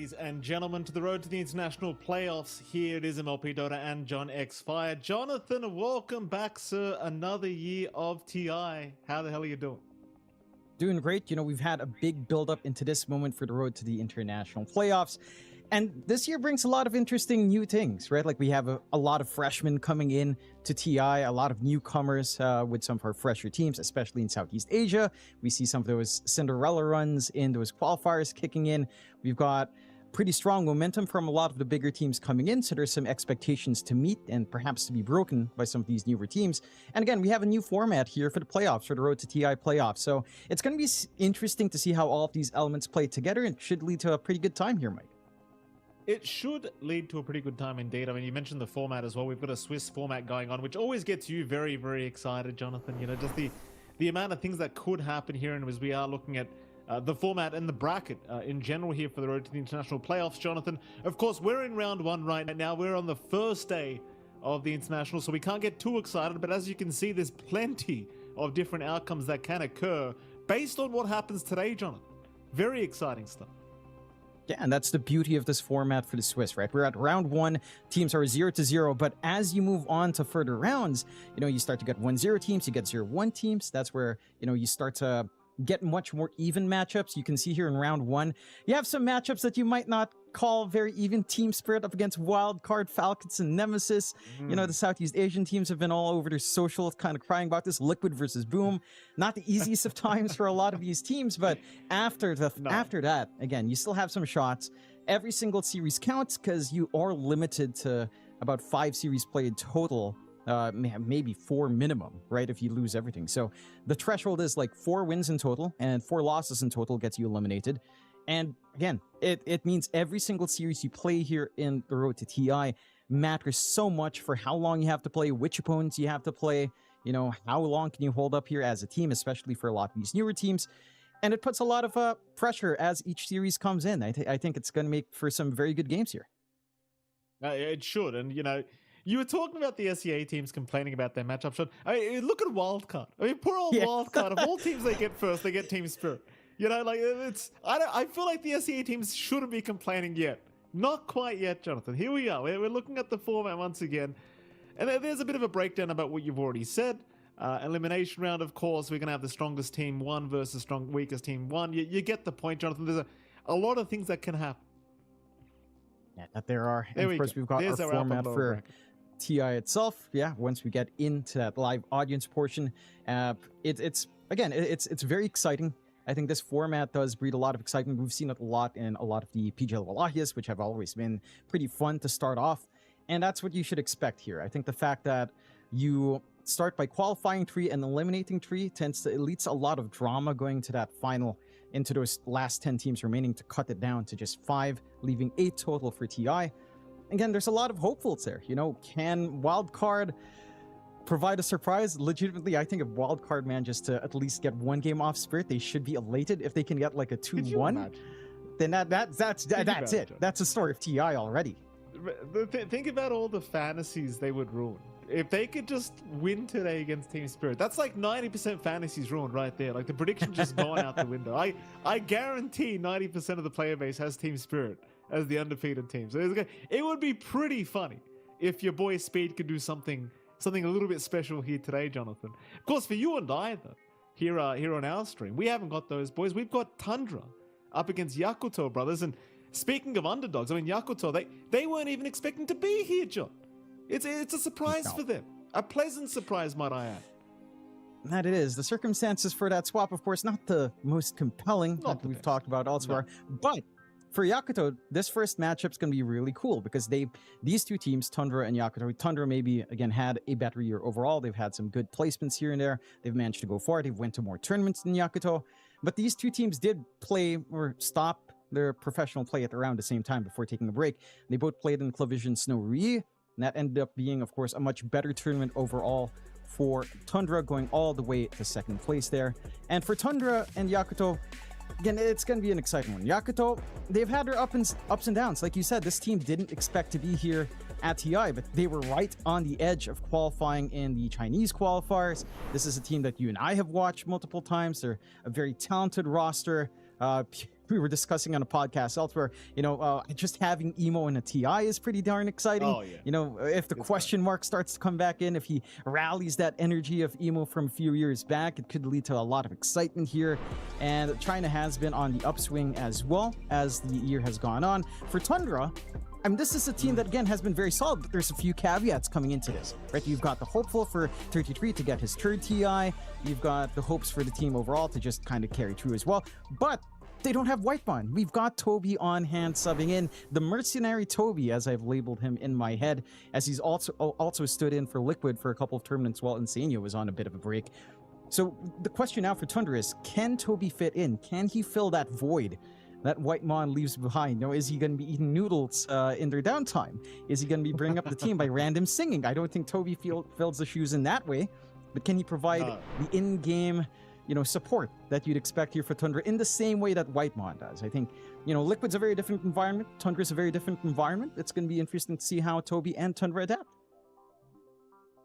ladies and gentlemen, to the road to the international playoffs. Here it is MLP Dota and John X Fire. Jonathan, welcome back, sir. Another year of TI. How the hell are you doing? Doing great. You know, we've had a big build-up into this moment for the road to the international playoffs. And this year brings a lot of interesting new things, right? Like we have a lot of freshmen coming in to TI, a lot of newcomers with some of our fresher teams, especially in Southeast Asia. We see some of those Cinderella runs in those qualifiers kicking in. We've got pretty strong momentum from a lot of the bigger teams coming in, so there's some expectations to meet and perhaps to be broken by some of these newer teams. And again, we have a new format here for the playoffs, for the road to TI playoffs. So it's going to be interesting to see how all of these elements play together, and should lead to a pretty good time here, Mike. It should lead to a pretty good time indeed. I mean, you mentioned the format as well. We've got a Swiss format going on, which always gets you very, very excited, Jonathan. You know, just the amount of things that could happen here, and as we are looking at the format and the bracket in general here for the road to the international playoffs, Jonathan. Of course, we're in round one right now. We're on the first day of the international, so we can't get too excited. But as you can see, there's plenty of different outcomes that can occur based on what happens today, Jonathan. Very exciting stuff. Yeah, and that's the beauty of this format for the Swiss, right? We're at round one, teams are 0-0, but as you move on to further rounds, you know, you start to get 1-0 teams, you get 0-1 teams. That's where, you know, you start to get much more even matchups. You can see here in round one, you have some matchups that you might not call very even. Team Spirit up against Wildcard, Falcons, and Nemesis. You know, the Southeast Asian teams have been all over their socials kind of crying about this. Liquid versus Boom. Not the easiest of times for a lot of these teams, but after that, again, you still have some shots. Every single series counts because you are limited to about 5 series played total. Maybe 4 minimum, right, if you lose everything. So the threshold is like 4 wins in total, and 4 losses in total gets you eliminated. And again, it means every single series you play here in the road to TI matters so much for how long you have to play, which opponents you have to play, you know, how long can you hold up here as a team, especially for a lot of these newer teams. And it puts a lot of pressure as each series comes in. I think it's going to make for some very good games here. It should, and you know, you were talking about the SEA teams complaining about their matchup shot. I mean, look at Wildcard. I mean, poor old Wildcard. Of all teams they get first, they get Team Spirit. You know, like it's. I feel like the SEA teams shouldn't be complaining yet. Not quite yet, Jonathan. Here we are. We're looking at the format once again, and there's a bit of a breakdown about what you've already said. Elimination round, of course. We're gonna have the strongest team 1 versus weakest team 1. You get the point, Jonathan. There's a lot of things that can happen. Yeah, that there are. And of course, we've got our format for bracket. TI itself. Yeah, once we get into that live audience portion, it's very exciting. I think this format does breed a lot of excitement. We've seen it a lot in a lot of the PGL Walahias, which have always been pretty fun to start off. And that's what you should expect here. I think the fact that you start by qualifying 3 and eliminating 3 it leads to a lot of drama going to that final, into those last 10 teams remaining to cut it down to just 5, leaving 8 total for TI. Again, there's a lot of hopefuls there. You know, can Wildcard provide a surprise? Legitimately, I think if Wildcard manages to at least get 1 game off Spirit, they should be elated. If they can get like a 2-1, then that's it. That's the story of TI already. Think about all the fantasies they would ruin. If they could just win today against Team Spirit, that's like 90% fantasies ruined right there. Like the prediction just gone out the window. I guarantee 90% of the player base has Team Spirit as the undefeated team. So it would be pretty funny if your boy Speed could do something a little bit special here today, Jonathan. Of course, for you and I, though, here on our stream, we haven't got those boys. We've got Tundra up against Yakutou Brothers. And speaking of underdogs, I mean, Yakutou, they weren't even expecting to be here, John. It's a surprise for them. A pleasant surprise, might I add. That it is. The circumstances for that swap, of course, not the most compelling that we've talked about elsewhere. No. But for Yakutou, this first matchup's going to be really cool because these two teams, Tundra and Yakutou, Tundra maybe, again, had a better year overall. They've had some good placements here and there. They've managed to go far. They've went to more tournaments than Yakutou. But these two teams did play or stop their professional play at around the same time before taking a break. They both played in Clavision Snow Rui, and that ended up being, of course, a much better tournament overall for Tundra, going all the way to 2nd place there. And for Tundra and Yakutou, again, it's going to be an exciting one. Yakutou, they've had their ups and downs. Like you said, this team didn't expect to be here at TI, but they were right on the edge of qualifying in the Chinese qualifiers. This is a team that you and I have watched multiple times. They're a very talented roster. we were discussing on a podcast elsewhere, just having Emo in a TI is pretty darn exciting. Oh, yeah. If the question mark starts to come back in, if he rallies that energy of Emo from a few years back, it could lead to a lot of excitement here. And China has been on the upswing as well as the year has gone on. For Tundra, this is a team that, again, has been very solid, but there's a few caveats coming into this, right? You've got the hopeful for 33 to get his third TI. You've got the hopes for the team overall to just kind of carry through as well. But they don't have Whitemon. We've got Toby on hand subbing in. The mercenary Toby, as I've labeled him in my head, as he's also stood in for Liquid for a couple of tournaments while Insania was on a bit of a break. So the question now for Tundra is, can Toby fit in? Can he fill that void that Whitemon leaves behind? Is he going to be eating noodles in their downtime? Is he going to be bringing up the team by random singing? I don't think Toby fills the shoes in that way, but can he provide the in-game support that you'd expect here for Tundra in the same way that Whitemon does? I think, Liquid's a very different environment. Tundra's a very different environment. It's going to be interesting to see how Toby and Tundra adapt.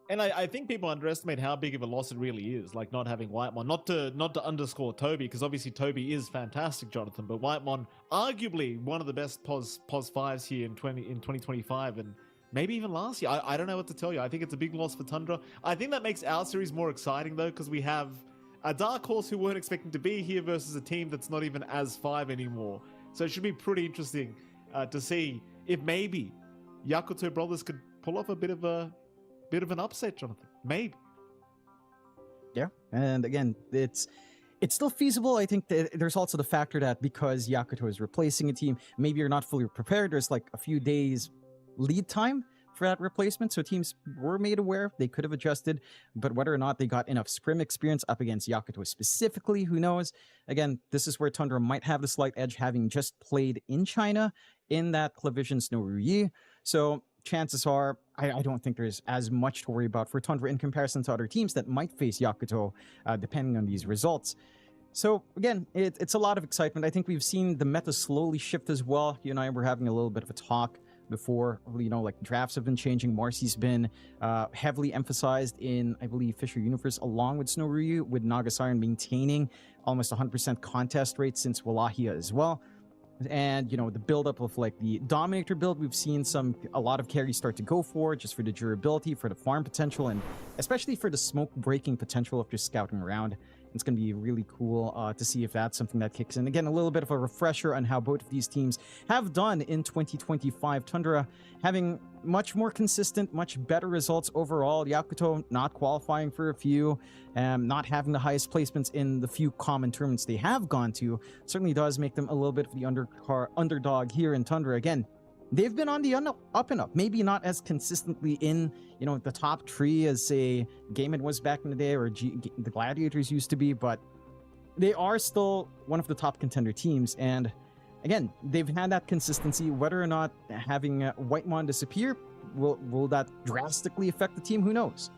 And I think people underestimate how big of a loss it really is, like not having Whitemon. Not to underscore Toby, because obviously Toby is fantastic, Jonathan, but Whitemon, arguably one of the best POS 5s here in 2025, and maybe even last year. I don't know what to tell you. I think it's a big loss for Tundra. I think that makes our series more exciting, though, because we have a dark horse who weren't expecting to be here versus a team that's not even as 5 anymore. So it should be pretty interesting to see if maybe Yakutou Brothers could pull off a bit of an upset, Jonathan. Maybe. Yeah, and again, it's still feasible. I think there's also the factor that because Yakutou is replacing a team, maybe you're not fully prepared. There's like a few days lead time for that replacement, so teams were made aware. They could have adjusted, but whether or not they got enough scrim experience up against Yakutou specifically, who knows? Again, this is where Tundra might have the slight edge, having just played in China in that Clavision Snow Ruyi. So chances are, I don't think there's as much to worry about for Tundra in comparison to other teams that might face Yakutou, depending on these results. So again, it's a lot of excitement. I think we've seen the meta slowly shift as well. You and I were having a little bit of a talk before, like drafts have been changing. Marcy's been heavily emphasized in, I believe, Fisher Universe, along with Snow Ryu, with Naga Siren maintaining almost 100% contest rate since Wallachia as well. And, the buildup of like the Dominator build, we've seen a lot of carries start to go for, just for the durability, for the farm potential, and especially for the smoke breaking potential of just scouting around. It's going to be really cool to see if that's something that kicks in. Again, a little bit of a refresher on how both of these teams have done in 2025. Tundra having much more consistent, much better results overall. Yakutou not qualifying for a few, not having the highest placements in the few common tournaments they have gone to, certainly does make them a little bit of the underdog here in Tundra. Again, they've been on the up and up. Maybe not as consistently in, the top three as, say, Game was back in the day, or the Gladiators used to be, but they are still one of the top contender teams. And again, they've had that consistency. Whether or not having Whitemon disappear, will that drastically affect the team? Who knows?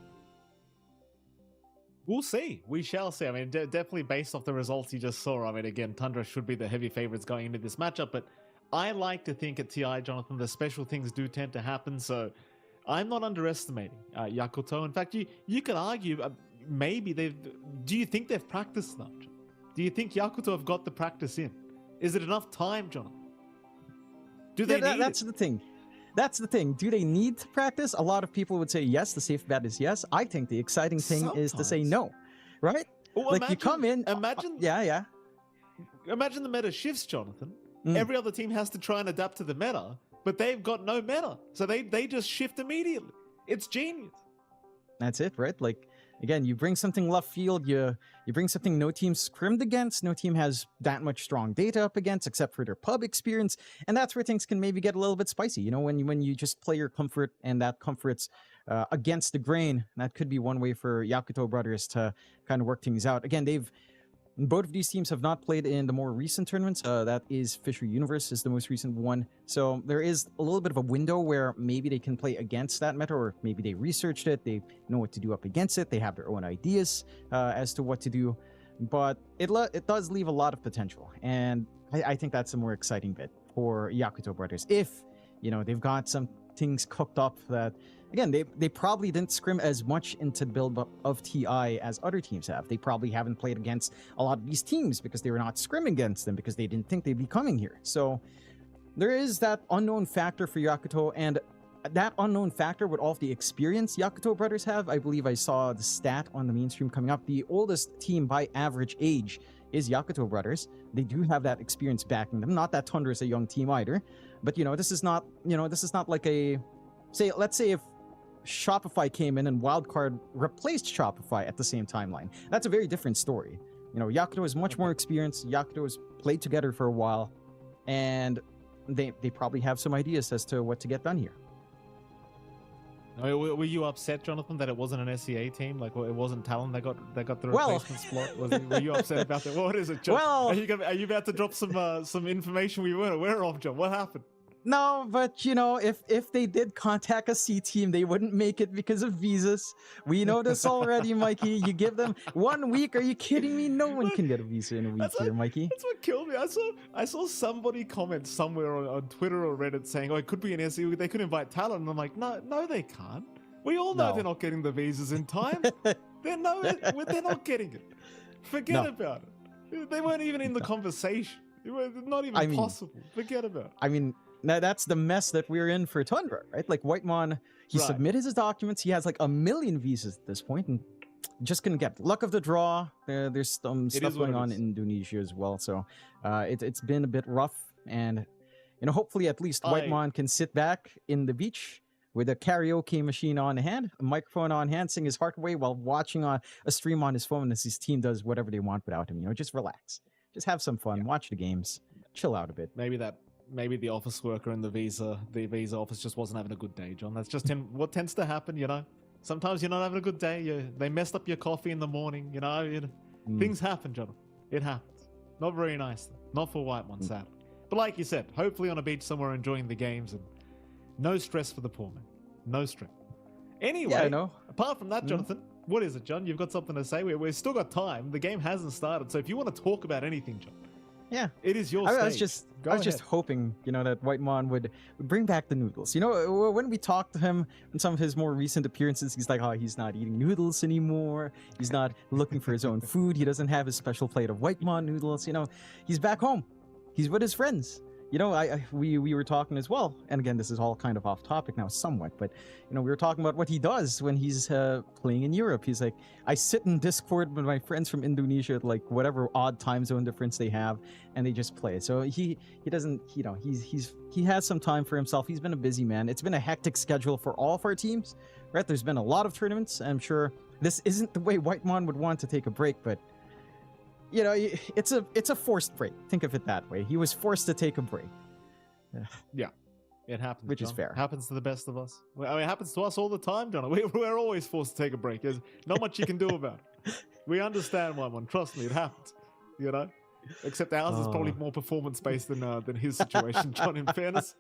We'll see. We shall see. I mean, definitely based off the results you just saw. I mean, again, Tundra should be the heavy favorites going into this matchup, but I like to think at TI, Jonathan, the special things do tend to happen, so I'm not underestimating Yakutou. In fact, you could argue maybe do you think they've practiced enough? Do you think Yakutou have got the practice in? Is it enough time, Jonathan? Do they need that's it? the thing. That's the thing. Do they need to practice? A lot of people would say yes. The safe bet is yes. I think the exciting thing is to say no, right? Well, like, you come in. Imagine. Yeah. Imagine the meta shifts, Jonathan. Every other team has to try and adapt to the meta, but they've got no meta. So they just shift immediately. It's genius. That's it, right? Like, again, you bring something left field, you bring something no team scrimmed against, no team has that much strong data up against, except for their pub experience, and that's where things can maybe get a little bit spicy. When you just play your comfort, and that comfort's against the grain, that could be one way for Yakutou Brothers to kind of work things out. Again, both of these teams have not played in the more recent tournaments. That is Fisher Universe is the most recent one. So there is a little bit of a window where maybe they can play against that meta, or maybe they researched it, they know what to do up against it, they have their own ideas as to what to do. But it does leave a lot of potential. And I think that's a more exciting bit for Yakutou Brothers. If, they've got some things cooked up that again, they probably didn't scrim as much into the build-up of TI as other teams have. They probably haven't played against a lot of these teams because they were not scrimming against them because they didn't think they'd be coming here. So there is that unknown factor for Yakutou, and that unknown factor with all of the experience Yakutou Brothers have. I believe I saw the stat on the mainstream coming up. The oldest team by average age is Yakutou Brothers. They do have that experience backing them. Not that Tundra is a young team either, but this is not like a, let's say if Shopify came in and Wildcard replaced Shopify at the same timeline. That's a very different story. Yakutou is much more experienced. Yakutou has played together for a while, and they probably have some ideas as to what to get done here. Were you upset, Jonathan, that it wasn't an SEA team? Like, it wasn't Talon that got the replacement slot? Were you upset about that? What is it, John? Well, are you about to drop some information we weren't aware of, John? What happened? No, but if they did contact a C team, they wouldn't make it because of visas. We know this already, Mikey. You give them 1 week. Are you kidding me? No one can get a visa in a week here, Mikey. That's what killed me. I saw somebody comment somewhere on Twitter or Reddit saying, "Oh, it could be an SE. They could invite Talon." And I'm like, no, they can't. We all know they're not getting the visas in time. They're not getting it. Forget about it. They weren't even in the conversation. It was not even possible. Forget about it. I mean, now that's the mess that we're in for Tundra, right? Like Whitemon, he submitted his documents. He has like 1 million visas at this point, and just gonna get luck of the draw. There's some stuff going on in Indonesia as well, so it's been a bit rough. And hopefully at least Whitemon can sit back in the beach with a karaoke machine on hand, a microphone on hand, sing his heart away while watching a stream on his phone as his team does whatever they want without him. Just relax, just have some fun, watch the games, chill out a bit. Maybe the office worker in the visa office just wasn't having a good day, John. That's just what tends to happen, Sometimes you're not having a good day. They messed up your coffee in the morning, Things happen, John. It happens. Not very nice. Not for Whitemon, sadly. But like you said, hopefully on a beach somewhere enjoying the games, and no stress for the poor man. No stress. Anyway, I know. Apart from that, Jonathan, what is it, John? You've got something to say? We've still got time. The game hasn't started, so if you want to talk about anything, John, yeah, it is your stage. I was just hoping, that Whitemon would bring back the noodles. When we talked to him in some of his more recent appearances, he's like, oh, he's not eating noodles anymore. He's not looking for his own food. He doesn't have his special plate of Whitemon noodles. He's back home. He's with his friends. We were talking as well, and again, this is all kind of off topic now somewhat, but we were talking about what he does when he's playing in Europe. He's like, I sit in Discord with my friends from Indonesia at like whatever odd time zone difference they have, and they just play. So he doesn't, he has some time for himself. He's been a busy man. It's been a hectic schedule for all of our teams, right? There's been a lot of tournaments. I'm sure this isn't the way Whitemon would want to take a break, but it's a forced break. Think of it that way. He was forced to take a break. Yeah, it happens. Which John. is fair. Happens to the best of us. It happens to us all the time, John. We're always forced to take a break. There's not much you can do about it. We understand, Whitemon. Trust me, it happens. Except ours is probably more performance-based than his situation, John, in fairness.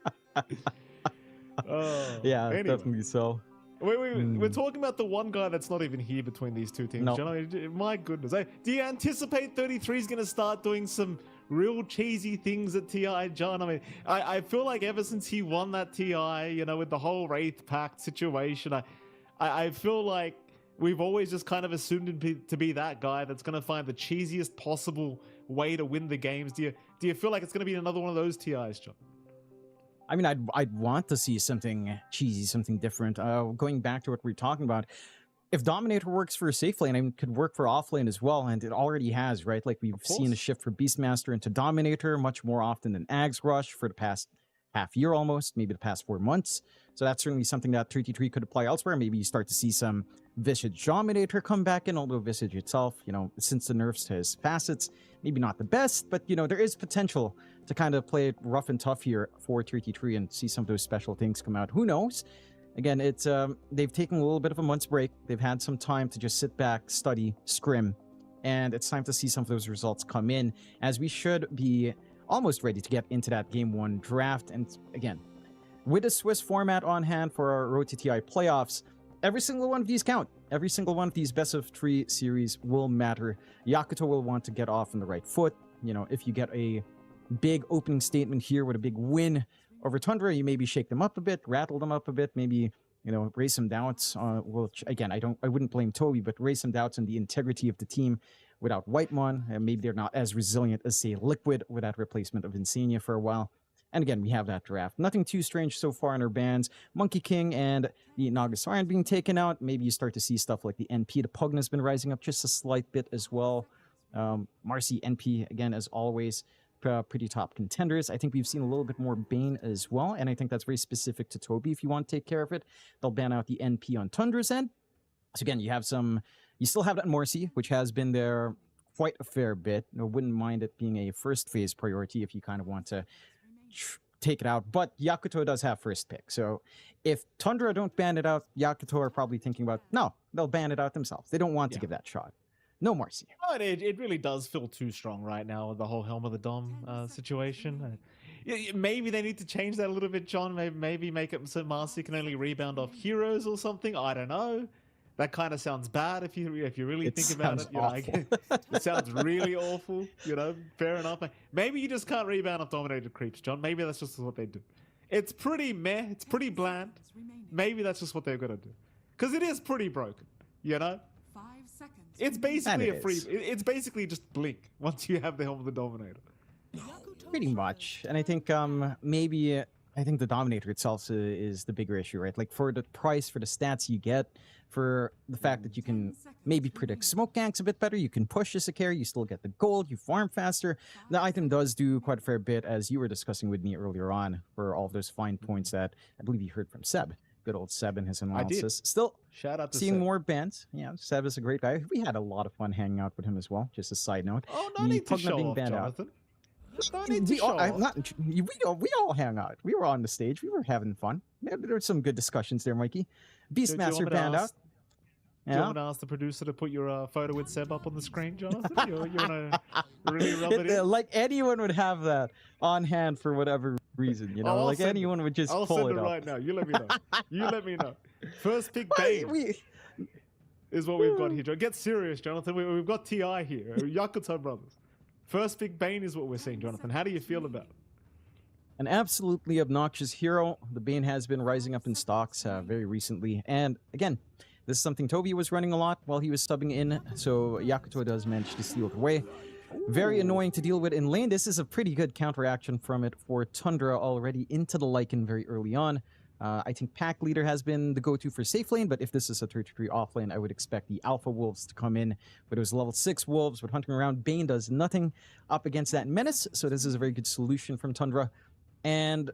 Yeah, anyway. definitely so. We're talking about the one guy that's not even here between these two teams. John, my goodness. Do you anticipate 33 is going to start doing some real cheesy things at TI, John? I mean, I feel like ever since he won that TI, with the whole Wraith Pact situation, I feel like we've always just kind of assumed him to be that guy that's going to find the cheesiest possible way to win the games. Do you feel like it's going to be another one of those TIs, John? I mean, I'd want to see something cheesy, something different. Going back to what we were talking about, if Dominator works for safe lane, it could work for off lane as well, and it already has, right? Like we've seen a shift from Beastmaster into Dominator much more often than Ags Rush for the past half year almost, maybe the past 4 months. So that's certainly something that 33 could apply elsewhere. Maybe you start to see some Visage Dominator come back in, although Visage itself, since the nerfs to his facets, maybe not the best, but there is potential to kind of play it rough and tough here for 33 and see some of those special things come out. Who knows? Again, it's they've taken a little bit of a month's break. They've had some time to just sit back, study, scrim, and it's time to see some of those results come in, as we should be almost ready to get into that Game 1 draft. And again, with a Swiss format on hand for our Road to TI playoffs, every single one of these count. Every single one of these best of 3 series will matter. Yakutou will want to get off on the right foot. If you get a big opening statement here with a big win over Tundra, you maybe shake them up a bit, rattle them up a bit, maybe raise some doubts on, well, again, I wouldn't blame Toby, but raise some doubts on the integrity of the team without Whitemon, and maybe they're not as resilient as, say, Liquid with that replacement of Insania for a while. And again, we have that draft. Nothing too strange so far in our bans. Monkey King and the Nagasarian being taken out. Maybe you start to see stuff like the NP. The Pugna has been rising up just a slight bit as well. Marcy, NP, again, as always, pretty top contenders. I think we've seen a little bit more Bane as well, and I think that's very specific to Toby. If you want to take care of it, they'll ban out the NP on Tundra's end. So again, you still have that Marcy, which has been there quite a fair bit. I wouldn't mind it being a first phase priority if you kind of want to take it out, but Yakutou does have first pick. So if Tundra don't ban it out, Yakutou are probably thinking about, no, they'll ban it out themselves. They don't want to give that shot. No Marcy. But it really does feel too strong right now with the whole Helm of the Dom situation. Maybe they need to change that a little bit, John. Maybe make it so Marcy can only rebound off heroes or something. I don't know. That kind of sounds bad if you really think about it. It sounds really awful. Fair enough. Maybe you just can't rebound off dominated creeps, John. Maybe that's just what they do. It's pretty meh. It's pretty bland. Maybe that's just what they're gonna do, because it is pretty broken. 5 seconds. It's basically It's basically just blink once you have the Helm of the Dominator. Pretty much, and I think I think the Dominator itself is the bigger issue, right? Like for the price, for the stats you get, for the fact that you can maybe predict smoke ganks a bit better, you can push as a carry, you still get the gold, you farm faster. The item does do quite a fair bit, as you were discussing with me earlier on, for all of those fine points that I believe you heard from Seb. Good old Seb and his analysis. Still shout out to seeing Seb. More bans. Yeah, Seb is a great guy. We had a lot of fun hanging out with him as well, just a side note. Oh, no need to show off, Jonathan. We all hang out. We were on the stage. We were having fun. There were some good discussions there, Mikey. Beastmaster banned out. Do you want to ask the producer to put your photo with Seb up on the screen, Jonathan? You want to really rub it in? Like anyone would have that on hand for whatever reason, anyone would just pull it up. I'll send it right now. You let me know. First pick Bane is what we've got here. Get serious, Jonathan. We've got TI here. Yakutou Brothers. First pick Bane is what we're seeing, Jonathan. How do you feel about it? An absolutely obnoxious hero. The Bane has been rising up in stocks very recently. And again, this is something Toby was running a lot while he was subbing in. So Yakutou does manage to steal it away. Very annoying to deal with in lane. This is a pretty good counteraction from it for Tundra already into the Lycan very early on. I think Pack Leader has been the go-to for safe lane, but if this is a 33 off lane, I would expect the Alpha Wolves to come in. But it was level 6 Wolves with hunting around. Bane does nothing up against that Menace, so this is a very good solution from Tundra. And,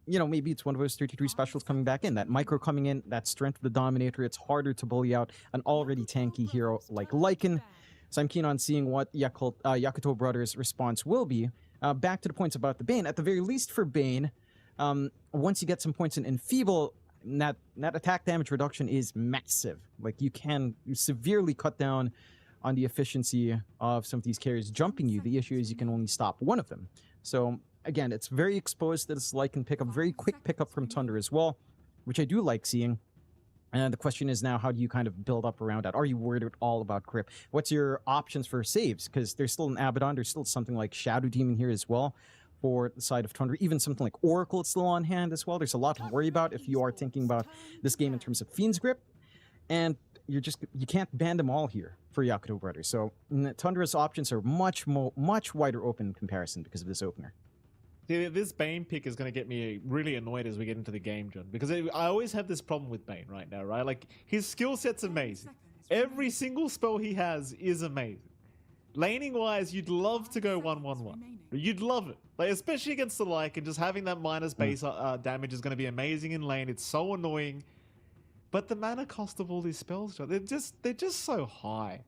maybe it's one of those 33 specials coming back in. That micro coming in, that strength of the Dominator, it's harder to bully out an already tanky hero like Lycan. So I'm keen on seeing what Yakutou Brothers' response will be. Back to the points about the Bane. At the very least for Bane, once you get some points in Enfeeble, that attack damage reduction is massive. Like you severely cut down on the efficiency of some of these carriers jumping you. The issue is you can only stop one of them. So again, it's very exposed to this Lycan pickup, very quick pickup from Tundra as well, which I do like seeing. And the question is now, how do you kind of build up around that? Are you worried at all about Grip? What's your options for saves? Because there's still an Abaddon, there's still something like Shadow Demon here as well for the side of Tundra. Even something like Oracle is still on hand as well. There's a lot to worry about if you are thinking about this game in terms of Fiend's Grip. And you can't ban them all here for Yakutou Brothers. So Tundra's options are much wider open in comparison because of this opener. This Bane pick is going to get me really annoyed as we get into the game, John, because I always have this problem with Bane right now, right? Like, his skill set's amazing. Every single spell he has is amazing. Laning-wise, you'd love to go 1-1-1. You'd love it. Like, especially against the Lycan, just having that minus base damage is going to be amazing in lane. It's so annoying. But the mana cost of all these spells, John, they're just so high.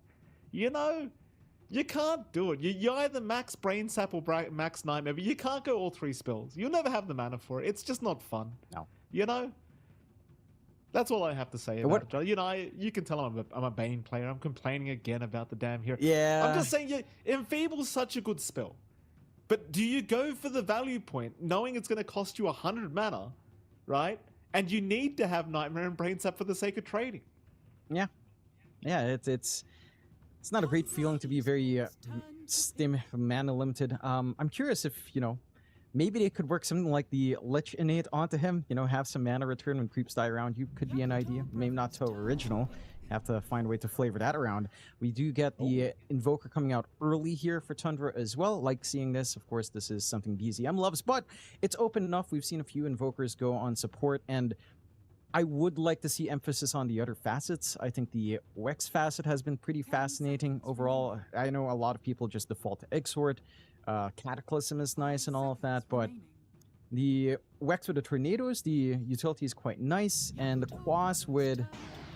You can't do it. You either max Brain Sap or max Nightmare, but you can't go all 3 spells. You'll never have the mana for it. It's just not fun. No. That's all I have to say about it, John. You can tell I'm a Bane player. I'm complaining again about the damn hero. Yeah. I'm just saying, Enfeeble's such a good spell. But do you go for the value point, knowing it's going to cost you 100 mana, right? And you need to have Nightmare and Brain Sap for the sake of trading. Yeah. Yeah, it's not a great feeling to be very mana limited. I'm curious if, Maybe they could work something like the Lich Innate onto him, you know, have some mana return when creeps die around you. Could be an idea. Maybe not so original. Have to find a way to flavor that around. We do get the Invoker coming out early here for Tundra as well. Like seeing this. Of course, this is something BZM loves, but it's open enough. We've seen a few Invokers go on support, and I would like to see emphasis on the other facets. I think the Wex facet has been pretty fascinating overall. I know a lot of people just default to Exort. Cataclysm is nice and all of that, but the Wex with the Tornadoes, the utility is quite nice, and the Quas with,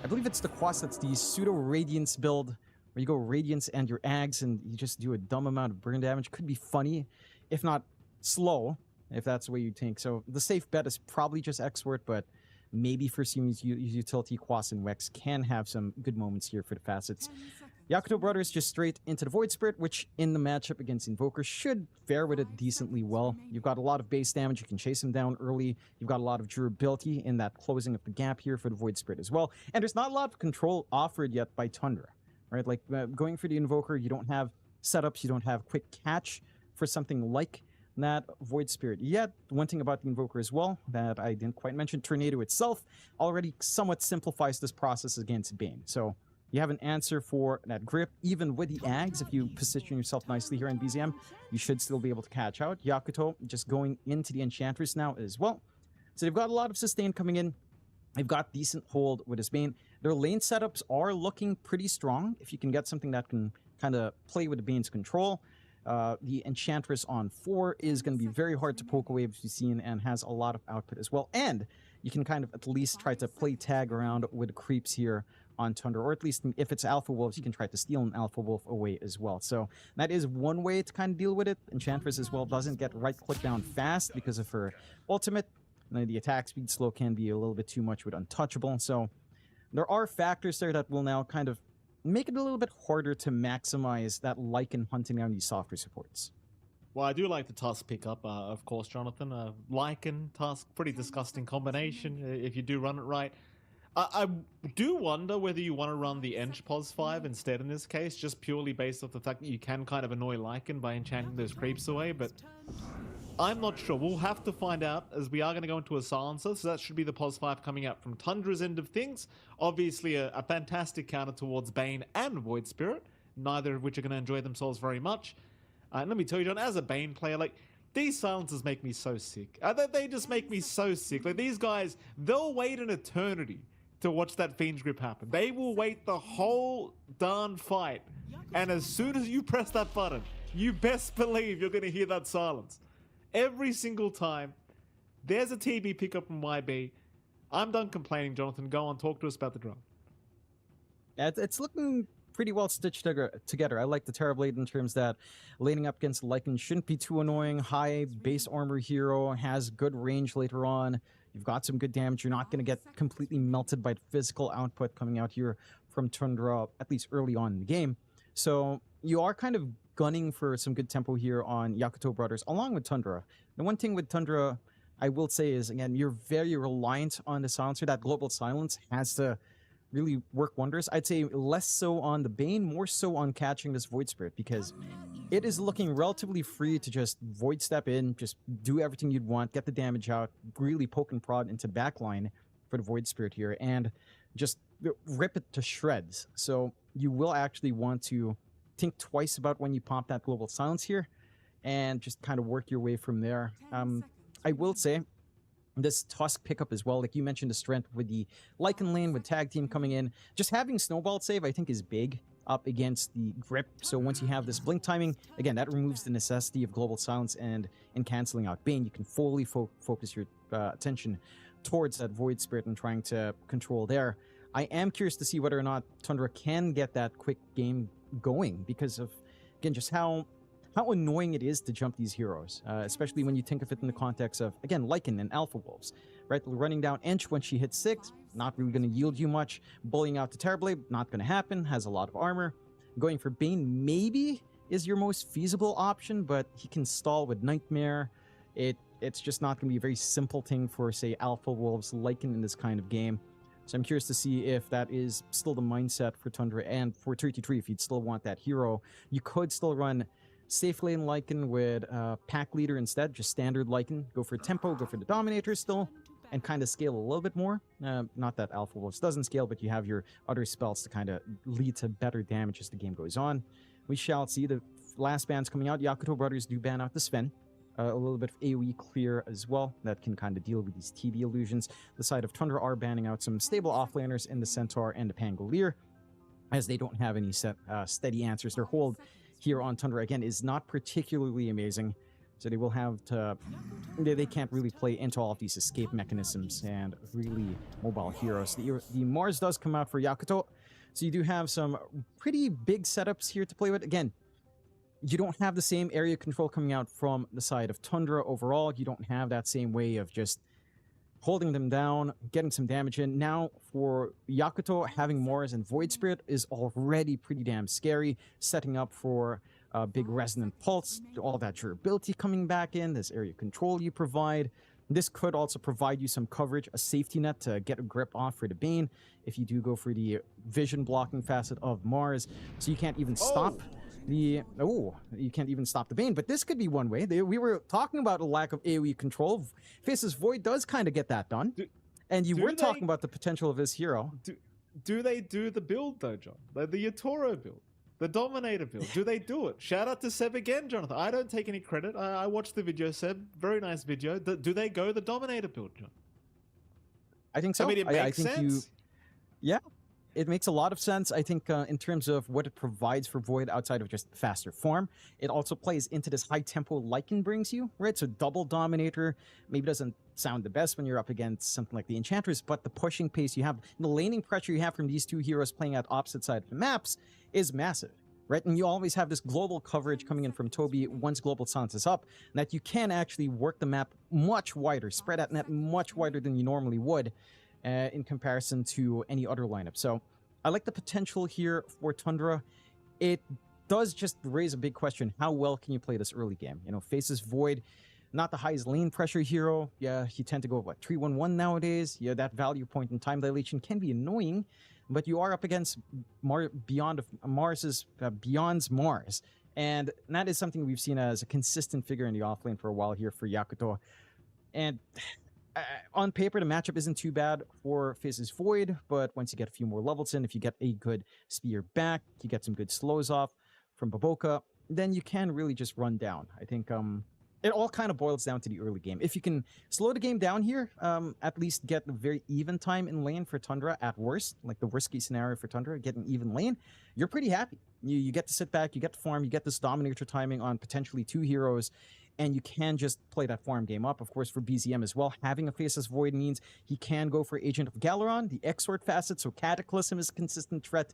I believe it's the Quas that's the Pseudo Radiance build, where you go Radiance and your Ags, and you just do a dumb amount of burn damage. Could be funny, if not slow, if that's the way you think. So the safe bet is probably just Exort, but maybe for some utility, Quas and Wex can have some good moments here for the facets. Yakutou Brothers just straight into the Void Spirit, which in the matchup against Invoker should fare with it decently well. You've got a lot of base damage, you can chase him down early. You've got a lot of durability in that closing of the gap here for the Void Spirit as well. And there's not a lot of control offered yet by Tundra, right? Like going for the Invoker, you don't have setups, you don't have quick catch for something like that Void Spirit yet. One thing about the Invoker as well that I didn't quite mention, Tornado itself already somewhat simplifies this process against Bane. So you have an answer for that grip. Even with the Ags, if you position yourself nicely here in BZM, you should still be able to catch out. Yakutou just going into the Enchantress now as well. So they've got a lot of sustain coming in. They've got decent hold with his Bane. Their lane setups are looking pretty strong. If you can get something that can kind of play with the Bane's control. The Enchantress on 4 is going to be very hard to poke away, as you've seen, and has a lot of output as well. And you can kind of at least try to play tag around with the creeps here on Tundra, or at least if it's Alpha Wolves, you can try to steal an Alpha Wolf away as well. So that is one way to kind of deal with it. Enchantress as well doesn't get right-click down fast because of her ultimate. And the attack speed slow can be a little bit too much with Untouchable. So there are factors there that will now kind of make it a little bit harder to maximize that Lycan hunting down these softer supports. Well, I do like the Tusk pickup, of course, Jonathan. Lycan, Tusk, pretty disgusting combination if you do run it right. I do wonder whether you want to run the Ench Pos 5 instead in this case, just purely based off the fact that you can kind of annoy Lycan by enchanting those creeps away, but I'm not sure. We'll have to find out, as we are going to go into a silencer, so that should be the Pos 5 coming out from Tundra's end of things. Obviously, a fantastic counter towards Bane and Void Spirit, neither of which are going to enjoy themselves very much. And let me tell you, John, as a Bane player, like, these silencers make me so sick. They just make me so sick. Like, these guys, they'll wait an eternity to watch that Fiend's Grip happen. They will wait the whole darn fight, and as soon as you press that button, you best believe you're going to hear that silence. Every single time. There's a TB pickup from YB. I'm done complaining, Jonathan. Go on, talk to us about the drone. It's looking pretty well stitched together. I like the Terrorblade in terms that laning up against Lycan shouldn't be too annoying. High base armor hero, has good range later on. You've got some good damage. You're not going to get completely melted by the physical output coming out here from Tundra, at least early on in the game. So you are kind of gunning for some good tempo here on Yakutou Brothers, along with Tundra. The one thing with Tundra, I will say is, again, you're very reliant on the silencer. That global silence has to really work wonders. I'd say less so on the Bane, more so on catching this Void Spirit, because it is looking relatively free to just Void Step in, just do everything you'd want, get the damage out, really poke and prod into backline for the Void Spirit here, and just rip it to shreds. So you will actually want to think twice about when you pop that global silence here, and just kind of work your way from there. I will say, this Tusk pickup as well, like you mentioned, the strength with the Lycan lane, with tag team coming in, just having Snowball save I think is big up against the grip. So once you have this blink timing, again, that removes the necessity of global silence, and in canceling out Bane, you can fully focus your attention towards that Void Spirit and trying to control there. I am curious to see whether or not Tundra can get that quick game going, because of, again, just how annoying it is to jump these heroes, especially when you think of it in the context of, again, Lycan and Alpha Wolves, right? Running down Ench when she hits 6, not really going to yield you much. Bullying out to Terrorblade, not going to happen, has a lot of armor. Going for Bane maybe is your most feasible option, but he can stall with Nightmare. It's just not going to be a very simple thing for, say, Alpha Wolves Lycan in this kind of game. So I'm curious to see if that is still the mindset for Tundra, and for 33, if you'd still want that hero, you could still run safe lane Lycan with pack leader instead, just standard Lycan. Go for tempo, go for the Dominator still, and kind of scale a little bit more. Not that Alpha Wolves doesn't scale, but you have your other spells to kind of lead to better damage as the game goes on. We shall see. The last bans coming out. Yakutou Brothers do ban out the Sven. A little bit of AoE clear as well. That can kind of deal with these TB illusions. The side of Tundra are banning out some stable offlaners in the Centaur and the Pangolier, as they don't have any steady answers. Their hold here on Tundra, again, is not particularly amazing. So they will have to... They can't really play into all of these escape mechanisms and really mobile heroes. The Mars does come out for Yakutou. So you do have some pretty big setups here to play with. Again, you don't have the same area control coming out from the side of Tundra overall. You don't have that same way of just holding them down, getting some damage in. Now, for Yakutou, having Mars and Void Spirit is already pretty damn scary, setting up for a big Resonant Pulse, all that durability coming back in, this area control you provide. This could also provide you some coverage, a safety net to get a grip off for the Bane if you do go for the vision blocking facet of Mars. So you can't even stop you can't even stop the Bane, but this could be one way. We were talking about a lack of AoE control. Faces Void does kind of get that done. And you were talking about the potential of this hero. Do they do the build though, John? The Yatoro build? The Dominator build? Do they do it? Shout out to Seb again, Jonathan. I don't take any credit. I watched the video, Seb. Very nice video. Do they go the Dominator build, John? I think so. I mean, it makes sense. Yeah. It makes a lot of sense, I think, in terms of what it provides for Void outside of just faster farm. It also plays into this high tempo Lycan brings you, right? So double Dominator maybe doesn't sound the best when you're up against something like the Enchantress, but the pushing pace you have, the laning pressure you have from these two heroes playing at opposite side of the maps is massive, right? And you always have this global coverage coming in from Toby once Global Silence is up, and that you can actually work the map much wider, spread out net much wider than you normally would. In comparison to any other lineup. So I like the potential here for Tundra. It does just raise a big question. How well can you play this early game? You know, Faces Void, not the highest lane pressure hero. Yeah, you tend to go, what, 3-1-1 nowadays? Yeah, that value point in time dilation can be annoying, but you are up against Beyond's Mars. And that is something we've seen as a consistent figure in the offlane for a while here for Yakutou. And on paper, the matchup isn't too bad for Faces Void, but once you get a few more levels in, if you get a good spear back, you get some good slows off from Baboka, then you can really just run down. I think it all kind of boils down to the early game. If you can slow the game down here, at least get a very even time in lane for Tundra at worst, like the worst case scenario for Tundra, get an even lane, you're pretty happy. You get to sit back, you get to farm, you get this Dominator timing on potentially two heroes, and you can just play that farm game up. Of course, for BZM as well, having a Faceless Void means he can go for Agent of Galeron, the Exort facet, so Cataclysm is a consistent threat.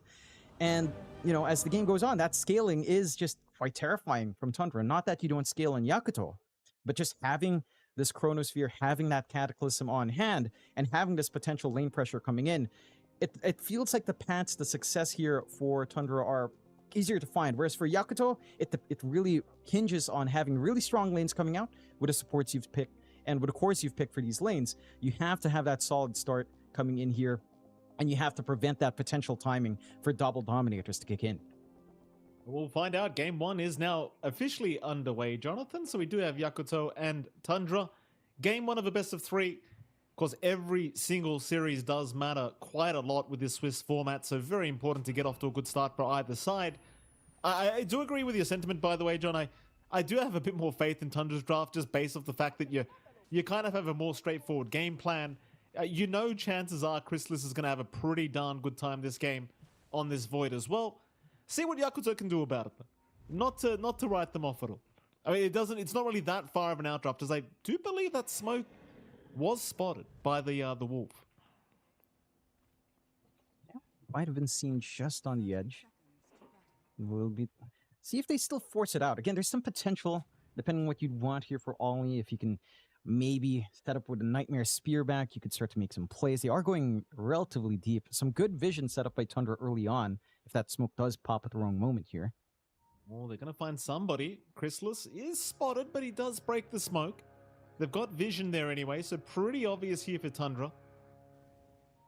And, you know, as the game goes on, that scaling is just quite terrifying from Tundra. Not that you don't scale in Yakutou, but just having this Chronosphere, having that Cataclysm on hand, and having this potential lane pressure coming in, it feels like the paths to success here for Tundra are easier to find. Whereas for Yakutou, it really hinges on having really strong lanes coming out with the supports you've picked and with the cores you've picked for these lanes. You have to have that solid start coming in here, and you have to prevent that potential timing for double Dominators to kick in. We'll find out. Game 1 is now officially underway, Jonathan. So we do have Yakutou and Tundra. Game 1 of a best of 3. Of course, every single series does matter quite a lot with this Swiss format, so very important to get off to a good start for either side. I do agree with your sentiment, by the way, John. I do have a bit more faith in Tundra's draft, just based off the fact that you kind of have a more straightforward game plan. You know, chances are Chrysalis is going to have a pretty darn good time this game on this Void as well. See what Yakutou can do about it, though. Not to write them off at all. I mean, it's not really that far of an outdraft, as I do believe that smoke was spotted by the wolf. Yeah, might have been seen just on the edge. We'll see if they still force it out. Again, there's some potential, depending on what you'd want here for Ollie. If you can maybe set up with a Nightmare Spear back, you could start to make some plays. They are going relatively deep. Some good vision set up by Tundra early on, if that smoke does pop at the wrong moment here. Well, they're going to find somebody. Chrysalis is spotted, but he does break the smoke. They've got vision there anyway, so pretty obvious here for Tundra.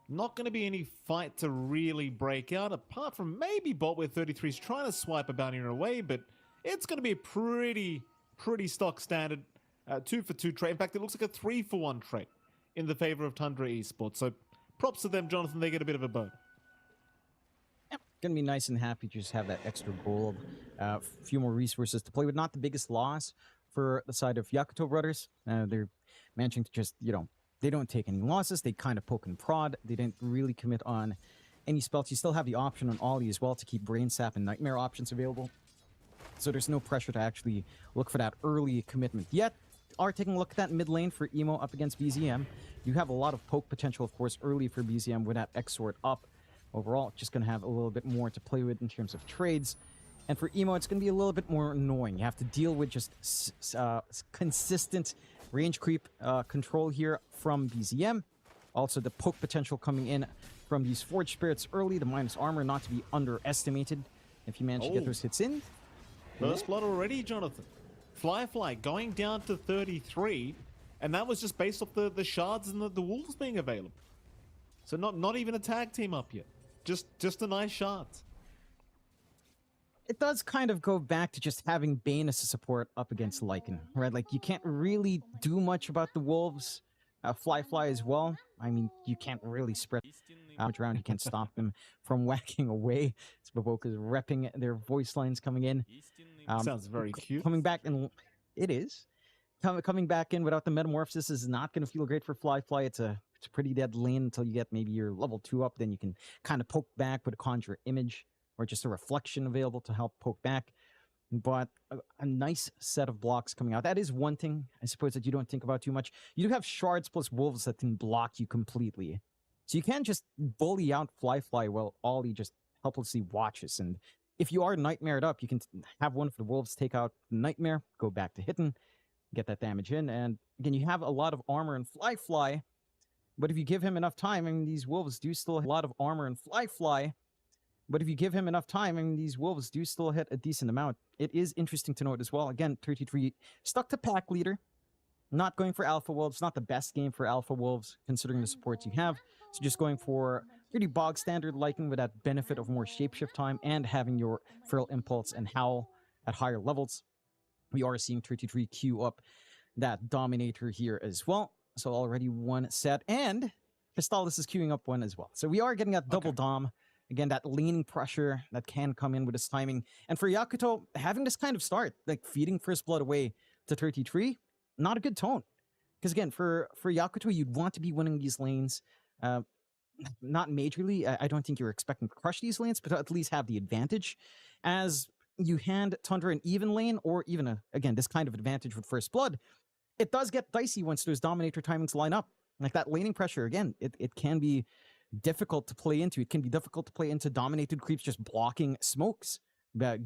Not going to be any fight to really break out, apart from maybe Bot where 33's trying to swipe a bounty away, but it's going to be a pretty stock standard 2-for-2 trade. In fact, it looks like a 3-for-1 trade in the favor of Tundra Esports. So props to them, Jonathan. They get a bit of a bone. Yep, gonna be nice and happy to just have that extra gold, a few more resources to play with. Not the biggest loss for the side of Yakutou Brothers. They're managing to just, they don't take any losses. They kind of poke and prod. They didn't really commit on any spells. You still have the option on Ollie as well to keep Brain Sap and Nightmare options available. So there's no pressure to actually look for that early commitment yet. Are taking a look at that mid lane for Emo up against BZM. You have a lot of poke potential, of course, early for BZM with that X-Sword up. Overall, just going to have a little bit more to play with in terms of trades. And for Emo, it's going to be a little bit more annoying. You have to deal with just consistent range creep control here from BZM. Also, the poke potential coming in from these Forge Spirits early. The minus armor not to be underestimated. If you manage to get those hits in. First blood already, Jonathan. Fly going down to 33, and that was just based off the shards and the wolves being available. So not even a tag team up yet. Just a nice shards. It does kind of go back to just having Bane as a support up against Lycan, right? Like, you can't really do much about the wolves. Fly as well. I mean, you can't really spread much around. You can't stop them from whacking away. Baboka's repping their voice lines coming in. Sounds very cute. Coming back, and it is. Coming back in without the metamorphosis is not going to feel great for Fly. It's a pretty dead lane until you get maybe your level 2 up. Then you can kind of poke back with a Conjure Image or just a Reflection available to help poke back. But a nice set of blocks coming out. That is one thing, I suppose, that you don't think about too much. You do have shards plus wolves that can block you completely. So you can't just bully out Fly while Ollie just helplessly watches. And if you are nightmared up, you can have one of the wolves take out the Nightmare, go back to hitting, get that damage in. And again, you have a lot of armor in Fly. But if you give him enough time, I mean, these wolves do still have a lot of armor in Fly. But if you give him enough time, I mean, these wolves do still hit a decent amount. It is interesting to note as well. Again, 33 stuck to pack leader. Not going for Alpha Wolves. Not the best game for Alpha Wolves, considering the supports you have. So just going for pretty bog standard Lycan with that benefit of more shapeshift time and having your Feral Impulse and Howl at higher levels. We are seeing 33 queue up that Dominator here as well. So already one set. And Pistolis is queuing up one as well. So we are getting that double Dom. Again, that leaning pressure that can come in with his timing. And for Yakutou, having this kind of start, like feeding First Blood away to 33, not a good tone. Because again, for Yakutou, you'd want to be winning these lanes. Not majorly. I don't think you're expecting to crush these lanes, but at least have the advantage. As you hand Tundra an even lane, or even, again, this kind of advantage with First Blood, it does get dicey once those Dominator timings line up. Like that laning pressure, again, it can be difficult to play into. It can be difficult to play into dominated creeps just blocking smokes by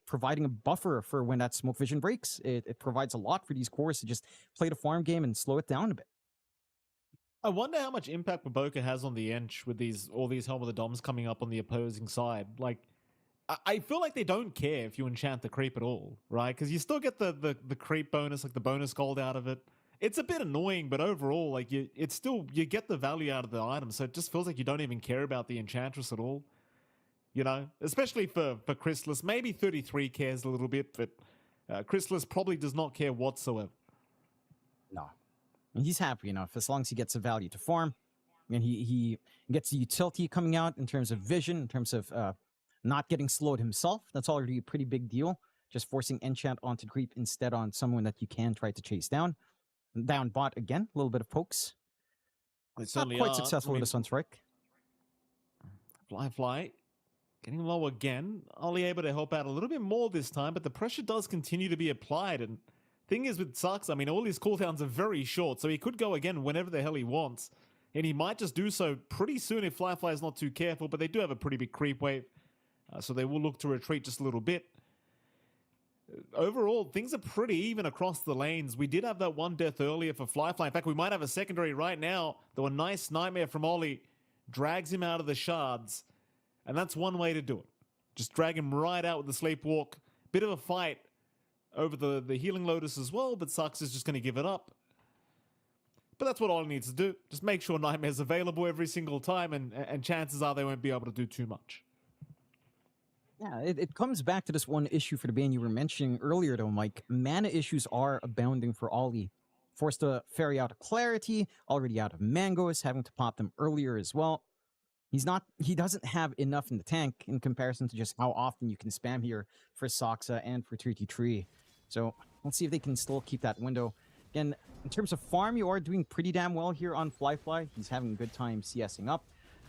providing a buffer for when that smoke vision breaks. It provides a lot for these cores to just play the farm game and slow it down a bit. I wonder how much impact Baboka has on the Ench with all these Helm of the Doms coming up on the opposing side. Like, I feel like they don't care if you enchant the creep at all, right? Because you still get the creep bonus, like the bonus gold out of it. It's a bit annoying, but overall, like you get the value out of the item, so it just feels like you don't even care about the Enchantress at all. You know, especially for Chrysalis. Maybe 33 cares a little bit, but Chrysalis probably does not care whatsoever. No, and he's happy enough as long as he gets a value to farm, and he gets the utility coming out in terms of vision, in terms of not getting slowed himself. That's already a pretty big deal. Just forcing enchant onto creep instead on someone that you can try to chase down. Down bot again, a little bit of pokes. It's not quite successful with the Sunstrike. Fly. Getting low again. Only able to help out a little bit more this time, but the pressure does continue to be applied. And thing is with Saxa, I mean, all his cooldowns are very short, so he could go again whenever the hell he wants. And he might just do so pretty soon if Fly is not too careful, but they do have a pretty big creep wave. So they will look to retreat just a little bit. Overall, things are pretty even across the lanes. We did have that one death earlier for Fly. In fact, we might have a secondary right now. Though a nice Nightmare from Ollie drags him out of the shards. And that's one way to do it. Just drag him right out with the Sleepwalk. Bit of a fight over the Healing Lotus as well, but Saxa is just going to give it up. But that's what Ollie needs to do. Just make sure Nightmare's available every single time, and chances are they won't be able to do too much. Yeah, it comes back to this one issue for the Bane you were mentioning earlier, though, Mike. Mana issues are abounding for Ollie. Forced to ferry out of Clarity, already out of Mangoes, having to pop them earlier as well. He doesn't have enough in the tank in comparison to just how often you can spam here for Saxa and for 33. So let's see if they can still keep that window. Again, in terms of farm, you are doing pretty damn well here on Fly. He's having a good time CSing up.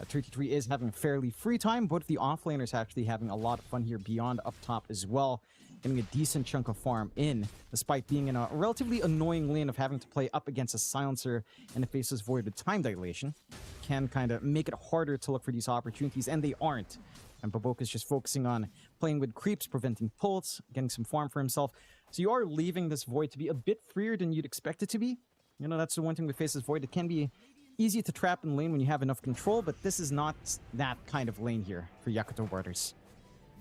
33 is having fairly free time. Both of the offlaners actually having a lot of fun here beyond up top as well. Getting a decent chunk of farm in, despite being in a relatively annoying lane of having to play up against a silencer and a Faceless Void with time dilation. Can kind of make it harder to look for these opportunities, and they aren't. And Baboka's just focusing on playing with creeps, preventing pulls, getting some farm for himself. So you are leaving this Void to be a bit freer than you'd expect it to be. You know, that's the one thing with Faceless Void. It can be easy to trap in lane when you have enough control, but this is not that kind of lane here for Yakutou Brothers.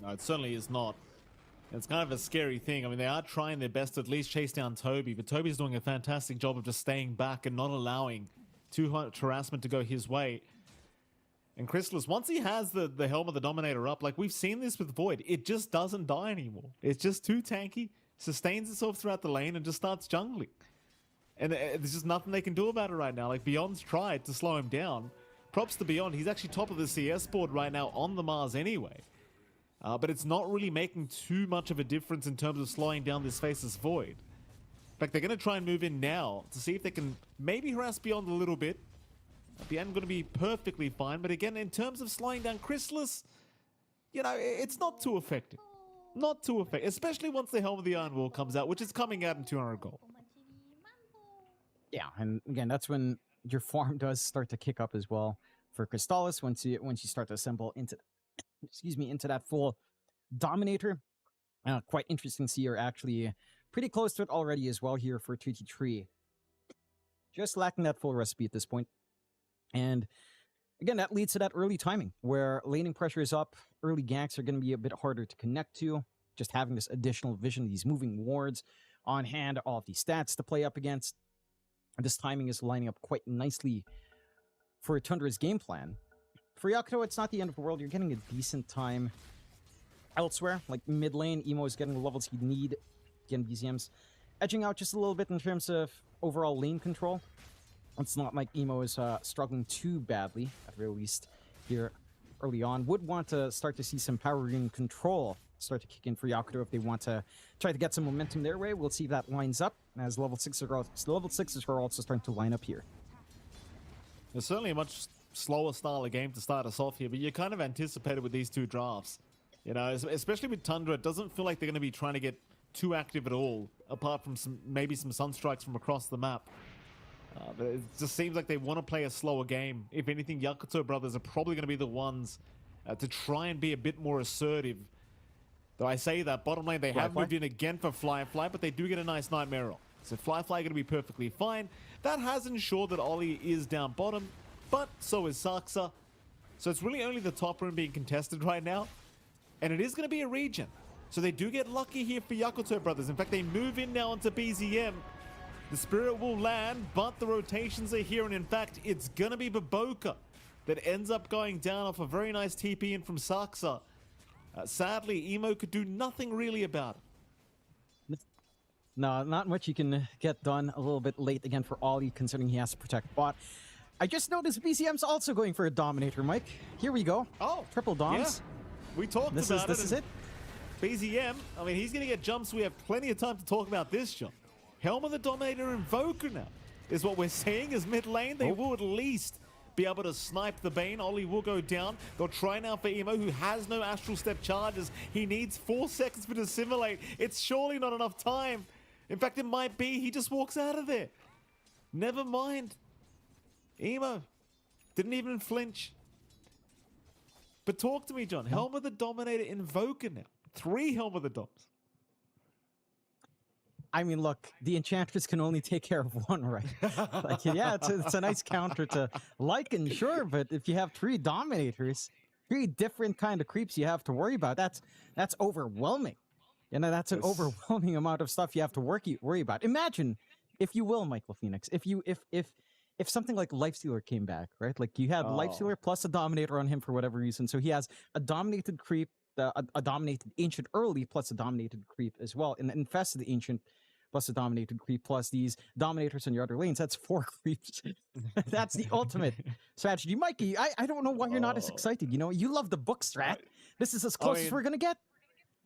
No, it certainly is not. It's kind of a scary thing. I mean, they are trying their best to at least chase down Toby, but Toby's doing a fantastic job of just staying back and not allowing too much harassment to go his way. And Chrysalis, once he has the Helm of the Dominator up, like we've seen this with Void, it just doesn't die anymore. It's just too tanky, sustains itself throughout the lane, and just starts jungling. And there's just nothing they can do about it right now. Like, Beyond's tried to slow him down. Props to Beyond. He's actually top of the CS board right now on the Mars anyway. But it's not really making too much of a difference in terms of slowing down this Faceless Void. In fact, they're going to try and move in now to see if they can maybe harass Beyond a little bit. Beyond going to be perfectly fine. But again, in terms of slowing down Chrysalis, you know, it's not too effective. Not too effective. Especially once the Helm of the Iron Wall comes out, which is coming out in 200 gold. Yeah, and again, that's when your farm does start to kick up as well for Crystallis once you start to assemble into, into that full Dominator. Quite interesting to see you're actually pretty close to it already as well here for 2T3. Just lacking that full recipe at this point. And again, that leads to that early timing where laning pressure is up, early ganks are going to be a bit harder to connect to. Just having this additional vision, these moving wards on hand, all of these stats to play up against. This timing is lining up quite nicely for Tundra's game plan. For Yakutou, it's not the end of the world. You're getting a decent time elsewhere. Like mid lane, Emo is getting the levels he'd need. Again, BZM's edging out just a little bit in terms of overall lane control. It's not like Emo is struggling too badly, at the very least here early on. Would want to start to see some power rune control start to kick in for Yakutou if they want to try to get some momentum their way. We'll see if that lines up as level 6s are also starting to line up here. There's certainly a much slower style of game to start us off here, but you kind of anticipated with these two drafts. You know, especially with Tundra, it doesn't feel like they're going to be trying to get too active at all, apart from maybe some sunstrikes from across the map. But it just seems like they want to play a slower game. If anything, Yakutou Brothers are probably going to be the ones to try and be a bit more assertive. Though I say that, bottom lane, they have moved in again for Fly, but they do get a nice Nightmare roll. So Fly going to be perfectly fine. That has ensured that Ollie is down bottom, but so is Saxa. So it's really only the top room being contested right now. And it is going to be a regen. So they do get lucky here for Yakutou Brothers. In fact, they move in now onto BZM. The Spirit will land, but the rotations are here. And in fact, it's going to be Baboka that ends up going down off a very nice TP in from Saxa. Sadly, Emo could do nothing really about it. No, not much you can get done. A little bit late again for Ollie, considering he has to protect bot. I just noticed BCM's also going for a Dominator, Mike. Here we go. Oh, triple doms. Yeah. We talked about it. This is it. BZM, I mean, he's going to get jumps. We have plenty of time to talk about this jump. Helm of the Dominator Invoker now is what we're seeing as mid lane. They will at least be able to snipe the Bane. Ollie will go down. They'll try now for Emo, who has no Astral Step charges. He needs 4 seconds for Dissimulate. It's surely not enough time. In fact, it might be. He just walks out of there. Never mind. Emo didn't even flinch. But talk to me, John. Helm of the Dominator Invoker now. 3 Helm of the Doms. I mean, look, the Enchantress can only take care of one, right? Like, yeah, it's a nice counter to Lycan, sure, but if you have 3 Dominators, 3 different kind of creeps you have to worry about, that's overwhelming. You know, that's an overwhelming amount of stuff you have to worry about. Imagine, if you will, Michael Phoenix, if something like Lifestealer came back, right? Like you had Lifestealer plus a Dominator on him for whatever reason, so he has a dominated creep a dominated Ancient early plus a dominated creep as well. And infested Ancient plus a dominated creep plus these dominators on your other lanes. That's 4 creeps. That's the ultimate strategy. Mikey, I don't know why you're not as excited. You know, you love the book strat. This is as close as we're going to get.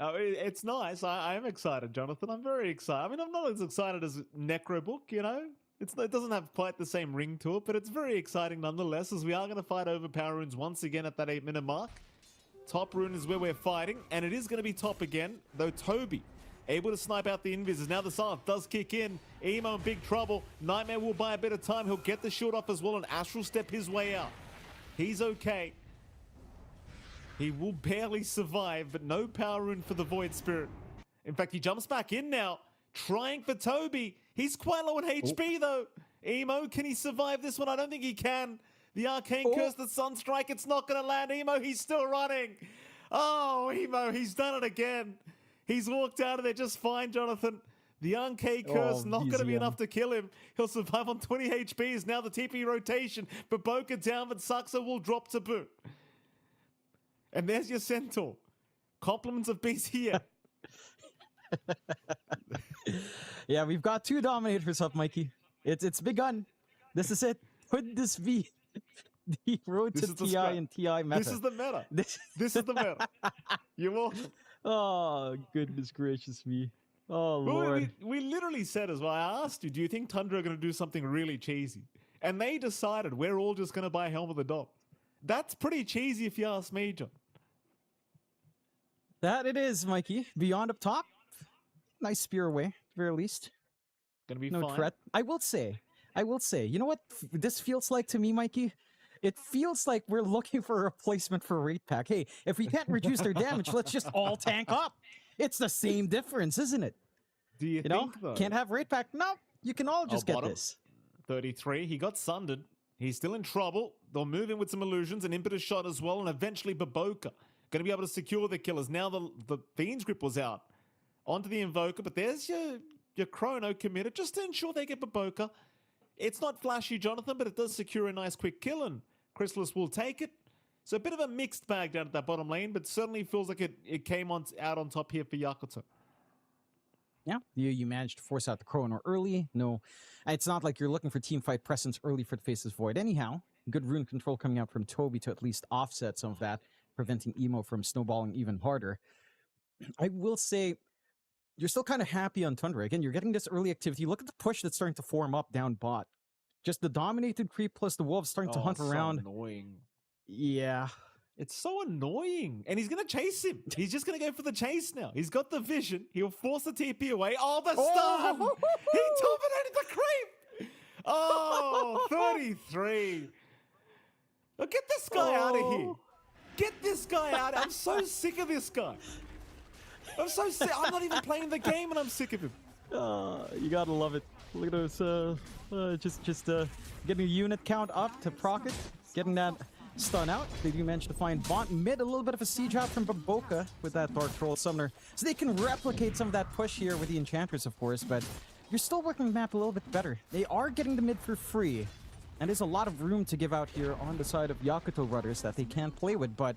It's nice. I am excited, Jonathan. I'm very excited. I mean, I'm not as excited as Necrobook, you know? It doesn't have quite the same ring to it, but it's very exciting nonetheless, as we are going to fight over power runes once again at that 8-minute mark. Top rune is where we're fighting, and it is going to be top again, though Toby able to snipe out the invis. Now the silence does kick in. Emo in big trouble. Nightmare will buy a bit of time. He'll get the shield off as well, and Astral step his way out. He's okay. He will barely survive, but no power rune for the Void Spirit. In fact, he jumps back in now, trying for Toby. He's quite low on HP, though. Emo, can he survive this one? I don't think he can. The Arcane Curse, the Sunstrike, it's not going to land. Emo, he's still running. Oh, Emo, he's done it again. He's walked out of there just fine, Jonathan. The Arcane Curse, not going to be enough to kill him. He'll survive on 20 HP. Is now the TP rotation. But Boca down, but Saxa will drop to boot. And there's your Centaur. Compliments of beast here. Yeah, we've got 2 dominators up, Mikey. It's begun. This is it. Could this be the road to TI and TI meta? This is the meta. This is the meta. You will. Oh, goodness gracious me. Oh, Lord. We literally said as well, I asked you, do you think Tundra are going to do something really cheesy? And they decided we're all just going to buy Helm of the Dog. That's pretty cheesy if you ask me, John. That it is, Mikey. Beyond up top. Nice spear away, at the very least. Gonna be no fine. threat. I will say, you know what this feels like to me, Mikey? It feels like we're looking for a replacement for Rate Pack. Hey, if we can't reduce their damage, let's just all tank up. It's the same difference, isn't it? Do you think, though? Can't have Rate Pack? No, you can all just get bottom, this. 33, he got sundered. He's still in trouble. They'll move in with some illusions, an impetus shot as well, and eventually Baboka going to be able to secure the killers. Now the Fiend's Grip was out. Onto the Invoker, but there's your Chrono committed just to ensure they get Baboka. It's not flashy, Jonathan, but it does secure a nice quick kill, and Chrysalis will take it. So a bit of a mixed bag down at that bottom lane, but certainly feels like it came out on top here for Yakutou. Yeah, you managed to force out the Chrono early. No, it's not like you're looking for teamfight presence early for the Faceless Void. Anyhow, good rune control coming out from Toby to at least offset some of that, preventing Emo from snowballing even harder. I will say, you're still kind of happy on Tundra. Again, you're getting this early activity. Look at the push that's starting to form up down bot. Just the dominated creep plus the wolves starting to hunt around. Annoying. Yeah. It's so annoying. And he's going to chase him. He's just going to go for the chase now. He's got the vision. He'll force the TP away. Oh, the stun! He dominated the creep! Oh, 33. Oh, get this guy out of here. Get this guy out. I'm so sick of this guy. I'm so sick. I'm not even playing the game and I'm sick of him. You gotta love it. Look at those, just getting a unit count up to proc it, getting that stun out. They do manage to find bot mid, a little bit of a siege out from Baboka with that Dark Troll Summoner. So they can replicate some of that push here with the Enchantress, of course, but you're still working the map a little bit better. They are getting the mid for free, and there's a lot of room to give out here on the side of Yakutou Brothers that they can't play with, but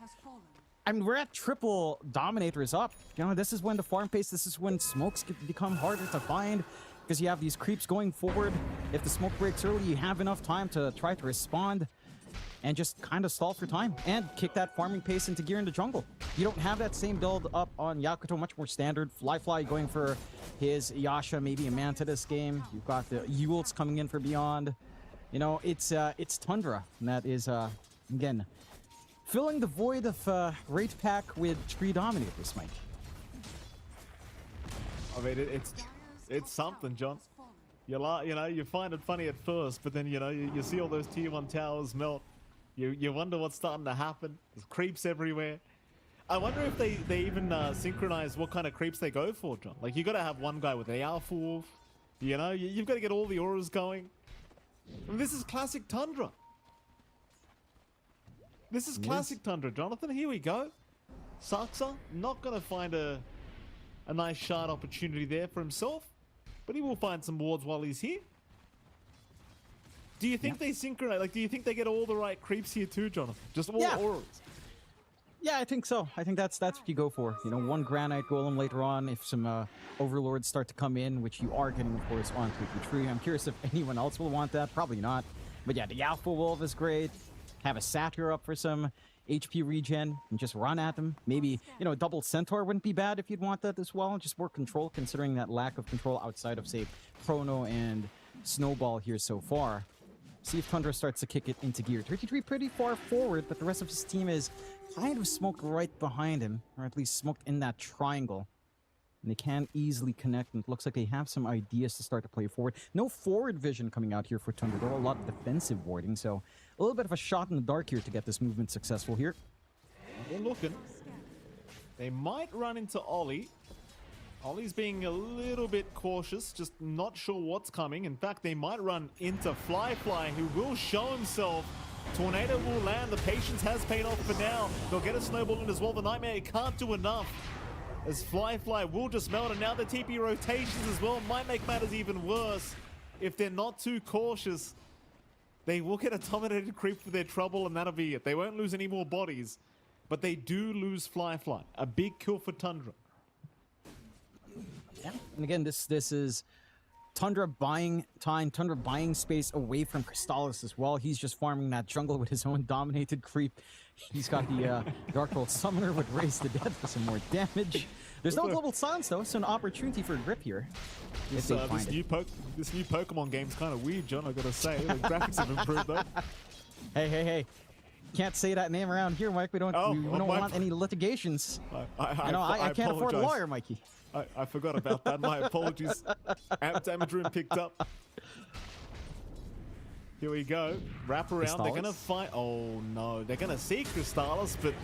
I mean, we're at triple dominators up. You know, this is when the farm pace, this is when smokes become harder to find because you have these creeps going forward. If the smoke breaks early, you have enough time to try to respond and just kind of stall for time and kick that farming pace into gear in the jungle. You don't have that same build up on Yakutou, much more standard. Fly going for his Yasha, maybe a Manta this game. You've got the Yules coming in for Beyond. You know, it's Tundra, and that is, again, filling the void of Rate Pack with Tree Dominators, Mike. I mean, it's something, John. You find it funny at first, but then, you see all those tier 1 towers melt. You wonder what's starting to happen. There's creeps everywhere. I wonder if they even synchronize what kind of creeps they go for, John. Like, you got to have one guy with the Alpha Wolf. You've got to get all the auras going. I mean, this is classic Tundra. This is classic Tundra, Jonathan. Here we go. Saxa not going to find a nice shard opportunity there for himself, but he will find some wards while he's here. Do you think they synchronize? Like, do you think they get all the right creeps here too, Jonathan? Just all auras? Yeah, I think so. I think that's what you go for. You know, one Granite Golem later on if some Overlords start to come in, which you are getting, of course, on 3 I'm curious if anyone else will want that. Probably not. But yeah, the Alpha Wolf is great. Have a Satyr up for some HP regen and just run at them. Maybe, you know, a double Centaur wouldn't be bad if you'd want that as well. Just more control, considering that lack of control outside of, say, Chrono and Snowball here so far. See if Tundra starts to kick it into gear. 33 pretty far forward, but the rest of his team is kind of smoked right behind him, or at least smoked in that triangle. And they can easily connect, and it looks like they have some ideas to start to play forward. No forward vision coming out here for Tundra, though. A lot of defensive warding, so a little bit of a shot in the dark here to get this movement successful here. They're looking. They might run into Ollie. Ollie's being a little bit cautious, just not sure what's coming. In fact, they might run into Fly, who will show himself. Tornado will land. The patience has paid off for now. They'll get a snowball in as well. The Nightmare can't do enough, as Fly will just melt, and now the TP rotations as well might make matters even worse. If they're not too cautious, they will get a dominated creep for their trouble, and that'll be it. They won't lose any more bodies, but they do lose Fly. A big kill for Tundra. Yeah. And again, this is Tundra buying time, Tundra buying space away from Crystallis as well. He's just farming that jungle with his own dominated creep. He's got the Dark World Summoner with Raise the Dead for some more damage. There's no Global Silence though, so an opportunity for a grip here. This new Pokemon game's kind of weird, John, I gotta say. The graphics have improved though. Hey. Can't say that name around here, Mike. We don't want any litigations. I can't afford a lawyer, Mikey. I forgot about that. My apologies. Amp damage room picked up. Here we go. Wrap around. Crystallis? They're going to fight. Oh, no. They're going to see Crystallis, but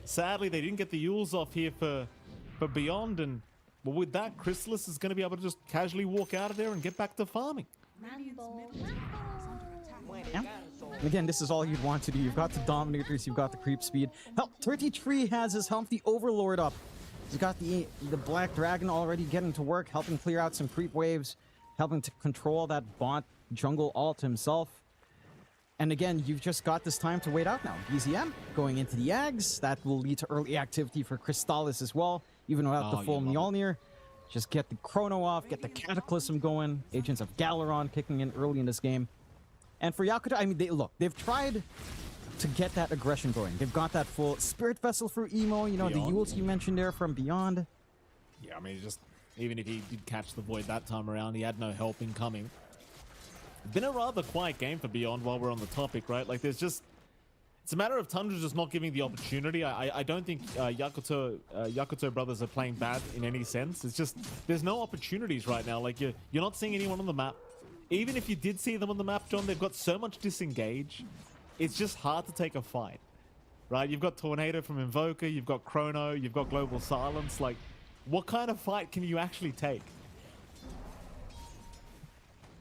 sadly, they didn't get the Yules off here for Beyond. And well, with that, Crystallis is going to be able to just casually walk out of there and get back to farming. Yeah. Again, this is all you'd want to do. You've got the Dominators, you've got the creep speed. Hell, 33 has his Humpty Overlord up. He's got the Black Dragon already getting to work, helping clear out some creep waves, helping to control that bot jungle ult himself. And again, you've just got this time to wait out now. BZM going into the Ags. That will lead to early activity for Crystallis as well, even without the full Mjolnir. Just get the Chrono off, get the Cataclysm going. Agents of Galaron kicking in early in this game. And for Yakutou, I mean, they've tried to get that aggression going. They've got that full Spirit Vessel for Emo, you know, Beyond. The Yules you mentioned there from Beyond. Yeah, I mean, just even if he did catch the Void that time around, he had no help incoming. It's been a rather quiet game for Beyond while we're on the topic, right? Like, it's a matter of Tundra just not giving the opportunity. I don't think Yakutou Brothers are playing bad in any sense. It's just, there's no opportunities right now. Like, you're not seeing anyone on the map. Even if you did see them on the map, John, they've got so much disengage. It's just hard to take a fight, right? You've got Tornado from Invoker, you've got Chrono, you've got Global Silence. Like, what kind of fight can you actually take?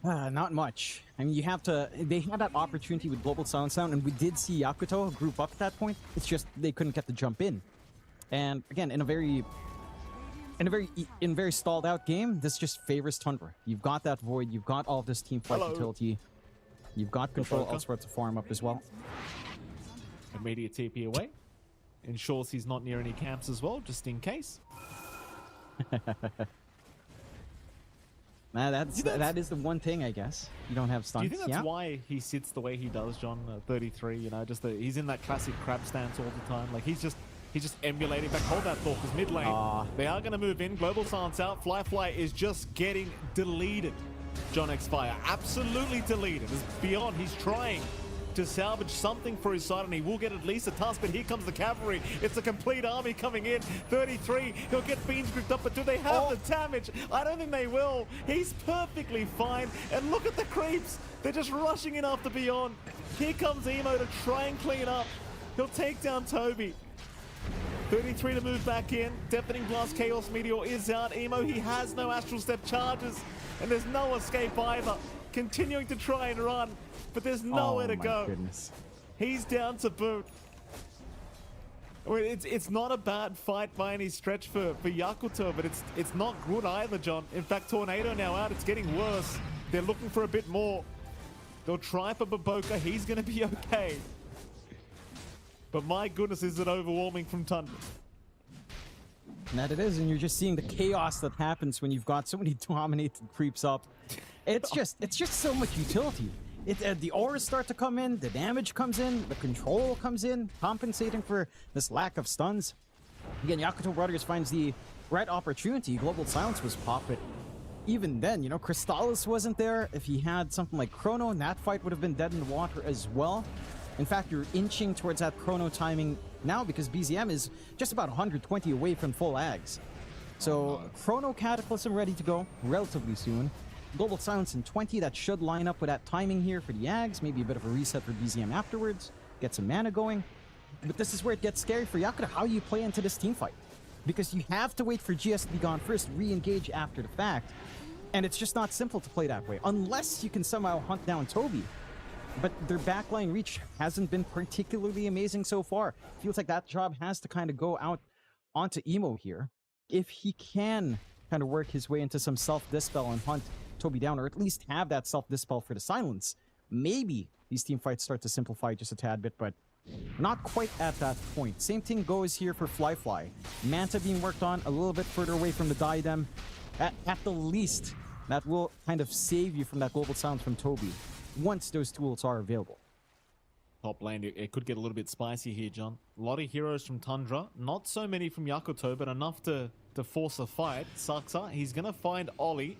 Not much. I mean, they had that opportunity with Global Silence down, and we did see Yakutou group up at that point. It's just they couldn't get the jump in. And again, in a very stalled out game, this just favors Tundra. You've got that Void, you've got all of this team fight utility. You've got control elsewhere to farm up as well. Immediate TP away. Ensures he's not near any camps as well, just in case. That is the one thing, I guess. You don't have stunts. Do you think that's why he sits the way he does, John? 33, you know, he's in that classic crab stance all the time. Like, he's just emulating back. Hold that thought, because mid lane, they are going to move in. Global Silence out. Fly is just getting deleted. John Xfire, absolutely deleted. As Beyond, he's trying to salvage something for his side, and he will get at least a task, but here comes the cavalry. It's a complete army coming in. 33, he'll get Fiends grouped up, but do they have the damage? I don't think they will. He's perfectly fine, and look at the creeps. They're just rushing in after Beyond. Here comes Emo to try and clean up. He'll take down Toby. 33 to move back in. Deafening Blast, Chaos Meteor is out. Emo, he has no Astral Step charges, and there's no escape either. Continuing to try and run, but there's nowhere to go. Goodness. He's down to boot. I mean, it's not a bad fight by any stretch for Yakutou, but it's not good either, John. In fact, Tornado now out. It's getting worse. They're looking for a bit more. They'll try for Baboka. He's going to be okay. But my goodness, is it overwhelming from Tundra. And that it is, and you're just seeing the chaos that happens when you've got so many dominated creeps up. It's just so much utility. The auras start to come in, the damage comes in, the control comes in, compensating for this lack of stuns. Again, Yakutou Brothers finds the right opportunity. Global Silence was popped, but even then, you know, Crystallis wasn't there. If he had something like Chrono, that fight would have been dead in the water as well. In fact, you're inching towards that Chrono timing now because BZM is just about 120 away from full Ags. So Chrono Cataclysm ready to go relatively soon. Global Silence in 20, that should line up with that timing here for the Ags. Maybe a bit of a reset for BZM afterwards. Get some mana going. But this is where it gets scary for Yakutou. How you play into this team fight. Because you have to wait for GS to be gone first, re-engage after the fact. And it's just not simple to play that way. Unless you can somehow hunt down Toby. But their backline reach hasn't been particularly amazing so far. Feels like that job has to kind of go out onto Emo here. If he can kind of work his way into some self-dispel and hunt Toby down, or at least have that self-dispel for the silence, maybe these team fights start to simplify just a tad bit, but not quite at that point. Same thing goes here for Fly. Manta being worked on a little bit further away from the diadem. At the least, that will kind of save you from that global silence from Toby once those tools are available. Top lane, it could get a little bit spicy here, John. A lot of heroes from Tundra, not so many from Yakutou, but enough to force a fight. Saxa, he's going to find Ollie.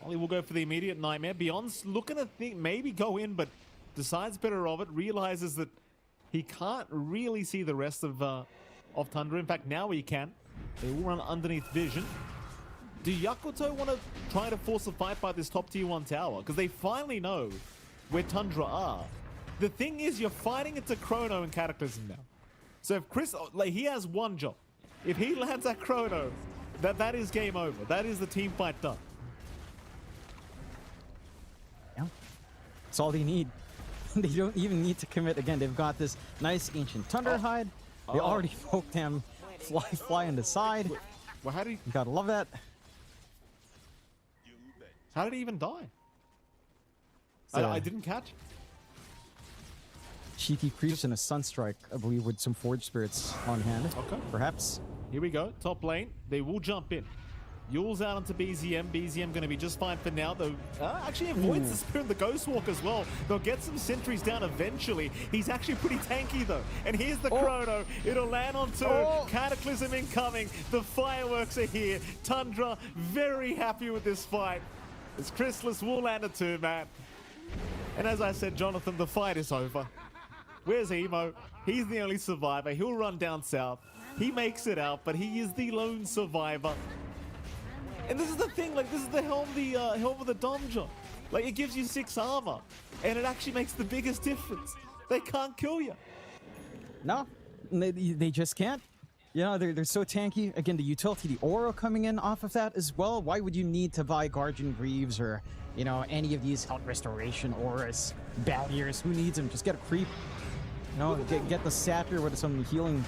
Ollie will go for the immediate nightmare. Beyond's looking to think maybe go in, but decides better of it, realizes that he can't really see the rest of Tundra. In fact, now he can. They will run underneath vision. Do Yakutou want to try to force a fight by this top tier 1 tower? Because they finally know where Tundra are. The thing is, you're fighting into Chrono and Cataclysm now. So if Chris, like, he has one job. If he lands at Chrono, that is game over. That is the team fight done. Yeah, that's all they need. They don't even need to commit. Again, they've got this nice ancient Thunder hide. They already poked him. Fly on the side. Well, how did he... You gotta love that. How did he even die? I didn't catch it. Cheeky creeps and a Sunstrike, I believe, with some Forge Spirits on hand. Okay. Perhaps. Here we go. Top lane. They will jump in. Yule's out onto BZM. BZM going to be just fine for now, though. Actually avoids the Spear and the Ghost Walk as well. They'll get some sentries down eventually. He's actually pretty tanky, though. And here's the Chrono. It'll land on two. Cataclysm incoming. The fireworks are here. Tundra very happy with this fight. As Chrysalis will land a 2, man. And as I said, Jonathan, the fight is over. Where's Emo? He's the only survivor. He'll run down south. He makes it out, but he is the lone survivor. And this is the thing, like, this is the helm of the Domja. Like, it gives you 6 armor, and it actually makes the biggest difference. They can't kill you. No, they just can't. You know, they're so tanky. Again, the utility, the aura coming in off of that as well. Why would you need to buy Guardian Greaves or, you know, any of these health restoration auras, barriers? Who needs them? Just get a creep. You know, get the Satyr with some healing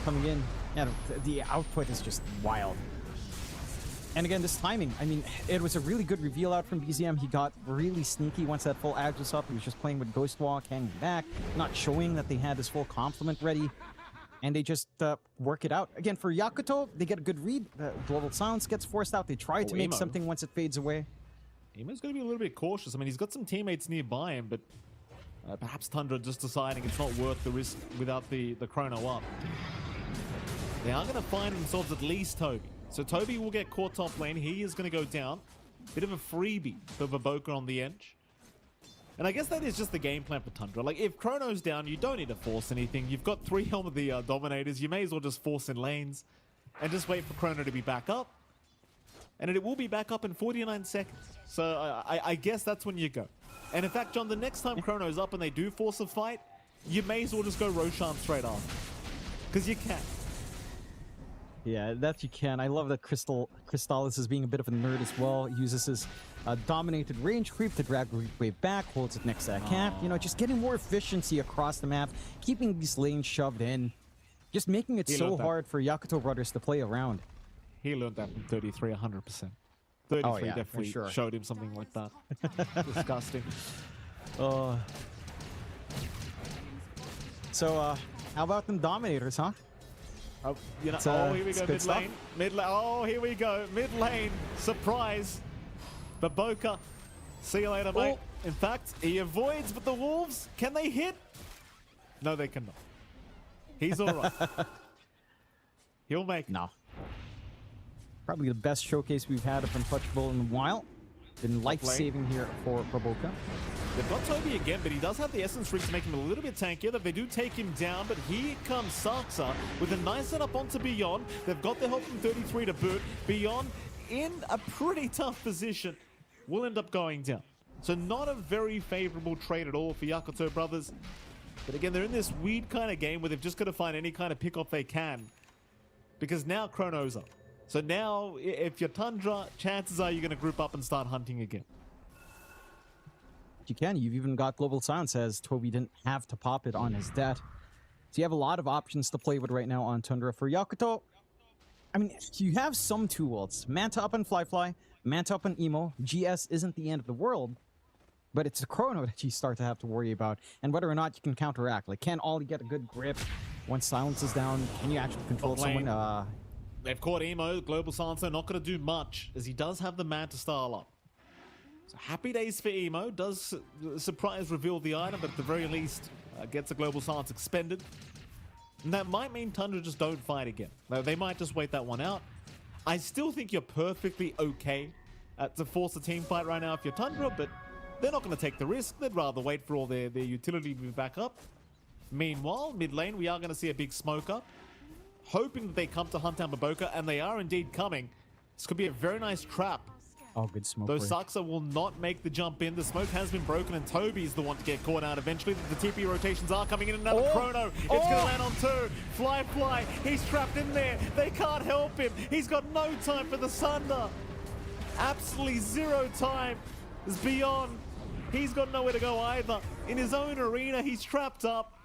coming in. Yeah, the output is just wild. And again, this timing, I mean, it was a really good reveal out from BZM. He got really sneaky once that full Ag was up. He was just playing with Ghost Walk, hanging back, not showing that they had this full complement ready. And they just work it out. Again, for Yakutou, they get a good read. Global Silence gets forced out. They try to make something once it fades away. Emo's going to be a little bit cautious. I mean, he's got some teammates nearby him, but perhaps Tundra just deciding it's not worth the risk without the Chrono up. They are going to find themselves at least Toby. So Toby will get caught top lane. He is going to go down. Bit of a freebie for Vaboka on the edge. And I guess that is just the game plan for Tundra. Like, if Chrono's down, you don't need to force anything. You've got 3 Helm of the Dominators. You may as well just force in lanes and just wait for Chrono to be back up. And it will be back up in 49 seconds. So I guess that's when you go. And in fact, John, the next time Chrono's up and they do force a fight, you may as well just go Roshan straight after. Because you can. Yeah, that you can. I love that Crystallis is being a bit of a nerd as well. He uses his dominated range creep to drag wave back, holds it next to that camp. You know, just getting more efficiency across the map, keeping these lanes shoved in, just making it so hard for Yakutou Brothers to play around. He learned that from 33, 100%. 33 definitely showed him something like that. Disgusting. So, How about them Dominators, huh? Oh, you know, here we go, mid lane. Mid lane. Oh, here we go. Mid lane. Surprise. The Boca. See you later, mate. In fact, he avoids, but the Wolves, can they hit? No, they cannot. He's all right. He'll make it. No. Probably the best showcase we've had of Untouchable in a while. Been life-saving here for Boca. They've got Toby again, but he does have the Essence Ring to make him a little bit tankier. That they do take him down, but here comes Saxa with a nice setup onto Beyond. They've got the help from 33 to boot. Beyond in a pretty tough position. Will end up going down. So not a very favorable trade at all for Yakutou Brothers. But again, they're in this weird kind of game where they've just got to find any kind of pick-off they can. Because now Chrono's up. So now, if you're Tundra, chances are you're going to group up and start hunting again. You can. You've even got Global Silence, as Toby didn't have to pop it on his debt. So you have a lot of options to play with right now on Tundra. For Yakutou, I mean, you have some two ults. Manta up on Fly, Manta up on Emo. GS isn't the end of the world, but it's a Chrono that you start to have to worry about. And whether or not you can counteract. Like, can Ollie get a good grip once Silence is down? Can you actually control someone? They've caught Emo. Global Silencer not going to do much, as he does have the Manta style up. So happy days for Emo. Does surprise reveal the item, but at the very least gets a Global Silence expended. And that might mean Tundra just don't fight again. They might just wait that one out. I still think you're perfectly okay to force a team fight right now if you're Tundra, but they're not going to take the risk. They'd rather wait for all their utility to be back up. Meanwhile, mid lane, we are going to see a big smoke up. Hoping that they come to hunt down Baboka, and they are indeed coming. This could be a very nice trap. Oh, good smoke. Though Saxa will not make the jump in. The smoke has been broken, and Toby's the one to get caught out eventually. The TP rotations are coming in. Another Chrono. It's going to land on two. Fly. He's trapped in there. They can't help him. He's got no time for the Sunder. Absolutely zero time. It's Beyond. He's got nowhere to go either. In his own arena, he's trapped up.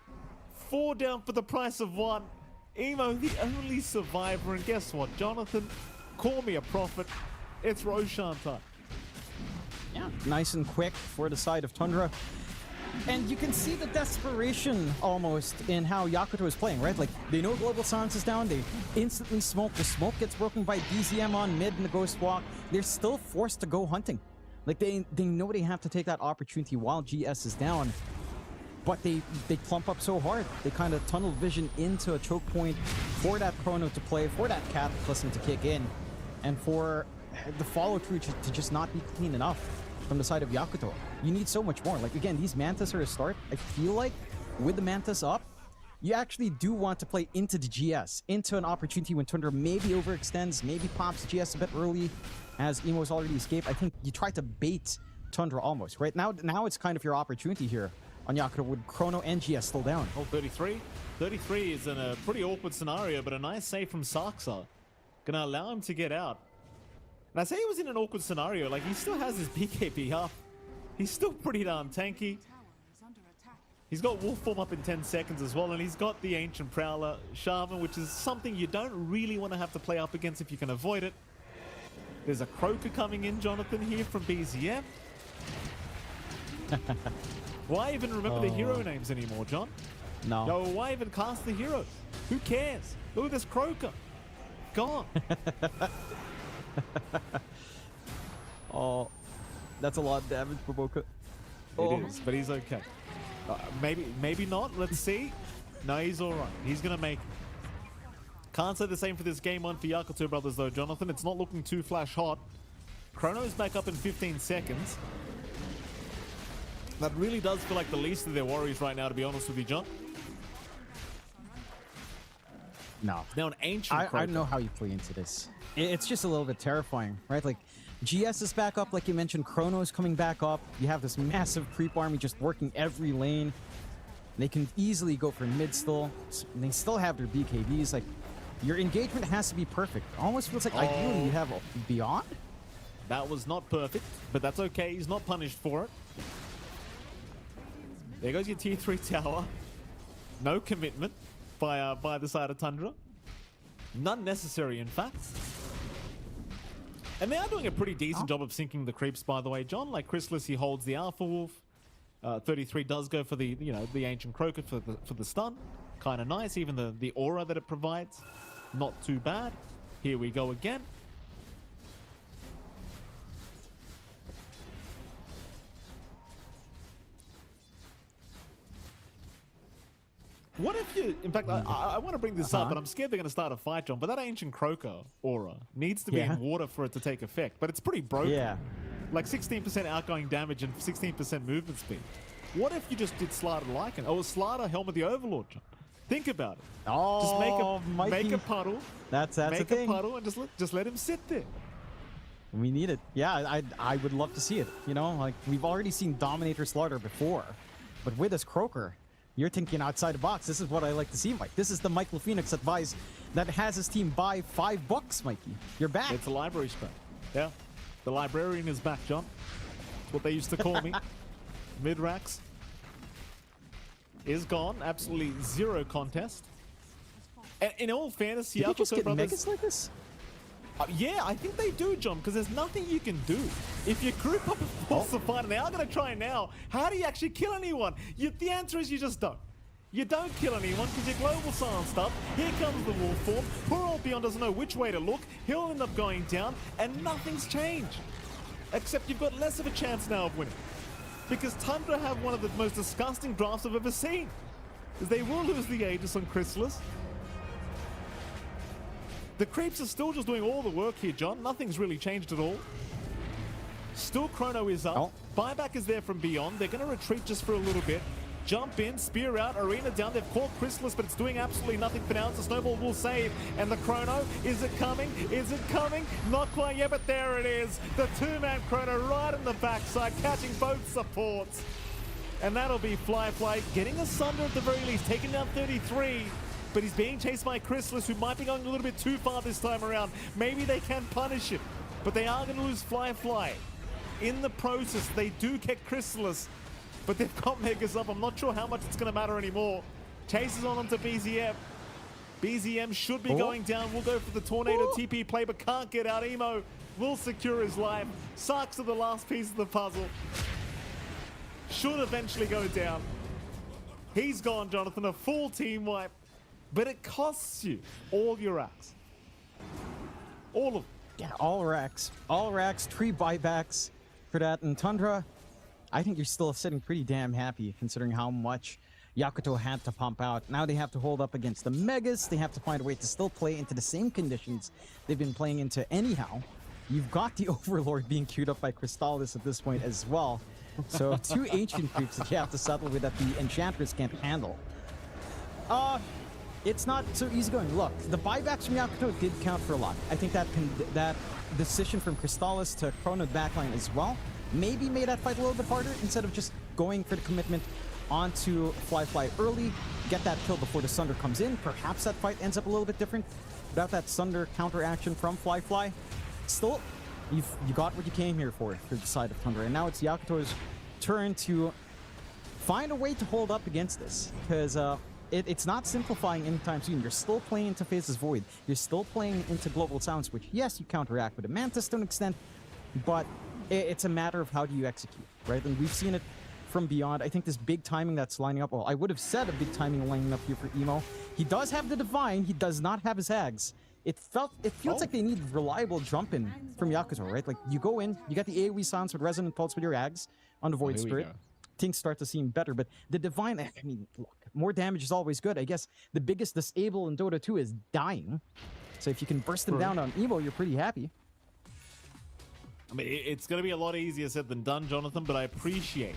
4 down for the price of 1. Emo, the only survivor. And guess what, Jonathan? Call me a prophet. It's Roshan time. Yeah, nice and quick for the side of Tundra. And you can see the desperation almost in how Yakutou is playing, right? Like, they know Global Silence is down. They instantly smoke. The smoke gets broken by BZM on mid in the Ghost Walk. They're still forced to go hunting. Like, they know they have to take that opportunity while GS is down. But they clump up so hard. They kind of tunnel vision into a choke point for that Chrono to play, for that Cataclysm to kick in, and for the follow-through to just not be clean enough from the side of Yakutou. You need so much more. Like, again, these Mantas are a start. I feel like with the Mantas up, you actually do want to play into the GS, into an opportunity when Tundra maybe overextends, maybe pops GS a bit early, as Emo's already escaped. I think you try to bait Tundra almost, right? Now it's kind of your opportunity here on Yakutou with Chrono and GS still down. Oh, 33. 33 is in a pretty awkward scenario, but a nice save from Saxa. Gonna allow him to get out. And I say he was in an awkward scenario, like he still has his BKB up. He's still pretty darn tanky. He's got Wolf Form up in 10 seconds as well, and he's got the Ancient Prowler Shaman, which is something you don't really want to have to play up against if you can avoid it. There's a Croaker coming in, Jonathan, here from BZM. Why even remember the hero names anymore, John? No. No, why even cast the heroes? Who cares? Look at this Croaker. Gone. Oh, that's a lot of damage for Boca. It is, but he's okay. Maybe not. Let's see. No, he's all right. He's going to make it. Can't say the same for this game 1 for Yakutou Brothers, though, Jonathan. It's not looking too flash hot. Chrono's back up in 15 seconds. That really does feel like the least of their worries right now, to be honest with you, John. No. Now an Ancient Croaker. I don't know how you play into this. It's just a little bit terrifying, right? Like, GS is back up, like you mentioned. Chrono is coming back up. You have this massive creep army just working every lane. They can easily go for mid still. They still have their BKBs. Like, your engagement has to be perfect. Almost feels like ideally you have Beyond. That was not perfect, but that's okay. He's not punished for it. There goes your tier 3 tower. No commitment by the side of Tundra. None necessary, in fact. And they are doing a pretty decent job of sinking the creeps, by the way, John. Like Chrysalis, he holds the Alpha Wolf. 33 does go for the Ancient Croaker for the stun. kind of nice. Even the aura that it provides, not too bad. Here we go again. What if you, in fact, I want to bring this up, but I'm scared they're going to start a fight, John, but that Ancient Croaker aura needs to be in water for it to take effect, but it's pretty broken. Yeah. Like 16% outgoing damage and 16% movement speed. What if you just did Slider Lycan? Oh, Slider Helm of the Overlord, John. Think about it. Oh, just make a puddle. That's make the thing. a puddle and just let him sit there. We need it. Yeah, I would love to see it. You know, like we've already seen Dominator Slaughter before, but with this Croaker, you're thinking outside the box. This is what I like to see, Mike. This is the Michael Phoenix advice that has his team buy $5, Mikey. You're back. It's a library spell. Yeah. The librarian is back, John. That's what they used to call me. Midrax is gone. Absolutely zero contest. And in all fairness, Did you just get Brothers, Megas like this? Yeah, I think they do, John, because there's nothing you can do. If you group up and force the fight, and they are going to try now, how do you actually kill anyone? The answer is you just don't. You don't kill anyone because you're global silenced up. Here comes the wolf form. Poor old Beyond doesn't know which way to look. He'll end up going down, and nothing's changed. Except you've got less of a chance now of winning. Because Tundra have one of the most disgusting drafts I've ever seen. Because they will lose the Aegis on Chrysalis. The creeps are still just doing all the work here, John. Nothing's really changed at all. Still Chrono is up. Buyback is there from Beyond. They're going to retreat just for a little bit. Jump in, spear out, Arena down. They've caught Chrysalis, but it's doing absolutely nothing for now. It's a Snowball will save. And the Chrono, is it coming? Is it coming? Not quite yet, but there it is. The two-man Chrono right in the backside, catching both supports. And that'll be Fly getting asunder at the very least, taking down 33. But he's being chased by Chrysalis, who might be going a little bit too far this time around. Maybe they can punish him, but they are going to lose Fly. In the process, they do get Chrysalis, but they've got Megas up. I'm not sure how much it's going to matter anymore. Chases on onto BZM. BZM should be going down. We'll go for the Tornado TP play, but can't get out. Emo will secure his life. Saxa the last piece of the puzzle. Should eventually go down. He's gone, Jonathan. A full team wipe. But it costs you all your racks. All of them. Yeah, all racks. All racks, 3 buybacks for that. And Tundra, I think you're still sitting pretty damn happy considering how much Yakutou had to pump out. Now they have to hold up against the Megas. They have to find a way to still play into the same conditions they've been playing into anyhow. You've got the Overlord being queued up by Crystallis at this point as well. So 2 Ancient Creeps that you have to settle with that the Enchantress can't handle. It's not so easy going. Look, the buybacks from Yakutou did count for a lot. I think that decision from Crystallis to Chrono backline as well maybe made that fight a little bit harder instead of just going for the commitment onto Fly early, get that kill before the Sunder comes in. Perhaps that fight ends up a little bit different without that Sunder counteraction from Fly. Still, you got what you came here for the side of Tundra, and now it's Yakutou's turn to find a way to hold up against this, because it's not simplifying anytime soon. You're still playing into Phases Void. You're still playing into Global Sounds, which, yes, you counteract with a Mantis to an extent, but it's a matter of how do you execute, right? And we've seen it from Beyond. I think this big timing that's lining up, well, I would have said a big timing lining up here for Emo. He does have the Divine. He does not have his Hags. It feels like they need reliable jump in from Yakutou, right? Like, you go in, you got the AoE sounds with Resonant Pulse with your Hags on the Void Spirit. Things start to seem better, but the Divine, I mean, look, more damage is always good. I guess the biggest disable in Dota 2 is dying. So if you can burst them down on Emo, you're pretty happy. I mean, it's going to be a lot easier said than done, Jonathan, but I appreciate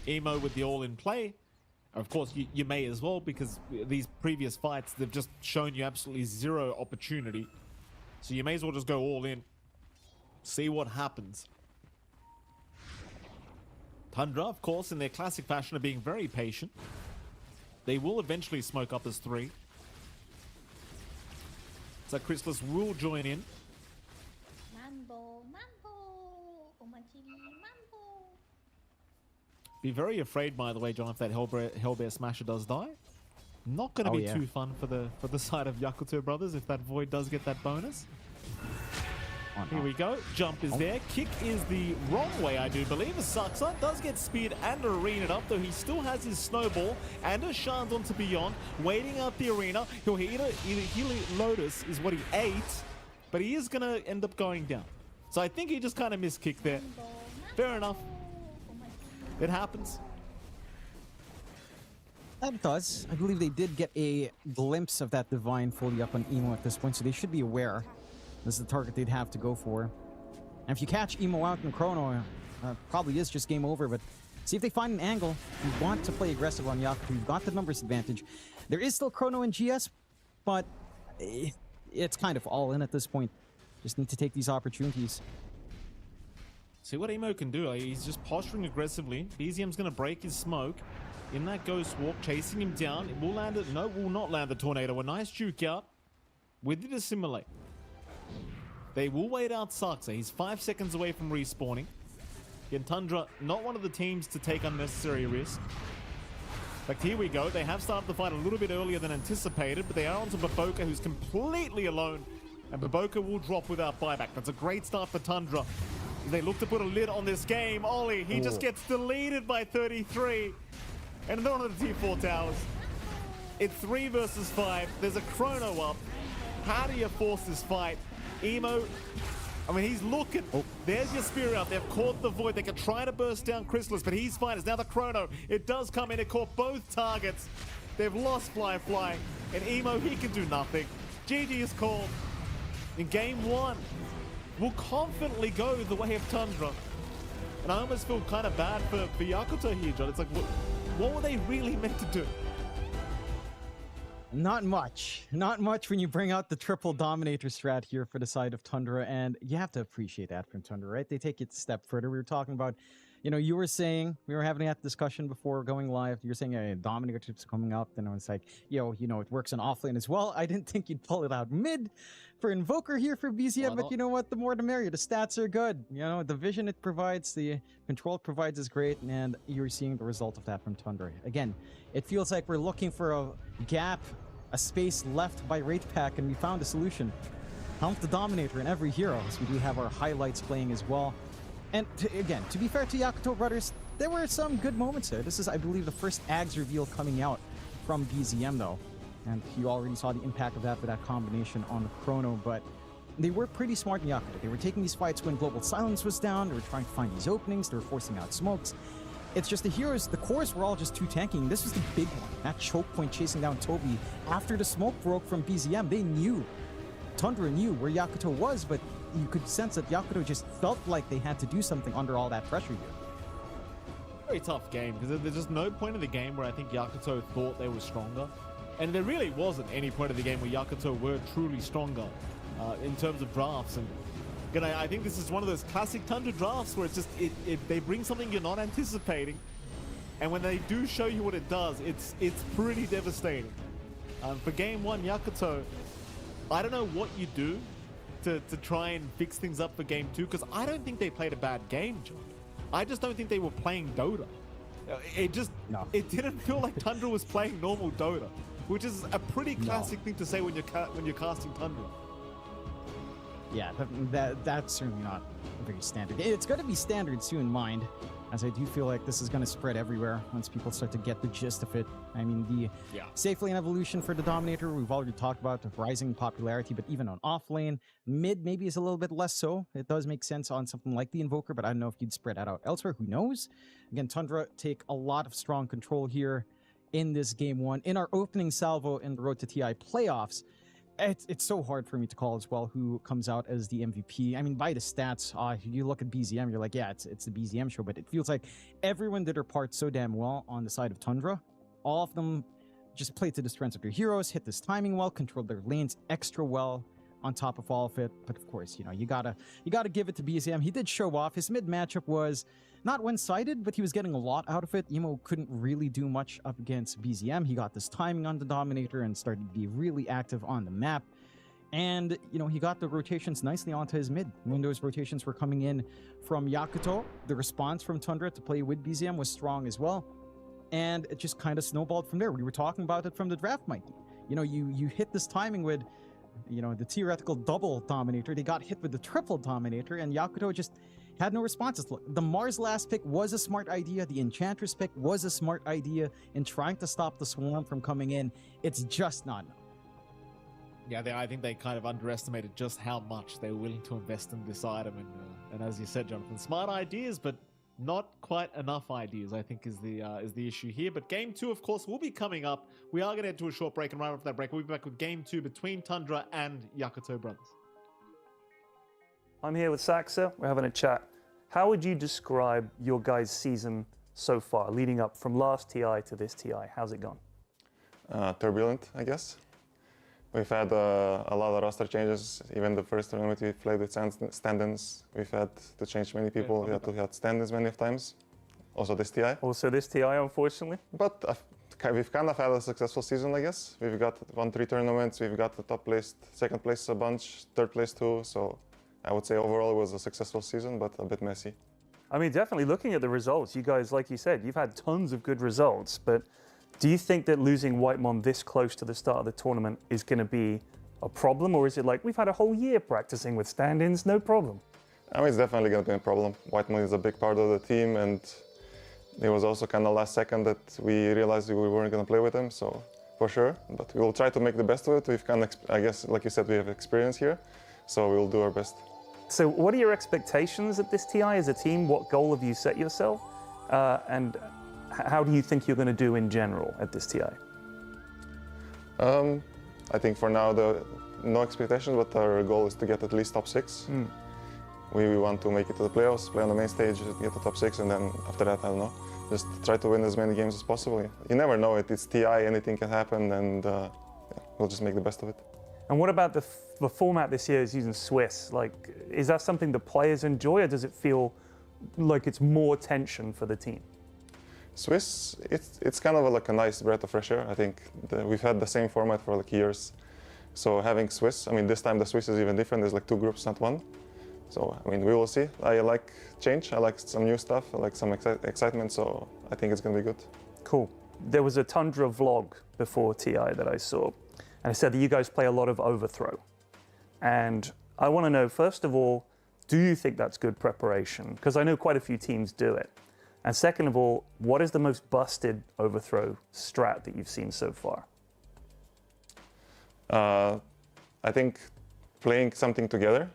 Emo with the all-in play. Of course, you may as well, because these previous fights, they've just shown you absolutely zero opportunity. So you may as well just go all in. See what happens. Tundra, of course, in their classic fashion, are being very patient. They will eventually smoke up as 3. So Chrysalis will join in. Be very afraid, by the way, John, if that Hellbear Smasher does die. Not going to be too fun for the side of Yakutou Brothers if that Void does get that bonus. Here we go. Jump is there. Kick is the wrong way, I do believe. Saxa does get speared and arenaed up, though he still has his snowball and a shines onto Beyond, waiting out the arena. He'll either Lotus is what he ate, but he is going to end up going down. So I think he just kind of missed kick there. Fair enough. It happens. That does. I believe they did get a glimpse of that Divine fully up on Emo at this point, so they should be aware. This is the target they'd have to go for. And if you catch Emo out in Chrono, probably is just game over, but see if they find an angle. You want to play aggressive on Yakutou. You've got the numbers advantage. There is still Chrono and GS, but it's kind of all in at this point. Just need to take these opportunities. See what Emo can do. He's just posturing aggressively. BZM's going to break his smoke. In that Ghost Walk, chasing him down. It will land it. No, will not land the Tornado. A nice juke out with the Dissimulate. They will wait out Saxa. He's 5 seconds away from respawning. Again, Tundra, not one of the teams to take unnecessary risk. But here we go. They have started the fight a little bit earlier than anticipated, but they are onto Baboka, who's completely alone. And Baboka will drop without buyback. That's a great start for Tundra. They look to put a lid on this game. Ollie, he just gets deleted by 33. And they're on the T4 towers. It's 3 versus 5. There's a Chrono up. How do you force this fight? Emo, I mean, he's looking. There's your Spear out. They've caught the Void. They can try to burst down Chrysalis, but he's fine. It's now the Chrono. It does come in. It caught both targets. They've lost Fly. And Emo, he can do nothing. GG is called. In game 1, will confidently go the way of Tundra. And I almost feel kind of bad for Yakutou here, John. It's like, what were they really meant to do? Not much. Not much when you bring out the triple Dominator strat here for the side of Tundra, and you have to appreciate that from Tundra, right? They take it a step further. We were talking about, you know, you were saying, we were having that discussion before going live, you were saying, hey, Dominator tips coming up, and I was like, yo, you know, it works on offlane as well. I didn't think you'd pull it out mid for Invoker here for BZM, but you know what? The more the merrier. The stats are good. You know, the vision it provides, the control it provides is great, and you're seeing the result of that from Tundra. Again, it feels like we're looking for a gap, a space left by Wraith Pack, and we found a solution. Hump the Dominator in every hero, so we do have our highlights playing as well. And again, to be fair to Yakutou Brothers, there were some good moments there. This is, I believe, the first Ags reveal coming out from BZM, though. And you already saw the impact of that for that combination on the Chrono, but they were pretty smart in Yakutou. They were taking these fights when Global Silence was down, they were trying to find these openings, they were forcing out smokes. It's just the heroes, the cores were all just too tanking. This was the big one, that choke point chasing down Toby. After the smoke broke from BZM, they knew, Tundra knew where Yakutou was, but you could sense that Yakutou just felt like they had to do something under all that pressure here. Very tough game, because there's just no point in the game where I think Yakutou thought they were stronger. And there really wasn't any point of the game where Yakutou were truly stronger in terms of drafts. And again, I think this is one of those classic Tundra drafts where it's just, they bring something you're not anticipating. And when they do show you what it does, it's pretty devastating. For game 1, Yakutou, I don't know what you do to try and fix things up for game 2, because I don't think they played a bad game, John. I just don't think they were playing Dota. It didn't feel like Tundra was playing normal Dota, which is a pretty classic thing to say when you're casting Tundra. Yeah, that's certainly not very standard. It's going to be standard soon in mind, as I do feel like this is going to spread everywhere once people start to get the gist of it. I mean, the safe lane evolution for the Dominator, we've already talked about the rising popularity, but even on off lane, mid maybe is a little bit less so. It does make sense on something like the Invoker, but I don't know if you'd spread that out elsewhere. Who knows? Again, Tundra take a lot of strong control here in this game 1. In our opening salvo in the Road to TI playoffs, it's so hard for me to call as well who comes out as the MVP. I mean, by the stats, you look at BZM, you're like, yeah, it's the BZM show, but it feels like everyone did their part so damn well on the side of Tundra. All of them just played to the strengths of their heroes, hit this timing well, controlled their lanes extra well on top of all of it. But of course, you know, you gotta give it to BZM. He did show off. His mid matchup was not one-sided, but he was getting a lot out of it. Emo couldn't really do much up against BZM. He got this timing on the Dominator and started to be really active on the map. And, you know, he got the rotations nicely onto his mid. When those rotations were coming in from Yakutou, the response from Tundra to play with BZM was strong as well. And it just kind of snowballed from there. We were talking about it from the draft, Mikey. You know, you hit this timing with the theoretical double Dominator. They got hit with the triple Dominator, and Yakutou just had no responses. Look, the Mars last pick was a smart idea. The Enchantress pick was a smart idea in trying to stop the Swarm from coming in. It's just not enough. Yeah, I think they kind of underestimated just how much they were willing to invest in this item. And as you said, Jonathan, smart ideas, but not quite enough ideas, I think, is the issue here. But game 2, of course, will be coming up. We are going to head to a short break, and right after that break, we'll be back with game 2 between Tundra and Yakutou Brothers. I'm here with Saxa. We're having a chat. How would you describe your guys' season so far, leading up from last TI to this TI? How's it gone? Turbulent, I guess. We've had a lot of roster changes. Even the first tournament we played with stand-ins, we've had to change many people. We had to have stand-ins many times. Also this TI. Also this TI, unfortunately. But we've kind of had a successful season, I guess. We've won 3 tournaments. We've got the top place, second place a bunch, third place 2. So I would say overall it was a successful season, but a bit messy. I mean, definitely looking at the results, you guys, like you said, you've had tons of good results, but do you think that losing Whitemon this close to the start of the tournament is going to be a problem, or is it like, we've had a whole year practicing with stand-ins, no problem? I mean, it's definitely going to be a problem. Whitemon is a big part of the team, and it was also kind of last second that we realized we weren't going to play with them, so for sure. But we will try to make the best of it. We've kind of, I guess, like you said, we have experience here, so we will do our best. So what are your expectations at this TI as a team? What goal have you set yourself? And how do you think you're going to do in general at this TI? I think for now, no expectations, but our goal is to get at least top 6. We want to make it to the playoffs, play on the main stage, get the top 6, and then after that, I don't know, just try to win as many games as possible. You never know, it's TI, anything can happen, and we'll just make the best of it. And what about the format this year is using Swiss? Like, is that something the players enjoy, or does it feel like it's more tension for the team? Swiss, it's kind of like a nice breath of fresh air. I think we've had the same format for like years. So having Swiss, I mean, this time the Swiss is even different. There's like 2 groups, not 1. So, I mean, we will see. I like change. I like some new stuff. I like some excitement. So I think it's going to be good. Cool. There was a Tundra vlog before TI that I saw. And it said that you guys play a lot of overthrow. And I want to know, first of all, do you think that's good preparation? Because I know quite a few teams do it. And second of all, what is the most busted overthrow strat that you've seen so far? I think playing something together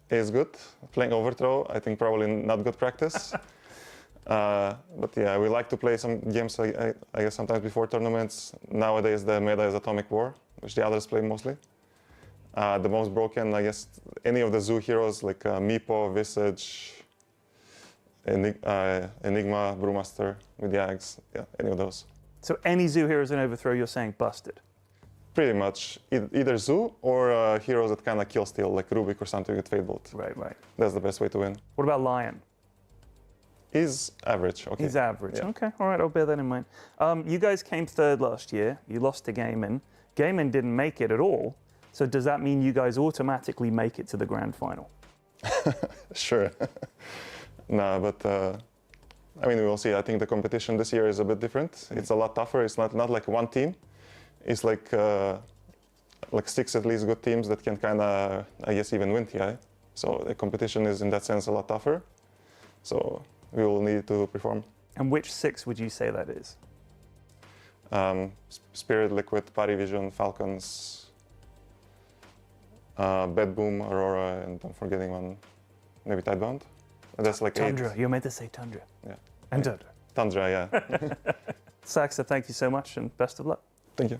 is good. Playing overthrow, I think probably not good practice. But yeah, we like to play some games, I guess, sometimes before tournaments. Nowadays, the meta is Atomic War, which the others play mostly. The most broken, I guess, any of the zoo heroes like Meepo, Visage, Enigma, Brewmaster with Yags, yeah, any of those. So any zoo heroes in overthrow, you're saying busted? Pretty much. Either zoo or heroes that kind of kill steal, like Rubik or something with Fate Bolt. Right, right. That's the best way to win. What about Lion? He's average, okay. He's average, yeah. Okay, all right, I'll bear that in mind. You guys came third last year. You lost to Gaming. Gaming didn't make it at all. So does that mean you guys automatically make it to the grand final? Sure. No, but I mean, we will see. I think the competition this year is a bit different. It's a lot tougher. It's not like one team. It's like 6 at least good teams that can kind of, I guess, even win TI. So the competition is in that sense a lot tougher. So we will need to perform. And which 6 would you say that is? Spirit, Liquid, PVISION, Falcons, Bed Boom, Aurora, and I'm forgetting one, maybe Tidebound. That's like Tundra. 8. You're meant to say Tundra. Yeah. And Tundra. Tundra, yeah. Saxa, thank you so much and best of luck. Thank you.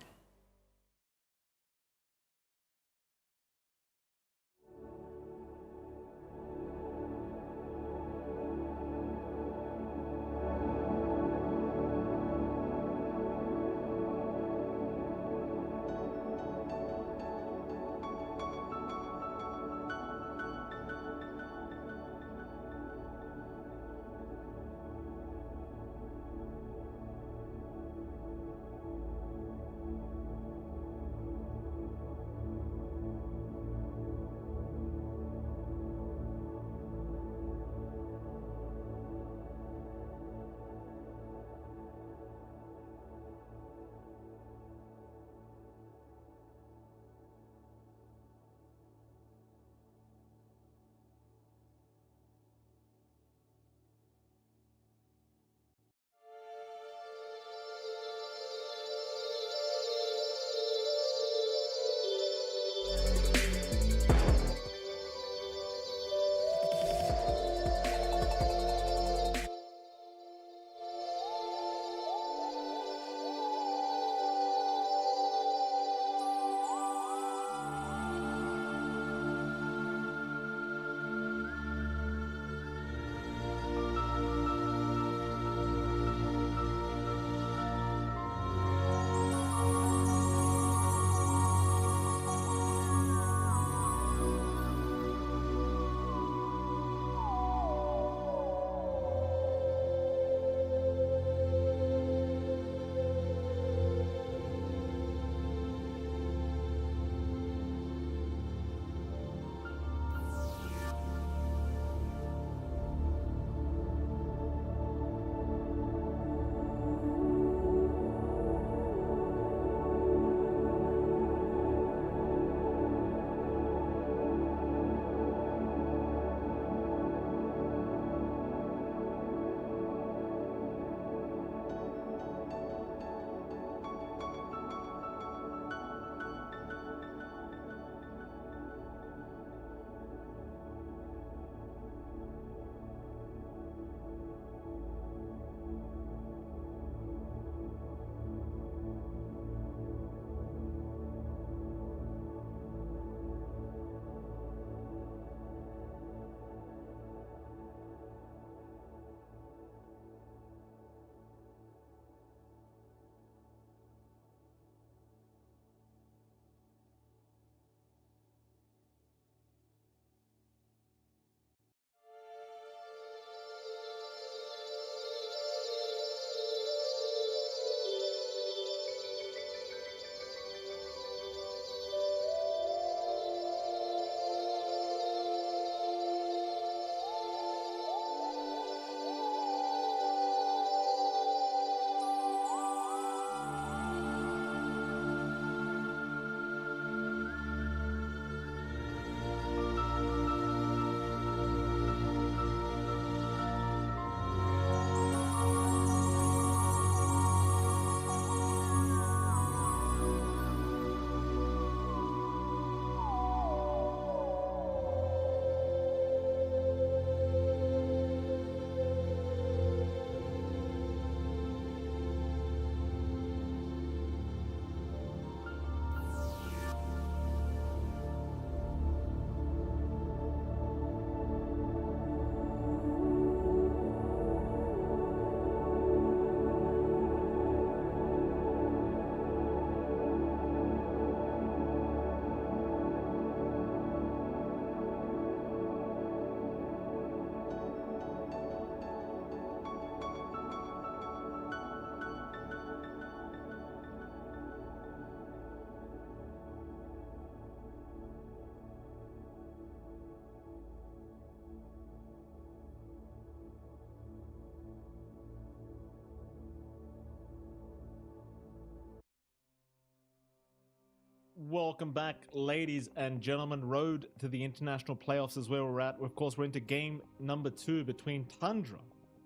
Welcome back, ladies and gentlemen. Road to the international playoffs is where we're at. Of course, we're into game number 2 between Tundra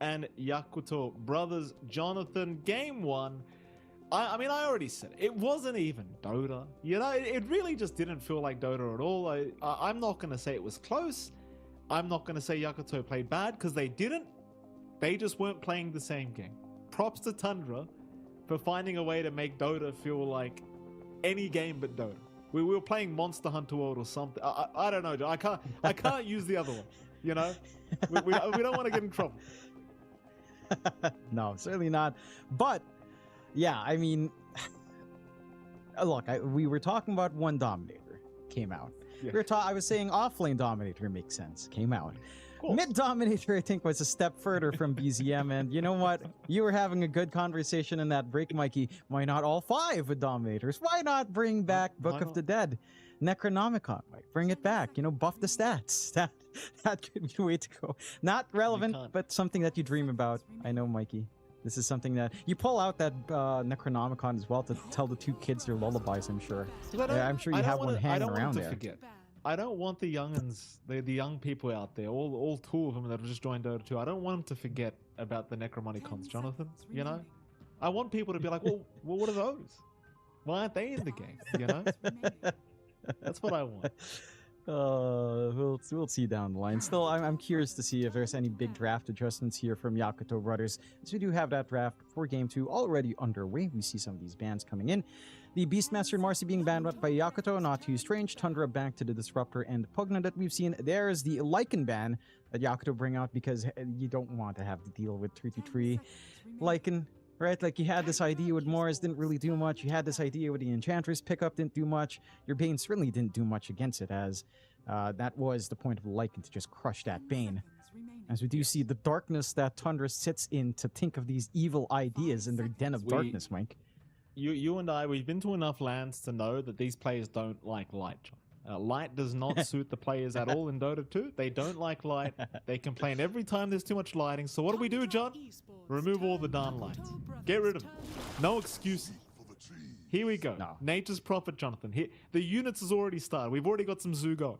and Yakutou Brothers. Jonathan, game 1. I mean, I already said it. It wasn't even Dota. You know, it really just didn't feel like Dota at all. I'm not going to say it was close. I'm not going to say Yakutou played bad because they didn't. They just weren't playing the same game. Props to Tundra for finding a way to make Dota feel like any game but Dota. We were playing Monster Hunter World or something. I don't know. I can't use the other one. You know, we don't want to get in trouble. No, certainly not. But yeah, I mean, look, we were talking about one Dominator came out. Yeah. I was saying offlane Dominator makes sense. Came out. Mid Dominator, I think, was a step further from BZM, and you know what? You were having a good conversation in that break, Mikey. Why not all 5 with Dominators? Why not bring back Book of the Dead, Necronomicon? Right? Bring it back. You know, buff the stats. That could be the way to go. Not relevant, but something that you dream about. I know, Mikey. This is something that you pull out that Necronomicon as well to tell the 2 kids their lullabies. I'm sure. Yeah, I'm sure you have one hanging around there. Forget. I don't want the youngins, the young people out there, all 2 of them that have just joined Dota 2. I don't want them to forget about the Necromonicons, Jonathan. You know, I want people to be like, well, what are those? Why aren't they in the game? You know, that's what I want. We'll see down the line. Still, I'm curious to see if there's any big draft adjustments here from Yakutou Brothers. So we do have that draft for Game 2 already underway. We see some of these bans coming in. The Beastmaster and Marcy being banned by Yakutou, not too strange. Tundra back to the Disruptor and Pugna that we've seen. There's the Lycan ban that Yakutou bring out because you don't want to have to deal with 33 Lycan. Right, like you had this idea with Morris, didn't really do much. You had this idea with the Enchantress pickup, didn't do much. Your Bane certainly didn't do much against it, as that was the point of Lycan, to just crush that Bane. As we do see the darkness that Tundra sits in to think of these evil ideas in their den of darkness, Mike. You and I, we've been to enough lands to know that these players don't like light, John. Light does not suit the players at all in Dota 2. They don't like light. They complain every time there's too much lighting. So what do, John? Remove all the darn lights. Get rid of them. No excuses. Here we go. No. Nature's Prophet, Jonathan. Here, the units has already started. We've already got some zoo going.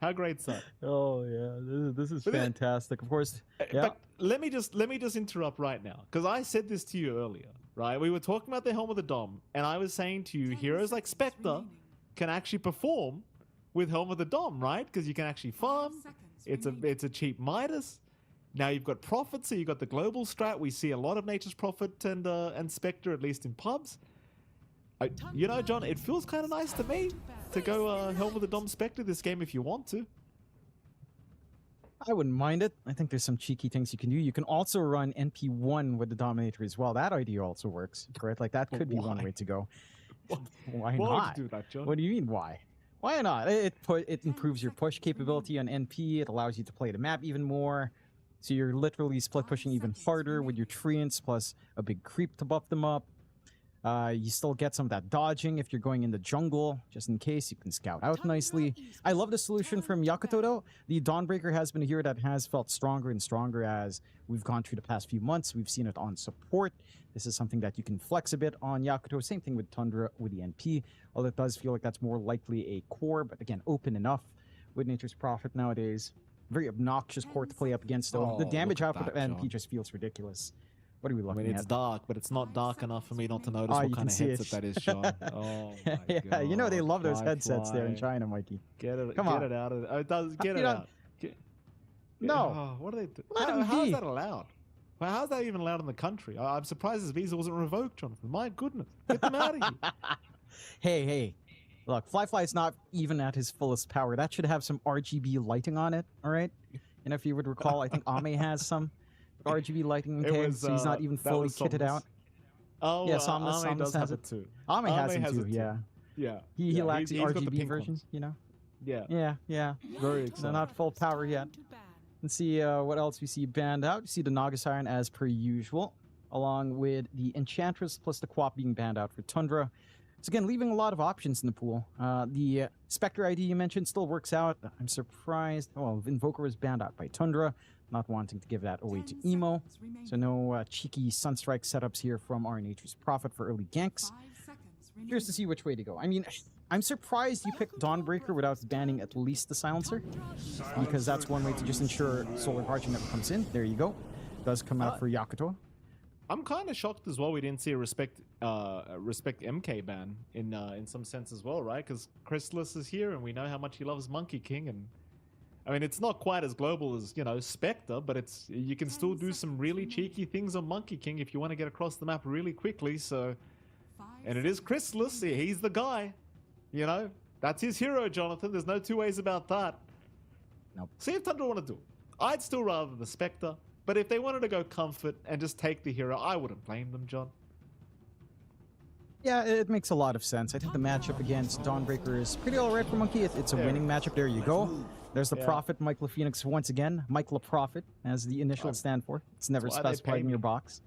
How great's that? Oh yeah, this is fantastic. Of course. Yeah. But let me just interrupt right now, because I said this to you earlier, right? We were talking about the Helm of the Dom, and I was saying to you, heroes like Spectre can actually perform with Helm of the Dom, right? Because you can actually farm. It's a cheap Midas. Now you've got Prophet, so you've got the global strat. We see a lot of Nature's Prophet and Spectre, at least in pubs. You know, John, it feels kind of nice to me to go Helm of the Dom Spectre this game if you want to. I wouldn't mind it. I think there's some cheeky things you can do. You can also run NP1 with the Dominator as well. That idea also works, right? Like that could be one way to go. Why not? Would you do that, John? What do you mean, why? Why not? It improves your push capability on NP. It allows you to play the map even more. So you're literally split pushing even harder with your Treants plus a big creep to buff them up. You still get some of that dodging if you're going in the jungle, just in case. You can scout out nicely. I love the solution from Yakutou, though. The Dawnbreaker has been a hero that has felt stronger and stronger as we've gone through the past few months. We've seen it on support. This is something that you can flex a bit on Yakutou. Same thing with Tundra with the NP, although it does feel like that's more likely a core, but again, open enough with Nature's Prophet nowadays. Very obnoxious core to play up against, though. The damage output of NP just feels ridiculous. What are we looking at? I mean, it's dark, but it's not dark enough for me not to notice what kind of headset that is, Sean. Oh, my yeah, God. You know they love those headsets there in China, Mikey. Get it Come on. out of it. It does. Get it out. No. What are they doing? Let him How be. is that allowed? Well, how's that even allowed in the country? I'm surprised his visa wasn't revoked, Jonathan. My goodness. Get them out of here. Hey. Look, Fly's not even at his fullest power. That should have some RGB lighting on it, all right? And if you would recall, I think Ame has some RGB lighting, okay? So he's not even fully kitted out. Oh, yeah, Ame does has it too. Ame has it too, yeah. Yeah. He lacks the he's got RGB pink version, ones. you know? Yeah. Yeah. Very So exciting. not full power yet. Let's see what else we see banned out. You see the Naga Siren as per usual, along with the Enchantress plus the Quap being banned out for Tundra. So again, leaving a lot of options in the pool. The Spectre ID you mentioned still works out. I'm surprised. Well, Invoker was banned out by Tundra, not wanting to give that away to Emo. So no cheeky Sunstrike setups here from our Nature's Prophet for early ganks. Curious to see which way to go. I mean, I'm surprised you picked Dawnbreaker without banning at least the silencer, because that's one way to just ensure Solar Guardian never comes in. There you go. Does come out for Yakutou. I'm kind of shocked as well we didn't see a respect MK ban in some sense as well, right? Because Chrysalis is here and we know how much he loves Monkey King, and I mean it's not quite as global as, you know, Spectre, but it's, you can still do some really cheeky things on Monkey King if you want to get across the map really quickly. So, and it is Chrysalis, he's the guy, you know, that's his hero, Jonathan. There's no two ways about that. Nope. See if Tundra want to do it. I'd still rather the Spectre. But if they wanted to go comfort and just take the hero, I wouldn't blame them, John. Yeah, it makes a lot of sense. I think the matchup against Dawnbreaker is pretty alright for Monkey. It's a winning matchup. There you go. There's the Prophet, Michael Phoenix once again. Michael Prophet, as the initials stand for. It's never specified in your box.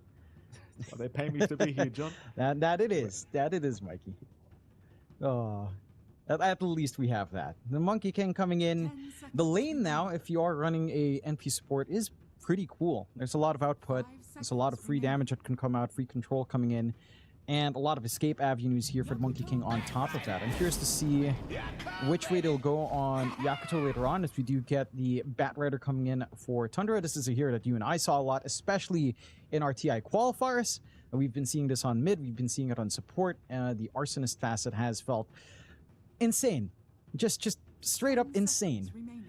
That's why they pay me to be here, John. That it is. That it is, Mikey. Oh, at least we have that. The Monkey King coming in. The lane now, if you are running a NP support, is pretty cool. There's a lot of output. There's a lot of free damage that can come out, free control coming in, and a lot of escape avenues here for the Monkey King on top of that. I'm curious to see which way they'll go on Yakutou later on if we do get the Bat Rider coming in for Tundra. This is a hero that you and I saw a lot, especially in our TI qualifiers. We've been seeing this on mid. We've been seeing it on support. The Arsonist facet has felt insane. Just straight up insane.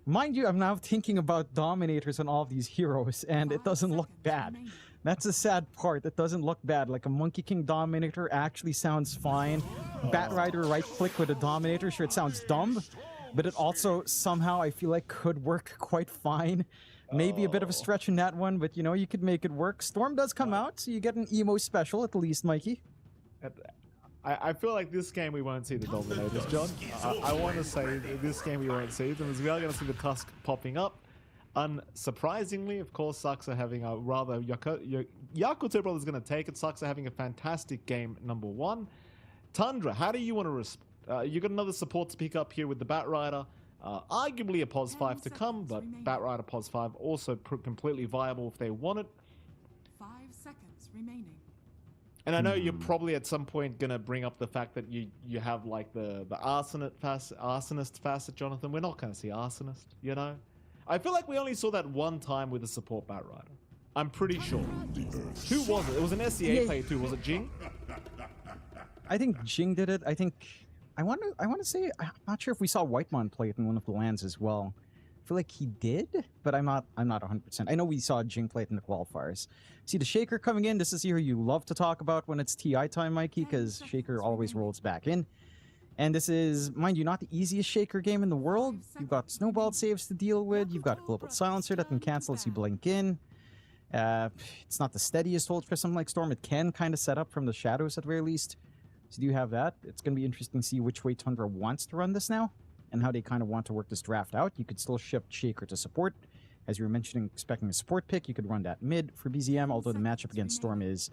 Mind you, I'm now thinking about Dominators on all of these heroes, and it doesn't look bad. That's the sad part. It doesn't look bad. Like a Monkey King Dominator actually sounds fine. Bat Rider right-click with a Dominator, sure, it sounds dumb, but it also somehow, I feel like, could work quite fine. Maybe a bit of a stretch in that one, but, you know, you could make it work. Storm does come out, so you get an emo special at least, Mikey. I feel like this game we won't see the Dominators, John. I want to say that this game we won't see them, as we are going to see the Tusk popping up. Unsurprisingly, of course, Saxa having a rather... Yakutou Brothers going to take it. Saxa having a fantastic game, number one. Tundra, how do you want to respond? You got another support to pick up here with the Bat Rider. Arguably a POS 5 to come, but Bat Rider POS 5 also completely viable if they want it. 5 seconds remaining. And I know you're probably at some point going to bring up the fact that you have like the Arsonist facet, Jonathan. We're not going to see Arsonist, you know? I feel like we only saw that one time with the support Bat Rider. I'm pretty sure. Who was it? It was an SCA player too. Was it Jing? I think Jing did it. I want to say, I'm not sure if we saw Whitemon play it in one of the lands as well. I feel like he did, but I'm not 100%. I know we saw Jing play it in the qualifiers. See the Shaker coming in. This is here you love to talk about when it's TI time, Mikey, because Shaker always rolls back in. And this is, mind you, not the easiest Shaker game in the world. You've got Snowball saves to deal with. You've got Global Silencer that can cancel as you blink in. It's not the steadiest hold for something like Storm. It can kind of set up from the shadows at the very least. So do you have that? It's going to be interesting to see which way Tundra wants to run this now and how they kind of want to work this draft out. You could still ship Shaker to support. As you were mentioning, expecting a support pick, you could run that mid for BZM, although the matchup against Storm is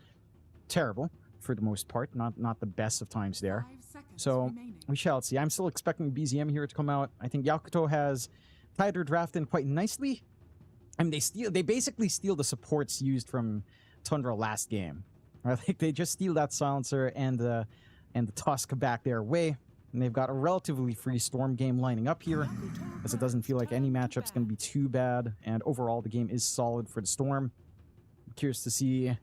terrible for the most part. Not the best of times there. So we shall see. I'm still expecting BZM here to come out. I think Yakutou has tied their draft in quite nicely. I mean, they basically steal the supports used from Tundra last game. Right? Like they just steal that silencer and the Tusk back their way. And they've got a relatively free Storm game lining up here, as it doesn't feel like any matchup's going to be too bad. And overall, the game is solid for the Storm. I'm curious to see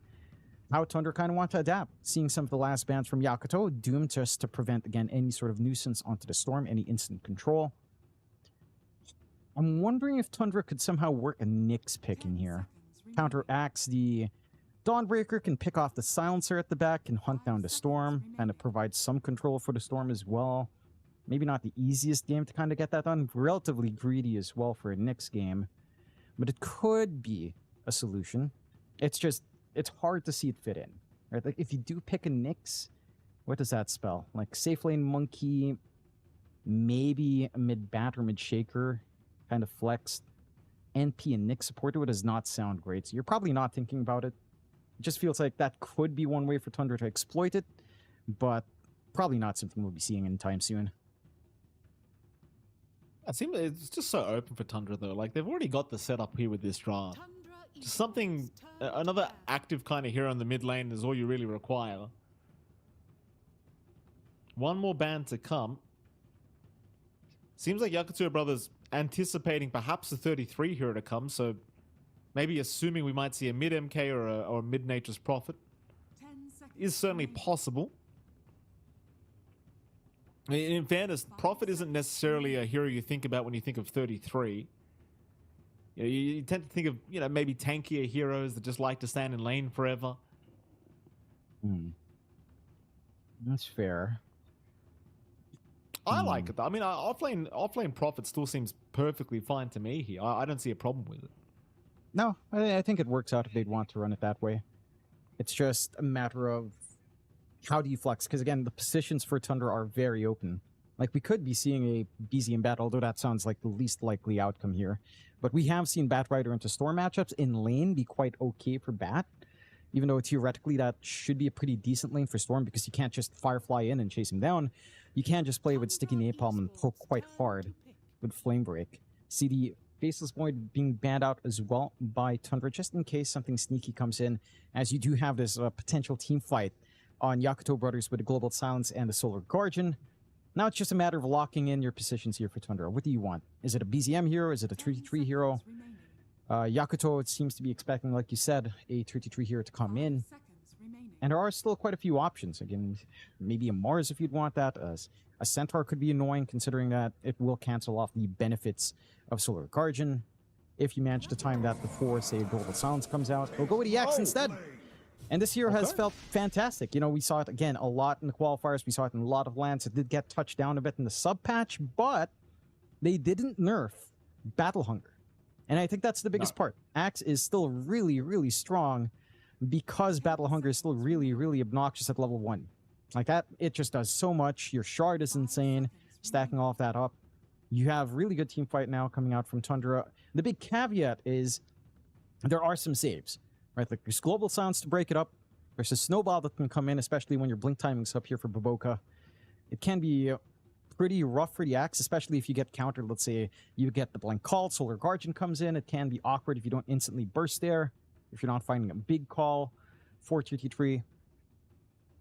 how Tundra kind of want to adapt. Seeing some of the last bans from Yakutou, doomed just to prevent, again, any sort of nuisance onto the Storm, any instant control. I'm wondering if Tundra could somehow work a Nyx pick in here. Counteracts the Dawnbreaker, can pick off the Silencer at the back, can hunt down the Storm, kind of provide some control for the Storm as well. Maybe not the easiest game to kind of get that done. Relatively greedy as well for a Nyx game. But it could be a solution. It's just, it's hard to see it fit in. Right? Like if you do pick a Nyx, what does that spell? Like safe lane Monkey, maybe a mid-bat or mid-shaker, kind of flexed. NP and Nyx support, it does not sound great. So you're probably not thinking about it. It just feels like that could be one way for Tundra to exploit it, but probably not something we'll be seeing anytime soon. It seems it's just so open for Tundra though. Like they've already got the setup here with this draft. Just something, another active kind of hero in the mid lane is all you really require. One more ban to come. Seems like Yakutou Brothers anticipating perhaps a 33 hero to come, so maybe assuming we might see a mid MK or a mid Nature's Prophet 10 seconds is certainly remaining. possible. I mean, in fairness, Prophet isn't necessarily a hero you think about when you think of 33. You tend to think of, maybe tankier heroes that just like to stand in lane forever. That's fair. I like it though. I mean, offlane Prophet still seems perfectly fine to me here. I don't see a problem with it. No, I think it works out if they'd want to run it that way. It's just a matter of how do you flex? Because again, the positions for Tundra are very open. Like, we could be seeing a BZM bat, although that sounds like the least likely outcome here. But we have seen Bat Rider into Storm matchups in lane be quite okay for Bat, even though theoretically that should be a pretty decent lane for Storm because you can't just Firefly in and chase him down. You can just play with Sticky Napalm and poke quite hard with Flame Break. See the Faceless Void being banned out as well by Tundra, just in case something sneaky comes in, as you do have this potential team fight on Yakutou Brothers with the Global Silence and the Solar Guardian. Now it's just a matter of locking in your positions here for Tundra. What do you want? Is it a BZM hero? Is it a 33 hero? Yakutou, it seems to be expecting, like you said, a 33 hero to come in. And there are still quite a few options. Again, maybe a Mars if you'd want that. A Centaur could be annoying, considering that it will cancel off the benefits of Solar Guardian. If you manage to time that before, say, Global Silence comes out, we'll go with the X instead. And this hero has felt fantastic. We saw it, again, a lot in the qualifiers. We saw it in a lot of lands. It did get touched down a bit in the sub-patch, but they didn't nerf Battle Hunger. And I think that's the biggest part. Axe is still really, really strong because Battle Hunger is still really, really obnoxious at level 1. Like that, it just does so much. Your shard is insane, stacking all of that up. You have really good team fight now coming out from Tundra. The big caveat is there are some saves, right? Like there's Global Silence to break it up. There's a Snowball that can come in, especially when your blink timing's up here for Baboka. It can be pretty rough for the Axe, especially if you get countered. Let's say you get the blink call, Solar Guardian comes in. It can be awkward if you don't instantly burst there, if you're not finding a big call for 33.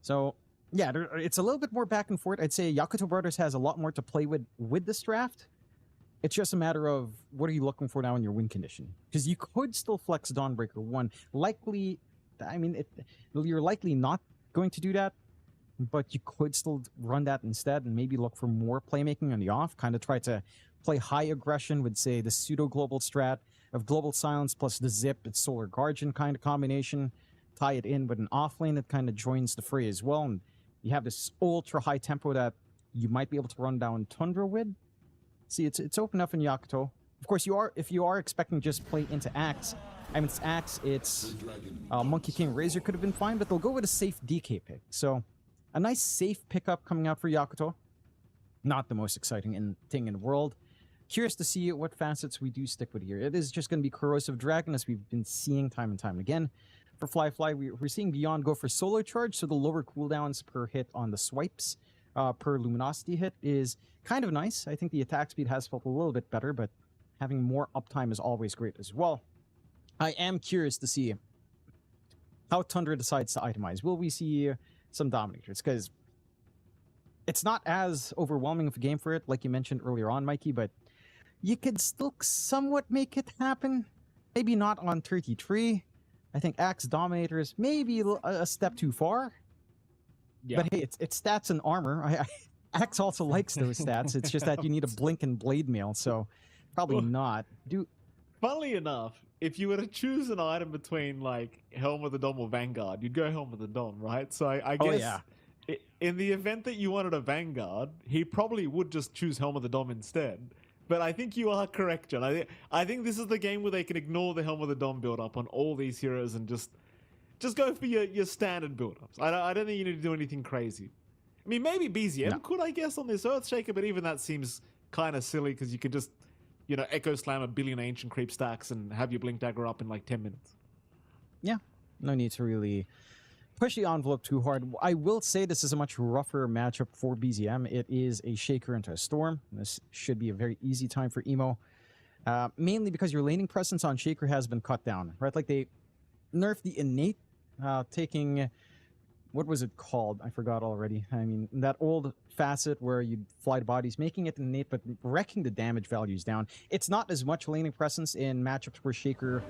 So yeah, it's a little bit more back and forth. I'd say Yakutou Brothers has a lot more to play with this draft. It's just a matter of what are you looking for now in your win condition? Because you could still flex Dawnbreaker 1. Likely, I mean, you're likely not going to do that, but you could still run that instead and maybe look for more playmaking on the off. Kind of try to play high aggression with, say, the pseudo-global strat of Global Silence plus the Zip, it's Solar Guardian kind of combination. Tie it in with an off lane that kind of joins the fray as well. And you have this ultra high tempo that you might be able to run down Tundra with. See, it's open enough in Yakutou. Of course, if you are expecting just play into Axe, I mean, it's Axe, it's Monkey King Razor could have been fine, but they'll go with a safe DK pick. So a nice safe pickup coming out for Yakutou. Not the most exciting thing in the world. Curious to see what facets we do stick with here. It is just going to be Corrosive Dragon, as we've been seeing time and time again. For Fly, we're seeing Beyond go for Solar Charge, so the lower cooldowns per hit on the swipes per Luminosity hit is kind of nice. I think the attack speed has felt a little bit better, but having more uptime is always great as well. I am curious to see how Tundra decides to itemize. Will we see some Dominators? Because it's not as overwhelming of a game for it, like you mentioned earlier on, Mikey, but you could still somewhat make it happen. Maybe not on 33. I think Axe Dominators maybe a step too far. Yeah. But hey, it's stats and armor. Axe also likes those stats. It's just that you need a blink and blade mail, so probably not. Funnily enough, if you were to choose an item between like Helm of the Dom or Vanguard, you'd go Helm of the Dom, right? So I guess in the event that you wanted a Vanguard, he probably would just choose Helm of the Dom instead. But I think you are correct, John. I think this is the game where they can ignore the Helm of the Dom build-up on all these heroes and just go for your standard build-ups. I don't think you need to do anything crazy. I mean, maybe BZM could, I guess, on this Earthshaker, but even that seems kind of silly because you could just, Echo Slam a billion Ancient Creep stacks and have your Blink Dagger up in like 10 minutes. Yeah, no need to really push the envelope too hard. I will say this is a much rougher matchup for BZM. It is a Shaker into a Storm. This should be a very easy time for Emo. Mainly because your laning presence on Shaker has been cut down, right? Like they nerfed the innate, taking what was it called? I forgot already. I mean, that old facet where you'd fly the bodies, making it innate, but wrecking the damage values down. It's not as much laning presence in matchups where Shaker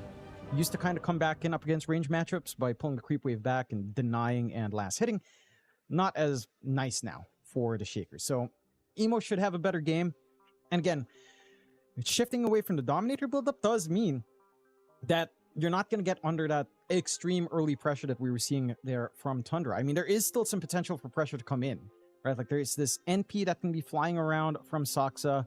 used to kind of come back in up against range matchups by pulling the creep wave back and denying and last hitting. Not as nice now for the Shaker. So Emo should have a better game. And again, shifting away from the Dominator buildup does mean that you're not going to get under that extreme early pressure that we were seeing there from Tundra. I mean, there is still some potential for pressure to come in, right? Like there's this NP that can be flying around from Saxa,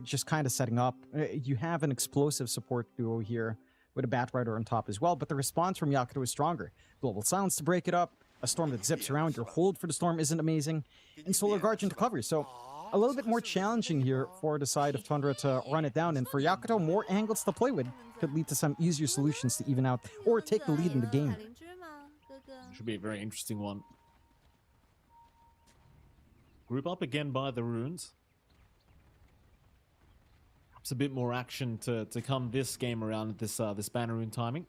just kind of setting up. You have an explosive support duo here with a Bat Rider on top as well, but the response from Yakutou is stronger. Global Silence to break it up, a Storm that zips around, your hold for the Storm isn't amazing, and Solar Guardian to cover. So a little bit more challenging here for the side of Tundra to run it down, and for Yakutou, more angles to play with could lead to some easier solutions to even out or take the lead in the game. Should be a very interesting one. Group up again by the runes. Perhaps a bit more action to come this game around at this banner rune timing.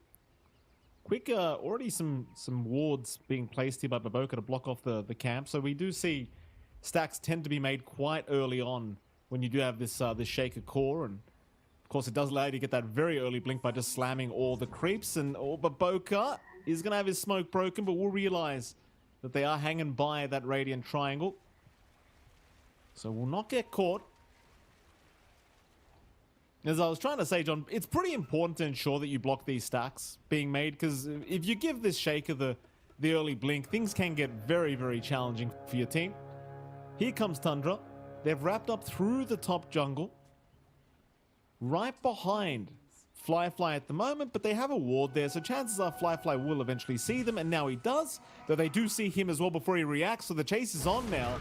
Quick, already some wards being placed here by Baboka to block off the camp. So we do see stacks tend to be made quite early on when you do have this Shaker core, and of course it does allow you to get that very early blink by just slamming all the creeps. And Baboka is going to have his smoke broken, but we'll realize that they are hanging by that Radiant Triangle. So will not get caught. As I was trying to say, John, it's pretty important to ensure that you block these stacks being made, because if you give this Shaker the early blink, things can get very, very challenging for your team. Here comes Tundra. They've wrapped up through the top jungle, right behind Fly at the moment, but they have a ward there, so chances are Fly will eventually see them, and now he does, though they do see him as well before he reacts, so the chase is on now.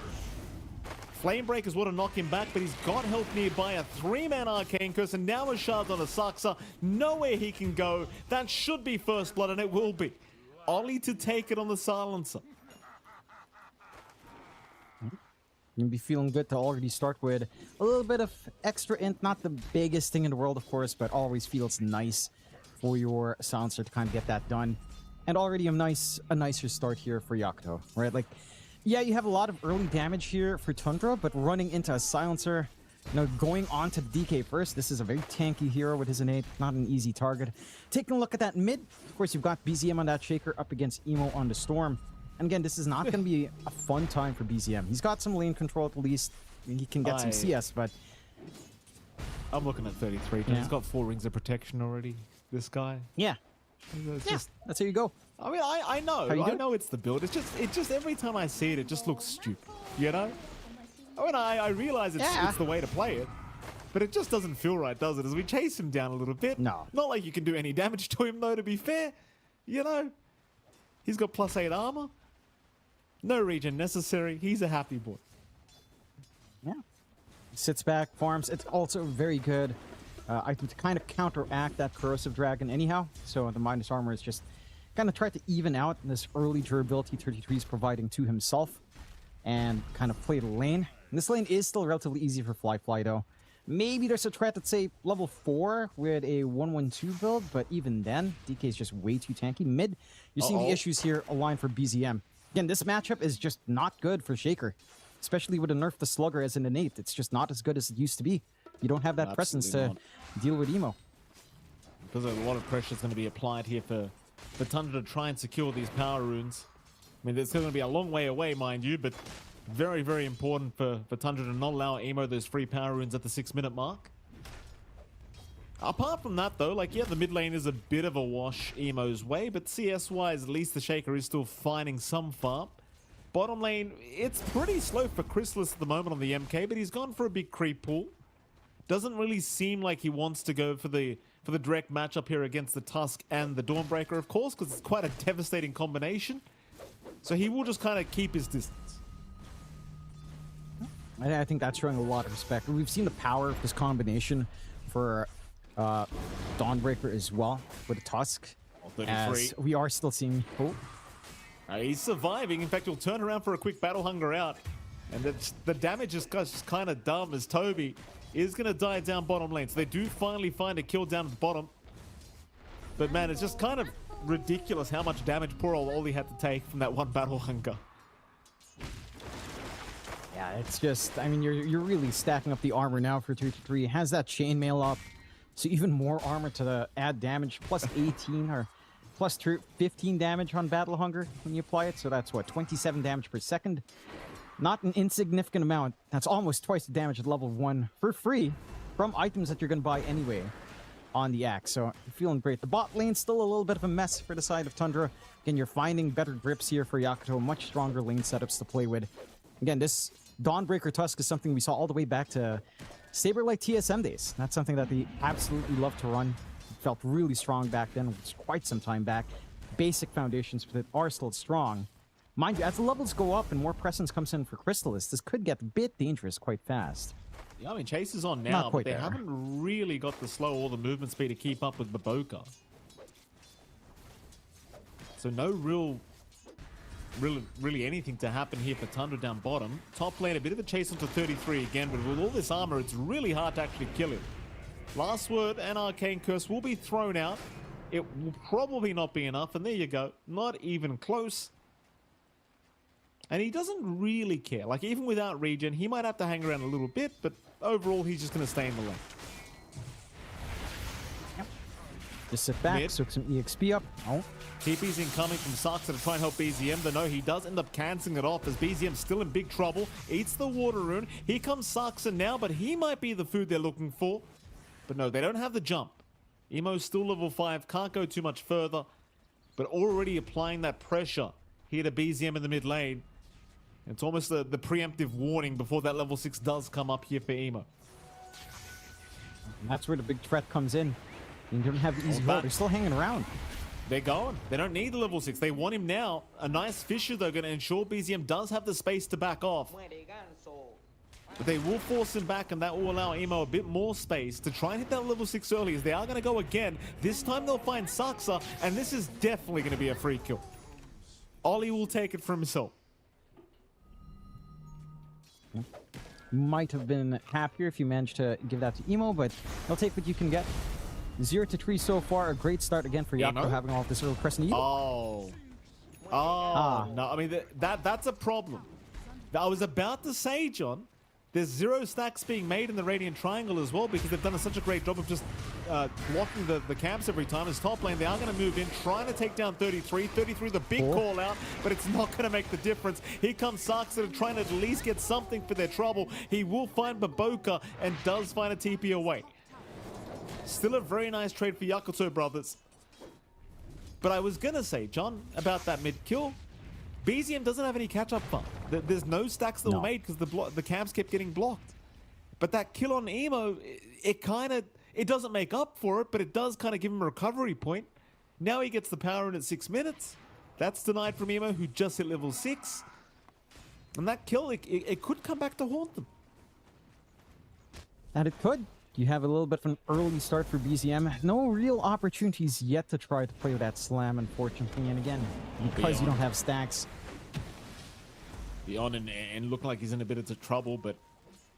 Flamebreakers want to knock him back, but he's got help nearby, a 3-man Arcane Curse, and now a shard on a Saxa. Nowhere he can go. That should be first blood, and it will be. Ollie to take it on the Silencer. You'll be feeling good to already start with a little bit of extra int. Not the biggest thing in the world, of course, but always feels nice for your Silencer to kind of get that done. And already a nicer start here for Yakutou, right? Like, yeah, you have a lot of early damage here for Tundra, but running into a Silencer, you know, going on to DK first. This is a very tanky hero with his innate, not an easy target. Taking a look at that mid, of course, you've got BZM on that Shaker up against Emo on the Storm. And again, this is not going to be a fun time for BZM. He's got some lane control at least. He can get some CS, but... I'm looking at 33. Yeah. He's got 4 rings of protection already, this guy. Yeah. Just, that's how you go. I mean, I know it's the build. It's just every time I see it, it just looks stupid, you know? I mean, I realize it's the way to play it, but it just doesn't feel right, does it? As we chase him down a little bit. No. Not like you can do any damage to him, though, to be fair. You know? He's got +8 armor. No regen necessary. He's a happy boy. Yeah. Sits back, farms. It's also very good. I can kind of counteract that Corrosive Dragon anyhow. So the minus armor is just kind of try to even out this early durability 33 is providing to himself and kind of play the lane. And this lane is still relatively easy for Fly though. Maybe there's a threat at, say, level 4 with a 1-1-2 build, but even then, DK is just way too tanky. Mid, you're seeing the issues here align for BZM. Again, this matchup is just not good for Shaker, especially with a nerf the Slugger as an innate. It's just not as good as it used to be. You don't have that presence to deal with Emo. Because a lot of pressure is going to be applied here for Tundra to try and secure these power runes. I mean, it's going to be a long way away, mind you, but very, very important for Tundra to not allow Emo those free power runes at the 6-minute mark. Apart from that, though, like, yeah, the mid lane is a bit of a wash Emo's way, but CS-wise, at least the Shaker is still finding some farm. Bottom lane, it's pretty slow for Chrysalis at the moment on the MK, but he's gone for a big creep pool. Doesn't really seem like he wants to go for the direct matchup here against the Tusk and the Dawnbreaker, of course, because it's quite a devastating combination. So he will just kind of keep his distance. I think that's showing a lot of respect. We've seen the power of this combination for Dawnbreaker as well with the Tusk. 33. As we are still seeing... Oh. He's surviving. In fact, he'll turn around for a quick battle hunger out. And the damage is just kind of dumb as Toby is going to die down bottom lane. So they do finally find a kill down at the bottom. But man, it's just kind of ridiculous how much damage poor old Ollie had to take from that one battle hunger. Yeah, it's just, I mean, you're really stacking up the armor now for 3-3. Has that chainmail up, so even more armor to add damage, plus 18 or plus 15 damage on battle hunger when you apply it. So that's what, 27 damage per second. Not an insignificant amount. That's almost twice the damage at level 1 for free from items that you're going to buy anyway on the axe. So you're feeling great. The bot lane's still a little bit of a mess for the side of Tundra. Again, you're finding better grips here for Yakutou, much stronger lane setups to play with. Again, this Dawnbreaker Tusk is something we saw all the way back to Saberlight TSM days. That's something that they absolutely love to run. It felt really strong back then. It was quite some time back. Basic foundations with it are still strong. Mind you, as the levels go up and more presence comes in for Crystallis, this could get a bit dangerous quite fast. Yeah, I mean, Chase is on now, but they there. haven't really got the slow or the movement speed to keep up with Baboka. So no really anything to happen here for Tundra down bottom. Top lane, a bit of a chase onto 33 again, but with all this armor, it's really hard to actually kill him. Last word and Arcane Curse will be thrown out. It will probably not be enough, and there you go. Not even close. And he doesn't really care. Like, even without regen, he might have to hang around a little bit, but overall, he's just going to stay in the lane. Yep. Just sit back, soak some EXP up. Oh. TP's incoming from Saxa to try and help BZM, though no, he does end up cancelling it off as BZM's still in big trouble. Eats the water rune. Here comes Saxa now, but he might be the food they're looking for. But no, they don't have the jump. Emo's still level 5, can't go too much further, but already applying that pressure here to BZM in the mid lane. It's almost the preemptive warning before that level 6 does come up here for Emo. And that's where the big threat comes in. You don't have the easy hold. They're still hanging around. They're going. They don't need the level 6. They want him now. A nice Fisher, though, going to ensure BZM does have the space to back off. But they will force him back, and that will allow Emo a bit more space to try and hit that level 6 early, as they are going to go again. This time they'll find Saxa, and this is definitely going to be a free kill. Ollie will take it for himself. Might have been happier if you managed to give that to Emo, but they'll take what you can get. 0-3 so far. A great start again for Yakutou, having all this early pressing. No, I mean, that's a problem. I was about to say, John, there's 0 stacks being made in the Radiant Triangle as well, because they've done such a great job of just blocking the camps every time. As top lane, they are going to move in, trying to take down 33. 33, the big call out, but it's not going to make the difference. Here comes Saxa trying to at least get something for their trouble. He will find Baboka and does find a TP away. Still a very nice trade for Yakutou Brothers. But I was going to say, John, about that mid-kill, BZM doesn't have any catch-up fun. There's no stacks that were made because the camps kept getting blocked. But that kill on Emo, it doesn't make up for it, but it does kind of give him a recovery point. Now he gets the power in at 6 minutes. That's denied from Emo, who just hit level 6. And that kill, it could come back to haunt them. And it could. You have a little bit of an early start for BZM. No real opportunities yet to try to play with that slam, unfortunately. And again, because you don't have stacks. Beyond and looking like he's in a bit of trouble, but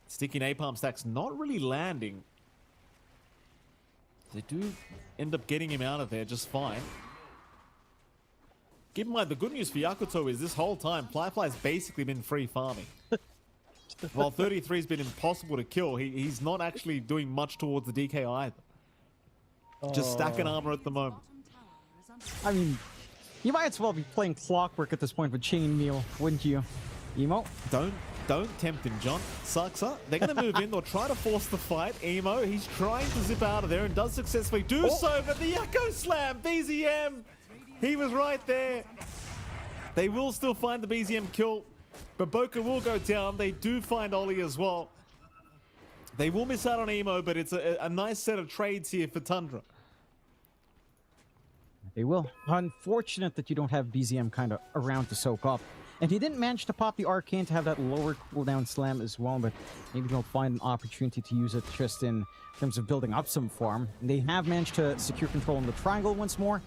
sticky napalm stacks not really landing. They do end up getting him out of there just fine. Keep in mind, the good news for Yakutou is this whole time, Flyfly's basically been free farming. While 33's been impossible to kill, he's not actually doing much towards the DK either. Just stacking armor at the moment. I mean, you might as well be playing Clockwork at this point with Chainmail, wouldn't you? Emo? Don't tempt him, John. Saxa, they're going to move in. They'll try to force the fight. Emo, he's trying to zip out of there and does successfully do so, but the Echo Slam, BZM, he was right there. They will still find the BZM kill. Baboka will go down. They do find Ollie as well. They will miss out on Emo, but it's a nice set of trades here for Tundra. They will. Unfortunate that you don't have BZM kind of around to soak up. And he didn't manage to pop the Arcane to have that lower cooldown slam as well, but maybe he'll find an opportunity to use it just in terms of building up some farm. And they have managed to secure control in the triangle once more.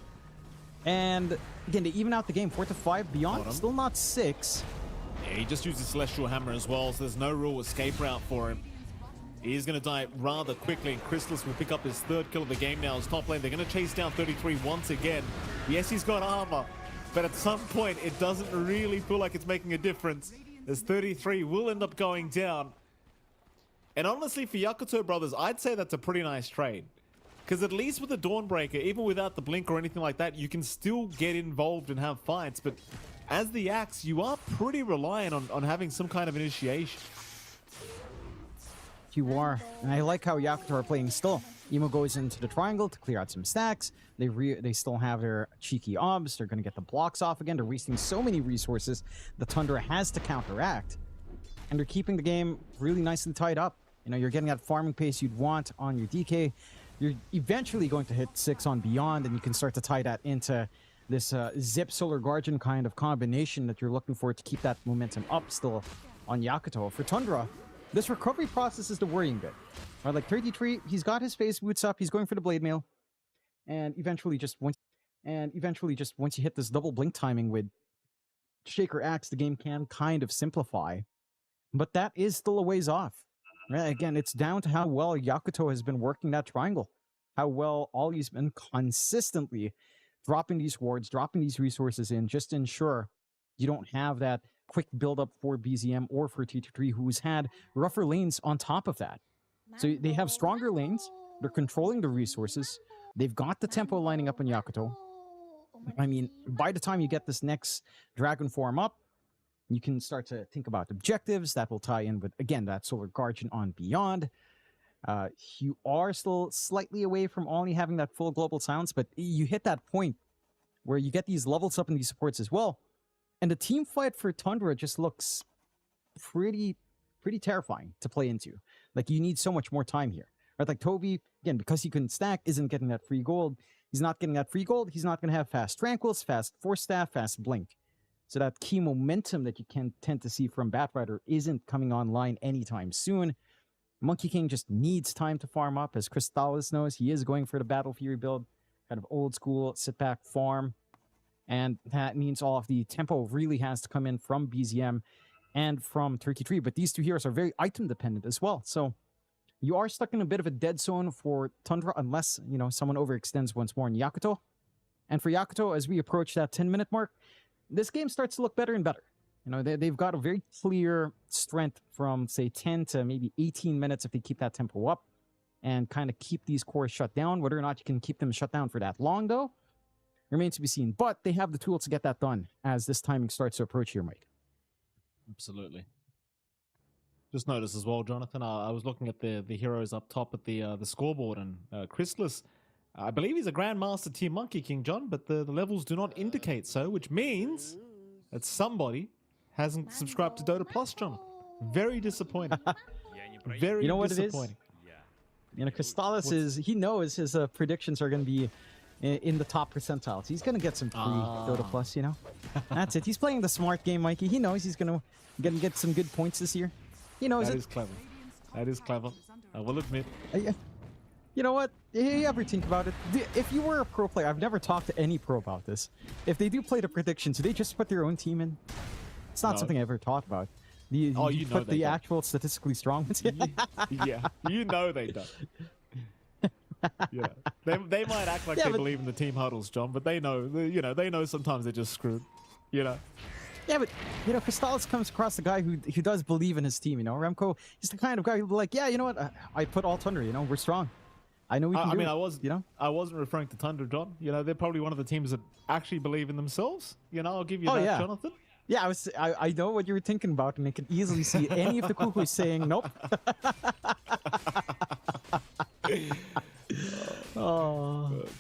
And again, they even out the game 4-5. Beyond, still not 6. Yeah, he just used his Celestial Hammer as well, so there's no real escape route for him. He is going to die rather quickly, and Chrysalis will pick up his 3rd kill of the game now as top lane. They're going to chase down 33 once again. Yes, he's got armor, but at some point, it doesn't really feel like it's making a difference, as 33 will end up going down. And honestly, for Yakutou Brothers, I'd say that's a pretty nice trade. Because at least with the Dawnbreaker, even without the blink or anything like that, you can still get involved and have fights. But as the Axe, you are pretty reliant on having some kind of initiation. You are. And I like how Yakutou are playing still. Emo goes into the triangle to clear out some stacks. They still have their cheeky obs. They're going to get the blocks off again. They're wasting so many resources the Tundra has to counteract. And they're keeping the game really nicely tied up. You know, you're getting that farming pace you'd want on your DK. You're eventually going to hit 6 on Beyond, and you can start to tie that into this Zip Solar Guardian kind of combination that you're looking for to keep that momentum up still on Yakutou. For Tundra, this recovery process is the worrying bit. Right, like 33, he's got his phase boots up, he's going for the blade mail, and eventually just once you hit this double blink timing with Shaker Axe, the game can kind of simplify. But that is still a ways off. Right? Again, it's down to how well Yakutou has been working that triangle. How well Ollie's been consistently dropping these wards, dropping these resources in, just to ensure you don't have that quick build-up for BZM or for T23, who's had rougher lanes on top of that. So they have stronger lanes, they're controlling the resources, they've got the tempo lining up on Yakutou. I mean, by the time you get this next Dragon form up, you can start to think about objectives that will tie in with, again, that Solar Guardian on Beyond. You are still slightly away from only having that full global silence, but you hit that point where you get these levels up in these supports as well. And the team fight for Tundra just looks pretty terrifying to play into. Like, you need so much more time here. Right? Like Toby, again, because he couldn't stack, isn't getting that free gold. He's not getting that free gold. He's not going to have fast Tranquils, fast Force Staff, fast Blink. So that key momentum that you can tend to see from Batrider isn't coming online anytime soon. Monkey King just needs time to farm up. As Crystallis knows, he is going for the Battle Fury build. Kind of old school, sit back, farm. And that means all of the tempo really has to come in from BZM and from 33. But these two heroes are very item dependent as well. So you are stuck in a bit of a dead zone for Tundra unless, you know, someone overextends once more in Yakutou. And for Yakutou, as we approach that 10-minute mark, this game starts to look better and better. You know, they've got a very clear strength from, say, 10 to maybe 18 minutes if they keep that tempo up and kind of keep these cores shut down. Whether or not you can keep them shut down for that long, though, remains to be seen. But they have the tools to get that done as this timing starts to approach here, Mike. Absolutely. Just noticed as well, Jonathan, I was looking at the heroes up top at the scoreboard, and Chrysalis, I believe he's a Grandmaster tier Monkey King, John, but the levels do not indicate so, which means that somebody hasn't subscribed to Dota Plus, John. Very disappointing. Very You know what disappointing. it is? You know, Crystallis is, he knows his predictions are going to be in the top percentiles. He's going to get some free Dota Plus, you know? That's it. He's playing the smart game, Mikey. He knows he's going to get some good points this year. He knows That it. is clever. That is clever. I will admit. You know what? You ever think about it? If you were a pro player, I've never talked to any pro about this. If they do play the predictions, do they just put their own team in? It's not something I ever thought about. You know put they the don't. actual statistically strong ones. Yeah, you know they don't. Yeah, they might act like they believe in the team huddles, John, but they know, you know, they know sometimes they're just screwed. You know. Yeah, but, you know, Crystallis comes across the guy who does believe in his team, you know? Remco, he's the kind of guy who'll be like, yeah, you know what? I put all Tundra, you know? We're strong. I know we can do it, you know? I wasn't referring to Tundra, John. You know, they're probably one of the teams that actually believe in themselves. You know, I'll give you that, yeah. Jonathan. Yeah, I know what you were thinking about, and I can easily see any of the cuckoos saying, nope.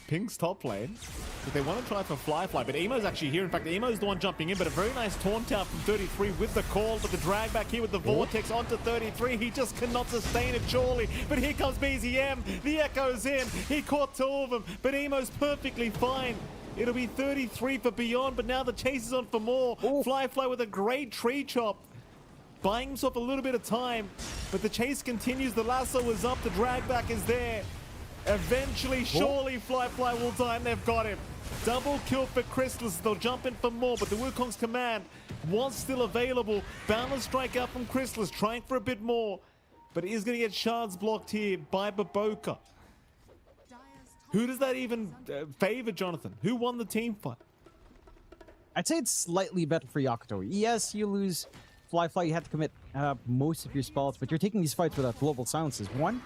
Pink's top lane. But they want to try for Fly, but Emo's actually here. In fact, Emo's the one jumping in, but a very nice taunt out from 33 with the call, but the drag back here with the Vortex onto 33. He just cannot sustain it, surely. But here comes BZM. The Echo's in. He caught two of them, but Emo's perfectly fine. It'll be 33 for Beyond, but now the chase is on for more. Fly with a great tree chop. Buying himself a little bit of time, but the chase continues. The lasso is up. The drag back is there. Eventually, surely Fly will die, and they've got him. Double kill for Chrysalis. They'll jump in for more, but the Wukong's command was still available. Boundless strike out from Chrysalis, trying for a bit more. but it is going to get shards blocked here by Baboka. Who does that even favor, Jonathan? Who won the team fight? I'd say it's slightly better for Yakutou. Yes, you lose Fly. You have to commit most of your spells, but you're taking these fights without global silences. One,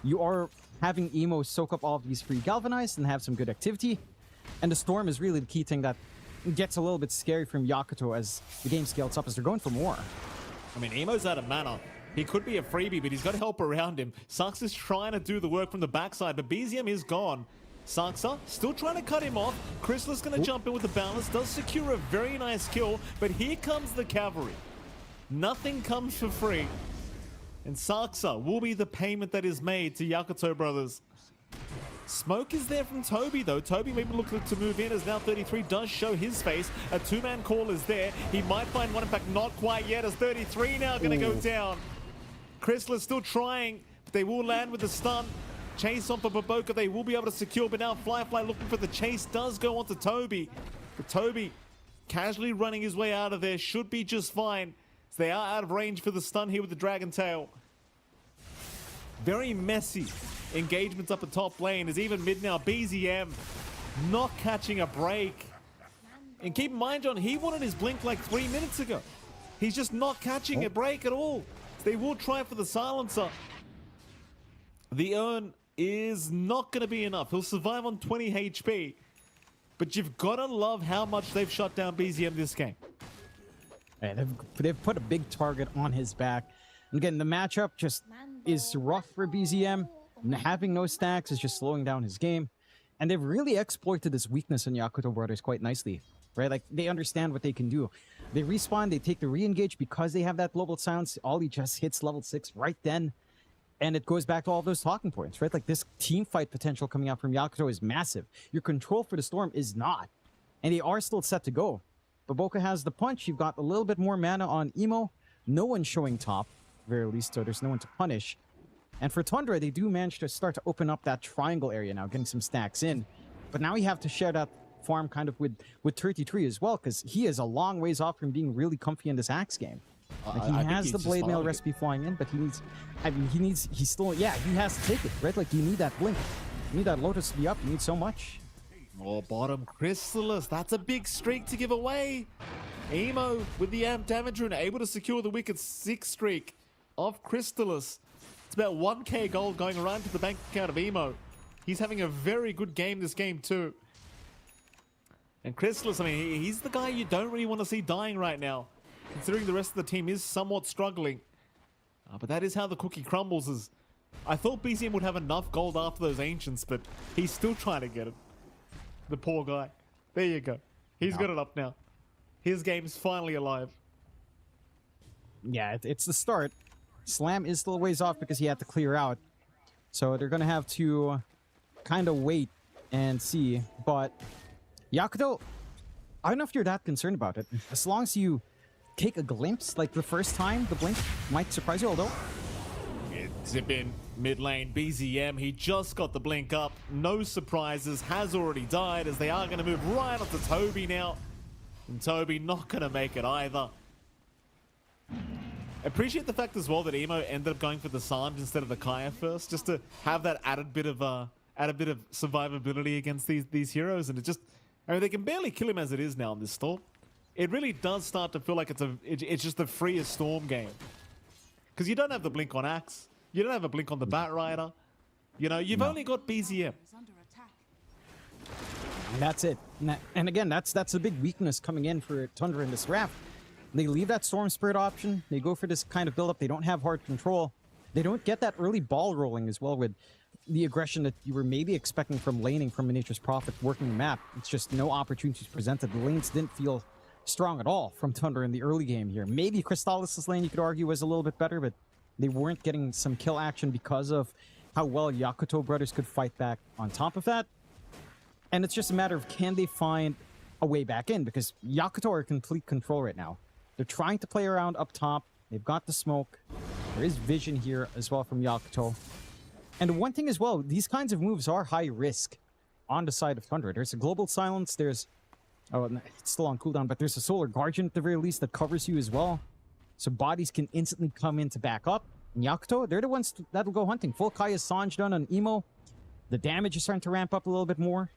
you are having Emo soak up all of these free galvanized and have some good activity. And the storm is really the key thing that gets a little bit scary from Yakutou as the game scales up, as they're going for more. I mean, Emo's out of mana. He could be a freebie, but he's got help around him. Saxa's trying to do the work from the backside, but BZM is gone. Saxa still trying to cut him off. Crystal's going to jump in with the balance, does secure a very nice kill, but here comes the cavalry. Nothing comes for free. And Saxa will be the payment that is made to Yakutou Brothers. Smoke is there from Toby, though. Toby maybe looking to move in as now 33 does show his face. A two-man call is there. He might find one. In fact, not quite yet, as 33 now going to go down. Crystal is still trying, but they will land with the stun. Chase on for Baboka. They will be able to secure, but now Fly looking for the chase does go on to Toby. But Toby casually running his way out of there should be just fine. So they are out of range for the stun here with the Dragon Tail. Very messy engagements up the top lane, as even mid now, BZM not catching a break. And keep in mind, John, he wanted his blink like 3 minutes ago. He's just not catching a break at all. So they will try for the silencer. The urn is not going to be enough. He'll survive on 20 HP. But you've got to love how much they've shut down BZM this game. Yeah, they've put a big target on his back. And again, the matchup just is rough for BZM. And having no stacks is just slowing down his game. And they've really exploited this weakness in Yakutou Brothers quite nicely. Right? Like, they understand what they can do. They respawn, they take the re-engage because they have that global silence. Ollie just hits level 6 right then. And it goes back to all those talking points, right? Like, this team fight potential coming out from Yakutou is massive. Your control for the storm is not. And they are still set to go. Baboka has the punch. You've got a little bit more mana on Emo. No one's showing top, very least, so there's no one to punish. And for Tundra, they do manage to start to open up that triangle area now, getting some stacks in. But now you have to share that farm kind of with 33 as well, because he is a long ways off from being really comfy in this Axe game. Like, he has the blade mail recipe flying in, but he needs, he still, yeah, he has to take it, right? Like, you need that blink. You need that Lotus to be up. You need so much. Oh, bottom Chrysalis. That's a big streak to give away. Emo with the amp damage rune able to secure the wicked 6 streak of Chrysalis. It's about 1k gold going around to the bank account of Emo. He's having a very good game this game too. And Chrysalis, I mean, he's the guy you don't really want to see dying right now, considering the rest of the team is somewhat struggling. But that is how the cookie crumbles. Is I thought BZM would have enough gold after those Ancients, but he's still trying to get it. The poor guy. There you go. He's got it up now. His game's finally alive. Yeah, it's the start. Slam is still a ways off because he had to clear out. So they're going to have to kind of wait and see. But Yakutou, I don't know if you're that concerned about it. As long as you take a glimpse, like the first time, the blink might surprise you, although... Zip in mid lane, BZM, he just got the blink up. No surprises, has already died, as they are going to move right up to Toby now. And Toby not going to make it either. Appreciate the fact as well that Emo ended up going for the Sanj instead of the Kaya first, just to have that added bit of survivability against these heroes. And it just, I mean, they can barely kill him as it is now in this storm. It really does start to feel like it's just the freest storm game. Because you don't have the blink on Axe. You don't have a blink on the Bat Rider. You know, you've only got BZM. And that's it. And again, that's the big weakness coming in for Tundra in this raft. They leave that Storm Spirit option. They go for this kind of build-up. They don't have hard control. They don't get that early ball rolling as well with the aggression that you were maybe expecting from laning from Nature's Prophet working the map. It's just no opportunities presented. The lanes didn't feel strong at all from Tundra in the early game here. Maybe Crystallis' lane, you could argue, was a little bit better, but they weren't getting some kill action because of how well Yakutou Brothers could fight back on top of that. And it's just a matter of, can they find a way back in? Because Yakutou are in complete control right now. They're trying to play around up top. They've got the smoke. There is vision here as well from Yakutou. And one thing as well, these kinds of moves are high risk on the side of Tundra. There's a global silence. There's, oh, it's still on cooldown, but there's a Solar Guardian at the very least that covers you as well. So bodies can instantly come in to back up. And Yakutou, they're the ones that'll go hunting. Full Kaya Sanj done on Emo. The damage is starting to ramp up a little bit more.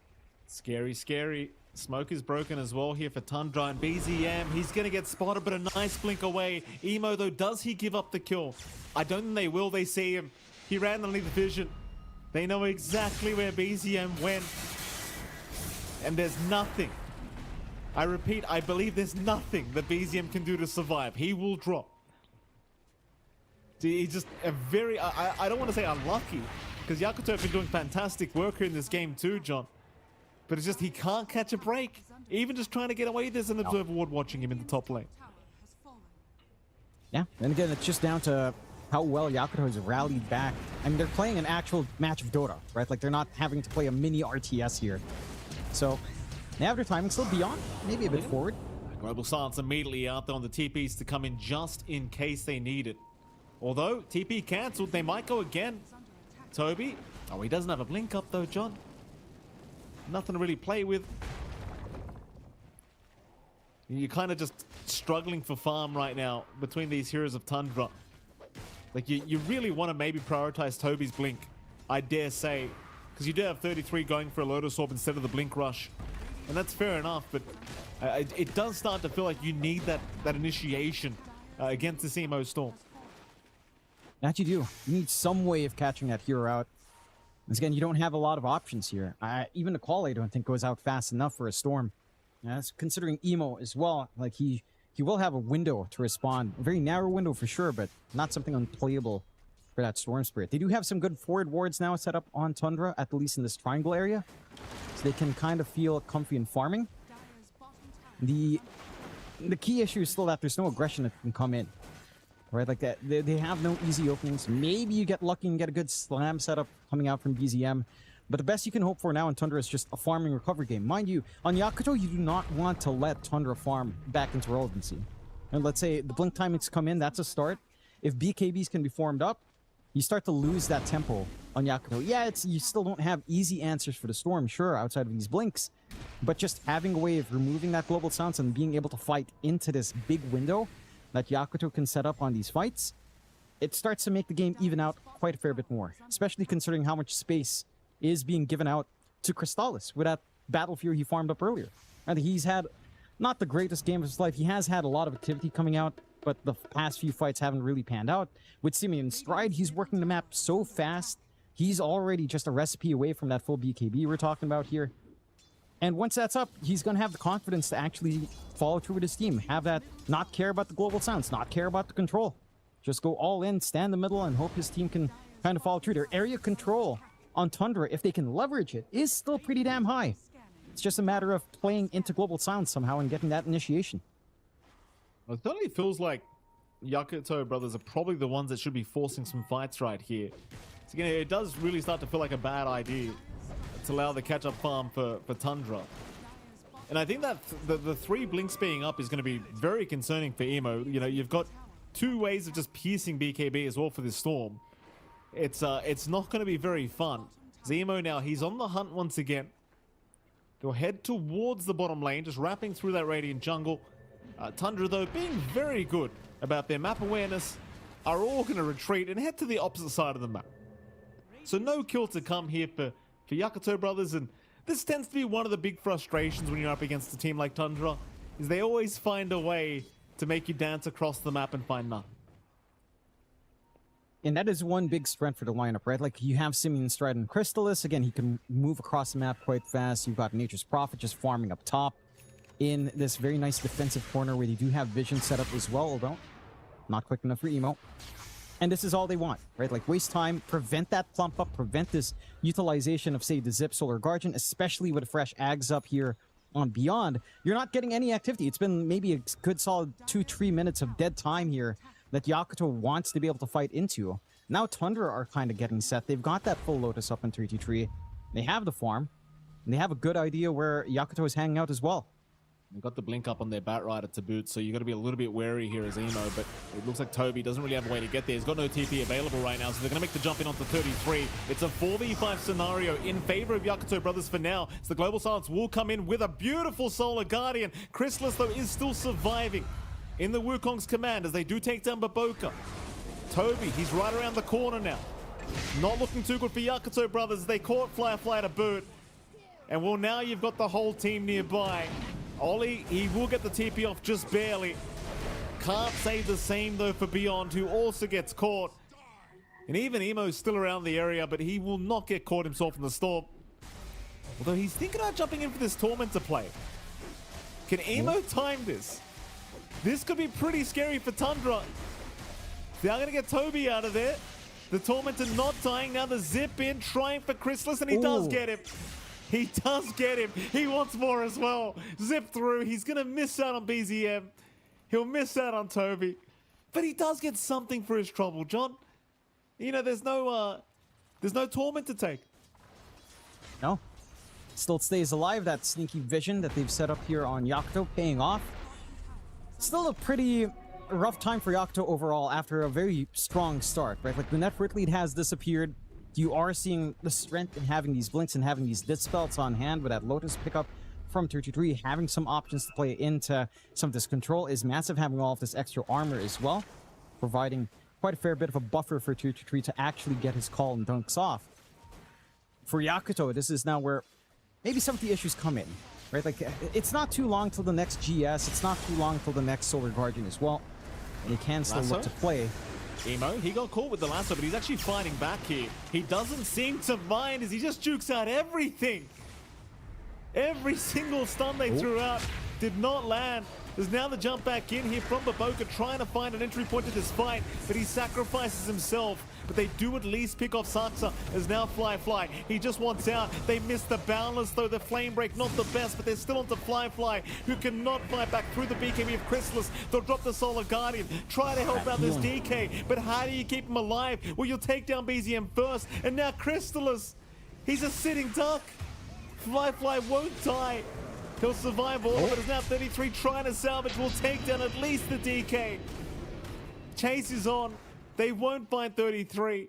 Scary, scary. Smoke is broken as well here for Tundra and BZM. He's going to get spotted, but a nice blink away. Emo, though, does he give up the kill? I don't think they will. They see him. He randomly the vision. They know exactly where BZM went. And there's nothing. I repeat, I believe there's nothing that BZM can do to survive. He will drop. He's just a very... I don't want to say unlucky, because Yakutou have been doing fantastic work here in this game too, John. But it's just he can't catch a break. Even just trying to get away, there's an observer ward watching him in the top lane. Yeah, and again, it's just down to how well Yakutou has rallied back. I mean, they're playing an actual match of Dota, right? Like, they're not having to play a mini RTS here. So, they have their timing still beyond, maybe a bit forward. Global Silence immediately out there on the TPs to come in just in case they need it. Although, TP cancelled, they might go again. Toby, oh, he doesn't have a blink up though, John. Nothing to really play with. You're kind of just struggling for farm right now between these heroes of Tundra. Like, you really want to maybe prioritize Toby's blink, I dare say, because you do have 33 going for a Lotus Orb instead of the blink rush. And that's fair enough, but it does start to feel like you need that initiation against this Emo Storm. That you do. You need some way of catching that hero out. Once again, you don't have a lot of options here. Even the call I don't think goes out fast enough for a Storm. That's considering Emo as well. Like, he will have a window to respond. A very narrow window for sure, but not something unplayable for that Storm Spirit. They do have some good forward wards now set up on Tundra, at least in this triangle area. So they can kind of feel comfy in farming. The key issue is still that there's no aggression that can come in. Right, like that, they have no easy openings. Maybe you get lucky and get a good slam setup coming out from BZM. But the best you can hope for now in Tundra is just a farming recovery game. Mind you, on Yakutou, you do not want to let Tundra farm back into relevancy. And let's say the blink timings come in, that's a start. If BKBs can be formed up, you start to lose that tempo on Yakutou. Yeah, you still don't have easy answers for the Storm, sure, outside of these blinks. But just having a way of removing that global silence and being able to fight into this big window that Yakutou can set up on these fights, it starts to make the game even out quite a fair bit more, especially considering how much space is being given out to Crystallis with that Battle Fury he farmed up earlier. And he's had not the greatest game of his life. He has had a lot of activity coming out, but the past few fights haven't really panned out. With Simeon Stride, he's working the map so fast, he's already just a recipe away from that full BKB we're talking about here. And once that's up, he's going to have the confidence to actually follow through with his team. Have that, not care about the global silence, not care about the control. Just go all in, stand in the middle, and hope his team can kind of follow through. Their area control on Tundra, if they can leverage it, is still pretty damn high. It's just a matter of playing into global silence somehow and getting that initiation. Well, it certainly feels like Yakutou Brothers are probably the ones that should be forcing some fights right here. So again, it does really start to feel like a bad idea to allow the catch-up farm for Tundra. And I think that the 3 blinks being up is going to be very concerning for Emo. You know, you've got 2 ways of just piercing BKB as well for this Storm. It's not going to be very fun. Emo now, he's on the hunt once again. They'll head towards the bottom lane, just wrapping through that Radiant jungle. Tundra, though, being very good about their map awareness, are all going to retreat and head to the opposite side of the map. So no kill to come here for Yakutou Brothers, and this tends to be one of the big frustrations when you're up against a team like Tundra, is they always find a way to make you dance across the map and find nothing. And that is one big strength for the lineup, right? Like, you have Simeon Stride and Crystallis. Again, he can move across the map quite fast. You've got Nature's Prophet just farming up top in this very nice defensive corner where they do have vision set up as well, although not quick enough for Emo. And this is all they want, right? Like, waste time, prevent that plump up, prevent this utilization of, say, the Zip Solar Guardian, especially with fresh Ags up here on Beyond. You're not getting any activity. It's been maybe a good solid 2-3 minutes of dead time here that Yakutou wants to be able to fight into. Now Tundra are kind of getting set. They've got that full Lotus up in 33. They have the farm. And they have a good idea where Yakutou is hanging out as well. They've got the blink up on their Bat Rider to boot, so you've got to be a little bit wary here as Emo, but it looks like Toby doesn't really have a way to get there. He's got no TP available right now, so they're going to make the jump in onto 33. It's a 4v5 scenario in favor of Yakutou Brothers for now, so the Global Silence will come in with a beautiful Solar Guardian. Crystallis, though, is still surviving in the Wukong's command as they do take down Baboka. Toby, he's right around the corner now. Not looking too good for Yakutou Brothers. They caught Fly to boot. And well, now you've got the whole team nearby. Ollie, he will get the TP off just barely. Can't say the same though for Beyond, who also gets caught. And even Emo's still around the area, but he will not get caught himself in the storm. Although he's thinking about jumping in for this Tormentor play. Can Emo time this? This could be pretty scary for Tundra. They're going to get Toby out of there. The Tormentor not dying. Now the zip in, trying for Chrysalis, and he does get him. He does get him. He wants more as well. Zip through. He's going to miss out on BZM. He'll miss out on Toby. But he does get something for his trouble, John. You know, there's no Torment to take. No. Still stays alive. That sneaky vision that they've set up here on Yakutou paying off. Still a pretty rough time for Yakutou overall after a very strong start, right? Like the net worth lead has disappeared. You are seeing the strength in having these blinks and having these dispels on hand with that Lotus pickup from 33. Having some options to play into some of this control is massive. Having all of this extra armor as well, providing quite a fair bit of a buffer for 33 to actually get his call and dunks off. For Yakutou, this is now where maybe some of the issues come in, right? Like, it's not too long till the next GS. It's not too long till the next Solar Guardian as well. And he can still look to play. Emo, he got caught with the lasso, but he's actually fighting back here. He doesn't seem to mind as he just jukes out everything. Every single stun they threw out did not land. There's now the jump back in here from Baboka, trying to find an entry point to this fight, but he sacrifices himself. But they do at least pick off Saxa as now Fly. He just wants out. They missed the Boundless though. The Flame Break, not the best, but they're still onto Fly, who cannot fight back through the BKB of Chrysalis. They'll drop the Solar Guardian, try to help out this DK, but how do you keep him alive? Well, you'll take down BZM first, and now Chrysalis, he's a sitting duck. Fly won't die. He'll survive all, but it's now 33 trying to salvage. Will take down at least the DK. Chase is on. They won't find 33.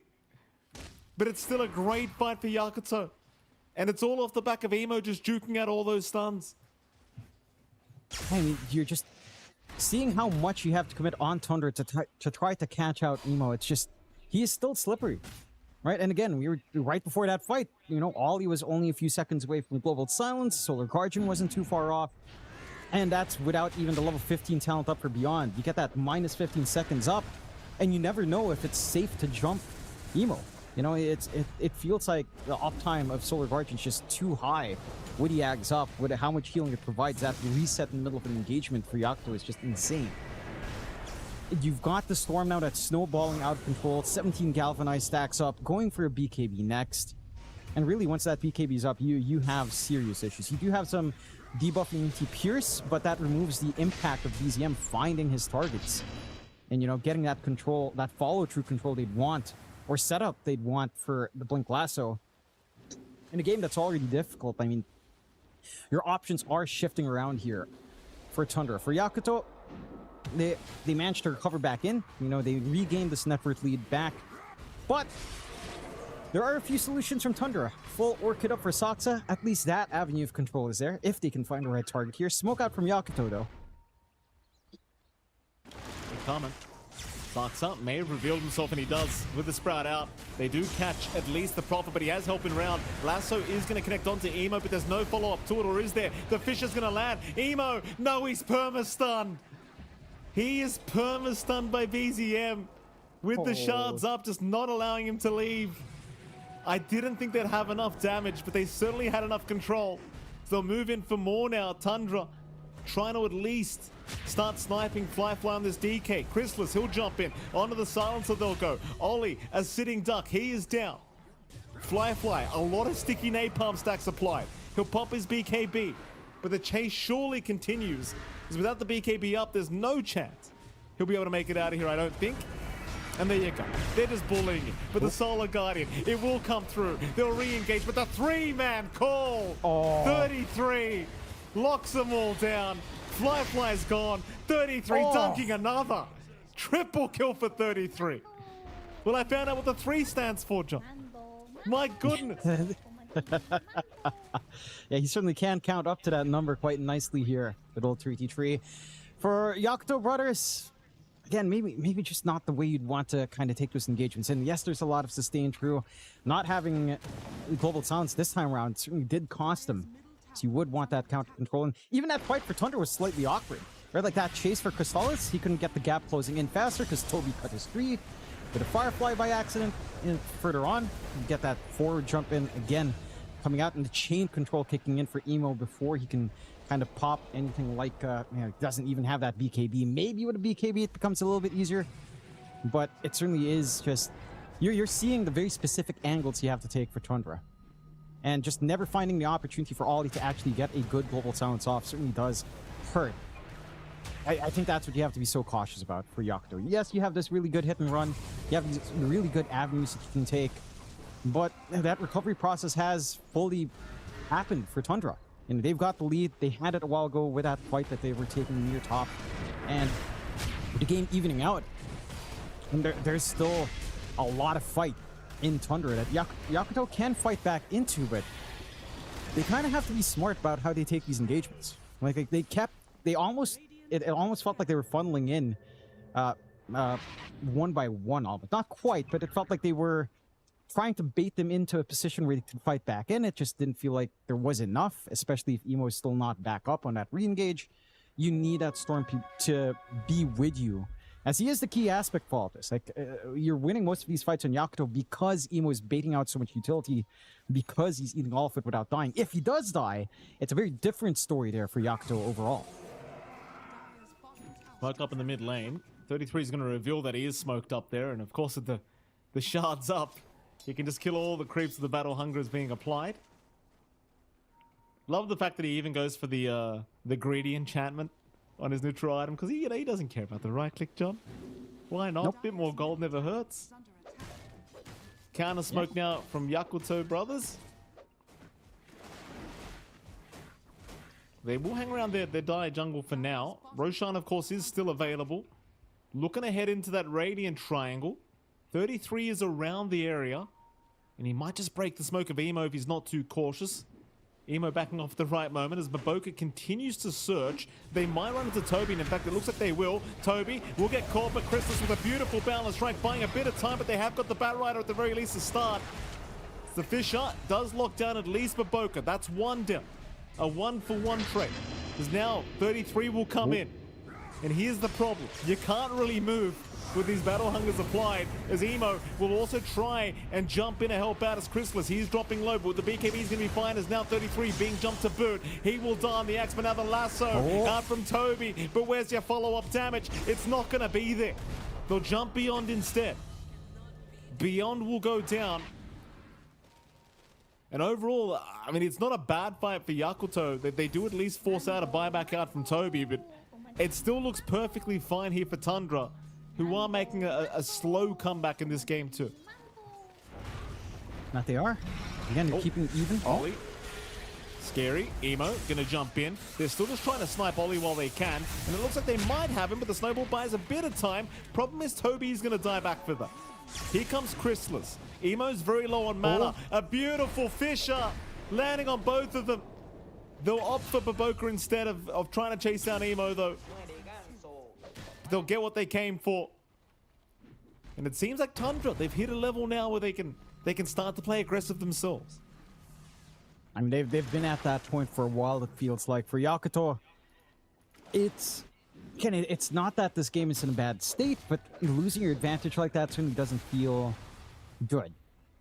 But it's still a great fight for Yakutou. And it's all off the back of Emo just juking out all those stuns. I mean, you're just seeing how much you have to commit on Tundra to try to catch out Emo. It's just, he is still slippery. Right, and again, we were right before that fight. You know, Ollie was only a few seconds away from Global Silence. Solar Guardian wasn't too far off. And that's without even the level 15 talent up for Beyond. You get that minus 15 seconds up, and you never know if it's safe to jump Emo. You know, it feels like the uptime of Solar Guardian is just too high. What he ags up, with how much healing it provides, that reset in the middle of an engagement for Yakutou is just insane. You've got the Storm now that's snowballing out of control. 17 Galvanized stacks up, going for a BKB next. And really, once that BKB is up, you have serious issues. You do have some debuffing into Pierce, but that removes the impact of BZM finding his targets. And, you know, getting that control, that follow-through control they'd want, or setup they'd want for the Blink Lasso. In a game that's already difficult, I mean, your options are shifting around here for Tundra. For Yakutou, they managed to recover back in. You know, they regained this net worth lead back. But there are a few solutions from Tundra. Full Orchid up for Saxa. At least that avenue of control is there, if they can find the right target here. Smoke out from Yakutou, though. Comment. Saxa may have revealed himself, and he does with the Sprout out. They do catch at least the Prophet, but he has helping round. Lasso is going to connect onto Emo, but there's no follow-up to it, or is there? The fish is going to land. Emo, no, he's perma-stunned. He is perma-stunned by BZM with the shards up, just not allowing him to leave. I didn't think they'd have enough damage, but they certainly had enough control. So they'll move in for more now. Tundra trying to at least start sniping Fly on this DK. Chrysalis, he'll jump in. Onto the silencer they'll go. Ollie, a sitting duck, he is down. Fly, a lot of sticky napalm stacks applied. He'll pop his BKB, but the chase surely continues. Because without the BKB up, there's no chance he'll be able to make it out of here, I don't think. And there you go. They're just bullying it. But the Solar Guardian, it will come through. They'll re-engage, but the three-man call. 33 locks them all down. Fly's gone. 33 dunking another. Triple kill for 33. Well, I found out what the 3 stands for, John. My goodness. Yeah, he certainly can count up to that number quite nicely here with old 33. For Yakutou Brothers, again, maybe just not the way you'd want to kind of take those engagements. And yes, there's a lot of sustained through. Not having global silence this time around certainly did cost him. So you would want that counter control. And even that fight for Tundra was slightly awkward. Right, like that chase for Crystallis, he couldn't get the gap closing in faster because Toby cut his 3. With a Firefly by accident. And further on, you get that forward jump in again, coming out, and the chain control kicking in for Emo before he can kind of pop anything like, doesn't even have that BKB. Maybe with a BKB it becomes a little bit easier, but it certainly is just, you're seeing the very specific angles you have to take for Tundra. And just never finding the opportunity for Ollie to actually get a good global silence off certainly does hurt. I think that's what you have to be so cautious about for Yakutou. Yes, you have this really good hit and run. You have these really good avenues that you can take. But that recovery process has fully happened for Tundra. And they've got the lead. They had it a while ago with that fight that they were taking near top. And with the game evening out, and there's still a lot of fight in Tundra that Yakutou can fight back into, but they kind of have to be smart about how they take these engagements. Like it almost felt like they were funneling in one by one, almost. Not quite, but it felt like they were trying to bait them into a position where they could fight back in. It just didn't feel like there was enough, especially if Emo is still not back up on that re-engage. You need that Storm to be with you, as he is the key aspect for all this. Like, you're winning most of these fights on Yakutou because Emo is baiting out so much utility, because he's eating all of it without dying. If he does die, it's a very different story there for Yakutou overall. Smoke up in the mid lane. 33 is going to reveal that he is smoked up there, and of course with the shards up, he can just kill all the creeps of the battle hunger is being applied. Love the fact that he even goes for the greedy enchantment on his neutral item, because he doesn't care about the right click, John. Why not? Nope. Bit more gold never hurts. Counter smoke now from Yakutou Brothers. They will hang around their Dire jungle for now. Roshan, of course, is still available. Looking to head into that Radiant Triangle. 33 is around the area. And he might just break the smoke of Emo if he's not too cautious. Emo backing off at the right moment as Baboka continues to search. They might run into Toby, and in fact, it looks like they will. Toby will get caught, but Christus with a beautiful balance strike, buying a bit of time, but they have got the Bat Rider at the very least to start. The Fisher does lock down at least Baboka. That's one down. A 1-for-1 trade. Because now 33 will come in. And here's the problem. You can't really move with these battle hungers applied, as Emo will also try and jump in to help out as Chrysalis. He's dropping low, but the BKB is going to be fine as now 33 being jumped to boot. He will die on the axe, but now the lasso out from Toby. But where's your follow-up damage? It's not going to be there. They'll jump Beyond instead. Beyond will go down. And overall, I mean, it's not a bad fight for Yakutou. They do at least force out a buyback out from Toby, but it still looks perfectly fine here for Tundra, who are making a slow comeback in this game too. That they are. Again, they're keeping even. Ollie. Scary. Emo gonna jump in. They're still just trying to snipe Ollie while they can. And it looks like they might have him, but the Snowball buys a bit of time. Problem is Toby's gonna die back for them. Here comes Chrysalis. Emo's very low on mana. A beautiful Fisher landing on both of them. They'll opt for Baboka instead of trying to chase down Emo though. They'll get what they came for. And it seems like Tundra, they've hit a level now where they can start to play aggressive themselves. I mean, they've been at that point for a while, it feels like. For Yakutou, it's not that this game is in a bad state, but losing your advantage like that certainly doesn't feel good.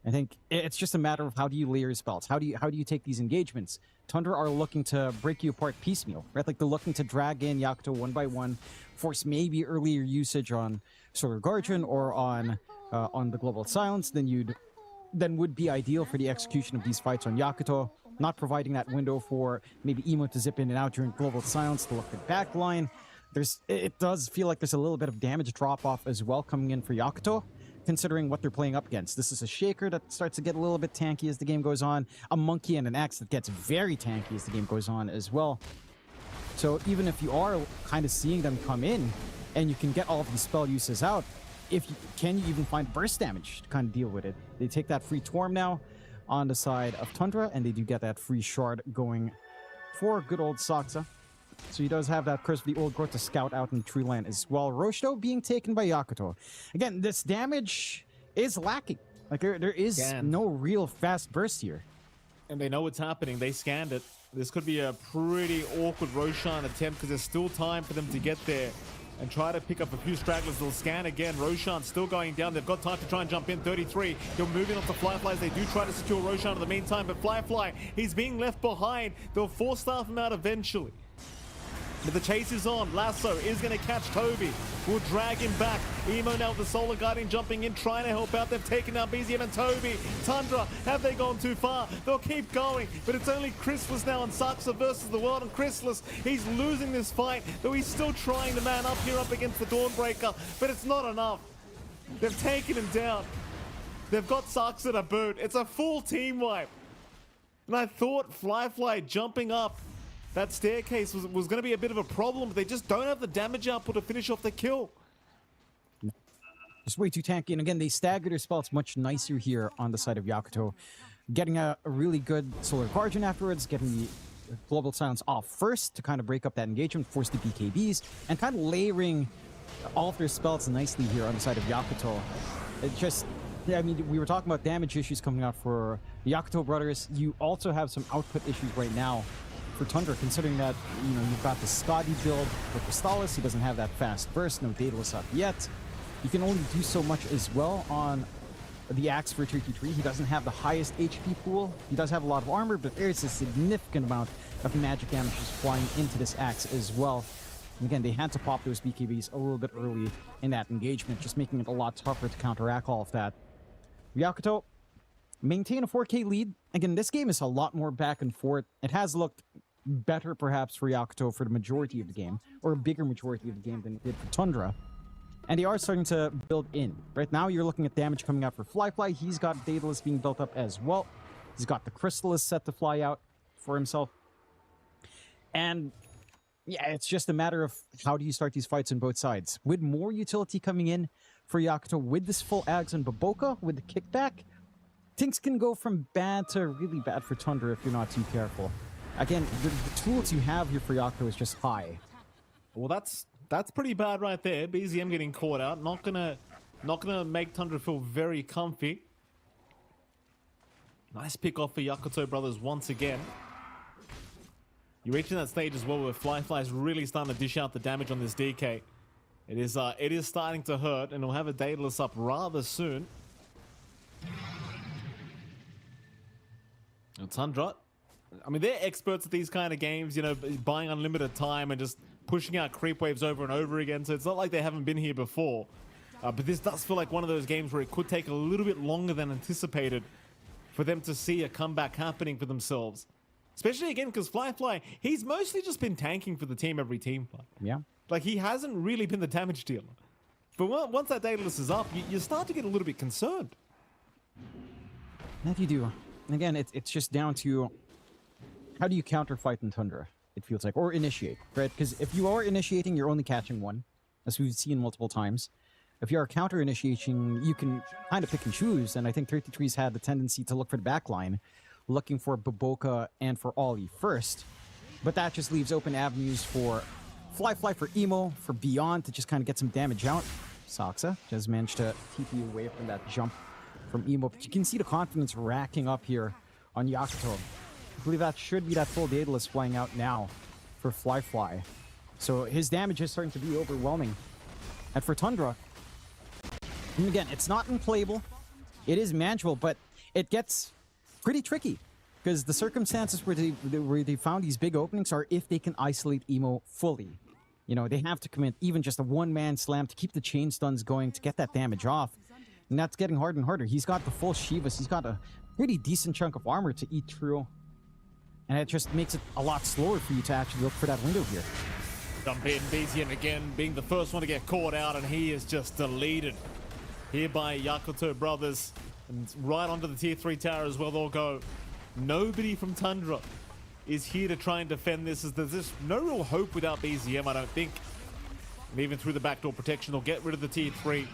I think it's just a matter of how do you layer your spells? How do you take these engagements? Tundra are looking to break you apart piecemeal, right? Like they're looking to drag in Yakutou one by one, force maybe earlier usage on Solar Guardian or on the Global Silence than would be ideal for the execution of these fights on Yakutou. Not providing that window for maybe Emo to zip in and out during Global Silence to look at backline. It does feel like there's a little bit of damage drop-off as well coming in for Yakutou, considering what they're playing up against. This is a Shaker that starts to get a little bit tanky as the game goes on, a Monkey and an Axe that gets very tanky as the game goes on as well. So even if you are kind of seeing them come in, and you can get all of these spell uses out, can you even find burst damage to kind of deal with it? They take that free Torm now on the side of Tundra, and they do get that free shard going for good old Saxa. So he does have that Curse of the Old Growth to scout out in the tree line as well. Roshto being taken by Yakutou. Again, this damage is lacking. Like, there is Scanned. no real fast burst here. And they know what's happening. They scanned it. This could be a pretty awkward Roshan attempt because there's still time for them to get there and try to pick up a few stragglers. They'll scan again. Roshan still going down. They've got time to try and jump in. 33. They're moving on to Flyfly as they do try to secure Roshan in the meantime. But Flyfly, he's being left behind. They'll force-staff him out eventually. But the chase is on. Lasso is going to catch Toby. Will drag him back. Emo now with the Solar Guardian jumping in, trying to help out. They've taken down BZM and Toby. Tundra, have they gone too far? They'll keep going. But it's only Chrysalis now on Saxa versus the world. And Chrysalis, he's losing this fight, though he's still trying to man up here up against the Dawnbreaker. But it's not enough. They've taken him down. They've got Saxa to boot. It's a full team wipe. And I thought Flyfly jumping up that staircase was going to be a bit of a problem, but they just don't have the damage output to finish off the kill. Just way too tanky. And again, they stagger their spells much nicer here on the side of Yakutou. Getting a really good Solar Guardian afterwards, getting the Global Silence off first to kind of break up that engagement, force the BKBs, and kind of layering all of their spells nicely here on the side of Yakutou. It just, yeah, I mean, we were talking about damage issues coming out for the Yakutou Brothers. You also have some output issues right now for Tundra, considering that, you know, you've got the Scotty build with Crystallis. He doesn't have that fast burst, no Daedalus up yet. You can only do so much as well on the Axe for 33. He doesn't have the highest HP pool. He does have a lot of armor, but there's a significant amount of magic damage just flying into this Axe as well. And again, they had to pop those BKBs a little bit early in that engagement, just making it a lot tougher to counteract all of that. Yakutou maintain a 4K lead. Again, this game is a lot more back and forth. It has looked better perhaps for Yakutou for the majority of the game, or a bigger majority of the game than it did for Tundra. And they are starting to build in. Right now, you're looking at damage coming out for Flyfly. He's got Daedalus being built up as well. He's got the Crystallis set to fly out for himself. And yeah, it's just a matter of how do you start these fights on both sides. With more utility coming in for Yakutou, with this full Ags and Baboka, with the kickback, things can go from bad to really bad for Tundra if you're not too careful. Again, the tools you have here for Yakutou is just high. Well, that's pretty bad right there. BZM getting caught out. Not gonna make Tundra feel very comfy. Nice pick off for Yakutou Brothers once again. You're reaching that stage as well where Flyfly is really starting to dish out the damage on this DK. It is starting to hurt, and he'll have a Daedalus up rather soon. Now, Tundra, I mean, they're experts at these kind of games, you know, buying unlimited time and just pushing out creep waves over and over again, so it's not like they haven't been here before. But this does feel like one of those games where it could take a little bit longer than anticipated for them to see a comeback happening for themselves. Especially again, because Flyfly, he's mostly just been tanking for the team every team fight. Yeah. Like, he hasn't really been the damage dealer. But once that Daedalus is up, you start to get a little bit concerned. That you do. Again, it's just down to how do you counter fight in Tundra, it feels like, or initiate, right? Because if you are initiating, you're only catching one, as we've seen multiple times. If you are counter initiating, you can kind of pick and choose, and I think 33's had the tendency to look for the back line, looking for Baboka and for Ollie first. But that just leaves open avenues for Flyfly, for Emo, for Beyond to just kind of get some damage out. Saxa just managed to TP away from that jump from Emo. But you can see the confidence racking up here on Yakutou. I believe that should be that full Daedalus flying out now for Flyfly. So his damage is starting to be overwhelming. And for Tundra, and again, it's not unplayable. It is manageable, but it gets pretty tricky. Because the circumstances where they found these big openings are if they can isolate Emo fully. You know, they have to commit even just a one-man slam to keep the chain stuns going, to get that damage off. And that's getting harder and harder. He's got the full Shivas. He's got a pretty decent chunk of armor to eat through. And it just makes it a lot slower for you to actually look for that window here. Jump in, BZM again, being the first one to get caught out, and he is just deleted here by Yakutou Brothers. And right onto the tier 3 tower as well they'll go. Nobody from Tundra is here to try and defend this, as there's just no real hope without BZM, I don't think. And even through the backdoor protection, they'll get rid of the tier 3.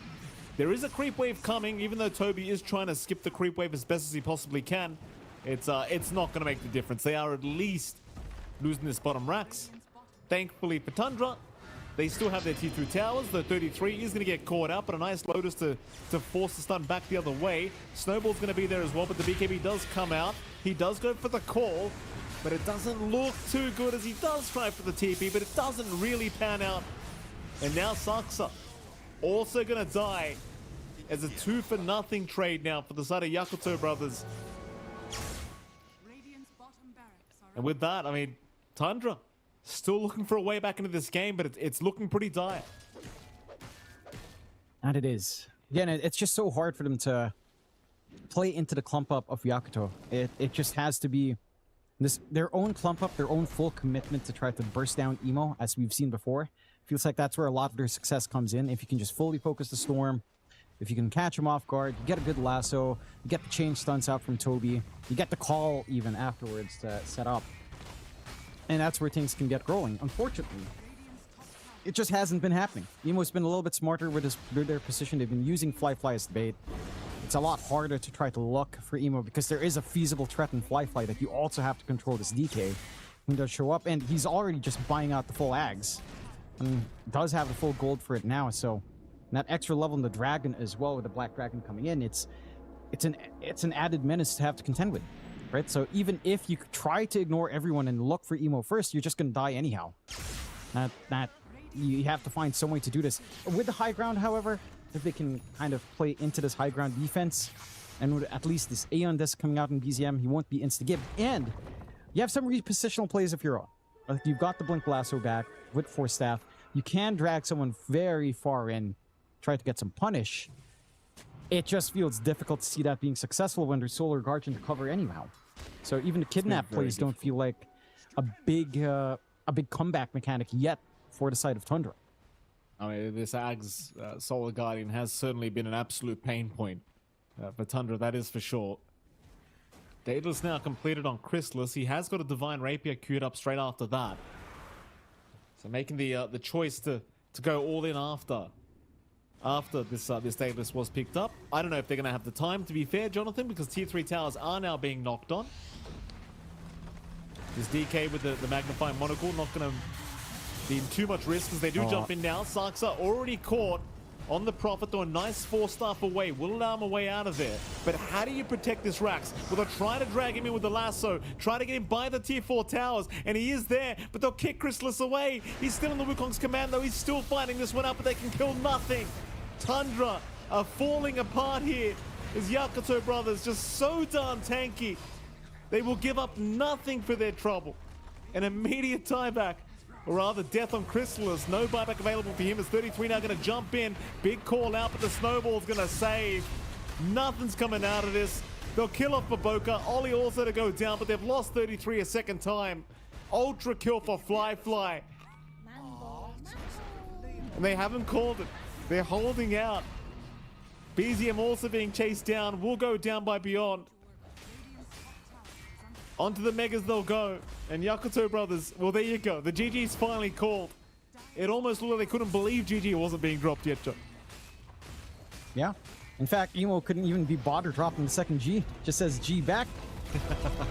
There is a creep wave coming, even though Toby is trying to skip the creep wave as best as he possibly can. It's not going to make the difference. They are at least losing this bottom racks. Thankfully for Tundra, they still have their T2 towers. The 33 is going to get caught out, but a nice Lotus to force the stun back the other way. Snowball's going to be there as well, but the BKB does come out. He does go for the call, but it doesn't look too good as he does try for the TP, but it doesn't really pan out. And now Saxa also going to die as a 2-for-0 trade now for the side of Yakutou Brothers. Radiant's bottom barracks are And with that, I mean, Tundra still looking for a way back into this game, but it's looking pretty dire. And it is. Again, it's just so hard for them to play into the clump up of Yakutou. It just has to be their own clump up, their own full commitment to try to burst down Emo, as we've seen before. Feels like that's where a lot of their success comes in. If you can just fully focus the Storm, if you can catch him off guard, you get a good lasso, you get the chain stunts out from Toby, you get the call even afterwards to set up. And that's where things can get rolling. Unfortunately, it just hasn't been happening. Emo's been a little bit smarter with their position. They've been using Fly as bait. It's a lot harder to try to look for Emo because there is a feasible threat in Fly that you also have to control this DK. He does show up, and he's already just buying out the full Ags. And does have the full gold for it now, so that extra level in the Dragon as well, with the Black Dragon coming in, it's an added menace to have to contend with. Right, so even if you try to ignore everyone and look for Emo first, you're just gonna die anyhow. You have to find some way to do this. With the high ground, however, if they can kind of play into this high ground defense, and with at least this Aeon Disc coming out in BZM, he won't be insta-give. And you have some repositional plays of your own. Like you've got the Blink Lasso back with Force Staff. You can drag someone very far in, try to get some punish. It just feels difficult to see that being successful when there's Solar Guardian to cover anyhow. So even the kidnap plays don't feel like a big comeback mechanic yet for the side of Tundra. I mean, this Ag's Solar Guardian has certainly been an absolute pain point for Tundra, that is for sure. Daedalus now completed on Chrysalis. He has got a Divine Rapier queued up straight after that. So making the choice to go all in after this Daedalus was picked up. I don't know if they're going to have the time, to be fair, Jonathan, because tier 3 towers are now being knocked on. This DK with the magnifying monocle not going to be in too much risk as they do jump in now. Saxa already caught on the Prophet, though a nice 4-staff away. Will allow him a way out of there. But how do you protect this Rax? Well, they'll try to drag him in with the lasso, try to get him by the tier 4 towers, and he is there, but they'll kick Chrysalis away. He's still in the Wukong's command, though. He's still fighting this one out, but they can kill nothing. Tundra are falling apart here as Yakutou Brothers just so darn tanky. They will give up nothing for their trouble. An immediate tieback, or rather death on Chrysalis. No buyback available for him as 33 now going to jump in. Big call out, but the Snowball's going to save. Nothing's coming out of this. They'll kill off Baboka. Ollie also to go down, but they've lost 33 a second time. Ultra kill for Fly. And they haven't called it. They're holding out. BZM also being chased down. Will go down by Beyond. Onto the Megas they'll go. And Yakutou Brothers, well, there you go. The GG's finally called. It almost looked like they couldn't believe GG wasn't being dropped yet, Joe. Yeah. In fact, Emo couldn't even be bothered dropping the second G. Just says G back.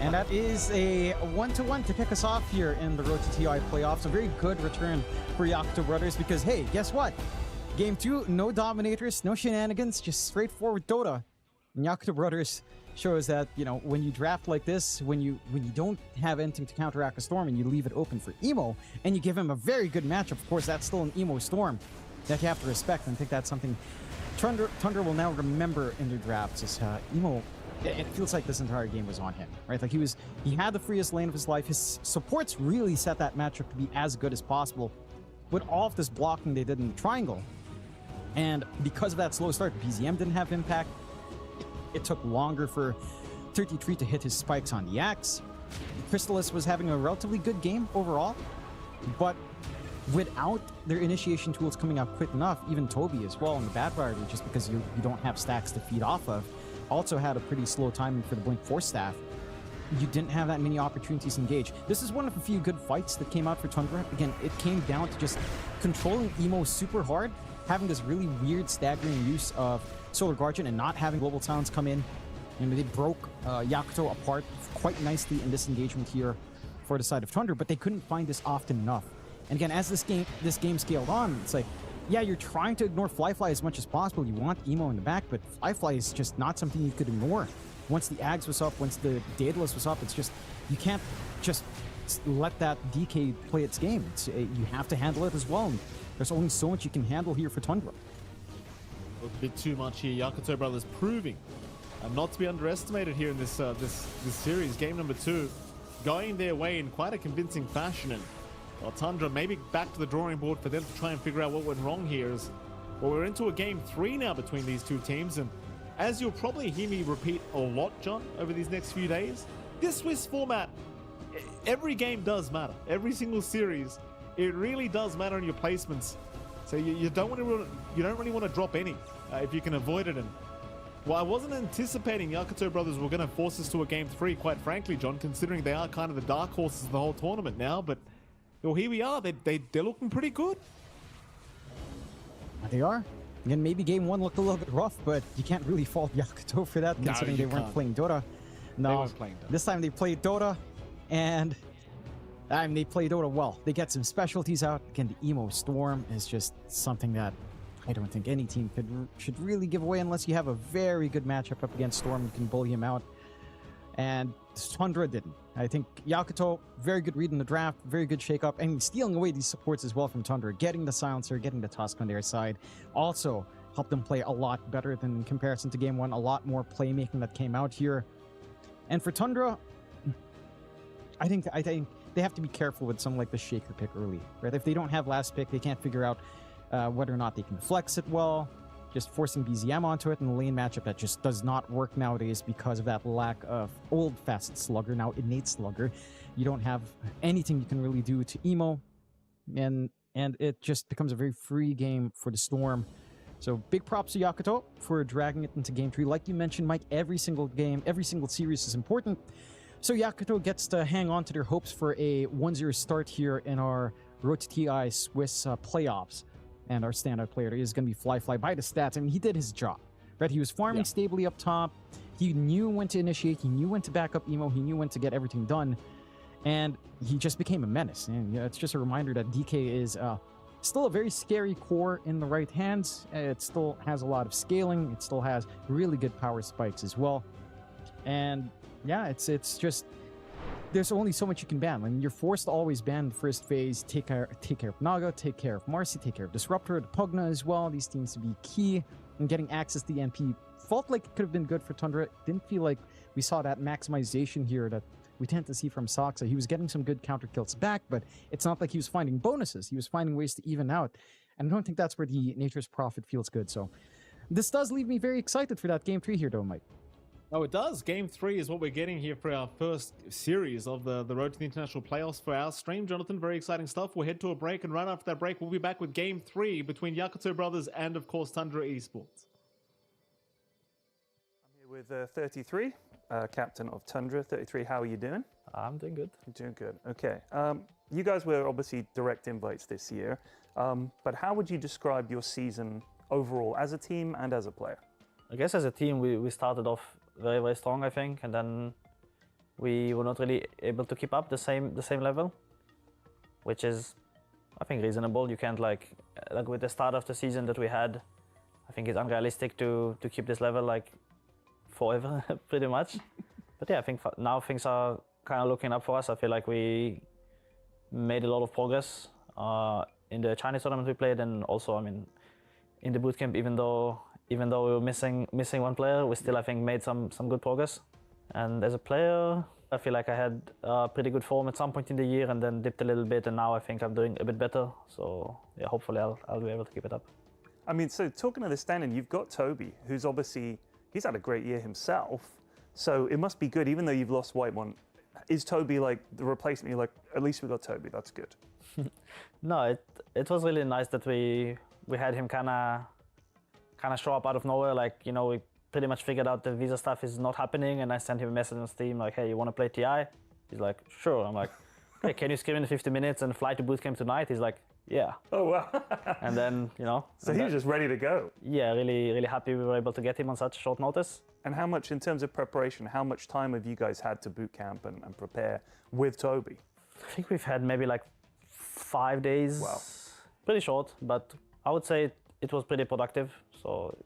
And that is a 1-1 to kick us off here in the Road to TI playoffs. A very good return for Yakutou Brothers because, hey, guess what? Game 2, no dominators, no shenanigans, just straightforward Dota. And Yakutou Brothers shows that, you know, when you draft like this, when you don't have anything to counteract a Storm and you leave it open for Emo, and you give him a very good matchup, of course, that's still an Emo Storm that you have to respect. And I think that's something Tundra will now remember in their drafts. Is Emo, it feels like this entire game was on him, right? Like he had the freest lane of his life. His supports really set that matchup to be as good as possible with all of this blocking they did in the triangle. And because of that slow start, BZM didn't have impact. It took longer for 33 to hit his spikes on the axe. Chrysalis was having a relatively good game overall, but without their initiation tools coming out quick enough, even Toby as well in the Bad Rider, just because you don't have stacks to feed off of, also had a pretty slow timing for the Blink Force Staff. You didn't have that many opportunities to engage. This is one of the few good fights that came out for Tundra. Again, it came down to just controlling Emo super hard, having this really weird staggering use of Solar Guardian and not having Global Talents come in. And they broke Yakutou apart quite nicely in this engagement here for the side of Tundra, but they couldn't find this often enough. And again, as this game scaled on, it's like, yeah, you're trying to ignore Fly as much as possible. You want Emo in the back, but Fly is just not something you could ignore. Once the Ags was up, once the Daedalus was up, it's just, you can't just let that DK play its game. You have to handle it as well. And there's only so much you can handle here for Tundra. A bit too much here. Yakutou Brothers proving not to be underestimated here in this series. Game number 2, going their way in quite a convincing fashion. And Tundra maybe back to the drawing board for them to try and figure out what went wrong here. Well, we're into a game 3 now between these two teams, and as you'll probably hear me repeat a lot, John, over these next few days, this Swiss format, every game does matter. Every single series, it really does matter in your placements. So you don't really want to drop any if you can avoid it. And well, I wasn't anticipating Yakutou Brothers were going to force us to a game 3, quite frankly, John, considering they are kind of the dark horses of the whole tournament now. But well, here we are. They're looking pretty good. They are. Again, maybe game 1 looked a little bit rough, but you can't really fault Yakutou for that, considering they weren't playing Dota. No, they weren't playing Dota. This time they played Dota, and I mean, they play Dota well. They get some specialties out. Again, the Emo Storm is just something that I don't think any team should really give away unless you have a very good matchup up against Storm and can bully him out. And Tundra didn't. I think Yakutou, very good read in the draft, very good shake-up, and stealing away these supports as well from Tundra, getting the Silencer, getting the Tusk on their side, also helped them play a lot better than in comparison to game 1, a lot more playmaking that came out here. And for Tundra, I think they have to be careful with something like the Shaker pick early, right? If they don't have last pick, they can't figure out whether or not they can flex it well. Just forcing BZM onto it in the lane matchup that just does not work nowadays because of that lack of old Facet Slugger, now Innate Slugger. You don't have anything you can really do to Emo, and it just becomes a very free game for the Storm. So big props to Yakutou for dragging it into game 3. Like you mentioned, Mike, every single game, every single series is important. So Yakutou gets to hang on to their hopes for a 1-0 start here in our Road to TI Swiss playoffs. And our standout player is going to be Fly by the stats. I mean, he did his job, right? He was farming stably up top. He knew when to initiate. He knew when to back up Emo. He knew when to get everything done. And he just became a menace. And it's just a reminder that DK is still a very scary core in the right hands. It still has a lot of scaling. It still has really good power spikes as well. And yeah, it's just... There's only so much you can ban. I mean, you're forced to always ban the first phase, take care of Naga, take care of Marcy, take care of Disruptor, the Pugna as well. These teams to be key in getting access to the NP. Felt like it could have been good for Tundra. Didn't feel like we saw that maximization here that we tend to see from Saxa. He was getting some good counter kills back, but it's not like he was finding bonuses. He was finding ways to even out. And I don't think that's where the Nature's Prophet feels good. So this does leave me very excited for that game 3 here, though, Mike. Oh, it does. Game 3 is what we're getting here for our first series of the Road to the International Playoffs for our stream. Jonathan, very exciting stuff. We'll head to a break, and right after that break, we'll be back with Game 3 between Yakutou Brothers and, of course, Tundra Esports. I'm here with 33, captain of Tundra. 33, how are you doing? I'm doing good. You're doing good. Okay. You guys were obviously direct invites this year, but how would you describe your season overall as a team and as a player? I guess as a team, we started off very, very strong, I think, and then we were not really able to keep up the same level, which is, I think, reasonable. You can't like with the start of the season that we had, I think it's unrealistic to keep this level like forever, pretty much. But yeah, I think now things are kind of looking up for us. I feel like we made a lot of progress in the Chinese tournament we played, and also, I mean, in the bootcamp, even though we were missing one player, we still, I think, made some good progress. And as a player, I feel like I had pretty good form at some point in the year and then dipped a little bit, and now I think I'm doing a bit better. So yeah, hopefully I'll be able to keep it up. I mean, so talking of the standing, you've got Toby, who's obviously, he's had a great year himself. So it must be good, even though you've lost White One. Is Toby like the replacement? You're like, at least we got Toby, that's good. No, it was really nice that we had him kind of show up out of nowhere. Like, you know, we pretty much figured out the visa stuff is not happening, and I sent him a message on Steam like, hey, you want to play TI? He's like, sure. I'm like, hey, can you scrim in 50 minutes and fly to bootcamp tonight? He's like, yeah. Oh, wow. And then, you know. So he was just ready to go. Yeah, really, really happy we were able to get him on such short notice. And how much, in terms of preparation, how much time have you guys had to boot camp and prepare with Toby? I think we've had maybe like 5 days. Wow. Pretty short, but I would say it was pretty productive. So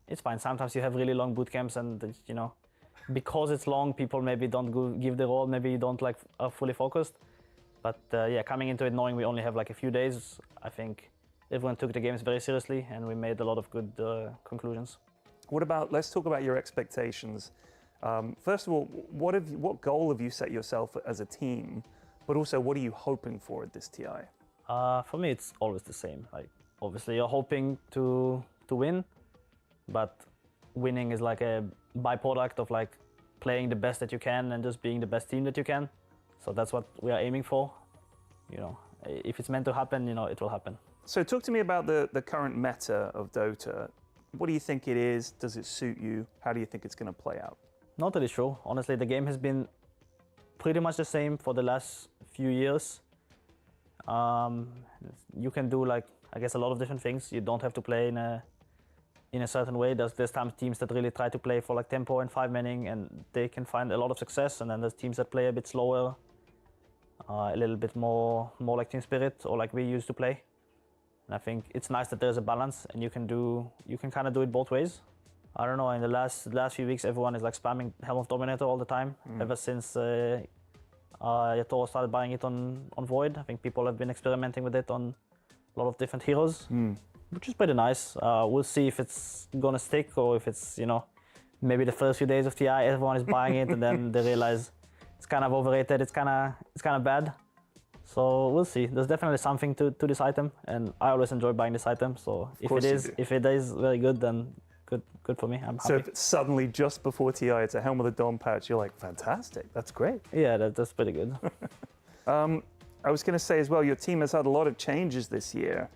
it's fine. Sometimes you have really long boot camps, and you know, because it's long, people maybe don't give the role. Maybe you don't like are fully focused. But yeah, coming into it knowing we only have like a few days, I think everyone took the games very seriously, and we made a lot of good conclusions. Let's talk about your expectations. First of all, what goal have you set yourself as a team? But also, what are you hoping for at this TI? For me, it's always the same. Like, obviously, you're hoping to win, but winning is like a byproduct of like playing the best that you can and just being the best team that you can. So that's what we are aiming for. You know, if it's meant to happen, you know, it will happen. So talk to me about the current meta of Dota. What do you think it is? Does it suit you? How do you think it's going to play out? Not really sure. Honestly, the game has been pretty much the same for the last few years. You can do like, I guess, a lot of different things. You don't have to play in a certain way. There's some teams that really try to play for like tempo and 5-manning, and they can find a lot of success. And then there's teams that play a bit slower, a little bit more like Team Spirit or like we used to play. And I think it's nice that there's a balance, and you can kind of do it both ways. I don't know, in the last few weeks, everyone is like spamming Helm of Dominator all the time. Ever since Yakutou started buying it on Void, I think people have been experimenting with it on a lot of different heroes, which is pretty nice. We'll see if it's gonna stick, or if it's, you know, maybe the first few days of TI, everyone is buying it, and then they realize it's kind of overrated, it's kind of bad. So we'll see. There's definitely something to this item, and I always enjoy buying this item. So if it is very good, then good for me. I'm happy. So if it's suddenly just before TI, it's a Helm of the Dom patch, you're like, fantastic, that's great. Yeah, that's pretty good. I was going to say as well, your team has had a lot of changes this year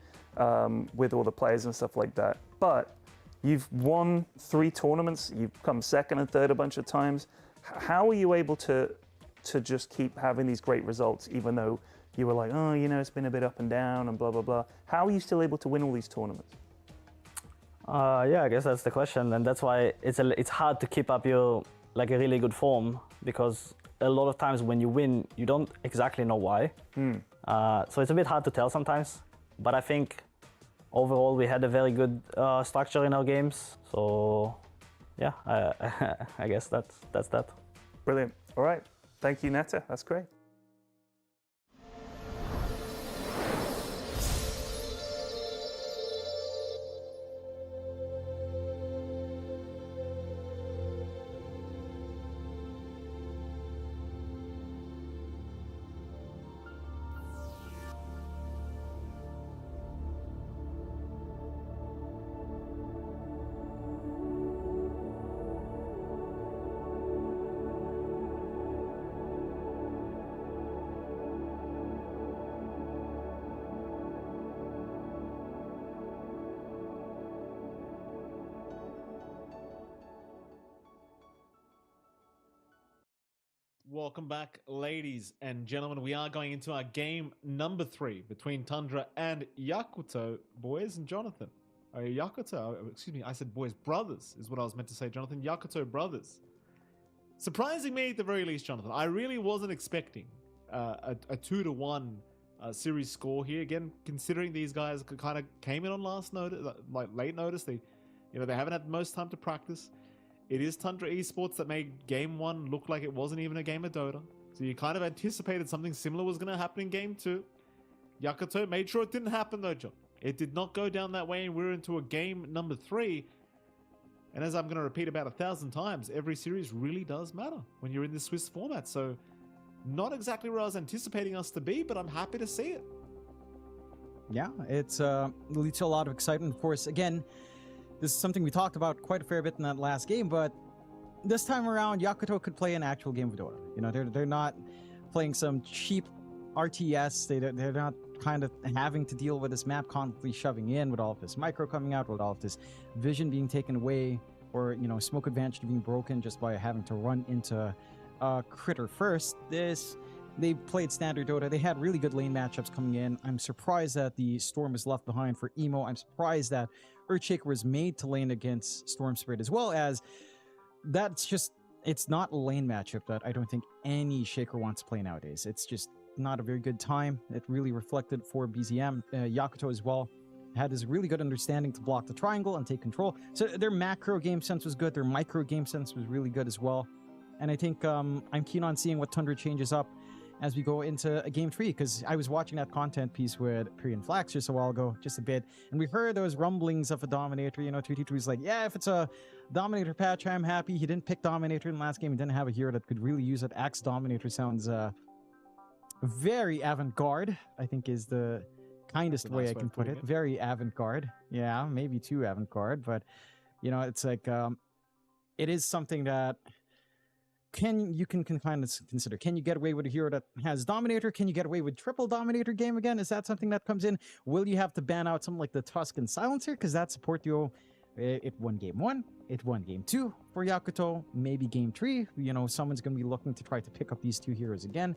with all the players and stuff like that. But you've won 3 tournaments, you've come second and third a bunch of times. How are you able to just keep having these great results, even though you were like, oh, you know, it's been a bit up and down and blah, blah, blah. How are you still able to win all these tournaments? Yeah, I guess that's the question, and that's why it's hard to keep up your like a really good form, because a lot of times when you win, you don't exactly know why. So it's a bit hard to tell sometimes. But I think overall we had a very good structure in our games. So yeah, I guess that's that. Brilliant. All right. Thank you, Neta. That's great. Welcome back, ladies and gentlemen. We are going into our game number 3 between Tundra and Yakutou. Boys and Jonathan. Yakutou, excuse me, I said boys. Brothers is what I was meant to say, Jonathan. Yakutou Brothers. Surprising me at the very least, Jonathan. I really wasn't expecting a 2-1 series score here. Again, considering these guys kind of came in on late notice. They haven't had most time to practice. It is Tundra Esports that made Game 1 look like it wasn't even a game of Dota. So you kind of anticipated something similar was going to happen in Game 2. Yakutou made sure it didn't happen though, John. It did not go down that way, and we're into a game number 3. And as I'm going to repeat about 1,000 times, every series really does matter when you're in this Swiss format. So not exactly where I was anticipating us to be, but I'm happy to see it. Yeah, it's leads to a lot of excitement. Of course, again, this is something we talked about quite a fair bit in that last game, but this time around, Yakutou could play an actual game of Dota. You know, they're not playing some cheap RTS. They're not kind of having to deal with this map constantly shoving in, with all of this micro coming out, with all of this vision being taken away, or, you know, smoke advantage being broken just by having to run into critter first. They played standard Dota. They had really good lane matchups coming in. I'm surprised that the Storm was left behind for Emo. I'm surprised that Earthshaker was made to lane against Storm Spirit, as well as it's not a lane matchup that I don't think any Shaker wants to play nowadays. It's just not a very good time. It really reflected for BZM. Yakutou as well had this really good understanding to block the triangle and take control. So their macro game sense was good. Their micro game sense was really good as well. And I think I'm keen on seeing what Tundra changes up as we go into a game 3, because I was watching that content piece with Period Flax just a while ago, just a bit, and we heard those rumblings of a Dominator. You know, 2T2's like, yeah, if it's a Dominator patch, I'm happy. He didn't pick Dominator in the last game. He didn't have a hero that could really use it. Axe Dominator sounds very avant-garde, I think is the kindest way I can put it. Very avant-garde. Yeah, maybe too avant-garde, but, you know, it's like, it is something that you can kind of consider. Can you get away with a hero that has Dominator? Can you get away with triple Dominator game again? Is that something that comes in? Will you have to ban out something like the Tusk and Silencer? Because that support duo, it won game 1, it won game 2 for Yakutou, maybe game 3. You know, someone's going to be looking to try to pick up these two heroes again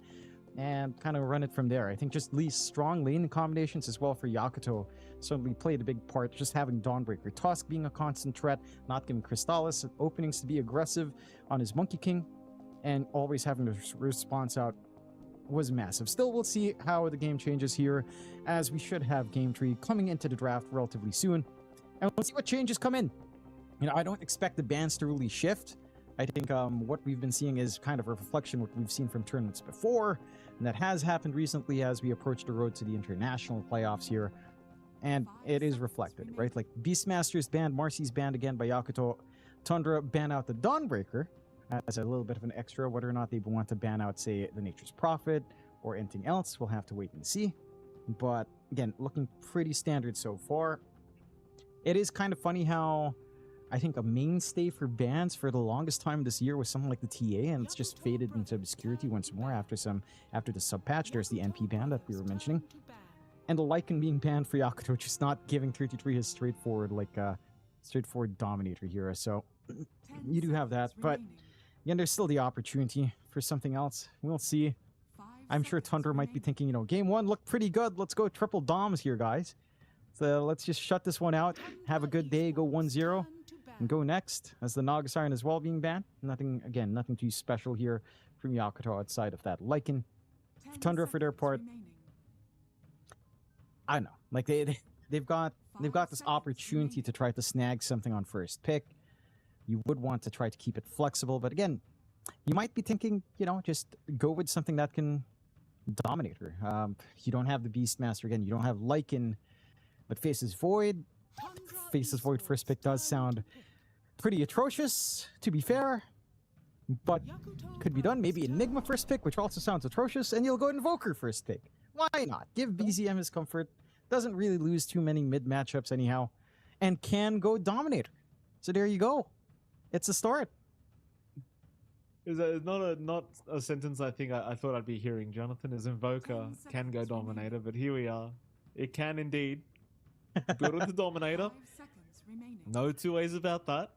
and kind of run it from there. I think just these strong lane combinations as well for Yakutou certainly played a big part. Just having Dawnbreaker Tusk being a constant threat, not giving Crystallis openings to be aggressive on his Monkey King, and always having the response out was massive. Still, we'll see how the game changes here, as we should have game 3 coming into the draft relatively soon, and we'll see what changes come in. You know, I don't expect the bans to really shift. I think what we've been seeing is kind of a reflection of what we've seen from tournaments before, and that has happened recently as we approach the road to the international playoffs here, and it is reflected, right? Like, Beastmaster's banned, Marcy's banned again by Yakutou, Tundra ban out the Dawnbreaker as a little bit of an extra. Whether or not they want to ban out, say, the Nature's Prophet or anything else, we'll have to wait and see. But again, looking pretty standard so far. It is kind of funny how I think a mainstay for bans for the longest time this year was something like the TA, and it's just faded into obscurity once more after the sub patch. There's the NP ban that we were mentioning, and the Lycan being banned for Yakutou, just not giving 33 his straightforward Dominator hero. So you do have that, but again, there's still the opportunity for something else. We'll see. I'm sure Tundra might be thinking, you know, game 1 looked pretty good. Let's go triple Doms here, guys. So let's just shut this one out. Have a good day. Go 1-0 and go next. As the Naga Siren as well being banned. Nothing too special here from Yakutou outside of that. Lycan, Tundra for their part, I don't know. Like they've got this opportunity to try to snag something on first pick. You would want to try to keep it flexible, but again, you might be thinking, you know, just go with something that can dominate her. You don't have the Beastmaster again. You don't have Lycan, but Faces Void. Faces Void first pick does sound pretty atrocious, to be fair, but could be done. Maybe Enigma first pick, which also sounds atrocious, and you'll go Invoker first pick. Why not? Give BZM his comfort. Doesn't really lose too many mid matchups anyhow, and can go Dominator. So there you go. It's a start. Is not a sentence I think I thought I'd be hearing, Jonathan. Is Invoker can go Dominator, but here we are. It can indeed. Build into Dominator. No two ways about that.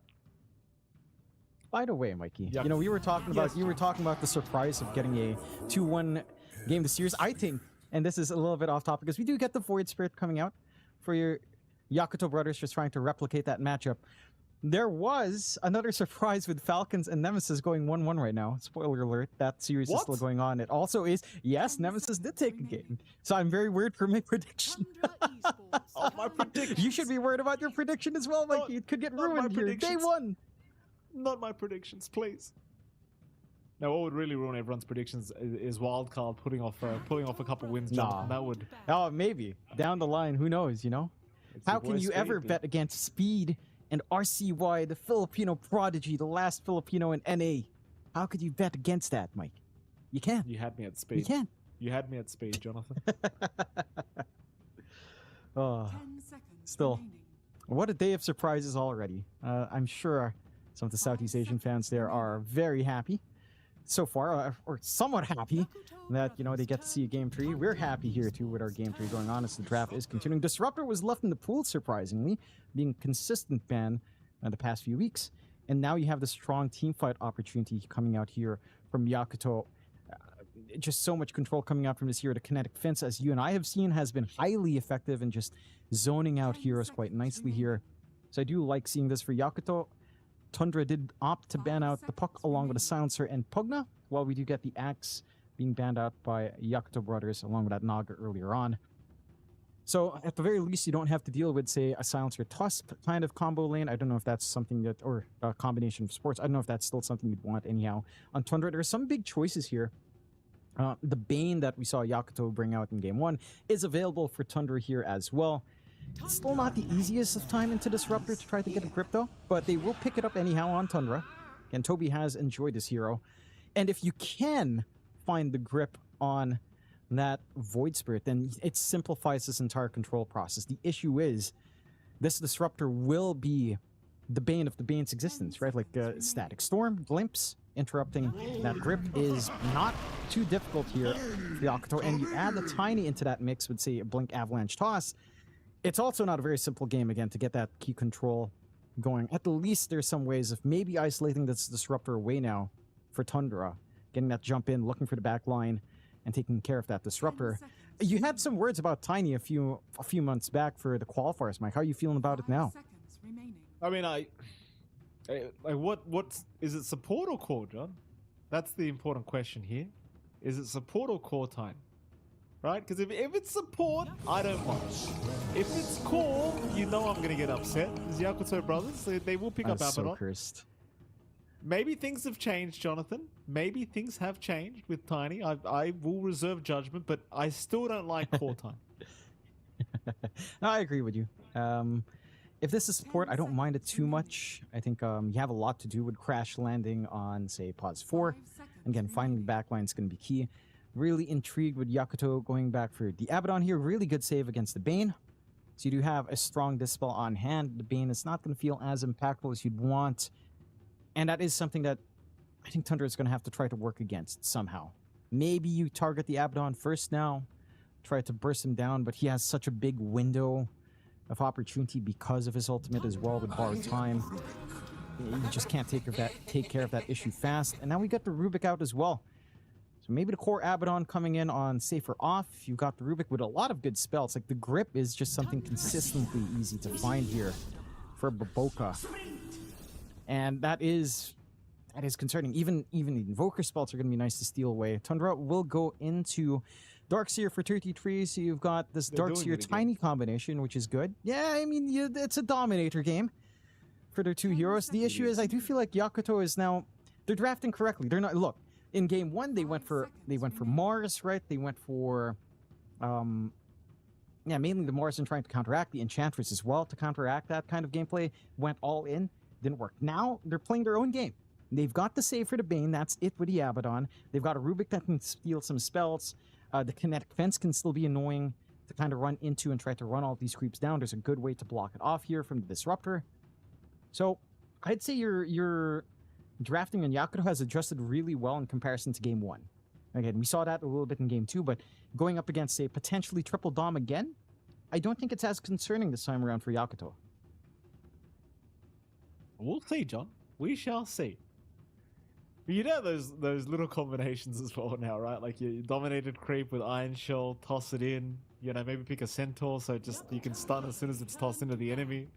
By the way, Mikey, Yeah. you know, you were talking about the surprise of getting a 2-1 game this series. I think, and this is a little bit off topic, because we do get the Void Spirit coming out for your Yakutou Brothers, just trying to replicate that matchup. There was another surprise with Falcons and Nemesis going 1-1 right now. Spoiler alert, that series is still going on. It also is, yes, Nemesis did take a game. So I'm very worried for my prediction. Oh, my prediction. You should be worried about your prediction as well, Mikey. It could get ruined here. Day 1. Not my predictions, please. Now, what would really ruin everyone's predictions is Wildcard putting off a couple wins. Jonathan. That would. Oh, maybe down the line. Who knows? You know. How can you ever bet against Speed and RCY, the Filipino prodigy, the last Filipino in NA? How could you bet against that, Mike? You can't. You had me at speed. You can't. You had me at speed, Jonathan. Oh, still, what a day of surprises already. I'm sure some of the Southeast Asian fans there are very happy so far, or somewhat happy that, you know, they get to see a game 3. We're happy here too with our game 3 going on as the draft is continuing. Disruptor was left in the pool, surprisingly, being a consistent ban the past few weeks, and now you have the strong team fight opportunity coming out here from Yakutou. Just so much control coming out from this hero. The kinetic fence, as you and I have seen, has been highly effective in just zoning out heroes quite nicely here. So I do like seeing this for Yakutou. Tundra did opt to ban out the Puck along with the Silencer and Pugna, while we do get the Axe being banned out by Yakutou Brothers along with that Naga earlier on. So at the very least, you don't have to deal with, say, a Silencer Tusk kind of combo lane. I don't know if that's something that, or a combination of sports. I don't know if that's still something you'd want anyhow. On Tundra, there are some big choices here. The Bane that we saw Yakutou bring out in Game 1 is available for Tundra here as well. It's still not the easiest of time into Disruptor to try to get a grip though, but they will pick it up anyhow on Tundra. And Toby has enjoyed this hero. And if you can find the grip on that Void Spirit, then it simplifies this entire control process. The issue is, this Disruptor will be the bane of the Bane's existence, right? Like Static Storm, Glimpse, interrupting that grip is not too difficult here for Yakutou. And you add the Tiny into that mix with, say, a Blink Avalanche Toss. It's also not a very simple game, again, to get that key control going. At the least, there's some ways of maybe isolating this Disruptor away now for Tundra, getting that jump in, looking for the back line, and taking care of that Disruptor. You had some words about Tiny a few months back for the qualifiers, Mike. How are you feeling about it now? I mean, what is it, support or core, John? That's the important question here. Is it support or core time? Right? Because if it's support, I don't mind. If it's core, you know I'm going to get upset. It's Yakutou Brothers. They will pick up Abaddon. So cursed. Maybe things have changed, Jonathan. Maybe things have changed with Tiny. I will reserve judgment, but I still don't like core time. No, I agree with you. If this is support, I don't mind it too much. I think you have a lot to do with crash landing on, say, pause 4. Again, finding the backline is going to be key. Really intrigued with Yakutou going back for the Abaddon here. Really good save against the Bane. So you do have a strong Dispel on hand. The Bane is not going to feel as impactful as you'd want. And that is something that I think Tundra is going to have to try to work against somehow. Maybe you target the Abaddon first now, try to burst him down, but he has such a big window of opportunity because of his ultimate as well with borrowed time. You just can't take care of that issue fast. And now we got the Rubik out as well. So maybe the core Abaddon coming in on safer off. You've got the Rubik with a lot of good spells. Like the grip is just something consistently easy to find here for Baboka. And that is concerning. Even Invoker spells are going to be nice to steal away. Tundra will go into Darkseer for 33, so you've got this Darkseer Tiny combination, which is good. Yeah, I mean, it's a Dominator game for their two heroes. The issue is I do feel like Yakutou is now, they're drafting correctly. They're not, look, in game 1 they went for Mars, right? They went for mainly the Mars and trying to counteract the Enchantress as well to counteract that kind of gameplay. Went all in, didn't work. Now they're playing their own game. They've got the save for the Bane, that's it with the Abaddon. They've got a Rubik that can steal some spells. The kinetic fence can still be annoying to kind of run into and try to run all these creeps down. There's a good way to block it off here from the Disruptor. So I'd say your drafting on Yakutou has adjusted really well in comparison to game 1. Again, we saw that a little bit in game 2, but going up against, say, potentially triple Dom again, I don't think it's as concerning this time around for Yakutou. We'll see, John. We shall see. You know those little combinations as well now, right? Like you dominated creep with Iron Shell, toss it in, you know, maybe pick a Centaur so just you can stun as soon as it's tossed into the enemy.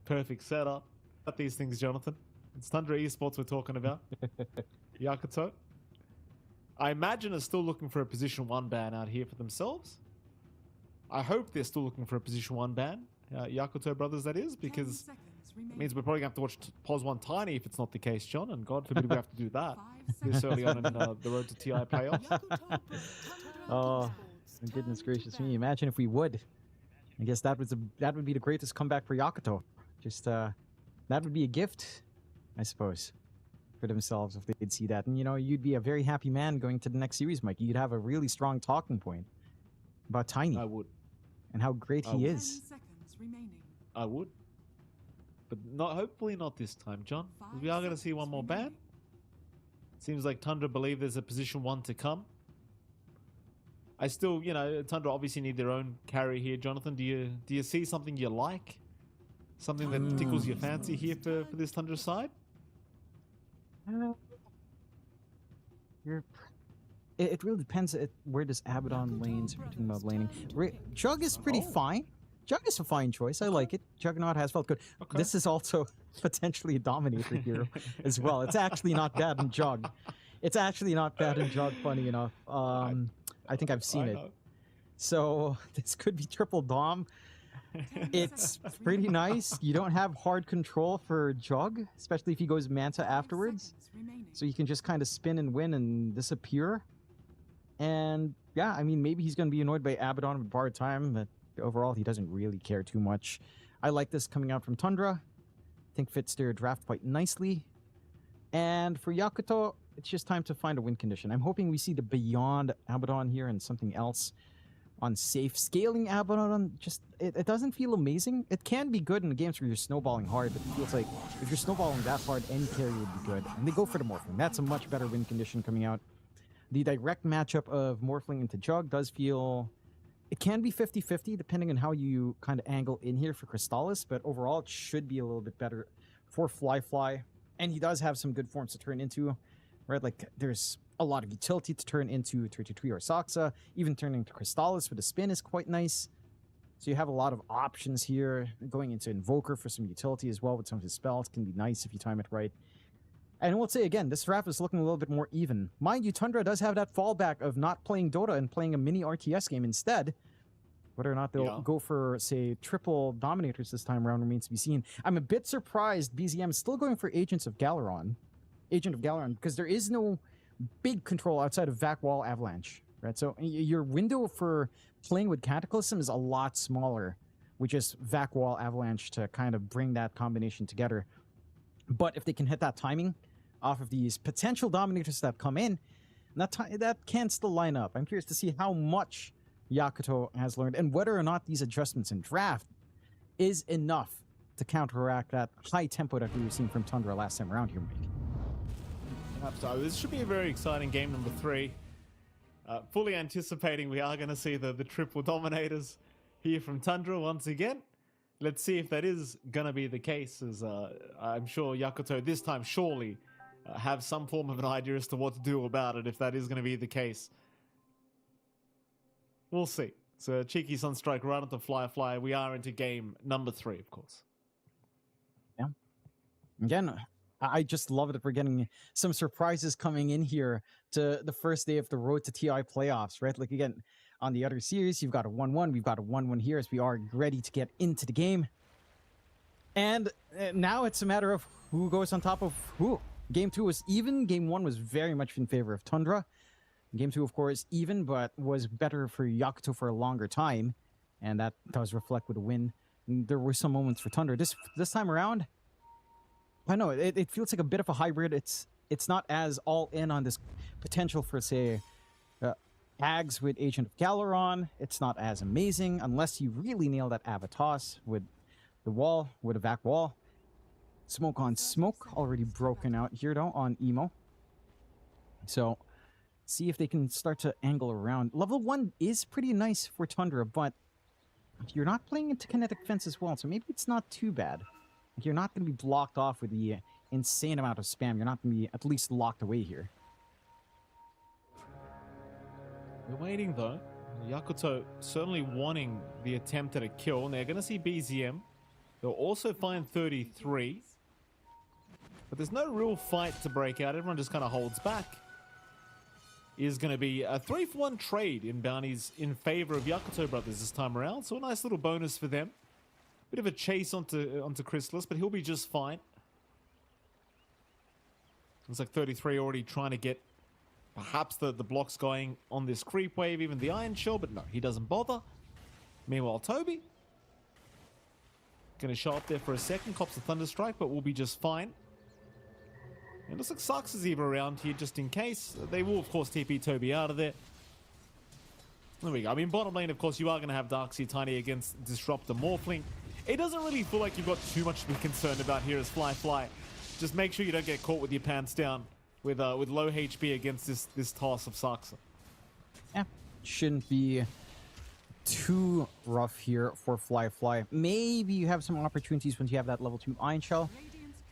Perfect setup. Got these things, Jonathan. It's Tundra Esports we're talking about. Yakutou. I imagine are still looking for a position 1 ban out here for themselves. I hope they're still looking for a position 1 ban. Yakutou Brothers, that is, because it means we're probably going to have to watch POS 1 Tiny if it's not the case, John, and God forbid we have to do that this early on in the road to TI playoffs. Oh, goodness gracious me. Imagine if we would. I guess that would be the greatest comeback for Yakutou. Just, that would be a gift, I suppose, for themselves if they'd see that. And, you know, you'd be a very happy man going to the next series, Mike. You'd have a really strong talking point about Tiny. I would. And how great he is. I would. But hopefully not this time, John. We are going to see one more ban. Seems like Tundra believe there's a position 1 to come. I still, you know, Tundra obviously need their own carry here, Jonathan. Do you see something you like? Something that tickles your fancy here for this Tundra side? It really depends where this Abaddon lanes. We're talking about laning. Jug is pretty fine. Jug is a fine choice. I like it. Juggernaut has felt good. Okay. This is also potentially a Dominator hero as well. It's actually not bad in Jug. It's actually not bad in Jog, funny enough. I think I've seen I it. know. So this could be triple Dom. It's pretty nice. You don't have hard control for Jug, especially if he goes Manta afterwards. So you can just kind of spin and win and disappear. And yeah, I mean, maybe he's going to be annoyed by Abaddon with borrowed time, but overall, he doesn't really care too much. I like this coming out from Tundra. I think fits their draft quite nicely. And for Yakutou, it's just time to find a win condition. I'm hoping we see the Beyond Abaddon here and something else on safe. Scaling Abaddon, just, it doesn't feel amazing. It can be good in the games where you're snowballing hard, but it feels like if you're snowballing that hard, any carry would be good. And they go for the Morphling. That's a much better win condition coming out. The direct matchup of Morphling into Jug does feel... It can be 50-50 depending on how you kind of angle in here for Crystallis, but overall it should be a little bit better for Fly. And he does have some good forms to turn into, right? Like there's a lot of utility to turn into 33 or Saxa. Even turning to Crystallis with a spin is quite nice. So you have a lot of options here. Going into Invoker for some utility as well with some of his spells can be nice if you time it right. And we'll say again, this draft is looking a little bit more even. Mind you, Tundra does have that fallback of not playing Dota and playing a mini RTS game instead. Whether or not they'll go for, say, triple Dominators this time around remains to be seen. I'm a bit surprised BZM is still going for Agent of Galeron, because there is no big control outside of Vac Wall Avalanche, right? So your window for playing with Cataclysm is a lot smaller, which is Vac Wall Avalanche to kind of bring that combination together. But if they can hit that timing off of these potential Dominators that come in, that can still line up. I'm curious to see how much Yakutou has learned and whether or not these adjustments in draft is enough to counteract that high tempo that we were seeing from Tundra last time around here, Mike. So this should be a very exciting game number 3. Fully anticipating we are going to see the triple Dominators here from Tundra once again. Let's see if that is going to be the case, as I'm sure Yakutou this time surely have some form of an idea as to what to do about it if that is going to be the case. We'll see. So cheeky Sunstrike right onto Fly. We are into game number 3, of course. Yeah. Again, I just love it that we're getting some surprises coming in here to the first day of the Road to TI playoffs, right? Like again, on the other series, you've got a 1-1. We've got a 1-1 here as we are ready to get into the game. And now it's a matter of who goes on top of who. Game 2 was even. Game 1 was very much in favor of Tundra. Game 2, of course, even, but was better for Yakutou for a longer time. And that does reflect with a win. And there were some moments for Tundra. This time around, I know, it feels like a bit of a hybrid. It's not as all in on this potential for, say, Ags with Agent of Galeron. It's not as amazing unless you really nail that Avatos with the wall, with a Vac Wall. Smoke on Smoke, already broken out here, though, on Emo. So, see if they can start to angle around. Level 1 is pretty nice for Tundra, but you're not playing into Kinetic Fence as well, so maybe it's not too bad. Like, you're not going to be blocked off with the insane amount of spam. You're not going to be at least locked away here. We're waiting, though. Yakutou certainly wanting the attempt at a kill. And they're going to see BZM. They'll also find 33. But there's no real fight to break out. Everyone just kind of holds back. Is going to be a 3-for-1 trade in bounties in favor of Yakutou Brothers this time around. So a nice little bonus for them. Bit of a chase onto Crystallis, but he'll be just fine. Looks like 33 already trying to get perhaps the blocks going on this creep wave, even the Iron Shell, but no, he doesn't bother. Meanwhile, Toby going to show up there for a second, cops the Thunderstrike, but will be just fine. It looks like Sax is even around here just in case. They will, of course, TP Toby out of there. There we go. I mean, bottom lane, of course, you are going to have Darkseid Tiny against Disruptor Morphling. It doesn't really feel like you've got too much to be concerned about here as Fly. Just make sure you don't get caught with your pants down with low HP against this toss of Saxa. Yeah, shouldn't be too rough here for Fly. Maybe you have some opportunities once you have that level 2 Iron Shell.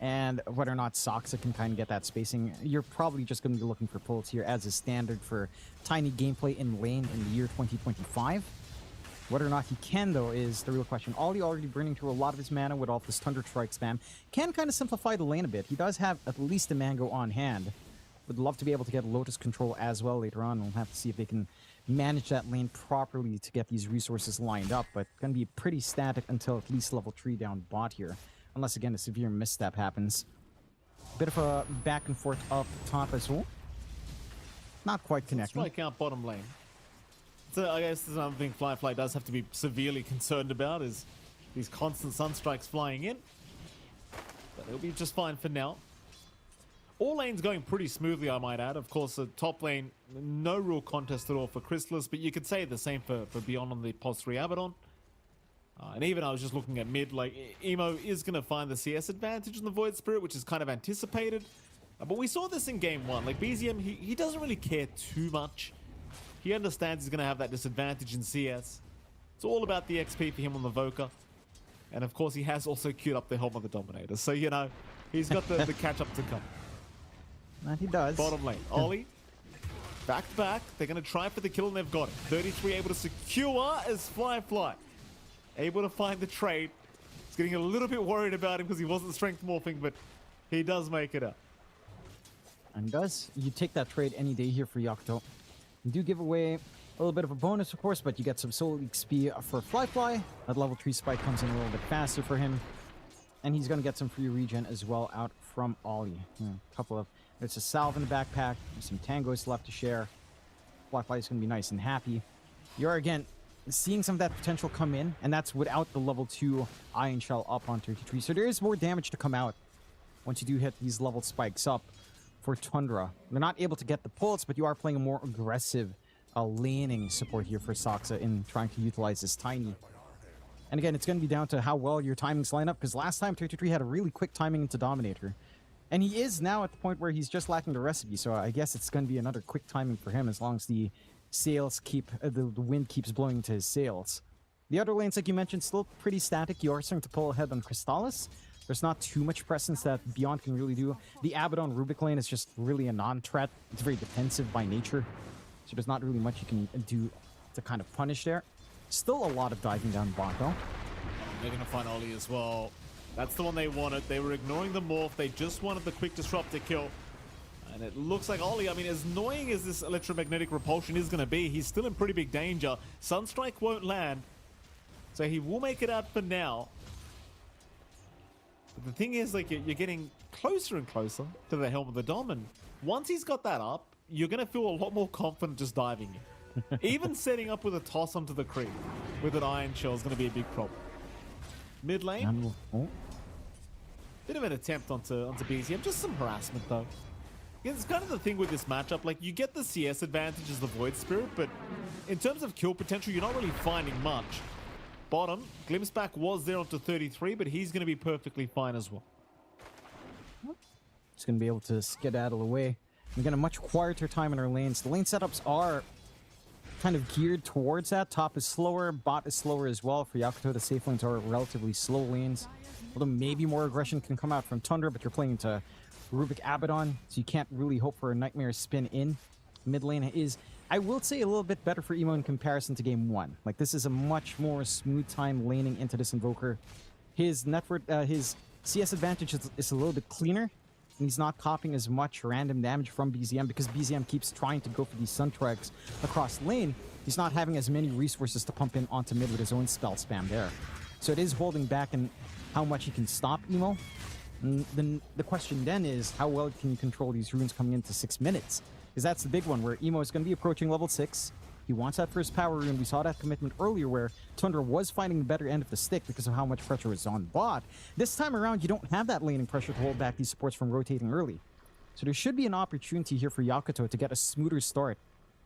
And whether or not Saxa can kind of get that spacing, you're probably just going to be looking for pulls here as is standard for Tiny gameplay in lane in the year 2025. Whether or not he can, though, is the real question. Ollie already burning through a lot of his mana with all this Thunderstrike spam can kind of simplify the lane a bit. He does have at least a Mango on hand. Would love to be able to get Lotus control as well later on. We'll have to see if they can manage that lane properly to get these resources lined up, but gonna be pretty static until at least level 3 down bot here. Unless, again, a severe misstep happens. Bit of a back and forth up top as well. Not quite connecting. Strike out bottom lane. So I guess there's another thing Fly does have to be severely concerned about is these constant sunstrikes flying in. But it'll be just fine for now. All lanes going pretty smoothly, I might add. Of course, the top lane, no real contest at all for Chrysalis, but you could say the same for Beyond on the Pulse 3 Abaddon. And even I was just looking at mid, like, Emo is going to find the CS advantage in the Void Spirit, which is kind of anticipated. But we saw this in game 1. Like, BZM, he doesn't really care too much. He understands he's going to have that disadvantage in CS. It's all about the XP for him on the Voker. And of course, he has also queued up the Helm of the Dominator. So, you know, he's got the catch-up to come. That he does. Bottom lane. Ollie, back to back. They're going to try for the kill, and they've got it. 33 able to secure as Fly. Able to find the trade. He's getting a little bit worried about him because he wasn't strength morphing, but he does make it up. And does. You take that trade any day here for Yakutou. You do give away a little bit of a bonus, of course, but you get some soul XP for Fly. That level 3 spike comes in a little bit faster for him. And he's going to get some free regen as well out from Ollie. A couple of... There's a salve in the backpack. There's some tangos left to share. Fly is going to be nice and happy. You're, again, seeing some of that potential come in, and that's without the level 2 Iron Shell up on 33. So there is more damage to come out once you do hit these level spikes up for Tundra. They're not able to get the pulse, but you are playing a more aggressive laning support here for Saxa in trying to utilize this Tiny. And again, it's going to be down to how well your timings line up, because last time 33 had a really quick timing into Dominator. And he is now at the point where he's just lacking the recipe, so I guess it's going to be another quick timing for him as long as the sails keep, the wind keeps blowing into his sails. The other lanes, like you mentioned, still pretty static. You are starting to pull ahead on Crystallis. There's not too much presence that Beyond can really do. The Abaddon Rubik lane is just really a non-threat. It's very defensive by nature, so there's not really much you can do to kind of punish there. Still a lot of diving down bot, though. They're going to find Ollie as well. That's the one they wanted. They were ignoring the morph. They just wanted the quick disruptor kill. And it looks like Ollie, I mean, as annoying as this electromagnetic repulsion is going to be, he's still in pretty big danger. Sunstrike won't land. So he will make it out for now. But the thing is, like, you're getting closer and closer to the Helm of the Dom. And once he's got that up, you're going to feel a lot more confident just diving in. Even setting up with a toss onto the creep with an Iron Shell is going to be a big problem. Mid lane. Bit of an attempt onto BZM. Just some harassment, though. Yeah, it's kind of the thing with this matchup. Like, you get the CS advantage as the Void Spirit, but in terms of kill potential, you're not really finding much. Bottom, Glimpseback was there onto 33, but he's going to be perfectly fine as well. Just going to be able to skedaddle away. We're getting a much quieter time in our lanes. The lane setups are kind of geared towards that. Top is slower, bot is slower as well. For Yakutou, the safe lanes are relatively slow lanes. Although maybe more aggression can come out from Tundra, but you're playing into Rubik Abaddon, so you can't really hope for a Nightmare spin in. Mid lane is, I will say, a little bit better for Emo in comparison to game 1. Like, this is a much more smooth time laning into this Invoker. His network, his CS advantage is a little bit cleaner, and he's not copying as much random damage from BZM because BZM keeps trying to go for these Suntracks across lane. He's not having as many resources to pump in onto mid with his own spell spam there. So it is holding back in how much he can stop Emo. And then the question then is, how well can you control these runes coming into 6 minutes? Because that's the big one, where Emo is going to be approaching level 6. He wants that first power rune. We saw that commitment earlier where Tundra was finding the better end of the stick because of how much pressure was on bot. This time around, you don't have that laning pressure to hold back these supports from rotating early. So there should be an opportunity here for Yakutou to get a smoother start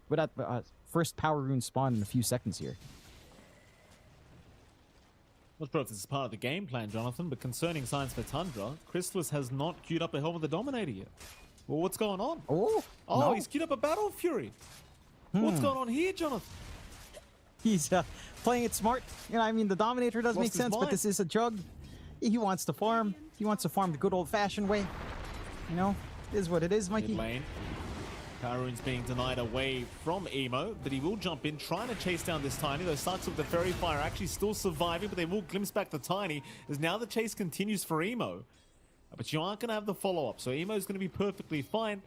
with that first power rune spawn in a few seconds here. Not sure if this is part of the game plan, Jonathan, but concerning signs for Tundra, Chrysalis has not queued up a Helm of the Dominator yet. Well, what's going on? Oh, no. He's queued up a Battle Fury. What's going on here, Jonathan? He's playing it smart. You know, I mean, the Dominator does make sense, but this is a jug. He wants to farm. He wants to farm the good old-fashioned way. You know, it is what it is, Mikey. Mid lane. Karune's being denied away from Emo, but he will jump in, trying to chase down this Tiny. Those Starks with the Fairy Fire actually still surviving, but they will glimpse back the Tiny, as now the chase continues for Emo. But you aren't going to have the follow-up, so Emo's going to be perfectly fine.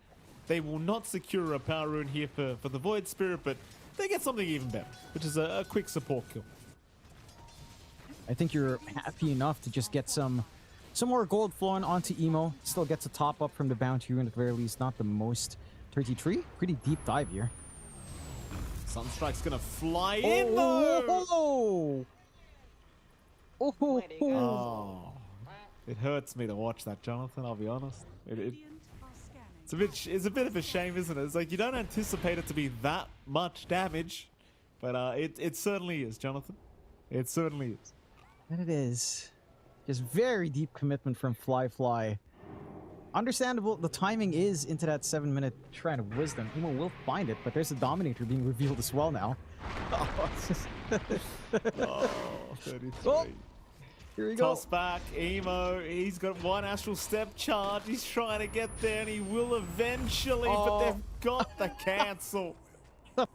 They will not secure a power rune here for the Void Spirit, but they get something even better, which is a quick support kill. I think you're happy enough to just get some more gold flowing onto Emo. Still gets a top up from the bounty rune at the very least. Not the most. 33, pretty deep dive here. Sunstrike's gonna fly in though. Oh, it hurts me to watch that, Jonathan. I'll be honest. It's a bit of a shame, isn't it? It's like you don't anticipate it to be that much damage, but it certainly is, Jonathan. It certainly is. And it is. Just very deep commitment from Fly. Understandable, the timing is into that 7-minute Shrine of Wisdom. Emo will find it, but there's a Dominator being revealed as well now. Oh, 33. Oh, here we go. Toss back, Emo. He's got one Astral Step charge. He's trying to get there, and he will eventually, but they've got the cancel. The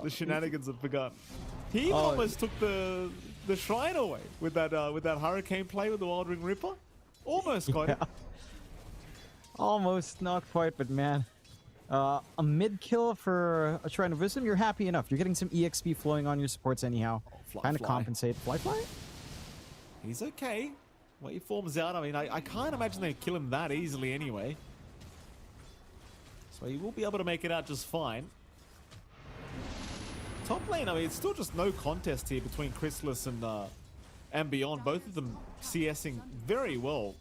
shenanigans have begun. He almost took the Shrine away with that Hurricane play with the Wild Ring Ripper. Almost got it. Almost, not quite, but man. A mid kill for a Shrine of Wisdom, you're happy enough. You're getting some EXP flowing on your supports anyhow. Kind of compensate. Fly? He's okay. What he forms out, I mean, I can't imagine they'd kill him that easily anyway. So he will be able to make it out just fine. Top lane, I mean, it's still just no contest here between Chrysalis and Beyond. Both of them CSing very well.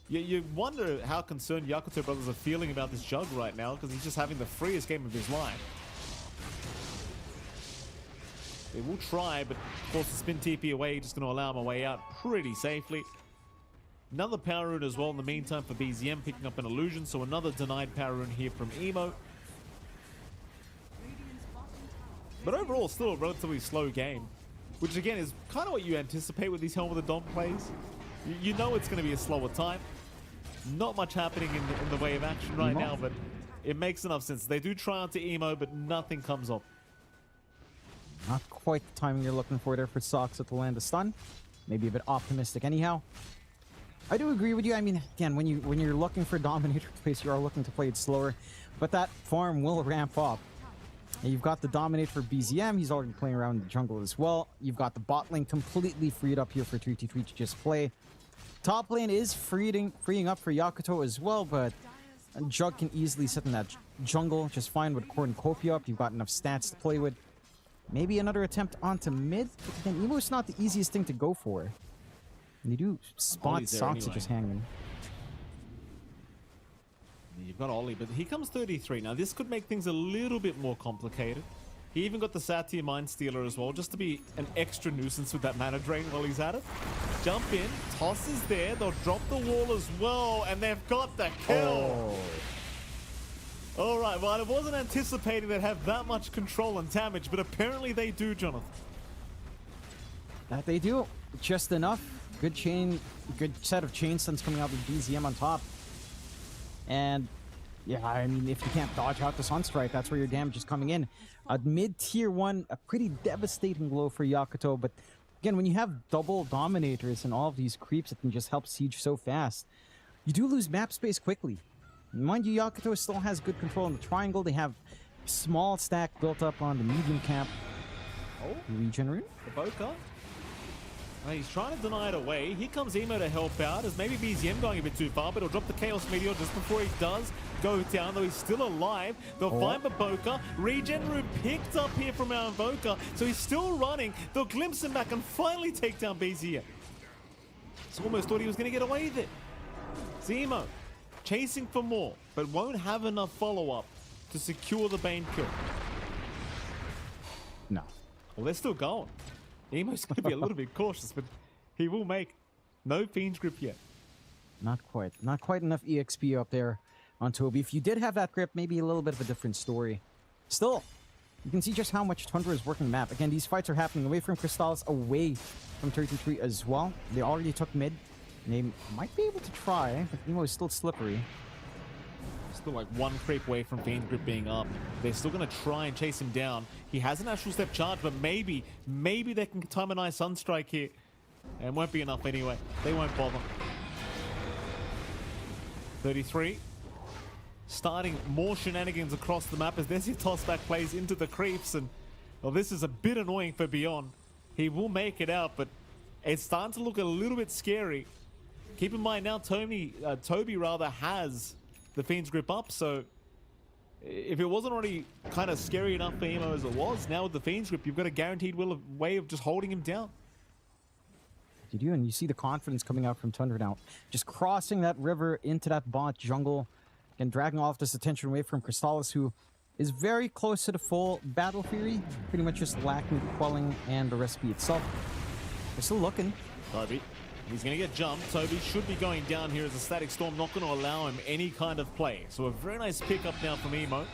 You wonder how concerned Yakutou Brothers are feeling about this Jug right now, because he's just having the freest game of his life. They will try, but of course the spin TP away, just going to allow him a way out pretty safely. Another power rune as well in the meantime for BZM, picking up an illusion, so another denied power rune here from Emo. But overall, still a relatively slow game, which again is kind of what you anticipate with these Helm of the Dawn plays. You know it's going to be a slower time. Not much happening in the way of action right now, but it makes enough sense. They do try onto Emo, but nothing comes up. Not quite the timing you're looking for there for Saxa to land a stun. Maybe a bit optimistic anyhow. I do agree with you. I mean, again, when you're looking for Dominator plays, you are looking to play it slower, but that farm will ramp up. And you've got the Dominator for BZM. He's already playing around in the jungle as well. You've got the bot lane completely freed up here for 3T3 to just play. Top lane is freeing up for Yakutou as well, but Jug can easily sit in that jungle just fine with Cornucopia up. You've got enough stats to play with. Maybe another attempt onto mid. But again, Emo's not the easiest thing to go for. And you do spot Saxa anyway. Just hanging. You've got Ollie, but he comes 33. Now, this could make things a little bit more complicated. He even got the Satyr Mind Stealer as well, just to be an extra nuisance with that mana drain while he's at it. Jump in, toss is there, they'll drop the wall as well, and they've got the kill! Alright, well, I wasn't anticipating they'd have that much control and damage, but apparently they do, Jonathan. That they do. Just enough. Good set of chain stuns coming out with BZM on top. And yeah, I mean, if you can't dodge out the Sunstrike, that's where your damage is coming in. Mid-tier 1, a pretty devastating blow for Yakutou, but again, when you have double Dominators and all of these creeps that can just help siege so fast, you do lose map space quickly. Mind you, Yakutou still has good control in the triangle. They have small stack built up on the medium camp. Oh, regen rune. The Boka. He's trying to deny it away. Here comes Emo to help out, as maybe BZM going a bit too far, but he'll drop the Chaos Meteor just before he does go down, though he's still alive. They'll find Baboka. Regen Rune picked up here from our Invoker, so he's still running. They'll glimpse him back and finally take down BZM. It's almost thought he was going to get away with it. Zemo chasing for more, but won't have enough follow-up to secure the Bane kill. No. Well, they're still going. Emo's going to be a little bit cautious, but he will make no Fiend's Grip yet. Not quite. Not quite enough EXP up there on Toby. If you did have that grip, maybe a little bit of a different story. Still, you can see just how much Tundra is working the map. Again, these fights are happening away from Crystallis, away from 33 as well. They already took mid. They might be able to try, but Emo is still slippery. Still like one creep away from Fiend's Grip being up. They're still going to try and chase him down. He has an Astral Step charge, but maybe they can time a nice Sunstrike here. And it won't be enough anyway. They won't bother. 33. Starting more shenanigans across the map as there's your tossback plays into the creeps, and well, this is a bit annoying for Beyond. He will make it out, but it's starting to look a little bit scary. Keep in mind now, Toby has the Fiend's Grip up, so if it wasn't already kind of scary enough for Emo as it was, now with the Fiend's Grip, you've got a guaranteed way of just holding him down. You do, and you see the confidence coming out from Tundra now. Just crossing that river into that bot jungle and dragging off this attention away from Crystallis, who is very close to the full Battle Fury, pretty much just lacking Quelling and the recipe itself. They're still looking. Toby, he's going to get jumped. Toby should be going down here as the Static Storm not going to allow him any kind of play. So a very nice pickup now from Emo.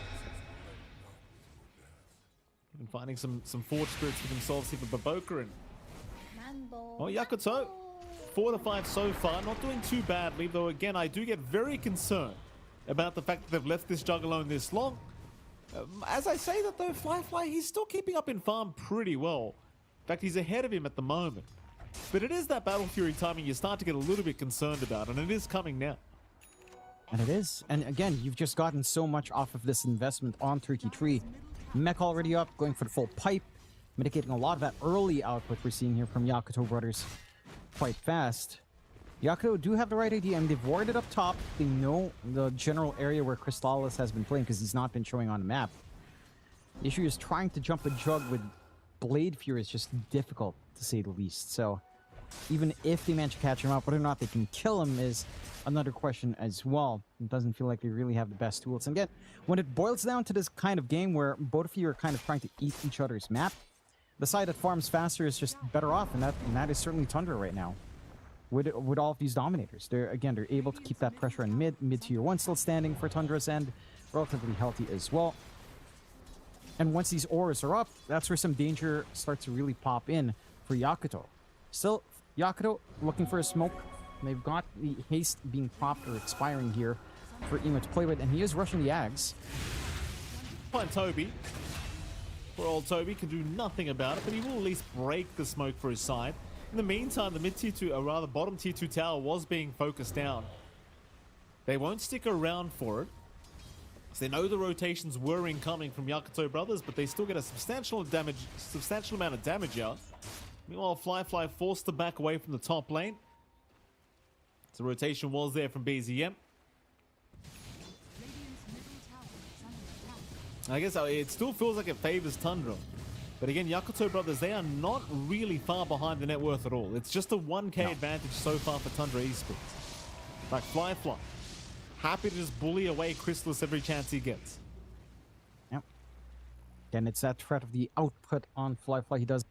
And finding some forge spirits for themselves here for Baboka. And oh, Yakutou, 4 to 5 so far, not doing too badly, though again I do get very concerned about the fact that they've left this jug alone this long. As I say that though, Fly, he's still keeping up in farm pretty well. In fact, he's ahead of him at the moment. But it is that Battle Fury timing you start to get a little bit concerned about, and it is coming now. And it is. And again, you've just gotten so much off of this investment on Turkey Tree. Mech already up, going for the full pipe, mitigating a lot of that early output we're seeing here from Yakutou Brothers quite fast. Yakutou do have the right idea, and they've warded up top. They know the general area where Crystallis has been playing because he's not been showing on the map. The issue is trying to jump the jug with Blade Fury is just difficult, to say the least. So even if they manage to catch him up, whether or not they can kill him is another question as well. It doesn't feel like they really have the best tools. And again, when it boils down to this kind of game where both of you are kind of trying to eat each other's map, the side that farms faster is just better off, and that is certainly Tundra right now. With all of these dominators, they're able to keep that pressure on mid tier 1 still standing for Tundra's end, relatively healthy as well. And once these auras are up, that's where some danger starts to really pop in for Yakutou. Still, Yakutou looking for a smoke. They've got the haste being popped or expiring here for Emo to play with, and he is rushing the Ags. Fine, Toby. Poor old Toby can do nothing about it, but he will at least break the smoke for his side. In the meantime, the mid tier 2, or rather bottom tier 2 tower was being focused down. They won't stick around for it. So they know the rotations were incoming from Yakutou Brothers, but they still get a substantial amount of damage out. Meanwhile, Fly forced to back away from the top lane. So rotation was there from BZM. I guess it still feels like it favors Tundra. But again, Yakutou Brothers, they are not really far behind the net worth at all. It's just a 1k advantage so far for Tundra Esports. Like Fly, happy to just bully away Crystallis every chance he gets. Yep. Again, it's that threat of the output on Fly. He does.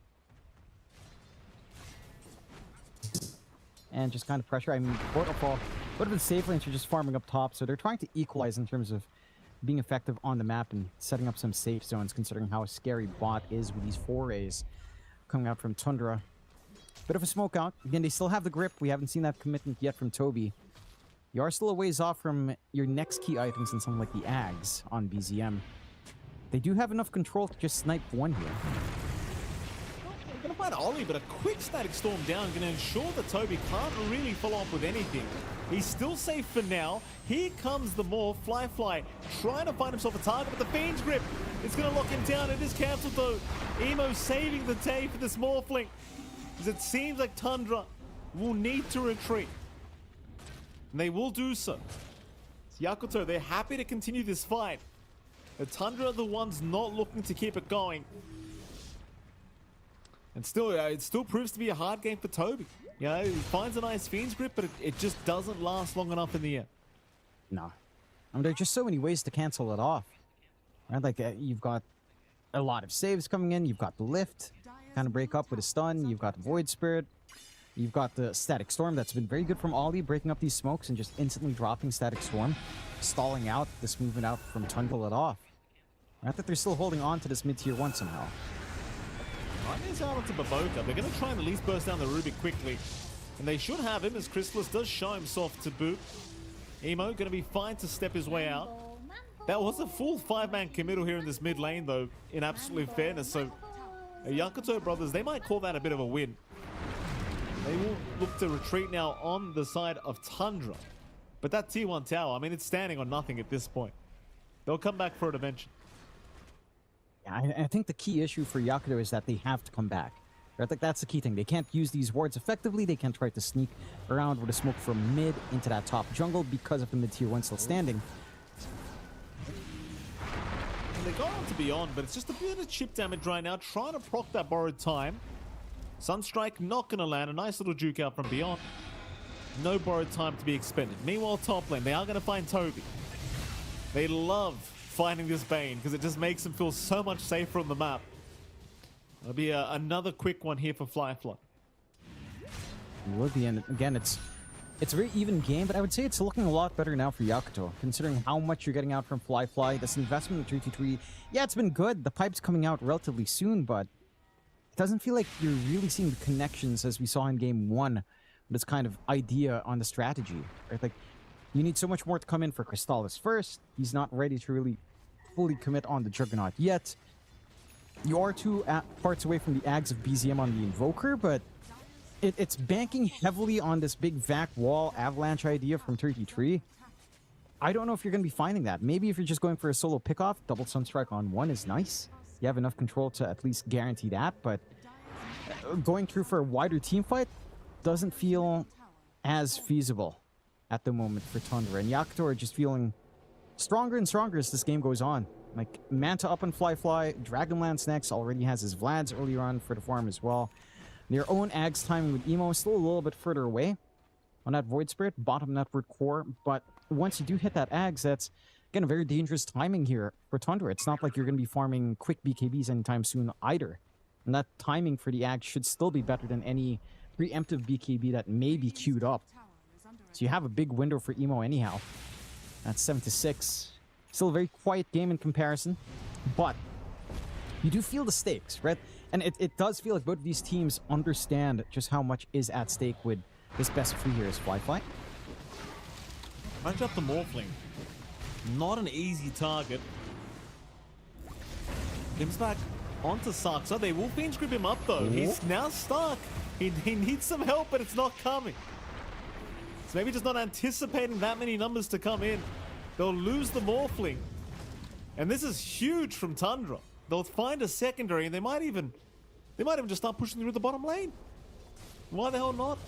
And just kind of pressure. I mean, Portal would have been safe lanes are just farming up top, so they're trying to equalize in terms of being effective on the map and setting up some safe zones, considering how scary bot is with these forays coming out from Tundra. Bit of a smoke out. Again, they still have the grip. We haven't seen that commitment yet from Toby. You are still a ways off from your next key items in something like the Ags on BZM. They do have enough control to just snipe one here. We're going to find Ollie, but a quick Static Storm down going to ensure that Toby can't really follow up with anything. He's still safe for now. Here comes the Morph. Fly trying to find himself a target, but the Fiend's Grip is going to lock him down. It is cancelled though. Emo saving the day for this Morphling, as it seems like Tundra will need to retreat. And they will do so. It's Yakutou, they're happy to continue this fight. The Tundra are the ones not looking to keep it going. And still, it still proves to be a hard game for Toby. You know, he finds a nice Fiend's Grip, but it just doesn't last long enough in the end. No. I mean, there are just so many ways to cancel it off. Right? Like, you've got a lot of saves coming in. You've got the lift, kind of break up with a stun. You've got Void Spirit. You've got the Static Storm that's been very good from Ollie, breaking up these smokes and just instantly dropping Static Storm, stalling out this movement out from Tundra it off. Right? That they're still holding on to this mid-tier 1 somehow. Right, is out onto Baboka. They're going to try and at least burst down the Rubik quickly. And they should have him, as Crystallis does show himself to boot. Emo going to be fine to step his way out. That was a full 5-man committal here in this mid lane, though, in absolute fairness. So, Yakutou Brothers, they might call that a bit of a win. They will look to retreat now on the side of Tundra. But that tier 1 tower, I mean, it's standing on nothing at this point. They'll come back for it eventually. Yeah, I think the key issue for Yakutou is that they have to come back. I think that's the key thing. They can't use these wards effectively. They can't try to sneak around with a smoke from mid into that top jungle because of the mid tier 1 still standing. And they got on to Beyond, but it's just a bit of chip damage right now, trying to proc that borrowed time. Sunstrike not going to land. A nice little juke out from Beyond. No borrowed time to be expended. Meanwhile, top lane, they are going to find Toby. They love finding this Bane because it just makes them feel so much safer on the map. It'll be another quick one here for Flyfly. It would be, and again, it's a very even game, but I would say it's looking a lot better now for Yakutou, considering how much you're getting out from Flyfly. This investment in 323, yeah, it's been good. The pipe's coming out relatively soon, but it doesn't feel like you're really seeing the connections as we saw in game 1 with this kind of idea on the strategy, right? Like, you need so much more to come in for Crystallis first. He's not ready to really fully commit on the Juggernaut yet. You are 2 parts away from the Ags of BZM on the Invoker, but it's banking heavily on this big vac wall avalanche idea from 33. I don't know if you're going to be finding that. Maybe if you're just going for a solo pickoff, double Sunstrike on 1 is nice. You have enough control to at least guarantee that, but going through for a wider team fight doesn't feel as feasible at the moment for Tundra. And Yakutou are just feeling stronger and stronger as this game goes on. Like, Manta up on Flyfly, Dragonlance next, already has his Vlads earlier on for the farm as well. Their own Ags timing with Emo is still a little bit further away on that Void Spirit, bottom network core, but once you do hit that Ags, that's, again, a very dangerous timing here for Tundra. It's not like you're going to be farming quick BKBs anytime soon either. And that timing for the Ags should still be better than any preemptive BKB that may be queued up. So you have a big window for Emo anyhow. That's 7-6. Still a very quiet game in comparison, but you do feel the stakes, right? And it does feel like both of these teams understand just how much is at stake with this best of 3 here as Flyfly. Punch up the Morphling. Not an easy target. Comes back onto Saxa. They will Fiend grip him up though. He's now stuck. He needs some help, but it's not coming. So maybe just not anticipating that many numbers to come in. They'll lose the Morphling. And this is huge from Tundra. They'll find a secondary and they might even just start pushing through the bottom lane. Why the hell not?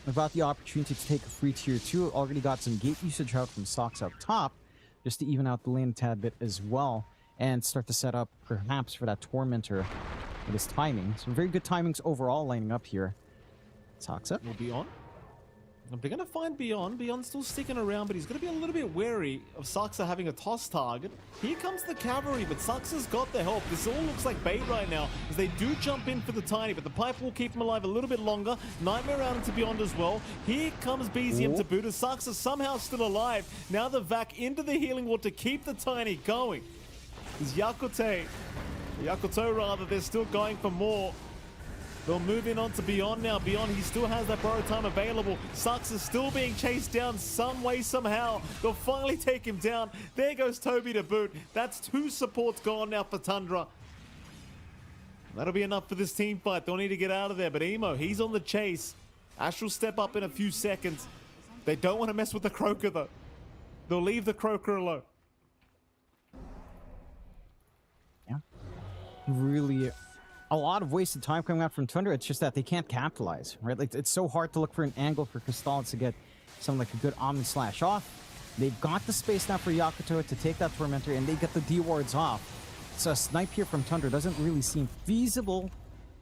About the opportunity to take a free tier 2. Already got some gate usage out from Sox up top, just to even out the lane a tad bit as well, and start to set up perhaps for that Tormentor with his timing. Some very good timings overall lining up here. Saxa will be on. They're going to find Beyond. Beyond's still sticking around, but he's going to be a little bit wary of Saxa having a toss target. Here comes the cavalry, but Saxa's got the help. This all looks like bait right now, as they do jump in for the Tiny, but the pipe will keep him alive a little bit longer. Nightmare out into Beyond as well. Here comes BZM to boot, as Saxa somehow still alive. Now the Vac into the healing ward to keep the Tiny going. Is Yakutou rather, they're still going for more. They'll move in on to Beyond now. Beyond, he still has that borrowed time available. Sax is still being chased down some way, somehow. They'll finally take him down. There goes Toby to boot. That's 2 supports gone now for Tundra. That'll be enough for this team fight. They'll need to get out of there. But Emo, he's on the chase. Ash will step up in a few seconds. They don't want to mess with the Croaker, though. They'll leave the Croaker alone. Yeah. Really a lot of wasted time coming out from Tundra. It's just that they can't capitalize, right? Like, it's so hard to look for an angle for Crystallis to get something like a good Omni Slash off. They've got the space now for Yakutou to take that Tormentor, and they get the D-wards off. So a snipe here from Tundra doesn't really seem feasible.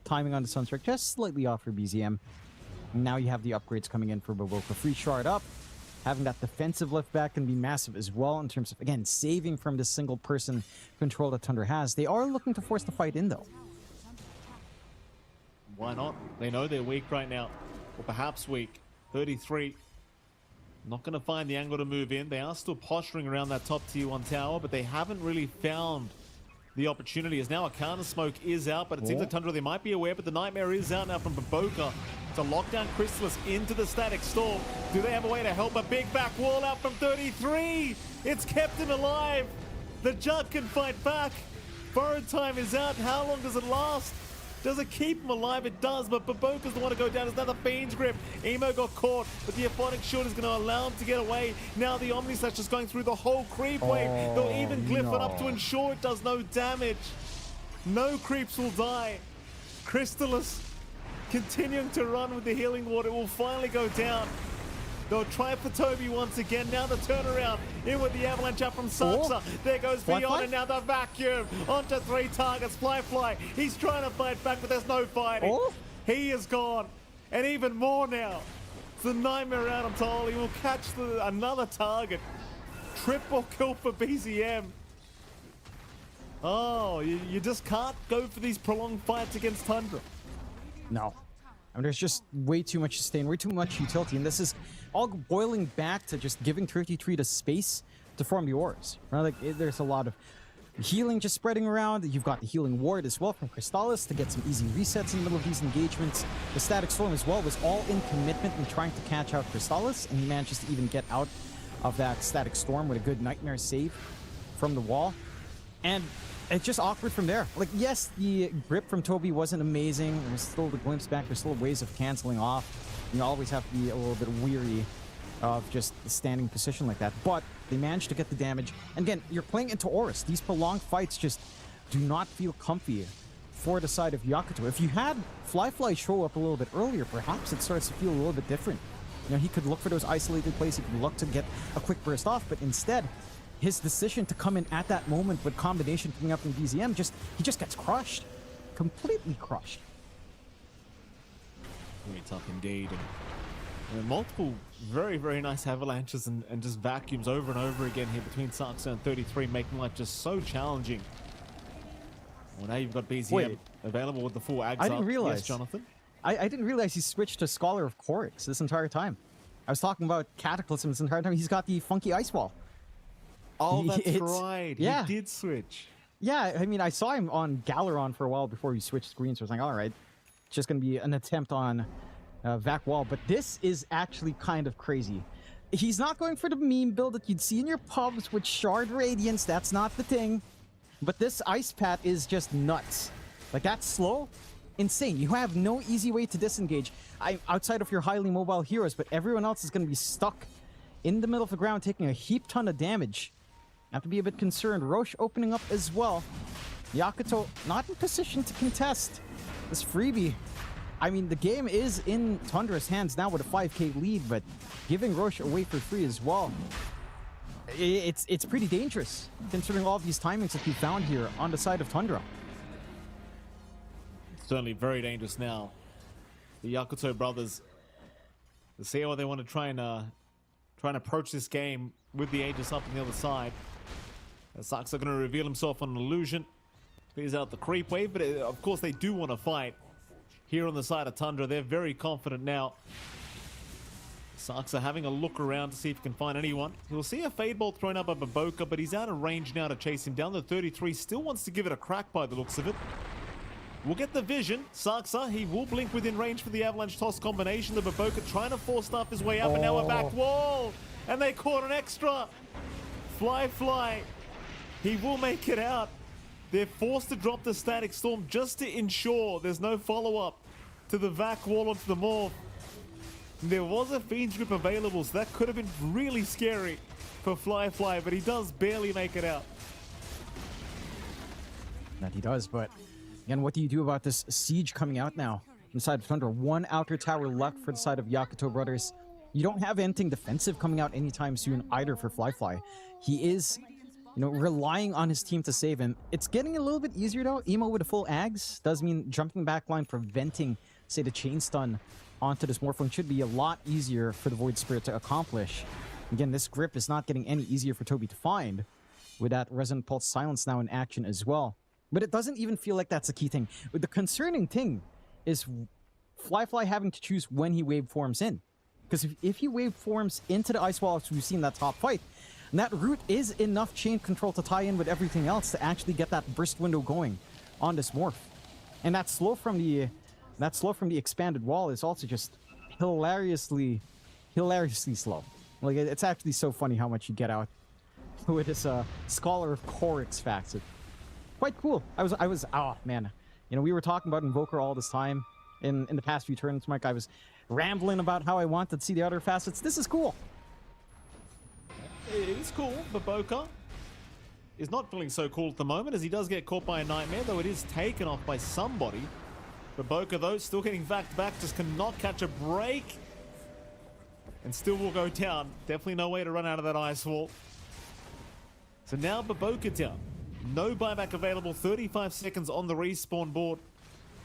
Timing on the Sunstrike just slightly off for BZM. And now you have the upgrades coming in for Baboka. Free shard up. Having that defensive lift back can be massive as well in terms of, again, saving from this single person control that Tundra has. They are looking to force the fight in, though. Why not? They know they're weak right now. Or perhaps weak. 33. Not going to find the angle to move in. They are still posturing around that top tier 1 tower, but they haven't really found the opportunity. As now a counter smoke is out, but it seems like Tundra, they might be aware, but the Nightmare is out now from Baboka to lock down Crystallis into the static storm. Do they have a way to help? A big back wall out from 33. It's kept him alive. The Jug can fight back. Borrowed time is out. How long does it last? Does it keep him alive? It does, but Baboka's the one to go down. It's another Fiend's Grip. Emo got caught, but the Aphonic Shield is going to allow him to get away. Now the Omni Slash is going through the whole creep wave. They'll even glyph it up to ensure it does no damage. No creeps will die. Crystallis continuing to run with the healing water. It will finally go down. They'll try for Toby once again. Now the turnaround in with the avalanche up from Saxa. There goes Beyond, and now the vacuum onto 3 targets. Fly. He's trying to fight back, but there's no fighting. He is gone, and even more now. It's the nightmare out of Toll. He will catch another target. Triple kill for BZM. Oh, you just can't go for these prolonged fights against Tundra. No. I mean, there's just way too much sustain, way too much utility, and this is all boiling back to just giving 33 the space to form the auras. Right? Like, there's a lot of healing just spreading around. You've got the healing ward as well from Crystallis to get some easy resets in the middle of these engagements. The Static Storm as well was all in commitment and trying to catch out Crystallis, and he manages to even get out of that Static Storm with a good Nightmare save from the wall. And it's just awkward from there. Like, yes, the grip from Toby wasn't amazing. There's still the glimpse back. There's still ways of canceling off. You always have to be a little bit weary of just the standing position like that. But they managed to get the damage. And again, you're playing into Auras. These prolonged fights just do not feel comfy for the side of Yakutou. If you had Fly show up a little bit earlier, perhaps it starts to feel a little bit different. You know, he could look for those isolated plays. He could look to get a quick burst off. But instead, his decision to come in at that moment with combination coming up from BZM, he just gets crushed. Completely crushed. Very tough indeed. And multiple very, very nice avalanches and just vacuums over and over again here between Saxa and 33, making life just so challenging. Well, now you've got BZM available with the full Ags. I didn't realize. Yes, Jonathan? I didn't realize he switched to Scholar of Chorix this entire time. I was talking about Cataclysm this entire time. He's got the funky ice wall. Oh, that's right. Yeah. He did switch. Yeah, I mean, I saw him on Galeron for a while before he switched screens. So I was like, all right, it's just going to be an attempt on Vac Wall. But this is actually kind of crazy. He's not going for the meme build that you'd see in your pubs with Shard Radiance. That's not the thing. But this Ice Pat is just nuts. Like, that's slow. Insane. You have no easy way to disengage outside of your highly mobile heroes, but everyone else is going to be stuck in the middle of the ground taking a heap ton of damage. Have to be a bit concerned. Roche opening up as well. Yakutou not in position to contest this freebie. I mean, the game is in Tundra's hands now with a 5k lead, but giving Roche away for free as well. It's pretty dangerous considering all of these timings that we found here on the side of Tundra. Certainly very dangerous now. The Yakutou brothers, to see how they want to try and approach this game with the Aegis up on the other side. Saxa going to reveal himself on an illusion. Clears out the creep wave, but of course they do want to fight. Here on the side of Tundra, they're very confident now. Saxa having a look around to see if he can find anyone. He'll see a Fade Bolt thrown up by Baboka, but he's out of range now to chase him down. The 33 still wants to give it a crack by the looks of it. We'll get the vision. Saxa, he will blink within range for the Avalanche Toss combination. The Baboka trying to force stuff his way up, and now a back wall. And they caught an extra. Fly. He will make it out. They're forced to drop the Static Storm just to ensure there's no follow-up to the Vac wall onto the Morph. There was a Fiend's Grip available, so that could have been really scary for Fly, but he does barely make it out. That he does, but again, what do you do about this siege coming out now from the side of Tundra? One outer tower left for the side of Yakutou Brothers. You don't have anything defensive coming out anytime soon either for Fly. He is, relying on his team to save him. It's getting a little bit easier though. Emo with a full Ags does mean jumping back line, preventing, say, the chain stun onto this Morphling should be a lot easier for the Void Spirit to accomplish. Again, this grip is not getting any easier for Toby to find with that Resonant Pulse Silence now in action as well. But it doesn't even feel like that's the key thing. But the concerning thing is Fly having to choose when he wave forms in. Because if he wave forms into the Ice Wall, as we've seen in that top fight, and that route is enough chain control to tie in with everything else to actually get that burst window going on this Morph. And that slow from the expanded wall is also just hilariously slow. Like, it's actually so funny how much you get out with this Scholar of Chorix facet. Quite cool. I was oh man, You know, we were talking about Invoker all this time in the past few tournaments, Mike. I was rambling about how I wanted to see the other facets. This is cool. It is cool, but Boca is not feeling so cool at the moment as he does get caught by a nightmare, though it is taken off by somebody. But Boca, though, still getting back, just cannot catch a break. And still will go down. Definitely no way to run out of that ice wall. So now Baboka down. No buyback available. 35 seconds on the respawn board.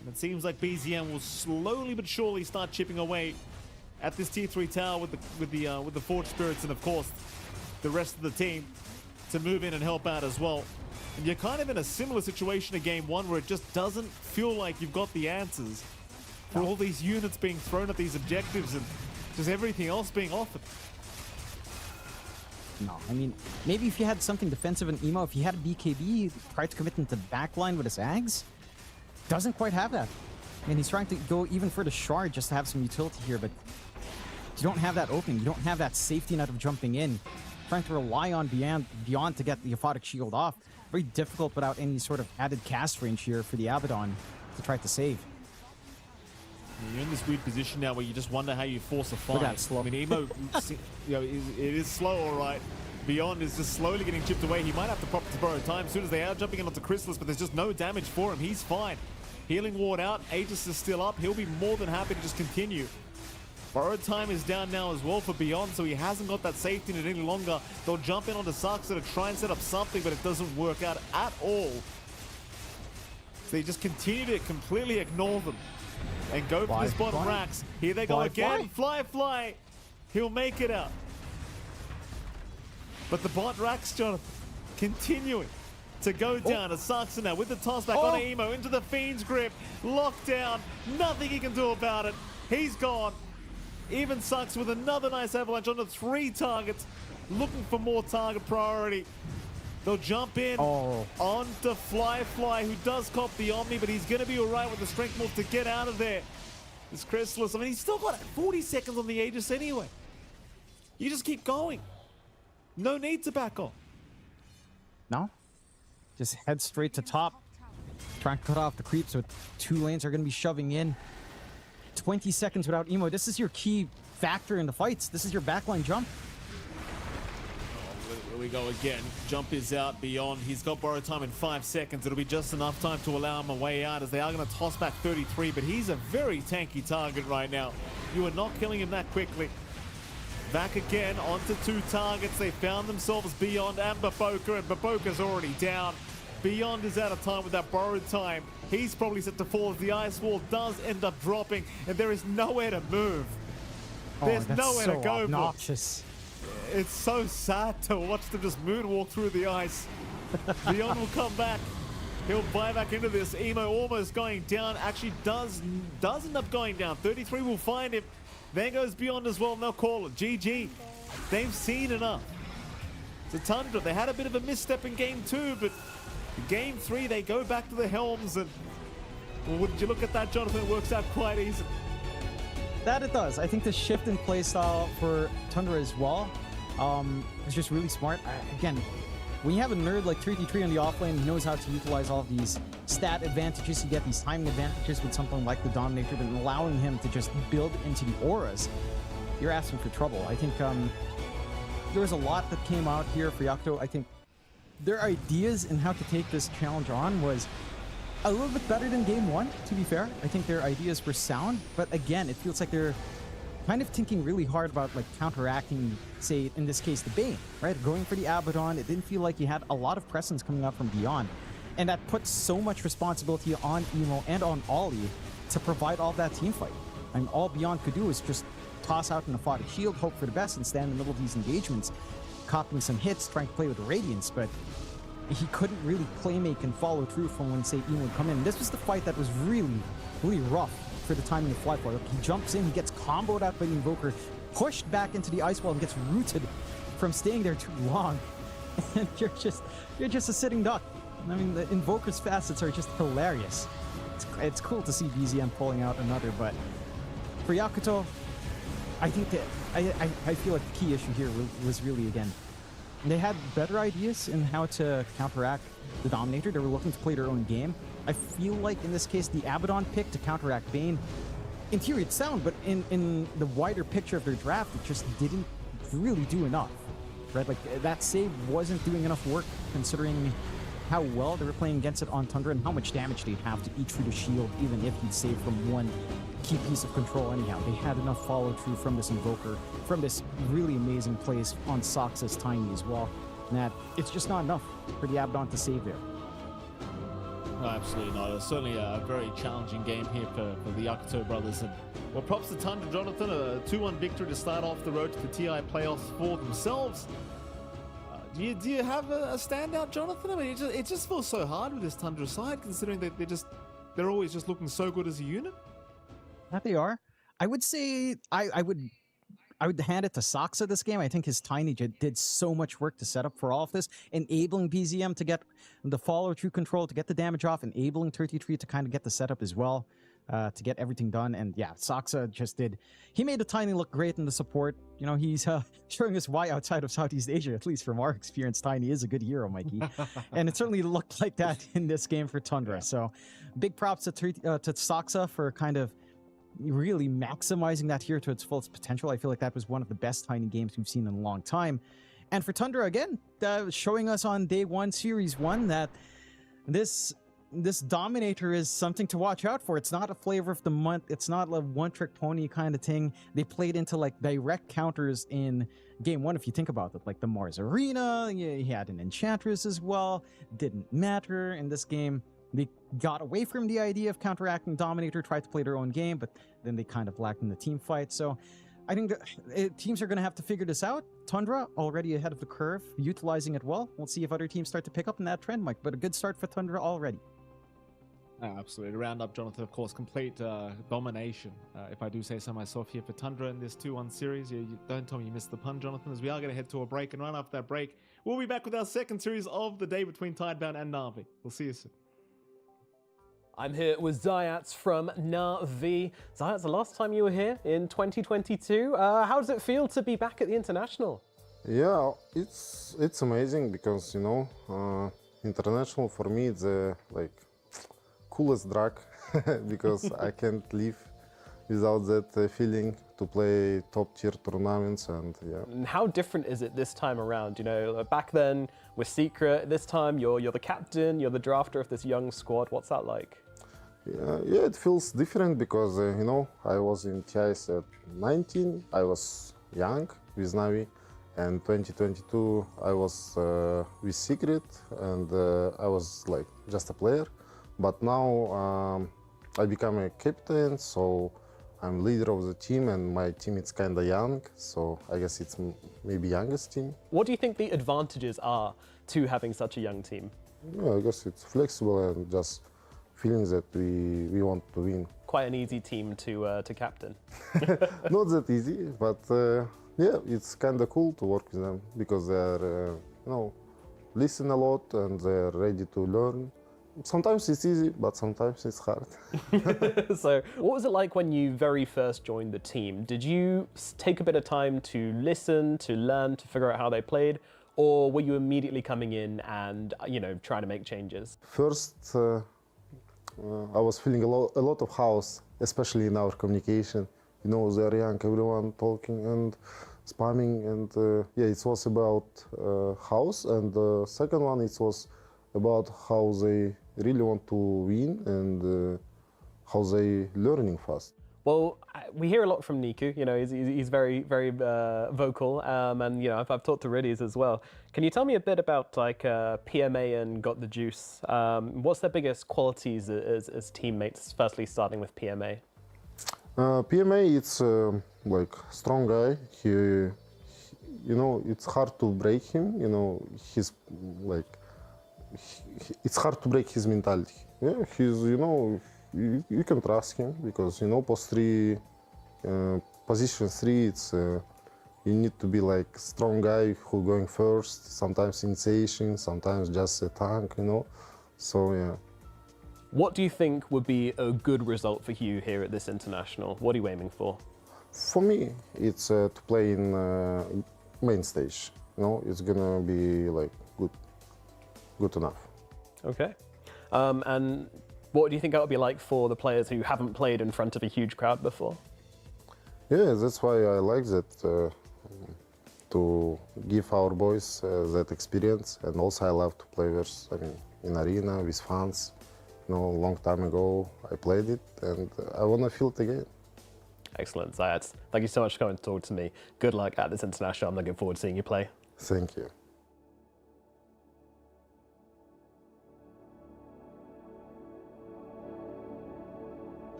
And it seems like BZM will slowly but surely start chipping away at this tier 3 tower with the Forge Spirits and of course the rest of the team to move in and help out as well. And you're kind of in a similar situation to game 1 where it just doesn't feel like you've got the answers for all these units being thrown at these objectives and just everything else being offered. No, I mean, maybe if you had something defensive in Emo, if you had a BKB, try to commit into backline with his Ags. Doesn't quite have that. I mean, he's trying to go even for the shard just to have some utility here, but you don't have that opening. You don't have that safety net of jumping in. Trying to rely on Beyond to get the Aphotic Shield off. Very difficult without any sort of added cast range here for the Abaddon to try to save. You're in this weird position now where you just wonder how you force a fight. Look at that slow. I mean, Emo, you know, it is slow, all right. Beyond is just slowly getting chipped away. He might have to prop to borrow time as soon as they are jumping in onto Chrysalis, but there's just no damage for him. He's fine. Healing ward out. Aegis is still up. He'll be more than happy to just continue. Borrowed time is down now as well for Beyond, so he hasn't got that safety net any longer. They'll jump in onto Saxa to try and set up something, but it doesn't work out at all. So they just continue to completely ignore them and go for this bottom racks. Here they go again. Fly. He'll make it out. But the bot racks, Jonathan, continuing to go down. As Saxa now with the toss back on Emo into the Fiend's grip. Locked down. Nothing he can do about it. He's gone. Even Saxa with another nice avalanche onto 3 targets. Looking for more target priority. They'll jump in onto Fly, who does cop the Omni, but he's going to be all right with the Strength Morph to get out of there. This Chrysalis, I mean, he's still got 40 seconds on the Aegis anyway. You just keep going. No need to back off. No. Just head straight to top. Try and cut off the creeps, so 2 lanes are going to be shoving in. 20 seconds without Emo. This is your key factor in the fights. This is your backline jump. Here we go again. Jump is out. Beyond. He's got borrowed time in 5 seconds. It'll be just enough time to allow him a way out as they are going to toss back 33, but he's a very tanky target right now. You are not killing him that quickly. Back again onto 2 targets. They found themselves Beyond and Baboka, and Baboka's already down. Beyond is out of time with that borrowed time. He's probably set to fall as the ice wall does end up dropping, and there is nowhere to move. There's nowhere to go. Obnoxious. It's so sad to watch them just moonwalk through the ice. Beyond will come back. He'll buy back into this. Emo almost going down. Actually does end up going down. 33 will find him. There goes Beyond as well, and they'll call it GG. They've seen enough. So Tundra, they had a bit of a misstep in game 2, but game 3 they go back to the helms, and well, wouldn't you look at that, Jonathan? It works out quite easy. That it does. I think the shift in playstyle for Tundra as well is just really smart. Again, when you have a nerd like 3D3 on the offlane who knows how to utilize all of these stat advantages, you get these timing advantages with something like the Dominator, and allowing him to just build into the auras, you're asking for trouble. I think there was a lot that came out here for Yakutou. I think their ideas in how to take this challenge on was a little bit better than game 1, to be fair. I think their ideas were sound, but again, it feels like they're kind of thinking really hard about like counteracting, say, in this case, the Bane, right? Going for the Abaddon. It didn't feel like you had a lot of presence coming out from Beyond. And that puts so much responsibility on Emo and on Ollie to provide all that team fight. I mean, all Beyond could do is just toss out an Aphotic Shield, hope for the best, and stand in the middle of these engagements, copying some hits, trying to play with the Radiance, but he couldn't really playmake and follow through from when, say, Emo would come in. This was the fight that was really, really rough for the timing of Flyfly. Like, he jumps in, he gets comboed out by the Invoker, pushed back into the ice wall, and gets rooted from staying there too long. And you're just a sitting duck. I mean, the Invoker's facets are just hilarious. It's cool to see BZM pulling out another, but for Yakutou, I think that I feel like the key issue here was really, again, they had better ideas in how to counteract the Dominator. They were looking to play their own game. I feel like in this case, the Abaddon pick to counteract Bane, in theory it's sound, but in the wider picture of their draft, it just didn't really do enough, right? Like, that save wasn't doing enough work considering how well they were playing against it on Tundra and how much damage they'd have to eat through the shield, even if he'd save from one key piece of control anyhow. They had enough follow-through from this Invoker, from this really amazing plays on Saxa's Tiny as well, that it's just not enough for the Abaddon to save there. No, absolutely not. It's certainly a very challenging game here for the Yakutou Brothers. And well, props to Tundra, Jonathan. A 2-1 victory to start off the road to the TI playoffs for themselves. Do you have a standout, Jonathan? I mean, it just feels so hard with this Tundra side, considering that they're always just looking so good as a unit. That they are. I would say I would hand it to Saxa this game. I think his Tiny did so much work to set up for all of this, enabling BZM to get the follow-through control, to get the damage off, enabling 33 to kind of get the setup as well, to get everything done. And yeah, Saxa just did. He made the Tiny look great in the support. You know, he's showing us why outside of Southeast Asia, at least from our experience, Tiny is a good hero, Mikey. And it certainly looked like that in this game for Tundra. So big props to Saxa for kind of really maximizing that here to its fullest potential. I feel like that was one of the best Tiny games we've seen in a long time. And for Tundra, again, showing us on day one, series one, that this Dominator is something to watch out for. It's not a flavor of the month. It's not a one-trick pony kind of thing. They played into like direct counters in game one, if you think about it. Like the Mars Arena, he had an Enchantress as well. Didn't matter in this game. They got away from the idea of counteracting Dominator, tried to play their own game, but then they kind of lacked in the team fight. So I think teams are going to have to figure this out. Tundra already ahead of the curve, utilizing it well. We'll see if other teams start to pick up in that trend, Mike, but a good start for Tundra already. Absolutely. To round up, Jonathan, of course, complete domination, if I do say so myself, here for Tundra in this 2-1 series. You don't tell me you missed the pun, Jonathan, as we are going to head to a break, and right after that break, we'll be back with our second series of the day between Tidebound and Na'Vi. We'll see you soon. I'm here with Zayats from Na'Vi. Zayats, the last time you were here in 2022, how does it feel to be back at the International? Yeah, it's amazing because, you know, International for me it's like coolest drug because I can't live without that feeling to play top tier tournaments. And yeah. And how different is it this time around? You know, back then with Secret, this time you're the captain, you're the drafter of this young squad. What's that like? Yeah, it feels different because, you know, I was in TIS at 19, I was young with Na'Vi, and 2022 I was with Secret, and I was like just a player. But now I become a captain, so I'm leader of the team, and my team is kind of young, so I guess it's maybe youngest team. What do you think the advantages are to having such a young team? Yeah, I guess it's flexible and just feeling that we want to win. Quite an easy team to captain. Not that easy, but yeah, it's kind of cool to work with them because they're, you know, listen a lot and they're ready to learn. Sometimes it's easy, but sometimes it's hard. So what was it like when you very first joined the team? Did you take a bit of time to listen, to learn, to figure out how they played? Or were you immediately coming in and, you know, trying to make changes? First, I was feeling a lot of house, especially in our communication. You know, they're young, everyone talking and spamming, and yeah, it was about house. And the second one, it was about how they really want to win and how they learning fast. Well, we hear a lot from Niku. You know, he's very, very vocal, and you know, I've talked to Riddies as well. Can you tell me a bit about like PMA and Got the Juice? What's their biggest qualities as teammates? Firstly, starting with PMA. PMA, it's like strong guy. He, you know, it's hard to break him. You know, he's like, it's hard to break his mentality. Yeah, he's, you know. You can trust him because, you know, post 3, position 3, it's you need to be like strong guy who going first, sometimes initiation, sometimes just a tank, you know, so yeah. What do you think would be a good result for you here at this international? What are you aiming for? For me, it's to play in main stage, you know, it's gonna be like good enough. Okay, and What do you think that would be like for the players who haven't played in front of a huge crowd before? Yeah, that's why I like that, to give our boys that experience. And also I love to play in arena with fans. A long time ago I played it, and I want to feel it again. Excellent, Zayat. Thank you so much for coming to talk to me. Good luck at this international. I'm looking forward to seeing you play. Thank you.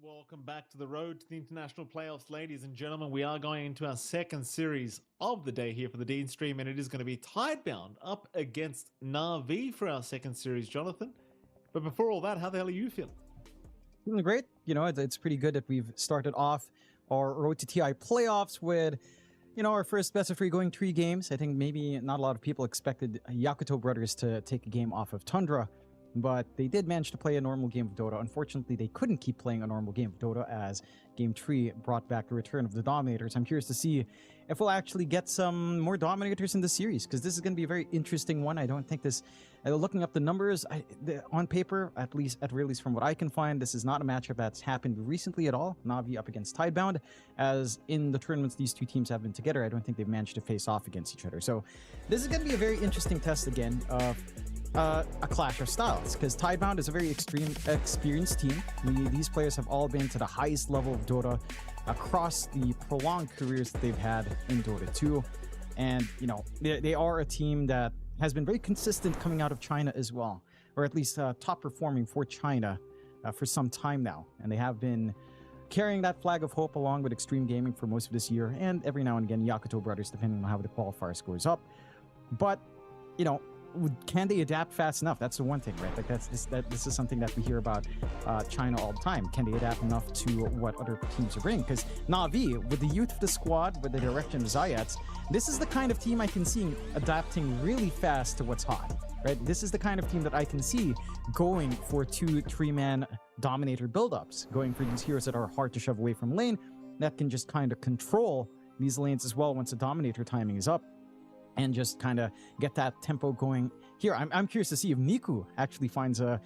Welcome back to the road to the international playoffs, ladies and gentlemen. We are going into our second series of the day here for the Dean stream, and it is going to be Tidebound up against Na'Vi for our second series, Jonathan. But before all that, how the hell are you feeling? Feeling great. It's pretty good that we've started off our road to TI playoffs with, our first best of three going 3 games. I think maybe not a lot of people expected Yakutou Brothers to take a game off of Tundra, but they did manage to play a normal game of Dota. Unfortunately, they couldn't keep playing a normal game of Dota as Game 3 brought back the return of the Dominators. I'm curious to see if we'll actually get some more Dominators in the series, because this is going to be a very interesting one. I don't think this... looking up the numbers, on paper, at very least from what I can find, this is not a matchup that's happened recently at all. Na'Vi up against Tidebound, as in the tournaments these two teams have been together, I don't think they've managed to face off against each other. So this is going to be a very interesting test again of a clash of styles, because Tidebound is a very experienced team. These players have all been to the highest level of Dota across the prolonged careers that they've had in Dota 2. And, they are a team that has been very consistent coming out of China as well, or at least top performing for China for some time now. And they have been carrying that flag of hope along with Xtreme Gaming for most of this year, and every now and again Yakutou Brothers, depending on how the qualifier scores up. But, can they adapt fast enough? That's the one thing, right? Like this is something that we hear about China all the time. Can they adapt enough to what other teams are bringing? Because Na'Vi, with the youth of the squad, with the direction of Zayat, this is the kind of team I can see adapting really fast to what's hot, right? This is the kind of team that I can see going for 2-3-man dominator buildups, going for these heroes that are hard to shove away from lane, that can just kind of control these lanes as well once the dominator timing is up, and just kind of get that tempo going here. I'm curious to see if Niku actually finds a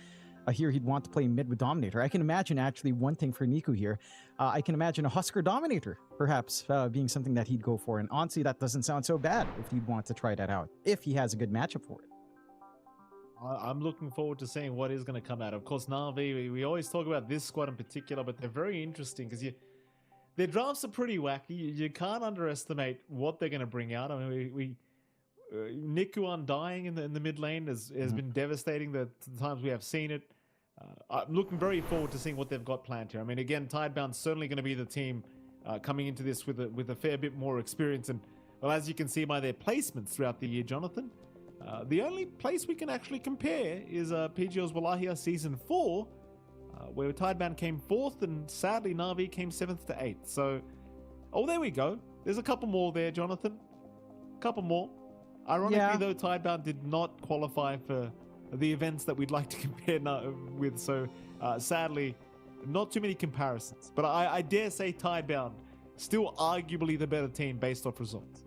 hero he'd want to play mid with Dominator. I can imagine actually one thing for Niku here. I can imagine a Husker Dominator perhaps being something that he'd go for. And honestly, that doesn't sound so bad if he'd want to try that out, if he has a good matchup for it. I'm looking forward to seeing what is going to come out. Of course, Na'Vi, we always talk about this squad in particular, but they're very interesting because their drafts are pretty wacky. You can't underestimate what they're going to bring out. I mean, Niku undying in the mid lane has been devastating the times we have seen it. I'm looking very forward to seeing what they've got planned here. I mean, again, Tidebound's certainly going to be the team coming into this with a fair bit more experience. And, well, as you can see by their placements throughout the year, Jonathan, the only place we can actually compare is PGL's Wallahia Season 4, where Tidebound came 4th, and sadly Na'Vi came 7th to 8th. So, there we go. There's a couple more there, Jonathan. A couple more. Ironically, though, Tidebound did not qualify for the events that we'd like to compare with. So, sadly, not too many comparisons. But I dare say Tidebound still arguably the better team based off results.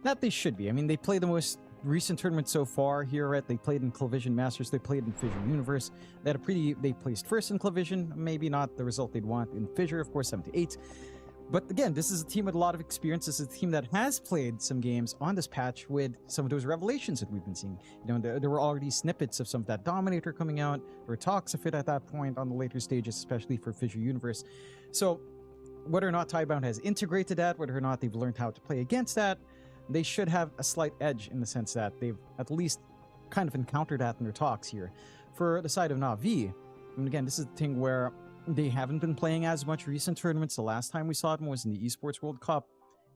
That they should be. I mean, they play the most recent tournament so far here, right? They played in Clavision Masters, they played in Fissure Universe. They placed first in Clavision, maybe not the result they'd want in Fissure, of course, 7-8. But again, this is a team with a lot of experience. This is a team that has played some games on this patch with some of those revelations that we've been seeing. You know, there were already snippets of some of that Dominator coming out. There were talks of it at that point on the later stages, especially for Fissure Universe. So whether or not Tidebound has integrated that, whether or not they've learned how to play against that, they should have a slight edge in the sense that they've at least kind of encountered that in their talks here. For the side of Na'Vi, and again, this is the thing where they haven't been playing as much recent tournaments. The last time we saw them was in the Esports World Cup,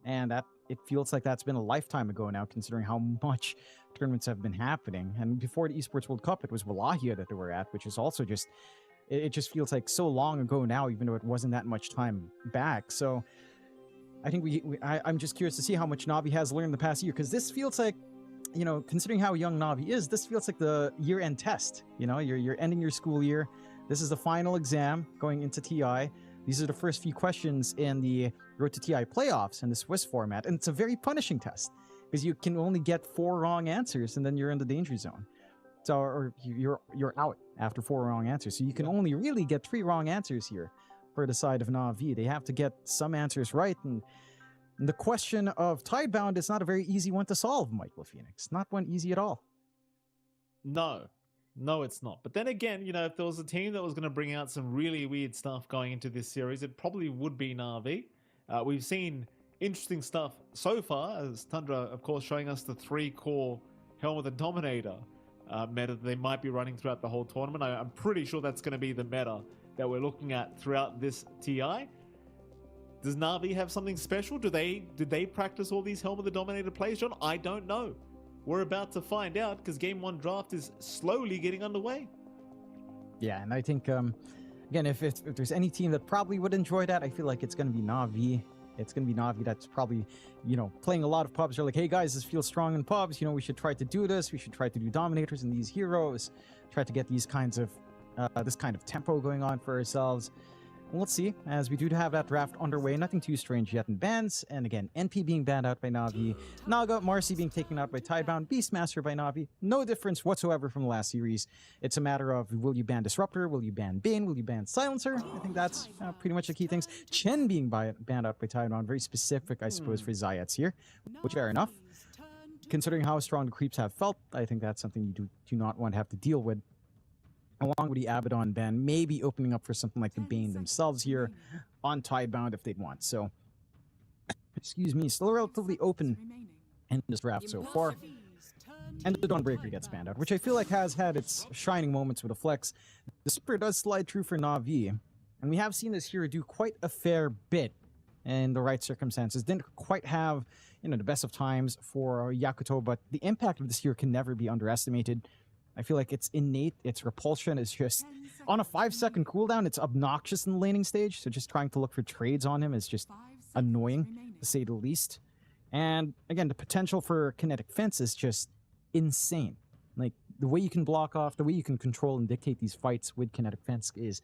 and that it feels like that's been a lifetime ago now, considering how much tournaments have been happening. And before the Esports World Cup, it was Wallahia that they were at, which is also just, it just feels like so long ago now, even though it wasn't that much time back. So I think I'm just curious to see how much Na'Vi has learned the past year, because this feels like, you know, considering how young Na'Vi is, this feels like the year-end test. You know, you're ending your school year. This is the final exam going into TI. These are the first few questions in the Road to TI playoffs in the Swiss format, and it's a very punishing test because you can only get 4 wrong answers, and then you're in the danger zone. So, or you're out after 4 wrong answers. So you can only really get 3 wrong answers here for the side of Na'Vi. They have to get some answers right, and the question of Tidebound is not a very easy one to solve, Michael Phoenix. Not one easy at all. No, it's not. But then again, you know, if there was a team that was going to bring out some really weird stuff going into this series, it probably would be Na'Vi. We've seen interesting stuff so far, as Tundra, of course, showing us the 3-core Helm of the Dominator meta that they might be running throughout the whole tournament. I'm pretty sure that's going to be the meta that we're looking at throughout this TI. Does Na'Vi have something special? Did they practice all these Helm of the Dominator plays, John? I don't know. We're about to find out because Game 1 draft is slowly getting underway. Yeah, and I think, again, if there's any team that probably would enjoy that, I feel like it's going to be Na'Vi. It's going to be Na'Vi that's probably, you know, playing a lot of pubs. They're like, hey guys, this feels strong in pubs. You know, we should try to do this. We should try to do Dominators and these heroes. Try to get these kinds of, this kind of tempo going on for ourselves. And let's see, as we do have that draft underway, nothing too strange yet in bans. And again, NP being banned out by Na'Vi, Naga, Marcy being taken out by Tidebound, Beastmaster by Na'Vi. No difference whatsoever from the last series. It's a matter of, will you ban Disruptor? Will you ban Bane? Will you ban Silencer? I think that's pretty much the key things. Chen being banned out by Tidebound, very specific, I suppose, for Zayats here, which fair enough. Considering how strong the creeps have felt, I think that's something you do not want to have to deal with. Along with the Abaddon ban, maybe opening up for something like the Bane themselves here on Tidebound if they'd want. So, excuse me, still relatively open in this draft so far. And the Dawnbreaker gets banned out, which I feel like has had its shining moments with a flex. The Super does slide true for Na'Vi, and we have seen this hero do quite a fair bit in the right circumstances. Didn't quite have, you know, the best of times for Yakutou, but the impact of this hero can never be underestimated. I feel like it's innate, its repulsion is just, on a 5-second cooldown, it's obnoxious in the laning stage, so just trying to look for trades on him is just annoying, to say the least. And again, the potential for kinetic fence is just insane. Like, the way you can block off, the way you can control and dictate these fights with kinetic fence is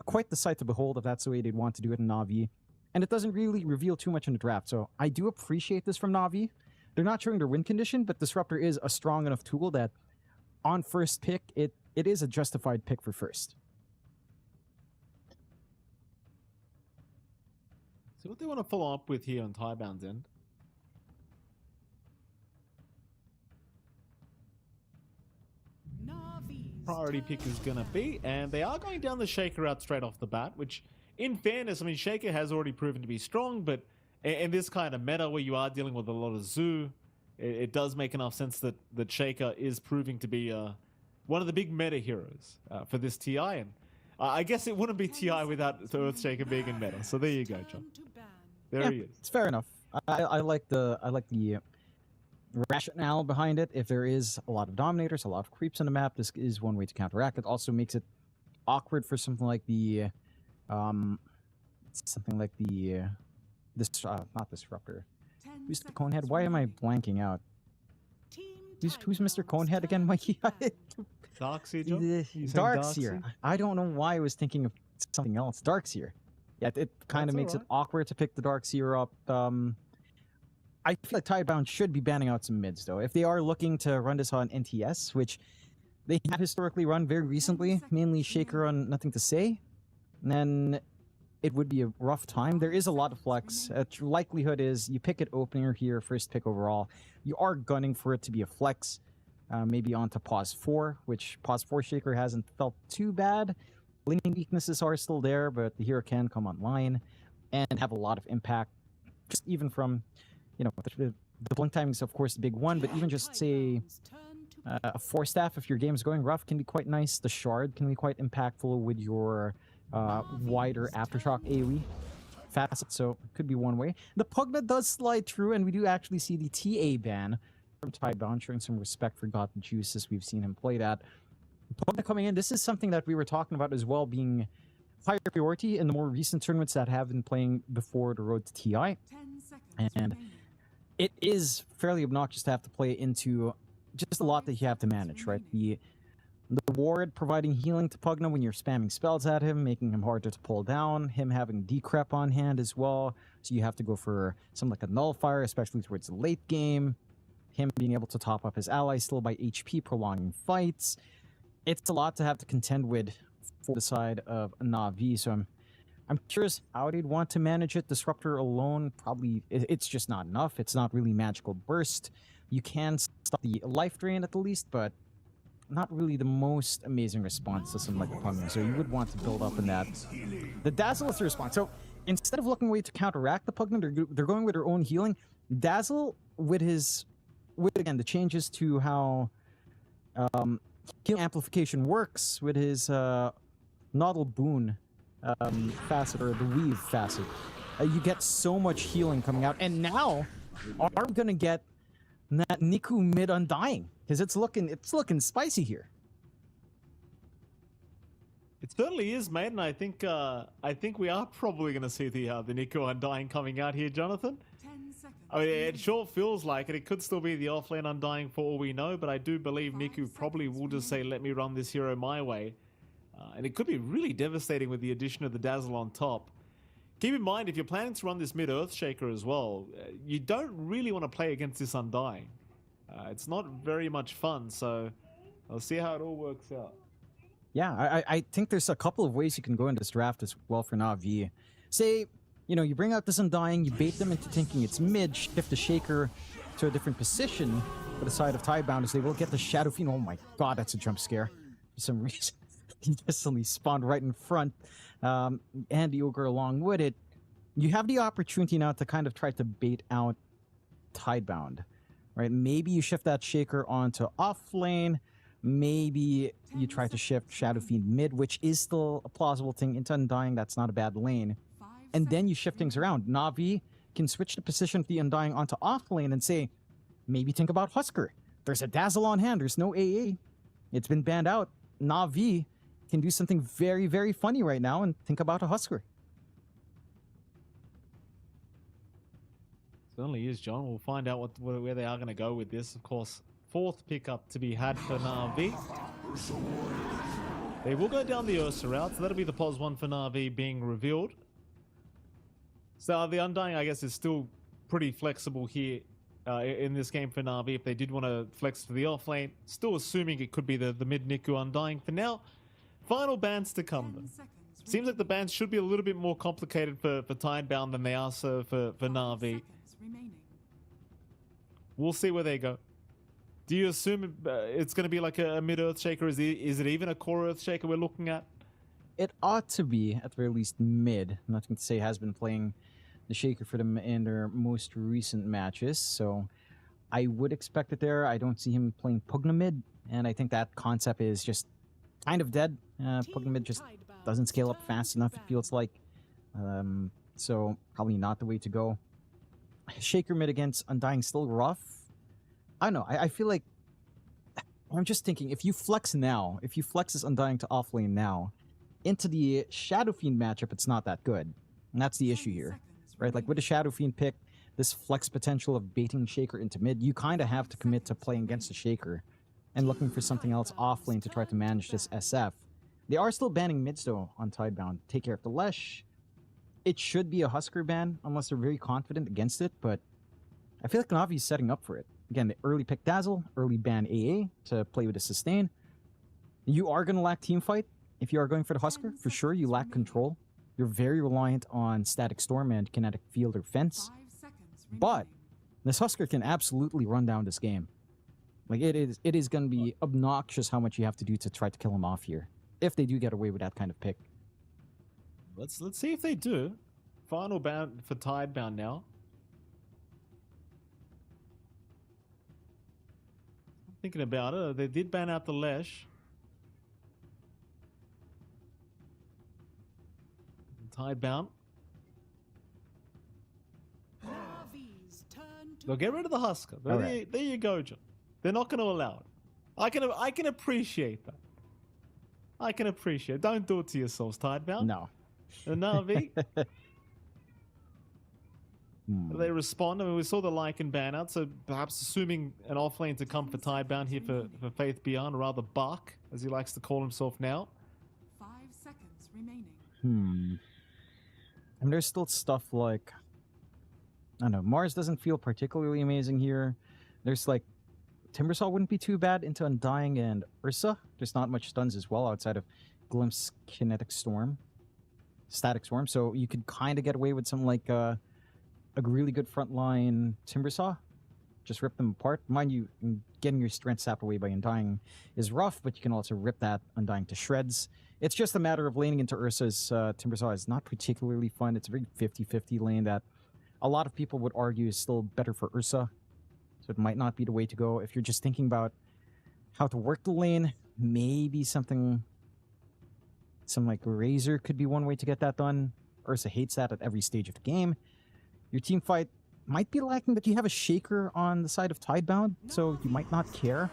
quite the sight to behold if that's the way they'd want to do it in Na'Vi. And it doesn't really reveal too much in the draft, so I do appreciate this from Na'Vi. They're not showing their win condition, but Disruptor is a strong enough tool that on first pick, it is a justified pick for first. So what they want to follow up with here on Tidebound's end? priority pick is going to be. And they are going down the Shaker route straight off the bat, which, in fairness, I mean, Shaker has already proven to be strong, but in this kind of meta where you are dealing with a lot of Zoo, it does make enough sense that Shaker is proving to be one of the big meta heroes for this TI. And I guess it wouldn't be TI without the Earthshaker being in meta. So there you go, John. There he is. It's fair enough. I like the rationale behind it. If there is a lot of dominators, a lot of creeps on the map, this is one way to counteract. It also makes it awkward for something like the not Disruptor. Who's the Conehead? Why am I blanking out? Who's Mr. Conehead again, Mikey? Darkseer, John? Darkseer. I don't know why I was thinking of something else. Darkseer. Yeah, it kind of makes it awkward to pick the Darkseer up. I feel like Tidebound should be banning out some mids, though. If they are looking to run this on NTS, which they have historically run very recently, mainly Shaker on Nothing to Say, then it would be a rough time. There is a lot of flex. Likelihood is you pick it opener here, first pick overall. You are gunning for it to be a flex, maybe onto Pause 4, which Pause 4 Shaker hasn't felt too bad. Laning weaknesses are still there, but the hero can come online and have a lot of impact. Just even from, you know, the blink timing is of course the big one, but even just say a 4-staff if your game's going rough can be quite nice. The Shard can be quite impactful with your wider Aftershock AoE facet, so it could be one way. The Pugna does slide through, and we do actually see the TA ban from Tidebound, showing some respect for God the Juices. We've seen him play that. Pugna coming in, this is something that we were talking about as well, being higher priority in the more recent tournaments that have been playing before the road to TI. And it is fairly obnoxious to have to play into just a lot that you have to manage, right? The ward providing healing to Pugna when you're spamming spells at him, making him harder to pull down, him having Decrep on hand as well, so you have to go for something like a Nullifier, especially towards the late game, him being able to top up his allies still by HP, prolonging fights. It's a lot to have to contend with for the side of Na'Vi, so I'm curious how they'd want to manage it. Disruptor alone, probably, it's just not enough. It's not really Magical Burst. You can stop the life drain at the least, but not really the most amazing response to something like a Pugna, so you would want to build up in that. The Dazzle is the response. So instead of looking away to counteract the Pugna, they're going with their own healing. Dazzle, with again, the changes to how healing amplification works with his Nodal Boon facet, or the Weave facet, you get so much healing coming out. And now, are we going to get that Niku mid Undying? Because it's looking spicy here. It certainly is, mate, and I think we are probably going to see the Niku Undying coming out here, Jonathan. 10 seconds. I mean, it sure feels like it. It could still be the offlane Undying for all we know, but I do believe Niku probably will just say, let me run this hero my way. And it could be really devastating with the addition of the Dazzle on top. Keep in mind, if you're planning to run this mid Earthshaker as well, you don't really want to play against this Undying. It's not very much fun, so I'll see how it all works out. Yeah, I think there's a couple of ways you can go in this draft as well for Na'Vi. Say, you know, you bring out this Undying, you bait them into thinking it's mid, shift the Shaker to a different position for the side of Tidebound, as they will get the Shadow Fiend. Oh my god, that's a jump scare. For some reason, he just suddenly spawned right in front, and the Ogre along with it. You have the opportunity now to kind of try to bait out Tidebound, right? Maybe you shift that Shaker onto off lane. Maybe you try to shift Shadow Fiend mid, which is still a plausible thing, into Undying. That's not a bad lane. And then you shift things around. Na'Vi can switch the position of the Undying onto off lane and say, maybe think about Husker. There's a Dazzle on hand. There's no AA. It's been banned out. Na'Vi can do something very, very funny right now and think about a Husker. Certainly is, John. We'll find out where they are going to go with this. Of course, fourth pickup to be had for Na'Vi. They will go down the Ursa route, so that'll be the pos 1 for Na'Vi being revealed. So the Undying, I guess, is still pretty flexible here in this game for Na'Vi. If they did want to flex to the off lane, still assuming it could be the mid Niku Undying. For now, final bans to come, though. Seems like the bans should be a little bit more complicated for Tidebound than they are so for Na'Vi. We'll see where they go. Do you assume it's going to be like a mid Earthshaker? Is it even a core Earthshaker we're looking at? It ought to be, at the very least, mid. Nothing to say has been playing the Shaker for them in their most recent matches, so I would expect it there. I don't see him playing Pugna mid, and I think that concept is just kind of dead. Pugna mid just doesn't scale up fast enough, it feels like. So probably not the way to go. Shaker mid against Undying still rough. I don't know. I feel like I'm just thinking if you flex now, if you flex this Undying to offlane now, into the Shadow Fiend matchup, it's not that good. And that's the issue here. Right? Like with the Shadow Fiend pick, this flex potential of baiting Shaker into mid, you kind of have to commit to playing against the Shaker and looking for something else offlane to try to manage this SF. They are still banning mids though on Tidebound. Take care of the Lesh. It should be a Husker ban unless they're very confident against it, but I feel like Navi is setting up for it. Again, the early pick Dazzle, early ban AA to play with a sustain. You are going to lack team fight if you are going for the Husker. For sure, you lack control. You're very reliant on Static Storm and Kinetic Field or Fence. But this Husker can absolutely run down this game. Like it is going to be obnoxious how much you have to do to try to kill him off here, if they do get away with that kind of pick. Let's see if they do. Final ban for Tidebound now. Thinking about it, they did ban out the Lesh. Tidebound. They'll get rid of the Husker. There you go, John. They're not going to allow it. I can appreciate that. I can appreciate it. Don't do it to yourselves, Tidebound. No. The Navi. They respond. I mean, we saw the Lycan ban out, so perhaps assuming an offlane to come for Tidebound here for Faith Beyond, or rather Bark, as he likes to call himself now. 5 seconds remaining. I mean, there's still stuff like, I don't know, Mars doesn't feel particularly amazing here. There's like, Timbersaw wouldn't be too bad into Undying and Ursa. There's not much stuns as well outside of Glimpse, Kinetic Storm, Static Storm. So you could kind of get away with some like a really good frontline Timbersaw. Just rip them apart. Mind you, getting your strength sapped away by Undying is rough, but you can also rip that Undying to shreds. It's just a matter of laning into Ursa's Timbersaw is not particularly fun. It's a very 50-50 lane that a lot of people would argue is still better for Ursa. So it might not be the way to go. If you're just thinking about how to work the lane, maybe some like Razor could be one way to get that done. Ursa hates that at every stage of the game. Your team fight might be lacking, but you have a Shaker on the side of Tidebound, so you might not care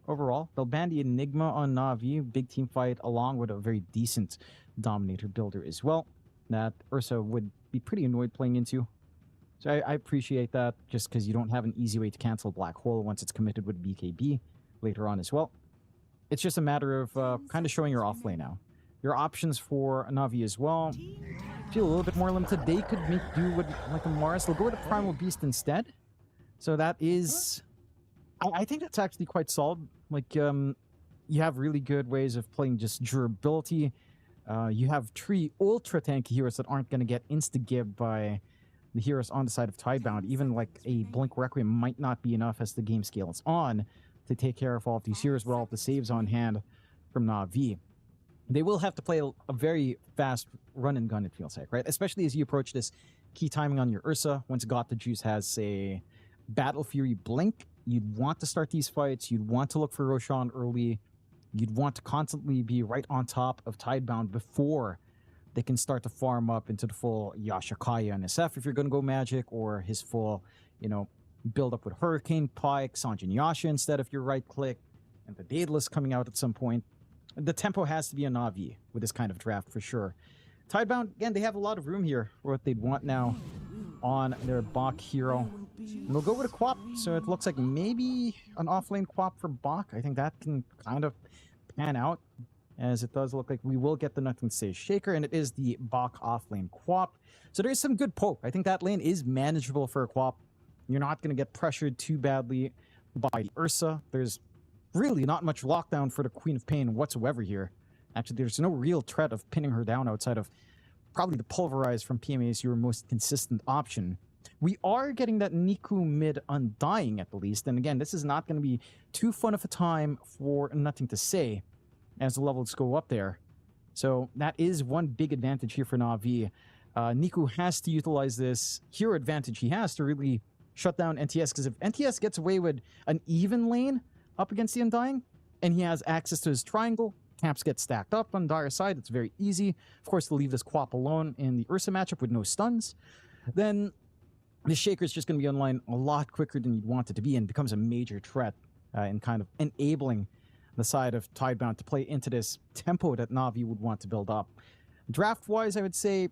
overall. They'll ban the Enigma on Navi, big team fight, along with a very decent Dominator builder as well, that Ursa would be pretty annoyed playing into. So I appreciate that, just because you don't have an easy way to cancel Black Hole once it's committed with BKB later on as well. It's just a matter of kind of showing your offlane now. Your options for Navi as well feel a little bit more limited. They could make do with like a Mars. They'll go with a Primal Beast instead. So that is, I think that's actually quite solid. Like you have really good ways of playing just durability. You have 3 ultra tanky heroes that aren't going to get insta-gibbed by the heroes on the side of Tidebound. Even like a Blink Requiem might not be enough as the game scales on to take care of all of these heroes with all of the saves on hand from Navi. They will have to play a very fast run and gun, it feels like, right? Especially as you approach this key timing on your Ursa. Once Got the Juice has a Battle Fury Blink, you'd want to start these fights. You'd want to look for Roshan early. You'd want to constantly be right on top of Tidebound before they can start to farm up into the full Yashakaya and SF if you're going to go Magic, or his full, build up with Hurricane Pike, Sanjin Yasha instead if you're right click, and the Daedalus coming out at some point. The tempo has to be a Navi with this kind of draft for sure. Tidebound, again, they have a lot of room here for what they'd want now on their Bach hero. And they'll go with a Quap, so it looks like maybe an offlane Quap for Bach. I think that can kind of pan out, as it does look like we will get the Nothing to Say Shaker, and it is the Bach offlane Quap. So there's some good poke. I think that lane is manageable for a Quap. You're not going to get pressured too badly by the Ursa. There's really not much lockdown for the Queen of Pain whatsoever here. Actually, there's no real threat of pinning her down outside of probably the Pulverize from PMA is your most consistent option. we are getting that Niku mid Undying at the least. And again, this is not going to be too fun of a time for Nothing to Say as the levels go up there. So that is one big advantage here for Na'Vi. Niku has to utilize this hero advantage he has to really shut down NTS, because if NTS gets away with an even lane up against the Undying, and he has access to his triangle, camps get stacked up on Dire's side, it's very easy, of course, to leave this Quap alone in the Ursa matchup with no stuns, then the Shaker is just going to be online a lot quicker than you'd want it to be, and becomes a major threat in kind of enabling the side of Tidebound to play into this tempo that Na'Vi would want to build up. Draft-wise, I would say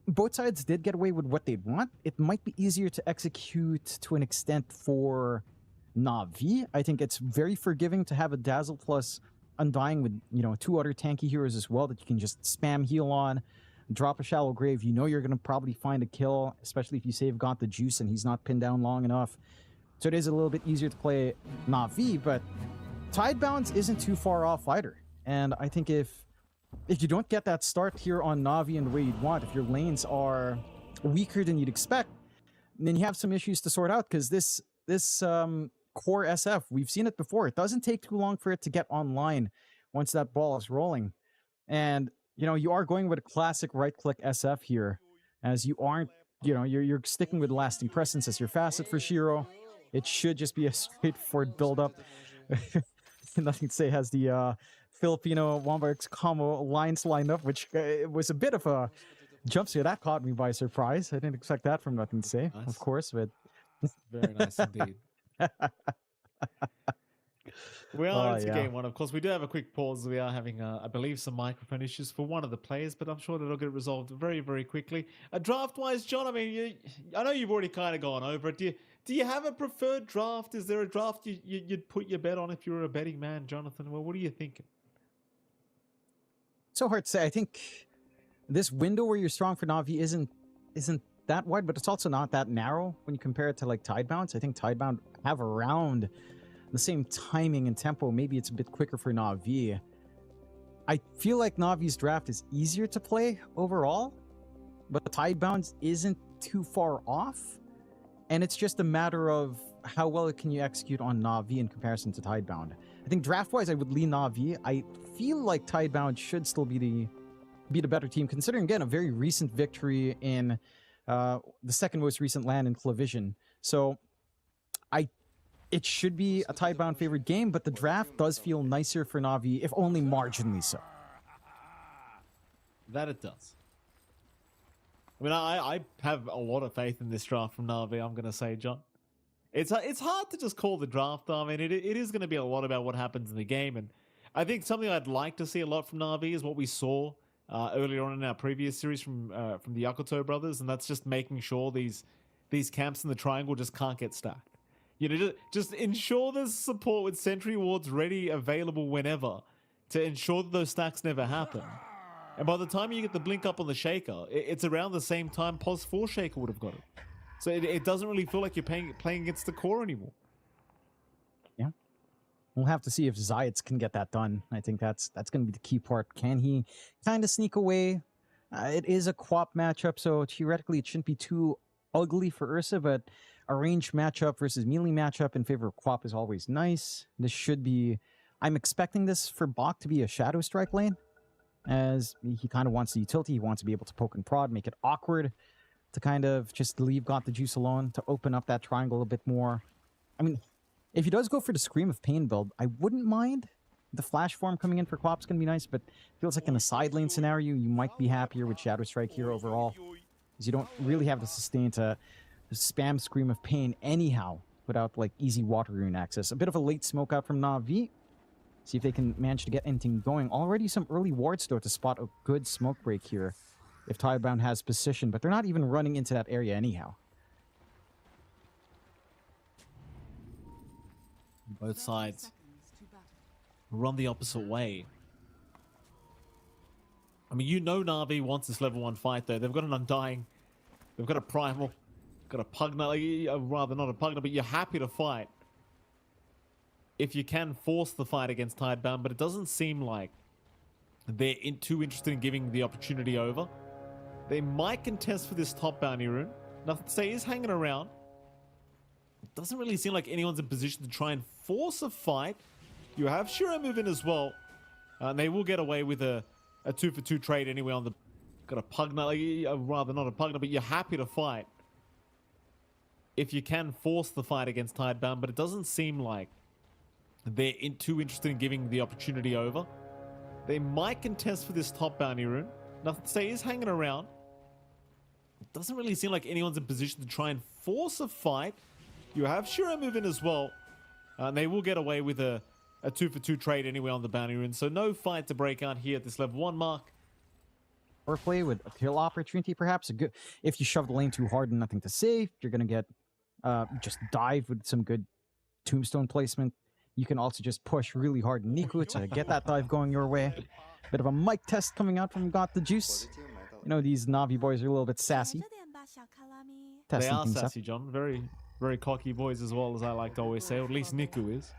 both sides did get away with what they'd want. It might be easier to execute to an extent for Na'Vi. I think it's very forgiving to have a Dazzle plus Undying with, you know, 2 other tanky heroes as well that you can just spam heal on, drop a Shallow Grave. You know you're going to probably find a kill, especially if you save Got the Juice and he's not pinned down long enough. So it is a little bit easier to play Na'Vi, but Tidebound isn't too far off either. And I think if you don't get that start here on Na'Vi in the way you'd want, if your lanes are weaker than you'd expect, then you have some issues to sort out, because this core SF, we've seen it before. It doesn't take too long for it to get online once that ball is rolling. And, you know, you are going with a classic right-click SF here, as you aren't, you know, you're sticking with Lasting Presence as your facet for Shiro. It should just be a straightforward build-up. Nothing to Say has the Filipino Wamba X combo lines lined up, which was a bit of a jump scare. That caught me by surprise. I didn't expect that from Nothing to Say, Nice. of course, but Very nice indeed. We are into yeah. game one. Of course, we do have a quick pause. We are having, I believe, some microphone issues for one of the players, but I'm sure that'll get resolved very, very quickly. Draft-wise, John, I mean, I know you've already kind of gone over it. Do you have a preferred draft? Is there a draft you'd put your bet on if you were a betting man, Jonathan? Well, what are you thinking? so hard to say. I think this window where you're strong for Na'Vi isn't that wide, but it's also not that narrow when you compare it to like Tidebound. I think Tidebound have around the same timing and tempo. Maybe it's a bit quicker for Na'Vi. I feel like Na'Vi's draft is easier to play overall, but Tidebound isn't too far off. And it's just a matter of how well can you execute on Na'Vi in comparison to Tidebound. I think draft-wise, I would lean Na'Vi. I feel like Tidebound should still be the better team, considering, again, a very recent victory in the second most recent LAN in Clavision. So it should be a Tidebound favored game, but the draft does feel nicer for Na'Vi, if only marginally so. That it does. I mean, I have a lot of faith in this draft from Na'Vi, I'm going to say, John. It's hard to just call the draft. I mean, it is going to be a lot about what happens in the game. And I think something I'd like to see a lot from Na'Vi is what we saw earlier on in our previous series from the Yakutou Brothers. And that's just making sure these camps in the triangle just can't get stacked. You know, just ensure there's support with sentry wards ready, available whenever, to ensure that those stacks never happen. And by the time you get the blink up on the Shaker, it's around the same time POS 4 Shaker would have got it. So it doesn't really feel like you're playing against the core anymore. Yeah. We'll have to see if Zayats can get that done. I think that's going to be the key part. Can he kind of sneak away? It is a Quap matchup, so theoretically it shouldn't be too ugly for Ursa, but a ranged matchup versus melee matchup in favor of Quap is always nice. This should be... I'm expecting this for Bach to be a Shadow Strike lane, as he kind of wants the utility. He wants to be able to poke and prod, make it awkward to kind of just leave Got the Juice alone, to open up that triangle a bit more. I mean, if he does go for the Scream of Pain build, I wouldn't mind. The Flash form coming in for Quap's going to be nice, but it feels like in a side lane scenario, you might be happier with Shadow Strike here overall, because you don't really have the sustain to spam Scream of Pain anyhow without like easy water rune access. A bit of a late smoke out from Na'Vi. See if they can manage to get anything going. Already some early wards though to spot a good smoke break here if Tidebound has position, but they're not even running into that area anyhow. Both sides run the opposite way. I mean, you know Na'Vi wants this level 1 fight though. They've got an Undying. They've got a Primal. Got a Pugna, rather not a Pugna, but you're happy to fight if you can force the fight against Tidebound, but it doesn't seem like they're too interested in giving the opportunity over. They might contest for this top bounty rune. Nothing to say is hanging around. It doesn't really seem like anyone's in position to try and force a fight. You have Shiro moving as well. And they will get away with a 2-for-2 trade anyway on the... Got a Pugna, rather not a Pugna, but you're happy to fight if you can force the fight against Tidebound, but it doesn't seem like they're too interested in giving the opportunity over. They might contest for this top bounty rune. Nothing to say is hanging around. It doesn't really seem like anyone's in position to try and force a fight. You have Shiro moving as well. And they will get away with a 2-for-2 trade anyway on the bounty rune. So no fight to break out here at this level 1 mark. Or play with a kill opportunity, perhaps. A good, if you shove the lane too hard and nothing to say, you're going to get just dive with some good tombstone placement. You can also just push really hard Niku to get that dive going your way. Bit of a mic test coming out from Got the Juice. You know, these Navi boys are a little bit sassy. They Testing are things up. sassy, John. Very, very cocky boys as well, as I like to always say. Or at least Niku is.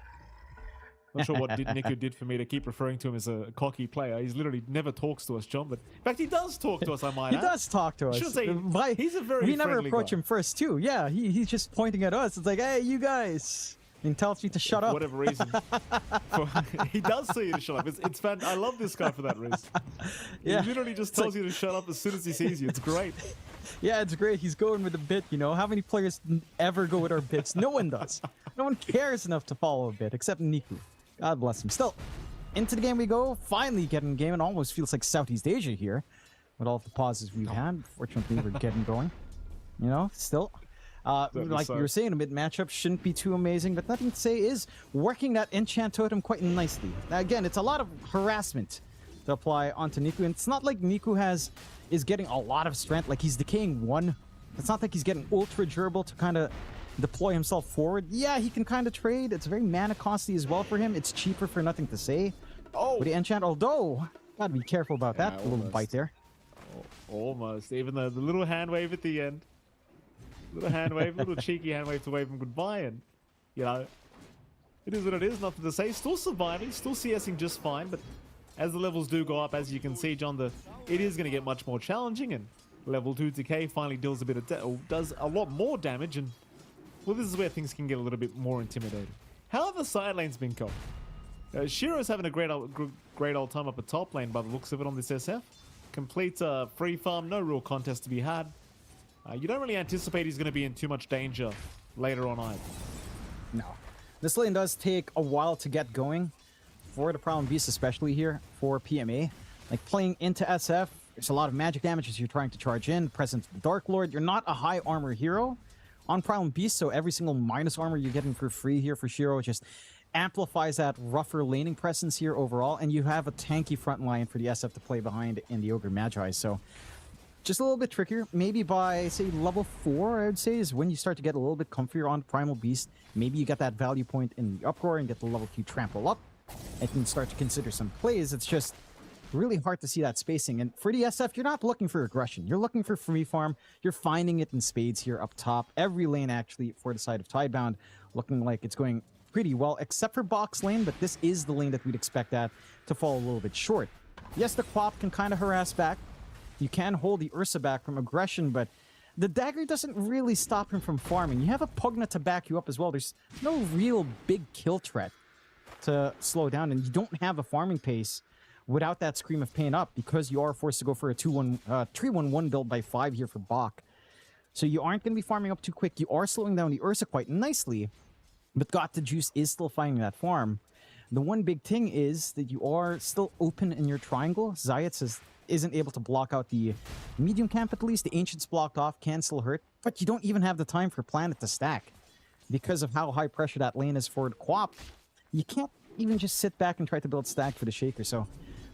Not sure what Niku did for me to keep referring to him as a cocky player. He's literally never talks to us, John. But in fact, he does talk to us, I might He add. does talk to us. Should say, he's a very We never friendly approach guy. him first, too. Yeah, he's just pointing at us. It's like, hey, you guys. And tells me to shut up. For whatever reason. He does say you to shut up. It's fun. I love this guy for that reason. Yeah. He literally just tells you to shut up as soon as he sees you. It's great. Yeah, it's great. He's going with a bit, you know. How many players ever go with our bits? No one does. No one cares enough to follow a bit, except Niku. God bless him. Still, into the game we go. Finally getting game. It almost feels like Southeast Asia here with all the pauses we've had. Fortunately, we're getting going. You know, still. Like you were saying, a mid matchup shouldn't be too amazing, but nothing to say is working that enchant totem quite nicely. Again, it's a lot of harassment to apply onto Niku, and it's not like Niku is getting a lot of strength, like he's decaying 1. It's not like he's getting ultra durable to kind of deploy himself forward. Yeah, he can kind of trade. It's very mana costly as well for him. It's cheaper for nothing to say. Oh, With the enchant, although, gotta be careful about that. Yeah, A little almost. bite there. Almost. Even the little hand wave at the end. Little hand wave, little cheeky hand wave to wave him goodbye. And, you know, it is what it is. Nothing to say. Still surviving. Still CSing just fine. But as the levels do go up, as you can see, John, it is going to get much more challenging. And level 2 decay finally deals a bit of does a lot more damage. And, well, this is where things can get a little bit more intimidating. How have the side lanes been going? Shiro's having a great old time up at top lane by the looks of it on this SF. Complete free farm, no real contest to be had. You don't really anticipate he's going to be in too much danger later on either. No. This lane does take a while to get going for the Prowling Beast, especially here for PMA. Like playing into SF, there's a lot of magic damage as you're trying to charge in. Presence of the Dark Lord. You're not a high armor hero on Prowling Beast, so every single minus armor you're getting for free here for Shiro just amplifies that rougher laning presence here overall. And you have a tanky front line for the SF to play behind in the Ogre Magi. So just a little bit trickier. Maybe by, say, level 4, I would say, is when you start to get a little bit comfier on Primal Beast. Maybe you get that value point in the Uproar and get the level 2 Trample up. And can start to consider some plays. It's just really hard to see that spacing. And for the SF, you're not looking for aggression. You're looking for free farm. You're finding it in spades here up top. Every lane, actually, for the side of Tidebound, looking like it's going pretty well, except for box lane, but this is the lane that we'd expect that to fall a little bit short. Yes, the Quap can kind of harass back. You can hold the Ursa back from aggression, but the dagger doesn't really stop him from farming. You have a Pugna to back you up as well. There's no real big kill threat to slow down, and you don't have a farming pace without that Scream of Pain up because you are forced to go for a 3-1-1 build by 5 here for Bach. So you aren't going to be farming up too quick. You are slowing down the Ursa quite nicely, but Got the Juice is still finding that farm. The one big thing is that you are still open in your triangle. Zayat isn't able to block out the medium camp at least. The Ancient's blocked off, can still hurt, but you don't even have the time for Planet to stack. Because of how high pressure that lane is for the Quap, you can't even just sit back and try to build stack for the Shaker. So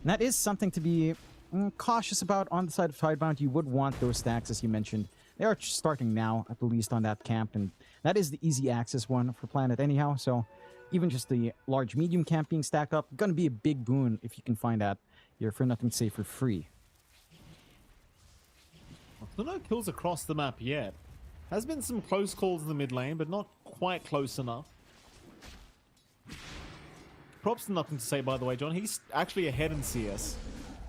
that is something to be cautious about on the side of Tidebound. You would want those stacks, as you mentioned. They are starting now, at the least on that camp, and that is the easy access one for Planet anyhow. So even just the large medium camp being stacked up, gonna be a big boon if you can find that here for nothing to say for free. Still no kills across the map yet. Has been some close calls in the mid lane, but not quite close enough. Props to nothing to say, by the way, John. He's actually ahead in CS.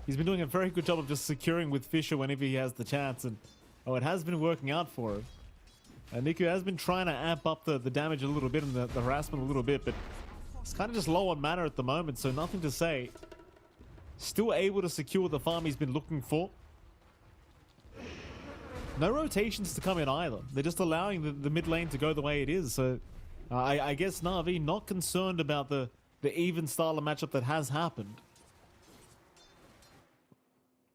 He's been doing a very good job of just securing with Fisher whenever he has the chance, and Oh, it has been working out for him. Niku has been trying to amp up the damage a little bit and the harassment a little bit, but it's kind of just low on mana at the moment, so nothing to say. Still able to secure the farm he's been looking for. No rotations to come in either. They're just allowing the mid lane to go the way it is. So I guess Na'Vi not concerned about the even style of matchup that has happened.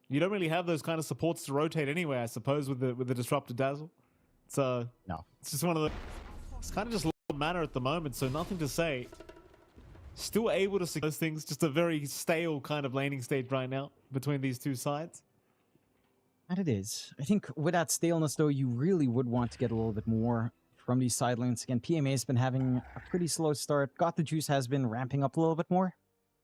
You don't really have those kind of supports to rotate anyway, I suppose, with the Disrupted Dazzle. So No. it's just one of the... It's kind of just low mana at the moment, so nothing to say. Still able to secure those things. Just a very stale kind of laning stage right now between these two sides. And it is. I think with that staleness, though, you really would want to get a little bit more from these side lanes. Again, PMA has been having a pretty slow start. Got the Juice has been ramping up a little bit more,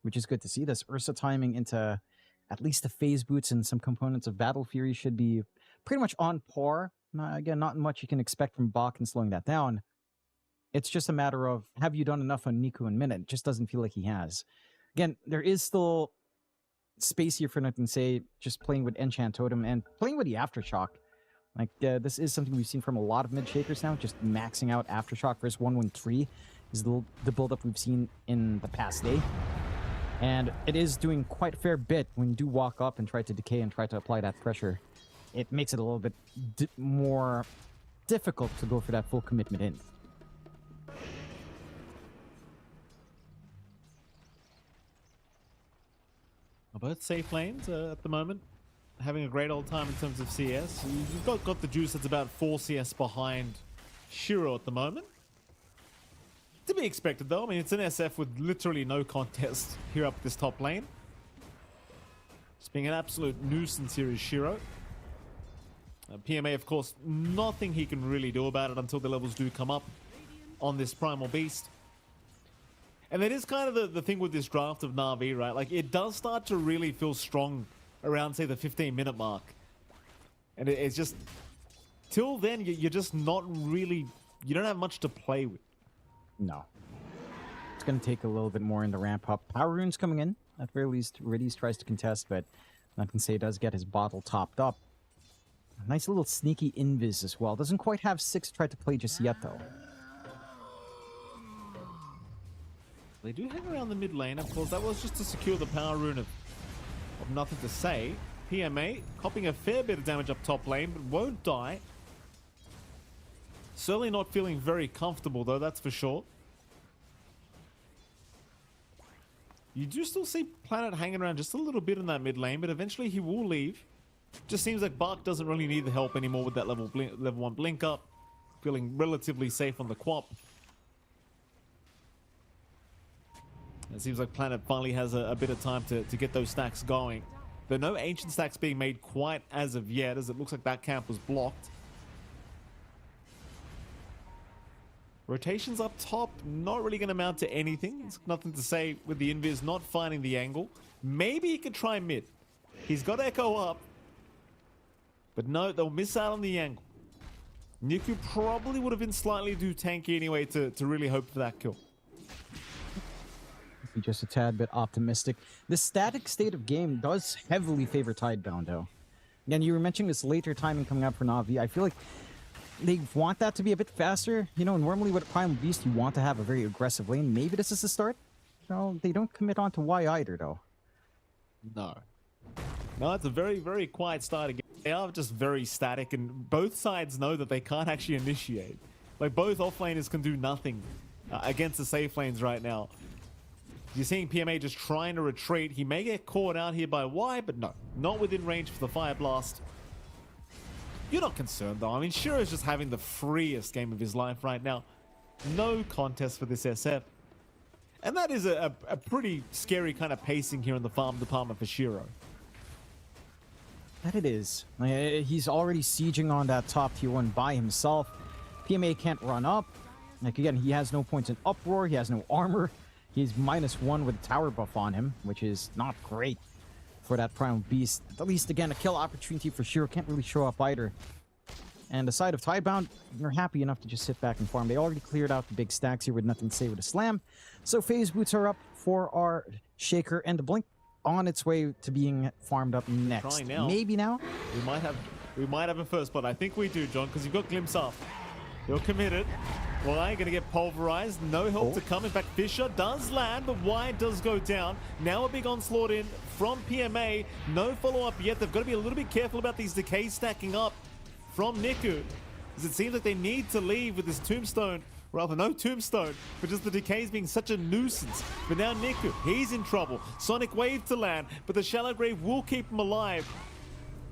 which is good to see. This Ursa timing into at least the phase boots and some components of Battle Fury should be pretty much on par. Again, not much you can expect from Bach in slowing that down. It's just a matter of, have you done enough on Niku and Minute? It just doesn't feel like he has. Again, there is still space here for nothing to say, just playing with Enchant Totem and playing with the Aftershock. Like, this is something we've seen from a lot of mid-shakers now, just maxing out Aftershock versus 113 is the build-up we've seen in the past day. And it is doing quite a fair bit when you do walk up and try to decay and try to apply that pressure. It makes it a little bit more difficult to go for that full commitment in. Both safe lanes at the moment. Having a great old time in terms of CS. You've got the Juice that's about 4 CS behind Shiro at the moment. To be expected though. I mean, it's an SF with literally no contest here up this top lane. Just being an absolute nuisance here is Shiro. PMA, of course, nothing he can really do about it until the levels do come up on this Primal Beast. And that is kind of the thing with this draft of Na'Vi, right? Like, it does start to really feel strong around, say, the 15-minute mark. And it's just... Till then, you're just not really... You don't have much to play with. No. It's going to take a little bit more in the ramp up. Power Rune's coming in. At the very least, Riddies tries to contest, but I can say does get his bottle topped up. A nice little sneaky invis as well. Doesn't quite have 6 tried to play just yet, though. They do hang around the mid lane, of course. That was just to secure the power rune of nothing to say. PMA copping a fair bit of damage up top lane, but won't die. Certainly not feeling very comfortable, though, that's for sure. You do still see Planet hanging around just a little bit in that mid lane, but eventually he will leave. Just seems like Bark doesn't really need the help anymore with that level 1 blink up. Feeling relatively safe on the Quap. It seems like Planet finally has a bit of time to get those stacks going. There are no ancient stacks being made quite as of yet, as it looks like that camp was blocked. Rotations up top, not really going to amount to anything. It's nothing to say with the Invis not finding the angle. Maybe he could try mid. He's got Echo up. But no, they'll miss out on the angle. Niku probably would have been slightly too tanky anyway to really hope for that kill. Be just a tad bit optimistic. The static state of game does heavily favor Tidebound, though. Again, you were mentioning this later timing coming out for Na'Vi. I feel like they want that to be a bit faster. You know, normally with Primal Beast, you want to have a very aggressive lane. Maybe this is the start. No, they don't commit on to Y either, though. No. No, it's a very, very quiet start again. They are just very static, and both sides know that they can't actually initiate. Like, both offlaners can do nothing against the safe lanes right now. You're seeing PMA just trying to retreat. He may get caught out here by Y, but no. Not within range for the Fire Blast. You're not concerned, though. I mean, Shiro's just having the freest game of his life right now. No contest for this SF. And that is a pretty scary kind of pacing here in the farm department for Shiro. That it is. He's already sieging on that top tier 1 by himself. PMA can't run up. Like, again, he has no points in Uproar. He has no armor. He's -1 with a tower buff on him, which is not great for that Primal Beast. At least, again, a kill opportunity for Shiro. Can't really show up either. And the side of Tidebound, they're happy enough to just sit back and farm. They already cleared out the big stacks here with nothing to say with a slam. So phase boots are up for our Shaker, and the Blink on its way to being farmed up next. Now. Maybe now? We might have we might have a first blood. I think we do, John, because you've got Glimpse up. You're committed. Y going to get pulverized. No help to come. In fact, Fisher does land, but Y does go down. Now a big onslaught in from PMA. No follow-up yet. They've got to be a little bit careful about these decays stacking up from Niku, because it seems like they need to leave with this tombstone. Rather, no tombstone, but just the decays being such a nuisance. But now Niku, he's in trouble. Sonic Wave to land, but the Shallow Grave will keep him alive.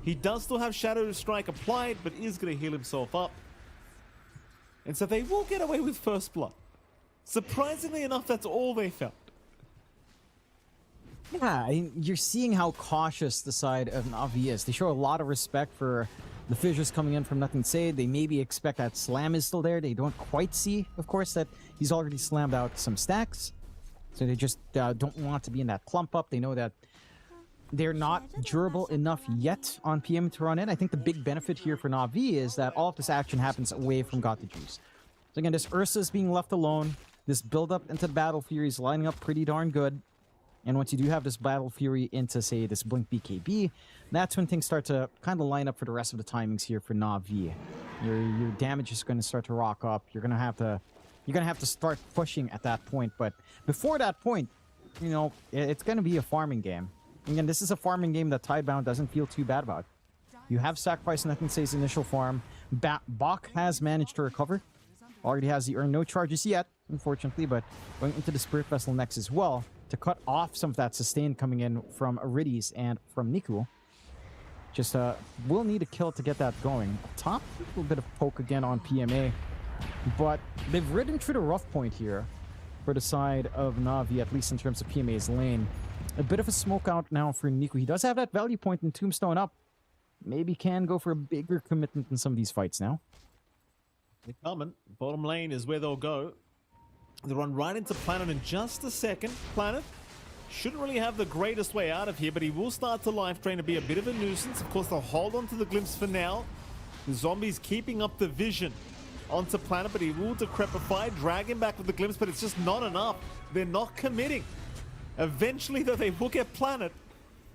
He does still have Shadow Strike applied, but is going to heal himself up. And so they will get away with first blood. Surprisingly enough, that's all they found. Yeah, you're seeing how cautious the side of Na'Vi is. They show a lot of respect for the fissures coming in from Nothing Say. They maybe expect that Slam is still there. They don't quite see, of course, that he's already slammed out some stacks. So they just don't want to be in that clump up. They know that they're not durable enough yet on PM to run in. I think the big benefit here for Na'Vi is that all of this action happens away from Got the Juice. So again, this Ursa is being left alone. This build-up into the Battle Fury is lining up pretty darn good. And once you do have this Battle Fury into, say, this Blink BKB, that's when things start to kind of line up for the rest of the timings here for Na'Vi. Your damage is going to start to rock up. You're going to have to start pushing at that point. But before that point, you know, it's going to be a farming game. Again, this is a farming game that Tidebound doesn't feel too bad about. You have sacrificed Nothing Say's initial farm. Bach has managed to recover. Already has the earn. No charges yet, unfortunately, but going into the Spirit Vessel next as well to cut off some of that sustain coming in from Irides and from Niku. Just will need a kill to get that going. Up top, a little bit of poke again on PMA, but they've ridden through the rough point here for the side of Na'Vi, at least in terms of PMA's lane. A bit of a smoke out now for Niku. He does have that value point in Tombstone up. Maybe can go for a bigger commitment in some of these fights now. They're coming. Bottom lane is where they'll go. They run right into Planet in just a second. Planet shouldn't really have the greatest way out of here, but he will start to life drain and be a bit of a nuisance. Of course, they'll hold on to the Glimpse for now. The zombies keeping up the vision onto Planet, but he will decrepify, drag him back with the Glimpse, but it's just not enough. They're not committing. Eventually, though, they will get Planet.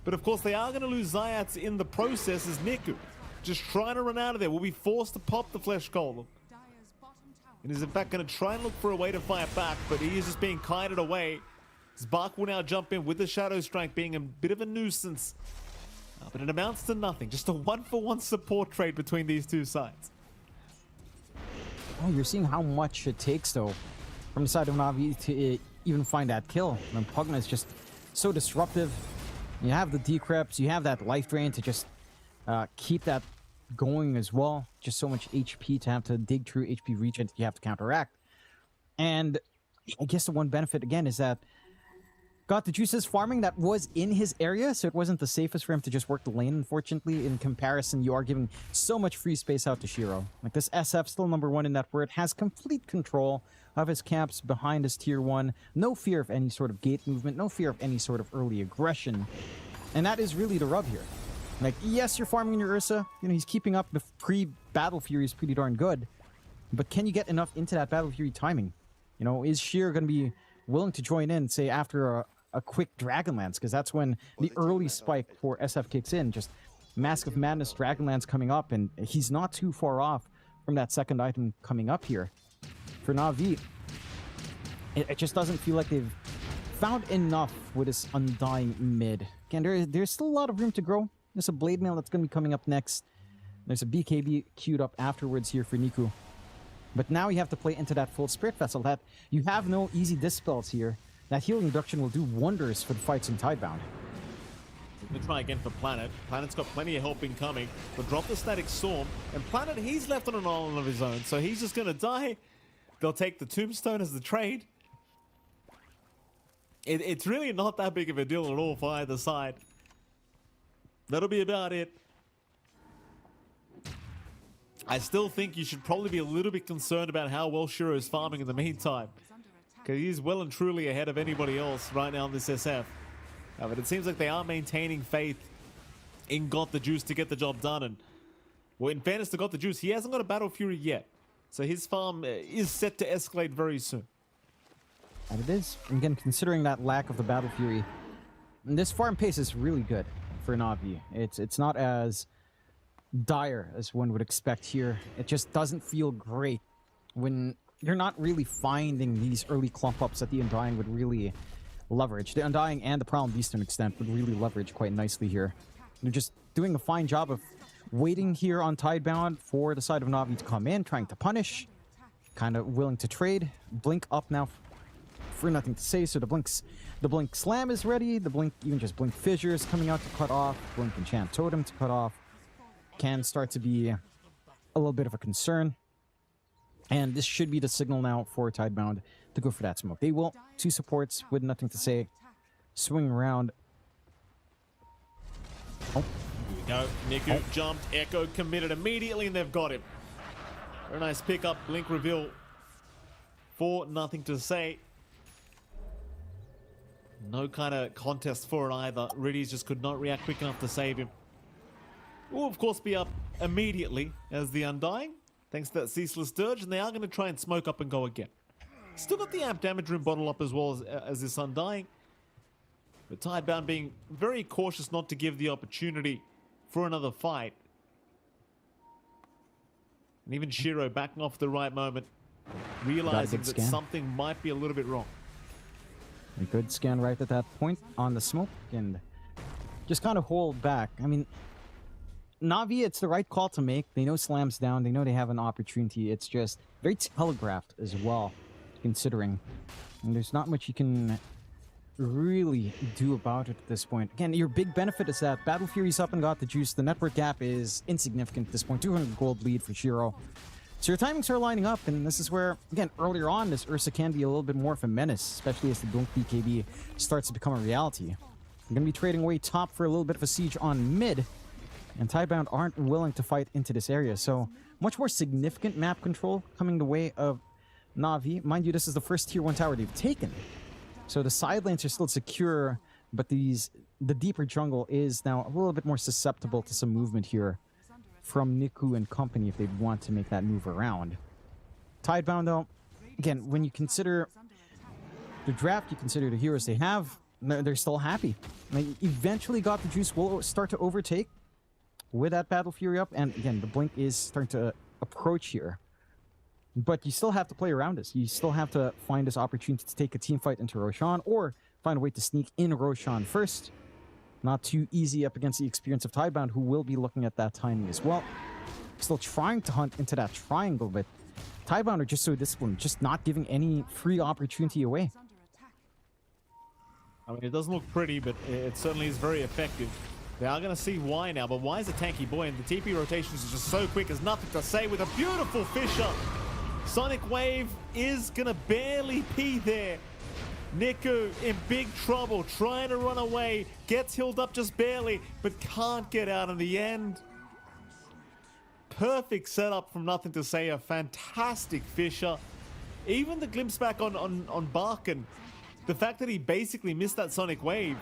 But of course, they are going to lose Zayats in the process as Niku, just trying to run out of there, will be forced to pop the Flesh Golem. And is in fact going to try and look for a way to fight back, but he is just being kited away. Spark will now jump in with the Shadow Strike being a bit of a nuisance. But it amounts to nothing. Just a one-for-one support trade between these two sides. Oh, you're seeing how much it takes, though, from the side of Na'Vi to even find that kill. And Pugna is just so disruptive. You have the decreps, you have that life drain to just keep that going as well. Just so much HP to have to dig through HP regen that you have to counteract. And I guess the one benefit, again, is that Got the Juice's farming that was in his area, so it wasn't the safest for him to just work the lane, unfortunately. In comparison, you are giving so much free space out to Shiro. Like, this SF, still #1 in that word, has complete control of his camps behind his tier 1. No fear of any sort of gate movement, no fear of any sort of early aggression. And that is really the rub here. Like, yes, you're farming your Ursa. You know, he's keeping up. The pre-Battle Fury is pretty darn good. But can you get enough into that Battle Fury timing? You know, is Sheer going to be willing to join in, say, after a quick Dragonlance? Because that's when the early spike for SF kicks in. Just Mask of Madness, Dragonlance coming up, and he's not too far off from that second item coming up here. For Na'Vi, it just doesn't feel like they've found enough with this Undying mid. Again, there's still a lot of room to grow. There's a Blade Mail that's going to be coming up next. There's a BKB queued up afterwards here for Niku. But now you have to play into that full Spirit Vessel. That you have no easy dispels here. That healing induction will do wonders for the fights in Tidebound. They try again for Planet. Planet's got plenty of help incoming. But drop the Static Storm. And Planet, he's left on an island of his own. So he's just going to die. They'll take the Tombstone as the trade. It's really not that big of a deal at all for either side. That'll be about it. I still think you should probably be a little bit concerned about how well Shiro is farming in the meantime. Because he's well and truly ahead of anybody else right now in this SF. But it seems like they are maintaining faith in Got the Juice to get the job done. And, well, in fairness to Got the Juice, he hasn't got a Battle Fury yet. So his farm is set to escalate very soon. And it is. Again, considering that lack of the Battle Fury, this farm pace is really good for Na'Vi. It's not as dire as one would expect here. It just doesn't feel great when you're not really finding these early clump ups that the Undying would really leverage. The Undying and the Prowling Beast to an extent would really leverage quite nicely here. They're just doing a fine job of waiting here on Tidebound for the side of Na'Vi to come in, trying to punish, kind of willing to trade. Blink up now for nothing to say, so the Blink Slam is ready. The Blink, even just Blink Fissure is coming out to cut off. Blink Enchant Totem to cut off. Can start to be a little bit of a concern. And this should be the signal now for Tidebound to go for that smoke. They will. 2 supports with nothing to say. Swing around. Oh. Here we go. Niku jumped. Echo committed immediately, and they've got him. Very nice pickup. Blink reveal for nothing to say. No kind of contest for it either. Riddies just could not react quick enough to save him. Will, of course, be up immediately as the Undying, thanks to that Ceaseless Dirge, and they are going to try and smoke up and go again. Still got the amp damage room bottle up as well as this Undying. But Tidebound being very cautious not to give the opportunity for another fight. And even Shiro backing off the right moment, realizing that something might be a little bit wrong. A good scan right at that point on the smoke and just kind of hold back. I mean, Na'Vi, it's the right call to make. They know Slam's down. They know they have an opportunity. It's just very telegraphed as well, considering. And there's not much you can really do about it at this point. Again, your big benefit is that Battle Fury's up and got the juice. The network gap is insignificant at this point. 200 gold lead for Shiro. So your timings are lining up, and this is where, again, earlier on, this Ursa can be a little bit more of a menace, especially as the Blink BKB starts to become a reality. I'm going to be trading away top for a little bit of a siege on mid, and Tidebound aren't willing to fight into this area, so much more significant map control coming the way of Na'Vi. Mind you, this is the first tier 1 tower they've taken, so the side lanes are still secure, but the deeper jungle is now a little bit more susceptible to some movement here from Niku and company if they want to make that move around. Tidebound, though, again, when you consider the draft, you consider the heroes they have, they're still happy. They eventually got the juice, will start to overtake with that Battle Fury up, and again, the Blink is starting to approach here. But you still have to play around this. You still have to find this opportunity to take a team fight into Roshan, or find a way to sneak in Roshan first. Not too easy up against the experience of Tidebound, who will be looking at that timing as well. Still trying to hunt into that triangle, but Tidebound are just so disciplined, just not giving any free opportunity away. I mean, it doesn't look pretty, but it certainly is very effective. They are going to see why now, but why is a tanky boy? And the TP rotations is just so quick, there's nothing to say with a beautiful Fissure. Sonic Wave is going to barely be there. Niku in big trouble, trying to run away, gets healed up just barely, but can't get out in the end. Perfect setup from nothing to say, a fantastic Fissure. Even the glimpse back on Barkin, the fact that he basically missed that Sonic Wave,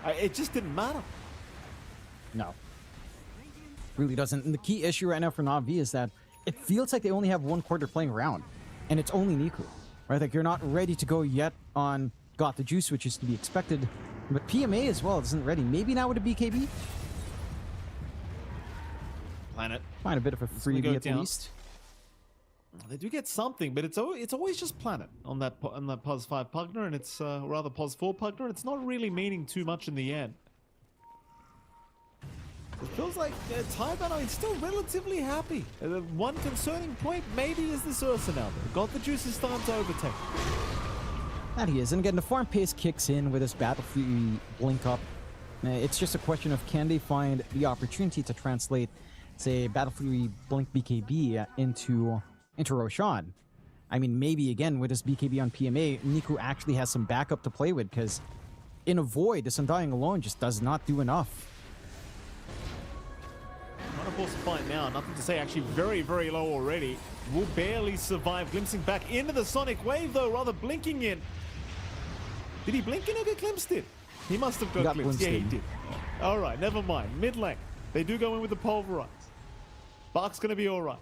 it just didn't matter. No. Really doesn't. And the key issue right now for Na'Vi is that it feels like they only have 1 quarter playing around, and it's only Niku. Right, like you're not ready to go yet on Got the Juice, which is to be expected. But PMA as well isn't ready. Maybe now with a BKB? Planet. Find a bit of a freebie at least. They do get something, but it's always just Planet on that Pos 5 Pugner, and it's rather Pos 4 Pugner. It's not really meaning too much in the end. It feels like Tidebound is still relatively happy. One concerning point maybe is this Ursa now. Got the juices starting to overtake. That he is. And again, the farm pace kicks in with this Battle Fury Blink up. It's just a question of can they find the opportunity to translate, say, Battle Fury Blink BKB into Roshan. I mean, maybe again with this BKB on PMA, Niku actually has some backup to play with, because in a Void, this Undying alone just does not do enough. Trying to force a fight now. Nothing to say. Actually, very, very low already. Will barely survive. Glimpsing back into the Sonic Wave, though. Rather blinking in. Did he blink in or get glimpsed in? He must have got glimpsed. Yeah, he did. All right, never mind. Mid lane. They do go in with the Pulverize. Bark's going to be all right.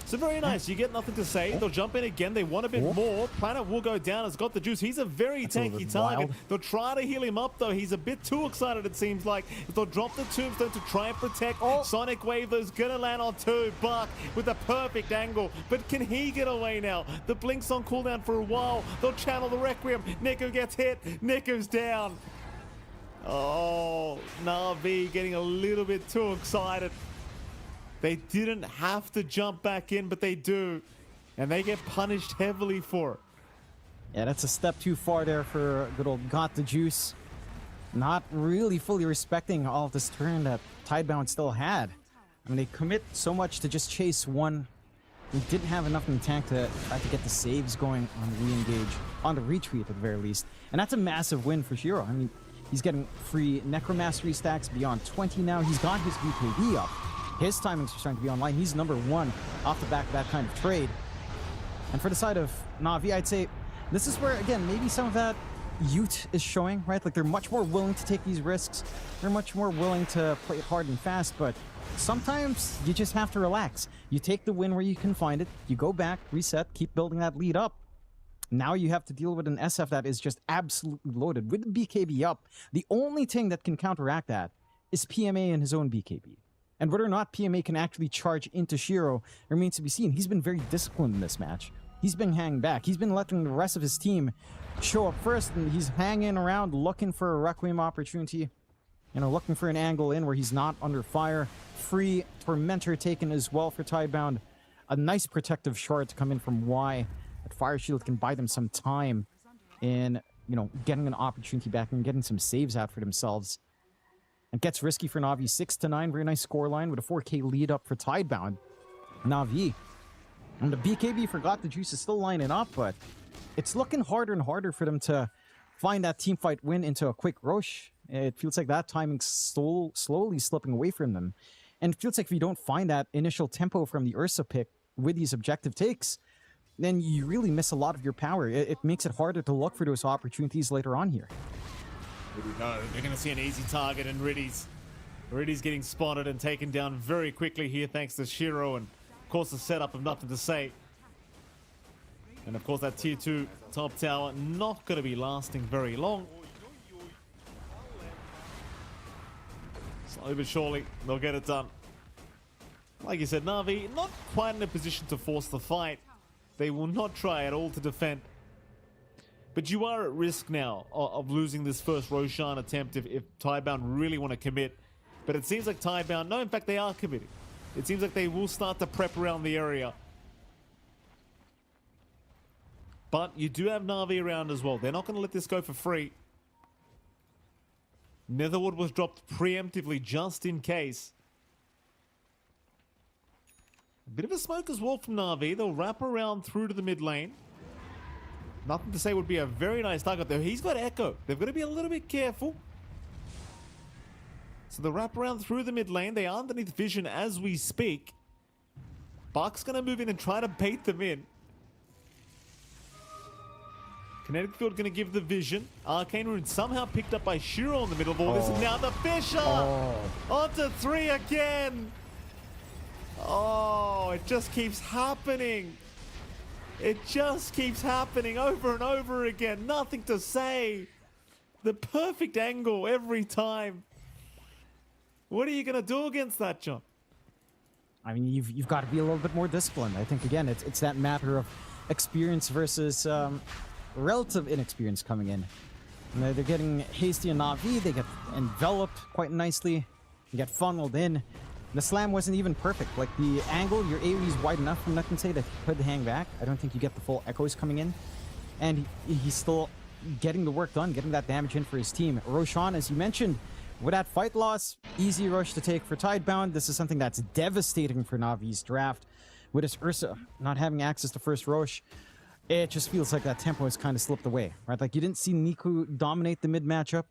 So very nice. You get nothing to say. They'll jump in again. They want a bit more. Planet will go down. Has got the juice. He's a very tanky target. They'll try to heal him up, though. He's a bit too excited, it seems like. They'll drop the tombstone to try and protect. Sonic Wave, though, is going to land on 2. Buck with a perfect angle. But can he get away now? The Blink's on cooldown for a while. They'll channel the Requiem. Niku gets hit. Niku's down. Oh, Na'Vi getting a little bit too excited. They didn't have to jump back in, but they do. And they get punished heavily for it. Yeah, that's a step too far there for good old Got the Juice. Not really fully respecting all of this turn that Tidebound still had. I mean, they commit so much to just chase one. They didn't have enough in the tank to try to get the saves going on the re-engage, on the retreat at the very least. And that's a massive win for Shiro. I mean, he's getting free Necromastery stacks beyond 20 now. He's got his BKB up. His timings are starting to be online. He's number 1 off the back of that kind of trade. And for the side of Na'Vi, I'd say this is where, again, maybe some of that youth is showing, right? Like, they're much more willing to take these risks. They're much more willing to play it hard and fast, but sometimes you just have to relax. You take the win where you can find it. You go back, reset, keep building that lead up. Now you have to deal with an SF that is just absolutely loaded. With the BKB up, the only thing that can counteract that is PMA and his own BKB. And whether or not PMA can actually charge into Shiro remains to be seen. He's been very disciplined in this match. He's been hanging back. He's been letting the rest of his team show up first, and he's hanging around looking for a Requiem opportunity. You know, looking for an angle in where he's not under fire. Free Tormentor taken as well for Tidebound. A nice protective shard to come in from Y. That Fire Shield can buy them some time in, you know, getting an opportunity back and getting some saves out for themselves. It gets risky for Na'Vi. 6-9, very nice scoreline with a 4K lead up for Tidebound. Na'Vi. And the BKB forgot the juice is still lining up, but it's looking harder and harder for them to find that teamfight win into a quick rush. It feels like that timing's slowly slipping away from them. And it feels like if you don't find that initial tempo from the Ursa pick with these objective takes, then you really miss a lot of your power. It makes it harder to look for those opportunities later on here. No, you're going to see an easy target, and Riddy's getting spotted and taken down very quickly here thanks to Shiro, and of course the setup of Nothing to Say. And of course that tier 2 top tower not going to be lasting very long. Slowly but surely they'll get it done. Like you said, Na'Vi not quite in a position to force the fight. They will not try at all to defend. But you are at risk now of losing this first Roshan attempt if Tidebound really want to commit. But it seems like Tidebound, no, in fact, they are committing. It seems like they will start to prep around the area. But you do have Na'Vi around as well. They're not going to let this go for free. Netherwood was dropped preemptively just in case. A bit of a smoke as well from Na'Vi. They'll wrap around through to the mid lane. Nothing to Say would be a very nice target though. He's got Echo. They've got to be a little bit careful. So they'll wrap around through the mid lane. They are underneath Vision as we speak. Buck's going to move in and try to bait them in. Kinetic Field going to give the Vision. Arcane Rune somehow picked up by Shiro in the middle of all this. And now the Fisher! Onto 3 again! Oh, it just keeps happening. It just keeps happening over and over again. Nothing to Say. The perfect angle every time. What are you going to do against that, John? I mean, you've got to be a little bit more disciplined. I think, again, it's that matter of experience versus relative inexperience coming in. You know, they're getting hasty and Na'Vi. They get enveloped quite nicely. They get funneled in. The slam wasn't even perfect. Like, the angle, your AoE's wide enough from Nothing to Say that he could hang back. I don't think you get the full echoes coming in. And he's still getting the work done, getting that damage in for his team. Roshan, as you mentioned, with that fight loss, easy rush to take for Tidebound. This is something that's devastating for Na'Vi's draft. With his Ursa not having access to first Rosh, it just feels like that tempo has kind of slipped away, right? Like, you didn't see Niku dominate the mid matchup.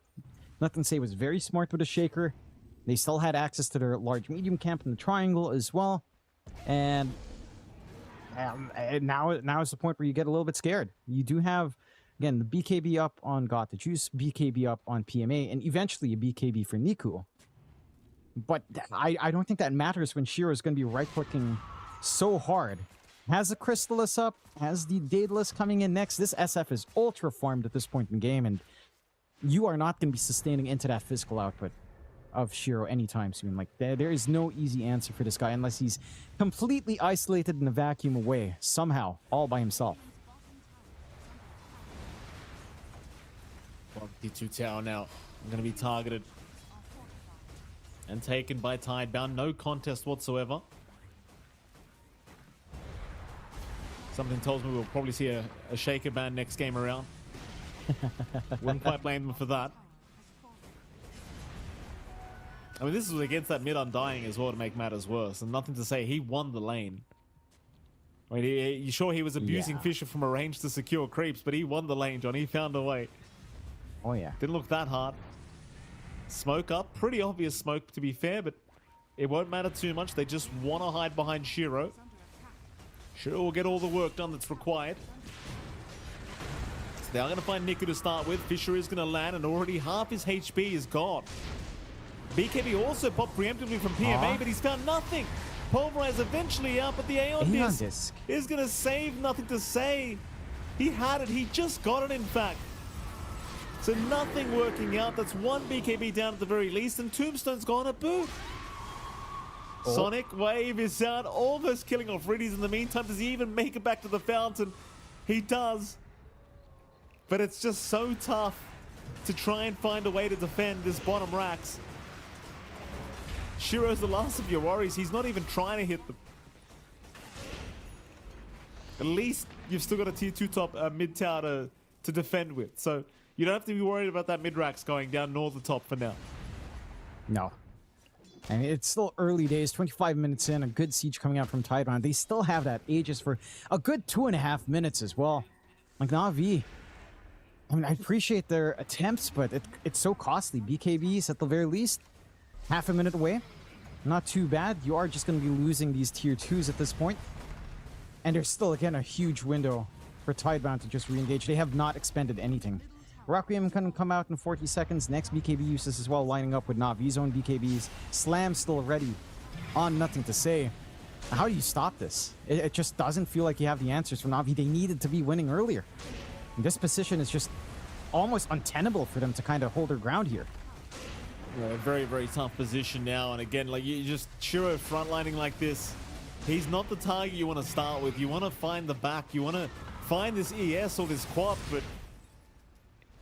Nothing to Say was very smart with a Shaker. They still had access to their large medium camp in the triangle as well. And now is the point where you get a little bit scared. You do have, again, the BKB up on Got the Juice, BKB up on PMA, and eventually a BKB for Niku. But I don't think that matters when Shiro is going to be right-clicking so hard. Has the Crystallis up, has the Daedalus coming in next. This SF is ultra farmed at this point in the game, and you are not going to be sustaining into that physical output of Shiro anytime soon. Like, there is no easy answer for this guy unless he's completely isolated in a vacuum away, somehow, all by himself. Well, D2 tower now going to be targeted and taken by Tidebound. No contest whatsoever. Something tells me we'll probably see a shaker ban next game around. Wouldn't quite blame them for that. I mean, this was against that mid Undying as well to make matters worse. And nothing to say, he won the lane. I mean, you sure he was abusing Fisher from a range to secure creeps, but he won the lane, John. He found a way. Oh, yeah. Didn't look that hard. Smoke up. Pretty obvious smoke, to be fair, but it won't matter too much. They just want to hide behind Shiro. Shiro will get all the work done that's required. So they are going to find Niku to start with. Fisher is going to land, and already half his HP is gone. BKB also popped preemptively from PMA, but he's found nothing. Pulverize eventually out, but the Aeon Disc is going to save nothing to say. He had it. He just got it, in fact. So nothing working out. That's one BKB down at the very least, and Tombstone's gone to boot. Sonic Wave is out, almost killing off Riddies in the meantime. Does he even make it back to the fountain? He does. But it's just so tough to try and find a way to defend this bottom racks. Shiro's the last of your worries. He's not even trying to hit them. At least you've still got a tier 2 top mid tower to defend with. So you don't have to be worried about that mid racks going down nor the top for now. No. I mean, it's still early days, 25 minutes in, a good siege coming out from Tidebound. They still have that Aegis for a good 2.5 minutes as well. Like, Na'Vi, I mean, I appreciate their attempts, but it's so costly. BKBs, at the very least, half a minute away. Not too bad. You are just going to be losing these tier 2s at this point. And there's still, again, a huge window for Tidebound to just re-engage. They have not expended anything. Requiem can come out in 40 seconds. Next BKB uses as well, lining up with Na'Vi's own BKBs. Slam still ready. On nothing to say. How do you stop this? It just doesn't feel like you have the answers for Na'Vi. They needed to be winning earlier. And this position is just almost untenable for them to kind of hold their ground here. Yeah, very, very tough position now. And again, like, you just Shiro frontlining like this. He's not the target you want to start with. You want to find the back. You want to find this ES or this quad, but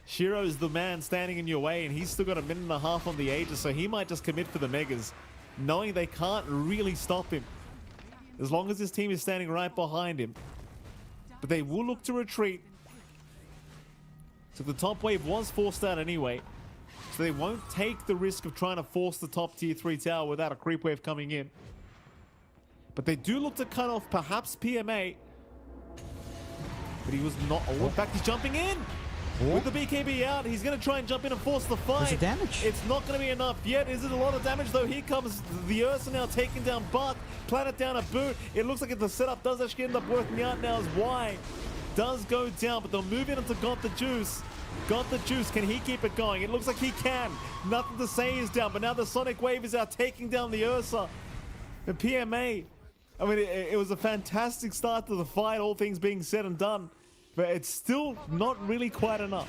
Shiro's the man standing in your way, and he's still got a minute and a half on the Aegis, so he might just commit for the Megas, knowing they can't really stop him as long as his team is standing right behind him. But they will look to retreat. So the top wave was forced out anyway, so they won't take the risk of trying to force the top tier 3 tower without a creep wave coming in. But they do look to cut off perhaps PMA. But he was not. Oh, in fact, he's jumping in. With the BKB out, he's going to try and jump in and force the fight. There's the damage. It's not going to be enough yet. Is it a lot of damage, though? Here comes the Ursa now taking down Buck. Planet down a boot. It looks like the setup does actually end up working out now as Y does go down, but they'll move in into Got the Juice. Got the Juice. Can he keep it going? It looks like he can. Nothing to say is down, but now the Sonic Wave is out taking down the Ursa. The PMA. I mean, it was a fantastic start to the fight, all things being said and done. But it's still not really quite enough.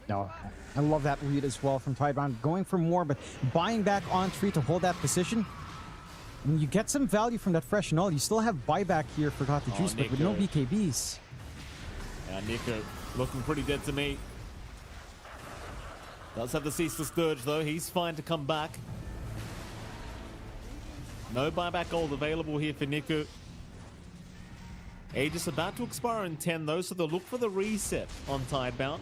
No, I love that read as well from Tidebound. Going for more, but buying back on tree to hold that position. And you get some value from that fresh null. You still have buyback here for Got the Juice, but with no BKBs. Yeah, Nico looking pretty dead to me. Does have the Ceaseless Dirge, though. He's fine to come back. No buyback gold available here for Nico. Aegis about to expire in 10, though, so they'll look for the reset on Tidebound.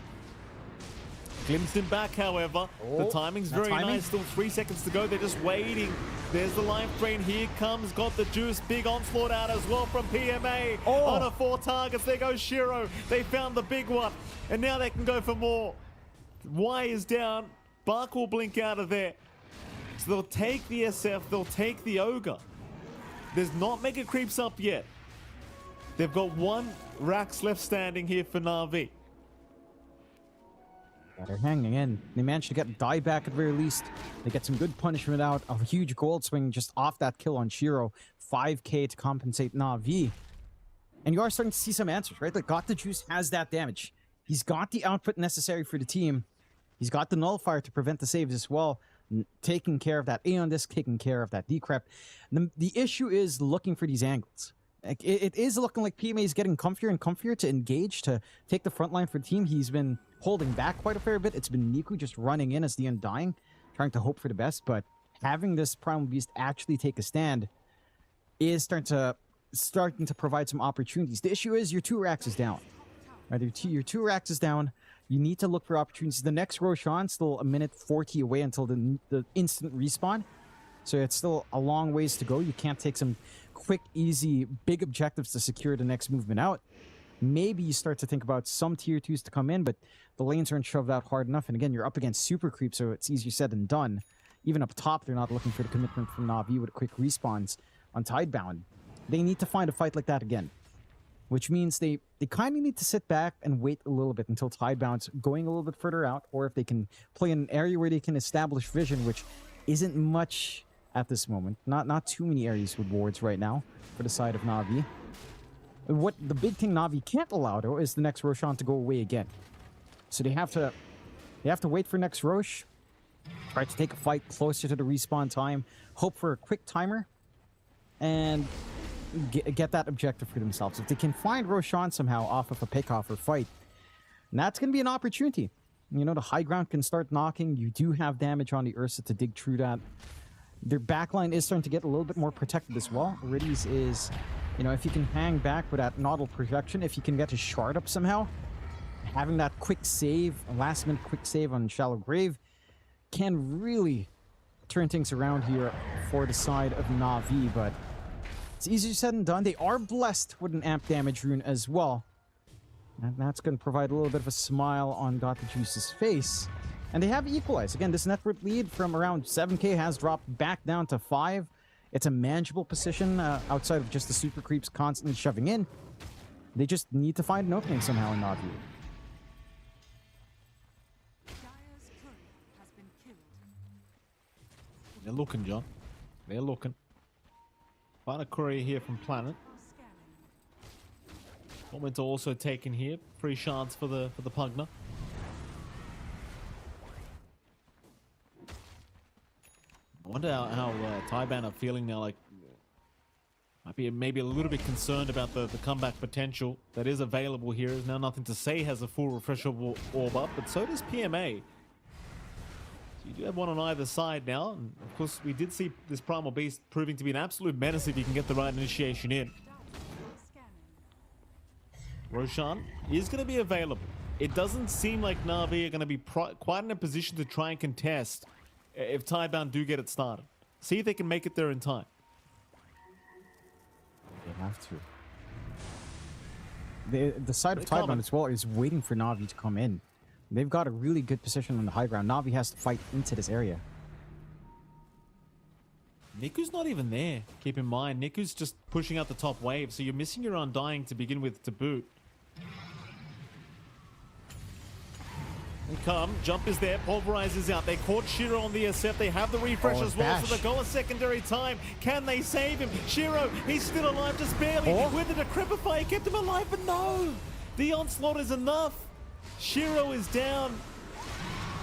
Glimpsed him back, however. The timing's very nice. Still 3 seconds to go. They're just waiting. There's the life drain. Here comes Got the Juice. Big onslaught out as well from PMA. On a 4 targets. There goes Shiro. They found the big one. And now they can go for more. Y is down. Bark will blink out of there. So they'll take the SF. They'll take the Ogre. There's not Mega Creeps up yet. They've got 1 Rax left standing here for Na'Vi. Yeah, they're hanging in. They managed to get die back at the very least. They get some good punishment out. A huge gold swing just off that kill on Shiro. 5k to compensate Na'Vi. And you are starting to see some answers, right? Like, Got the Juice has that damage. He's got the output necessary for the team. He's got the nullifier to prevent the saves as well. Taking care of that Aeon Disc, taking care of that decrep. The issue is looking for these angles. Like, it is looking like PMA is getting comfier and comfier to engage, to take the front line for the team. He's been holding back quite a fair bit. It's been Niku just running in as the Undying, trying to hope for the best. But having this Primal Beast actually take a stand is starting to provide some opportunities. The issue is your 2 racks is down. Right? Your 2 racks is down. You need to look for opportunities. The next Roshan still a minute 40 away until the instant respawn. So it's still a long ways to go. You can't take some quick, easy, big objectives to secure the next movement out. Maybe you start to think about some tier 2s to come in, but the lanes aren't shoved out hard enough. And again, you're up against super creep, so it's easier said than done. Even up top, they're not looking for the commitment from Na'Vi with quick respawns on Tidebound. They need to find a fight like that again, which means they kind of need to sit back and wait a little bit until Tidebound's going a little bit further out, or if they can play in an area where they can establish vision, which isn't much at this moment. Not too many areas with wards right now for the side of Na'Vi. What the big thing Na'Vi can't allow, though, is the next Roshan to go away again. So they have to wait for next Rosh, try to take a fight closer to the respawn time, hope for a quick timer, and get that objective for themselves. If they can find Roshan somehow off of a pick-off or fight, that's going to be an opportunity. You know, the high ground can start knocking. You do have damage on the Ursa to dig through that. Their backline is starting to get a little bit more protected as well. Riddies is, you know, if you can hang back with that Nodal projection, if you can get a shard up somehow, having that quick save, a last-minute quick save on Shallow Grave, can really turn things around here for the side of Na'Vi, but it's easier said than done. They are blessed with an amp damage rune as well. And that's going to provide a little bit of a smile on Got the Juice's face. And they have equalized. Again, this network lead from around 7k has dropped back down to 5. It's a manageable position outside of just the super creeps constantly shoving in. They just need to find an opening somehow in Na'Vi. Dire's turret has been killed. They're looking, John. They're looking. Find a courier here from Planet. Moment also taken here. Free chance for the Pugner. I wonder how Tidebound are feeling now. Like, might be maybe a little bit concerned about the comeback potential that is available here. There's now nothing to say has a full refreshable orb up, but so does PMA. So you do have one on either side now, and of course we did see this Primal Beast proving to be an absolute menace if you can get the right initiation in. Roshan is going to be available. It doesn't seem like Na'Vi are going to be quite in a position to try and contest if Tidebound do get it started. See if they can make it there in time. They have to. The side of Tidebound as well is waiting for Na'Vi to come in. They've got a really good position on the high ground. Na'Vi has to fight into this area. Niku's not even there. Keep in mind, Niku's just pushing out the top wave, so you're missing your Undying to begin with to boot. And come, jump is there, Pulverize is out. They caught Shiro on the SF. They have the refresh as well, so they go a secondary time. Can they save him? Shiro, he's still alive, just barely. With the Decrepify, he kept him alive, but no! The onslaught is enough. Shiro is down.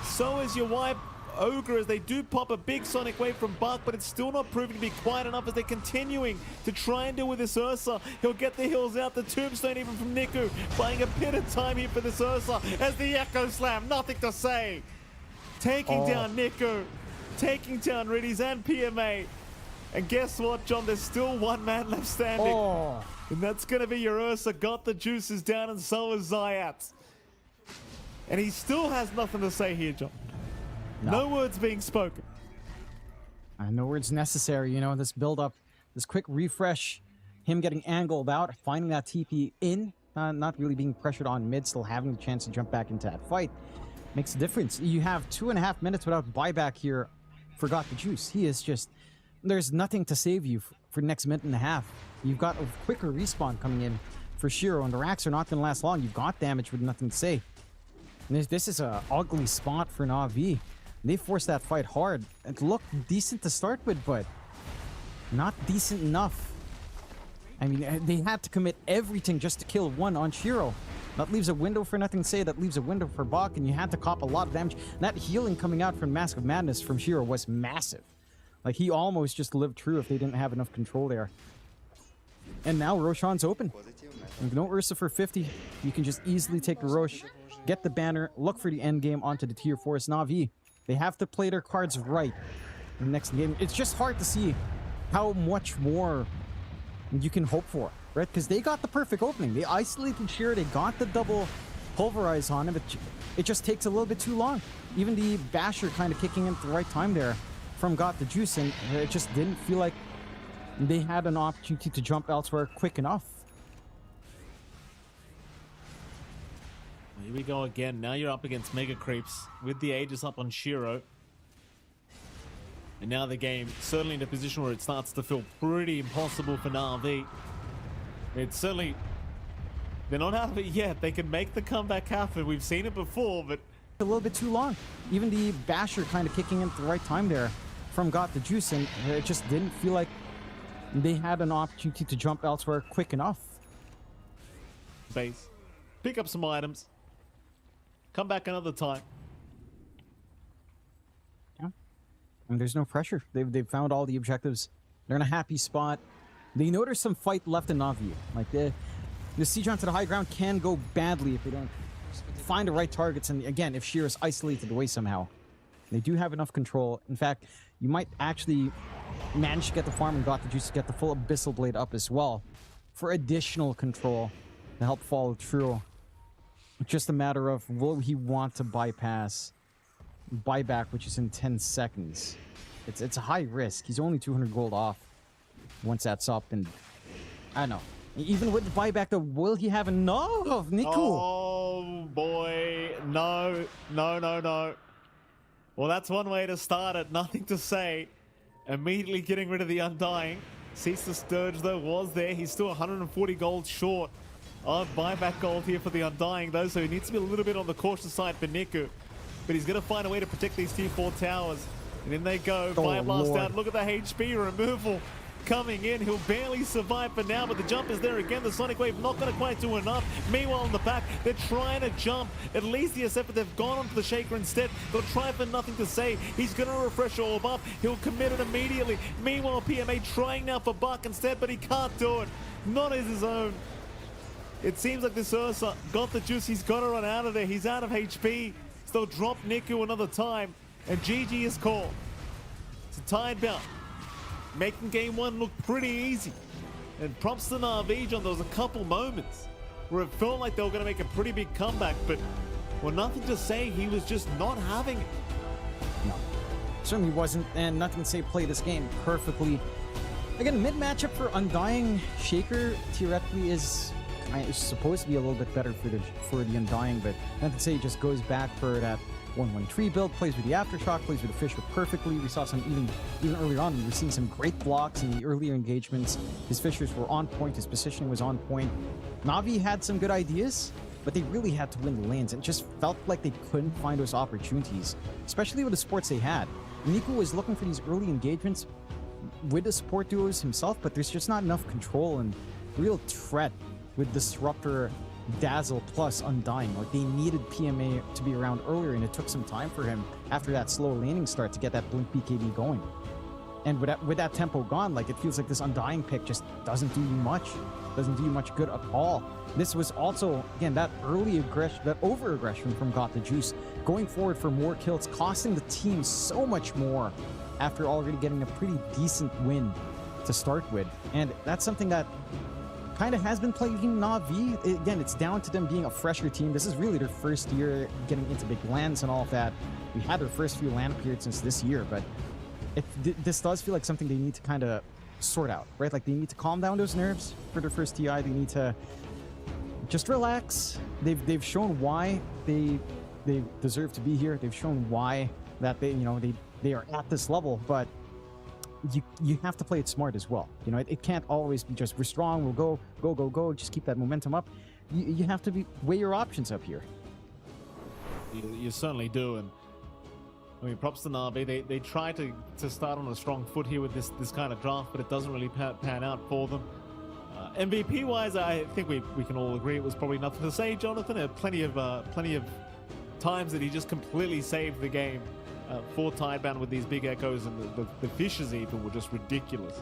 So is your wife, Ogre, as they do pop a big sonic wave from Buck, but it's still not proving to be quite enough as they're continuing to try and deal with this Ursa. He'll get the heals out, the Tombstone even from Niku, buying a bit of time here for this Ursa as the Echo Slam, nothing to say. Taking down Niku, taking down Riddies and PMA. And guess what, John? There's still one man left standing. And that's going to be your Ursa. Got the Juices down, and so is Zayat. And he still has nothing to say here, John. No words being spoken. No words necessary. You know, this build-up, this quick refresh, him getting angled out, finding that TP in, not really being pressured on mid, still having the chance to jump back into that fight, makes a difference. You have 2.5 minutes without buyback here for Got the Juice. He is just, there's nothing to save you for the next minute and a half. You've got a quicker respawn coming in for Shiro, and the racks are not going to last long. You've got damage with nothing to say. This is a ugly spot for Na'Vi. They forced that fight hard. It looked decent to start with, but not decent enough. I mean, they had to commit everything just to kill one on Shiro. That leaves a window for Nothing to Say, that leaves a window for Bach, and you had to cop a lot of damage. That healing coming out from Mask of Madness from Shiro was massive. Like, he almost just lived through if they didn't have enough control there. And now Roshan's open. With no Ursa for 50, you can just easily take the Rosh, get the banner, look for the end game onto the tier 4's Na'Vi. They have to play their cards right in the next game. It's just hard to see how much more you can hope for, right? Because they got the perfect opening. They isolated Shiro, they got the double pulverize on him, but it just takes a little bit too long. Even the Basher kind of kicking in at the right time there from Got the Juice, and it just didn't feel like they had an opportunity to jump elsewhere quick enough. Here we go again. Now you're up against Mega Creeps with the Aegis up on Shiro. And now the game certainly in a position where it starts to feel pretty impossible for Na'Vi. It's certainly... They're not out of it yet. They can make the comeback happen. We've seen it before, but... A little bit too long. Even the Basher kind of kicking in at the right time there from Got the Juice, and it just didn't feel like they had an opportunity to jump elsewhere quick enough. Base. Pick up some items. Come back another time. Yeah. And there's no pressure. They've found all the objectives. They're in a happy spot. They know there's some fight left in Na'Vi. Like, the siege onto the high ground can go badly if they don't find the right targets. And again, if Shiro's isolated away somehow. They do have enough control. In fact, you might actually manage to get the farm and Got the Juice to get the full Abyssal Blade up as well for additional control to help follow through. It's just a matter of, will he want to bypass buyback, which is in 10 seconds. It's a high risk. He's only 200 gold off once that's up, and I don't know. Even with the buyback, though, will he have enough? Niku! Oh boy, no. Well, that's one way to start it. Nothing to say. Immediately getting rid of the Undying. Cease the Sturge, though, was there. He's still 140 gold short of buyback gold here for the Undying, though, so he needs to be a little bit on the cautious side for Niku. But he's going to find a way to protect these tier 4 towers. And in they go. Fire Blast out. Look at the HP removal coming in. He'll barely survive for now, but the jump is there again. The Sonic Wave not going to quite do enough. Meanwhile, in the back, they're trying to jump. At least the SF, but they've gone onto the Shaker instead. They'll try for Nothing to Say. He's going to refresh Orb up. He'll commit it immediately. Meanwhile, PMA trying now for Buck instead, but he can't do it. Not as his own. It seems like this Ursa Got the Juice. He's got to run out of there. He's out of HP. So they'll drop Niku another time. And GG is called. It's a Tidebound. Making game one look pretty easy. And props to Na'Vi, John. There was a couple moments where it felt like they were going to make a pretty big comeback. But, well, Nothing to Say, he was just not having it. No. Certainly wasn't. And Nothing to Say played this game perfectly. Again, mid-matchup for Undying. Shaker, theoretically, is supposed to be a little bit better for the Undying, but Nothing to Say just goes back for that 1-1-3 build, plays with the Aftershock, plays with the Fisher perfectly. We saw some even earlier on, we were seeing some great blocks in the earlier engagements. His Fishers were on point, his positioning was on point. Na'Vi had some good ideas, but they really had to win the lanes. It just felt like they couldn't find those opportunities, especially with the supports they had. Niku was looking for these early engagements with the support duos himself, but there's just not enough control and real threat with Disruptor, Dazzle plus Undying. Like, they needed PMA to be around earlier, and it took some time for him after that slow laning start to get that Blink BKB going. And with that tempo gone, like, it feels like this Undying pick just doesn't do you much. Doesn't do you much good at all. This was also, again, that early aggression, that over-aggression from Got the Juice, going forward for more kills, costing the team so much more after already getting a pretty decent win to start with. And that's something that kind of has been plaguing Na'Vi. Again, it's down to them being a fresher team. This is really their first year getting into big lands and all of that. We had their first few land appearances this year, but this does feel like something they need to kind of sort out, right? Like, they need to calm down those nerves for their first TI. They need to just relax. They've shown why they deserve to be here. They've shown why that they are at this level, but you have to play it smart as well. You know, it can't always be just, we're strong, we'll go, just keep that momentum up. You have to weigh your options up here. You certainly do, and I mean, props to Na'Vi. They try to start on a strong foot here with this kind of draft, but it doesn't really pan out for them. MVP wise, I think we can all agree it was probably nothing to say. Jonathan, plenty of times that he just completely saved the game for Tidebound with these big echoes, and the fishes even were just ridiculous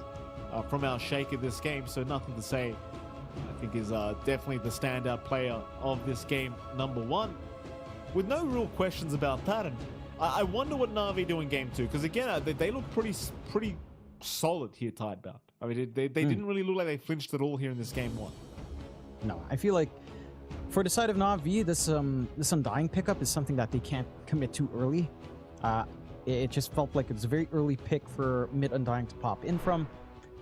from our shaker this game. So nothing to say. I think is definitely the standout player of this game, number one, with no real questions about that. And I wonder what Na'Vi do in game two, because again, they look pretty solid here, Tidebound. I mean, they didn't really look like they flinched at all here in this game one. No, I feel like for the side of Na'Vi, this Undying pickup is something that they can't commit too early. It just felt like it was a very early pick for mid Undying to pop in from.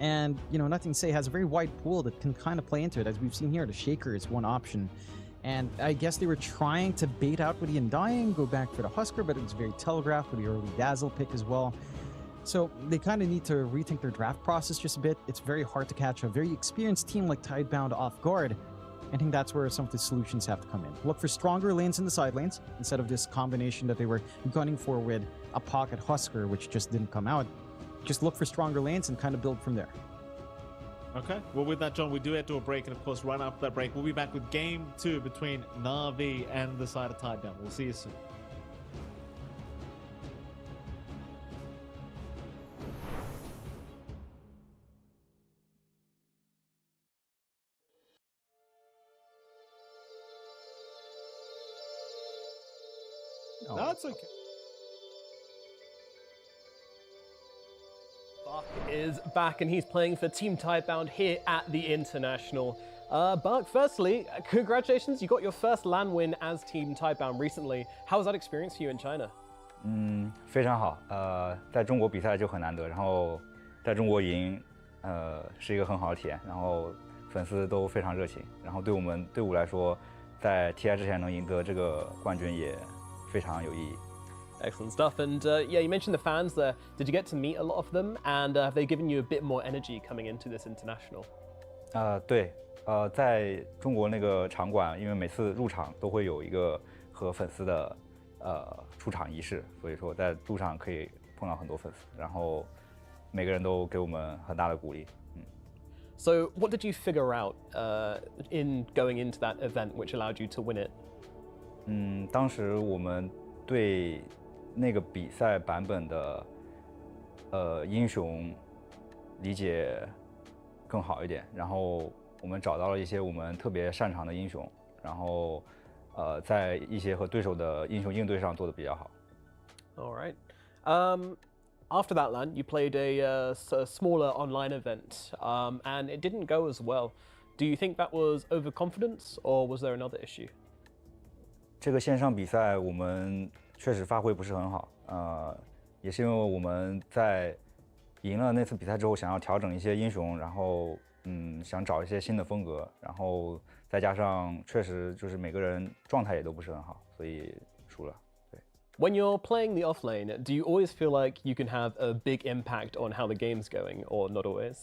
And, nothing to say, has a very wide pool that can kind of play into it. As we've seen here, the Shaker is one option. And I guess they were trying to bait out with the Undying, go back for the Husker, but it was very telegraphed with the early Dazzle pick as well. So they kind of need to rethink their draft process just a bit. It's very hard to catch a very experienced team like Tidebound off guard. I think that's where some of the solutions have to come in. Look for stronger lanes in the side lanes instead of this combination that they were gunning for with a pocket Husker, which just didn't come out. Just look for stronger lanes and kind of build from there. Okay, well with that, John, we do head to a break, and of course right after that break we'll be back with game two between Na'Vi and the side of Tidebound. We'll see you soon. Oh. That's okay. Buck is back and he's playing for Team Tidebound here at the International. Buck, firstly, congratulations, you got your first LAN win as Team Tidebound recently. How was that experience for you in China? 非常好。在中国比赛就很难得，然后在中国赢，是一个很好的体验。然后粉丝都非常热情，然后对我们队伍来说，在 TI 之前能赢得这个冠军也非常有意义。 Excellent stuff. And yeah, you mentioned the fans there. Did you get to meet a lot of them? And have they given you a bit more energy coming into this international? 对，在中国那个场馆，因为每次入场都会有一个和粉丝的出场仪式，所以说在路上可以碰到很多粉丝，然后每个人都给我们很大的鼓励。So what did you figure out in going into that event which allowed you to win it? 当时我们对那个比赛版本的英雄理解更好一点，然后我们找到了一些我们特别擅长的英雄，然后在一些和对手的英雄应对上做得比较好。All right. After that LAN, you played a smaller online event, and it didn't go as well. Do you think that was overconfidence, or was there another issue? 这个线上比赛我们确实发挥不是很好，也是因为我们在赢了那次比赛之后，想要调整一些英雄，然后想找一些新的风格，然后再加上确实就是每个人状态也都不是很好，所以输了。对。When you're playing the offlane, do you always feel like you can have a big impact on how the game's going, or not always?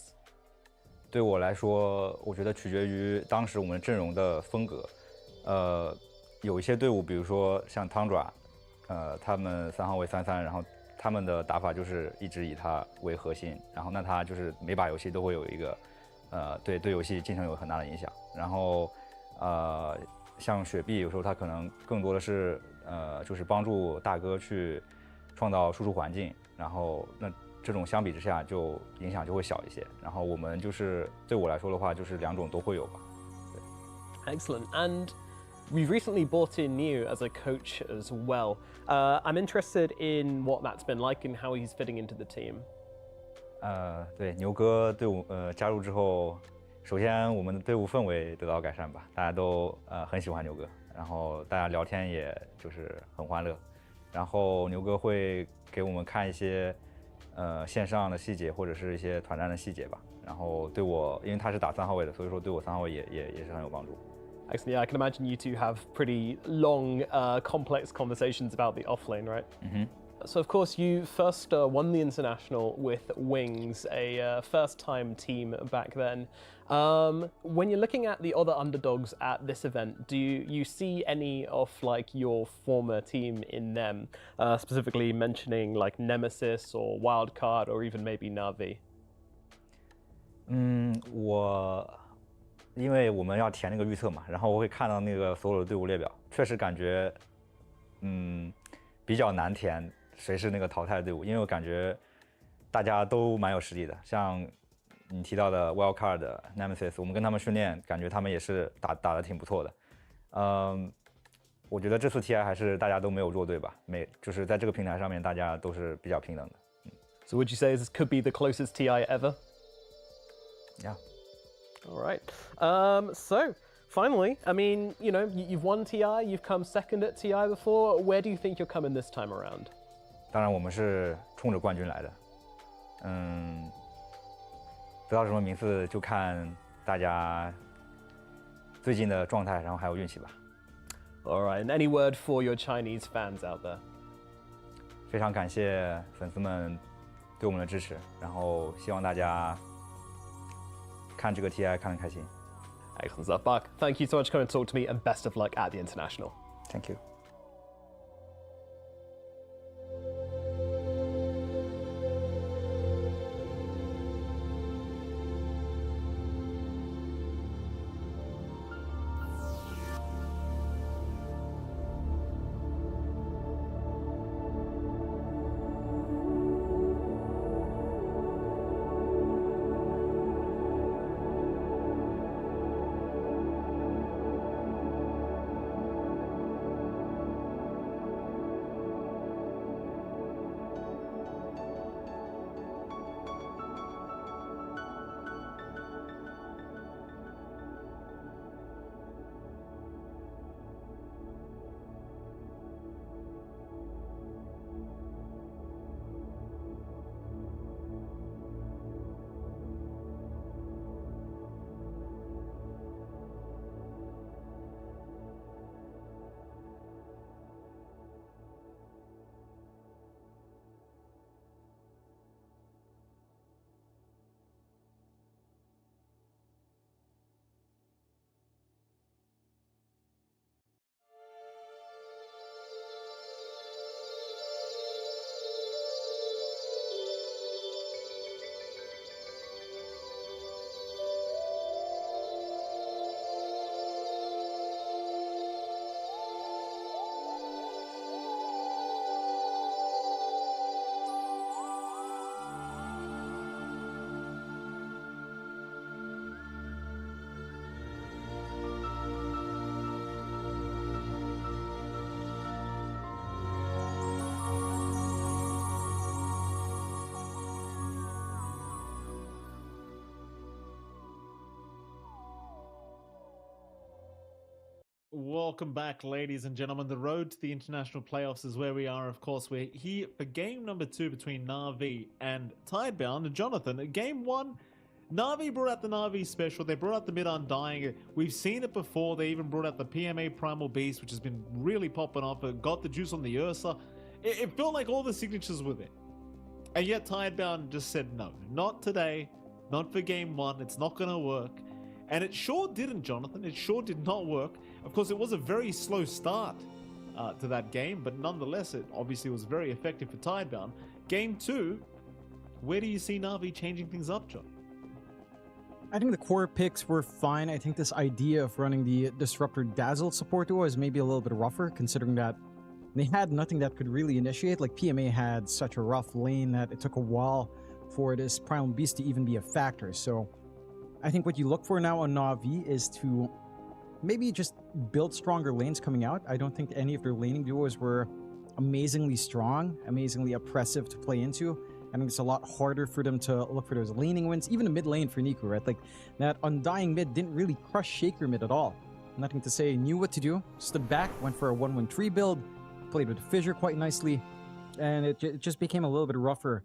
对我来说，我觉得取决于当时我们阵容的风格。有一些队伍，比如说像 Tundra，他们3号位33，然后他们的打法就是一直以他为核心，然后那他就是每把游戏都会有一个，对游戏进程有很大的影响。然后像雪碧，有时候他可能更多的是就是帮助大哥去创造输出环境，然后那这种相比之下就影响就会小一些。然后我们就是对我来说的话，就是两种都会有吧。对。Excellent. And we've recently brought in Niu as a coach as well. I'm interested in what that's been like and how he's fitting into the team. 对，牛哥队伍加入之后，首先我们的队伍氛围得到改善吧，大家都很喜欢牛哥，然后大家聊天也就是很欢乐，然后牛哥会给我们看一些线上的细节或者是一些团战的细节吧，然后对我，因为他是打3号位的，所以说对我3号位也是很有帮助。Excellent. Yeah, I can imagine you two have pretty long, complex conversations about the offlane, right? So, of course, you first won the international with Wings, a first-time team back then. When you're looking at the other underdogs at this event, do you see any of like your former team in them? Specifically mentioning like Nemesis or Wildcard or even maybe Na'Vi. 因为我们要填那个预测嘛，然后我会看到那个所有的队伍列表，确实感觉比较难填谁是那个淘汰的队伍，因为我感觉大家都蛮有实力的，像你提到的 Wildcard、Nemesis， 我们跟他们训练，感觉他们也是打得挺不错的。我觉得这次 TI 还是大家都没有弱队吧，就是在这个平台上面大家都是比较平等的。So would you say this could be the closest TI ever? Yeah. All right. So finally, I mean, you know, you've won TI, you've come second at TI before. Where do you think you're coming this time around? 当然我们是冲着冠军来的，得到什么名次就看大家最近的状态，然后还有运气吧。All right. And any word for your Chinese fans out there? 非常感谢粉丝们对我们的支持，然后希望大家看这个 TI 看得开心。Excellent stuff, Buck. Thank you so much for coming to talk to me, and best of luck at the international. Thank you. Welcome back, ladies and gentlemen. The road to the international playoffs is where we are. Of course, we're here for game number 2 between Na'Vi and Tidebound. And Jonathan, game 1, Na'Vi brought out the Na'Vi special. They brought out the Mid Undying. We've seen it before. They even brought out the PMA Primal Beast, which has been really popping off. It got the juice on the Ursa. It felt like all the signatures were there. And yet Tidebound just said, no, not today. Not for game 1. It's not going to work. And it sure didn't, Jonathan. It sure did not work. Of course, it was a very slow start to that game, but nonetheless, it obviously was very effective for Tidebound. Game 2, where do you see Na'Vi changing things up, John? I think the core picks were fine. I think this idea of running the Disruptor Dazzle support duo is maybe a little bit rougher, considering that they had nothing that could really initiate. Like, PMA had such a rough lane that it took a while for this Primal Beast to even be a factor. So I think what you look for now on Na'Vi is to maybe just build stronger lanes coming out. I don't think any of their laning duos were amazingly strong, amazingly oppressive to play into. I think it's a lot harder for them to look for those laning wins. Even a mid lane for Niku, right? Like, that Undying mid didn't really crush Shaker mid at all. Nothing to say, knew what to do, stood back, went for a 1-1-3 build, played with Fissure quite nicely, and it just became a little bit rougher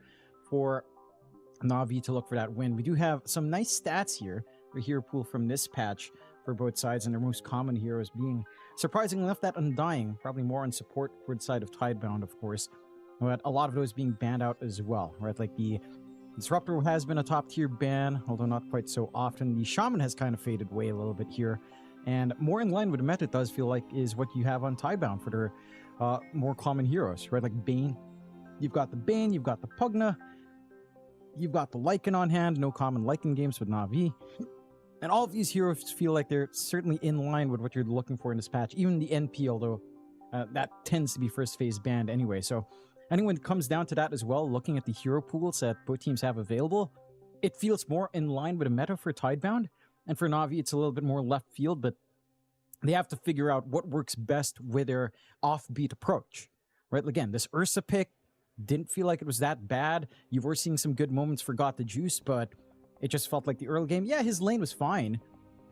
for Na'Vi to look for that win. We do have some nice stats here, the hero pool from this patch for both sides, and their most common heroes being, surprisingly enough, that Undying, probably more on support for the side of Tidebound, of course. but a lot of those being banned out as well, right? Like the Disruptor has been a top tier ban, although not quite so often. The Shaman has kind of faded away a little bit here, and more in line with the meta, it does feel like, is what you have on Tidebound for their more common heroes, right? Like Bane. You've got the Bane, you've got the Pugna, you've got the Lycan on hand, no common Lycan games with Na'Vi. And all of these heroes feel like they're certainly in line with what you're looking for in this patch. Even the NP, although that tends to be first phase banned anyway. So I think when it comes down to that as well, looking at the hero pools that both teams have available, it feels more in line with a meta for Tidebound. And for Na'Vi, it's a little bit more left field, but they have to figure out what works best with their offbeat approach. Right? Again, this Ursa pick didn't feel like it was that bad. You were seeing some good moments for Got the Juice, but it just felt like the early game, yeah, his lane was fine.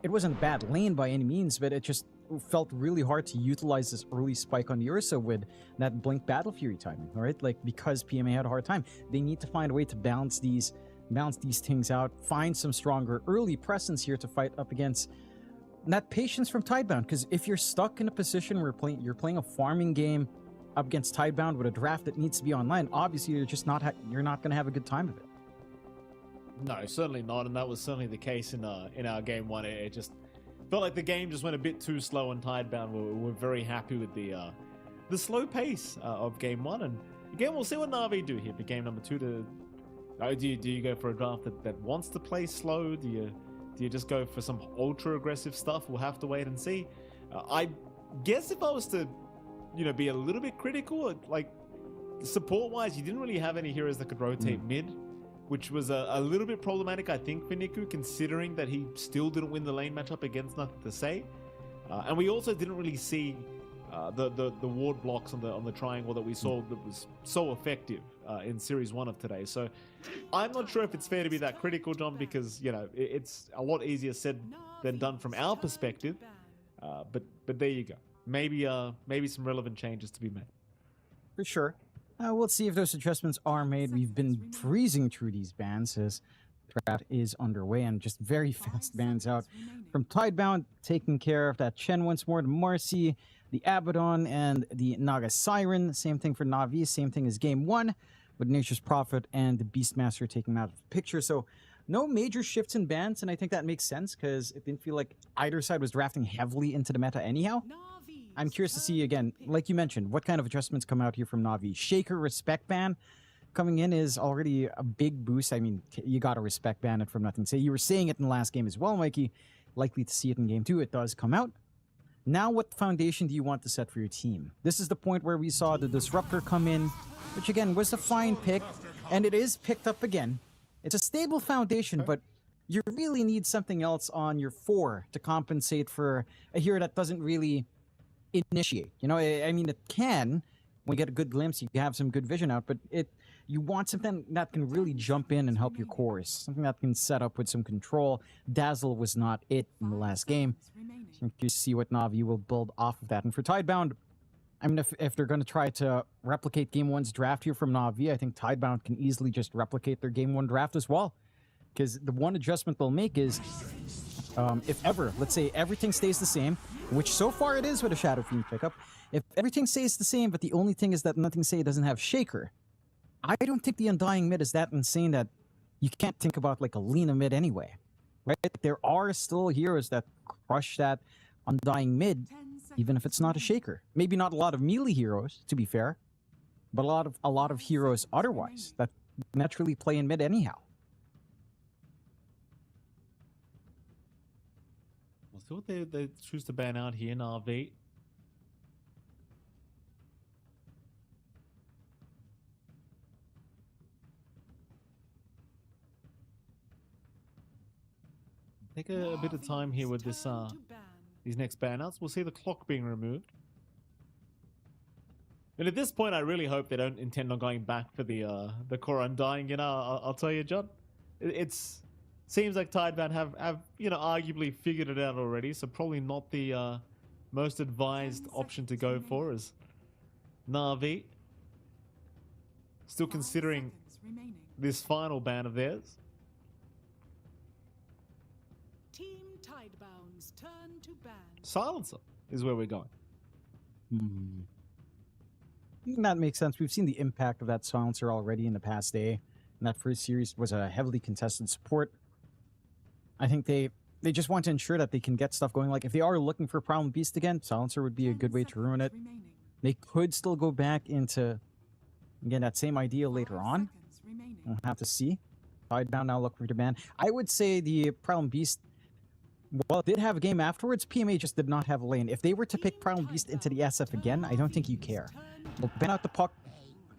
It wasn't a bad lane by any means, but it just felt really hard to utilize this early spike on the Ursa with that Blink Battle Fury timing, all right? Like, because PMA had a hard time. They need to find a way to balance these things out, find some stronger early presence here to fight up against that patience from Tidebound, because if you're stuck in a position where you're playing a farming game up against Tidebound with a draft that needs to be online, obviously you're not going to have a good time of it. No, certainly not, and that was certainly the case in our game one. It just felt like the game just went a bit too slow on Tidebound. We're very happy with the slow pace of game one, and again we'll see what Na'Vi do here for game number two. Do you go for a draft that wants to play slow? Do you just go for some ultra aggressive stuff? We'll have to wait and see. I guess if I was to be a little bit critical, like support wise, you didn't really have any heroes that could rotate mid, which was a little bit problematic, I think, for Niku, considering that he still didn't win the lane matchup against Nothing to Say. And we also didn't really see the ward blocks on the triangle that we saw that was so effective in Series 1 of today. So I'm not sure if it's fair to be that critical, John, because, it's a lot easier said than done from our perspective. But there you go. Maybe some relevant changes to be made. For sure. We'll see if those adjustments are made. We've been freezing through these bans as the draft is underway, and just very fast bans out from Tidebound, taking care of that Chen once more, the Marcy, the Abaddon, and the Naga Siren. Same thing for Na'Vi, same thing as game one, with Nature's Prophet and the Beastmaster taking them out of the picture. So no major shifts in bans, and I think that makes sense because it didn't feel like either side was drafting heavily into the meta anyhow. I'm curious to see, again, like you mentioned, what kind of adjustments come out here from Na'Vi. Shaker Respect ban coming in is already a big boost. I mean, you got to respect ban it from Nothing to Say. You were saying it in the last game as well, Mikey. Likely to see it in game two. It does come out. Now, what foundation do you want to set for your team? This is the point where we saw the Disruptor come in, which again was a fine pick, and it is picked up again. It's a stable foundation, but you really need something else on your 4 to compensate for a hero that doesn't really initiate. I mean, it can. When you get a good glimpse, you have some good vision out, but you want something that can really jump in and help your cores. Something that can set up with some control. Dazzle was not it in the last game. So you see what Na'Vi will build off of that. And for Tidebound, I mean, if they're going to try to replicate game one's draft here from Na'Vi, I think Tidebound can easily just replicate their game one draft as well. Because the one adjustment they'll make is, if ever, let's say everything stays the same, which so far it is with a Shadow Fiend pickup, if everything stays the same, but the only thing is that Nothing to Say doesn't have Shaker, I don't think the Undying mid is that insane that you can't think about like a Lina mid anyway, right? There are still heroes that crush that Undying mid, even if it's not a Shaker. Maybe not a lot of melee heroes, to be fair, but a lot of heroes otherwise that naturally play in mid anyhow. We'll see what they choose to ban out here in RV. Take a bit of time here with this these next ban outs. We'll see the clock being removed. And at this point, I really hope they don't intend on going back for the core Undying. I'll tell you, John, it's seems like Tidebound have arguably figured it out already. So probably not the most advised option to go for is Na'Vi. Still considering this final ban of theirs. Team Tidebound's turn to ban. Silencer is where we're going. That makes sense. We've seen the impact of that silencer already in the past day. And that first series was a heavily contested support. I think they just want to ensure that they can get stuff going. Like, if they are looking for Primal Beast again, silencer would be a good way to ruin it. They could still go back into, again, that same idea later on. We'll have to see. Tidebound now looking for demand. I would say the Primal Beast, well, it did have a game afterwards. PMA just did not have a lane. If they were to pick Primal Beast into the SF again, I don't think you care. They'll ban out the puck.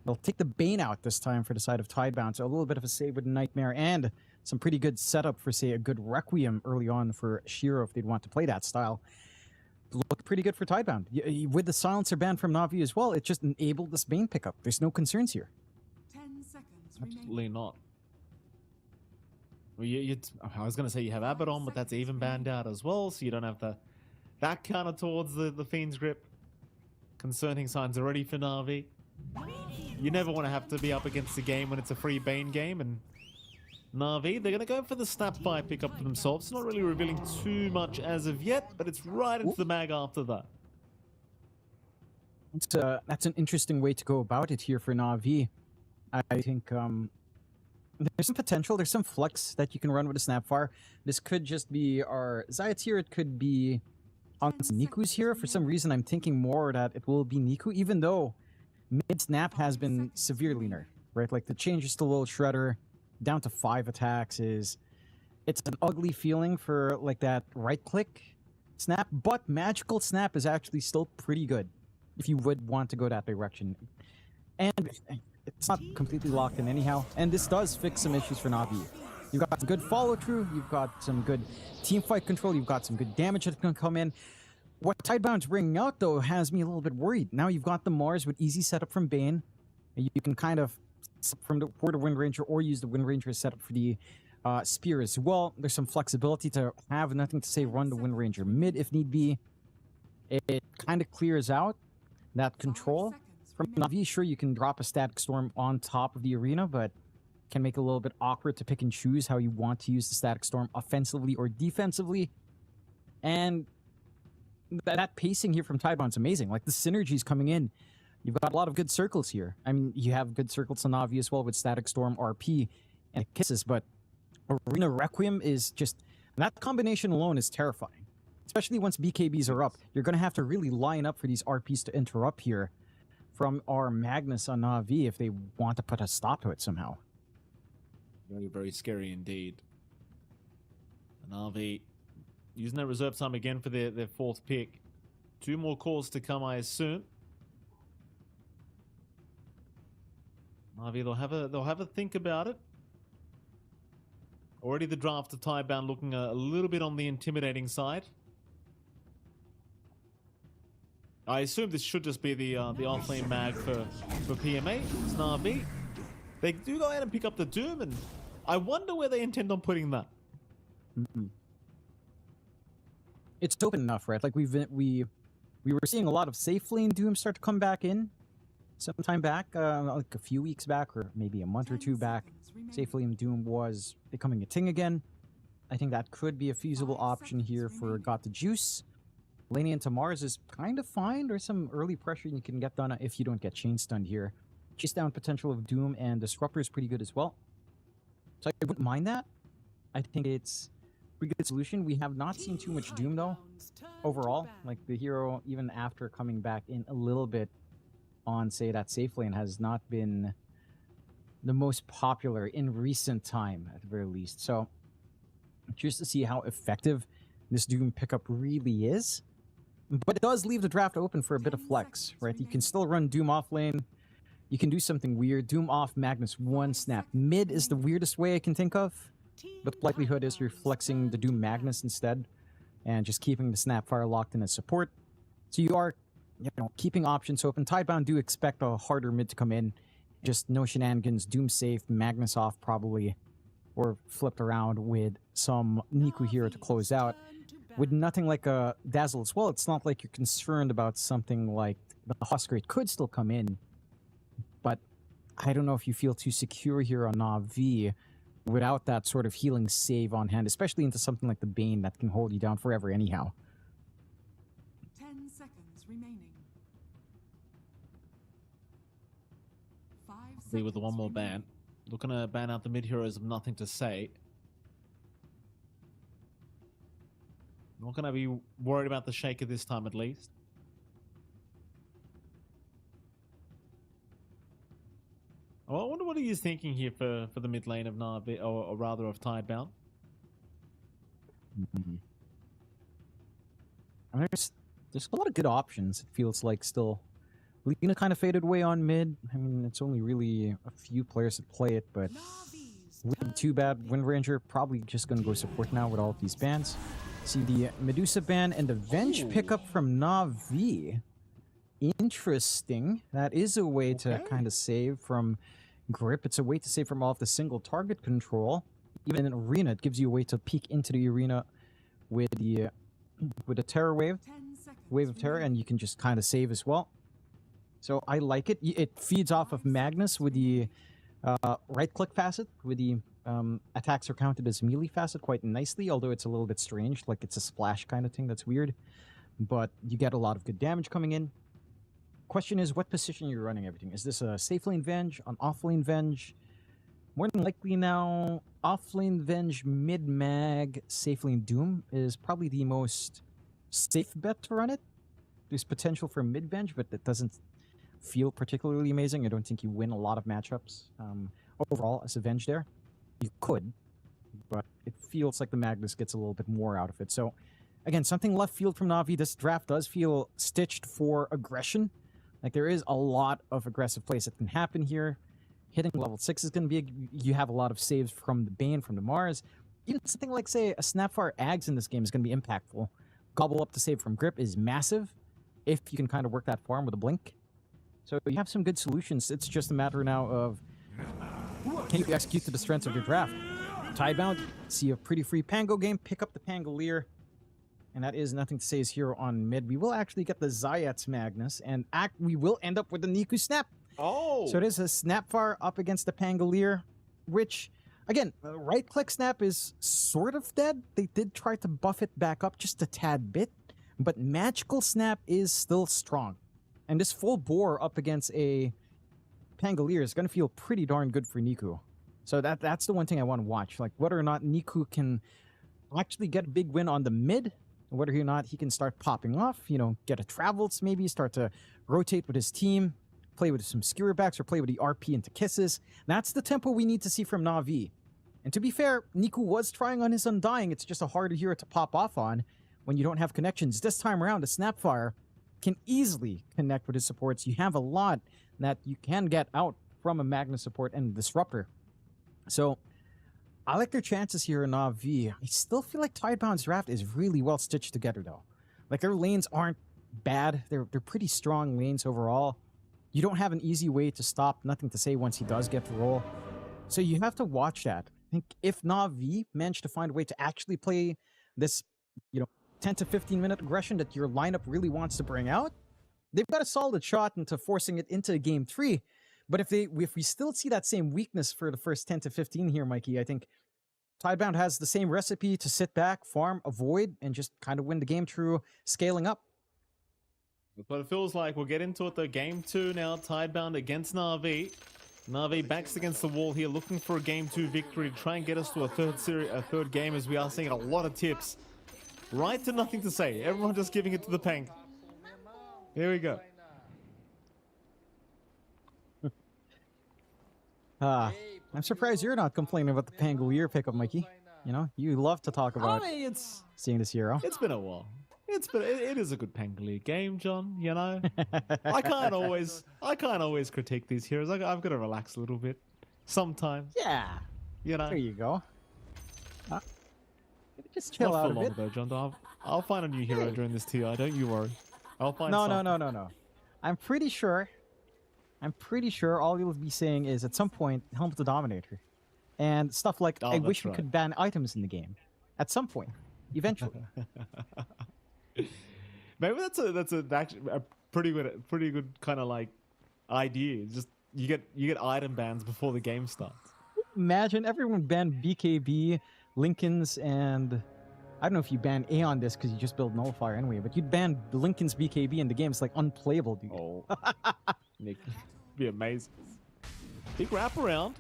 They'll take the Bane out this time for the side of Tidebound. So a little bit of a save with Nightmare and some pretty good setup for, say, a good Requiem early on for Shiro if they'd want to play that style. Look pretty good for Tidebound. With the silencer ban from Na'Vi as well, it just enabled this Bane pickup. There's no concerns here. 10 seconds Absolutely not. Well, I was going to say you have Abaddon, but that's even banned out as well, so you don't have that counter towards the Fiend's Grip. Concerning signs already for Na'Vi. You never want to have to be up against the game when it's a free Bane game, and Na'Vi, they're going to go for the Snapfire pickup for themselves. It's not really revealing too much as of yet, but it's right into the mag after that. That's an interesting way to go about it here for Na'Vi. I think there's some potential, there's some flex that you can run with a Snapfire. This could just be our Zayat's here, it could be Niku's here. For some reason, I'm thinking more that it will be Niku, even though mid-snap has been severely nerfed, right? Like, the changes to Little Shredder down to 5 attacks it's an ugly feeling for, like, that right-click snap, but Magical Snap is actually still pretty good if you would want to go that direction. And it's not completely locked in anyhow, and this does fix some issues for Na'Vi. You've got some good follow-through, you've got some good team fight control, you've got some good damage that's going to come in. What Tidebound's bringing out, though, has me a little bit worried. Now you've got the Mars with easy setup from Bane. You can kind of, for the Wind Ranger, or use the Wind Ranger setup for the Spear as well. There's some flexibility to have nothing to say run the Wind Ranger mid if need be. It kind of clears out that control. From Na'Vi, sure, you can drop a Static Storm on top of the arena, but can make it a little bit awkward to pick and choose how you want to use the Static Storm offensively or defensively. And that pacing here from Tidebound's amazing. Like, the synergies coming in. You've got a lot of good circles here. I mean, you have good circles on Na'Vi as well with Static Storm, RP, and Kisses, but Arena Requiem is just... that combination alone is terrifying. Especially once BKBs are up. You're going to have to really line up for these RPs to interrupt here from our Magnus on Na'Vi if they want to put a stop to it somehow. Very, very scary indeed. And Na'Vi using that reserve time again for their 4th pick. 2 more calls to come, I assume. Na'Vi, they'll have a think about it. Already the draft of Tidebound looking a little bit on the intimidating side. I assume this should just be the offlane mag for PMA. It's Na'Vi. They do go ahead and pick up the Doom, and I wonder where they intend on putting that. It's open enough, right? Like, we were seeing a lot of safe lane Doom start to come back in sometime back, like a few weeks back, or maybe a month or 2 back. Safe lane Doom was becoming a thing again. I think that could be a feasible option here for Got the Juice. Laning into Mars is kind of fine. There's some early pressure you can get done if you don't get chain stunned here. Chase down potential of Doom and Disruptor is pretty good as well. So I wouldn't mind that. I think it's a pretty good solution. We have not seen too much Doom, though, overall. Like, the hero, even after coming back in a little bit on, say, that safe lane, has not been the most popular in recent time, at the very least. So I'm curious to see how effective this Doom pickup really is. But it does leave the draft open for a bit of flex, right? You can still run Doom off lane. You can do something weird. Doom off, Magnus 1, snap. Mid is the weirdest way I can think of. But the likelihood is you're flexing the Doom Magnus instead and just keeping the Snapfire locked in as support. So you are, keeping options open. Tidebound do expect a harder mid to come in. Just no shenanigans. Doom safe, Magnus off probably. Or flipped around with some Niku here to close out. With nothing like a Dazzle as well, it's not like you're concerned about something like the Husker. It could still come in. But I don't know if you feel too secure here on Na'Vi without that sort of healing save on hand, especially into something like the Bane that can hold you down forever anyhow. 10 seconds remaining. quickly with the one more ban. Looking to ban out the mid heroes of nothing to say. Not going to be worried about the Shaker this time, at least. Well, I wonder what he is thinking here for the mid lane of Na'Vi, or rather of Tidebound. I mean, there's a lot of good options. It feels like still. Lina kind of faded away on mid. I mean, it's only really a few players that play it, but too bad. Wind Ranger probably just going to go support now with all of these bans. See the Medusa ban and the Venge pickup from Na'Vi. Interesting. That is a way to kind of save from grip. It's a way to save from all of the single target control. Even in arena, it gives you a way to peek into the arena with the terror wave of terror, and you can just kind of save as well. So I like it. It feeds off of Magnus with the right-click facet, with the attacks are counted as melee facet quite nicely, although it's a little bit strange, like it's a splash kind of thing. That's weird. But you get a lot of good damage coming in. Question is, what position you're running everything? Is this a safe lane Venge, an off lane Venge? More than likely now, off lane Venge, mid mag, safe lane Doom is probably the most safe bet to run it. There's potential for mid Venge, but it doesn't feel particularly amazing. I don't think you win a lot of matchups overall as a Venge there. You could, but it feels like the Magnus gets a little bit more out of it. So, again, something left field from Na'Vi. This draft does feel stitched for aggression. Like, there is a lot of aggressive plays that can happen here. Hitting level 6 is going to be... You have a lot of saves from the Bane, from the Mars. Even something like, say, a Snapfire Ags in this game is going to be impactful. Gobble up to save from Grip is massive, if you can kind of work that farm with a Blink. So you have some good solutions. It's just a matter now of... Can you execute to the strengths of your draft? Tidebound, see a pretty free Pango game, pick up the Pangolier. And that is nothing to say is here on mid. We will actually get the Zayat's Magnus, and we will end up with the Niku Snap. Oh! So it is a Snapfire up against the Pangolier, which, again, right-click Snap is sort of dead. They did try to buff it back up just a tad bit, but Magical Snap is still strong. And this full bore up against a Pangolier is going to feel pretty darn good for Niku. So that's the one thing I want to watch, like whether or not Niku can actually get a big win on the mid, whether or not he can start popping off, you know, get a Travels maybe, start to rotate with his team, play with some skewer backs, or play with the RP into kisses. That's the tempo we need to see from Na'Vi. And to be fair, Niku was trying on his Undying. It's just a harder hero to pop off on when you don't have connections. This time around, a Snapfire can easily connect with his supports. You have a lot that you can get out from a Magnus support and Disruptor. So I like their chances here in Na'Vi. I still feel like Tidebound's draft is really well stitched together, though. Like, their lanes aren't bad. They're pretty strong lanes overall. You don't have an easy way to stop Nothing to Say once he does get the roll. So you have to watch that. I think if Na'Vi managed to find a way to actually play this, 10 to 15 minute aggression that your lineup really wants to bring out, they've got a solid shot into forcing it into game 3. But if we still see that same weakness for the first 10 to 15 here, Mikey, I think Tidebound has the same recipe to sit back, farm, avoid, and just kind of win the game through scaling up. But it feels like we'll get into it, though. Game 2 now, Tidebound against Na'Vi. Na'Vi backs against the wall here, looking for a game 2 victory to try and get us to a third game, as we are seeing a lot of tips. Right to Nothing to Say. Everyone just giving it to the Pang. Here we go. I'm surprised you're not complaining about the Pangolier pickup, Mikey. You love to talk about seeing this hero. It's been a while. It is a good Pangolier game, John. I can't always critique these heroes. I've got to relax a little bit sometimes. Yeah. There you go. Just chill Not out for a long bit. though, John. I'll find a new hero during this TI. Don't you worry. I'll find. No. I'm pretty sure all you'll be saying is at some point, Helm the Dominator. And stuff like, I wish we could ban items in the game. At some point. Eventually. Maybe that's actually a pretty good kind of like idea. Just you get item bans before the game starts. Imagine everyone banned BKB, Lincoln's, and I don't know if you ban Aeon this because you just build Nullifier anyway, but you'd ban Lincoln's BKB in the game. It's like unplayable, dude. Oh, Nick, be amazing. Big wraparound.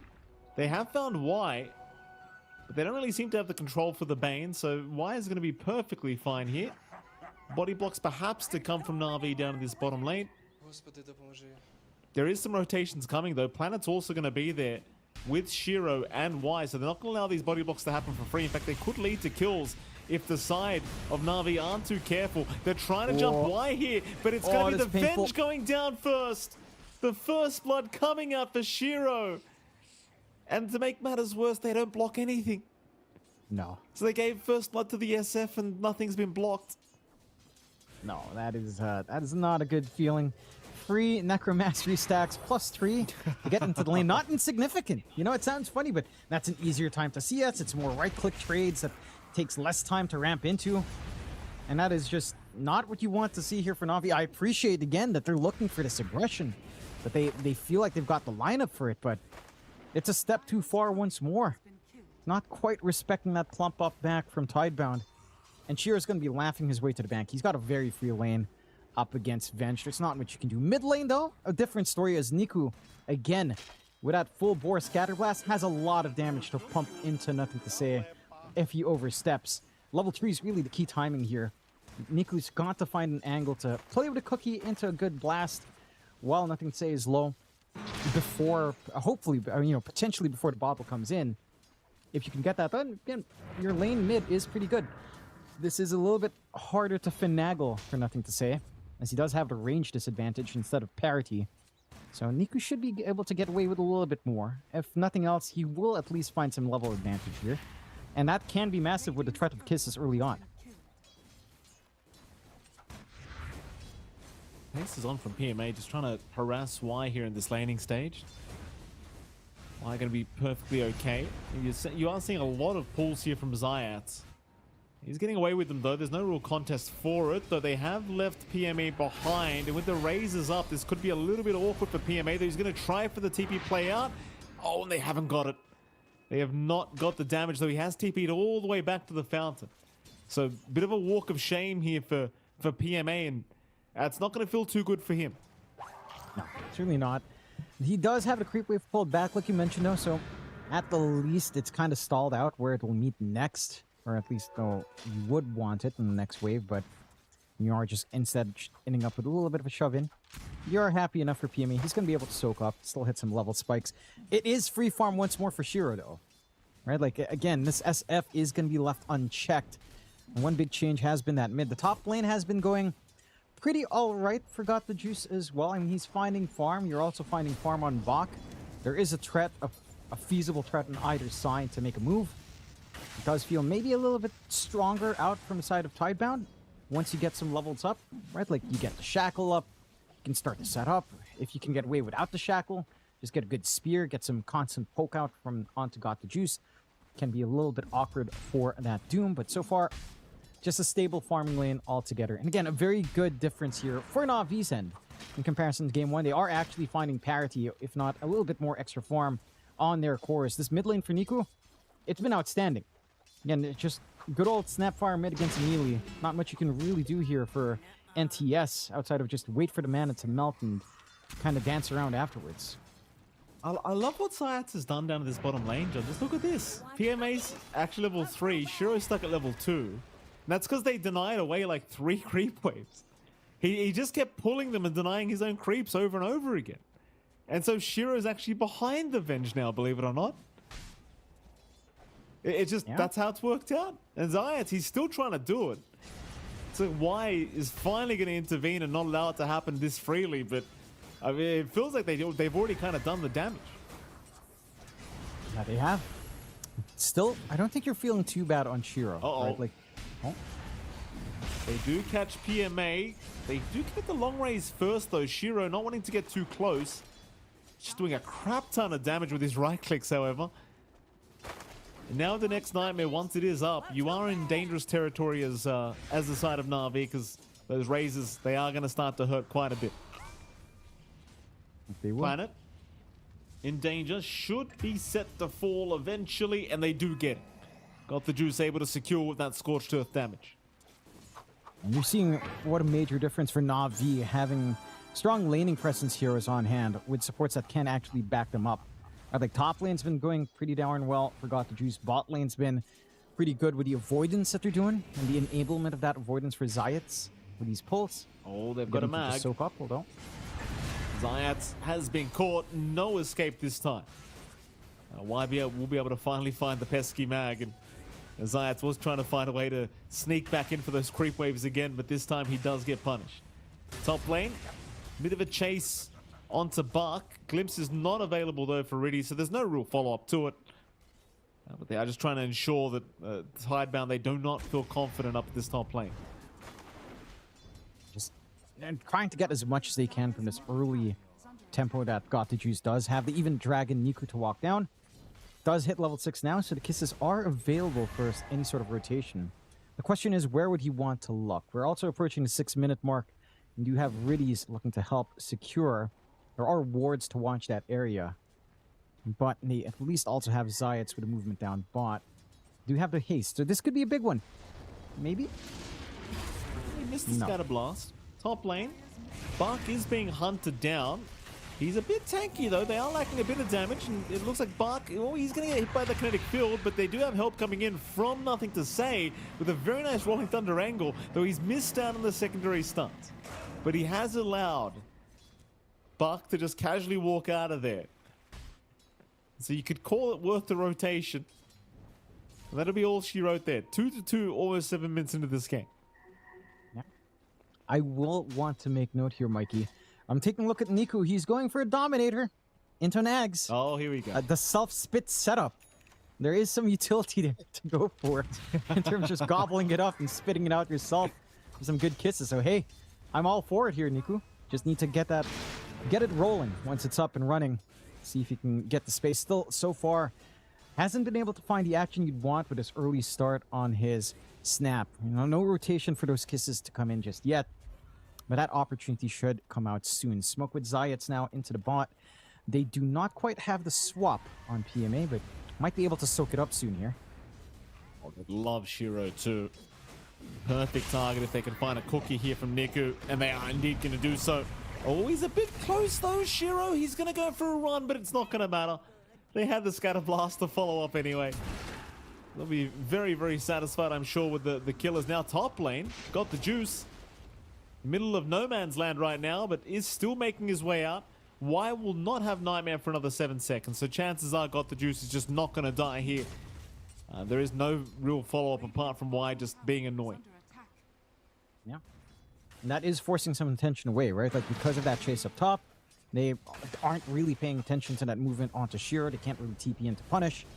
They have found Y, but they don't really seem to have the control for the Bane, so Y is going to be perfectly fine here. Body blocks perhaps to come from Na'Vi down in this bottom lane. There is some rotations coming though. Planet's also going to be there with Shiro and Y, so they're not going to allow these body blocks to happen for free. In fact, they could lead to kills if the side of Na'Vi aren't too careful. They're trying to jump Y here, but it's going to be the Venge going down first. The first blood coming out for Shiro. And to make matters worse, they don't block anything. No. So they gave first blood to the SF and nothing's been blocked. No, that is not a good feeling. Free Necromastery stacks +3 to get into the lane. Not insignificant. You know, it sounds funny, but that's an easier time to CS. It's more right-click trades that takes less time to ramp into. And that is just not what you want to see here for Na'Vi. I appreciate, again, that they're looking for this aggression. That they feel like they've got the lineup for it, but it's a step too far once more. Not quite respecting that plump up back from Tidebound. And Shiro's going to be laughing his way to the bank. He's got a very free lane up against Venge. There's not much you can do. Mid lane, though, a different story as Niku, again, with that full bore Scatter Blast, has a lot of damage to pump into Nothing to Say if he oversteps. Level 3 is really the key timing here. Niku's got to find an angle to play with a cookie into a good blast while Nothing to Say is low before, hopefully, you know, potentially before the bottle comes in. If you can get that done, again, your lane mid is pretty good. This is a little bit harder to finagle for Nothing to Say, as he does have the range disadvantage instead of parity. So Niku should be able to get away with a little bit more. If nothing else, he will at least find some level advantage here. And that can be massive with the threat of kisses early on. Pace is on from PMA, just trying to harass Y here in this laning stage. Y going to be perfectly okay. You are seeing a lot of pulls here from Zayat. He's getting away with them though. There's no real contest for it, though they have left PMA behind. And with the razors up, this could be a little bit awkward for PMA. Though he's going to try for the TP play out. Oh, and they haven't got it. They have not got the damage, though he has TP'd all the way back to the fountain. So a bit of a walk of shame here for PMA, and it's not going to feel too good for him. No, certainly not. He does have a creep wave pulled back, like you mentioned, though. So at the least, it's kind of stalled out where it will meet next. Or at least, though, you would want it in the next wave, but you are just instead ending up with a little bit of a shove-in. You're happy enough for PME. He's going to be able to soak up, still hit some level spikes. It is free farm once more for Shiro, though. Right? Like, again, this SF is going to be left unchecked. And one big change has been that mid. The top lane has been going pretty all-right for Got the Juice as well. I mean, he's finding farm. You're also finding farm on Bach. There is a threat, a feasible threat on either side to make a move. It does feel maybe a little bit stronger out from the side of Tidebound once you get some levels up, right? Like you get the shackle up, you can start to set up. If you can get away without the shackle, just get a good spear, get some constant poke out from onto Got the Juice. Can be a little bit awkward for that Doom, but so far, just a stable farming lane altogether. And again, a very good difference here for Na'Vi's end in comparison to Game 1. They are actually finding parity, if not a little bit more extra farm on their cores. This mid lane for Niku, it's been outstanding. Again, it's just good old Snapfire mid against melee. Not much you can really do here for NTS outside of just wait for the mana to melt and kind of dance around afterwards. I love what Sayats has done down to this bottom lane, John. Just look at this. PMA's actually level 3, Shiro's stuck at level 2. And that's because they denied away like 3 creep waves. He just kept pulling them and denying his own creeps over and over again. And so Shiro's actually behind the Venge now, believe it or not. It's just, that's how it's worked out. And Zayat, he's still trying to do it. So Y is finally going to intervene and not allow it to happen this freely, but I mean, it feels like they've already kind of done the damage. Yeah, they have. Still, I don't think you're feeling too bad on Shiro. Right? Like, They do catch PMA. They do get the long rays first, though. Shiro not wanting to get too close. Just doing a crap ton of damage with his right clicks, however. And now the next nightmare, once it is up, you are in dangerous territory as the side of Na'Vi, because those razors, they are going to start to hurt quite a bit. They will. Planet in danger, should be set to fall eventually, and they do get it. Got the Juice able to secure with that Scorched Earth damage. And you're seeing what a major difference for Na'Vi having strong laning presence heroes on hand with supports that can actually back them up. I think top lane's been going pretty darn well. Forgot the juice. Bot lane's been pretty good with the avoidance that they're doing and the enablement of that avoidance for Zayats with these pulls. Oh, they've got a Getting to mag. just soak up, although. Zayats has been caught. No escape this time. YBL will be able to finally find the pesky mag. And Zayats was trying to find a way to sneak back in for those creep waves again, but this time he does get punished. Top lane, bit of a chase onto Bark. Glimpse is not available though for Riddy, so there's no real follow-up to it. But they are just trying to ensure that Tidebound, they do not feel confident up this top lane. Just and trying to get as much as they can from this early tempo that Got the Juice does have. They even dragging Niku to walk down. Does hit level 6 now, so the kisses are available for any sort of rotation. The question is, where would he want to look? We're also approaching the 6-minute mark. And you have Riddies looking to help secure. There are wards to watch that area. But they at least also have Zayats with a movement down bot. Do have the haste, so this could be a big one. Maybe? He missed the scatter blast. Top lane. Bark is being hunted down. He's a bit tanky though. They are lacking a bit of damage, and it looks like Bark, oh, he's going to get hit by the kinetic field, but they do have help coming in from Nothing to Say with a very nice Rolling Thunder angle, though he's missed out on the secondary stunt. But he has allowed Bark to just casually walk out of there. So you could call it worth the rotation. And that'll be all she wrote there. 2-2, almost 7 minutes into this game. Yeah. I will want to make note here, Mikey. I'm taking a look at Niku. He's going for a Dominator into an Ags. Oh, here we go. The self-spit setup. There is some utility there to go for it in terms of just gobbling it up and spitting it out yourself for some good kisses. So, hey, I'm all for it here, Niku. Just need to get it rolling once it's up and running. See if he can get the space. Still, so far, hasn't been able to find the action you'd want with this early start on his snap. You know, no rotation for those kisses to come in just yet. But that opportunity should come out soon. Smoke with Zayats now into the bot. They do not quite have the swap on PMA, but might be able to soak it up soon here. Oh, they love Shiro too. Perfect target if they can find a cookie here from Niku, and they are indeed going to do so. Oh, he's a bit close though, Shiro. He's going to go for a run, but it's not going to matter. They had the scatter blast to follow up anyway. They'll be very, very satisfied, I'm sure, with the killers. Now top lane, got the juice. Middle of no man's land right now, but is still making his way out. Y will not have Nightmare for another 7 seconds, so chances are Got the Juice is just not going to die here. There is no real follow-up apart from Y just being annoying. Yeah. And that is forcing some attention away, right? Like, because of that chase up top, they aren't really paying attention to that movement onto Shiro. They can't really TP in to punish.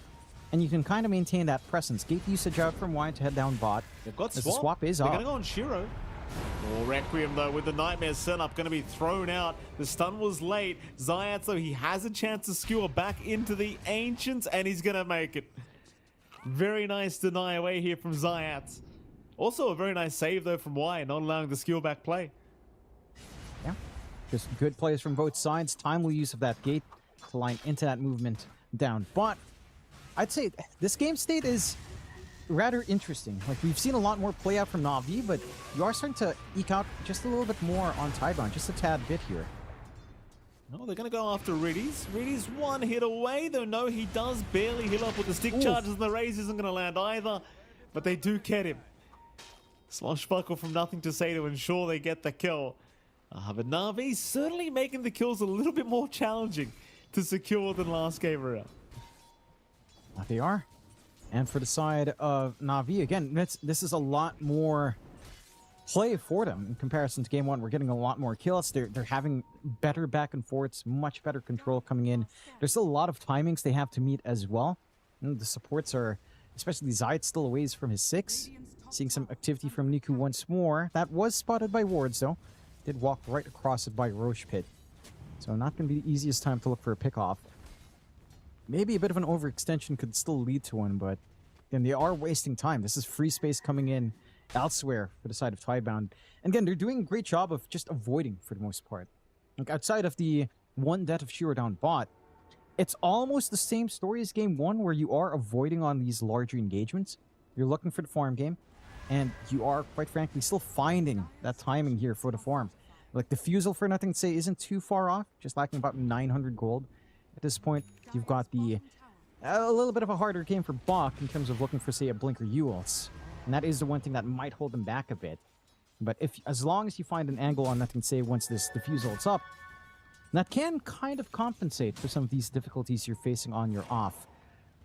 And you can kind of maintain that presence. Gate usage out from Y to head down bot. They've got swap. The swap is They're up. going to go on Shiro. Oh, Requiem, though, with the Nightmare setup, going to be thrown out. The stun was late. Zayats, though, he has a chance to skewer back into the Ancients, and he's going to make it. Very nice deny away here from Zayats. Also, a very nice save, though, from Y, not allowing the skewer back play. Yeah. Just good plays from both sides. Timely use of that gate to line into that movement down. But I'd say this game state is rather interesting. Like, we've seen a lot more play out from Na'Vi, but you are starting to eke out just a little bit more on Tidebound, just a tad bit here. No, they're going to go after Riddies. Riddies one hit away, though. No, he does barely heal up with the stick charges, and the raise isn't going to land either. But they do get him. Swashbuckle from Nothing to Say to ensure they get the kill. But Na'Vi certainly making the kills a little bit more challenging to secure than last game around. They are. And for the side of Na'Vi, again, this is a lot more play for them in comparison to game one. We're getting a lot more kills. They're having better back and forths, much better control coming in. There's still a lot of timings they have to meet as well. And the supports are, especially Zayat, still a ways from his 6. Seeing some activity from Niku once more. That was spotted by wards, though. Did walk right across it by Roche Pit. So not going to be the easiest time to look for a pick-off. Maybe a bit of an overextension could still lead to one, but then they are wasting time. This is free space coming in elsewhere for the side of Tidebound. And again, they're doing a great job of just avoiding for the most part. Like, outside of the one death of Shiro down bot, it's almost the same story as game one, where you are avoiding on these larger engagements. You're looking for the farm game, and you are, quite frankly, still finding that timing here for the farm. Like, the Fusel for Nothing to Say isn't too far off, just lacking about 900 gold. At this point, you've got the a little bit of a harder game for Bach in terms of looking for, say, a Blink or U-ults. And that is the one thing that might hold him back a bit. But as long as you find an angle on nothing, say, once this diffuse ult's up, that can kind of compensate for some of these difficulties you're facing on your off.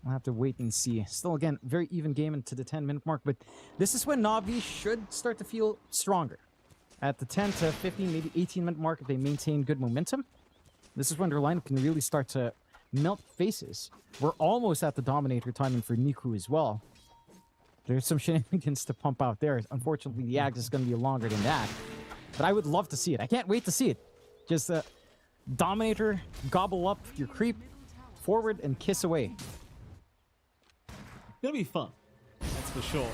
We'll have to wait and see. Still, again, very even game into the 10-minute mark, but this is when Na'Vi should start to feel stronger. At the 10 to 15, maybe 18-minute mark, if they maintain good momentum, this is when their lineup can really start to melt faces. We're almost at the Dominator timing for Niku as well. There's some shenanigans to pump out there. Unfortunately, the Ags is going to be longer than that. But I would love to see it. I can't wait to see it. Just Dominator, gobble up your creep, forward, and kiss away. It's gonna be fun, that's for sure.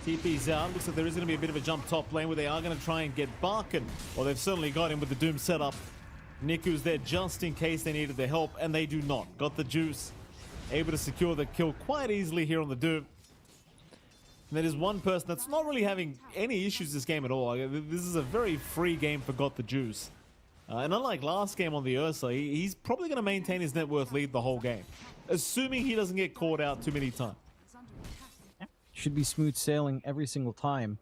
TP's out. Looks like there is gonna be a bit of a jump top lane where they are gonna try and get Barkin. Well, they've certainly got him with the Doom setup. Niku's there just in case they needed the help, and they do not. Got the juice. Able to secure the kill quite easily here on the Doom. And there is one person that's not really having any issues this game at all. This is a very free game for Got the Juice. And unlike last game on the Ursa, he's probably going to maintain his net worth lead the whole game. Assuming he doesn't get caught out too many times. Should be smooth sailing every single time.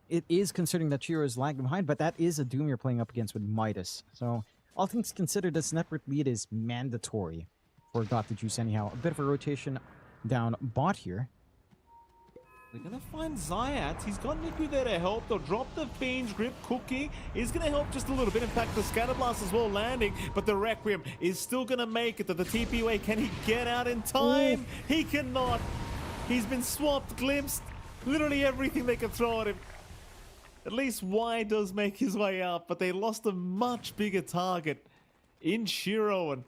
It is considering that Chiro is lagging behind, but that is a Doom you're playing up against with Midas. So, all things considered, this net worth lead is mandatory for Got the Juice anyhow. A bit of a rotation down bot here. They're going to find Zayat. He's got Niku there to help. They'll drop the Fiend's Grip. Cookie is going to help just a little bit. In fact, the Scatterblast as well landing, but the Requiem is still going to make it to the TP way. Can he get out in time? Ooh. He cannot. He's been swapped, glimpsed. Literally everything they can throw at him. At least Y does make his way out, but they lost a much bigger target in Shiro. And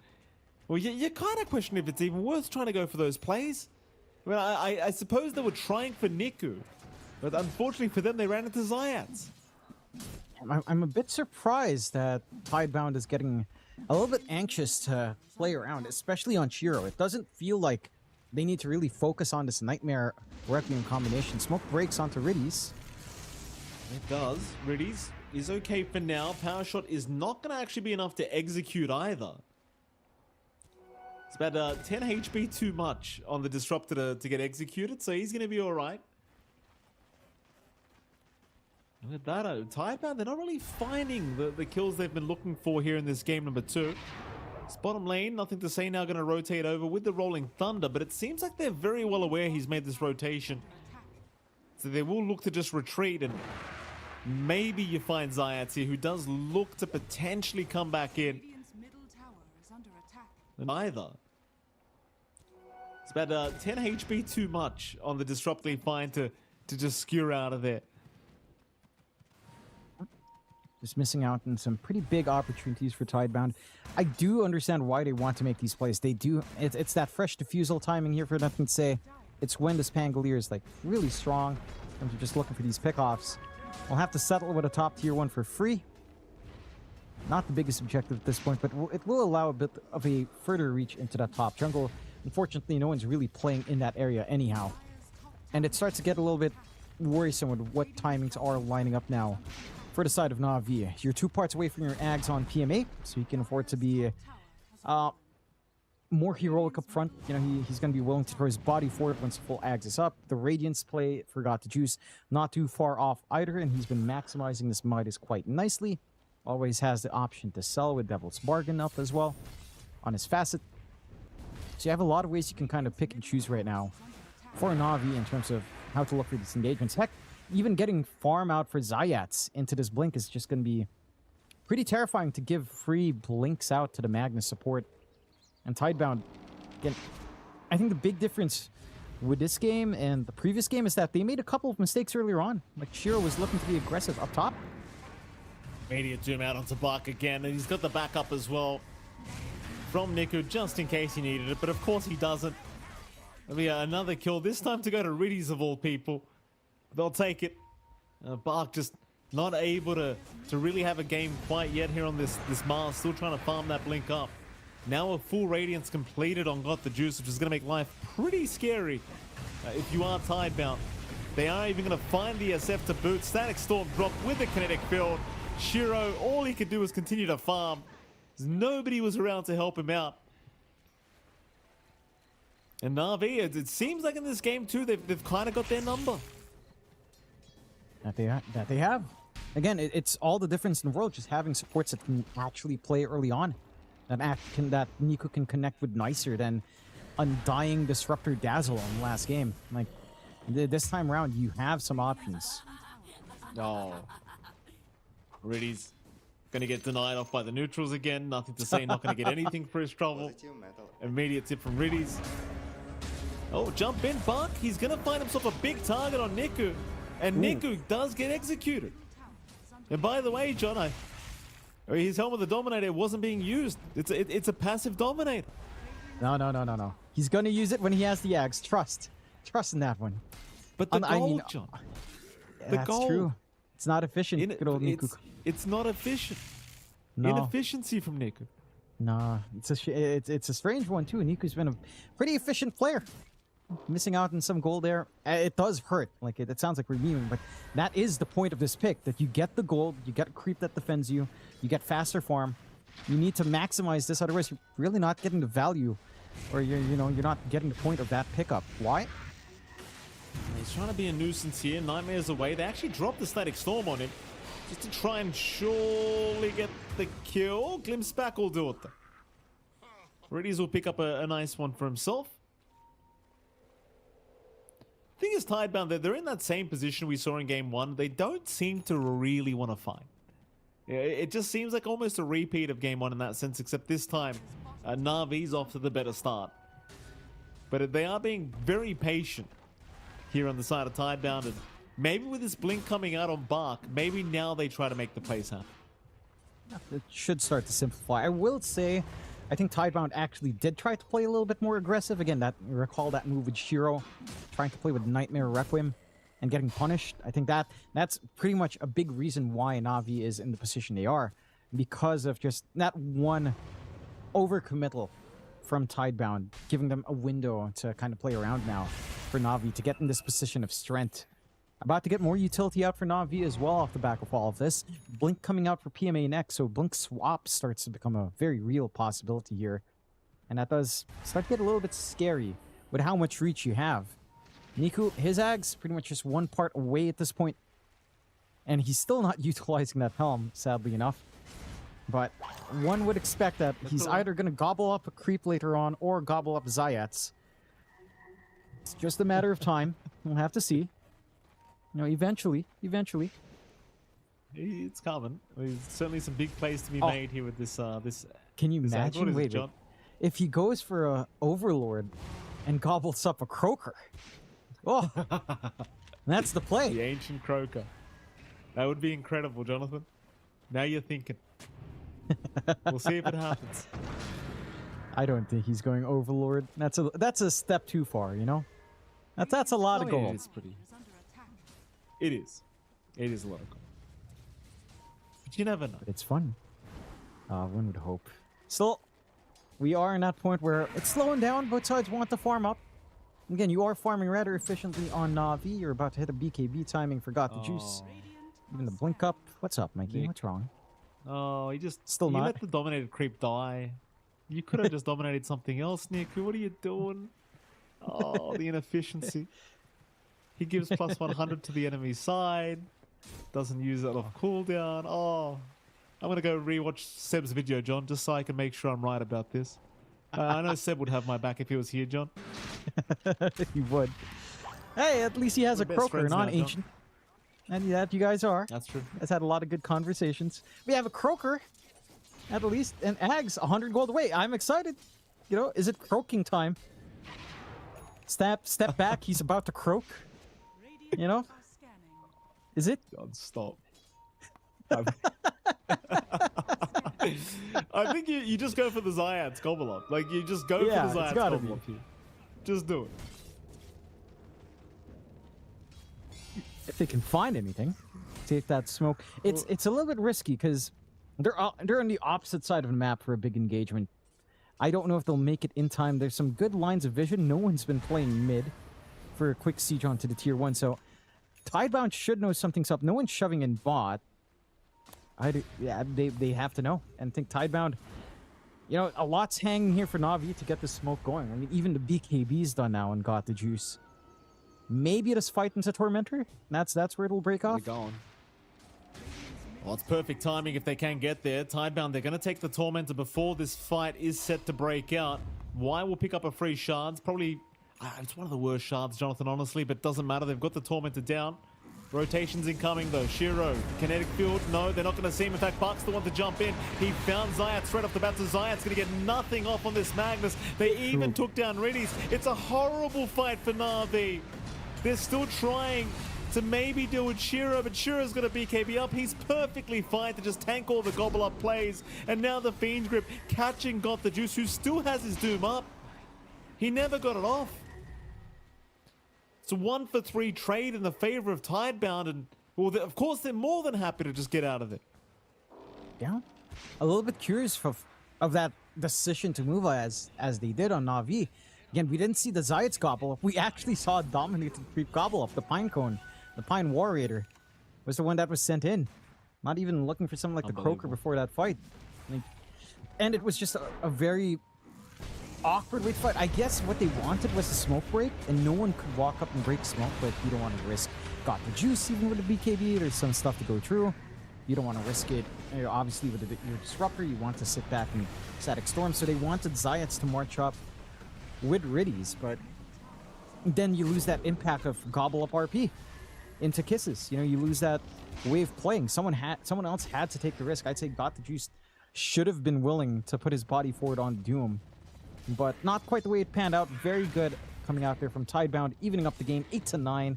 well, you kind of question if it's even worth trying to go for those plays. Well, I suppose they were trying for Niku, but unfortunately for them, they ran into Zayats. I'm a bit surprised that Tidebound is getting a little bit anxious to play around, especially on Chiro. It doesn't feel like they need to really focus on this Nightmare Requiem combination. Smoke breaks onto Riddies. It does. Riddies is okay for now. Power Shot is not going to actually be enough to execute either. It's about 10 HP too much on the Disruptor to get executed, so he's going to be alright. Look at that. Tidebound, they're not really finding the kills they've been looking for here in this game number 2. It's bottom lane, nothing to say now, going to rotate over with the Rolling Thunder, but it seems like they're very well aware he's made this rotation. So they will look to just retreat, and maybe you find Zayats here, who does look to potentially come back in. Neither. It's about 10 HP too much on the Disruptly Fine to just skewer out of there. Just missing out on some pretty big opportunities for Tidebound. I do understand why they want to make these plays. They do. It's that fresh diffusal timing here for nothing to say. It's when this Pangolier is like really strong. And you're just looking for these pickoffs. We'll have to settle with a top tier 1 for free. Not the biggest objective at this point, but it will allow a bit of a further reach into that top jungle. Unfortunately, no one's really playing in that area anyhow. And it starts to get a little bit worrisome with what timings are lining up now for the side of Na'Vi. You're 2 parts away from your Ags on PMA, so you can afford to be more heroic up front. You know, he's going to be willing to throw his body forward once full Ags is up. The Radiance play for Got the Juice, not too far off either, and he's been maximizing this Midas quite nicely. Always has the option to sell with Devil's Bargain up as well on his facet. So you have a lot of ways you can kind of pick and choose right now for Na'Vi in terms of how to look for these engagements. Heck, even getting farm out for Zayats into this blink is just going to be pretty terrifying to give free blinks out to the Magnus support. And Tidebound, again, I think the big difference with this game and the previous game is that they made a couple of mistakes earlier on. Like Shiro was looking to be aggressive up top. Immediate zoom out onto Bach again, and he's got the backup as well from Niku, just in case he needed it, but of course he doesn't. There'll be another kill, this time to go to Riddies of all people. They'll take it. Bach just not able to really have a game quite yet here on this Mars, still trying to farm that blink up. Now a full Radiance completed on Got the Juice, which is going to make life pretty scary if you are Tidebound. They are even going to find the SF to boot. Static Storm dropped with the kinetic field. Shiro, all he could do was continue to farm. Nobody was around to help him out. And Na'Vi, it seems like in this game too, they've kind of got their number. That they have. Again, it's all the difference in the world, just having supports that can actually play early on. That Niku can connect with nicer than Undying Disruptor Dazzle on the last game. Like, this time around, you have some options. Oh. Riddy's gonna get denied off by the neutrals again. Nothing to say, not gonna get anything for his trouble. Immediate tip from Riddy's. Oh, jump in, Buck. He's gonna find himself a big target on Niku. And Niku does get executed. And by the way, John, his Helm of the Dominator wasn't being used. It's a passive Dominator. No. He's gonna use it when he has the Ags. Trust in that one. But the gold, John. That's gold. true. It's not efficient. Good old Niku. It's not efficient. No. Inefficiency from Niku. Nah, it's a strange one too. Niku's been a pretty efficient player. Missing out on some gold there, it does hurt. Like it sounds like we're memeing, but that is the point of this pick: that you get the gold, you get a creep that defends you, you get faster farm. You need to maximize this, otherwise you're really not getting the value, or you're not getting the point of that pickup. Why? He's trying to be a nuisance here. Nightmare's away. They actually dropped the Static Storm on him just to try and surely get the kill. Glimpse back will do it though. Riddies will pick up a nice one for himself. Thing is, Tidebound, they're in that same position we saw in game 1. They don't seem to really want to fight. It just seems like almost a repeat of game 1 in that sense, except this time Na'Vi's off to the better start. But they are being very patient here on the side of Tidebound, and maybe with this blink coming out on Bark, maybe now they try to make the plays happen. It should start to simplify. I will say, I think Tidebound actually did try to play a little bit more aggressive. Again, recall that move with Shiro, trying to play with Nightmare Requiem and getting punished. I think that's pretty much a big reason why Na'Vi is in the position they are, because of just that one overcommittal from Tidebound, giving them a window to kind of play around now for Na'Vi to get in this position of strength. About to get more utility out for Na'Vi as well off the back of all of this. Blink coming out for PMA next, so Blink swap starts to become a very real possibility here. And that does start to get a little bit scary with how much reach you have. Niku, his Ags, pretty much just one part away at this point. And he's still not utilizing that helm, sadly enough. But one would expect that he's either going to gobble up a creep later on or gobble up Zayats. It's just a matter of time. We'll have to see. Eventually. It's coming. There's certainly some big plays to be made here with this. Can you imagine? Wait, if he goes for a Overlord and gobbles up a Croaker, oh, that's the play. The ancient Croaker. That would be incredible, Jonathan. Now you're thinking. We'll see if it happens. I don't think he's going Overlord. That's a step too far, That's a lot of gold. It is. It is a lot of gold. But you never know. But it's fun. One would hope. Still, we are in that point where it's slowing down. Both sides want to farm up. Again, you are farming rather efficiently on Na'Vi. You're about to hit a BKB timing. Forgot the juice. Even the blink up. What's up, Mikey? What's wrong? Oh, you Still not. let the dominated creep die. You could have just dominated something else, Nick. What are you doing? Oh, the inefficiency. He gives plus 100 to the enemy side. Doesn't use it off cooldown. Oh, I'm going to go rewatch Seb's video, John, just so I can make sure I'm right about this. I know Seb would have my back if he was here, John. He would. Hey, at least he has a Croaker, not ancient. And that you guys are. That's true. Has had a lot of good conversations. We have a Croaker, at least, and Ags 100 gold away. I'm excited. Is it croaking time? Step back. He's about to croak. Is it? God, stop. I think you just go for the Zayats gobble up. Like, you just go for the Zayats gobble up here. Just do it. If they can find anything, take that smoke. It's a little bit risky because they're on the opposite side of the map for a big engagement. I don't know if they'll make it in time. There's some good lines of vision. No one's been playing mid for a quick siege onto the tier 1, so Tidebound should know something's up. No one's shoving in bot. They have to know. And I think Tidebound You know, a lot's hanging here for Na'Vi to get the smoke going. I mean, even the BKB's done now and got the juice. Maybe it is fight into Tormentor. That's where it'll break off. They're going. Well, it's perfect timing if they can get there. Tidebound, they're going to take the Tormentor before this fight is set to break out. Y will pick up a free shards. Probably, it's one of the worst shards, Jonathan, honestly, but doesn't matter. They've got the Tormentor down. Rotations incoming, though. Shiro, kinetic field. No, they're not going to see him. In fact, Park's the one to jump in. He found Zayat straight off the bat, so Zayat's going to get nothing off on this Magnus. They even took down Riddies. It's a horrible fight for Na'Vi. They're still trying to maybe deal with Shiro, but Shiro's going to BKB up. He's perfectly fine to just tank all the gobble up plays. And now the Fiend's Grip catching Got the Juice, who still has his Doom up. He never got it off. It's a 1-for-3 trade in the favor of Tidebound, and well, of course they're more than happy to just get out of it. Yeah, a little bit curious of that decision to move as they did on Na'Vi. Again, we didn't see the Zayat's gobble up. We actually saw a dominated creep gobble up. The Pine Cone, the Pine Warrior, was the one that was sent in. Not even looking for something like the Croaker before that fight. Like, and it was just a very awkward way to fight. I guess what they wanted was a smoke break, and no one could walk up and break smoke, but you don't want to risk Got the Juice even with a BKB. There's some stuff to go through. You don't want to risk it. You know, obviously, with your Disruptor, you want to sit back and Static Storm. So they wanted Zayats to march up with Riddies, but then you lose that impact of Gobble Up RP into Kisses. You know, you lose that wave playing. Someone else had to take the risk. I'd say Got the Juice should have been willing to put his body forward on Doom, but not quite the way it panned out. Very good coming out there from Tidebound, evening up the game 8-9.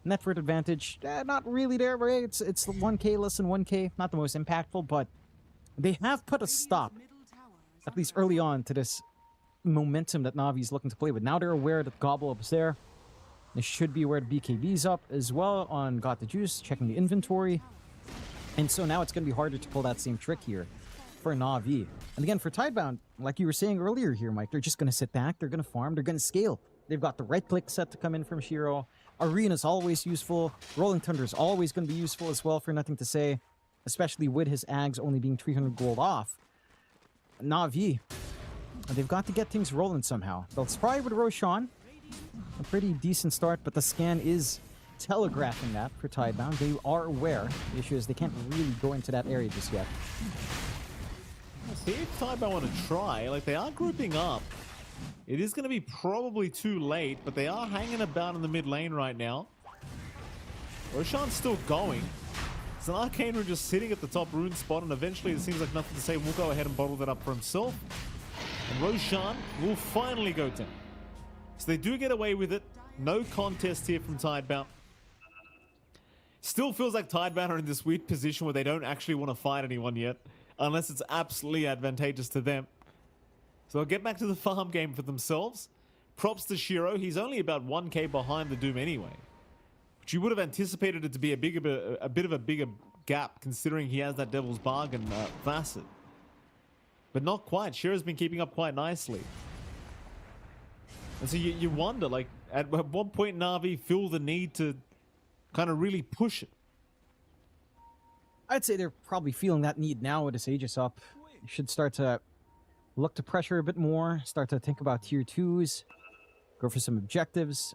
Net worth advantage, not really there, right? It's 1K, less than 1K, not the most impactful, but they have put a stop, at least early on, to this momentum that Na'Vi's looking to play with. Now they're aware that Gobble Up is there. They should be aware that BKB's up as well on Got the Juice, checking the inventory. And so now it's going to be harder to pull that same trick here for Na'Vi. And again, for Tidebound, like you were saying earlier here, Mike, they're just going to sit back, they're going to farm, they're going to scale. They've got the right click set to come in from Shiro. Arena's always useful. Rolling Thunder's always going to be useful as well, for nothing to say, especially with his Ags only being 300 gold off. Na'Vi, they've got to get things rolling somehow. They'll spry with Roshan. A pretty decent start, but the scan is telegraphing that for Tidebound. They are aware. The issue is they can't really go into that area just yet. See if Tidebound want to try. Like, they are grouping up. It is going to be probably too late, but they are hanging about in the mid lane right now. Roshan's still going. It's an Arcane Rune just sitting at the top rune spot, and eventually it seems like nothing to say. We'll go ahead and bottle that up for himself. And Roshan will finally go down. So they do get away with it. No contest here from Tidebound. Still feels like Tidebound are in this weird position where they don't actually want to fight anyone yet, unless it's absolutely advantageous to them. So they'll get back to the farm game for themselves. Props to Shiro. He's only about 1K behind the Doom anyway, which you would have anticipated it to be a bit of a bigger gap, considering he has that Devil's Bargain facet. But not quite. Shiro's been keeping up quite nicely. And so you wonder, like, at what point Na'Vi feel the need to kind of really push it? I'd say they're probably feeling that need now with this Aegis up. You should start to look to pressure a bit more, start to think about tier 2s, go for some objectives.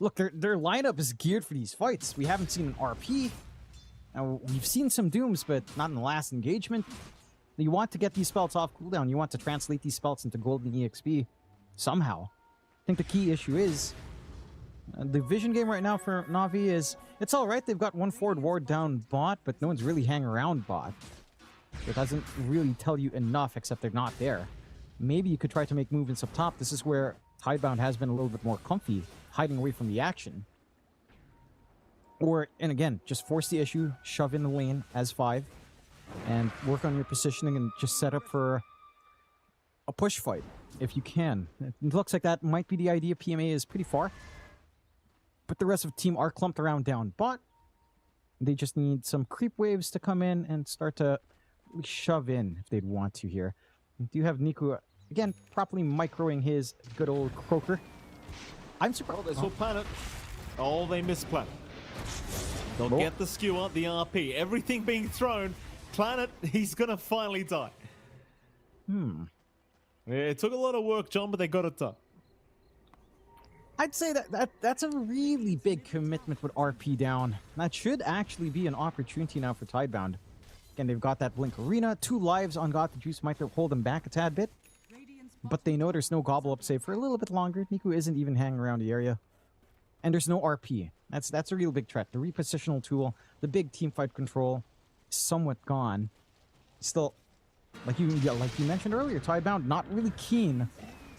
Look, their lineup is geared for these fights. We haven't seen an RP. Now, we've seen some Dooms, but not in the last engagement. You want to get these spells off cooldown. You want to translate these spells into golden EXP somehow. I think the key issue is the vision game right now for Na'Vi is, it's all right. They've got one forward ward down bot, but no one's really hanging around bot. It doesn't really tell you enough, except they're not there. Maybe you could try to make movements up top. This is where Tidebound has been a little bit more comfy, hiding away from the action. Or, and again, just force the issue, shove in the lane as 5, and work on your positioning and just set up for a push fight, if you can. It looks like that might be the idea. PMA is pretty far, but the rest of the team are clumped around down bot. They just need some creep waves to come in and start to shove in if they'd want to here. Do you have Niku, again, properly microing his good old Croaker? I'm surprised. Oh, they saw Planet. Oh, they missed Planet. They'll get the skewer, the RP, everything being thrown. Planet, he's going to finally die. It took a lot of work, John, but they got it done. I'd say that's a really big commitment with RP down. That should actually be an opportunity now for Tidebound. Again, they've got that Blink Arena. 2 lives on Got the Juice might hold them back a tad bit. But they know there's no Gobble Up save for a little bit longer. Niku isn't even hanging around the area. And there's no RP. That's a real big threat. The repositional tool, the big teamfight control, is somewhat gone. Still, like you mentioned earlier, Tidebound not really keen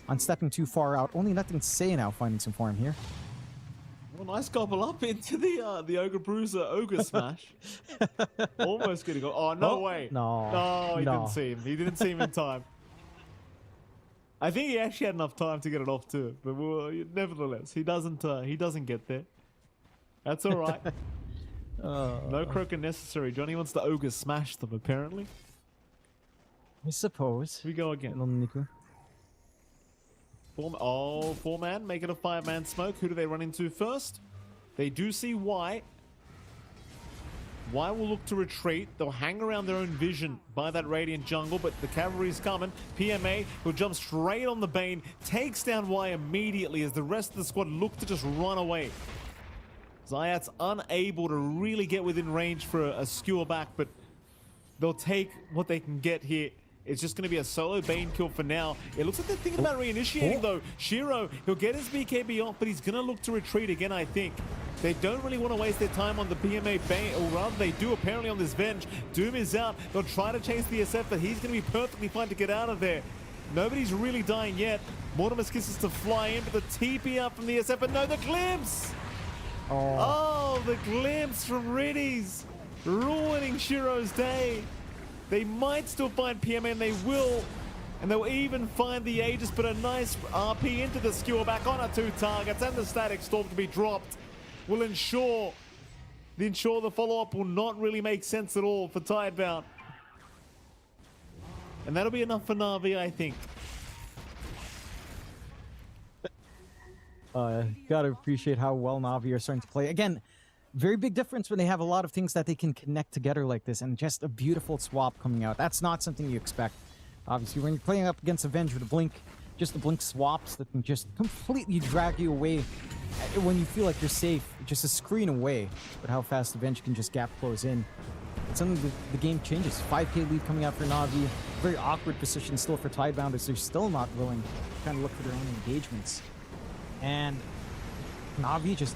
on stepping too far out. Only Nothing to Say now finding some form here. Well, nice gobble up into the Ogre Bruiser Ogre Smash. Almost getting go. Oh, no way. No. He didn't see him. He didn't see him in time. I think he actually had enough time to get it off too. But nevertheless, he doesn't get there. That's all right. No croaker necessary. Johnny wants the Ogre Smash them, apparently. I suppose. We go again. Niku. 4-man, make it a 5-man smoke. Who do they run into first? They do see Y. Y will look to retreat. They'll hang around their own vision by that Radiant jungle, but the cavalry's coming. PMA will jump straight on the Bane, takes down Y immediately as the rest of the squad look to just run away. Zayat's unable to really get within range for a skewer back, but they'll take what they can get here. It's just going to be a solo Bane kill for now. It looks like they're thinking about reinitiating, though. Shiro, he'll get his BKB off, but he's going to look to retreat again, I think. They don't really want to waste their time on the PMA Bane, or rather they do apparently on this Venge. Doom is out. They'll try to chase the SF, but he's going to be perfectly fine to get out of there. Nobody's really dying yet. Mortimer's kisses to fly in, but the TP up from the SF, but no, the glimpse! Oh, the glimpse from Riddies, ruining Shiro's day. They might still find PMA, and they will. And they'll even find the Aegis, but a nice RP into the skewer back on our 2 targets, and the Static Storm to be dropped will ensure the follow-up will not really make sense at all for Tidebound. And that'll be enough for Na'Vi, I think. Gotta appreciate how well Na'Vi are starting to play. Again, very big difference when they have a lot of things that they can connect together like this, and just a beautiful swap coming out. That's not something you expect. Obviously, when you're playing up against Avenge with a Blink, just the Blink swaps that can just completely drag you away when you feel like you're safe, just a screen away. But how fast Avenge can just gap close in. It's something the game changes. 5k lead coming out for Na'Vi. Very awkward position still for Tidebounders. They're still not willing to kind of look for their own engagements. And Na'Vi just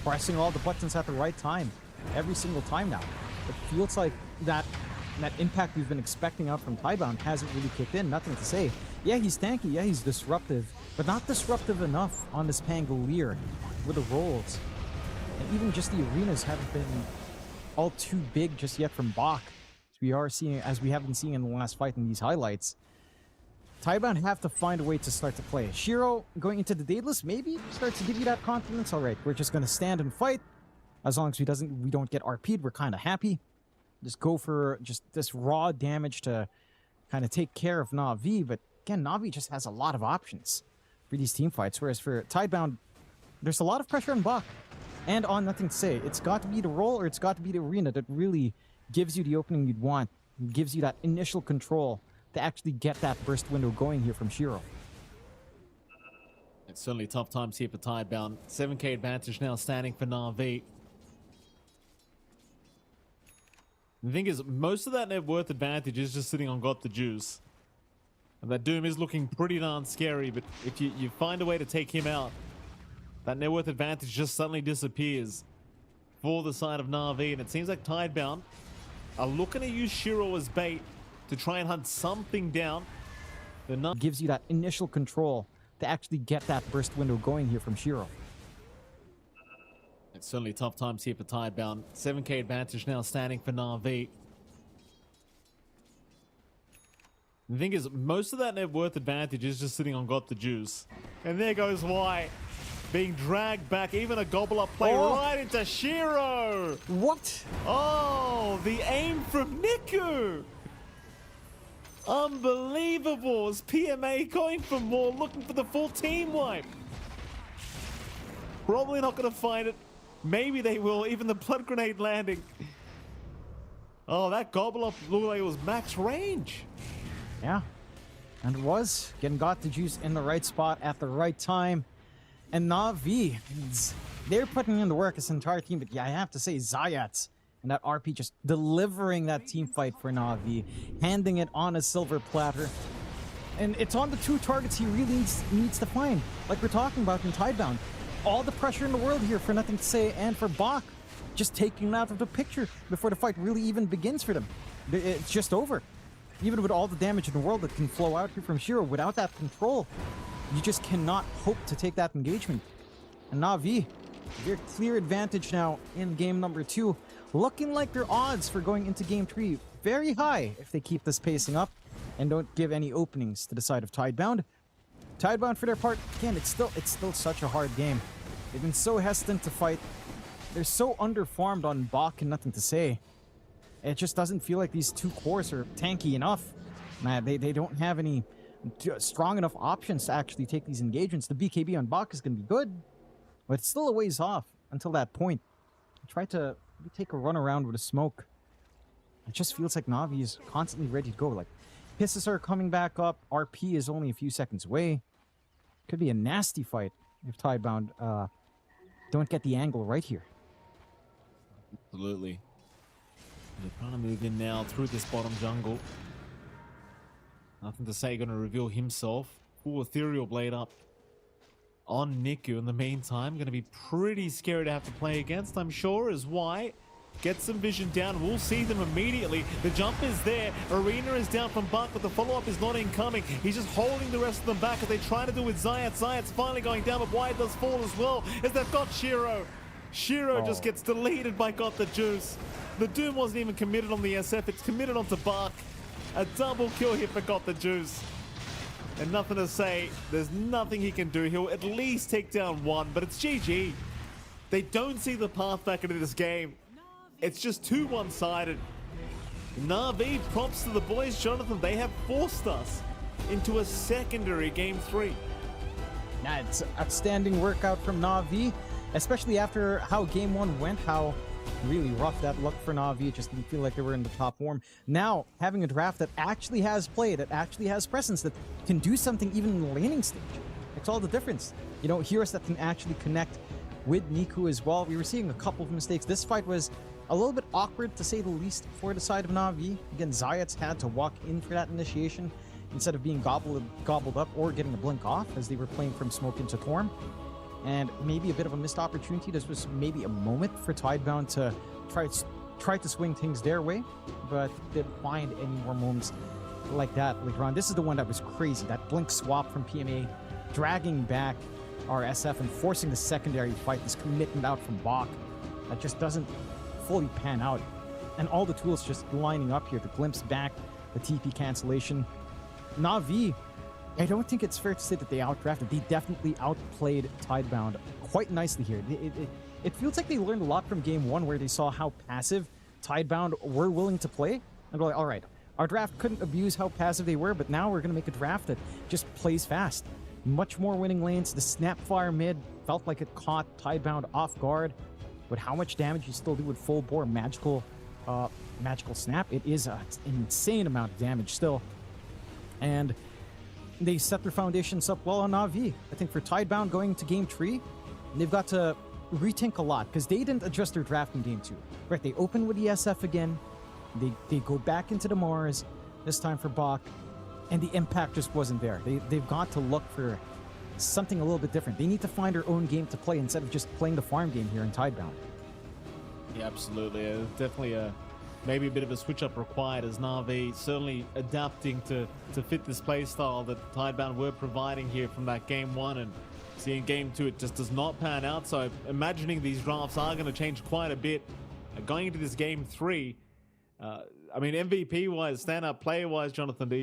pressing all the buttons at the right time. Every single time now. It feels like that impact we've been expecting out from Tidebound hasn't really kicked in. Nothing to say. Yeah, he's tanky. Yeah, he's disruptive. But not disruptive enough on this Pangolier with the rolls. And even just the arenas haven't been all too big just yet from Bach. As we have been seeing in the last fight in these highlights. Tidebound have to find a way to start to play. Shiro going into the Daedalus maybe starts to give you that confidence. All right, we're just going to stand and fight. As long as we don't get RP'd, we're kind of happy. Just go for just this raw damage to kind of take care of Na'Vi. But again, Na'Vi just has a lot of options for these team fights. Whereas for Tidebound, there's a lot of pressure on Bach and on Nothing to Say. It's got to be the role or it's got to be the arena that really gives you the opening you'd want. Gives you that initial control to actually get that burst window going here from Shiro. It's certainly tough times here for Tidebound. 7k advantage now standing for Na'Vi. The thing is, most of that net worth advantage is just sitting on Got the Juice. And that Doom is looking pretty darn scary, but if you find a way to take him out, that net worth advantage just suddenly disappears for the side of Na'Vi. And it seems like Tidebound are looking to use Shiro as bait to try and hunt something down. Gives you that initial control to actually get that burst window going here from Shiro. It's certainly tough times here for Tidebound. 7k advantage now standing for Na'Vi. The thing is, most of that net worth advantage is just sitting on Got the Juice. And there goes Y, being dragged back. Even a gobble up play right into Shiro. What? Oh, the aim from Niku. Unbelievable. As PMA going for more, looking for the full team wipe. Probably not going to find it. Maybe they will. Even the blood grenade landing. Oh, that gobble up looked like it was max range. Yeah. And it was. Got the juice in the right spot at the right time. And Na'Vi, they're putting in the work as an entire team, but yeah, I have to say Zayat and that RP just delivering that team fight for Na'Vi, handing it on a silver platter. And it's on the two targets he really needs to find, like we're talking about in Tidebound. All the pressure in the world here for Nothing to Say and for Bach, just taking him out of the picture before the fight really even begins for them. It's just over. Even with all the damage in the world that can flow out here from Shiro, without that control, you just cannot hope to take that engagement. And Na'Vi, their clear advantage now in game number 2, looking like their odds for going into game 3 very high if they keep this pacing up and don't give any openings to the side of Tidebound. Tidebound, for their part, again, it's still such a hard game. They've been so hesitant to fight. They're so underfarmed on Bach and Nothing to Say. It just doesn't feel like these two cores are tanky enough. They don't have any strong enough options to actually take these engagements. The BKB on Bach is going to be good, but it's still a ways off until that point. Try to take a run around with a smoke. It just feels like Na'Vi is constantly ready to go. Like, pisses are coming back up. RP is only a few seconds away. Could be a nasty fight if Tidebound don't get the angle right here. Absolutely. They're trying to move in now through this bottom jungle. Nothing to Say going to reveal himself. Full Ethereal Blade up on Niku. In the meantime, going to be pretty scary to have to play against, I'm sure, as White gets some vision down. We'll see them immediately. The jump is there. Arena is down from Buck, but the follow-up is not incoming. He's just holding the rest of them back as they try to do with Zayat. Zayat's finally going down, but White does fall as well as they've got Shiro. Shiro just gets deleted by Got the Juice. The Doom wasn't even committed on the SF. It's committed onto Buck. A double kill here for Got the Juice. And Nothing to Say. There's nothing he can do. He'll at least take down one, but it's GG. They don't see the path back into this game. It's just too one-sided. Na'Vi, props to the boys, Jonathan. They have forced us into a secondary game 3. Nah, it's outstanding workout from Na'Vi, especially after how game 1 went, how really rough that looked for Na'Vi. It just didn't feel like they were in the top form. Now, having a draft that actually has play, that actually has presence, that can do something even in the laning stage. It's all the difference. You know, heroes that can actually connect with Niku as well. We were seeing a couple of mistakes. This fight was a little bit awkward, to say the least, for the side of Na'Vi. Again, Zayat's had to walk in for that initiation instead of being gobbled up or getting a blink off as they were playing from smoke into Torm. And maybe a bit of a missed opportunity. This was maybe a moment for Tidebound to try to swing things their way, but didn't find any more moments like that later on. This is the one that was crazy. That blink swap from PMA, dragging back our SF and forcing the secondary fight, this commitment out from Bach. That just doesn't fully pan out. And all the tools just lining up here. The glimpse back, the TP cancellation. Na'Vi, I don't think it's fair to say that they outdrafted. They definitely outplayed Tidebound quite nicely here. It feels like they learned a lot from game 1 where they saw how passive Tidebound were willing to play. And they're like, all right, our draft couldn't abuse how passive they were, but now we're going to make a draft that just plays fast. Much more winning lanes. The Snapfire mid felt like it caught Tidebound off guard. With how much damage you still do with full bore magical snap, it is an insane amount of damage still. And they set their foundations up well on Na'Vi. I think for Tidebound going to game 3, they've got to rethink a lot because they didn't adjust their draft in game 2. Right, they open with the SF again. They go back into the Mars, this time for Bach, and the impact just wasn't there. They've got to look for something a little bit different. They need to find their own game to play instead of just playing the farm game here in Tidebound. Yeah, absolutely. Definitely maybe a bit of a switch up required as Na'Vi certainly adapting to fit this play style that Tidebound were providing here from that game 1, and seeing game 2 it just does not pan out. So imagining these drafts are going to change quite a bit going into this game 3. I mean, MVP wise, standout player wise, Jonathan, do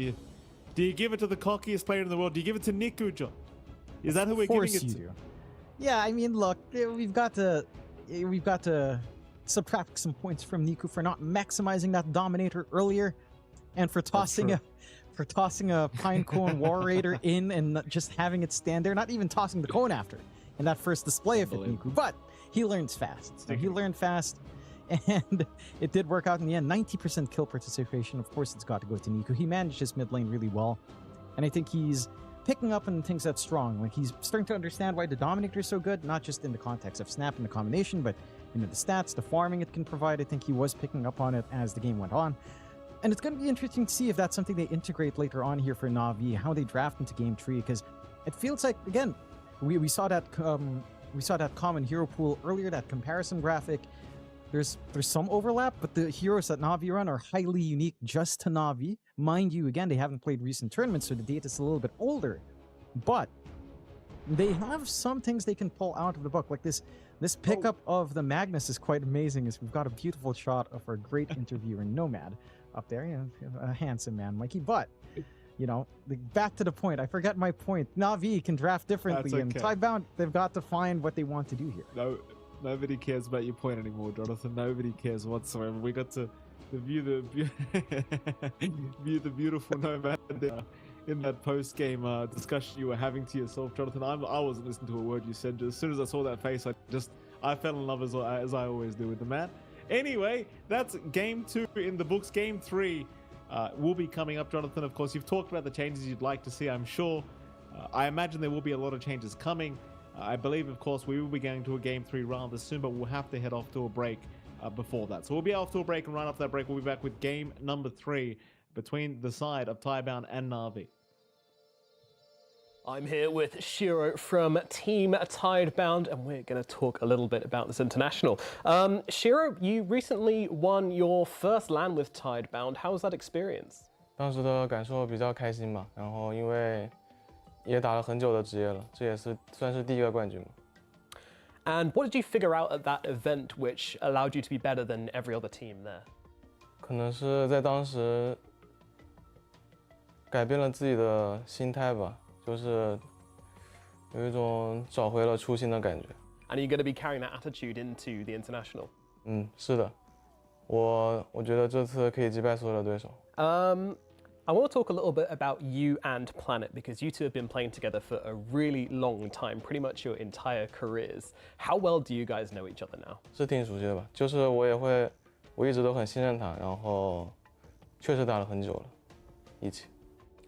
you give it to the cockiest player in the world? Do you give it to Niku, John? Is that who we're giving it to? Do. Yeah, I mean, look, we've got to subtract some points from Niku for not maximizing that Dominator earlier, and for tossing a Pinecone War Raider in and just having it stand there, not even tossing the cone after in that first display of it, Niku. But he learns fast. So he learned fast, and it did work out in the end. 90% kill participation. Of course, it's got to go to Niku. He managed his mid lane really well. And I think he's picking up on things that's strong. Like, he's starting to understand why the Dominator is so good, not just in the context of snap and the combination, but the stats, the farming it can provide. I think he was picking up on it as the game went on. And it's going to be interesting to see if that's something they integrate later on here for Na'Vi, how they draft into game 3, because it feels like, again, we saw that common hero pool earlier, that comparison graphic. There's some overlap, but the heroes that Na'Vi run are highly unique just to Na'Vi. Mind you, again, they haven't played recent tournaments, so the data's a little bit older. But they have some things they can pull out of the book. Like this pickup of the Magnus is quite amazing, as we've got a beautiful shot of our great interviewer, Nomad, up there. A handsome man, Mikey. But, back to the point. I forget my point. Na'Vi can draft differently, and Tidebound, they've got to find what they want to do here. No. Nobody cares about your point anymore, Jonathan. Nobody cares whatsoever. We got to view the beautiful Nomad in that post-game discussion you were having to yourself, Jonathan. I wasn't listening to a word you said. As soon as I saw that face, I fell in love as I always do with the man. Anyway, that's game 2 in the books. Game 3 will be coming up, Jonathan. Of course, you've talked about the changes you'd like to see, I'm sure. I imagine there will be a lot of changes coming. I believe, of course, we will be going to a game 3 rather soon, but we'll have to head off to a break before that. So we'll be off to a break, and right after that break, we'll be back with game number 3 between the side of Tidebound and Na'Vi. I'm here with Shiro from Team Tidebound, and we're going to talk a little bit about this international. Shiro, you recently won your first LAN with Tidebound. How was that experience? 当时的感受比较开心嘛，然后因为也打了很久的职业了，这也是算是第一个冠军嘛。And what did you figure out at that event which allowed you to be better than every other team there? 可能是在当时改变了自己的心态吧，就是有一种找回了初心的感觉。And you're going to be carrying that attitude into the international? 是的，我觉得这次可以击败所有的对手。I want to talk a little bit about you and Planet, because you two have been playing together for a really long time, pretty much your entire careers. How well do you guys know each other now? 是挺熟悉的吧，就是我一直都很信任他，然后确实打了很久了，一起。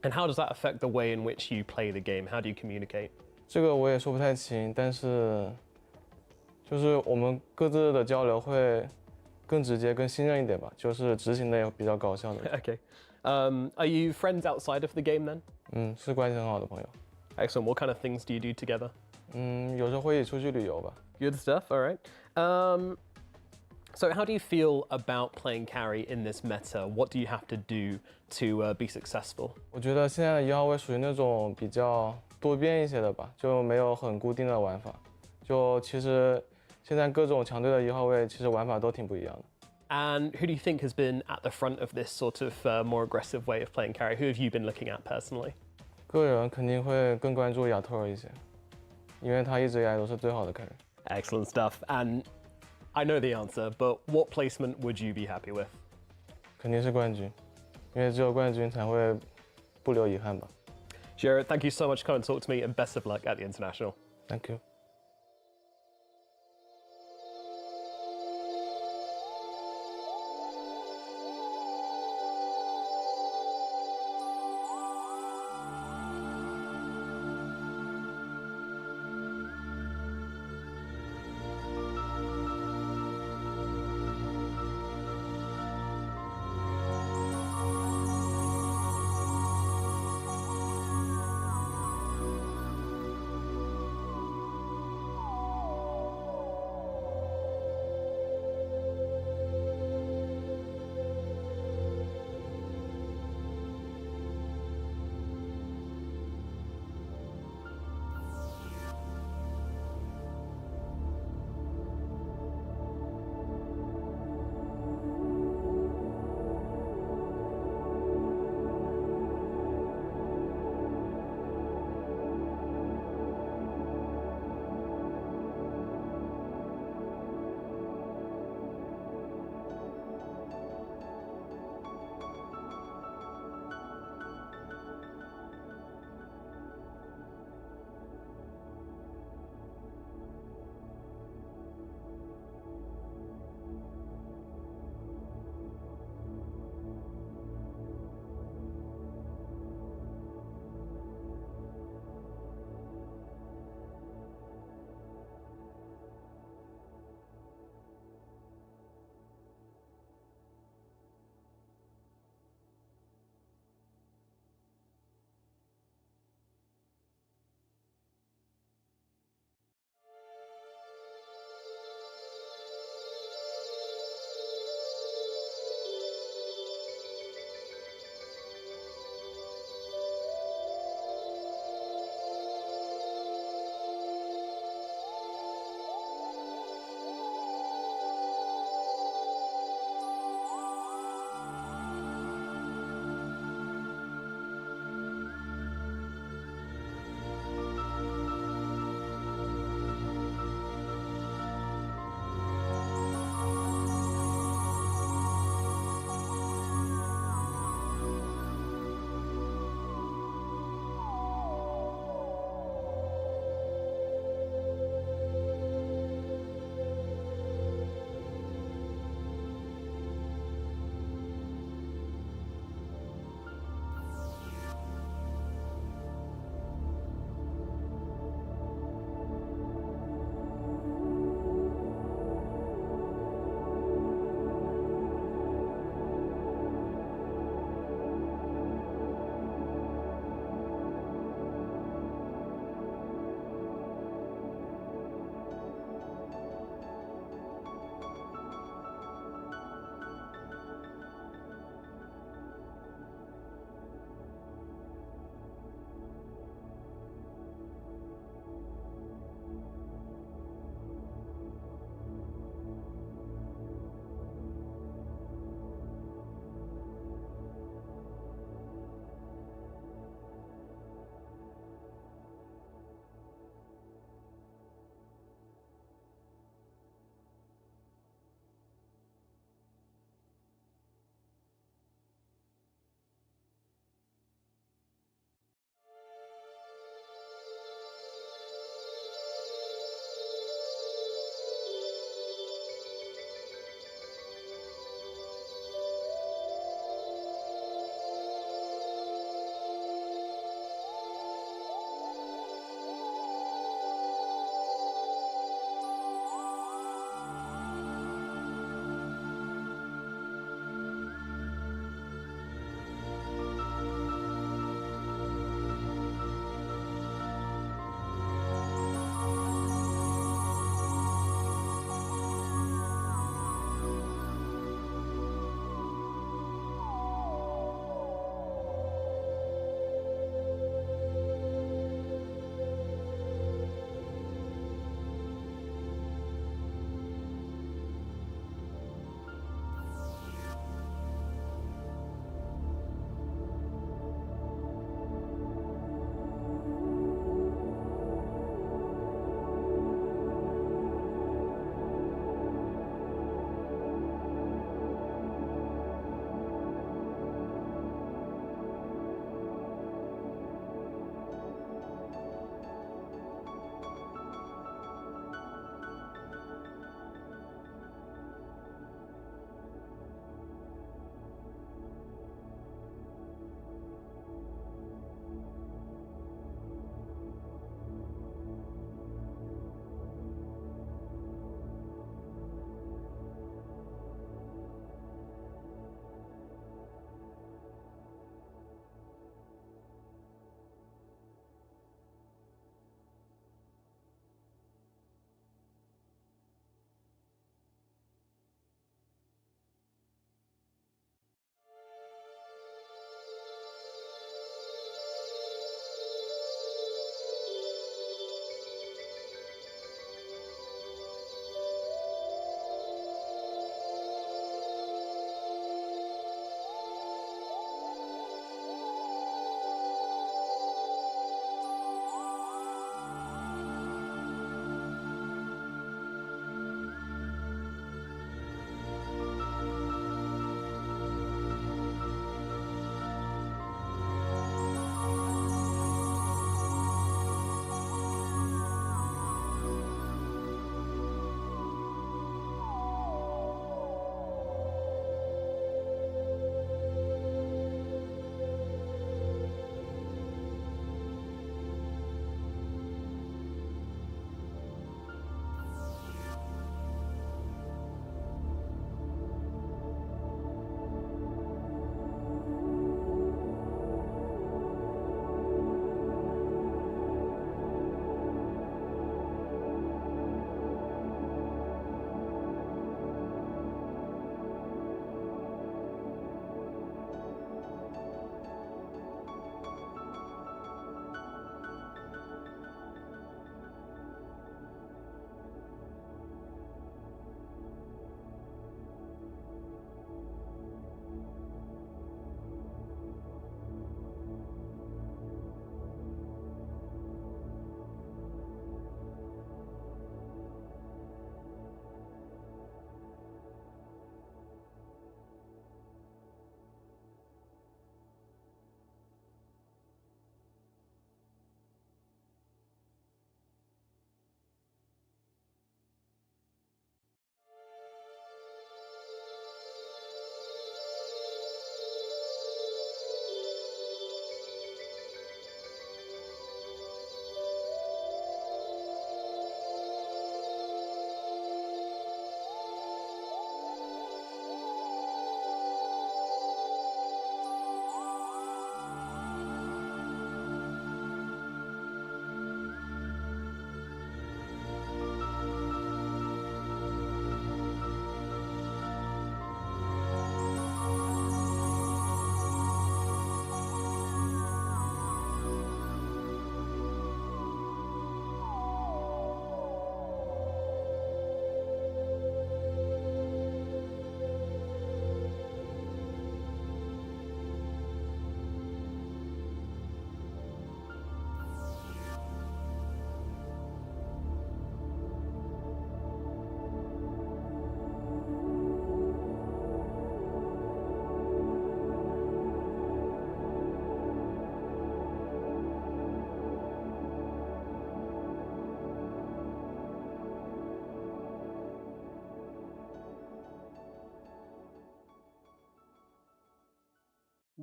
And how does that affect the way in which you play the game? How do you communicate? 这个我也说不太清，但是就是我们各自的交流会更直接、更信任一点吧，就是执行的也比较高效的。Okay. Are you friends outside of the game then? 是关系很好的朋友。Excellent. What kind of things do you do together? 有时候会一起出去旅游吧。Good stuff. All right. So how do you feel about playing carry in this meta? What do you have to do to be successful? 我觉得现在的1号位属于那种比较多变一些的吧，就没有很固定的玩法。就其实现在各种强队的1号位其实玩法都挺不一样的。And who do you think has been at the front of this sort of more aggressive way of playing carry? Who have you been looking at personally? 个人肯定会更关注亚托尔一些，因为他一直以来都是最好的carry。Excellent stuff. And I know the answer, but what placement would you be happy with? 肯定是冠军，因为只有冠军才会不留遗憾吧。Jared, thank you so much for coming and talk to me, and best of luck at the international. Thank you.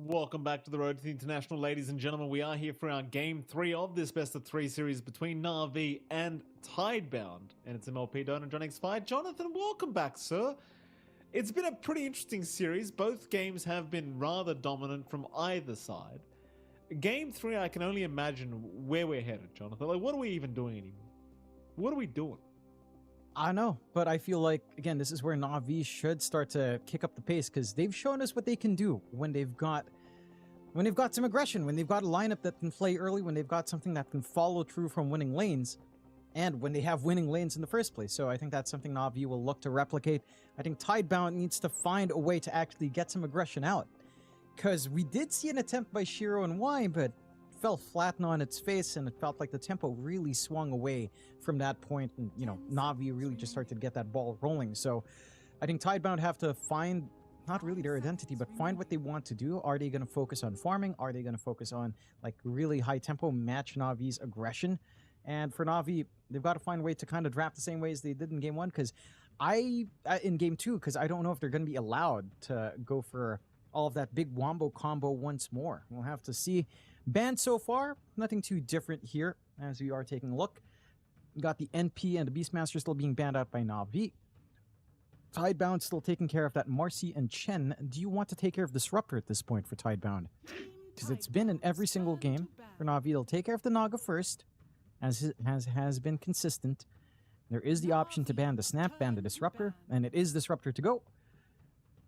Welcome back to the Road to the International, ladies and gentlemen. We are here for our Game 3 of this best-of-3 series between Na'Vi and Tidebound. And it's MLP Don and John X5. Jonathan, welcome back, sir. It's been a pretty interesting series. Both games have been rather dominant from either side. Game 3, I can only imagine where we're headed, Jonathan. Like, what are we even doing anymore? What are we doing? I know, but I feel like, again, this is where Na'Vi should start to kick up the pace, because they've shown us what they can do when they've got some aggression, when they've got a lineup that can play early, when they've got something that can follow through from winning lanes, and when they have winning lanes in the first place. So I think that's something Na'Vi will look to replicate. I think Tidebound needs to find a way to actually get some aggression out, because we did see an attempt by Shiro and Y, but fell flat on its face, and it felt like the tempo really swung away from that point, and Na'Vi really just started to get that ball rolling. So I think Tidebound have to find not really their identity, but find what they want to do. Are they going to focus on farming? Are they going to focus on like really high tempo, match Na'Vi's aggression? And for Na'Vi, they've got to find a way to kind of draft the same way as they did in game 1, because in game 2, because I don't know if they're going to be allowed to go for all of that big wombo combo once more. We'll have to see. Banned so far, nothing too different here as we are taking a look. We got the NP and the Beastmaster still being banned out by Na'Vi. Tidebound still taking care of that Marcy and Chen. Do you want to take care of Disruptor at this point for Tidebound? Because it's been in every single game for Na'Vi. They'll take care of the Naga first, as has been consistent. There is the option to ban the Snap, ban the Disruptor, and it is Disruptor to go.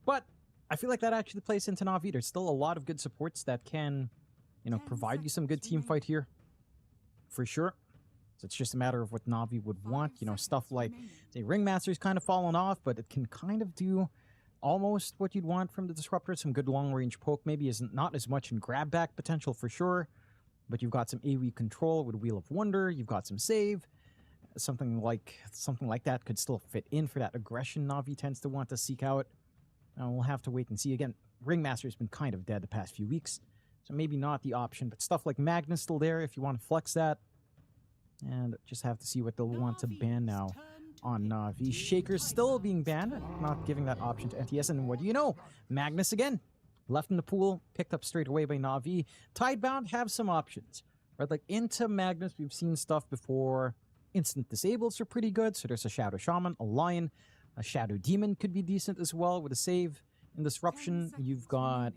But I feel like that actually plays into Na'Vi. There's still a lot of good supports that can provide you some good team fight here, for sure. So it's just a matter of what Na'Vi would want. Stuff like, say, Ringmaster's kind of fallen off, but it can kind of do almost what you'd want from the Disruptor. Some good long-range poke, maybe isn't not as much in grab-back potential for sure, but you've got some AoE control with Wheel of Wonder. You've got some save. Something like that could still fit in for that aggression Na'Vi tends to want to seek out. We'll have to wait and see. Again, Ringmaster's been kind of dead the past few weeks, so maybe not the option, but stuff like Magnus still there if you want to flex that. And just have to see what they'll want to ban now on Na'Vi. Shaker's still being banned, not giving that option to NTS. And what do you know? Magnus again, left in the pool, picked up straight away by Na'Vi. Tidebound have some options, right? Like into Magnus, we've seen stuff before. Instant disables are pretty good. So there's a Shadow Shaman, a Lion, a Shadow Demon could be decent as well with a save. In Disruption, you've got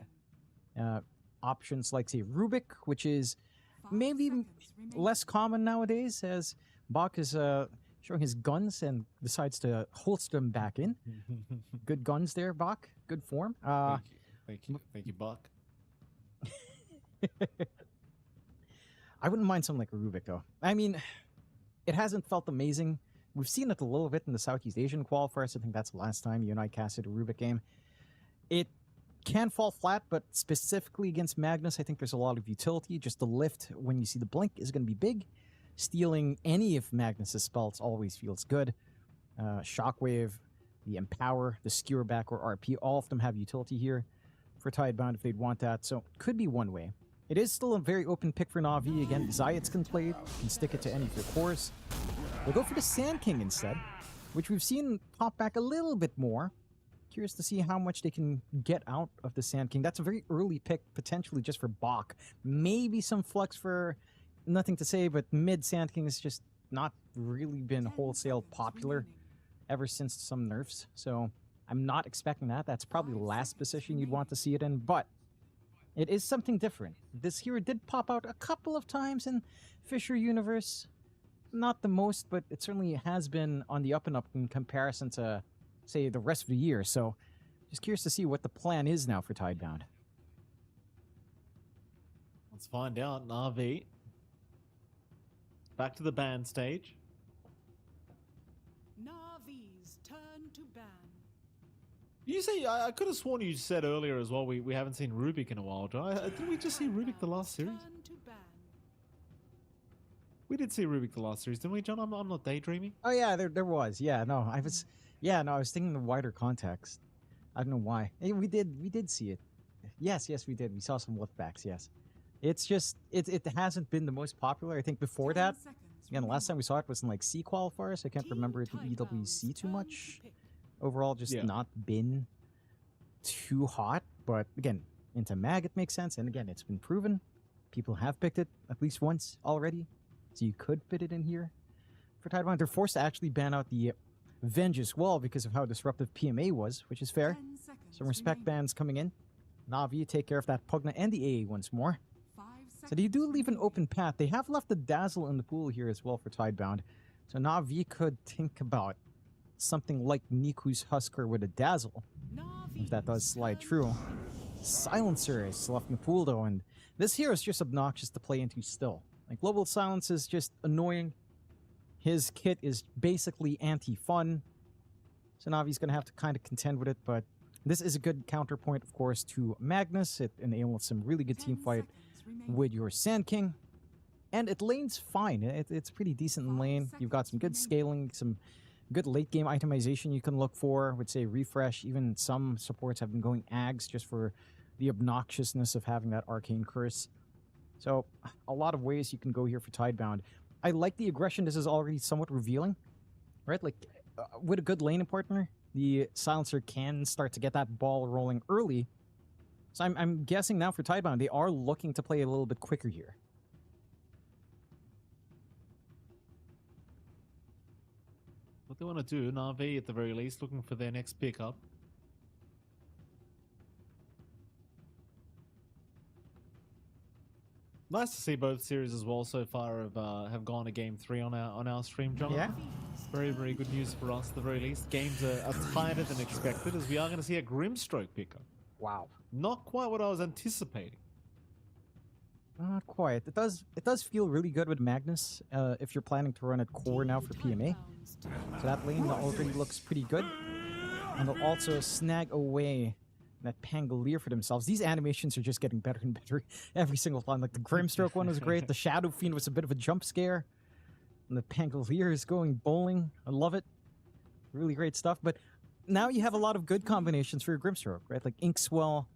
options like, say, Rubik, which is maybe less common nowadays, as Bach is showing his guns and decides to holster them back in. Good guns there, Bach. Good form. Thank you, Bach. I wouldn't mind something like a Rubik, though. I mean, it hasn't felt amazing. We've seen it a little bit in the Southeast Asian qualifiers. I think that's the last time you and I casted a Rubik game. It can fall flat, but specifically against Magnus, I think there's a lot of utility. Just the lift when you see the blink is going to be big. Stealing any of Magnus's spells always feels good. Shockwave, the Empower, the Skewer Back, or RP, all of them have utility here for Tidebound if they'd want that. So could be one way. It is still a very open pick for Na'Vi. Again, Zayats can play it, can stick it to any of your cores. We'll go for the Sand King instead, which we've seen pop back a little bit more. Curious to see how much they can get out of the Sand King. That's a very early pick, potentially just for Bach. Maybe some flex for nothing to say, but mid Sand King has just not really been wholesale popular ever since some nerfs. So I'm not expecting that. That's probably the last position you'd want to see it in, but it is something different. This hero did pop out a couple of times in Fisher Universe. Not the most, but it certainly has been on the up and up in comparison to, say, the rest of the year. So just curious to see what the plan is now for Tidebound. Let's find out. Na'Vi. Back to the ban stage. Na'Vi's turn to ban. You say, I could have sworn you said earlier as well, we haven't seen Rubik in a while, John. Didn't we just see Rubik the last series? We did see Rubik the last series, didn't we, John? I'm not daydreaming. Oh yeah, there was. I was thinking the wider context. I don't know why. Hey, we did see it. Yes, we did. We saw some lookbacks, yes. It's just it hasn't been the most popular. I think before that, again, the last time we saw it was in like C qualifiers. I can't remember it in EWC too much. Overall, just not been too hot. But again, into Mag, it makes sense. And again, it's been proven. People have picked it at least once already. So you could fit it in here. For Tidebound, they're forced to actually ban out the Venge as well because of how disruptive PMA was, which is fair. Some respect bans coming in. Na'Vi take care of that Pugna and the AA once more. So they do leave an open path. They have left the Dazzle in the pool here as well for Tidebound. So Na'Vi could think about something like Niku's Husker with a Dazzle, if that does slide true. Silencer is left in the pool though, and this here is just obnoxious to play into still. Like, Global Silence is just annoying. His kit is basically anti-fun. So Navi's going to have to kind of contend with it, but this is a good counterpoint, of course, to Magnus. It enables some really good team fight with your Sand King. And it lanes fine. It's pretty decent in lane. You've got some good scaling, some good late game itemization you can look for. Would say refresh. Even some supports have been going Ags just for the obnoxiousness of having that Arcane Curse. So a lot of ways you can go here for Tidebound. I like the aggression. This is already somewhat revealing, right? Like, with a good laning partner, the Silencer can start to get that ball rolling early. So I'm guessing now for Tidebound, they are looking to play a little bit quicker here. What they want to do, Na'Vi at the very least, looking for their next pickup. Nice to see both series as well so far have gone to game 3 on our stream, John. Yeah. Very, very good news for us at the very least. Games are tighter than expected, as we are going to see a Grimstroke pickup. Wow. Not quite what I was anticipating. Not quite. It does feel really good with Magnus if you're planning to run it core now for PMA. So that lane already looks pretty good. And they'll also snag away that Pangolier for themselves. These animations are just getting better and better every single time. Like, the Grimstroke one was great. The Shadow Fiend was a bit of a jump scare. And the Pangolier is going bowling. I love it. Really great stuff. But now you have a lot of good combinations for your Grimstroke, right? Like Inkswell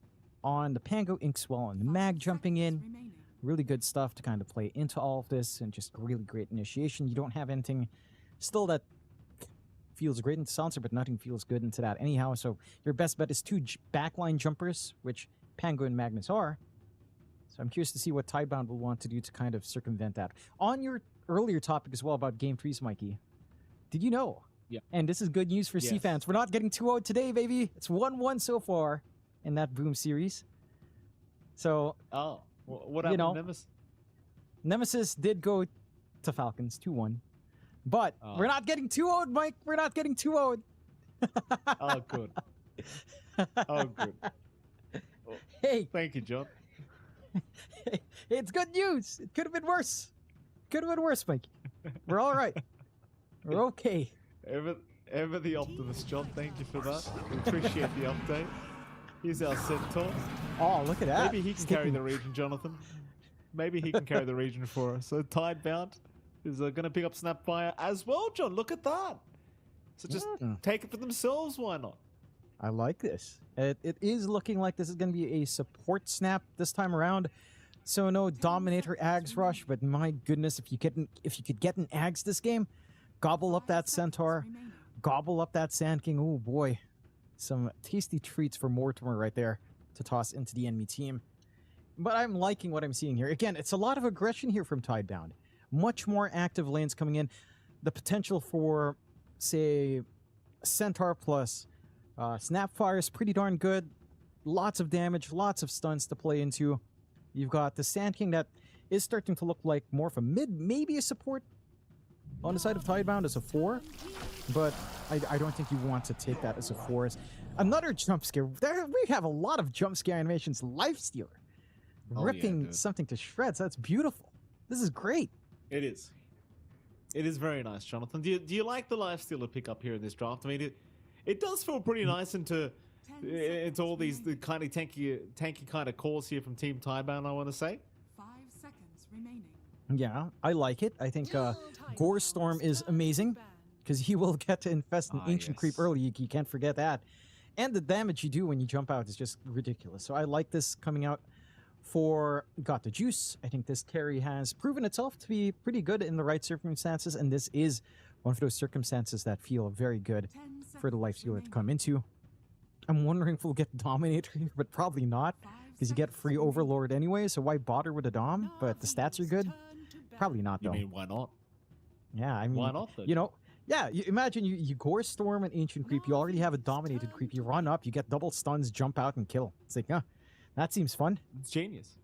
on the Pango, Inkswell on the Mag jumping in. Really good stuff to kind of play into all of this, and just really great initiation. You don't have anything still that feels great into Silencer, but nothing feels good into that anyhow. So your best bet is 2 backline jumpers, which Pango and Magnus are. So I'm curious to see what Tidebound will want to do to kind of circumvent that. On your earlier topic as well about Game 3s, Mikey, did you know? Yeah. And this is good news for C fans. We're not getting 2-0 today, baby. It's 1-1 so far in that Boom series. So... Oh. What happened to Nemesis? Nemesis did go to Falcons 2-1. But we're not getting 2-0'd, Mike. We're not getting 2-0'd. Oh, good. Oh, good. Hey. Thank you, John. Hey, it's good news. It could have been worse. Could have been worse, Mike. We're all right. We're okay. Ever the optimist, John. Thank you for that. We appreciate the update. Here's our Centaur. Oh, look at that. Maybe he can carry the region, Jonathan. Maybe he can carry the region for us. So Tidebound is going to pick up Snapfire as well, John. Look at that. So just take it for themselves. Why not? I like this. It is looking like this is going to be a support snap this time around. So no Dominator Ags rush, but my goodness, if you could get an Ags this game, gobble up that Centaur, gobble up that Sand King. Oh boy. Some tasty treats for Mortimer right there to toss into the enemy team. But I'm liking what I'm seeing here. Again, it's a lot of aggression here from Tidebound. Much more active lanes coming in. The potential for, say, Centaur plus Snapfire is pretty darn good. Lots of damage, lots of stuns to play into. You've got the Sand King that is starting to look like more of a mid, maybe a support on the side of Tidebound as a 4. But I don't think you want to take that as a 4. Another jump scare. We have a lot of jump scare animations. Lifestealer. Ripping something to shreds. That's beautiful. This is great. It is. It is very nice, Jonathan. Do you like the Lifestealer pickup here in this draft? I mean, it does feel pretty nice into all these the kind of tanky kind of calls here from Team Tidebound, I want to say. 5 seconds remaining. Yeah, I like it. I think Gore Storm is amazing, because he will get to infest an Ancient Creep early. You can't forget that. And the damage you do when you jump out is just ridiculous. So I like this coming out for Got the Juice. I think this carry has proven itself to be pretty good in the right circumstances, and this is one of those circumstances that feel very good for the Lifestealer to come into. I'm wondering if we'll get Dominator here, but probably not, because you get free Overlord anyway, so why bother with a Dom? But the stats are good? Probably not, though. You mean, why not? Yeah, I mean, Why not, then? you know, yeah, imagine you Gore Storm an Ancient Creep, you already have a Dominated Creep, you run up, you get double stuns, jump out, and kill. It's like, that seems fun. It's genius.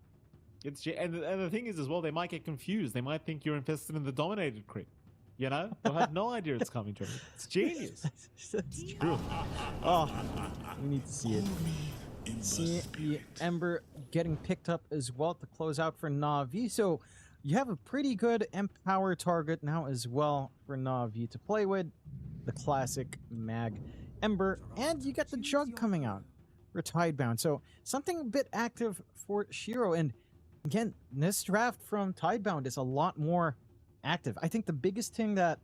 And the thing is as well, they might get confused. They might think you're invested in the Dominated Creep. You know? They'll have no idea it's coming to them. It's genius. That's true. Oh, we need to see it. See the Ember getting picked up as well to close out for Na'Vi. So you have a pretty good Empower target now as well for Na'Vi to play with. The classic Mag Ember. And you get the Jug coming out for Tidebound. So something a bit active for Shiro. And again, this draft from Tidebound is a lot more active. I think the biggest thing that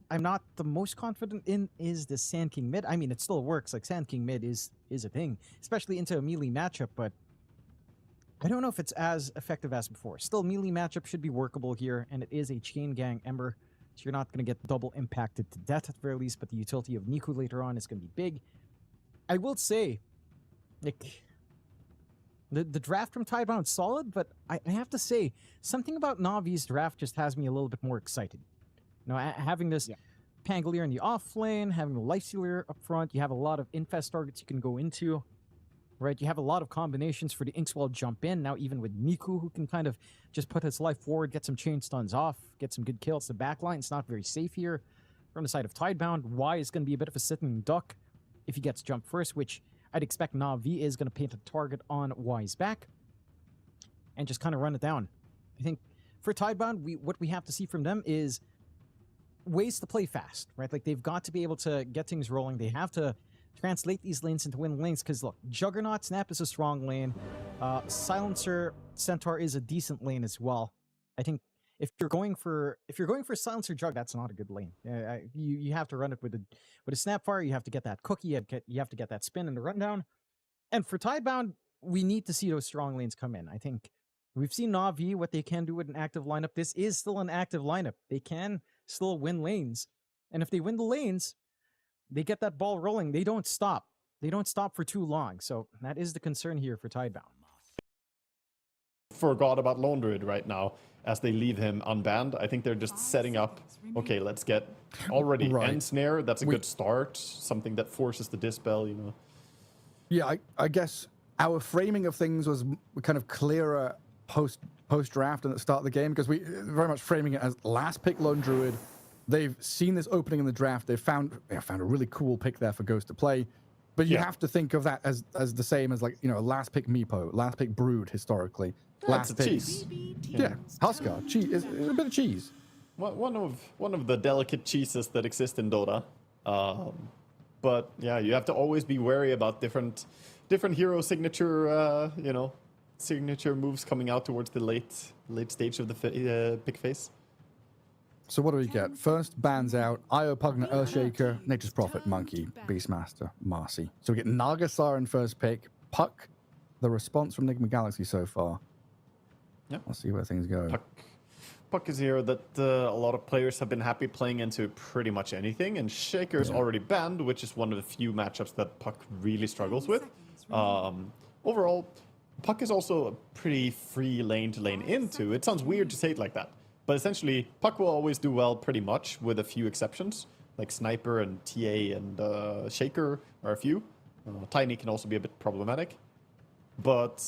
I'm not the most confident in is the Sand King mid. I mean, it still works. Like, Sand King mid is a thing, especially into a melee matchup, but I don't know if it's as effective as before. Still, melee matchup should be workable here, and it is a Chain Gang Ember, so you're not going to get double impacted to death at the very least, but the utility of Niku later on is going to be big. I will say, like, the draft from Tidebound is solid, but I have to say, something about Navi's draft just has me a little bit more excited. You know, having this Pangolier in the off lane, having the Lifestealer up front, you have a lot of infest targets you can go into, right? You have a lot of combinations for the Inkswell jump in, now even with Niku, who can kind of just put his life forward, get some chain stuns off, get some good kills. The backline is not very safe here. From the side of Tidebound, Y is going to be a bit of a sitting duck if he gets jumped first, which I'd expect Na'Vi is going to paint a target on Y's back and just kind of run it down. I think for Tidebound, what we have to see from them is ways to play fast, right? Like, they've got to be able to get things rolling. They have to translate these lanes into win lanes, because look, Juggernaut Snap is a strong lane. Silencer Centaur is a decent lane as well. I think if you're going for Silencer Jug, that's not a good lane. You have to run it with a Snapfire. You have to get that cookie. You have to get that spin and the rundown. And for Tidebound, we need to see those strong lanes come in. I think we've seen Na'Vi, what they can do with an active lineup. This is still an active lineup. They can still win lanes. And if they win the lanes, they get that ball rolling. They don't stop. They don't stop for too long. So that is the concern here for Tidebound. Forgot about Lone Druid right now as they leave him unbanned. I think they're just setting up, okay, let's get already End Snare. That's a good start. Something that forces the Dispel, you know. Yeah, I guess our framing of things was kind of clearer post-draft and at the start of the game, because we very much framing it as last pick Lone Druid. They've seen this opening in the draft. They've found a really cool pick there for Ghost to play. But you have to think of that as the same as, like, you know, last pick Meepo, last pick Brood historically. Last pick. Cheese. Yeah, Huskar. Cheese. It's a bit of cheese. One of the delicate cheeses that exist in Dota. But yeah, you have to always be wary about different hero signature signature moves coming out towards the late stage of the pick phase. So what do we get? First, bans out, Io, Pugna, Earthshaker, Nature's Prophet, Monkey, Beastmaster, Marcy. So we get Nagasar in first pick, Puck, the response from Nigma Galaxy so far. Yeah. Let's see where things go. Puck is here that a lot of players have been happy playing into pretty much anything, and Shaker is already banned, which is one of the few matchups that Puck really struggles with. Overall, Puck is also a pretty free lane to lane into. It sounds weird to say it like that, but essentially, Puck will always do well pretty much, with a few exceptions, like Sniper and TA and Shaker are a few. Tiny can also be a bit problematic, but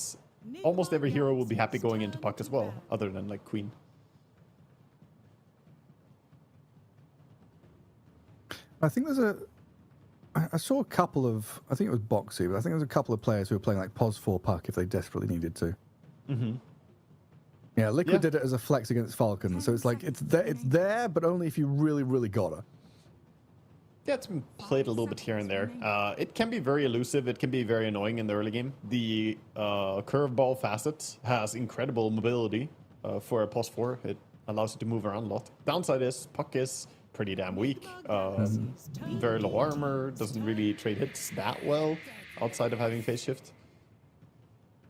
almost every hero will be happy going into Puck as well, other than like Queen. I think I saw a couple of, I think it was Boxy, but I think there's a couple of players who were playing like Pos 4 Puck if they desperately needed to. Mm-hmm. Yeah, Liquid did it as a flex against Falcons, so it's like it's there, but only if you really, really gotta. Yeah, it's been played a little bit here and there. It can be very elusive. It can be very annoying in the early game. The curveball facet has incredible mobility for a Pos 4. It allows you to move around a lot. Downside is Puck is pretty damn weak. Very low armor, doesn't really trade hits that well outside of having phase shift.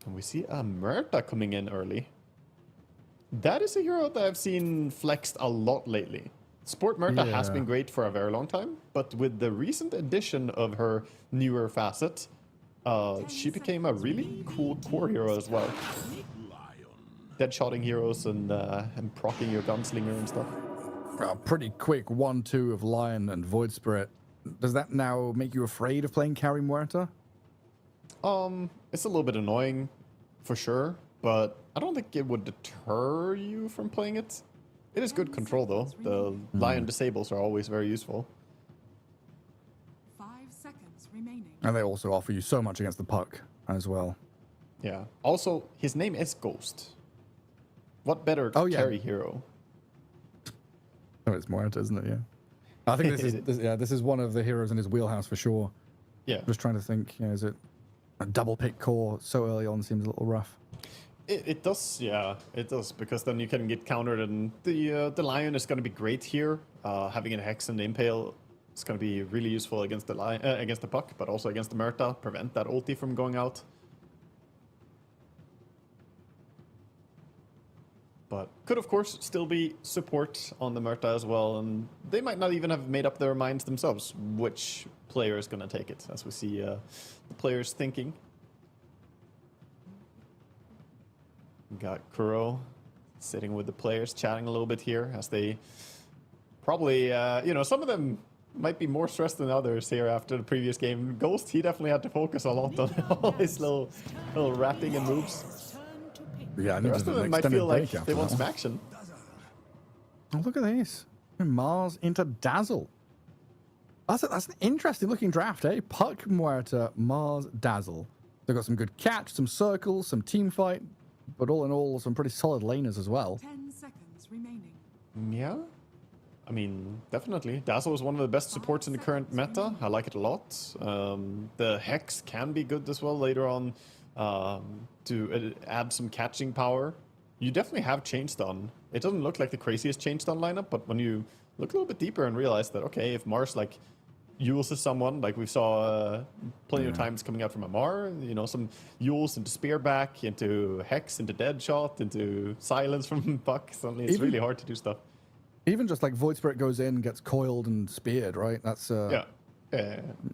And we see a Murta coming in early. That is a hero that I've seen flexed a lot lately. Sport Myrta has Yeah. been great for a very long time, but with the recent addition of her newer facet, she became a really cool core hero as well. Deadshotting heroes and proccing your gunslinger and stuff. A pretty quick 1-2 of Lion and Void Spirit. Does that now make you afraid of playing Carry Muerta? It's a little bit annoying, for sure, but I don't think it would deter you from playing it. It is good control, though. The Lion disables are always very useful. 5 seconds remaining. And they also offer you so much against the puck as well. Yeah. Also, his name is Ghost. What better carry hero? Oh, it's Muerta, isn't it? Yeah. I think this is one of the heroes in his wheelhouse for sure. Yeah. Just trying to think, is it a double pick core so early on seems a little rough. It does, yeah, it does, because then you can get countered, and the Lion is going to be great here. Having a Hex and the Impale is going to be really useful against the against the puck, but also against the Myrta, prevent that ulti from going out. But could, of course, still be support on the Myrta as well, and they might not even have made up their minds themselves which player is going to take it, as we see the players thinking. Got Kuro sitting with the players, chatting a little bit here, as they probably, some of them might be more stressed than others here after the previous game. Ghost, he definitely had to focus a lot on all his little rapping and moves. Yeah, the rest of them might feel like they want some action. Oh, look at this. Mars into Dazzle. That's an interesting looking draft, eh? Puck, Muerta, Mars, Dazzle. They've got some good catch, some circles, some team fight, but all in all, some pretty solid laners as well. 10 seconds remaining. Yeah. I mean, definitely. Dazzle is one of the best supports in the current meta. I like it a lot. The Hex can be good as well later on to add some catching power. You definitely have Chainstun. It doesn't look like the craziest Chainstun lineup, but when you look a little bit deeper and realize that, okay, if Mars uses someone, like we saw plenty of times coming out from Amar, some Yules into Spearback, into Hex, into Deadshot, into Silence from Puck. Suddenly it's really hard to do stuff. Even just like Void Spirit goes in, gets coiled and speared, right? That's a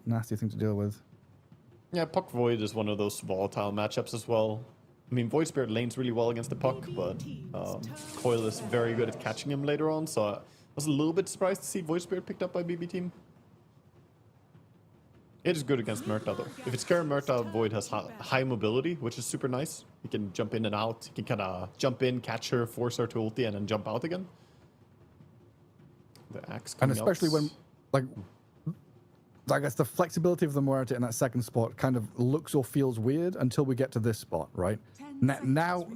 nasty thing to deal with. Yeah, Puck Void is one of those volatile matchups as well. I mean, Void Spirit lanes really well against the Puck, but Coil is very good at catching him later on, so I was a little bit surprised to see Void Spirit picked up by BB Team. It is good against Myrta, though. If it's Karen Myrta, Void has high mobility, which is super nice. He can jump in and out. He can kind of jump in, catch her, force her to ulti, and then jump out again. The axe coming And especially out. when, I guess the flexibility of the Muerta in that second spot kind of looks or feels weird until we get to this spot, right? Now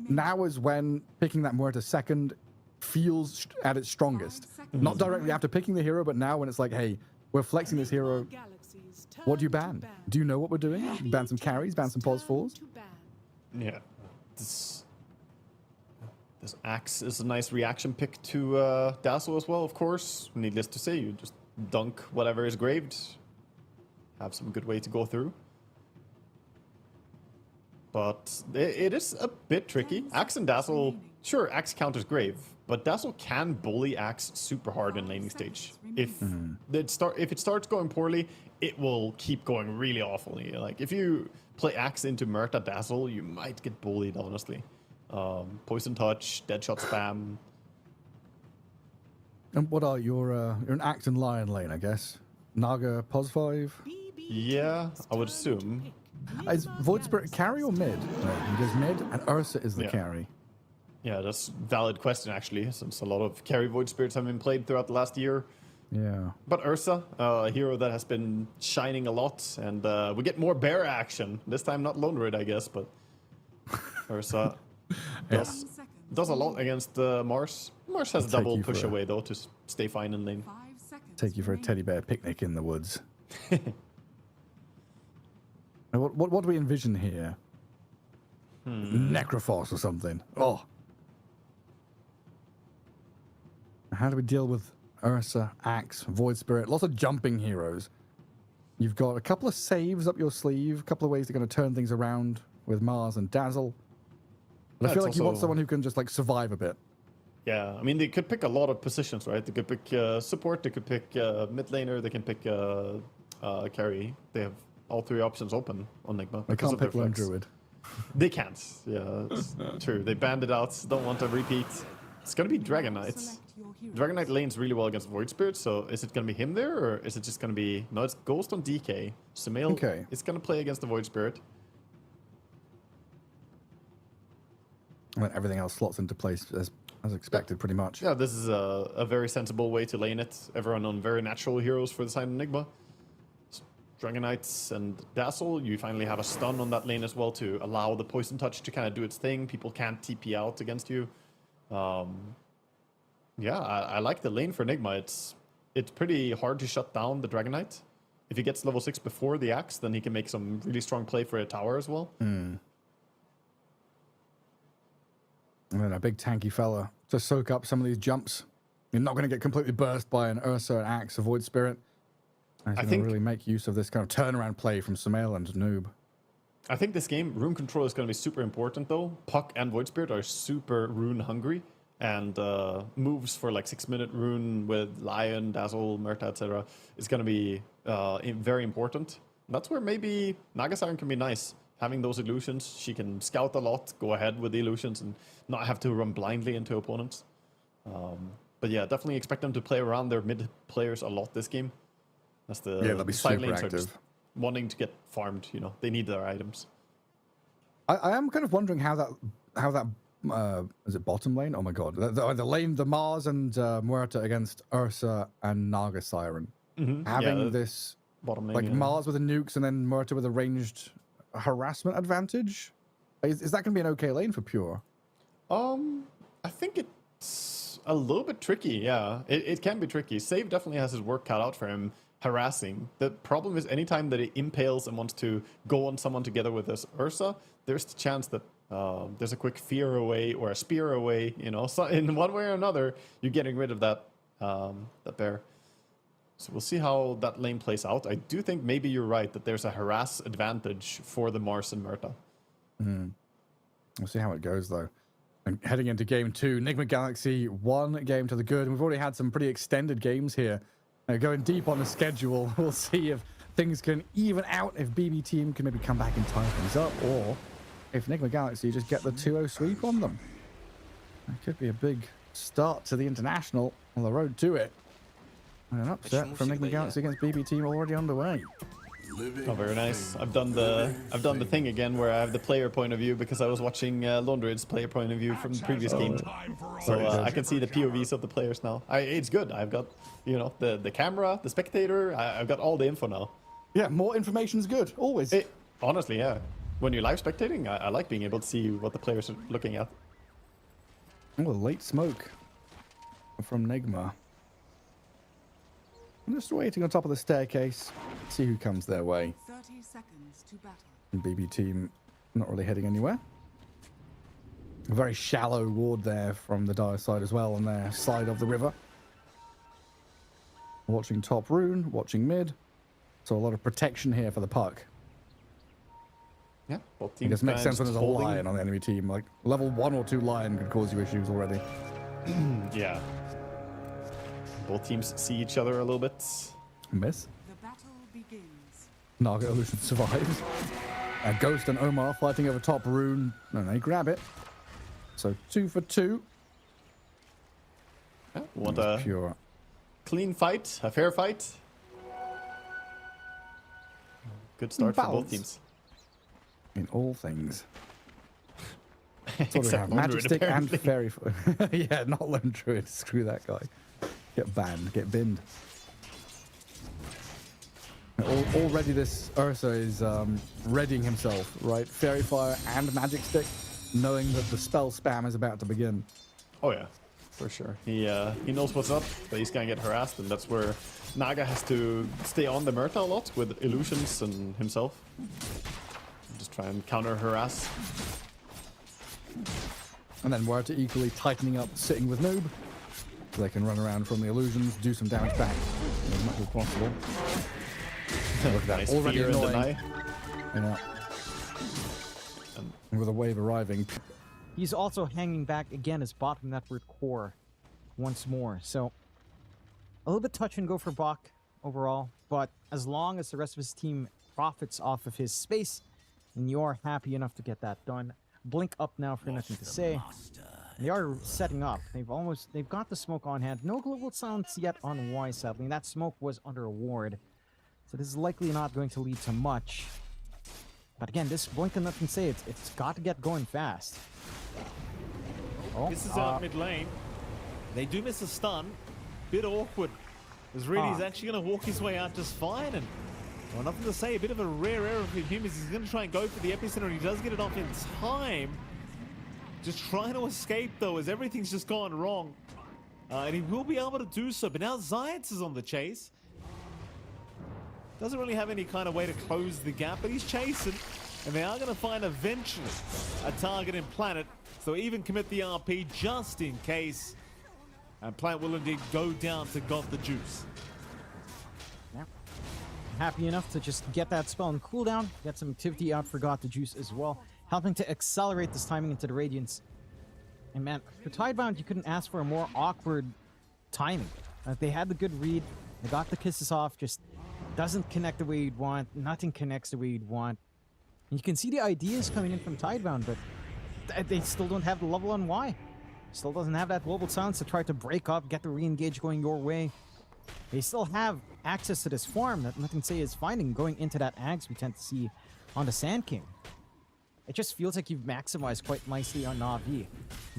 is when picking that Muerta second feels at its strongest. Not directly after picking the hero, but now when it's like, hey, we're flexing this hero. What do you ban? Do you know what we're doing? Ban some carries, ban some pause fours? Yeah. This axe is a nice reaction pick to Dazzle as well, of course. Needless to say, you just dunk whatever is graved. Have some good way to go through. But it is a bit tricky. Axe and Dazzle, sure, Axe counters Grave, but Dazzle can bully Axe super hard in laning stage. If it starts going poorly, it will keep going really awfully. Like, if you play Axe into Myrta Dazzle, you might get bullied, honestly. Poison Touch, Deadshot Spam. And what are you're an Axe and Lion lane, I guess? Naga pos 5? Yeah, I would assume. Is Void Spirit carry or mid? No, he goes mid, and Ursa is the carry. Yeah, that's a valid question, actually, since a lot of carry Void Spirits have been played throughout the last year. Yeah. But Ursa, a hero that has been shining a lot, and we get more bear action. This time not Lone Raid, I guess, but Ursa does a lot against Mars. Mars has double push away, though, to stay fine in lane. Take you for a teddy bear picnic in the woods. What do we envision here? Necrophos or something. Oh. How do we deal with Ursa, Axe, Void Spirit? Lots of jumping heroes. You've got a couple of saves up your sleeve, a couple of ways they're going to turn things around with Mars and Dazzle. But I feel like you want someone who can just survive a bit. Yeah, I mean, they could pick a lot of positions, right? They could pick support, they could pick mid laner, they can pick carry. They have all three options open on Nigma. They can't pick Lone flex. Druid. They can't. Yeah, it's true. They banned it out. Don't want a repeat. It's gonna be Dragon Knight. Dragon Knight lanes really well against Void Spirit. So is it gonna be him there, or is it just gonna be no? It's Ghost on DK. Sumail is gonna play against the Void Spirit. And then everything else slots into place as expected, pretty much. Yeah, this is a very sensible way to lane it. Everyone on very natural heroes for the side of Nigma. Dragon Knights and Dazzle, you finally have a stun on that lane as well to allow the Poison Touch to kind of do its thing. People can't TP out against you. Yeah, I like the lane for Nigma. It's pretty hard to shut down the Dragon Knight. If he gets level 6 before the Axe, then he can make some really strong play for a tower as well. And then a big tanky fella to soak up some of these jumps. You're not going to get completely burst by an Ursa, an Axe, a Void Spirit. I think really make use of this kind of turnaround play from Sumail and Noob. I think this game, rune control is going to be super important though. Puck and Void Spirit are super rune hungry, and moves for like 6-minute rune with Lion, Dazzle, Murta, etc. is going to be very important. And that's where maybe Nagasiren can be nice. Having those illusions, she can scout a lot, go ahead with the illusions, and not have to run blindly into opponents. But yeah, definitely expect them to play around their mid players a lot this game. That's the they'll be side super lanes are active. just wanting to get farmed. You know, they need their items. I am kind of wondering how that is it bottom lane? Oh my god, the lane, the Mars and Muerta against Ursa and Nagasiren. Having this bottom lane, like Mars with the nukes and then Muerta with a ranged harassment advantage. Is that going to be an okay lane for Pure? I think it's a little bit tricky. Yeah, it can be tricky. Save definitely has his work cut out for him. Harassing. The problem is anytime that he impales and wants to go on someone together with this Ursa, there's the chance that there's a quick fear away or a spear away. You know, so in one way or another, you're getting rid of that that bear. So we'll see how that lane plays out. I do think maybe you're right that there's a harass advantage for the Mars and Murta. We'll see how it goes though. And heading into game 2, Nigma Galaxy 1 game to the good. And we've already had some pretty extended games here. Going deep on the schedule, we'll see if things can even out, if BB Team can maybe come back and tie things up, or if Nigma Galaxy just get the 2-0 sweep on them. That could be a big start to the international on the road to it. And an upset from Nigma Galaxy against BB Team already underway. Oh, very nice. I've done the thing again where I have the player point of view because I was watching Londred's player point of view from the previous game. So I can see the POVs of the players now. It's good. I've got, you know, the camera, the spectator. I've got all the info now. Yeah, more information is good, always. Honestly, yeah. When you're live spectating, I like being able to see what the players are looking at. Oh, late smoke from Nigma. I'm just waiting on top of the staircase, see who comes their way. 30 seconds to battle. And BB Team not really heading anywhere. A very shallow ward there from the Dire side as well on their side of the river. Watching top rune, watching mid. So a lot of protection here for the puck. Yeah, both It teams. just makes sense when there's a holding. lion on the enemy team. Like level 1 or 2 lion could cause you issues already. Yeah. Both teams see each other a little bit. Miss. The battle begins. Naga Illusion survives. Ghost and Omar fighting over top rune. And they grab it. So 2 for 2. Yeah, want a Pure. clean fight, a fair fight. Good start for both Balance. teams. In all things. Sort of Except have Lone Magic Druid, Stick and apparently. Fairy. Yeah, not Lone Druid. Screw that guy. Get banned. Get binned. Already this Ursa is readying himself, right? Fairy Fire and Magic Stick, knowing that the spell spam is about to begin. Oh yeah, for sure. He knows what's up, but he's gonna get harassed, and that's where Naga has to stay on the Murta a lot with illusions and himself. Just try and counter harass. And then Muerta equally tightening up, sitting with Noob. So they can run around from the illusions, do some damage back as much as possible. Look at that, Nice already fear and annoying. deny. Yeah. And with a wave arriving, He's also hanging back again as bottom network core once more. So a little bit touch and go for Bach overall, but as long as the rest of his team profits off of his space, and you're happy enough to get that done. Blink up now for nothing to say. They are setting up. They've got the smoke on hand. No global silence yet on Y, sadly. And that smoke was under a ward. So this is likely not going to lead to much. But again, this blink and nothing say, it's got to get going fast. Oh, This is out mid lane. They do miss a stun. Bit awkward. As Reedy's actually going to walk his way out just fine. And well, nothing to say. A bit of a rare error for him is he's going to try and go for the epicenter, and he does get it off in time. Just trying to escape, though, as everything's just gone wrong. And he will be able to do so. But now Zayats is on the chase. Doesn't really have any kind of way to close the gap, but he's chasing. And they are going to find eventually a target in Planet. So even commit the RP just in case. And Planet will indeed go down to Got the Juice. Yeah. Happy enough to just get that spell on cooldown. Get some activity out for Got the Juice as well. Helping to accelerate this timing into the Radiance. And man, for Tidebound, you couldn't ask for a more awkward timing. They had the good read. They got the kisses off. Just doesn't connect the way you'd want. Nothing connects the way you'd want. And you can see the ideas coming in from Tidebound, but they still don't have the level on Y. Still doesn't have that global silence to try to break up, get the re-engage going your way. They still have access to this farm that Nothing Say is finding going into that Ags we tend to see on the Sand King. It just feels like you've maximized quite nicely on Na'Vi.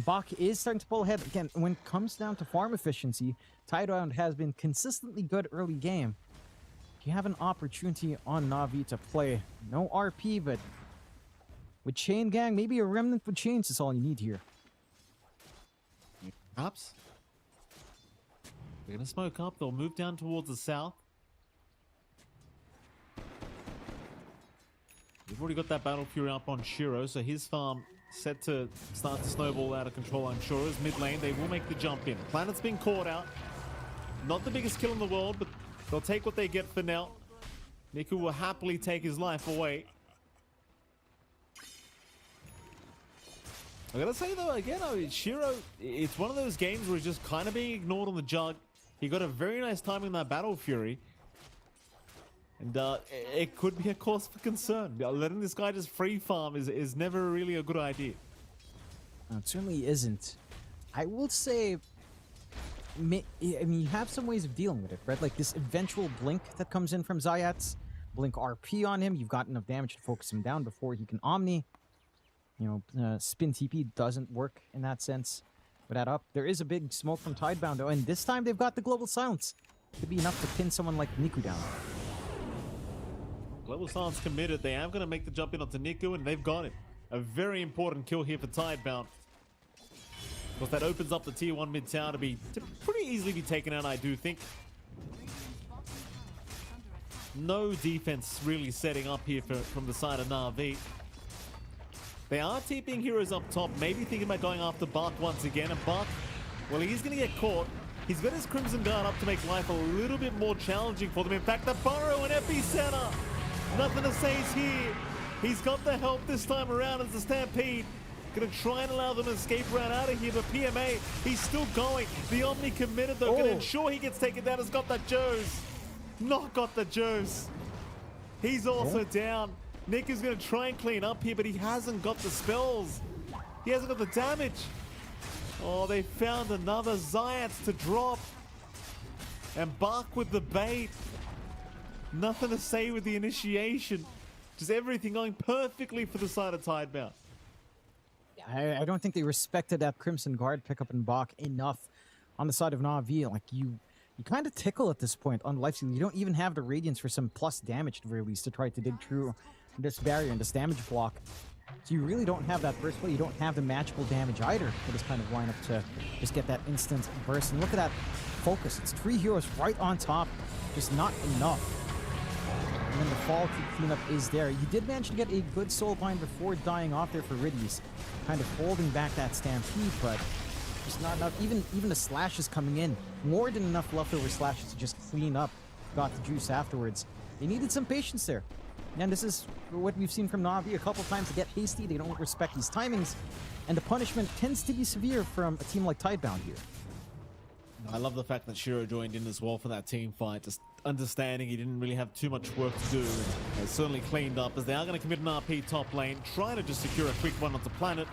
Bach is starting to pull ahead. Again, when it comes down to farm efficiency, Tidebound has been consistently good early game. You have an opportunity on Na'Vi to play. No RP, but with Chain Gang, maybe a remnant with chains is all you need here. Perhaps. They're going to smoke up. They'll move down towards the south. We've already got that Battle Fury up on Shiro, so his farm set to start to snowball out of control, I'm sure. As mid lane, they will make the jump in. Planet's been caught out. Not the biggest kill in the world, but they'll take what they get for now. Niku will happily take his life away. I gotta say though, again, Shiro, it's one of those games where he's just kind of being ignored on the jug. He got a very nice timing in that Battle Fury. And it could be a cause for concern. Letting this guy just free farm is never really a good idea. No, it certainly isn't. I will say, I mean, you have some ways of dealing with it, right? Like this eventual blink that comes in from Zayats. Blink RP on him. You've got enough damage to focus him down before he can Omni. You know, spin TP doesn't work in that sense. With that up, there is a big smoke from Tidebound, though, and this time they've got the global silence. Could be enough to pin someone like Niku down. Global silence committed. They are going to make the jump in onto Niku, and they've got him. A very important kill here for Tidebound. Because that opens up the tier 1 mid tower to pretty easily be taken out, I do think. No defense really setting up here from the side of Na'Vi. They are TPing heroes up top, maybe thinking about going after Bach once again. And Bach, well, he's going to get caught. He's got his Crimson Guard up to make life a little bit more challenging for them. In fact, the burrow and epicenter. Nothing to say is here. He's got the help this time around as the Stampede. Gonna try and allow them to escape around out of here, but PMA, he's still going. The Omni committed though, gonna ensure he gets taken down. Has got that Joes. Not got the Joes. He's also down. Nick is gonna try and clean up here, but he hasn't got the spells. He hasn't got the damage. Oh, they found another Zayats to drop. And Bach with the bait. Nothing to say with the initiation. Just everything going perfectly for the side of Tidebound. I don't think they respected that Crimson Guard pickup in Bach enough on the side of Na'Vi. Like, you kind of tickle at this point on Lifesteal. You don't even have the Radiance for some plus damage at the very least to try to dig through this barrier and this damage block. So you really don't have that burst play. You don't have the matchable damage either for this kind of lineup to just get that instant burst. And look at that focus. It's 3 heroes right on top. Just not enough. And then the fall cleanup is there. You did manage to get a good soul bind before dying off there for Riddies. Kind of holding back that Stampede, but just not enough. Even the slashes coming in. More than enough leftover slashes to just clean up Got the Juice afterwards. They needed some patience there. And this is what we've seen from Na'Vi a couple times. To get hasty, they don't respect these timings. and the punishment tends to be severe from a team like Tidebound here. I love the fact that Shiro joined in as well for that team fight, just understanding he didn't really have too much work to do. And certainly cleaned up as they are going to commit an RP top lane, trying to just secure a quick one onto Planet.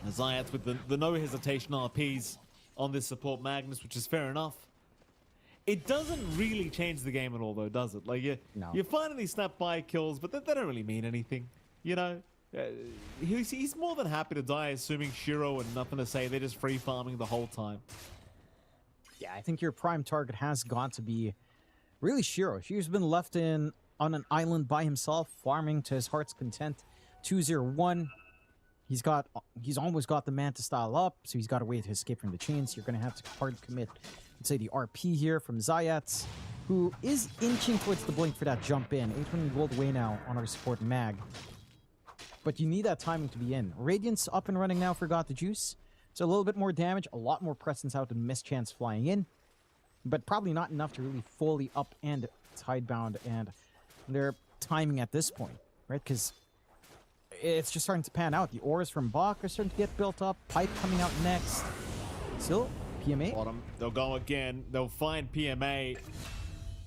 Zayats with the no hesitation RPs on this support Magnus, which is fair enough. It doesn't really change the game at all, though, does it? Like, you finally snap by kills, but they don't really mean anything. You know, he's more than happy to die, assuming Shiro and nothing to say. They're just free farming the whole time. Yeah, I think your prime target has got to be really Shiro. Shiro's been left on an island by himself, farming to his heart's content. 2-0-1. He's almost got the Manta style up, so he's got a way to escape from the chains. You're going to have to hard commit, let's say, the RP here from Zayats, who is inching towards the blink for that jump in. 800 gold away now on our support Mag. But you need that timing to be in. Radiance up and running now for Got the Juice. So a little bit more damage, a lot more presence out and Mischance flying in. But probably not enough to really fully up-end Tidebound and their timing at this point, right? Because it's just starting to pan out. The auras from Bach are starting to get built up. Pipe coming out next. Still, PMA. Bottom. They'll go again. They'll find PMA.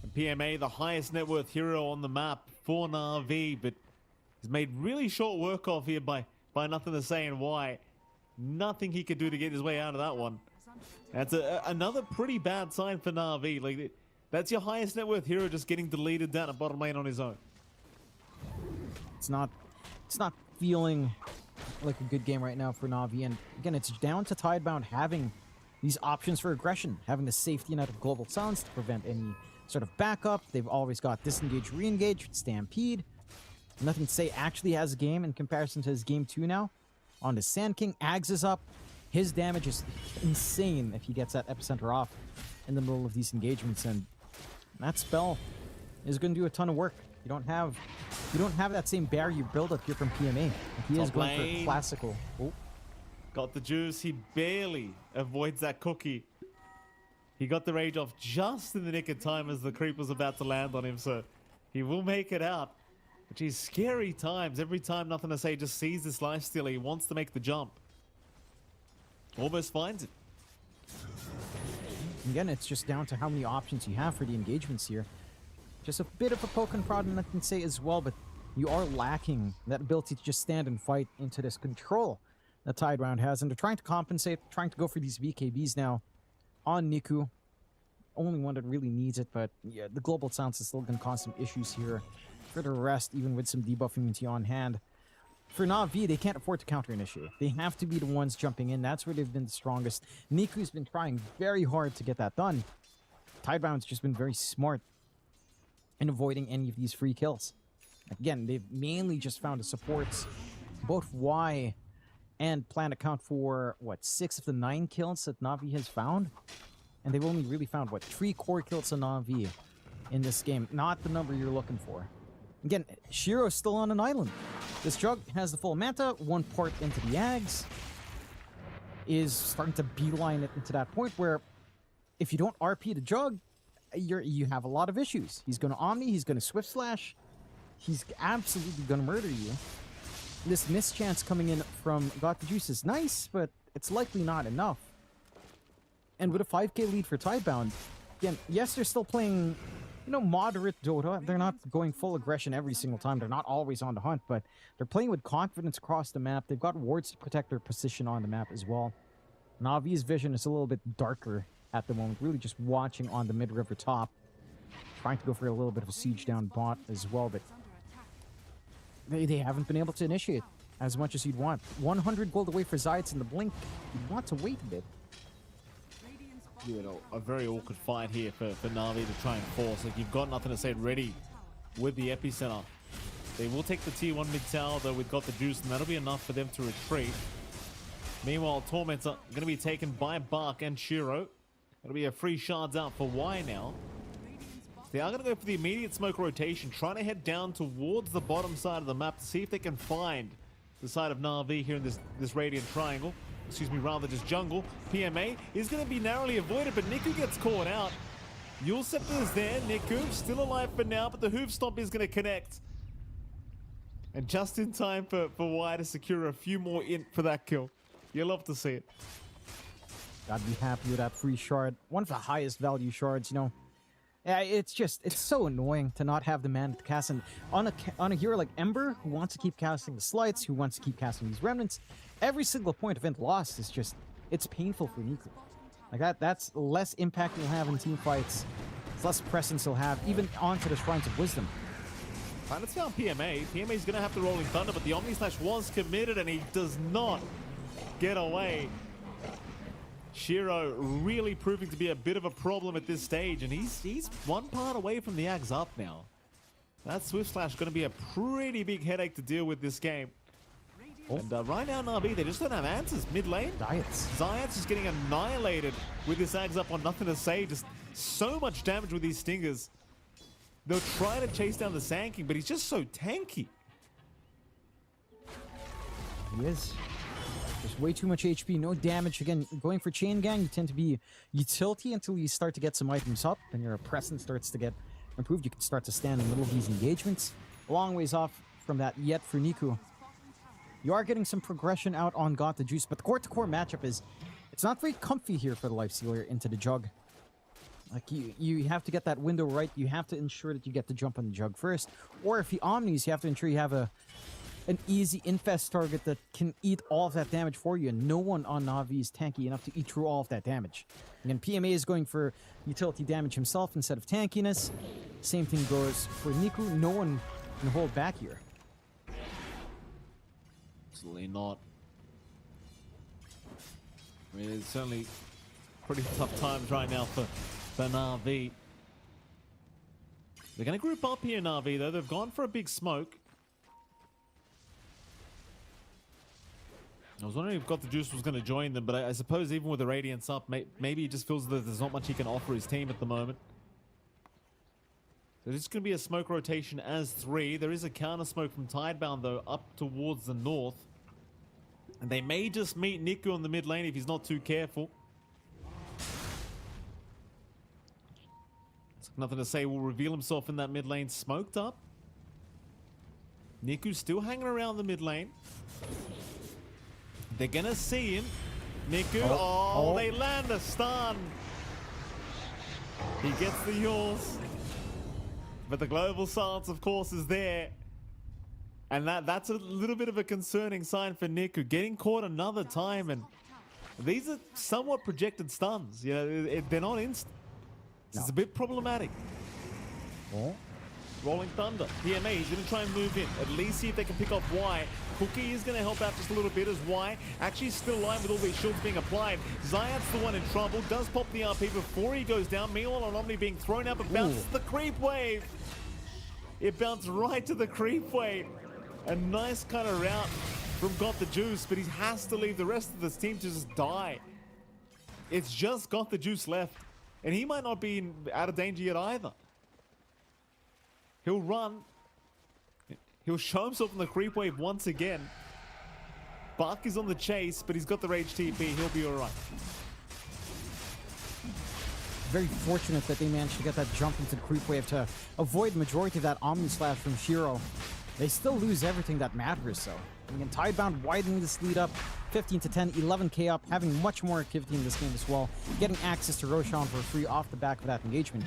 And PMA, the highest net worth hero on the map for Na'Vi, but he's made really short work of here by nothing to say and why. Nothing he could do to get his way out of that one. That's another pretty bad sign for Na'Vi. Like, that's your highest net worth hero just getting deleted down at bottom lane on his own. It's not feeling like a good game right now for Na'Vi. And again, it's down to Tidebound having these options for aggression, having the safety net of Global Silence to prevent any sort of backup. They've always got Disengage, Re-engage, Stampede. Nothing to say actually has a game in comparison to his game 2 now. On to Sand King, Ags is up. His damage is insane if he gets that epicenter off in the middle of these engagements, and that spell is going to do a ton of work. You don't have that same barrier build up here from PMA. He is going for a classical. Oh. Got the juice. He barely avoids that cookie. He got the rage off just in the nick of time as the creep was about to land on him, so he will make it out. But geez, scary times. Every time Nothing to Say just sees this lifesteal, he wants to make the jump. Almost finds it. Again, it's just down to how many options you have for the engagements here. Just a bit of a poke and prod, and Nothing to Say as well, but you are lacking that ability to just stand and fight into this control that Tidebound has, and they're trying to compensate, trying to go for these BKBs now on Niku. Only one that really needs it, but yeah, the Global Silence is still going to cause some issues here. For the rest, even with some debuff immunity on hand. For Na'Vi, they can't afford to counter-initiate. They have to be the ones jumping in. That's where they've been the strongest. Niku's been trying very hard to get that done. Tidebound's just been very smart in avoiding any of these free kills. Again, they've mainly just found the supports. Both Y and Plan account for, what, 6 of the 9 kills that Na'Vi has found? And they've only really found, what, 3 core kills to Na'Vi in this game. Not the number you're looking for. Again, Shiro's still on an island. This Jug has the full Manta, 1 part into the Ags. Is starting to beeline it into that point where if you don't RP the Jug, you have a lot of issues. He's going to Omni, he's going to Swift Slash. He's absolutely going to murder you. This Mischance coming in from Got the Juice is nice, but it's likely not enough. And with a 5k lead for Tidebound, again, yes, they're still playing, you know, moderate Dota. They're not going full aggression every single time. They're not always on the hunt, but they're playing with confidence across the map. They've got wards to protect their position on the map as well. Na'Vi's vision is a little bit darker at the moment, really just watching on the mid-river top. Trying to go for a little bit of a siege down bot as well, but they haven't been able to initiate as much as you'd want. 100 gold away for Zayats in the blink. You'd want to wait a bit. You know, a very awkward fight here for Na'Vi to try and force. Like, you've got Nothing to Say ready with the epicenter. They will take the tier 1 mid tower though. We've got the juice, and that'll be enough for them to retreat. Meanwhile, Torment's going to be taken by Bark and Shiro. It'll be a free shards out for Y now. They are going to go for the immediate smoke rotation, trying to head down towards the bottom side of the map to see if they can find the side of Na'Vi here in this Radiant Triangle. Excuse me, rather just jungle. PMA is going to be narrowly avoided, but Niku gets caught out. Yule Scepter is there. Niku still alive for now, but the Hoof Stomp is going to connect. And just in time for Y to secure a few more int for that kill. You'll love to see it. Gotta be happy with that free shard. One of the highest value shards, you know. Yeah, it's so annoying to not have the mana to cast. And on a hero like Ember, who wants to keep casting the slights, who wants to keep casting these remnants, every single point of int lost is just, it's painful for Niku. Like that's less impact he'll have in team fights. It's less presence he'll have, even onto the Shrines of Wisdom. Right, let's found PMA. PMA's going to have the Rolling Thunder, but the Omni Slash was committed and he does not get away. Shiro really proving to be a bit of a problem at this stage, and he's one part away from the Ags up now. That Swift Slash going to be a pretty big headache to deal with this game. Oh. And right now, Na'Vi, they just don't have answers. Mid lane, Zayat's is getting annihilated with this Ags up on nothing to say. Just so much damage with these Stingers. They'll try to chase down the Sand King, but he's just so tanky. He is. There's way too much HP, no damage. Again, going for Chain Gang, you tend to be utility until you start to get some items up, and your presence starts to get improved. You can start to stand in the middle of these engagements. A long ways off from that yet for Niku. You are getting some progression out on Got the Juice, but the core-to-core matchup is, it's not very comfy here for the Lifestealer into the Jug. Like, you have to get that window right. You have to ensure that you get the jump on the Jug first. Or if he Omnis, you have to ensure you have an easy infest target that can eat all of that damage for you, and no one on Na'Vi is tanky enough to eat through all of that damage. Again, PMA is going for utility damage himself instead of tankiness. Same thing goes for Niku. No one can hold back here. Absolutely not. I mean, it's certainly pretty tough times right now for Na'Vi. They're going to group up here, Na'Vi, though. They've gone for a big smoke. I was wondering if Got the Juice was going to join them, but I suppose even with the Radiance up, maybe he just feels that there's not much he can offer his team at the moment. So it's going to be a smoke rotation as 3. There is a counter smoke from Tidebound, though, up towards the north. And they may just meet Niku on the mid lane if he's not too careful. Nothing to say will reveal himself in that mid lane, smoked up. Niku's still hanging around the mid lane. They're gonna see him. Niku, they land a stun. He gets the yours. But the global silence, of course, is there. And that's a little bit of a concerning sign for Niku. Getting caught another time, and these are somewhat projected stuns. You know, they're not instant. It's a bit problematic. Rolling Thunder. PMA, he's going to try and move in. At least see if they can pick off Y. Cookie is going to help out just a little bit as Y actually still alive with all these shields being applied. Zayat's the one in trouble. Does pop the RP before he goes down. Meanwhile, on Omni being thrown out, but bounces the creep wave. It bounced right to the creep wave. A nice kind of route from Got the Juice, but he has to leave the rest of this team to just die. It's just Got the Juice left. And he might not be out of danger yet either. He'll run. He'll show himself in the creep wave once again. Buck is on the chase, but he's got the Rage TP. He'll be alright. Very fortunate that they managed to get that jump into the creep wave to avoid the majority of that Omni Slash from Shiro. They still lose everything that matters, though. Again, Tidebound widening this lead up, 15 to 10, 11k up, having much more activity in this game as well, getting access to Roshan for free off the back of that engagement.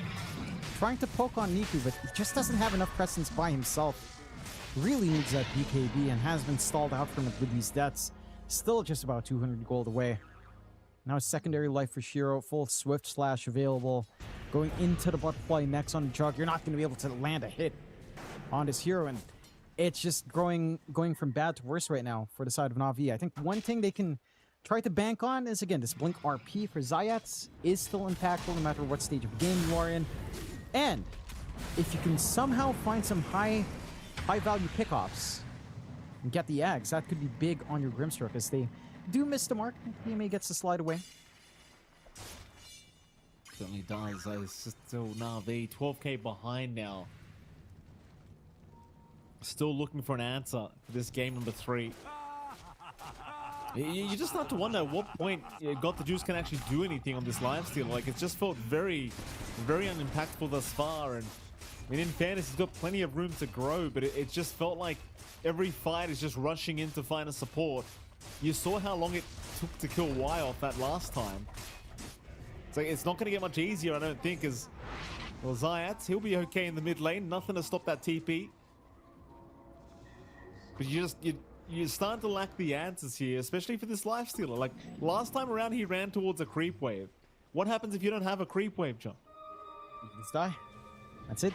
Trying to poke on Niku, but he just doesn't have enough presence by himself. Really needs that BKB and has been stalled out from it with these deaths. Still just about 200 gold away. Now secondary life for Shiro, full Swift Slash available. Going into the butterfly next on the Jug, you're not going to be able to land a hit on this hero, and it's just going from bad to worse right now for the side of Na'Vi. I think one thing they can try to bank on is, again, this Blink RP for Zayats is still impactful no matter what stage of the game you are in. And if you can somehow find some high value pickoffs and get the Ags, that could be big on your Grimstroke as they do miss the mark. PMA gets to slide away. Certainly does. It's still Na'Vi 12k behind now. Still looking for an answer for this game number 3. You just have to wonder at what point Got the Juice can actually do anything on this lifesteal. Like, it's just felt very, very unimpactful thus far. And I mean, in fairness, he's got plenty of room to grow, but it just felt like every fight is just rushing in to find a support. You saw how long it took to kill Y off that last time. So it's not going to get much easier, I don't think, as well, Zayats, he'll be okay in the mid lane. Nothing to stop that TP. But you're starting to lack the answers here, especially for this lifestealer. Like, last time around, he ran towards a creep wave. What happens if you don't have a creep wave jump? You just die. That's it.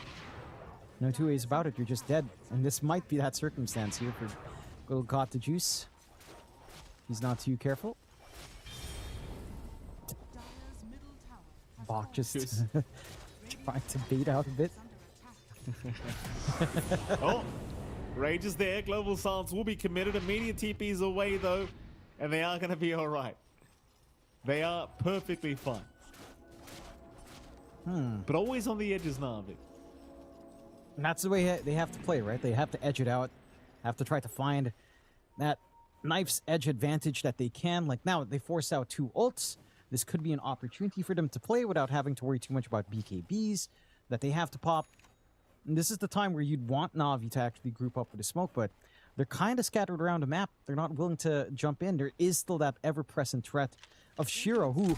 No two ways about it. You're just dead. And this might be that circumstance here for little Got the Juice. He's not too careful. Bach just trying to bait out a bit. Oh, Rage is there. Global Silence will be committed. Immediate TP's away, though, and they are going to be all right. They are perfectly fine. But always on the edges, Na'Vi. And that's the way they have to play, right? They have to edge it out, have to try to find that knife's edge advantage that they can. Like now, they force out 2 ults. This could be an opportunity for them to play without having to worry too much about BKBs that they have to pop. And this is the time where you'd want Na'Vi to actually group up with the smoke, but they're kind of scattered around the map. They're not willing to jump in. There is still that ever-present threat of Shiro, who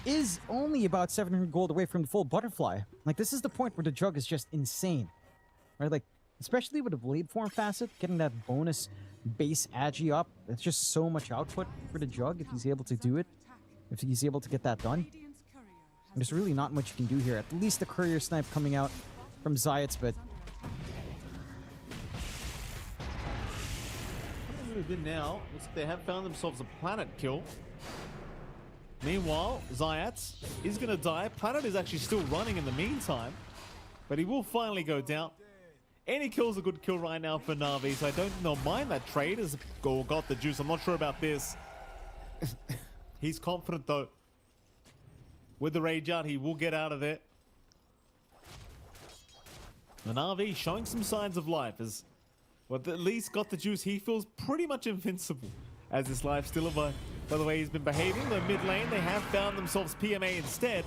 is only about 700 gold away from the full butterfly. Like, this is the point where the Jug is just insane. Right? Like, especially with the Blade Form facet, getting that bonus base agi up. It's just so much output for the Jug if he's able to do it. If he's able to get that done. And there's really not much you can do here. At least the courier snipe coming out from Zayats, but now, looks like they have found themselves a planet kill. Meanwhile, Zayats is going to die. Planet is actually still running in the meantime, but he will finally go down. Any kill's a good kill right now for Na'Vi, so I don't mind that trade as got the juice. I'm not sure about this. He's confident, though. With the rage out, he will get out of there. The Na'Vi showing some signs of life as, well, at least got the juice. He feels pretty much invincible as this lifestealer. By the way, he's been behaving. The mid lane, they have found themselves PMA instead.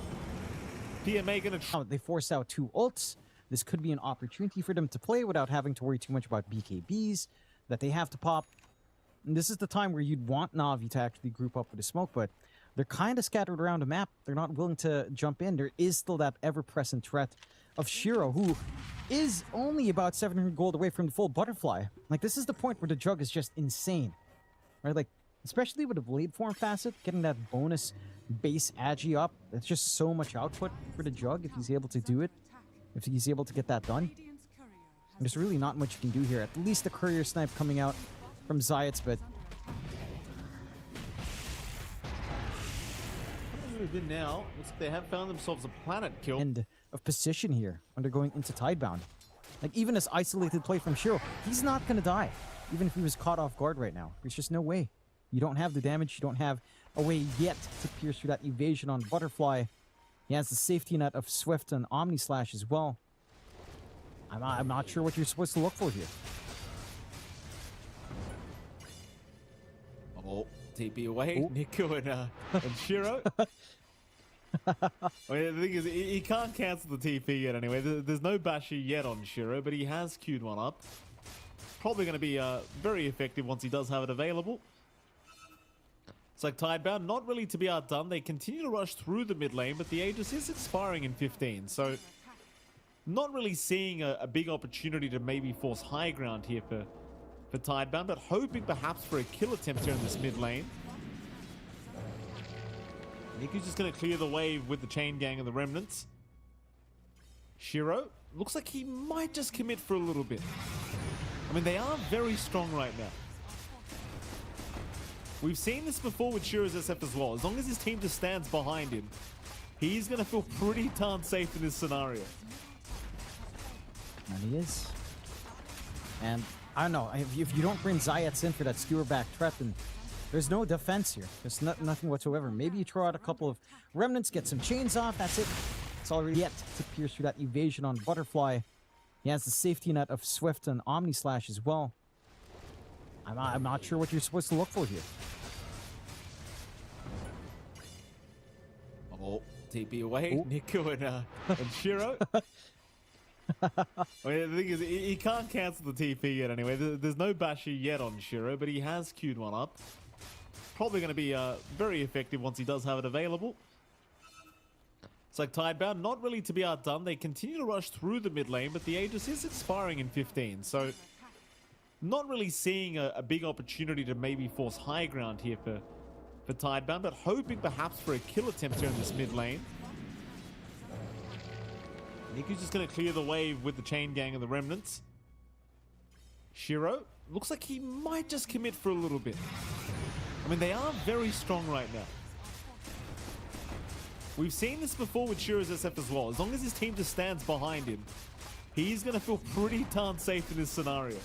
PMA gonna try. They force out 2 ults. This could be an opportunity for them to play without having to worry too much about BKBs that they have to pop. And this is the time where you'd want Na'Vi to actually group up with the smoke, but they're kind of scattered around the map. They're not willing to jump in. There is still that ever-present threat of Shiro, who is only about 700 gold away from the full butterfly. Like, this is the point where the Jug is just insane. Right? Like, especially with the Blade Form facet, getting that bonus base agi up. It's just so much output for the Jug if he's able to do it. If he's able to get that done. And there's really not much you can do here. At least the courier snipe coming out from Zayats, but now, looks like they have found themselves a planet kill. End of position here, undergoing into Tidebound. Like, even this isolated play from Shiro, he's not going to die, even if he was caught off guard right now. There's just no way. You don't have the damage, you don't have a way yet to pierce through that evasion on Butterfly. He has the safety net of Swift and Omni Slash as well. I'm not sure what you're supposed to look for here. Oh, TP away. Nico and Shiro. I mean, the thing is, he can't cancel the TP yet anyway. There's no Basher yet on Shiro, but he has queued one up. Probably going to be very effective once he does have it available. It's like Tidebound, not really to be outdone. They continue to rush through the mid lane, but the Aegis is expiring in 15. So, not really seeing a big opportunity to maybe force high ground here for Tidebound, but hoping perhaps for a kill attempt here in this mid lane. Niku's just going to clear the way with the chain gang and the remnants. Shiro looks like he might just commit for a little bit. I mean, they are very strong right now. We've seen this before with Shiro's SF as well. As long as his team just stands behind him, he's going to feel pretty darn safe in this scenario. And he is. And I don't know, if you don't bring Zayats in for that skewer back threat, then there's no defense here. There's nothing whatsoever. Maybe you throw out a couple of remnants, get some chains off, that's it. It's already yet to pierce through that evasion on Butterfly. He has the safety net of Swift and Omni Slash as well. I'm not sure what you're supposed to look for here. Oh, TP away. Nico and Shiro. I mean, the thing is, he can't cancel the TP yet anyway. There's no Basher yet on Shiro, but he has queued one up. Probably going to be very effective once he does have it available. It's like Tidebound, not really to be outdone. They continue to rush through the mid lane, but the Aegis is expiring in 15. So, not really seeing a big opportunity to maybe force high ground here for Tidebound, but hoping perhaps for a kill attempt here in this mid lane. Niku's just going to clear the wave with the chain gang and the remnants. Shiro looks like he might just commit for a little bit. I mean, they are very strong right now. We've seen this before with Shiro's SF as well. As long as his team just stands behind him, he's going to feel pretty darn safe in this scenario.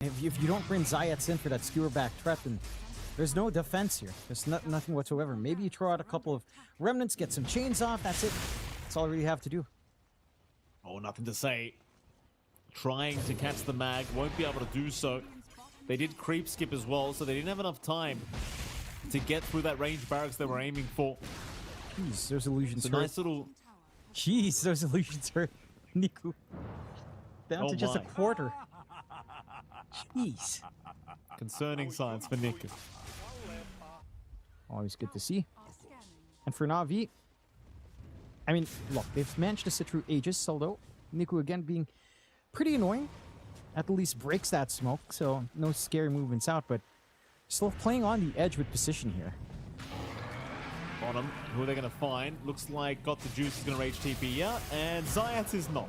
If you don't bring Zayats in for that skewer back threat, then there's no defense here. There's nothing whatsoever. Maybe you throw out a couple of remnants, get some chains off. That's it. That's all you really have to do. Oh, nothing to say. Trying to catch the mag, won't be able to do so. They did creep skip as well, so they didn't have enough time to get through that range barracks they were aiming for. Jeez, those illusions hurt. Nice little... Jeez, those illusions hurt. Niku. Down to just a quarter. Jeez. Concerning signs for Niku. Always good to see. And for Na'Vi, I mean, look, they've managed to sit through ages, although Niku again being pretty annoying. At the least breaks that smoke, so no scary movements out, but still playing on the edge with position here. Bottom, who are they going to find? Looks like Got the Juice is going to rage TP, yeah, and Zayats is not.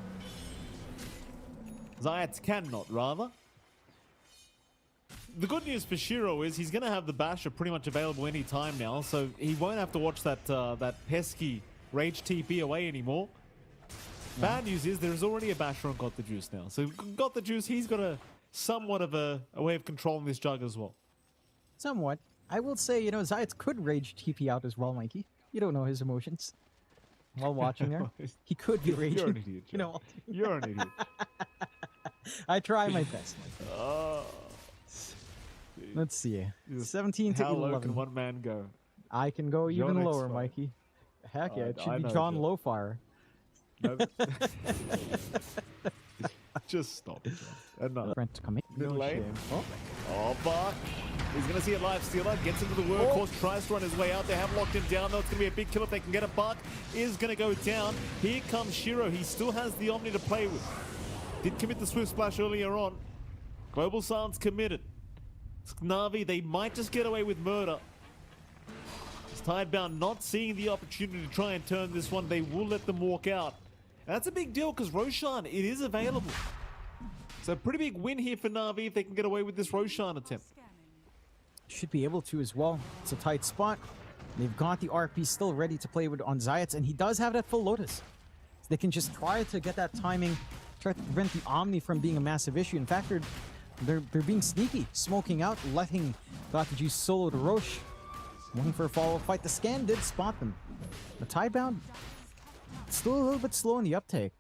Zayats cannot, rather. The good news for Shiro is he's going to have the Basher pretty much available any time now, so he won't have to watch that that pesky rage TP away anymore. Bad news is there's already a Basher on Got the Juice now. So Got the Juice, he's got a somewhat of a way of controlling this jug as well. Somewhat. I will say, you know, Zayats could rage TP out as well, Mikey. You don't know his emotions. While watching there, he could be raging. You're an idiot, you know, you're an idiot. I try my best. Let's see. 17 to How 11. low can one man go? I can go even Your lower, next Mikey. Heck yeah, it I should be know, John John. Lowfire. No. Just stop, John. Enough. Brent come in. Mid No lane. shame. Oh. Oh, but he's going to see a live stealer. Gets into the workhorse, tries to run his way out. They have locked him down, though. It's going to be a big kill if they can get a buck. Is going to go down. Here comes Shiro. He still has the Omni to play with. Did commit the Swift Splash earlier on. Global Silence committed. Na'Vi, they might just get away with murder. It's Tidebound not seeing the opportunity to try and turn this one. They will let them walk out. And that's a big deal because Roshan, it is available. So a pretty big win here for Na'Vi if they can get away with this Roshan attempt. Should be able to as well. It's a tight spot. They've got the RP still ready to play with on Zayats, and he does have that full Lotus. So they can just try to get that timing, try to prevent the Omni from being a massive issue. In fact, they're being sneaky, smoking out, letting Dr. G solo to Roche. Looking for a follow-up fight. The scan did spot them. The Tidebound, still a little bit slow in the uptake.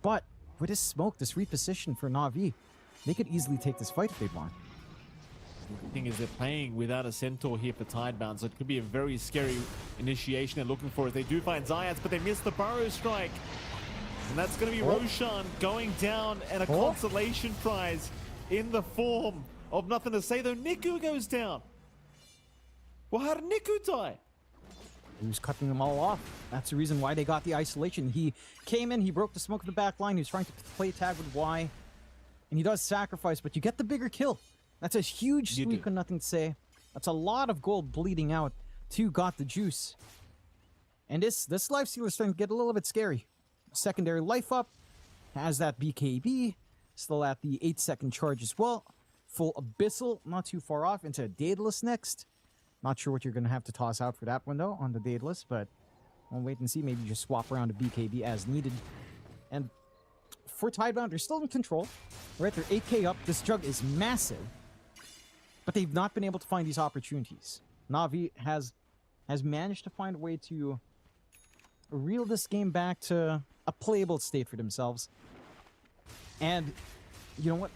But with this smoke, this reposition for Na'Vi, they could easily take this fight if they want. The thing is, they're playing without a Centaur here for Tidebound, so it could be a very scary initiation they're looking for. If they do find Zayats, but they miss the Burrow Strike. And that's going to be Roshan going down, and a consolation prize in the form of nothing to say, though Niku goes down. Well, how did Niku die? He was cutting them all off. That's the reason why they got the isolation. He came in, he broke the smoke in the back line, he was trying to play tag with Y, and he does sacrifice, but you get the bigger kill. That's a huge sweep and nothing to say. That's a lot of gold bleeding out to Got the Juice. And this lifestealer is starting to get a little bit scary. Secondary life up, has that BKB, still at the 8-second charge as well. Full Abyssal, not too far off, into Daedalus next. Not sure what you're going to have to toss out for that one, though, on the Daedalus, but we'll wait and see. Maybe just swap around to BKB as needed. And for Tidebound, they're still in control. Right, they're 8k up. This jug is massive, but they've not been able to find these opportunities. Na'Vi has managed to find a way to reel this game back to a playable state for themselves. And you know what?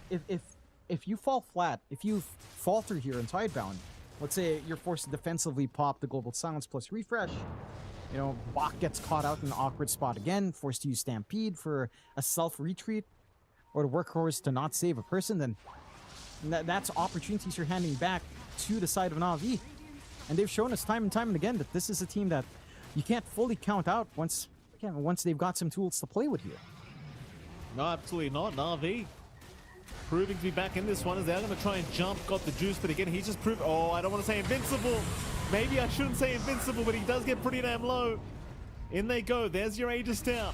If you fall flat, if you falter here in Tidebound, let's say you're forced to defensively pop the Global Silence plus refresh, You know, Bach gets caught out in an awkward spot again, forced to use Stampede for a self-retreat, or the workhorse to not save a person, then that's opportunities you're handing back to the side of Na'Vi. And they've shown us time and time and again that this is a team that you can't fully count out once they've got some tools to play with here. No, absolutely not. Na'Vi proving to be back in this one as they're going to try and jump. Got the juice, but again, he's just proved... Oh, I don't want to say invincible. Maybe I shouldn't say invincible, but he does get pretty damn low. In they go. There's your Aegis down.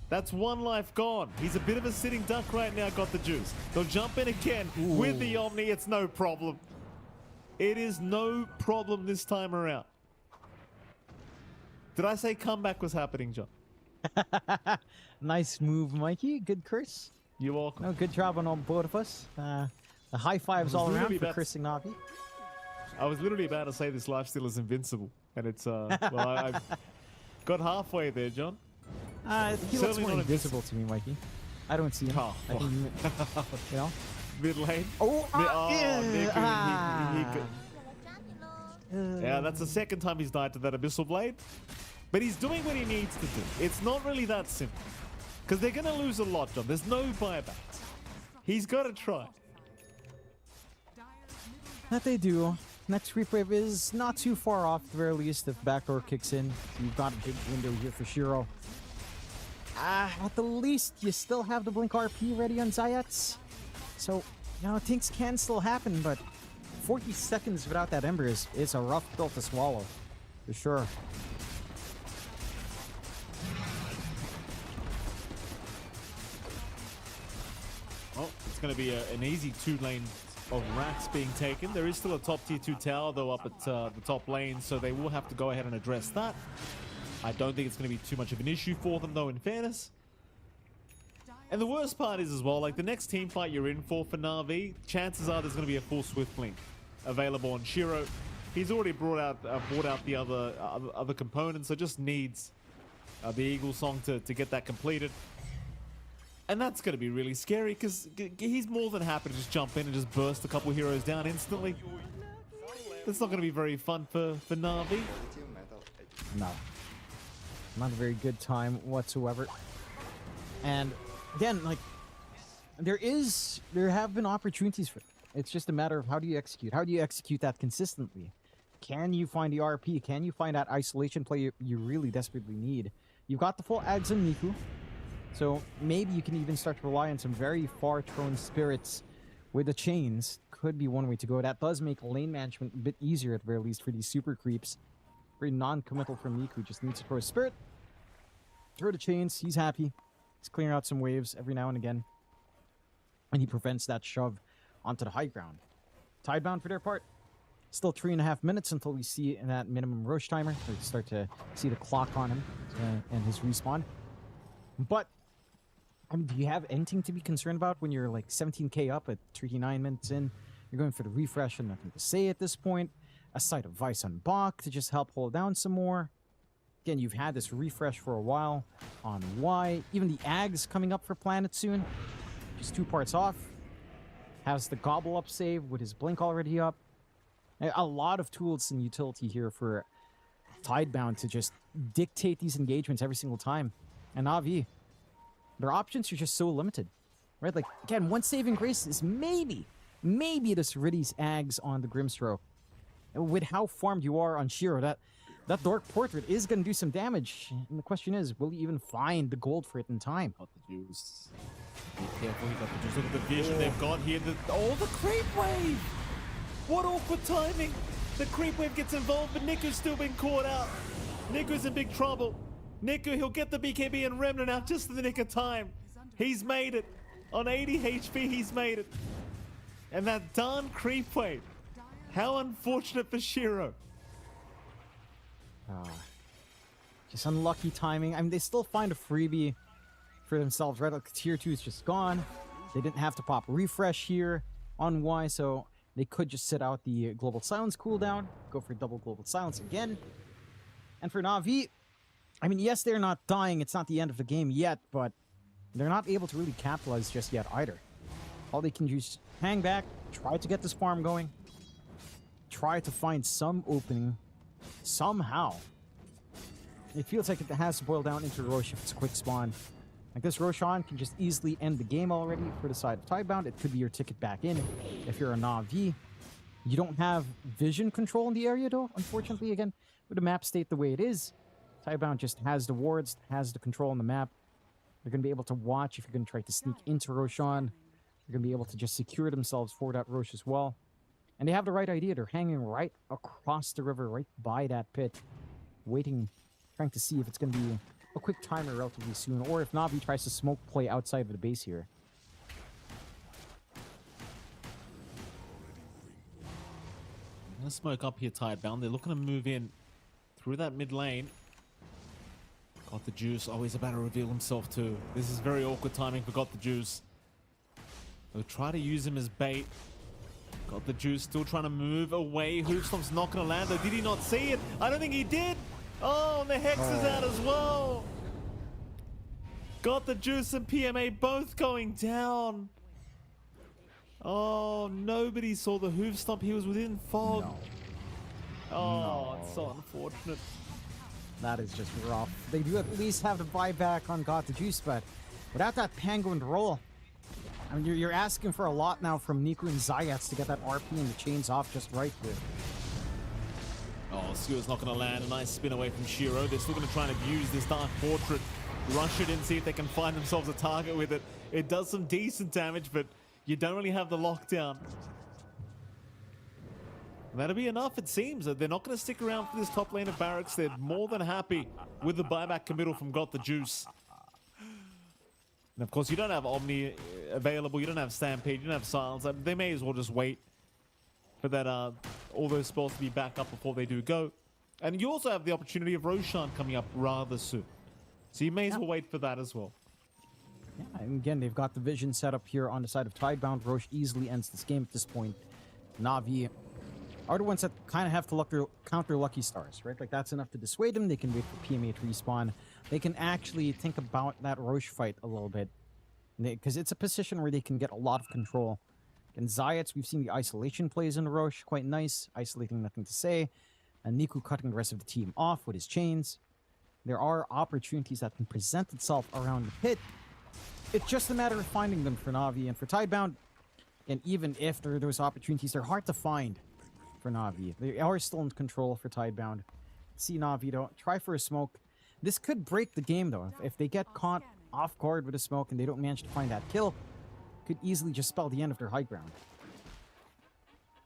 That's one life gone. He's a bit of a sitting duck right now. Got the juice. They'll jump in again with the Omni. It's no problem. It is no problem this time around. Did I say comeback was happening, John? Nice move, Mikey. Good curse. You're welcome. No, good job on all both of us. The high fives all around for cursing Na'Vi. I was literally about to say this lifesteal is invincible, and it's well, I've got halfway there, John. He looks more invisible to me, Mikey. I don't see him. Oh, I think you know. Mid lane. Yeah, that's the second time he's died to that Abyssal Blade. But he's doing what he needs to do. It's not really that simple. Because they're going to lose a lot, John. There's no buybacks. He's got to try. That they do. Next creep wave is not too far off, at the very least, if backdoor kicks in. So you've got a big window here for Shiro. At the least, you still have the Blink RP ready on Zayats. So, you know, things can still happen, but 40 seconds without that Ember is a rough pill to swallow, for sure. Well, it's going to be an easy 2 lane of racks being taken. There is still a top tier 2 tower, though, up at the top lane, so they will have to go ahead and address that. I don't think it's going to be too much of an issue for them, though, in fairness. And the worst part is as well, like the next team fight you're in for Na'Vi, chances are there's going to be a full Swift Link available on Shiro. He's already brought out the other components, so just needs the Eagle Song to get that completed. And that's going to be really scary because he's more than happy to just jump in and just burst a couple heroes down instantly. That's not going to be very fun for Na'Vi. No. Not a very good time whatsoever. And again, like, there have been opportunities for it. It's just a matter of how do you execute? How do you execute that consistently? Can you find the RP? Can you find that isolation play you really desperately need? You've got the full ads on Miku. So maybe you can even start to rely on some very far-thrown spirits with the chains. Could be one way to go. That does make lane management a bit easier at the very least for these super creeps. Very non-committal from Miku. Just needs to throw a spirit. Throw the chains. He's happy. He's clearing out some waves every now and again. And he prevents that shove onto the high ground. Tidebound for their part. Still 3.5 minutes until we see that minimum rush timer. We start to see the clock on him and his respawn. But I mean, do you have anything to be concerned about when you're like 17k up at 39 minutes in? You're going for the refresh and nothing to say at this point. A side of Vice on Bach to just help hold down some more. Again, you've had this refresh for a while on Y. Even the Ags coming up for Planet soon. Just 2 parts off. Has the Gobble up save with his Blink already up. A lot of tools and utility here for Tidebound to just dictate these engagements every single time. And Na'Vi, their options are just so limited, right? Like, again, one saving grace is maybe this Riddy's Ags on the Grimstroke. With how farmed you are on Shiro, that Dork Portrait is going to do some damage. And the question is, will you even find the gold for it in time? Got the juice. Be careful, he got the juice. Look at the vision they've got here. The creep wave! What awkward timing! The creep wave gets involved, but Niku's still been caught out. Niku's in big trouble. Niku, he'll get the BKB and Remnant out just in the nick of time. He's made it. On 80 HP, he's made it. And that darn creep wave. How unfortunate for Shiro. Just unlucky timing. I mean, they still find a freebie for themselves, right? Like, tier 2 is just gone. They didn't have to pop refresh here on Y, so they could just sit out the Global Silence cooldown, go for double Global Silence again. And for Na'Vi, I mean, yes, they're not dying. It's not the end of the game yet, but they're not able to really capitalize just yet either. All they can do is hang back, try to get this farm going, try to find some opening somehow. it feels like it has to boil down into Roche if it's a quick spawn. Like this Roshan can just easily end the game already for the side of Tidebound. It could be your ticket back in if you're a Na'Vi. You don't have vision control in the area though, unfortunately, again, with the map state the way it is. Tidebound just has the wards, has the control on the map. They're going to be able to watch if you're going to try to sneak into Roshan. They're going to be able to just secure themselves for that Roche as well. And they have the right idea. They're hanging right across the river, right by that pit, waiting, trying to see if it's going to be a quick timer relatively soon, or if Na'Vi tries to smoke play outside of the base here. Gonna smoke up here, Tidebound. They're looking to move in through that mid lane. Got the Juice, always about to reveal himself too. This is very awkward timing for Got the Juice. They'll try to use him as bait. Got the Juice still trying to move away. Hoofstomp's not going to land though. Did he not see it? I don't think he did. Oh, and the Hex is out as well. Got the Juice and PMA both going down. Oh, nobody saw the Hoofstomp. He was within fog. No. Oh, it's so unfortunate. That is just rough. They do at least have the buyback on Got the Juice, but without that Penguin roll, I mean, you're asking for a lot now from Niku and Zayats to get that RP and the chains off just right here. Oh, Skewer's not going to land. A nice spin away from Shiro. They're still going to try and abuse this Dark Portrait. Rush it in, see if they can find themselves a target with it. It does some decent damage, but you don't really have the lockdown. And that'll be enough, it seems. They're not going to stick around for this top lane of Barracks. They're more than happy with the buyback committal from Got the Juice. And of course, you don't have Omni available. You don't have Stampede. You don't have Silence. They may as well just wait for that all those spells to be back up before they do go. And you also have the opportunity of Roshan coming up rather soon. So you may as well wait for that as well. Yeah, and again, they've got the vision set up here on the side of Tidebound. Roche easily ends this game at this point. Na'Vi are the ones that kind of have to counter Lucky Stars, right? Like, that's enough to dissuade them. They can wait for PMA to respawn. They can actually think about that Roche fight a little bit, because it's a position where they can get a lot of control. And Zayats, we've seen the isolation plays in Roche, quite nice, isolating nothing to say. And Niku cutting the rest of the team off with his chains. There are opportunities that can present itself around the pit. It's just a matter of finding them for Na'Vi and for Tidebound. And even if there are those opportunities, they're hard to find for Na'Vi. They are still in control for Tidebound. See Na'Vi though, try for a smoke. This could break the game though. If they get caught off guard with a smoke and they don't manage to find that kill, could easily just spell the end of their high ground.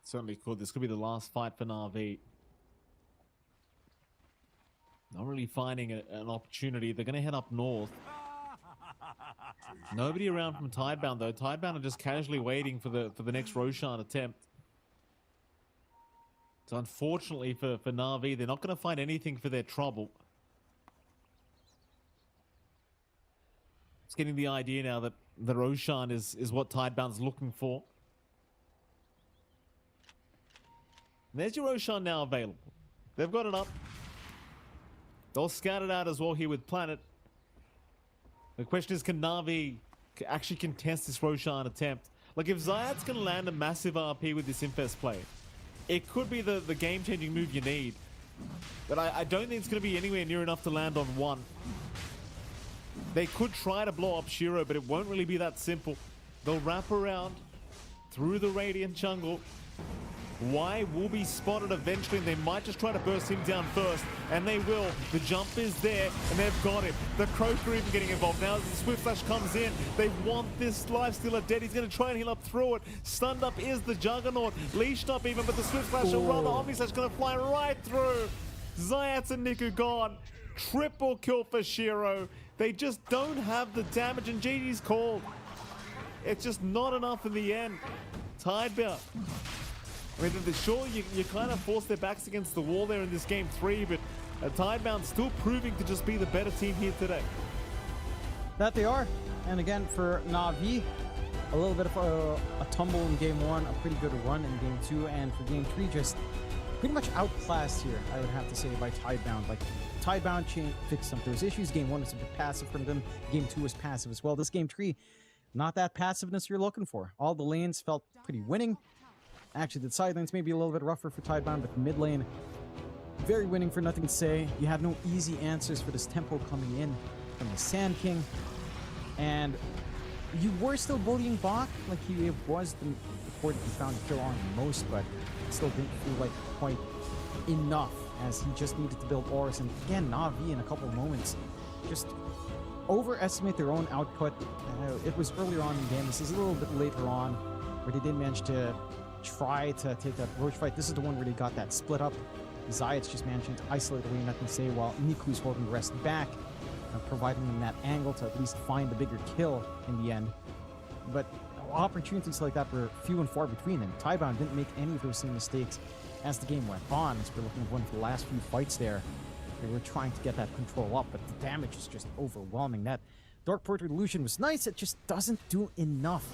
Certainly could. This could be the last fight for Na'Vi. Not really finding an opportunity. They're going to head up north. Nobody around from Tidebound though. Tidebound are just casually waiting for the next Roshan attempt. So unfortunately for Na'Vi, they're not going to find anything for their trouble. It's getting the idea now that the Roshan is what Tidebound's looking for. And there's your Roshan now available. They've got it up. They'll scout it out as well here with Planet. The question is, can Na'Vi actually contest this Roshan attempt? Like, if Zayat's going to land a massive RP with this Infest play, it could be the game-changing move you need. But I don't think it's going to be anywhere near enough to land on one. They could try to blow up Shiro, but it won't really be that simple. They'll wrap around through the Radiant jungle. Y will be spotted eventually, and they might just try to burst him down first, and they will. The jump is there, and they've got him. The Croaker even getting involved. Now as the Swift Flash comes in, they want this lifestealer dead. He's going to try and heal up through it. Stunned up is the Juggernaut. Leashed up even, but the Swift Flash will run. The Omni Slash going to fly right through. Zayats and Niku gone. Triple kill for Shiro. They just don't have the damage, and GG's called. It's just not enough in the end. Tidebound. I mean, sure, you kind of force their backs against the wall there in this game 3, but Tidebound still proving to just be the better team here today. That they are. And again, for Na'Vi, a little bit of a tumble in game 1, a pretty good run in game 2, and for game 3, just pretty much outclassed here, I would have to say, by Tidebound. Like, Tidebound fixed some of those issues. Game 1 was a bit passive from them. Game 2 was passive as well. This game 3, not that passiveness you're looking for. All the lanes felt pretty winning. Actually, the side lanes may be a little bit rougher for Tidebound, but the mid lane, very winning for nothing to say. You had no easy answers for this tempo coming in from the Sand King. And you were still bullying Bach, like he was the core that you found to kill on the most, but it still didn't feel like quite enough, as he just needed to build auras. And again, Na'Vi in a couple of moments just overestimate their own output. It was earlier on in the game. This is a little bit later on where they did manage to try to take that Roach fight. This is the one where they got that split up. Zayat's just managing to isolate away nothing to say, while Niku's holding the rest back, providing them that angle to at least find the bigger kill in the end. But opportunities like that were few and far between, and Tidebound didn't make any of those same mistakes as the game went on. As we're looking at one of the last few fights there, they were trying to get that control up, but the damage is just overwhelming. That Dark Porter Illusion was nice, it just doesn't do enough.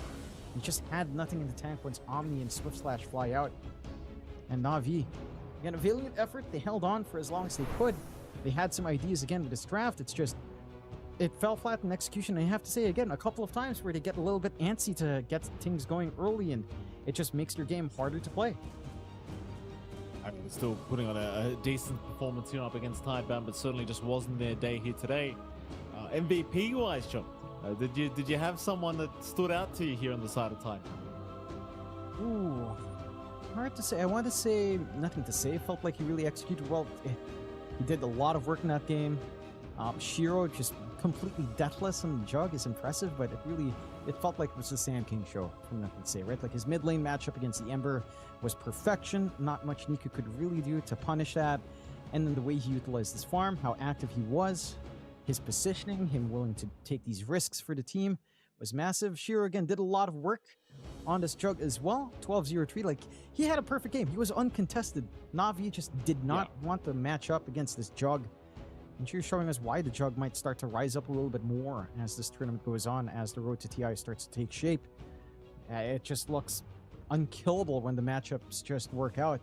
He just had nothing in the tank once Omni and Swift Slash fly out. And Na'Vi, again, a valiant effort. They held on for as long as they could. They had some ideas again with this draft. It's just, it fell flat in execution. And I have to say again, a couple of times where they get a little bit antsy to get things going early, and it just makes your game harder to play. I mean, still putting on a decent performance here up against Tidebound, but certainly just wasn't their day here today. MVP-wise, John, did you have someone that stood out to you here on the side of Tidebound? Ooh, hard to say. I want to say nothing to say. Felt like he really executed well. He did a lot of work in that game. Shiro just completely deathless on the jug is impressive, but it felt like it was the Sand King show, from nothing to say, right? Like his mid lane matchup against the Ember was perfection. Not much Niku could really do to punish that. And then the way he utilized his farm, how active he was, his positioning, him willing to take these risks for the team was massive. Shiro again did a lot of work on this jug as well. 12-0-3, like he had a perfect game. He was uncontested. Na'Vi just did not want to match up against this jug. And she's showing us why the jug might start to rise up a little bit more as this tournament goes on, as the road to TI starts to take shape. It just looks unkillable when the matchups just work out.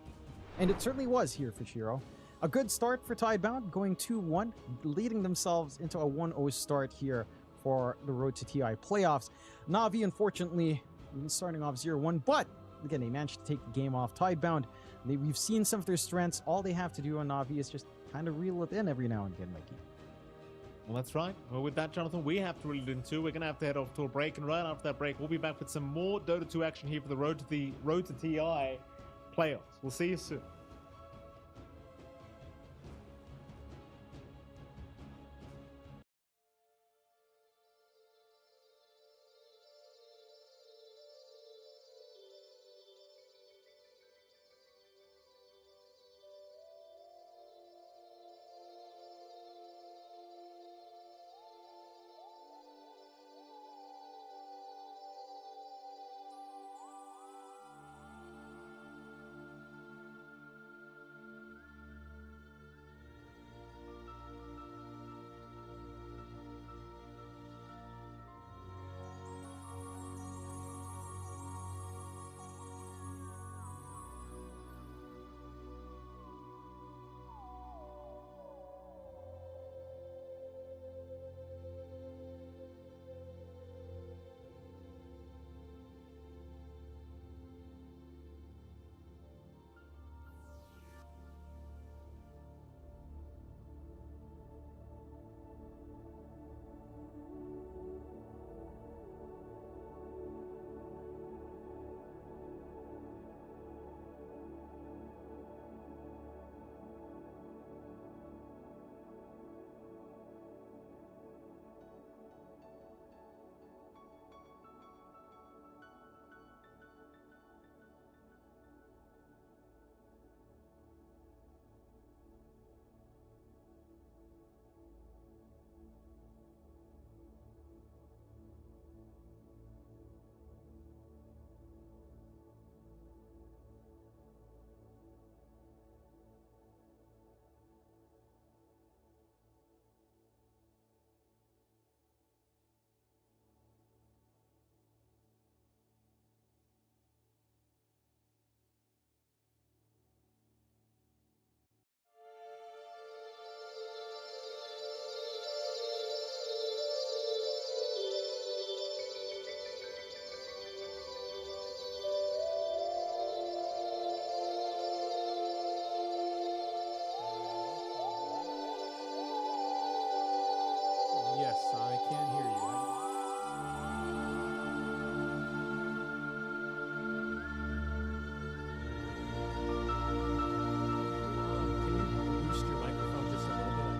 And it certainly was here for Shiro. A good start for Tidebound, going 2-1, leading themselves into a 1-0 start here for the road to TI playoffs. Na'Vi, unfortunately, starting off 0-1, but again, they managed to take the game off Tidebound. We've seen some of their strengths. All they have to do on Na'Vi is just kind of reel it in every now and again, Mikey. Well, that's right. Well, with that, Jonathan, we have to reel it in too. We're going to have to head off to a break, and right after that break, we'll be back with some more Dota 2 action here for the road to TI playoffs. We'll see you soon. Yes, I can hear you. Can you boost your microphone just a little bit?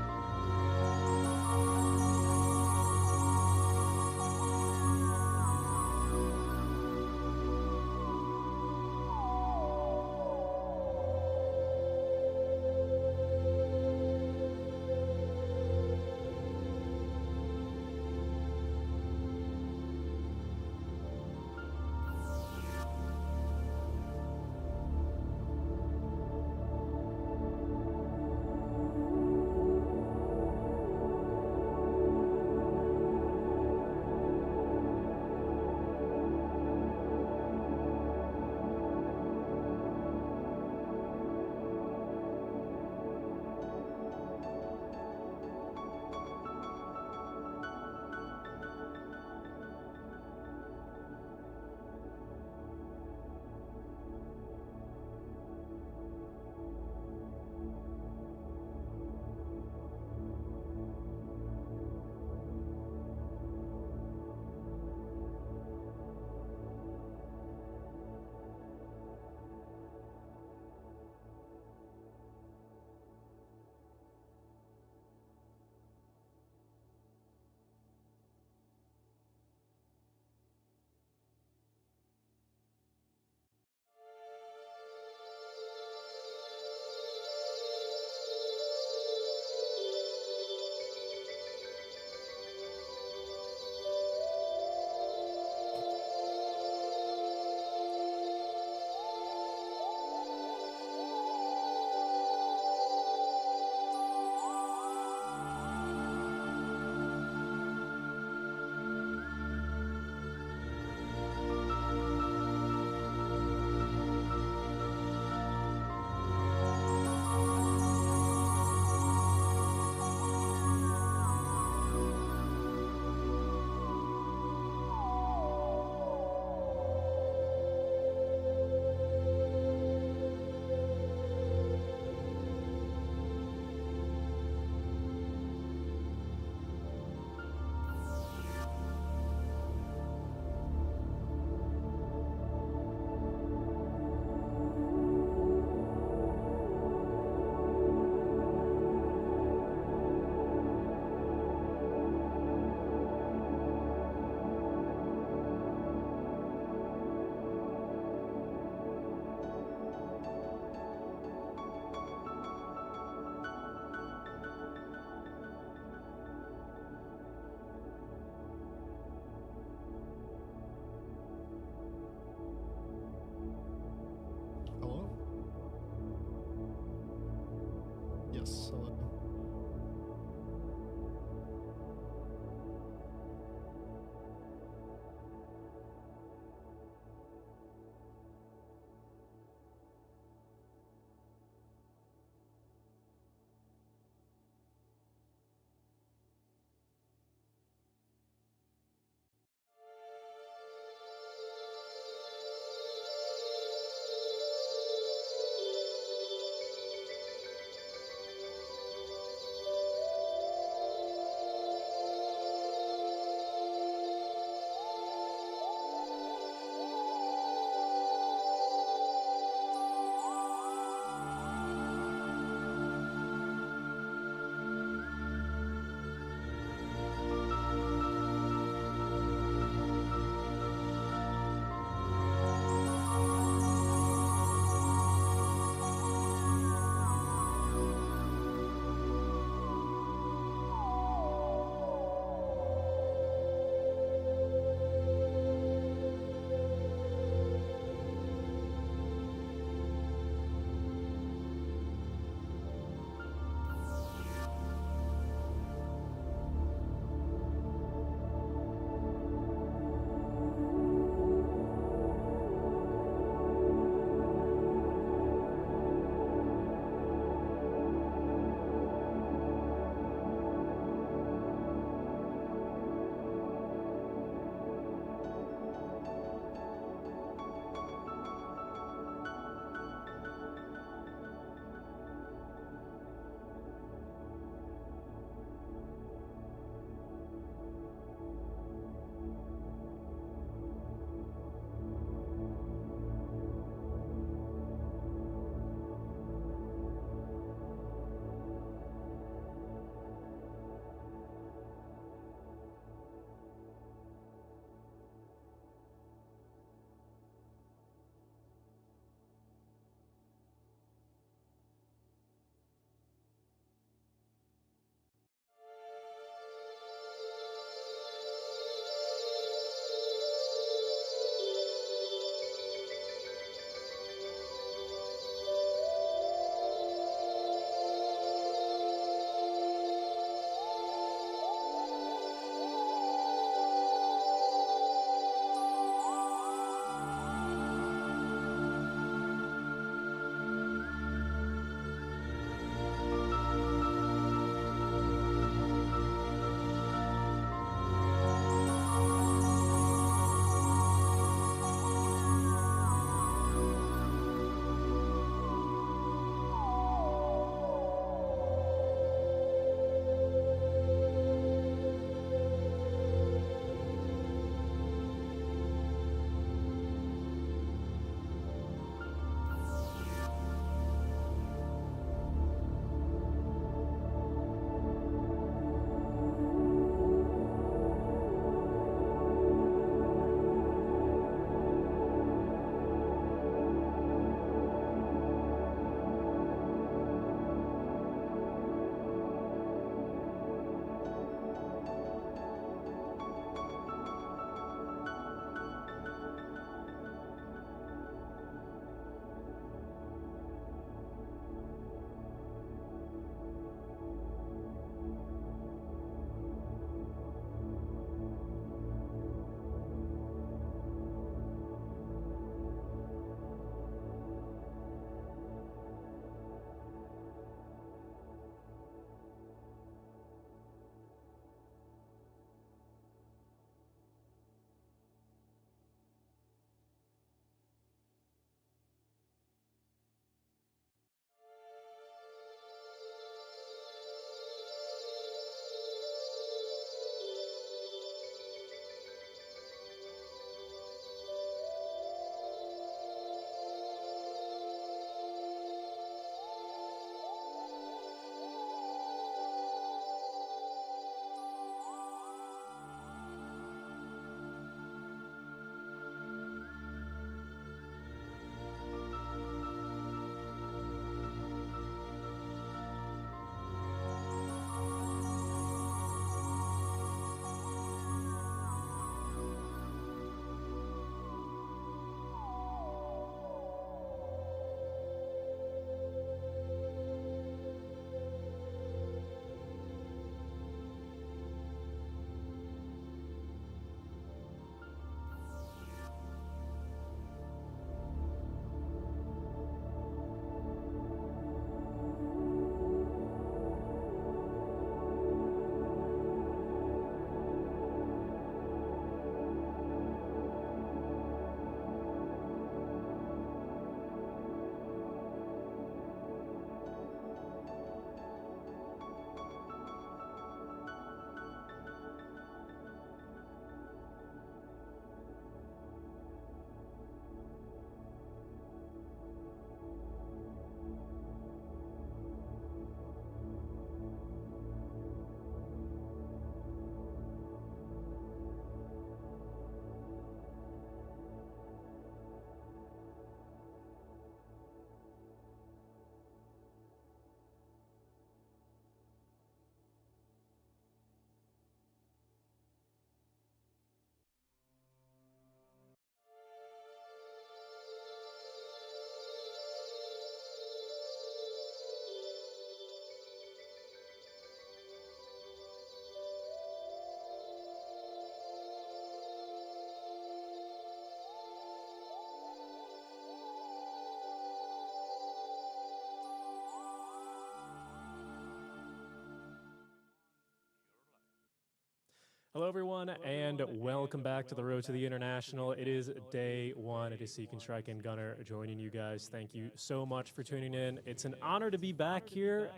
Hello, everyone, and welcome back to the Road to the International. It is day one. It is Seek and Strike and Gunner joining you guys. Thank you so much for tuning in. It's an honor to be back here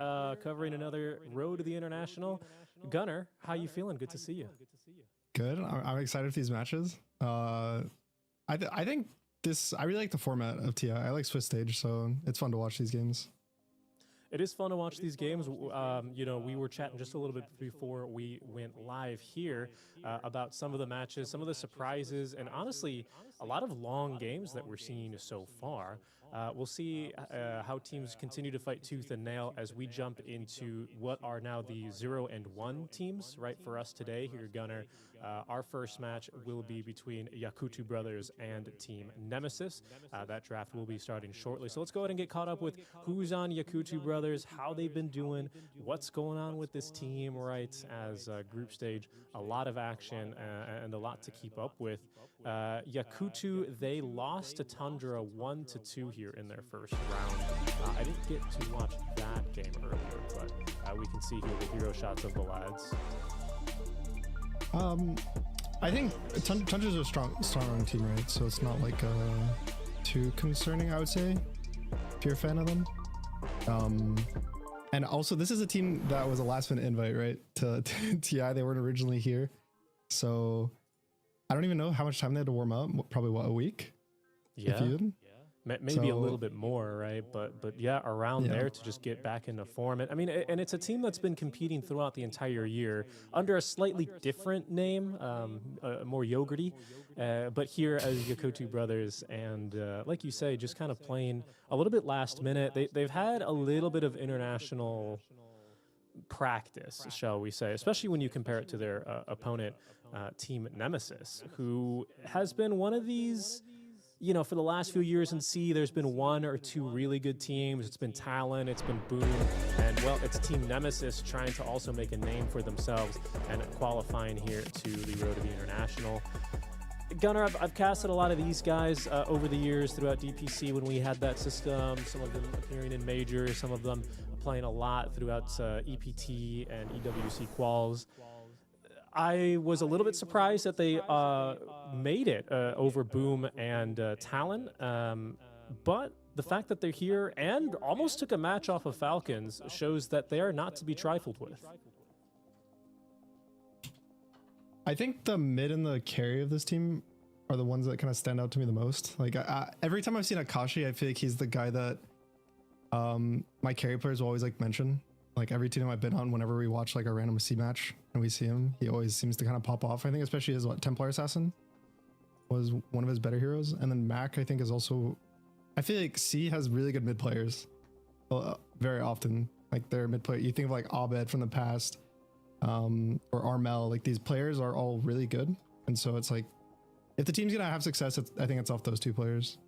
covering another Road to the International. Gunner, how you feeling? Good to see you. Good. I'm excited for these matches. I think I really like the format of TI. I like Swiss stage, so it's fun to watch these games. It is fun to watch these games. You know, we were chatting just a little bit before we went live here about some of the matches, some of the surprises, and honestly, a lot of long games that we're seeing so far. We'll see how teams continue to fight tooth and nail as we jump into what are now the 0 and 1 teams, right, for us today here, Gunner. Our first match will be between Yakutou Brothers and Team Nemesis. That draft will be starting shortly. So let's go ahead and get caught up with who's on Yakutou Brothers, how they've been doing, what's going on with this team, right, as group stage. A lot of action and a lot to keep up with. Yakutou, they lost to Tundra 1-2 here in their first round. I didn't get to watch that game earlier, but we can see here the hero shots of the lads. I think Tundra's a strong team, right? So it's not like too concerning, I would say, if you're a fan of them. And also, this is a team that was a last-minute invite, right, to TI. They weren't originally here, so I don't even know how much time they had to warm up. Probably what, a week? Yeah. If even? Maybe a little bit more, right? But yeah, around there to just get back into form. And I mean, and it's a team that's been competing throughout the entire year under a slightly different name, more yogurty. But here as Yakutou Brothers, and like you say, just kind of playing a little bit last minute. They've had a little bit of international practice, shall we say, especially when you compare it to their opponent, Team Nemesis, who has been one of these. You know, for the last few years in C, there's been 1 or 2 really good teams. It's been Talon, it's been Boom, and, well, it's Team Nemesis trying to also make a name for themselves and qualifying here to the Road to the International. Gunner, I've casted a lot of these guys over the years throughout DPC when we had that system, some of them appearing in majors, some of them playing a lot throughout EPT and EWC quals. I was a little bit surprised that they made it over Boom and Talon, but the fact that they're here and almost took a match off of Falcons shows that they are not to be trifled with. I think the mid and the carry of this team are the ones that kind of stand out to me the most. Like every time I've seen Akashi, I feel like he's the guy that my carry players will always like mention. Like every team I've been on, whenever we watch like a random C match and we see him, he always seems to kind of pop off. I think especially his Templar Assassin was one of his better heroes. And then Mac, I think, is also, I feel like C has really good mid players very often. Like their mid player, you think of like Abed from the past or Armel, like these players are all really good. And so it's like, if the team's going to have success, I think it's off those 2 players.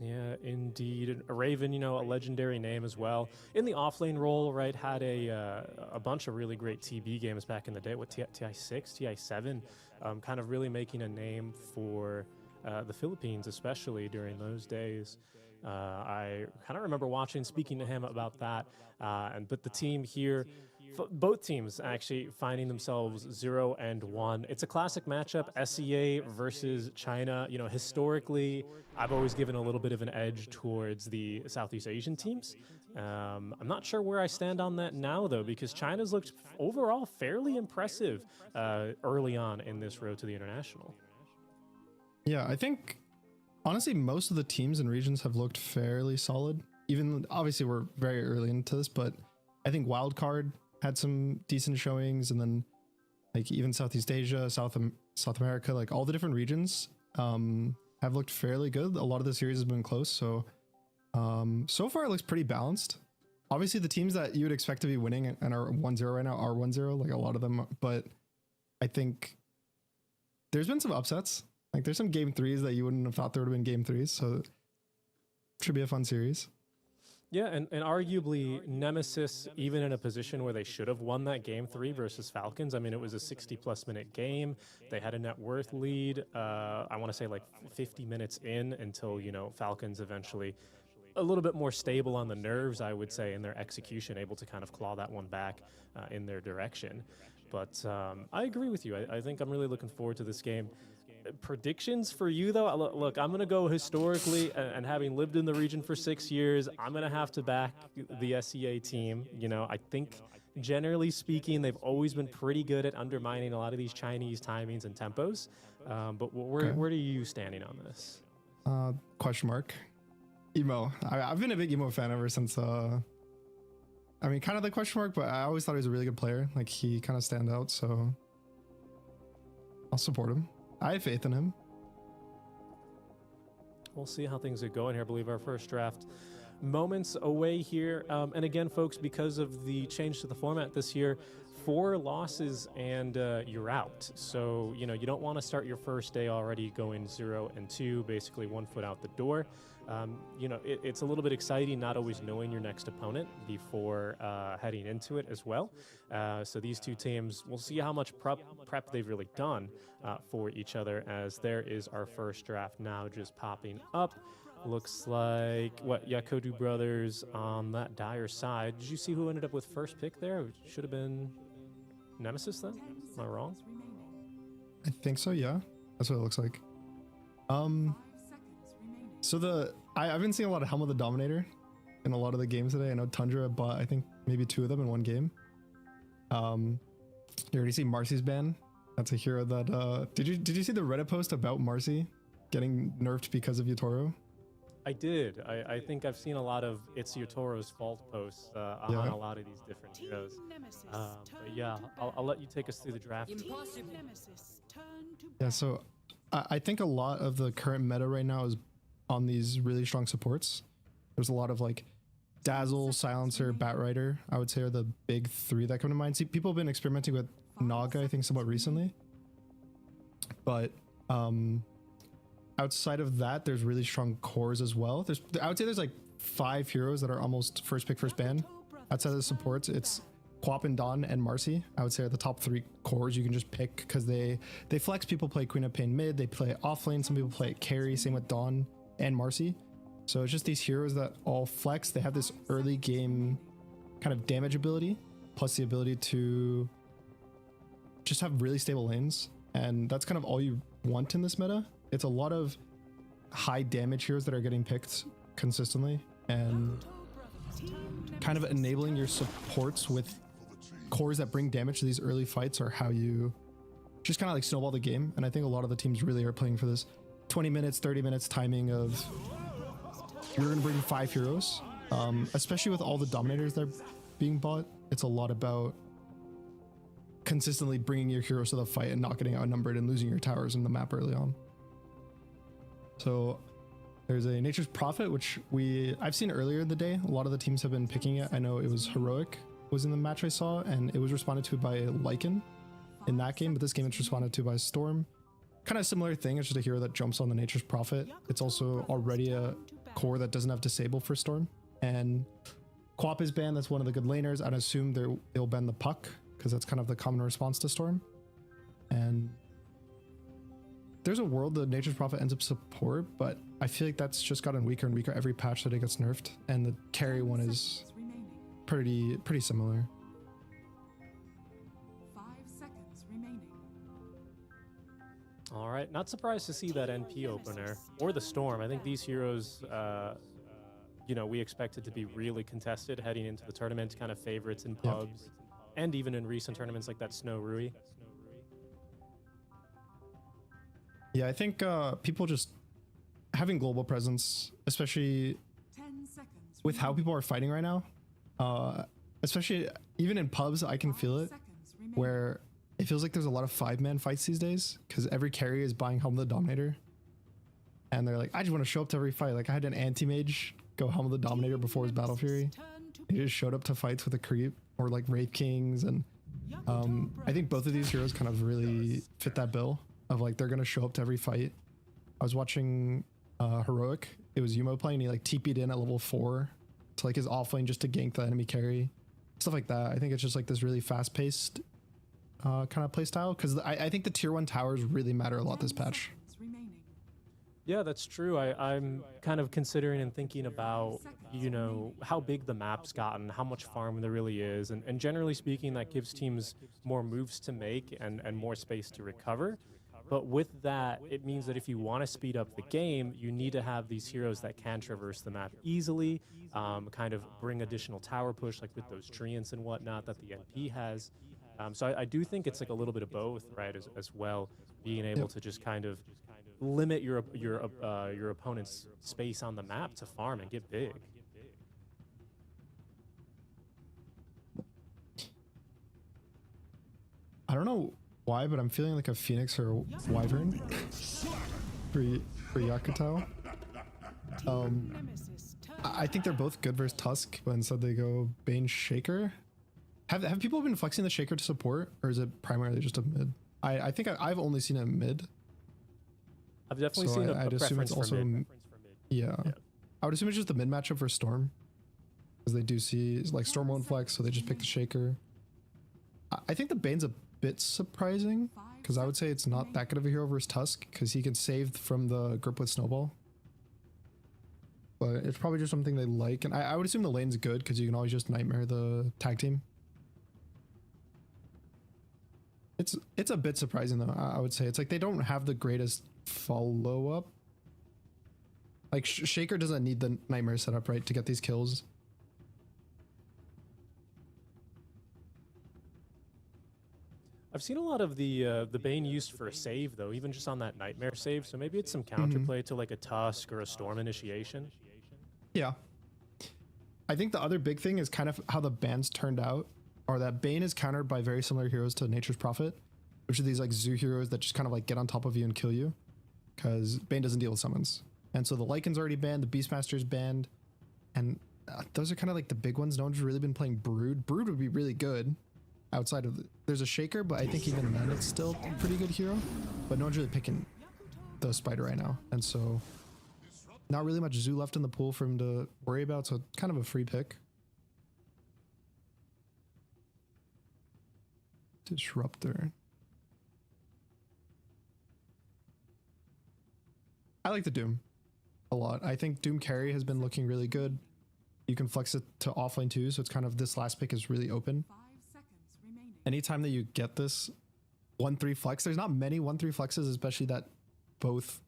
Yeah, indeed. Raven, you know, a legendary name as well. In the offlane role, right, had a bunch of really great TB games back in the day. What, TI6, TI7, kind of really making a name for the Philippines, especially during those days. I kind of remember speaking to him about that. But the team here, both teams actually finding themselves 0 and 1. It's a classic matchup, SEA versus China. You know, historically, I've always given a little bit of an edge towards the Southeast Asian teams. I'm not sure where I stand on that now, though, because China's looked overall fairly impressive early on in this Road to the International. Yeah, I think honestly, most of the teams and regions have looked fairly solid. Even obviously we're very early into this, but I think Wildcard had some decent showings, and then like even Southeast Asia, South America, like all the different regions have looked fairly good. A lot of the series has been close, so so far it looks pretty balanced. Obviously the teams that you would expect to be winning and are 1-0 right now are 1-0, like a lot of them, but I think there's been some upsets. Like there's some game 3s that you wouldn't have thought there would have been game 3s, so it should be a fun series. Yeah, and arguably Nemesis, even in a position where they should have won that game 3 versus Falcons. I mean, it was a 60-plus minute game. They had a net worth lead. I want to say like 50 minutes in until, you know, Falcons eventually a little bit more stable on the nerves, I would say, in their execution, able to kind of claw that one back in their direction. But I agree with you. I think I'm really looking forward to this game. Predictions for you, though? Look, I'm going to go historically, and having lived in the region for 6 years, I'm going to have to back the SEA team. You know, I think, generally speaking, they've always been pretty good at undermining a lot of these Chinese timings and tempos. But where are you standing on this? Question mark. Emo. I've been a big Emo fan ever since, I mean, kind of the question mark, but I always thought he was a really good player. Like, he kind of stand out, so I'll support him. I have faith in him. We'll see how things are going here. I believe our first draft moments away here. And again, folks, because of the change to the format this year, 4 losses and you're out. So, you know, you don't want to start your first day already going 0-2, basically 1 foot out the door. You know, it's a little bit exciting not always knowing your next opponent before heading into it as well. So these two teams, we'll see how much prep they've really done for each other, as there is our first draft now just popping up. Looks like, Yakutou Brothers on that dire side. Did you see who ended up with first pick there? It should have been Nemesis then? Am I wrong? I think so, yeah. That's what it looks like. So I've been seeing a lot of Helm of the Dominator in a lot of the games today. I know Tundra bought, I think, maybe 2 of them in one game. You already see Marcy's ban. That's a hero that, did you see the Reddit post about Marcy getting nerfed because of Yotoro? I did. I think I've seen a lot of It's Yotoro's fault posts on a lot of these different heroes. But yeah, I'll let you take us through the draft. Yeah, so I think a lot of the current meta right now is on these really strong supports. There's a lot of like Dazzle, Silencer, Batrider, I would say are the big 3 that come to mind. See, people have been experimenting with Naga, I think, somewhat recently. But outside of that, there's really strong cores as well. I would say there's like 5 heroes that are almost first pick, first ban. Outside of the supports, it's Quap and Dawn and Marcy, I would say, are the top 3 cores you can just pick because they flex. People play Queen of Pain mid, they play offlane, some people play carry, same with Dawn and Marcy. So it's just these heroes that all flex. They have this early game kind of damage ability, plus the ability to just have really stable lanes. And that's kind of all you want in this meta. It's a lot of high damage heroes that are getting picked consistently, and kind of enabling your supports with cores that bring damage to these early fights are how you just kind of like snowball the game. And I think a lot of the teams really are playing for this 20 minutes, 30 minutes timing of you're going to bring 5 heroes, especially with all the dominators that are being bought. It's a lot about consistently bringing your heroes to the fight and not getting outnumbered and losing your towers in the map early on. So there's a Nature's Prophet, which I've seen earlier in the day. A lot of the teams have been picking it. I know it was Heroic was in the match I saw, and it was responded to by Lycan in that game, but this game it's responded to by Storm. Kind of similar thing, it's just a hero that jumps on the Nature's Prophet. It's also already a core that doesn't have Disable for Storm. And Quap is banned, that's one of the good laners. I'd assume they'll ban the Puck, because that's kind of the common response to Storm. And there's a world the Nature's Prophet ends up support, but I feel like that's just gotten weaker and weaker every patch that it gets nerfed, and the carry one is pretty similar. 5 seconds remaining. All right, not surprised to see that NP opener or the Storm. I think these heroes, you know, we expected to be really contested heading into the tournament, kind of favorites in pubs, and even in recent tournaments like that Snow Rui. Yeah, I think people just having global presence, especially with how people are fighting right now, especially even in pubs, I can feel it, where it feels like there's a lot of 5-man fights these days because every carry is buying Helm of the Dominator. And they're like, I just want to show up to every fight. Like I had an anti-mage go Helm of the Dominator before his Battle Fury. He just showed up to fights with a creep or like Wraith Kings. And I think both of these heroes kind of really fit that bill of like, they're going to show up to every fight. I was watching Heroic. It was Yumo playing. He like TP'd in at level 4 to like his offlane just to gank the enemy carry. Stuff like that. I think it's just like this really fast-paced kind of play style, because I think the tier 1 towers really matter a lot this patch. Yeah, that's true. I'm kind of considering and thinking about, how big the map's gotten, how much farm there really is. And generally speaking, that gives teams more moves to make and more space to recover. But with that, it means that if you want to speed up the game, you need to have these heroes that can traverse the map easily, kind of bring additional tower push, like with those treants and whatnot that the NP has. So I do think it's like a little bit of both, right, as well, being able to just kind of limit your opponent's space on the map to farm and get big. I don't know why, but I'm feeling like a Phoenix or a Wyvern for Yakutou. I think they're both good versus Tusk, but instead they go Bane Shaker. Have people been flexing the Shaker to support, or is it primarily just a mid? I think I've only seen a mid. I've definitely seen a preference for mid. Yeah. I would assume it's just the mid matchup for Storm, because they do see like Storm won't flex, so they just pick the Shaker. I think the Bane's a bit surprising, because I would say it's not that good of a hero versus Tusk, because he can save from the grip with Snowball. But it's probably just something they like, and I would assume the lane's good, because you can always just Nightmare the tag team. It's a bit surprising though, I would say. It's like they don't have the greatest follow-up. Like Shaker doesn't need the Nightmare setup, right, to get these kills. I've seen a lot of the Bane used for a save though, even just on that Nightmare save. So maybe it's some counterplay to like a Tusk or a Storm initiation. Yeah. I think the other big thing is kind of how the bans turned out, or that Bane is countered by very similar heroes to Nature's Prophet, which are these like zoo heroes that just kind of like get on top of you and kill you, because Bane doesn't deal with summons. And so the Lycan's already banned, the Beastmaster's banned, and those are kind of like the big ones. No one's really been playing Brood. Brood would be really good outside of there's a Shaker, but I think even then it's still a pretty good hero, but no one's really picking the Spider right now, and so not really much zoo left in the pool for him to worry about, so kind of a free pick. Disruptor. I like the Doom a lot. I think Doom carry has been looking really good. You can flex it to offlane too, so it's kind of, this last pick is really open. Anytime that you get this 1-3 flex, there's not many 1-3 flexes, especially that both.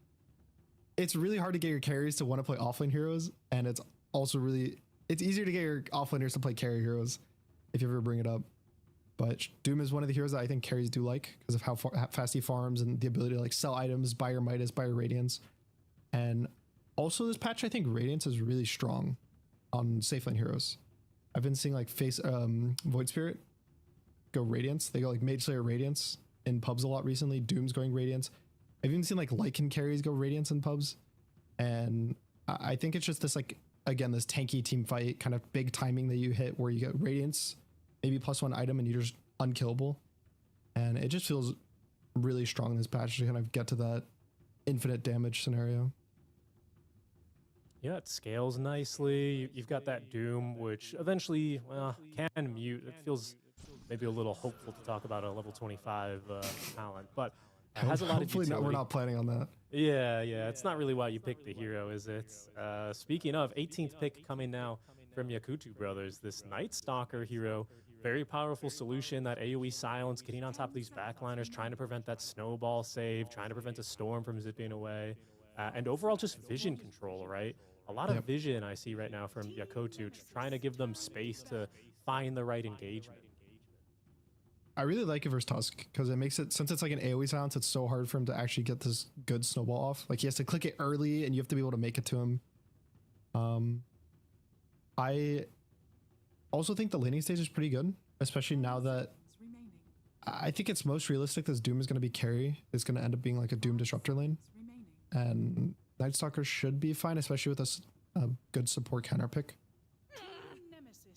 It's really hard to get your carries to want to play offlane heroes, and it's also it's easier to get your offlaners to play carry heroes if you ever bring it up. But Doom is one of the heroes that I think carries do like, because of how fast he farms and the ability to like sell items, buy your Midas, buy your Radiance. And also this patch, I think Radiance is really strong on safe lane heroes. I've been seeing like Void Spirit go Radiance. They go like Mage Slayer Radiance in pubs a lot recently. Doom's going Radiance. I've even seen like Lycan carries go Radiance in pubs. And I think it's just this like, again, this tanky team fight kind of big timing that you hit where you get Radiance, maybe +1 item, and you're just unkillable. And it just feels really strong in this patch to kind of get to that infinite damage scenario. Yeah, it scales nicely. You've got that Doom, which eventually, well, can mute. It feels maybe a little hopeful to talk about a level 25 talent, but it has a lot Hopefully of utility. we're not planning on that. Yeah, it's not really why you picked the hero, is it? Speaking of, 18th pick coming now from Yakutou Brothers, this Night Stalker hero. Very powerful solution, that AoE silence, getting on top of these backliners, trying to prevent that snowball save, trying to prevent a storm from zipping away, and overall just vision control, right? A lot of vision I see right now from Yakutou, trying to give them space to find the right engagement. I really like it versus Tusk, because it makes it, since it's like an AoE silence, it's so hard for him to actually get this good snowball off. Like he has to click it early and you have to be able to make it to him. I also think the laning stage is pretty good, especially now that I think it's most realistic that Doom is going to be carry. It's going to end up being like a Doom disruptor lane. And Night Stalker should be fine, especially with a good support counter pick.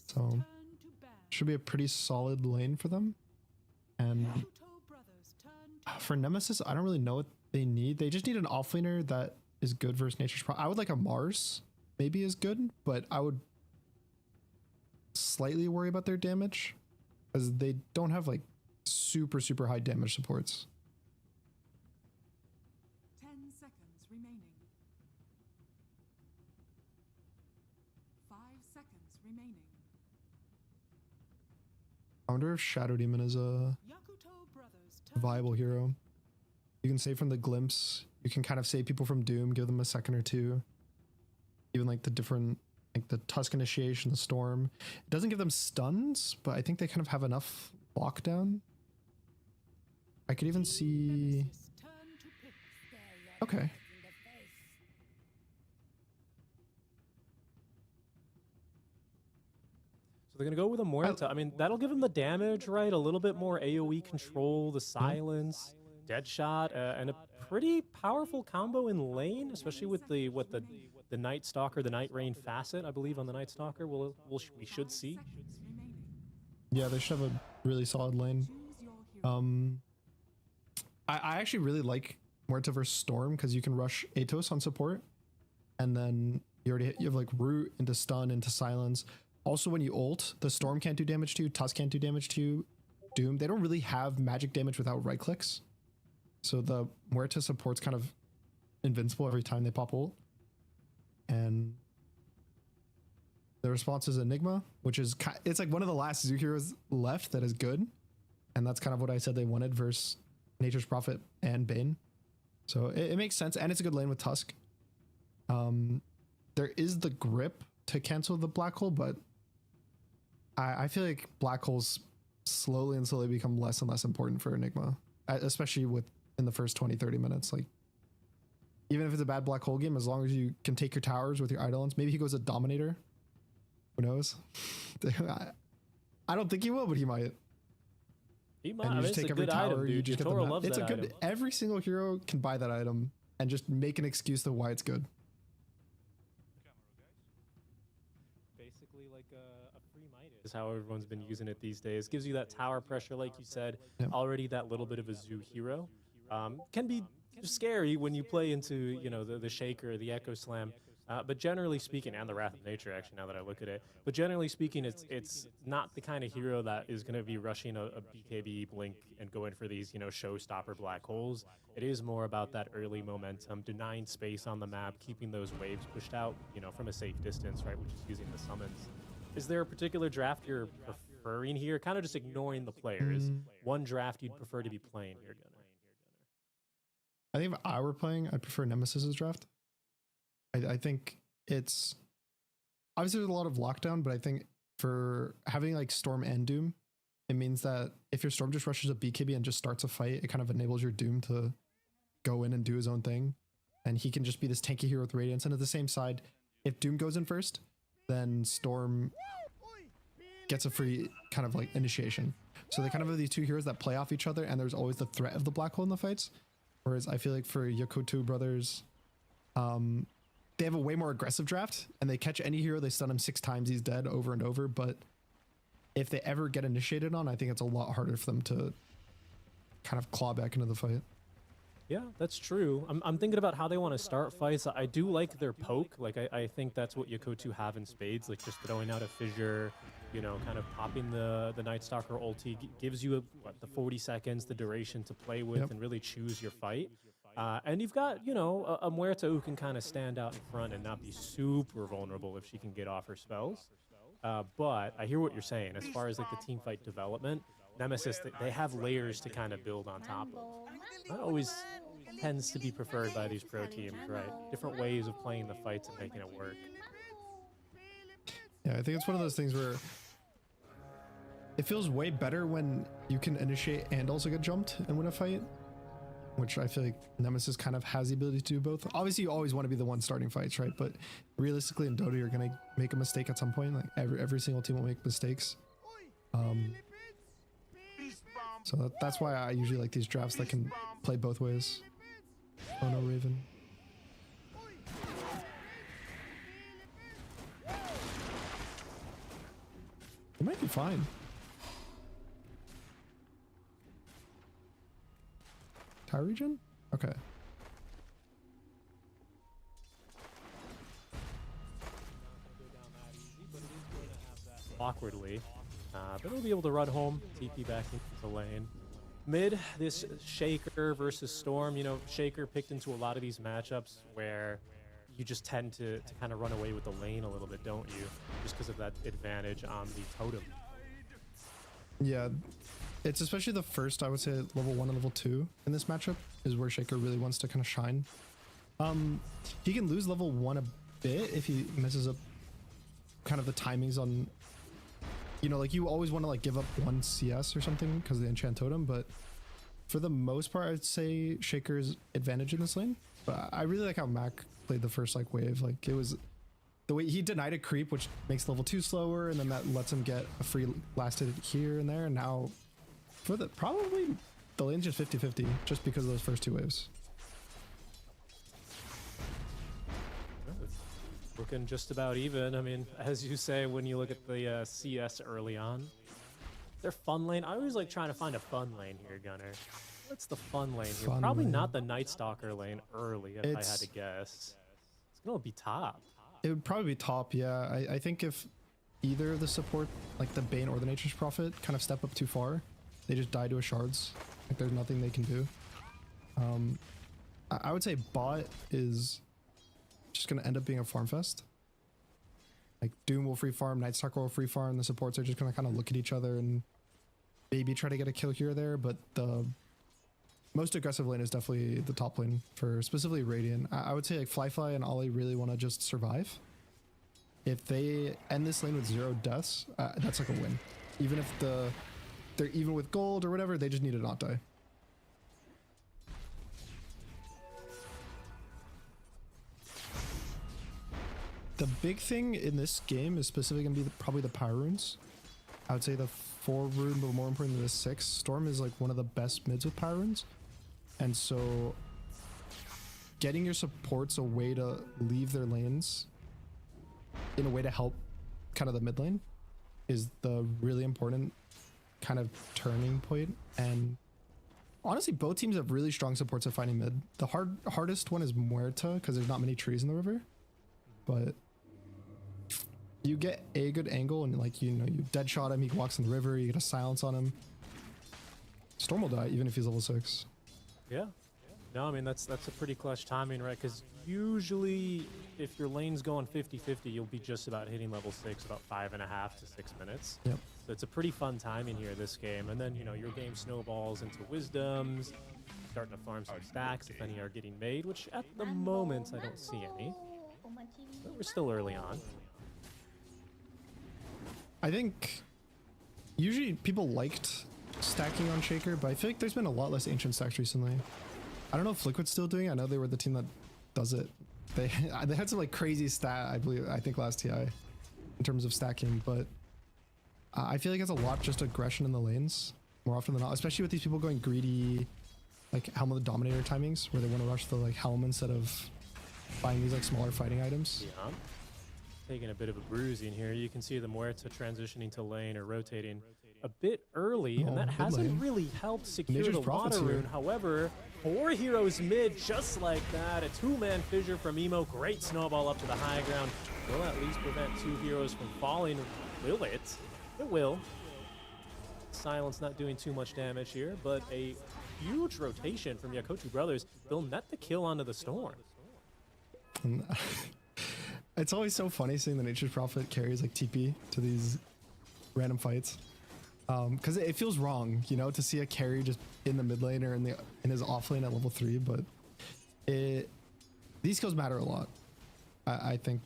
So should be a pretty solid lane for them. And for Nemesis, I don't really know what they need. They just need an offlaner that is good versus Nature's Prophet. I would like a Mars, maybe is good, but I would slightly worry about their damage, because they don't have like super high damage supports. 10 seconds remaining. I wonder if Shadow Demon is a Yakutou Brothers turn viable hero. You can save from the glimpse. You can kind of save people from doom, give them a second or two. Even like the different, like the Tusk Initiation, the Storm. It doesn't give them stuns, but I think they kind of have enough lockdown. I could even see. Nemesis turn to pick. Okay. So they're going to go with a Muerta. I mean, that'll give him the damage, right? A little bit more AoE control, the silence, Deadshot, and a pretty powerful combo in lane, especially with the Night Stalker, the Night Rain facet, I believe, on the Night Stalker. We should see. Yeah, they should have a really solid lane. I actually really like Muerta versus Storm because you can rush Atos on support, and then you have like root into stun into silence. Also, when you ult, the Storm can't do damage to you, Tusk can't do damage to you, Doom. They don't really have magic damage without right clicks, so the Muerta support's kind of invincible every time they pop ult. And the response is Enigma, which is it's like one of the last Zoo heroes left that is good, and that's kind of what I said they wanted versus Nature's Prophet and Bane. So it makes sense, and it's a good lane with Tusk. There is the grip to cancel the black hole, but I feel like black holes slowly become less and less important for Enigma, especially in the first 20-30 minutes. Like, even if it's a bad black hole game, as long as you can take your towers with your Eidolons, maybe he goes a Dominator. Who knows? I don't think he will, but he might. He might. And you just take every tower, you just get the map. It's a good. Item. Every single hero can buy that item and just make an excuse to why it's good. Basically, like a free Midas is how everyone's been using it these days. Gives you that tower pressure, like you said. Yep. Already that little bit of a Zoo hero. Can be scary when you play into the Shaker, the Echo Slam. But generally speaking, and the Wrath of Nature, actually, now that I look at it, but generally speaking, it's not the kind of hero that is going to be rushing a BKB blink and going for these, showstopper black holes. It is more about that early momentum, denying space on the map, keeping those waves pushed out, from a safe distance, right, which is using the summons. Is there a particular draft you're preferring here? Kind of just ignoring the players. One draft you'd prefer to be playing here, Gunnar? I think if I were playing, I'd prefer Nemesis's draft. I think it's obviously there's a lot of lockdown, but I think for having like Storm and Doom, it means that if your Storm just rushes a BKB and just starts a fight, it kind of enables your Doom to go in and do his own thing, and he can just be this tanky hero with Radiance. And at the same side, if Doom goes in first, then Storm gets a free kind of like initiation. So they kind of have these two heroes that play off each other, and there's always the threat of the black hole in the fights. Whereas I feel like for Yakutou Brothers, they have a way more aggressive draft, and they catch any hero, they stun him 6 times, he's dead over and over. But if they ever get initiated on, I think it's a lot harder for them to kind of claw back into the fight. Yeah, that's true. I'm thinking about how they want to start fights. I do like their poke. Like, I think that's what Yakutou have in spades, like just throwing out a fissure, kind of popping the Night Stalker ulti, gives you the 40 seconds, the duration to play with and really choose your fight. And you've got, a Muerta who can kind of stand out in front and not be super vulnerable if she can get off her spells. But I hear what you're saying. As far as like the team fight development, Nemesis, they have layers to kind of build on top of. That always tends to be preferred by these pro teams, right? Different ways of playing the fights and making it work. Yeah, I think it's one of those things where it feels way better when you can initiate and also get jumped and win a fight, which I feel like Nemesis kind of has the ability to do both. Obviously, you always want to be the one starting fights, right? But realistically, in Dota, you're going to make a mistake at some point. Like every single team will make mistakes. So that's why I usually like these drafts that can play both ways. Oh no, Raven. It might be fine. Tower region? Okay. Awkwardly, but it'll be able to run home, TP back into the lane. Mid, this Shaker versus Storm. Shaker picked into a lot of these matchups where you just tend to kind of run away with the lane a little bit, don't you? Just because of that advantage on the totem. Yeah, it's especially the first, I would say, level 1 and level 2 in this matchup is where Shaker really wants to kind of shine. He can lose level 1 a bit if he messes up kind of the timings on, you know, like you always want to like give up 1 CS or something because of the enchant totem, but for the most part, I'd say Shaker's advantage in this lane. But I really like how Mac played the first like wave. Like it was the way he denied a creep, which makes level 2 slower, and then that lets him get a free last hit here and there. And now for the probably the lane's just 50-50 just because of those first 2 waves. Looking just about even. I mean, as you say, when you look at the CS early on, their fun lane. I always like trying to find a fun lane here, Gunner. What's the fun lane here? Fun Probably lane. not the Night Stalker lane early, if I had to guess. It's gonna be top. It would probably be top, yeah. I think if either of the support, like the Bane or the Nature's Prophet, kind of step up too far, they just die to a shards. Like there's nothing they can do. I would say bot is just gonna end up being a farm fest. Like Doom will free farm, Night Stalker will free farm, the supports are just gonna kind of look at each other and maybe try to get a kill here or there, but the most aggressive lane is definitely the top lane for specifically Radiant. I would say like Fly and Ollie really want to just survive. If they end this lane with 0 deaths, that's like a win. Even if they're even with gold or whatever, they just need to not die. The big thing in this game is specifically going to be probably the power runes. I would say the 4 rune, but more important than the 6. Storm is like one of the best mids with power runes. And so getting your supports a way to leave their lanes in a way to help kind of the mid lane is the really important kind of turning point. And honestly, both teams have really strong supports at fighting mid. The hardest one is Muerta because there's not many trees in the river, but you get a good angle and like, you know, you dead shot him, he walks in the river, you get a silence on him. Storm will die even if he's level 6. Yeah. No, I mean, that's a pretty clutch timing, right? Because usually if your lane's going 50-50, you'll be just about hitting level 6 about 5.5 to 6 minutes. Yep. So it's a pretty fun timing here this game. And then, you know, your game snowballs into wisdoms, starting to farm some stacks if any are getting made, which at the moment I don't see any. But we're still early on. I think usually people liked stacking on Shaker, but I feel like there's been a lot less ancient stacks recently. I don't know if Liquid's still doing it. I know they were the team that does it. They had some like crazy stat, I think last TI in terms of stacking, but I feel like it's a lot just aggression in the lanes more often than not, especially with these people going greedy, like Helm of the Dominator timings where they want to rush the like Helm instead of buying these like smaller fighting items. Yeah. Taking a bit of a bruising here. You can see the Muerta transitioning to lane or rotating a bit early, and that hasn't really helped secure Nature's the Prophet's water here. rune. However, 4 heroes mid, just like that. A 2-man fissure from Emo. Great snowball up to the high ground. Will at least prevent 2 heroes from falling. Will it? It will. Silence not doing too much damage here, but a huge rotation from Yakutou Brothers. They'll net the kill onto the Storm. It's always so funny seeing the Nature's Prophet carries like TP to these random fights. Because it feels wrong, you know, to see a carry just in the mid lane or in his off lane at level 3, but these kills matter a lot. I think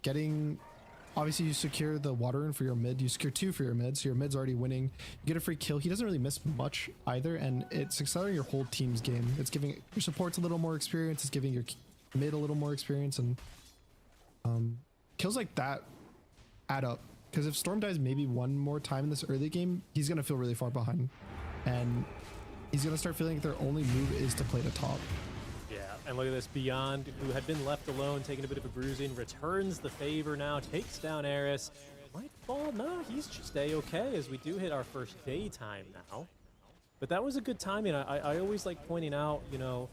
obviously you secure the water rune for your mid, you secure 2 for your mid, so your mid's already winning. You get a free kill. He doesn't really miss much either, and it's accelerating your whole team's game. It's giving your supports a little more experience, it's giving your mid a little more experience, and kills like that add up. Because if Storm dies maybe one more time in this early game, he's going to feel really far behind. And he's going to start feeling like their only move is to play the top. Yeah, and look at this. Beyond, who had been left alone, taking a bit of a bruising, returns the favor now, takes down Eris. Might fall. No, he's just A-okay as we do hit our first daytime now. But that was a good timing. I always like pointing out, you know,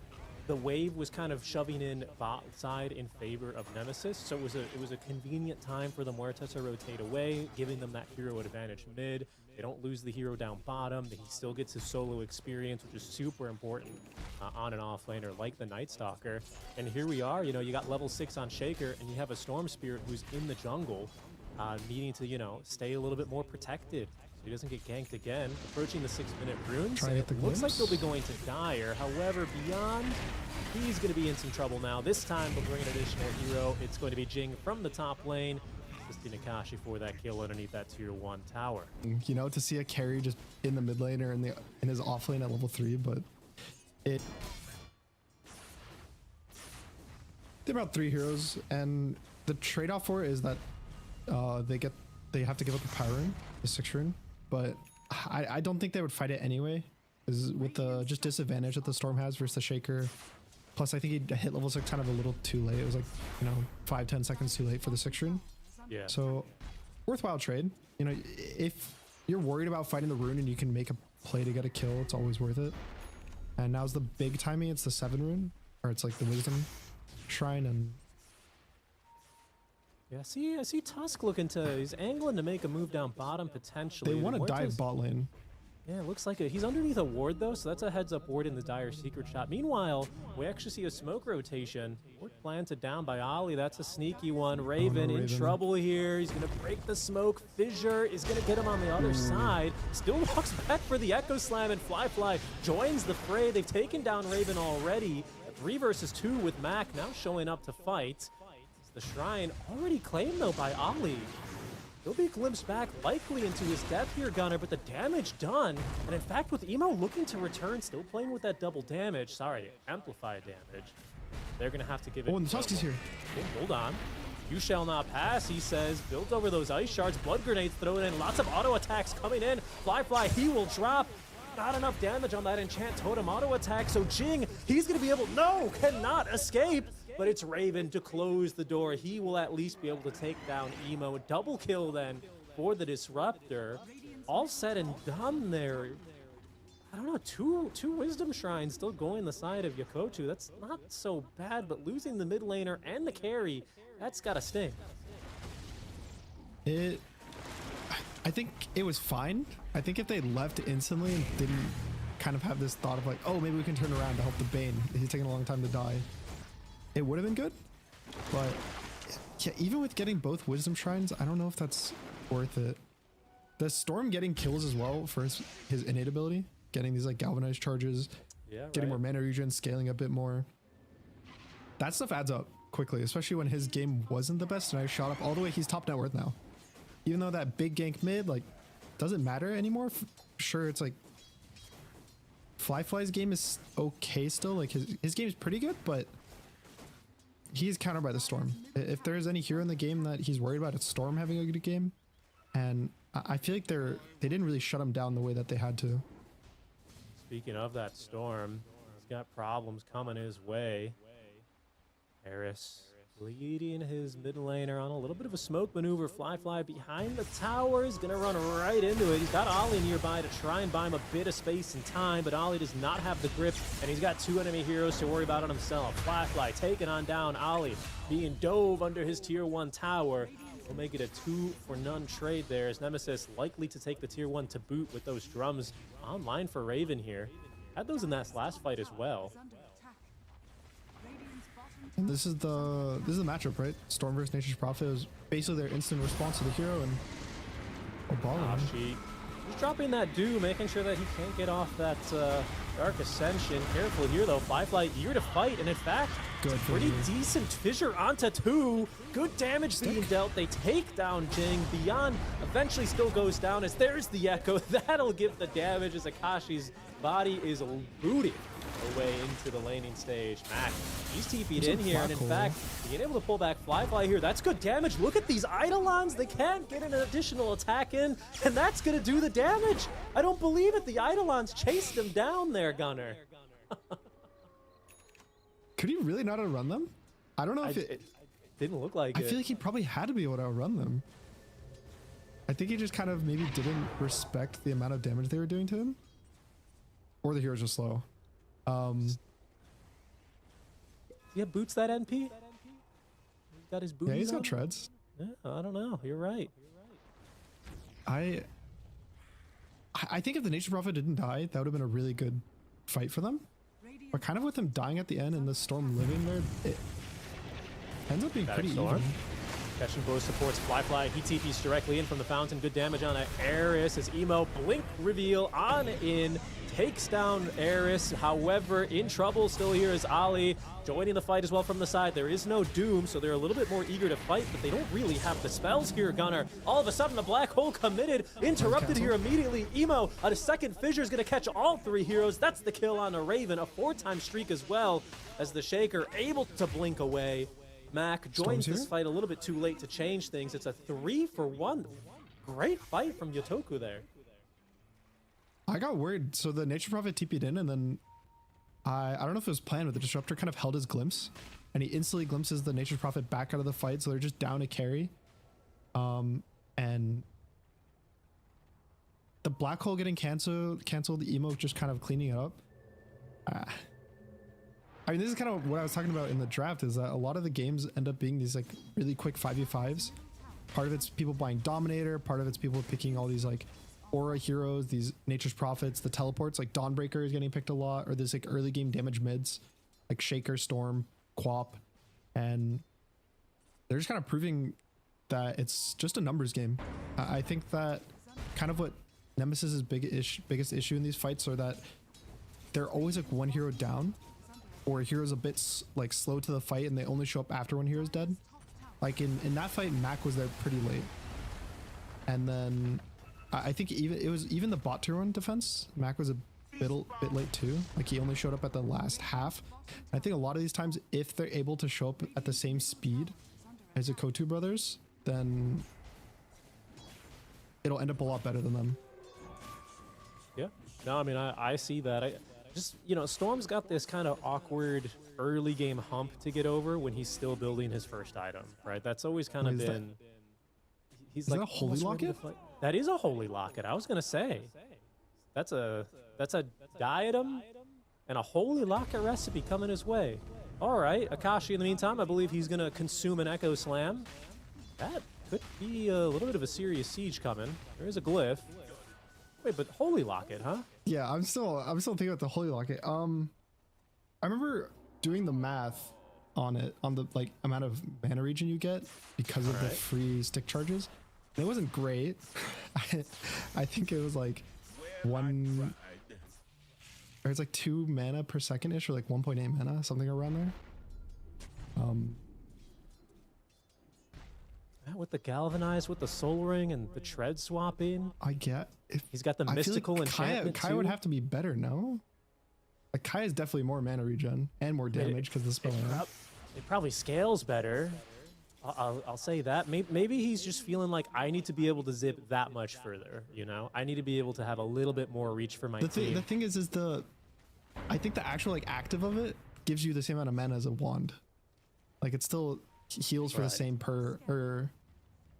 the wave was kind of shoving in bot side in favor of Nemesis, so it was a convenient time for the Muerta to rotate away, giving them that hero advantage mid. They don't lose the hero down bottom. He still gets his solo experience, which is super important on an offlaner like the Night Stalker. And here we are, you know, you got level 6 on Shaker, and you have a Storm Spirit who's in the jungle, needing to, you know, stay a little bit more protected. He doesn't get ganked again. Approaching the 6-minute runes. Try to And get it the looks like glimpse. they'll be going to Dire. However, Beyond, he's going to be in some trouble now. This time, they'll bring an additional hero. It's going to be Jing from the top lane. Assisting Akashi for that kill underneath that tier 1 tower. You know, to see a carry just in the mid lane or in his off lane at level 3, but they're about 3 heroes, and the trade-off for it is that they have to give up the power rune, the 6 rune, but I don't think they would fight it anyway, because with the just disadvantage that the Storm has versus the Shaker. Plus, I think he hit level 6 kind of a little too late. It was like, 5-10 seconds too late for the 6 rune. Yeah. So, worthwhile trade. If you're worried about fighting the rune and you can make a play to get a kill, it's always worth it. And now's the big timing. It's the 7 rune, or it's like the Wisdom Shrine, and Yeah, I see Tusk looking to, he's angling to make a move down bottom potentially. they want to Ward dive is- bot lane. Yeah, it looks like he's underneath a ward though, so that's a heads up ward in the Dire secret shot. Meanwhile, we actually see a smoke rotation. Ward planted down by Ollie. That's a sneaky one. Raven in Raven. trouble here. He's gonna break the smoke. Fissure is gonna get him on the other side. Still walks back for the Echo Slam, and Fly joins the fray. They've taken down Raven already. 3 versus 2 with Mac now showing up to fight. The Shrine already claimed though by Ollie. He'll be glimpsed back likely into his death here, Gunner, but the damage done. And in fact, with Emo looking to return, still playing with that double damage. Sorry, amplified damage. They're going to have to give it. Oh, and the Tusk is here. Okay, hold on. You shall not pass, he says. Built over those ice shards, blood grenades thrown in. Lots of auto attacks coming in. Fly, he will drop. Not enough damage on that enchant totem auto attack. So Jing, he's going to be able, no, cannot escape. But it's Raven to close the door. He will at least be able to take down Emo. Double kill then for the Disruptor. All said and done there. I don't know, two Wisdom Shrines still going the side of Yakutou. That's not so bad, but losing the mid laner and the carry, that's got to sting. I think it was fine. I think if they left instantly and didn't kind of have this thought of like, oh, maybe we can turn around to help the Bane. He's taking a long time to die. It would have been good, but yeah, even with getting both Wisdom Shrines, I don't know if that's worth it. The Storm getting kills as well for his innate ability, getting these like galvanized charges, getting more mana regen, scaling a bit more. That stuff adds up quickly, especially when his game wasn't the best and I shot up all the way. He's top net worth now. Even though that big gank mid like doesn't matter anymore. Sure, it's like Fly's game is okay still. Like his game is pretty good, but he's countered by the Storm. If there's any hero in the game that he's worried about, it's Storm having a good game. And I feel like they didn't really shut him down the way that they had to. Speaking of that Storm, he's got problems coming his way. Harris leading his mid laner on a little bit of a smoke maneuver. Fly behind the tower is going to run right into it. He's got Ollie nearby to try and buy him a bit of space and time, but Ollie does not have the grip, and he's got 2 enemy heroes to worry about on himself. Fly taking on down Ollie, being dove under his tier 1 tower. We'll make it a 2-for-none trade there, as Nemesis likely to take the tier 1 to boot with those drums online for Raven here. Had those in that last fight as well. And this is the matchup, right? Storm versus Nature's Prophet was basically their instant response to the hero, and She's dropping that dew, making sure that he can't get off that Dark Ascension. Careful here though, Fly eager to fight, and in fact, good pretty decent fissure onto 2. Good damage being dealt. They take down Jing. Beyond eventually still goes down as there's the Echo. That'll give the damage as Akashi's body is booted away into the laning stage. Mac, he's TP'd in here, and in fact, being able to pull back Fly here, that's good damage. Look at these Eidolons. They can't get an additional attack in, and that's going to do the damage. I don't believe it. The Eidolons chased him down there, Gunner. could he really not outrun them? I don't know if it didn't look like I it. feel like he probably had to be able to outrun them. I think he just kind of maybe didn't respect the amount of damage they were doing to him. Or the hero's just slow. Yeah, boots that NP? He's got his boots. Yeah, he's got treads. Yeah, I don't know. You're right. I think if the Nature Prophet didn't die, that would have been a really good fight for them. But kind of with him dying at the end and the Storm living there, it ends up being pretty even. Catching both supports Fly. He TPs directly in from the fountain. Good damage on Eris as Emo blink reveal on in. Takes down Eris. However, in trouble still here is Ali. Joining the fight as well from the side. There is no Doom, so they're a little bit more eager to fight, but they don't really have the spells here, Gunnar. All of a sudden, the black hole committed. Interrupted here immediately. Emo on a second fissure is going to catch all 3 heroes. That's the kill on the Raven. A 4-time streak as well as the Shaker able to blink away. Mac joins this fight a little bit too late to change things. It's a 3-for-1. Great fight from Yotoku there. I got worried. So the Nature Prophet TP'd in, and then I don't know if it was planned, but the Disruptor kind of held his glimpse, and he instantly glimpses the Nature Prophet back out of the fight, so they're just down to carry. And the black hole getting canceled, the Emo just kind of cleaning it up. I mean, this is kind of what I was talking about in the draft, is that a lot of the games end up being these like really quick 5v5s. Part of it's people buying Dominator, part of it's people picking all these like Aura heroes, these Nature's Prophets, the teleports, like Dawnbreaker is getting picked a lot, or there's like early game damage mids, like Shaker, Storm, Quap, and they're just kind of proving that it's just a numbers game. I think that kind of what Nemesis's biggest issue in these fights are that they're always like one hero down, or a hero's a bit like slow to the fight and they only show up after one hero's dead. Like in that fight, Mac was there pretty late, and then I think even the bot tier 1 defense, Mac was a bit late too. Like he only showed up at the last half. I think a lot of these times, if they're able to show up at the same speed as the Yakutou Brothers, then it'll end up a lot better than them. Yeah. No, I mean, I see that. I just, you know, Storm's got this kind of awkward early game hump to get over when he's still building his first item, right? That's always kind of been... He's like, that a holy locket? That is a holy locket. I was gonna say, that's a diadem and a holy locket recipe coming his way. All right, Akashi. In the meantime, I believe he's gonna consume an Echo Slam. That could be a little bit of a serious siege coming. There is a glyph. Wait, but holy locket, huh? Yeah, I'm still thinking about the holy locket. I remember doing the math on it, on the like amount of mana regen you get because of the free stick charges. It wasn't great. I think it was like or it's like 2 mana per second ish, or like 1.8 mana, something around there. With the galvanize, with the soul ring and the tread swapping, I get. He's got the mystical enchantment. Kai would have to be better, no? Like Kai is definitely more mana regen and more damage because the spell. It probably scales better. I'll say that. Maybe he's just feeling like I need to be able to zip that much further. You know, I need to be able to have a little bit more reach for my team. The thing is I think the actual like active of it gives you the same amount of mana as a wand. Like it still heals for the same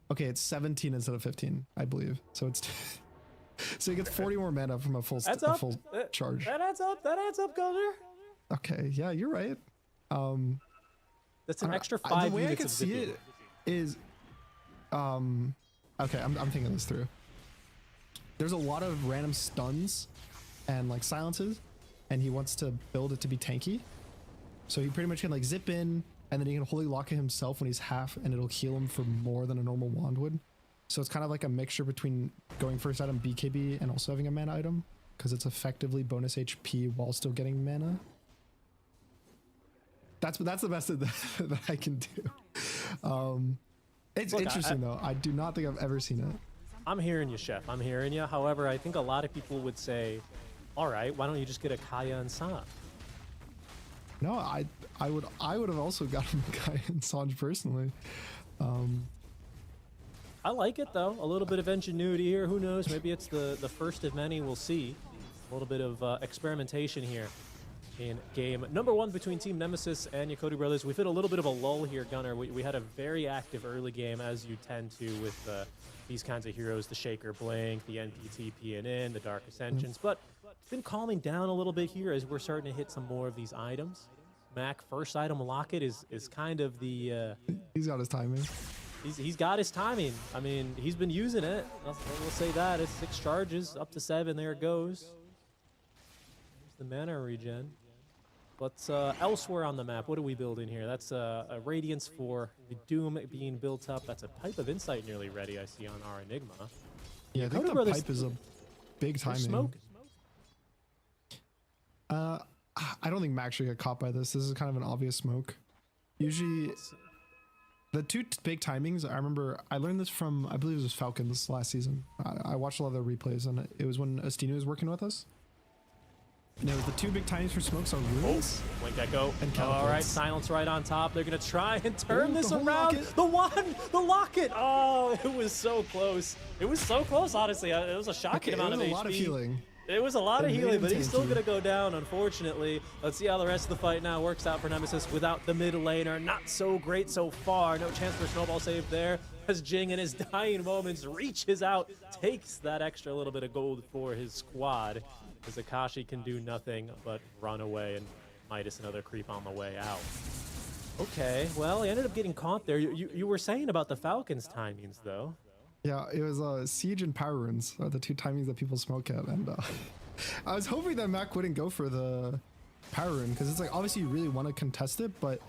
okay, it's 17 instead of 15, I believe. So it's so he gets 40 more mana from a full charge. That adds up. That adds up, Gunnar. Okay, yeah, you're right. That's an extra 5 the way units I could see it is okay, I'm thinking this through. There's a lot of random stuns and like silences, and he wants to build it to be tanky. So he pretty much can like zip in, and then he can holy lock it himself when he's half, and it'll heal him for more than a normal wand would. So it's kind of like a mixture between going first item BKB and also having a mana item, because it's effectively bonus HP while still getting mana. That's the best that I can do. It's interesting though. I do not think I've ever seen it. I'm hearing you, Chef. I'm hearing you. However, I think a lot of people would say, all right, why don't you just get a Kaya and Sanj? No, I would have also gotten Kaya and Sanj personally. I like it though. A little bit of ingenuity here. Who knows? Maybe it's the first of many. We'll see. A little bit of experimentation here in game number 1 between Team Nemesis and Yakutou Brothers. We've hit a little bit of a lull here, Gunnar. We had a very active early game, as you tend to with these kinds of heroes, the Shaker Blink, the NPT PNN, the Dark Ascensions. But it's been calming down a little bit here as we're starting to hit some more of these items. Mac, first item locket is kind of the... he's got his timing. He's got his timing. I mean, he's been using it. We'll say that. It's 6 charges, up to 7. There it goes. There's the mana regen. But elsewhere on the map, what are we building here? That's a Radiance for the Doom being built up. That's a Pipe of Insight nearly ready, I see, on our Enigma. Yeah, I think Yakutou the Brothers- pipe is a big timing. Smoke. I don't think Max should get caught by this. This is kind of an obvious smoke. Usually, the two big timings, I remember, I learned this from, I believe it was Falcons last season. I watched a lot of their replays, and it was when Astino was working with us. And it was the two big timings for smokes are runes. Blink Echo. And All right, Calicotes. Silence right on top. They're going to try and turn Ooh, this the whole around. locket. The one, the locket. Oh, it was so close. It was so close, honestly. It was a shocking Okay, amount it was of a HP. lot of healing. It was a lot It of made healing, him but he's still tanky. going to go down, unfortunately. Let's see how the rest of the fight now works out for Nemesis without the mid laner. Not so great so far. No chance for a snowball save there as Jing in his dying moments reaches out, takes that extra little bit of gold for his squad. As Akashi can do nothing but run away, and Midas another creep on the way out. Okay, well, he ended up getting caught there. You were saying about the Falcons timings, though. Yeah, it was Siege and Power Runes are the two timings that people smoke at, and I was hoping that Mac wouldn't go for the Power Rune, because it's like, obviously you really want to contest it, but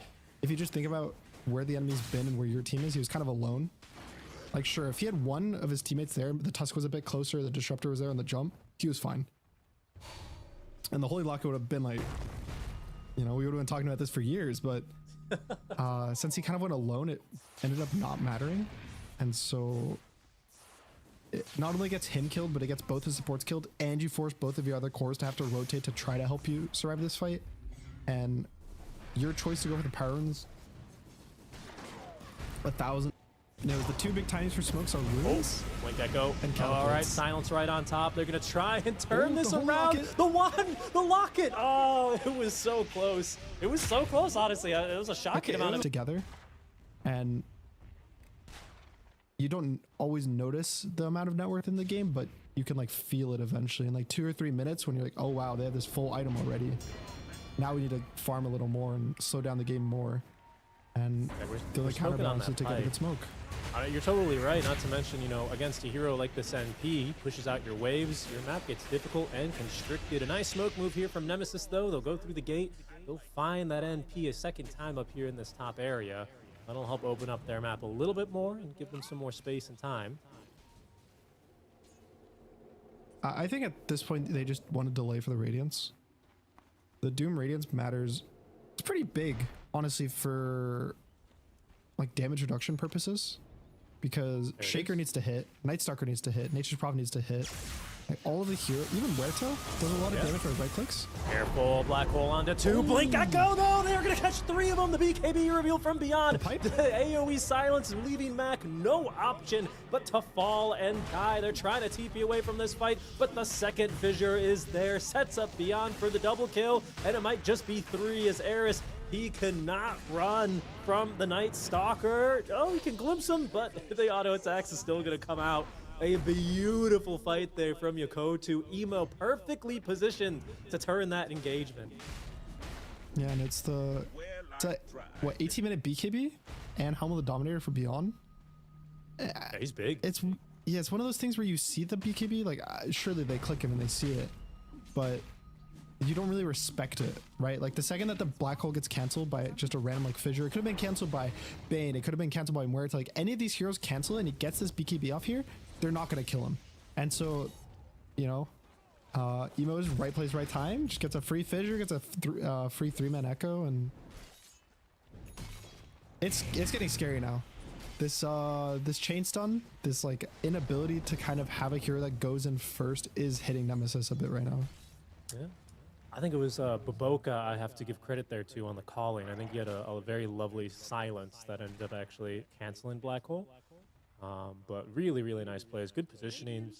if you just think about where the enemy's been and where your team is, he was kind of alone. Like, sure, if he had one of his teammates there, the Tusk was a bit closer, the Disruptor was there on the jump, he was fine. And the Holy Locket would have been like, you know, we would have been talking about this for years, but since he kind of went alone, it ended up not mattering. And so it not only gets him killed, but it gets both his supports killed, and you force both of your other cores to have to rotate to try to help you survive this fight. And your choice to go for the Power Runes, 1,000. And it was the two big timings for smokes are runes. Blink Echo. And All right, Calicotes. Silence right on top. They're going to try and turn Ooh, this the whole around. locket. The one, the locket. Oh, it was so close. It was so close, honestly. It was a shocking amount of... together, and you don't always notice the amount of net worth in the game, but you can like feel it eventually in like 2 or 3 minutes when you're like, oh wow, they have this full item already. Now we need to farm a little more and slow down the game more. And they're like smoking on counterbalances that to get a pipe. good smoke. You're totally right. Not to mention, you know, against a hero like this NP, pushes out your waves, your map gets difficult and constricted. A nice smoke move here from Nemesis, though. They'll go through the gate. They'll find that NP a second time up here in this top area. That'll help open up their map a little bit more and give them some more space and time. I think at this point they just want to delay for the Radiance. The Doom Radiance matters. It's pretty big, honestly, for like damage reduction purposes, because Shaker needs to hit, Nightstalker needs to hit, Nature's Prophet needs to hit. Like all of the heroes, even Huerta does a lot of damage with right clicks. Careful, Black Hole onto 2. Blink Echo, though! They're going to catch 3 of them. The BKB revealed from beyond. The AoE silence leaving Mac no option but to fall and die. They're trying to TP away from this fight, but the second fissure is there. Sets up beyond for the double kill, and it might just be 3 as Eris. He cannot run from the Night Stalker. Oh, he can glimpse him, but the auto attacks is still going to come out. A beautiful fight there from Yakutou. Emo perfectly positioned to turn that engagement. Yeah, and it's a, what, 18-minute BKB and Helm of the Dominator for Beyond. Yeah, he's big. It's one of those things where you see the BKB, like surely they click him and they see it, but you don't really respect it, right? Like the second that the black hole gets canceled by just a random like fissure, it could have been canceled by Bane, it could have been canceled by Muerta. Like any of these heroes cancel it and he gets this BKB off here, they're not going to kill him. And so, you know, Emo's right place, right time, just gets a free fissure, gets a free 3-man echo, and it's getting scary now. This chain stun, this like inability to kind of have a hero that goes in first is hitting Nemesis a bit right now. Yeah. I think it was Baboka I have to give credit there to on the calling. I think he had a very lovely silence that ended up actually canceling Black Hole. But really, really nice plays. Good positioning.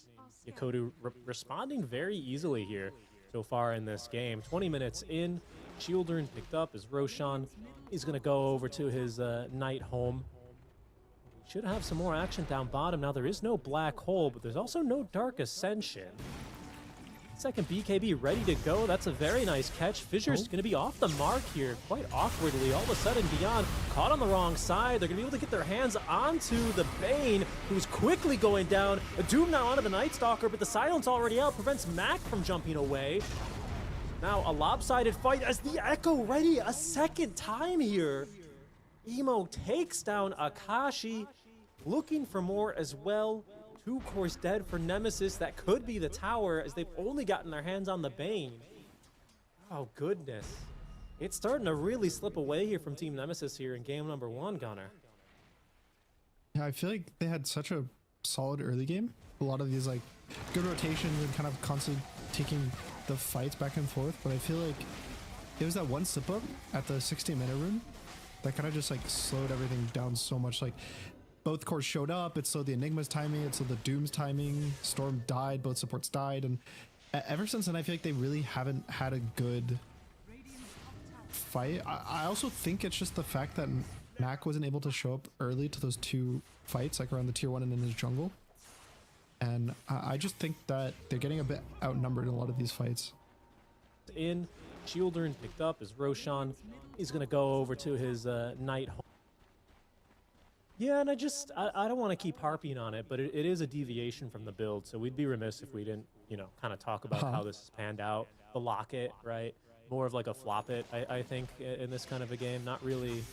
Yakutou responding very easily here so far in this game. 20 minutes in. Children picked up as Roshan. He's going to go over to his night home. Should have some more action down bottom. Now, there is no Black Hole, but there's also no Dark Ascension. Second BKB ready to go. That's a very nice catch. Fissure's going to be off the mark here quite awkwardly. All of a sudden, Beyond caught on the wrong side. They're going to be able to get their hands onto the Bane, who's quickly going down. A Doom now onto the Night Stalker, but the silence already out prevents Mac from jumping away. Now a lopsided fight as the Echo ready a second time here. Emo takes down Akashi, looking for more as well. 2 cores dead for Nemesis. That could be the tower as they've only gotten their hands on the Bane. Oh goodness. It's starting to really slip away here from Team Nemesis here in game number 1, Gunnar. Yeah, I feel like they had such a solid early game. A lot of these like good rotations and kind of constantly taking the fights back and forth, but I feel like it was that one slip up at the 60-minute rune that kind of just like slowed everything down so much. Like both cores showed up, it slowed the Enigma's timing, it slowed the Doom's timing, Storm died, both supports died, and ever since then I feel like they really haven't had a good fight. I also think it's just the fact that Mac wasn't able to show up early to those 2 fights, like around the tier 1 and in his jungle. And I just think that they're getting a bit outnumbered in a lot of these fights. In, Shieldern picked up as Roshan is going to go over to his Knight home. Yeah, and I don't want to keep harping on it, but it is a deviation from the build, so we'd be remiss if we didn't, you know, kind of talk about how this has panned out. The locket, right? More of like a flop it, I think, in this kind of a game. Not really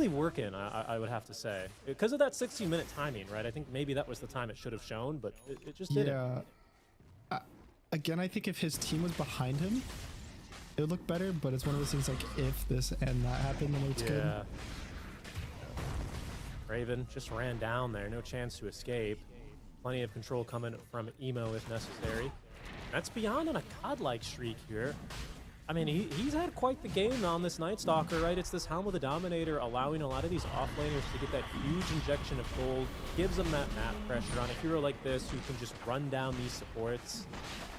working, I would have to say. Because of that 60-minute timing, right? I think maybe that was the time it should have shown, but it just didn't. Yeah. Again, I think if his team was behind him, it would look better, but it's one of those things like if this and that happened, then it's good. Raven just ran down there. No chance to escape. Plenty of control coming from Emo if necessary. That's beyond on a godlike streak here. I mean, he's had quite the game on this Night Stalker, right? It's this Helm of the Dominator allowing a lot of these offlaners to get that huge injection of gold, gives them that map pressure on a hero like this who can just run down these supports.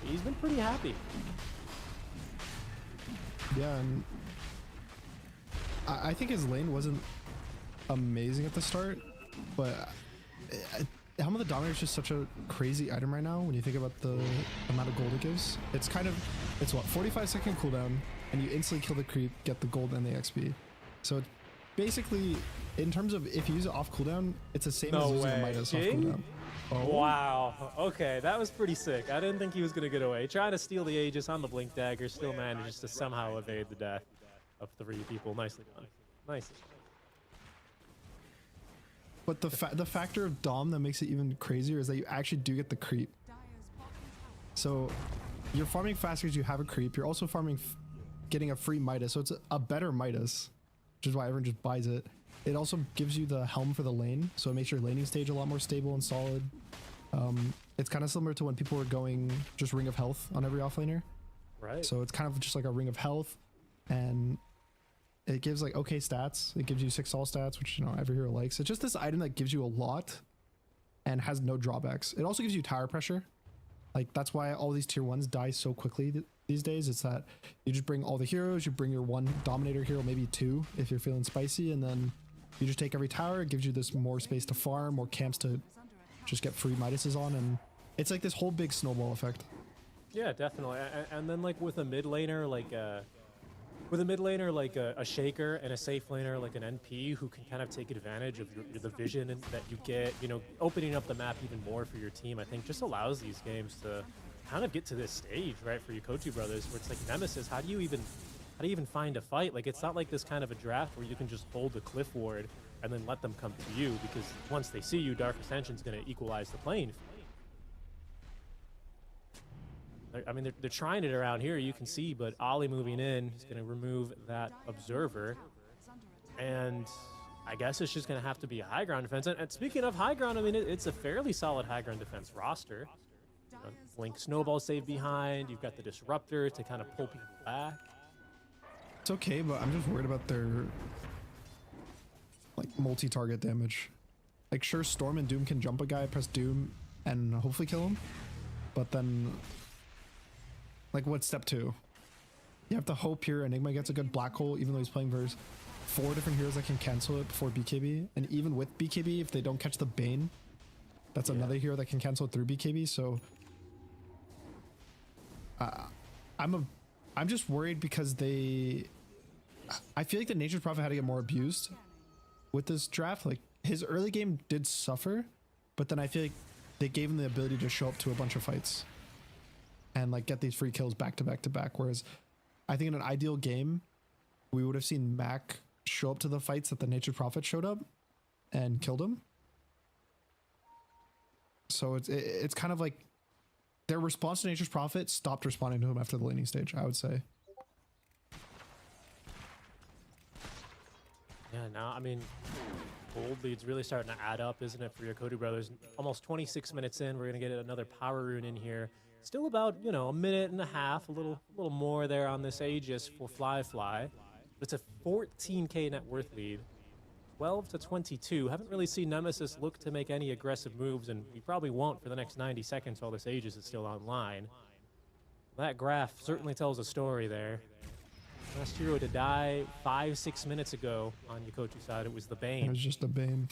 He's been pretty happy. Yeah, and I think his lane wasn't amazing at the start, but Helm of the Dominator is just such a crazy item right now when you think about the amount of gold it gives. It's what, 45-second cooldown, and you instantly kill the creep, get the gold and the XP. So it's basically, in terms of if you use it off cooldown, it's the same as using a Midas off cooldown. Oh. Wow. Okay, that was pretty sick. I didn't think he was going to get away. Trying to steal the Aegis on the Blink Dagger, still manages to somehow evade the death of 3 people. Nicely done. Nicely done. But the factor of Dom that makes it even crazier is that you actually do get the creep. So you're farming faster because you have a creep. You're also farming, getting a free Midas. So it's a better Midas, which is why everyone just buys it. It also gives you the helm for the lane. So it makes your laning stage a lot more stable and solid. It's kind of similar to when people were going just Ring of Health on every offlaner. Right. So it's kind of just like a Ring of Health, and it gives like okay stats. It gives you 6 all stats, which, you know, every hero likes. It's just this item that gives you a lot and has no drawbacks. It also gives you tower pressure. Like that's why all these tier 1s die so quickly these days. It's that you just bring all the heroes, you bring your 1 dominator hero, maybe 2 if you're feeling spicy, and then you just take every tower. It gives you this more space to farm, more camps to just get free Midases on, and it's like this whole big snowball effect. Yeah, definitely. And then like with a mid laner like a Shaker and a safe laner like an NP who can kind of take advantage of the vision that you get, you know, opening up the map even more for your team, I think just allows these games to kind of get to this stage, right, for Yakutou Brothers, where it's like Nemesis, how do you even find a fight? Like, it's not like this kind of a draft where you can just hold the cliff ward and then let them come to you, because once they see you, Dark Ascension's going to equalize the playing field. I mean, they're trying it around here, you can see, but Ollie moving in is going to remove that observer. And I guess it's just going to have to be a high ground defense. And speaking of high ground, I mean, it's a fairly solid high ground defense roster. Blink Snowball save behind. You've got the Disruptor to kind of pull people back. It's okay, but I'm just worried about their like multi-target damage. Like, sure, Storm and Doom can jump a guy, press Doom, and hopefully kill him. But then, like, what's step 2? You have to hope here Enigma gets a good black hole, even though he's playing versus 4 different heroes that can cancel it before BKB. And even with BKB, if they don't catch the Bane, that's another hero that can cancel it through BKB. So I'm just worried because I feel like the Nature's Prophet had to get more abused with this draft. Like, his early game did suffer, but then I feel like they gave him the ability to show up to a bunch of fights. and like get these free kills back to back to back. Whereas I think in an ideal game, we would have seen Mac show up to the fights that the Nature's Prophet showed up and killed him. So it's kind of like their response to Nature's Prophet stopped responding to him after the laning stage, I would say. Yeah, now, I mean, gold lead's really starting to add up, isn't it, for Yakutou Brothers? Almost 26 minutes in, we're going to get another power rune in here. Still about, you know, a minute and a half, a little more there on this Aegis for Fly. But it's a 14k net worth lead. 12 to 22. Haven't really seen Nemesis look to make any aggressive moves, and we probably won't for the next 90 seconds while this Aegis is still online. That graph certainly tells a story there. Last hero to die 5-6 minutes ago on Yakutou's side, it was the Bane. It was just a Bane.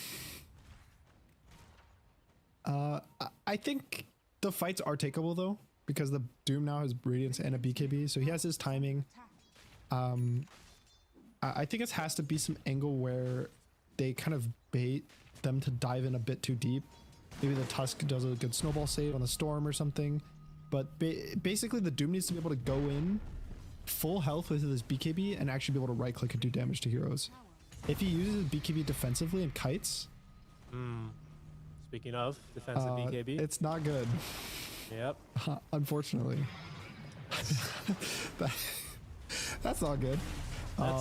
I think the fights are takeable though, because the Doom now has Radiance and a BKB, so he has his timing. I think it has to be some angle where they kind of bait them to dive in a bit too deep. Maybe the Tusk does a good snowball save on the Storm or something. But basically the Doom needs to be able to go in full health with his BKB and actually be able to right click and do damage to heroes. If he uses his BKB defensively and kites. Speaking of defensive BKB. It's not good. Yep. Unfortunately. That's not good. That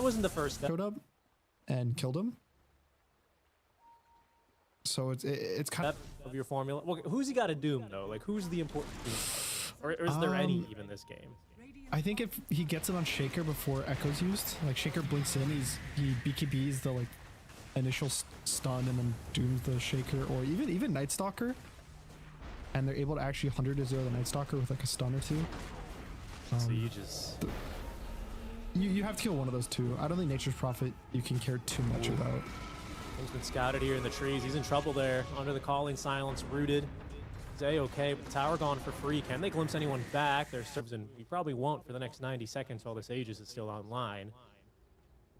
wasn't the first step. Showed up and killed him. So it's kind of your formula. Well, who's he got to doom though? Like who's the important doom? Or is there any even this game? I think if he gets it on Shaker before Echo's used, like Shaker blinks in, he BKBs the like initial stun and then dooms the Shaker, or even Night Stalker, and they're able to actually 100 to 0 the Night Stalker with like a stun or two. So you just you have to kill one of those two. I don't think Nature's Prophet you can care too much about. He's been scouted here in the trees. He's in trouble there under the calling silence, rooted. He's A-okay, but the tower gone for free. Can they glimpse anyone back? There's serves, and we probably won't for the next 90 seconds while this Aegis is still online.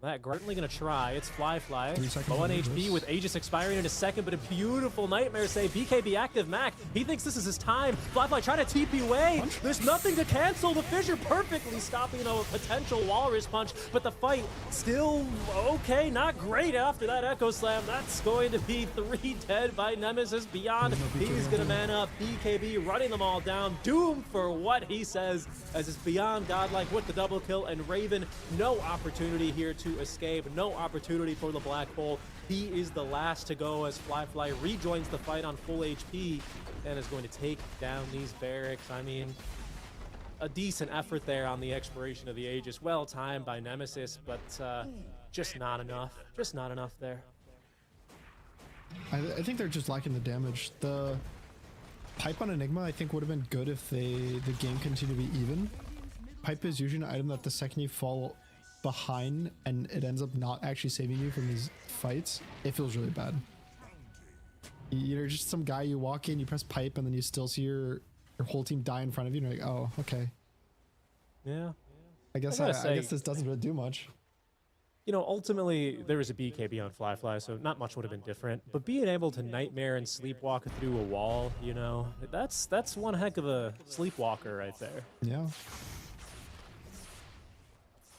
That certainly gonna try. It's Fly. Low on HP with Aegis expiring in a second, but a beautiful Nightmare save. BKB active Mac. He thinks this is his time. Fly trying to TP away. There's nothing to cancel. The Fissure perfectly stopping a potential Walrus punch, but the fight still okay. Not great after that Echo Slam. That's going to be 3 dead by Nemesis. Beyond, he's gonna man up. BKB running them all down. Doom for what he says, as it's Beyond godlike with the double kill, and Raven, no opportunity here to escape, no opportunity for the Black Hole. He is the last to go as Fly rejoins the fight on full HP and is going to take down these barracks. I mean, a decent effort there on the expiration of the Aegis. Well timed by Nemesis, but just not enough. Just not enough there. I think they're just lacking the damage. The pipe on Enigma I think would have been good if the game continued to be even. Pipe is usually an item that the second you fall behind and it ends up not actually saving you from these fights, it feels really bad. You're just some guy, you walk in, you press pipe, and then you still see your whole team die in front of you, and you're like, oh, okay. Yeah. I guess this doesn't really do much. You know, ultimately, there was a BKB on Fly, so not much would have been different. But being able to Nightmare and Sleepwalk through a wall, you know, that's one heck of a Sleepwalker right there. Yeah.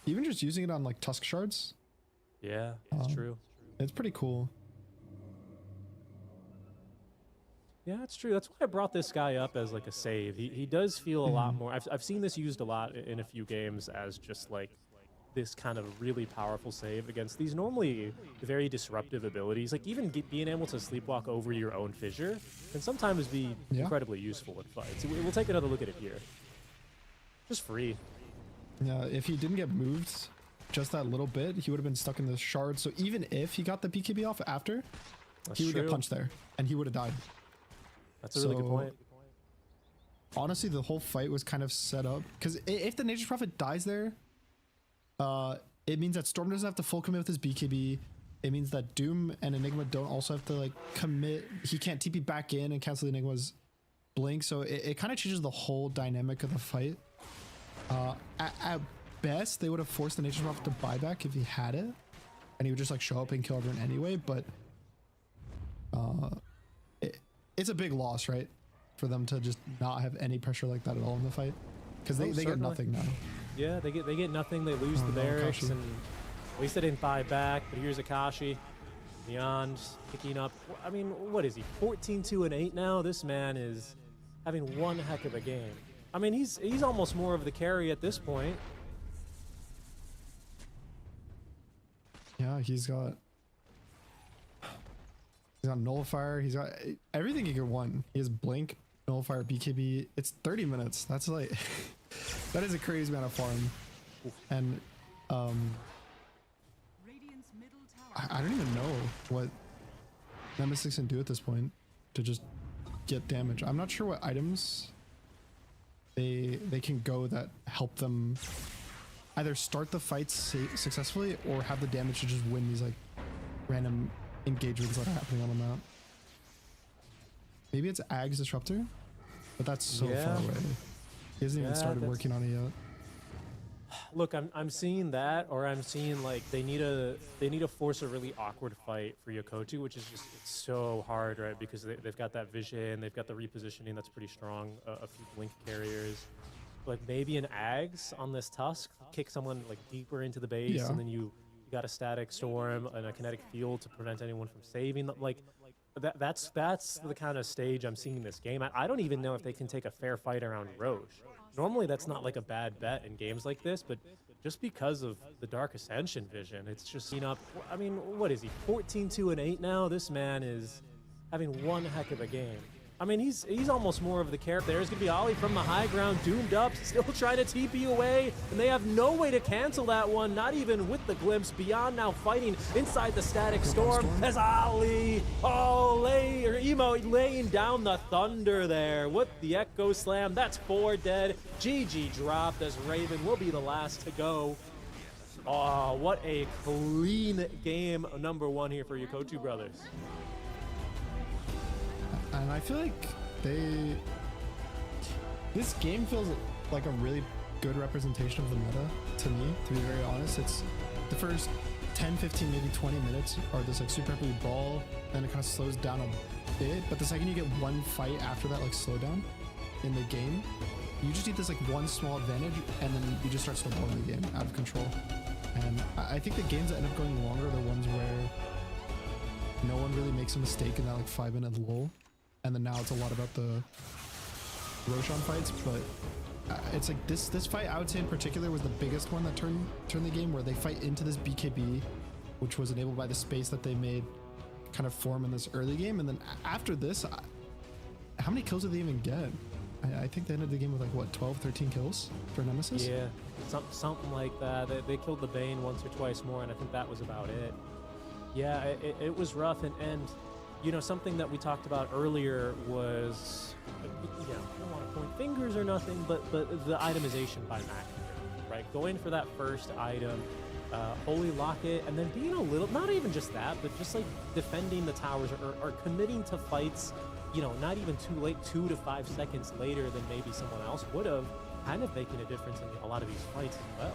Even just using it on like Tusk shards. Yeah, it's true. It's pretty cool. Yeah, it's true. That's why I brought this guy up as like a save. He does feel a lot more. I've seen this used a lot in a few games as just like this kind of really powerful save against these normally very disruptive abilities. Like even being able to sleepwalk over your own fissure can sometimes be incredibly useful in fights. We'll take another look at it here. Just free. Yeah, if he didn't get moved just that little bit, he would have been stuck in the shard. So even if he got the BKB off after, he would get punched there and he would have died. That's a really good point. Honestly, the whole fight was kind of set up because if the Nature's Prophet dies there, it means that Storm doesn't have to full commit with his BKB. It means that Doom and Enigma don't also have to like commit. He can't TP back in and cancel Enigma's blink. So it kind of changes the whole dynamic of the fight. At best, they would have forced the Nature's Prophet to buy back if he had it, and he would just like show up and kill everyone anyway. But it's a big loss, right? for them to just not have any pressure like that at all in the fight, because they get certainly. nothing now. Yeah, they get nothing. They lose the no, barracks, Akashi. and at least they didn't buy back. But here's Akashi, Beyond picking up. I mean, what is he? 14-2-8 now. This man is having one heck of a game. I mean, he's almost more of the carry at this point. Yeah, he's got Nullifier. He's got everything he could want. He has Blink, Nullifier, BKB. It's 30 minutes. That's like that is a crazy amount of farm. And I don't even know what Nemesis can do at this point to just get damage. I'm not sure what items they can go that help them either start the fights successfully or have the damage to just win these like random engagements that are happening on the map. Maybe it's Ag's Disruptor, but that's so far away. He hasn't even started working on it yet. Look, I'm seeing that, or I'm seeing like they need to force a really awkward fight for Yakutou, which is just it's so hard, right? Because they've got that vision, they've got the repositioning that's pretty strong, a few blink carriers. Like maybe an Ags on this Tusk, kick someone like deeper into the base, and then you got a static storm and a kinetic field to prevent anyone from saving them. Like that's the kind of stage I'm seeing this game. I don't even know if they can take a fair fight around Roche. Normally that's not like a bad bet in games like this, but just because of the Dark Ascension vision, it's just up. I mean, what is he? 14-2-8 now. This man is having one heck of a game. I mean, he's almost more of the character. There's going to be Ollie from the high ground, doomed up, still trying to TP away, and they have no way to cancel that one, not even with the glimpse. Beyond now fighting inside the static storm as Ollie, Emo laying down the thunder there with the Echo Slam. That's 4 dead. GG dropped as Raven will be the last to go. Oh, what a clean game number 1 here for Yakutou Brothers. And I feel like this game feels like a really good representation of the meta to me, to be very honest. It's the first 10, 15, maybe 20 minutes are this like super heavy ball, then it kind of slows down a bit, but the second you get one fight after that like slowdown in the game, you just need this like one small advantage, and then you just start snowballing the game out of control. And I think the games that end up going longer are the ones where no one really makes a mistake in that like 5-minute lull. And then now it's a lot about the Roshan fights, but it's like this fight I would say in particular was the biggest one that turned the game, where they fight into this BKB, which was enabled by the space that they made kind of form in this early game. And then after this, how many kills did they even get? I think they ended the game with like what, 12, 13 kills for Nemesis? Yeah, something like that. They killed the Bane once or twice more, and I think that was about it. Yeah, it was rough, and you know, something that we talked about earlier was, you know, I don't want to point fingers or nothing, but the itemization by Mac, right? Going for that first item, Holy Locket, and then being a little, not even just that, but just like defending the towers or committing to fights, you know, not even too late, 2 to 5 seconds later than maybe someone else would have, kind of making a difference in a lot of these fights as well.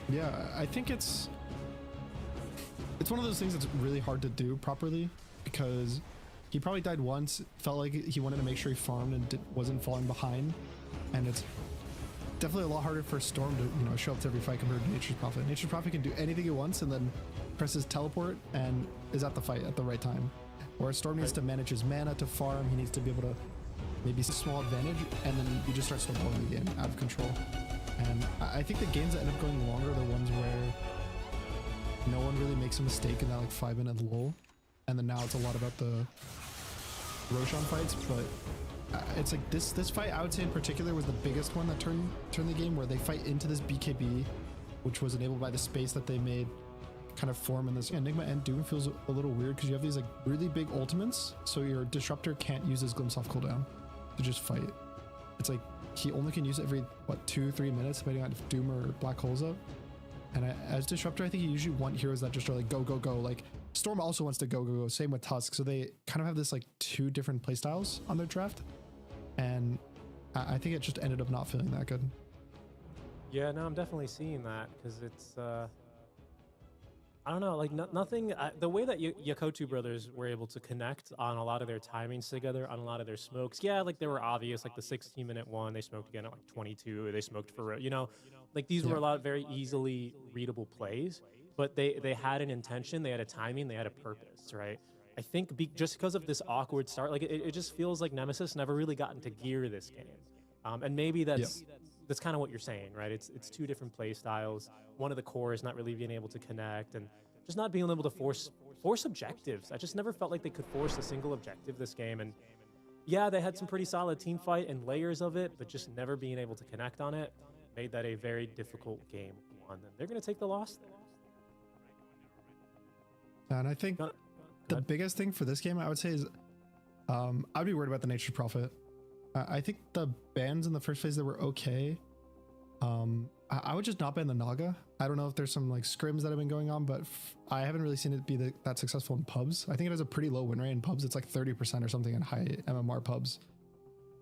Yeah, I think it's one of those things that's really hard to do properly, because he probably died once, felt like he wanted to make sure he farmed and wasn't falling behind, and it's definitely a lot harder for Storm to, you know, show up to every fight compared to Nature's Prophet. Nature's Prophet can do anything he wants and then presses teleport and is at the fight at the right time. Whereas Storm needs to manage his mana to farm, he needs to be able to maybe see a small advantage, and then you just start snowballing the game out of control. And I think the games that end up going longer are the ones where no one really makes a mistake in that like 5-minute lull, and then now it's a lot about the Roshan fights. But it's like this fight I would say in particular was the biggest one that turned the game, where they fight into this BKB, which was enabled by the space that they made kind of form in this. Nigma and Doom feels a little weird because you have these like really big ultimates, so your disruptor can't use his glimpse off cooldown to just fight. It's like he only can use it every 2-3 minutes, depending on if Doom or Black Hole's up. And as disruptor, I think you usually want heroes that just are like go go go. Like Storm also wants to go go go. Same with Tusk. So they kind of have this like 2 different playstyles on their draft, and I think it just ended up not feeling that good. Yeah, no, I'm definitely seeing that, because it's I don't know, like nothing. The way that Yakutou Brothers were able to connect on a lot of their timings together, on a lot of their smokes. Yeah, like they were obvious, like the 16-minute one, they smoked again at like 22. They smoked for, like these were a lot of very easily readable plays. But they had an intention, they had a timing, they had a purpose, right? I think just because of this awkward start, like it just feels like Nemesis never really got into gear this game, and maybe that's kind of what you're saying, right? It's two different play styles. One of the core is not really being able to connect and just not being able to force objectives. I just never felt like they could force a single objective this game. And yeah, they had some pretty solid team fight and layers of it, but just never being able to connect on it made that a very difficult game one. And they're going to take the loss there. And I think the biggest thing for this game, I would say, is I'd be worried about the Nature's Prophet. I think the bans in the first phase that were okay. I would just not ban the Naga. I don't know if there's some like scrims that have been going on, but I haven't really seen it be that successful in pubs. I think it has a pretty low win rate in pubs. It's like 30% or something in high MMR pubs.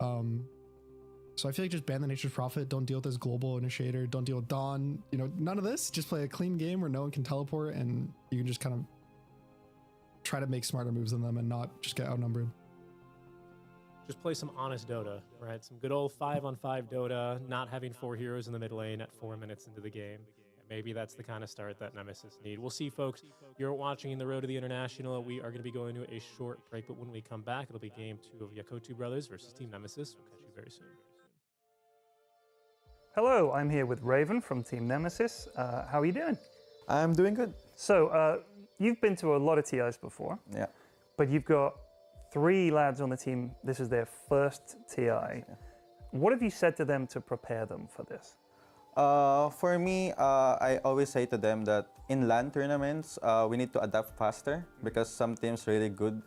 So I feel like just ban the Nature's Prophet. Don't deal with this global initiator. Don't deal with Dawn. None of this. Just play a clean game where no one can teleport and you can just kind of try to make smarter moves than them and not just get outnumbered. Just play some honest Dota, right? Some good old 5-on-5 Dota, not having 4 heroes in the mid lane at 4 minutes into the game. And maybe that's the kind of start that Nemesis need. We'll see, folks. You're watching the Road to the International. We are going to be going to a short break, but when we come back, it'll be game 2 of Yakutou Brothers versus Team Nemesis. We'll catch you very soon. Hello, I'm here with Raven from Team Nemesis. How are you doing? I'm doing good. So, you've been to a lot of TIs before. Yeah. But you've got 3 lads on the team. This is their first TI. Yeah. What have you said to them to prepare them for this? For me, I always say to them that in LAN tournaments, we need to adapt faster because some teams really good,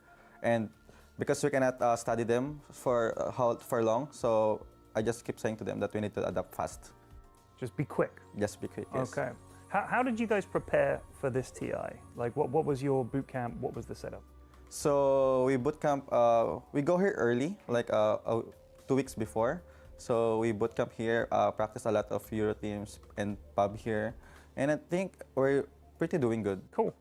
and because we cannot study them for long. So I just keep saying to them that we need to adapt fast. Just be quick. Just be quick. Yes. Okay. How did you guys prepare for this TI? Like, what was your boot camp? What was the setup? So we boot camp. We go here early, like 2 weeks before. So we boot camp here, practice a lot of Euro teams and pub here, and I think we're pretty doing good. Cool.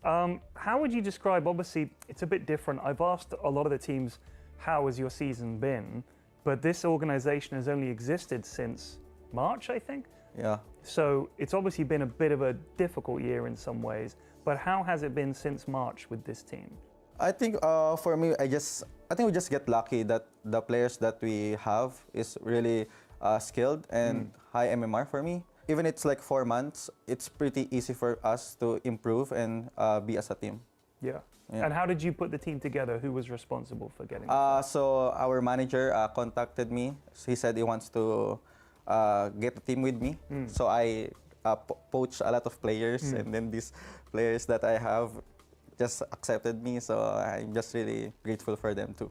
How would you describe? Obviously, it's a bit different. I've asked a lot of the teams, how has your season been? But this organization has only existed since March, I think. Yeah. So it's obviously been a bit of a difficult year in some ways. But how has it been since March with this team? I think for me, I think we just get lucky that the players that we have is really skilled and high MMR for me. Even it's like 4 months, it's pretty easy for us to improve and be as a team. Yeah. And how did you put the team together? Who was responsible for getting So our manager contacted me. He said he wants to get a team with me. So I poached a lot of players, and then these players that I have just accepted me. So I'm just really grateful for them too.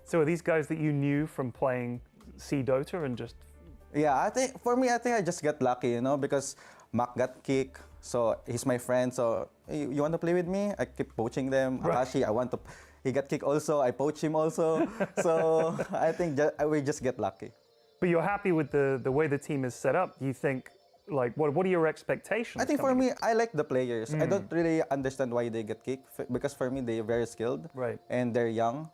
So are these guys that you knew from playing C Dota and just... Yeah, I think I just got lucky, because Mac got kicked. So he's my friend. So hey, you want to play with me? I keep poaching them. Right. Akashi, he got kicked also. I poach him also. So I think we just get lucky. But you're happy with the way the team is set up? Do you think, like, what are your expectations? I think for me, I like the players. I don't really understand why they get kicked because for me, they're very skilled. Right. And they're young.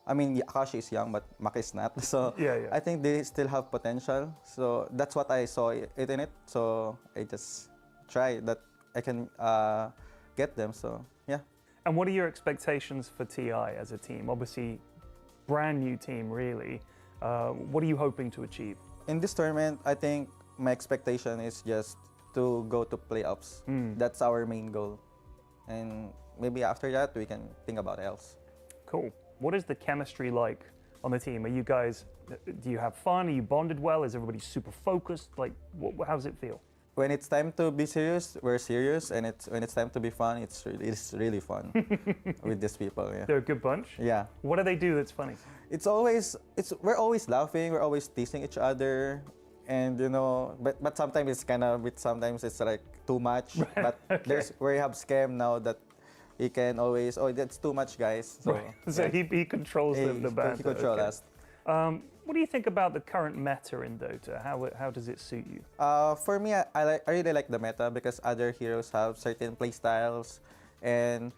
I mean, Akashi is young, but Mak is not. So I think they still have potential. So that's what I saw in it. So I just try that I can get them. So yeah. And what are your expectations for TI as a team? Obviously, brand new team, really. What are you hoping to achieve? In this tournament, I think my expectation is just to go to playoffs. That's our main goal. And maybe after that, we can think about else. Cool. What is the chemistry like on the team? Are you guys, do you have fun? Are you bonded well? Is everybody super focused? Like, how does it feel? When it's time to be serious, we're serious. And when it's time to be fun, it's really fun with these people. Yeah. They're a good bunch? Yeah. What do they do that's funny? We're always laughing. We're always teasing each other. And, but sometimes sometimes it's like too much. But we have Scam now that he can always, that's too much, guys. So, so he controls the band. He controls us. What do you think about the current meta in Dota? How does it suit you? For me, I really like the meta because other heroes have certain playstyles and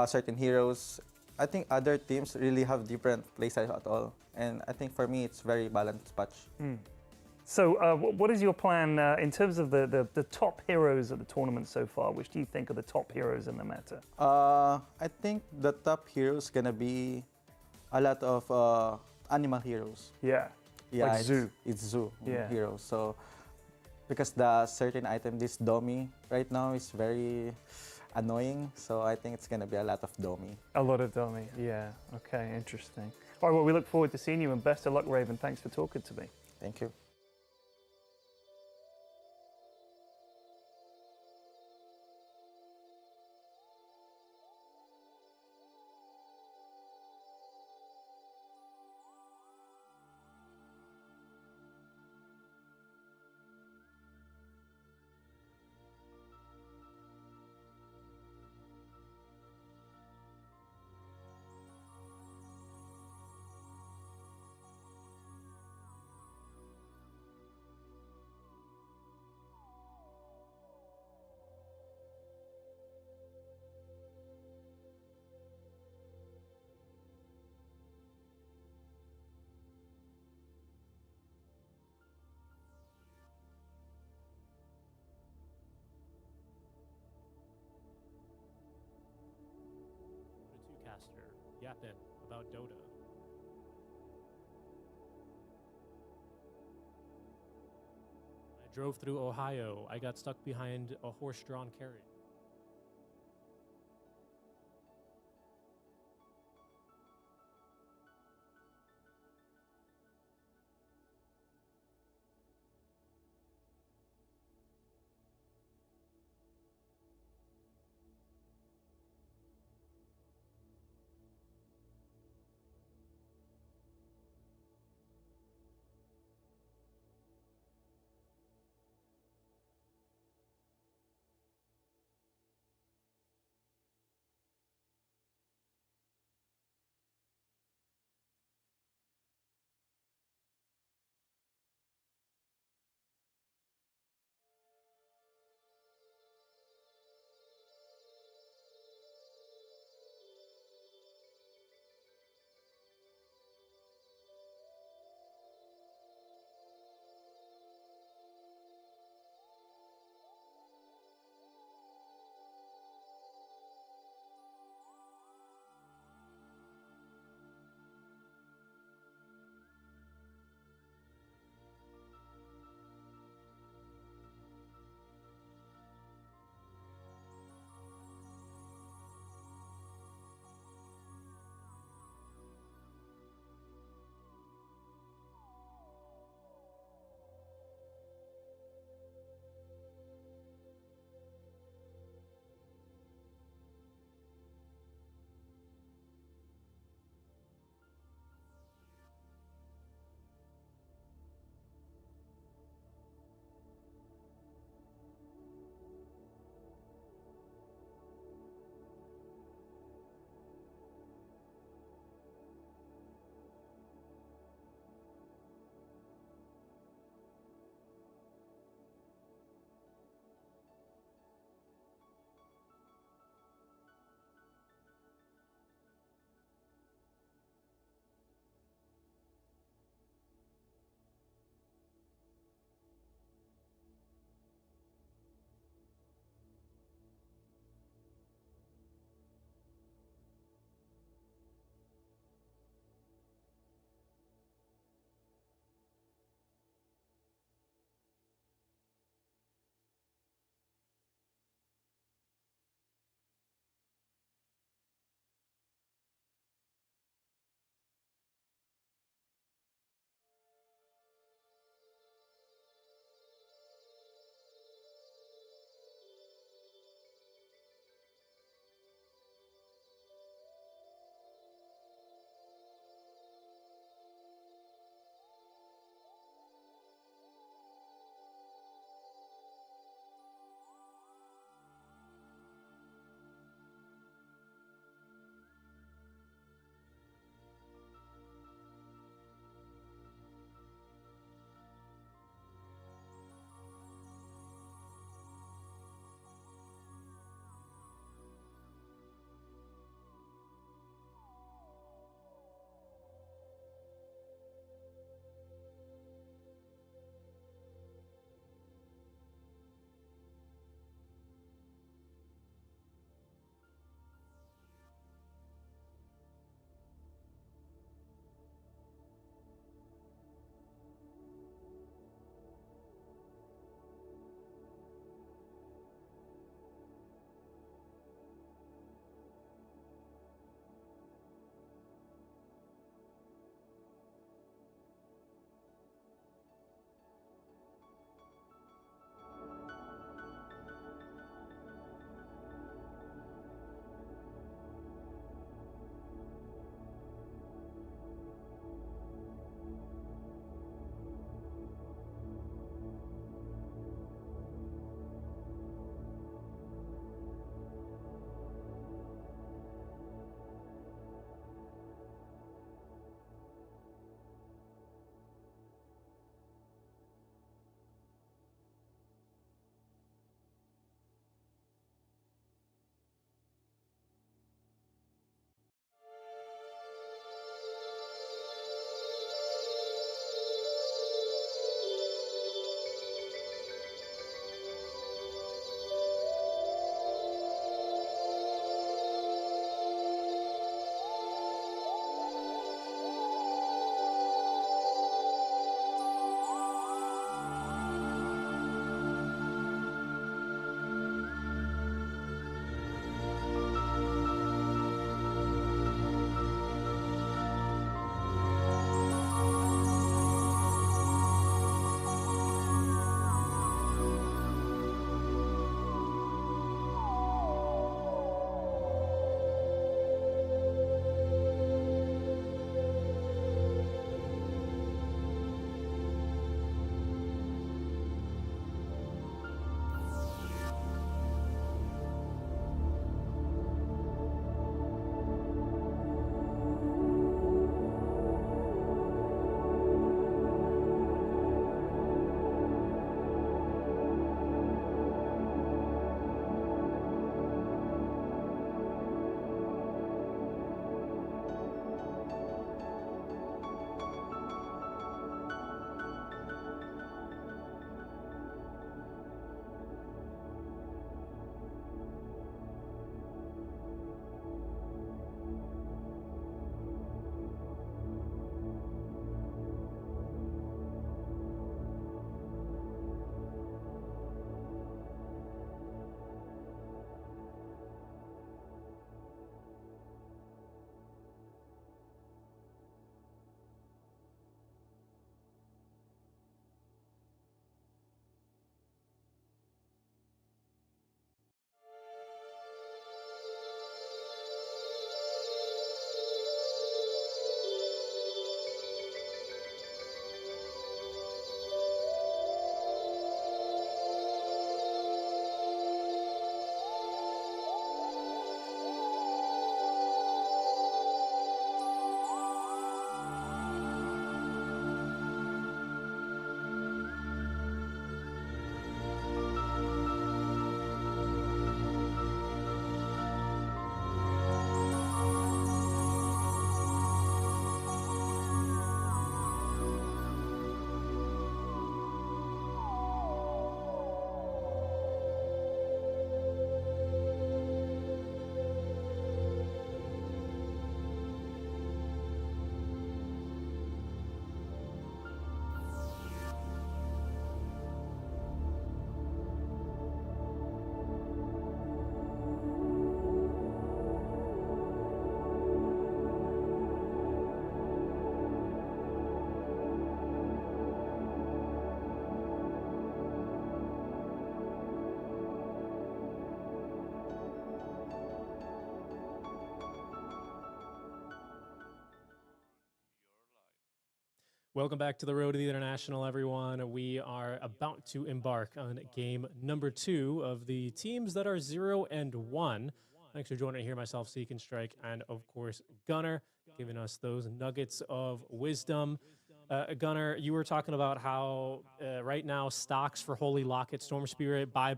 certain heroes. I think other teams really have different playstyles at all. And I think for me, it's very balanced patch. So what is your plan in terms of the top heroes at the tournament so far? Which do you think are the top heroes in the meta? I think the top heroes gonna be a lot of animal heroes. Yeah, Yeah, like zoo. It's zoo Yeah. heroes. So because the certain item, this Domi right now is very annoying. So I think it's gonna be a lot of Domi. A lot of dummy. Yeah. Okay. Interesting. All right. Well, we look forward to seeing you, and best of luck, Raven. Thanks for talking to me. Thank you. Caster yapping about Dota. I drove through Ohio. I got stuck behind a horse-drawn carriage. Welcome back to the Road to the International, everyone. We are about to embark on game number 2 of the teams that are 0-1. Thanks for joining here, myself, Seek and Strike, and of course, Gunner, giving us those nuggets of wisdom. Gunner, you were talking about how right now stocks for Holy Locket, Storm Spirit, buy,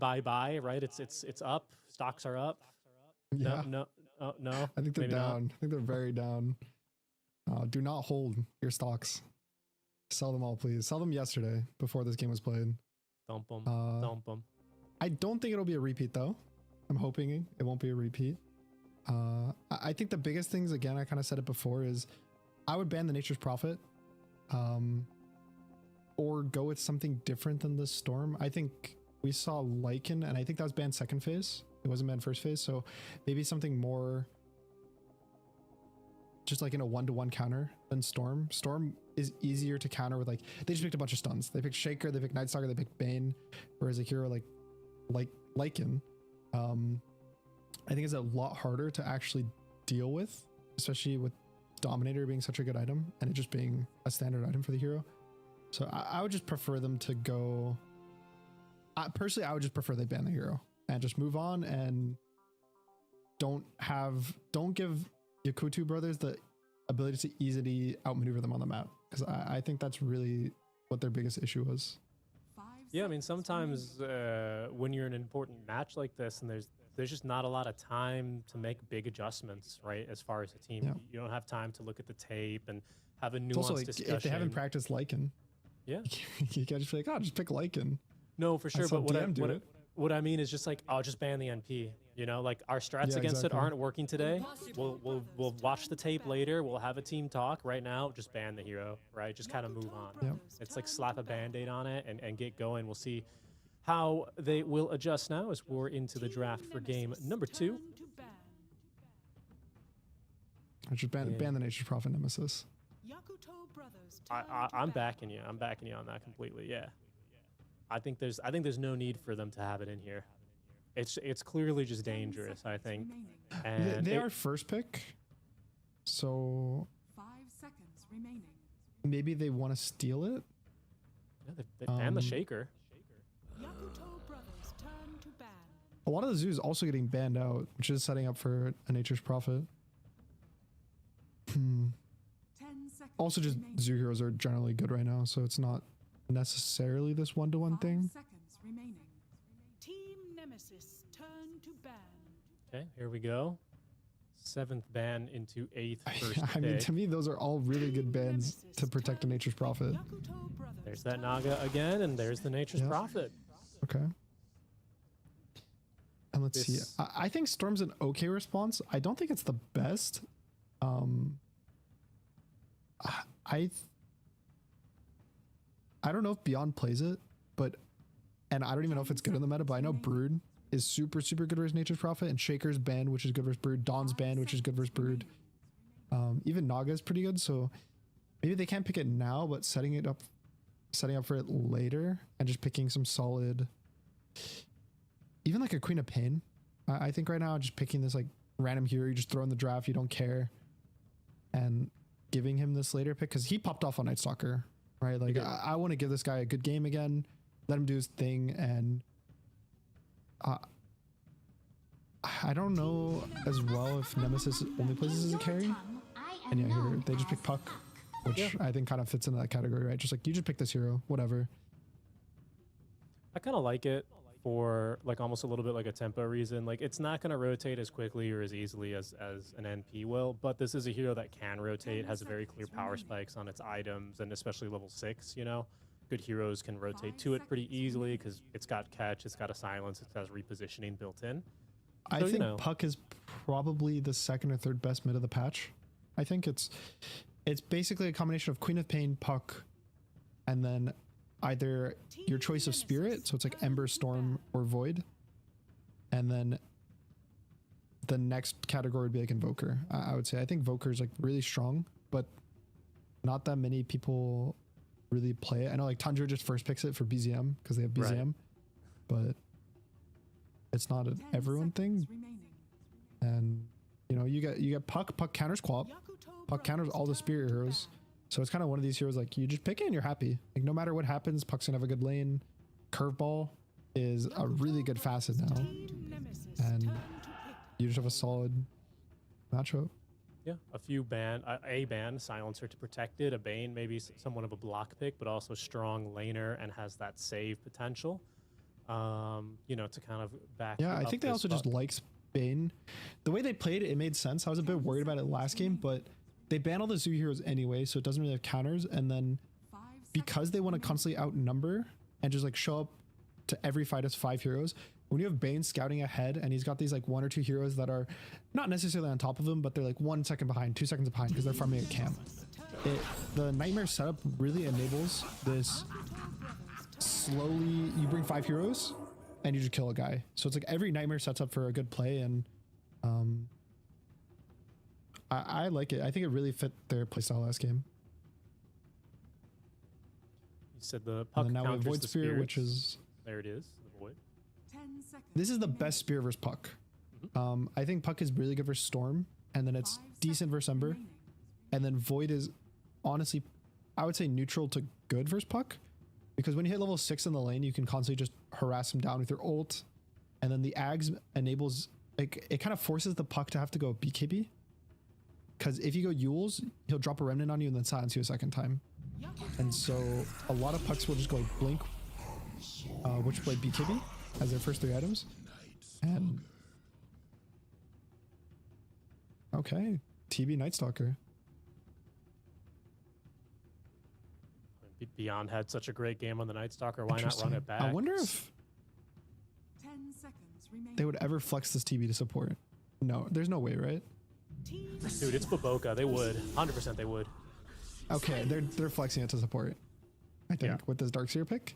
right? It's up. Stocks are up. Yeah. No. I think they're down. I think they're very down. Do not hold your stocks. Sell them all, please. Sell them yesterday before this game was played. Dump them. I don't think it'll be a repeat though. I'm hoping it won't be a repeat. I think the biggest things, again, I kind of said it before, is I would ban the Nature's Prophet, or go with something different than the Storm. I think we saw Lycan, and I think that was banned second phase. It wasn't banned first phase, so maybe something more just like in a 1-to-1 counter than Storm. Storm is easier to counter with, like, they just picked a bunch of stuns. They picked Shaker, they picked Nightstalker, they picked Bane, whereas a hero like Lycan, I think it's a lot harder to actually deal with, especially with Dominator being such a good item and it just being a standard item for the hero. So I would just prefer them to go. Personally, I would just prefer they ban the hero and just move on, and don't give Yakutou Brothers the ability to easily outmaneuver them on the map, because I think that's really what their biggest issue was. Yeah, I mean, sometimes when you're in an important match like this, and there's just not a lot of time to make big adjustments, right? As far as a team, Yeah. you don't have time to look at the tape and have a nuanced It's also like, discussion. if they haven't practiced Lycan, yeah, you can't just be like, oh, just pick Lycan. No, for sure. I saw But DM what I mean is just like, I'll just ban the NP. You know, like our strats Yeah, against exactly. it aren't working today. We'll watch the tape later. We'll have a team talk. Right now, just ban the hero, right? Just kind of move on. Yep. It's like slap a band-aid on it and get going. We'll see how they will adjust now as we're into the draft for game number 2. I should ban the Nature's Prophet Nemesis. Yakutou Brothers. I'm backing you. I'm backing you on that completely. Yeah. I think there's no need for them to have it in here. It's clearly just dangerous, I think. And They are first pick, so 5 seconds remaining. maybe they want to steal it. Yeah, they banned the Shaker. Yakutou Brothers turn to ban. A lot of the zoos also getting banned out, which is setting up for a Nature's Prophet. 10 seconds. Also, just remaining. zoo heroes are generally good right now, so it's not necessarily this 1-to-1 5 thing. seconds remaining. Team Nemesis turn to ban. Okay, here we go. 7th ban into 8th first I mean, pick. to me, those are all really good bans to protect a Nature's Prophet. Yakutou Brothers. There's that Naga again, and there's the Nature's Yeah. Prophet. Okay. And let's see. This- I think Storm's an okay response. I don't think it's the best. I don't know if Beyond plays it, and I don't even know if it's good in the meta, but I know Brood is super good versus Nature's Prophet, and Shaker's banned, which is good versus Brood. Dawn's banned, which is good versus Brood. Even Naga is pretty good, so maybe they can't pick it now, but setting up for it later and just picking some solid, even like a Queen of Pain. I think right now just picking this like random hero you just throw in the draft, you don't care, and giving him this later pick, because he popped off on Nightstalker, right? Like I want to give this guy a good game again, let him do his thing, and I don't know as well if Nemesis only plays this as a carry. And yeah, here they just pick Puck, which I think kind of fits into that category, right? Just like, you just pick this hero, whatever. I kind of like it for like almost a little bit like a tempo reason. Like, it's not going to rotate as quickly or as easily as an NP will, but this is a hero that can rotate, has very clear power spikes on its items, and especially level 6, you know? Good heroes can rotate to it pretty easily because it's got catch, it's got a silence, it has repositioning built in. I So, think you know, Puck is probably the second or third best mid of the patch. I think it's basically a combination of Queen of Pain, Puck, and then either your choice of spirit, so it's like Ember, Storm, or Void, and then the next category would be like Invoker. I would say I think Invoker is like really strong, but not that many people really play it. I know like Tundra just first picks it for BZM because they have BZM, but it's not an everyone thing. And you know, you get Puck counters Quap, Puck counters all the spirit heroes, So it's kind of one of these heroes like you just pick it and you're happy. Like no matter what happens, Puck's gonna have a good lane. Curveball is a really good facet now, and you just have a solid matchup. Yeah, a few a ban, Silencer to protect it, a Bane, maybe somewhat of a block pick, but also strong laner and has that save potential, you know, to kind of back. Yeah, I think they also just like Bane. The way they played it, it made sense. I was a bit worried about it last game, but they ban all the Zoo heroes anyway, so it doesn't really have counters. And then because they want to constantly outnumber and just like show up to every fight as 5 heroes, when you have Bane scouting ahead and he's got these like 1 or 2 heroes that are not necessarily on top of him, but they're like 1 second behind, 2 seconds behind because they're farming a camp. The Nightmare setup really enables this slowly, you bring 5 heroes and you just kill a guy. So it's like every Nightmare sets up for a good play, and I like it. I think it really fit their playstyle last game. You said the Puck now we have counters Void the Spear, spirits. which is... There it is, the Void. This is the best Spear versus Puck. I think Puck is really good versus Storm, and then it's decent versus Ember, and then Void is honestly, I would say neutral to good versus Puck, because when you hit level 6 in the lane, you can constantly just harass him down with your ult, and then the Ags enables, like, it kind of forces the Puck to have to go BKB, because if you go Yules, he'll drop a Remnant on you and then silence you a second time, and so a lot of Pucks will just go Blink, Witchblade, BKB as their first 3 items, and okay, TB Night Stalker. Beyond had such a great game on the Night Stalker. Why not run it back? I wonder if they would ever flex this TB to support. No, there's no way, right? Dude, it's Baboka. They would. 100% they would. Okay, they're flexing it to support, I think, with this Darkseer pick.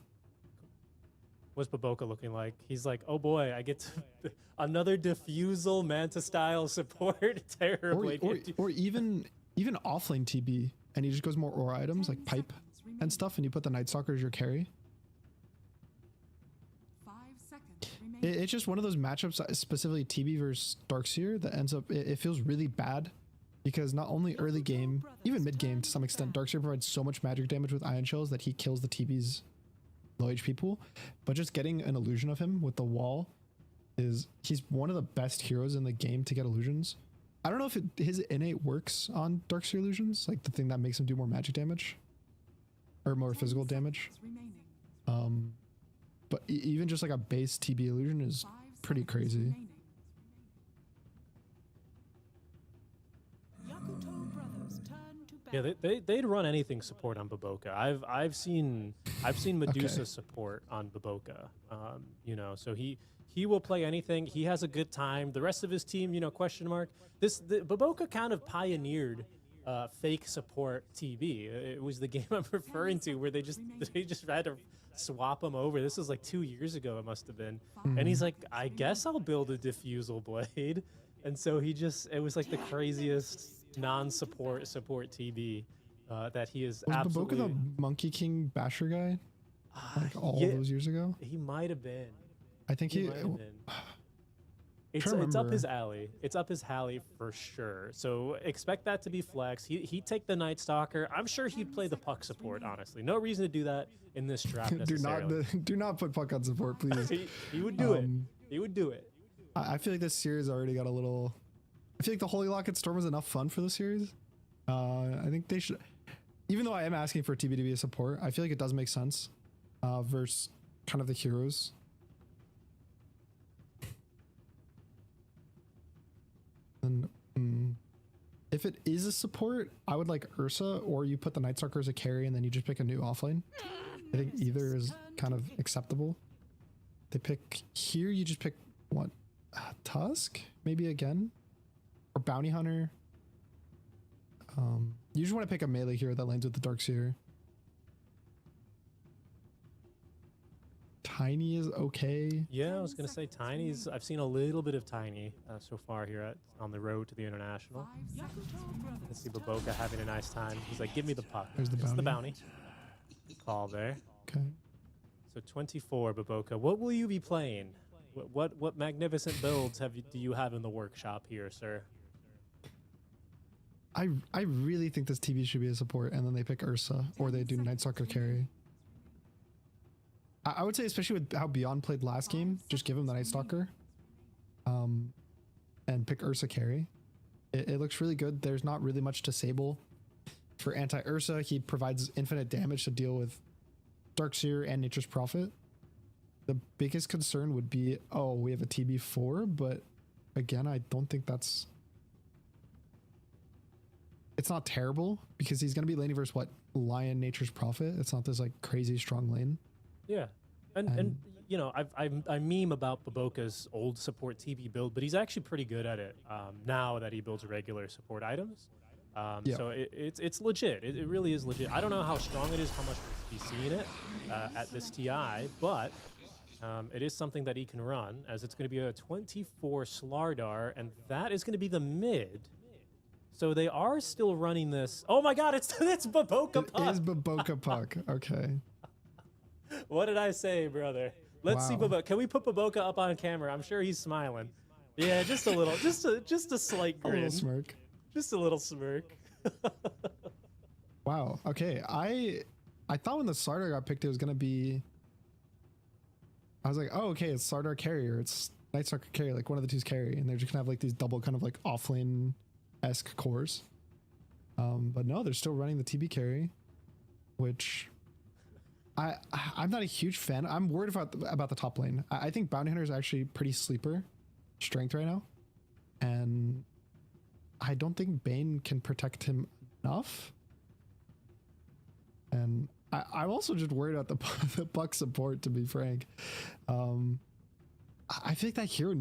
What's Baboka looking like? He's like, oh boy, I get to another Diffusal Manta style support. Terribly. Or even offlane TB, and he just goes more aura items like pipe and stuff, and you put the Night Stalker as your carry. It's just one of those matchups, specifically TB versus Darkseer, that ends up, it feels really bad, because not only early game, even mid game to some extent, Darkseer provides so much magic damage with Ion Shells that he kills the TB's low HP pool, but just getting an illusion of him with the wall he's one of the best heroes in the game to get illusions. I don't know if his innate works on Darkseer illusions, like the thing that makes him do more magic damage or more physical damage. But even just like a base TB illusion is pretty crazy. Yakutou Brothers turn to Yeah, they'd run anything support on Baboka. I've seen Medusa support on Baboka. You know, so he will play anything. He has a good time. The rest of his team, you know, question mark. Baboka kind of pioneered fake support TB. It was the game I'm referring to where they just had to swap him over. This was like 2 years ago, it must have been. And he's like, I guess I'll build a Diffusal Blade. And so it was like the craziest non-support TB that he is Was absolutely. Baboka the Monkey King Basher guy? Like all those years ago? He might have been. I think he might have been. It's up his alley. It's up his alley for sure. So expect that to be flex. He'd take the Night Stalker. I'm sure he'd play the Puck support, honestly. No reason to do that in this draft necessarily. do not put Puck on support, please. he would do it. He would do it. I feel like this series already got a little... I feel like the Holy Locket Storm was enough fun for the series. I think they should... Even though I am asking for TB to be a support, I feel like it does make sense versus kind of the heroes. And if it is a support, I would like Ursa, or you put the Night Stalker as a carry and then you just pick a new offlane. I think either is kind of acceptable. They pick here, you just pick what? Tusk? Maybe again? Or Bounty Hunter? You just want to pick a melee hero that lands with the Darkseer. Tiny is okay. Yeah, I was gonna say Tiny's. I've seen a little bit of Tiny so far here on the road to the international. Let's see Baboka having a nice time. He's like, "Give me the puck." There's the bounty. It's the bounty. Call there. Okay. So 24, Baboka. What will you be playing? What magnificent builds do you have in the workshop here, sir? I really think this TB should be a support, and then they pick Ursa, or they do Night Stalker carry. I would say, especially with how Beyond played last game, just give him the Night Stalker, and pick Ursa carry. It looks really good. There's not really much to Sable. For anti-Ursa, he provides infinite damage to deal with Darkseer and Nature's Prophet. The biggest concern would be, oh, we have a TB4, but again, I don't think that's... It's not terrible, because he's going to be laning versus, what, Lion, Nature's Prophet? It's not this, like, crazy strong lane. Yeah. And you know, I meme about Baboka's old support TB build, but he's actually pretty good at it now that he builds regular support items. So it's legit. It really is legit. I don't know how strong it is, how much we'll be seeing it at this TI, but it is something that he can run, as it's going to be a 24 Slardar, and that is going to be the mid. So they are still running this. Oh my God, it's Baboka Puck. It is Baboka Puck. Okay. What did I say, brother? Let's see Baboka. Can we put Baboka up on camera? I'm sure he's smiling. Yeah, just a little, just a slight grin. A little smirk. Just a little smirk. Wow. Okay. I thought when the Slardar got picked, it was gonna be. I was like, oh, okay, it's Slardar carrier. It's Night Stalker carry. Like one of the two's carry, and they're just gonna have like these double kind of like offlane-esque cores. But no, they're still running the TB carry, which. I'm not a huge fan. I'm worried about the top lane. I think Bounty Hunter is actually pretty sleeper strength right now, and I don't think Bane can protect him enough. And I'm also just worried about the Puck support, to be frank. I think that hero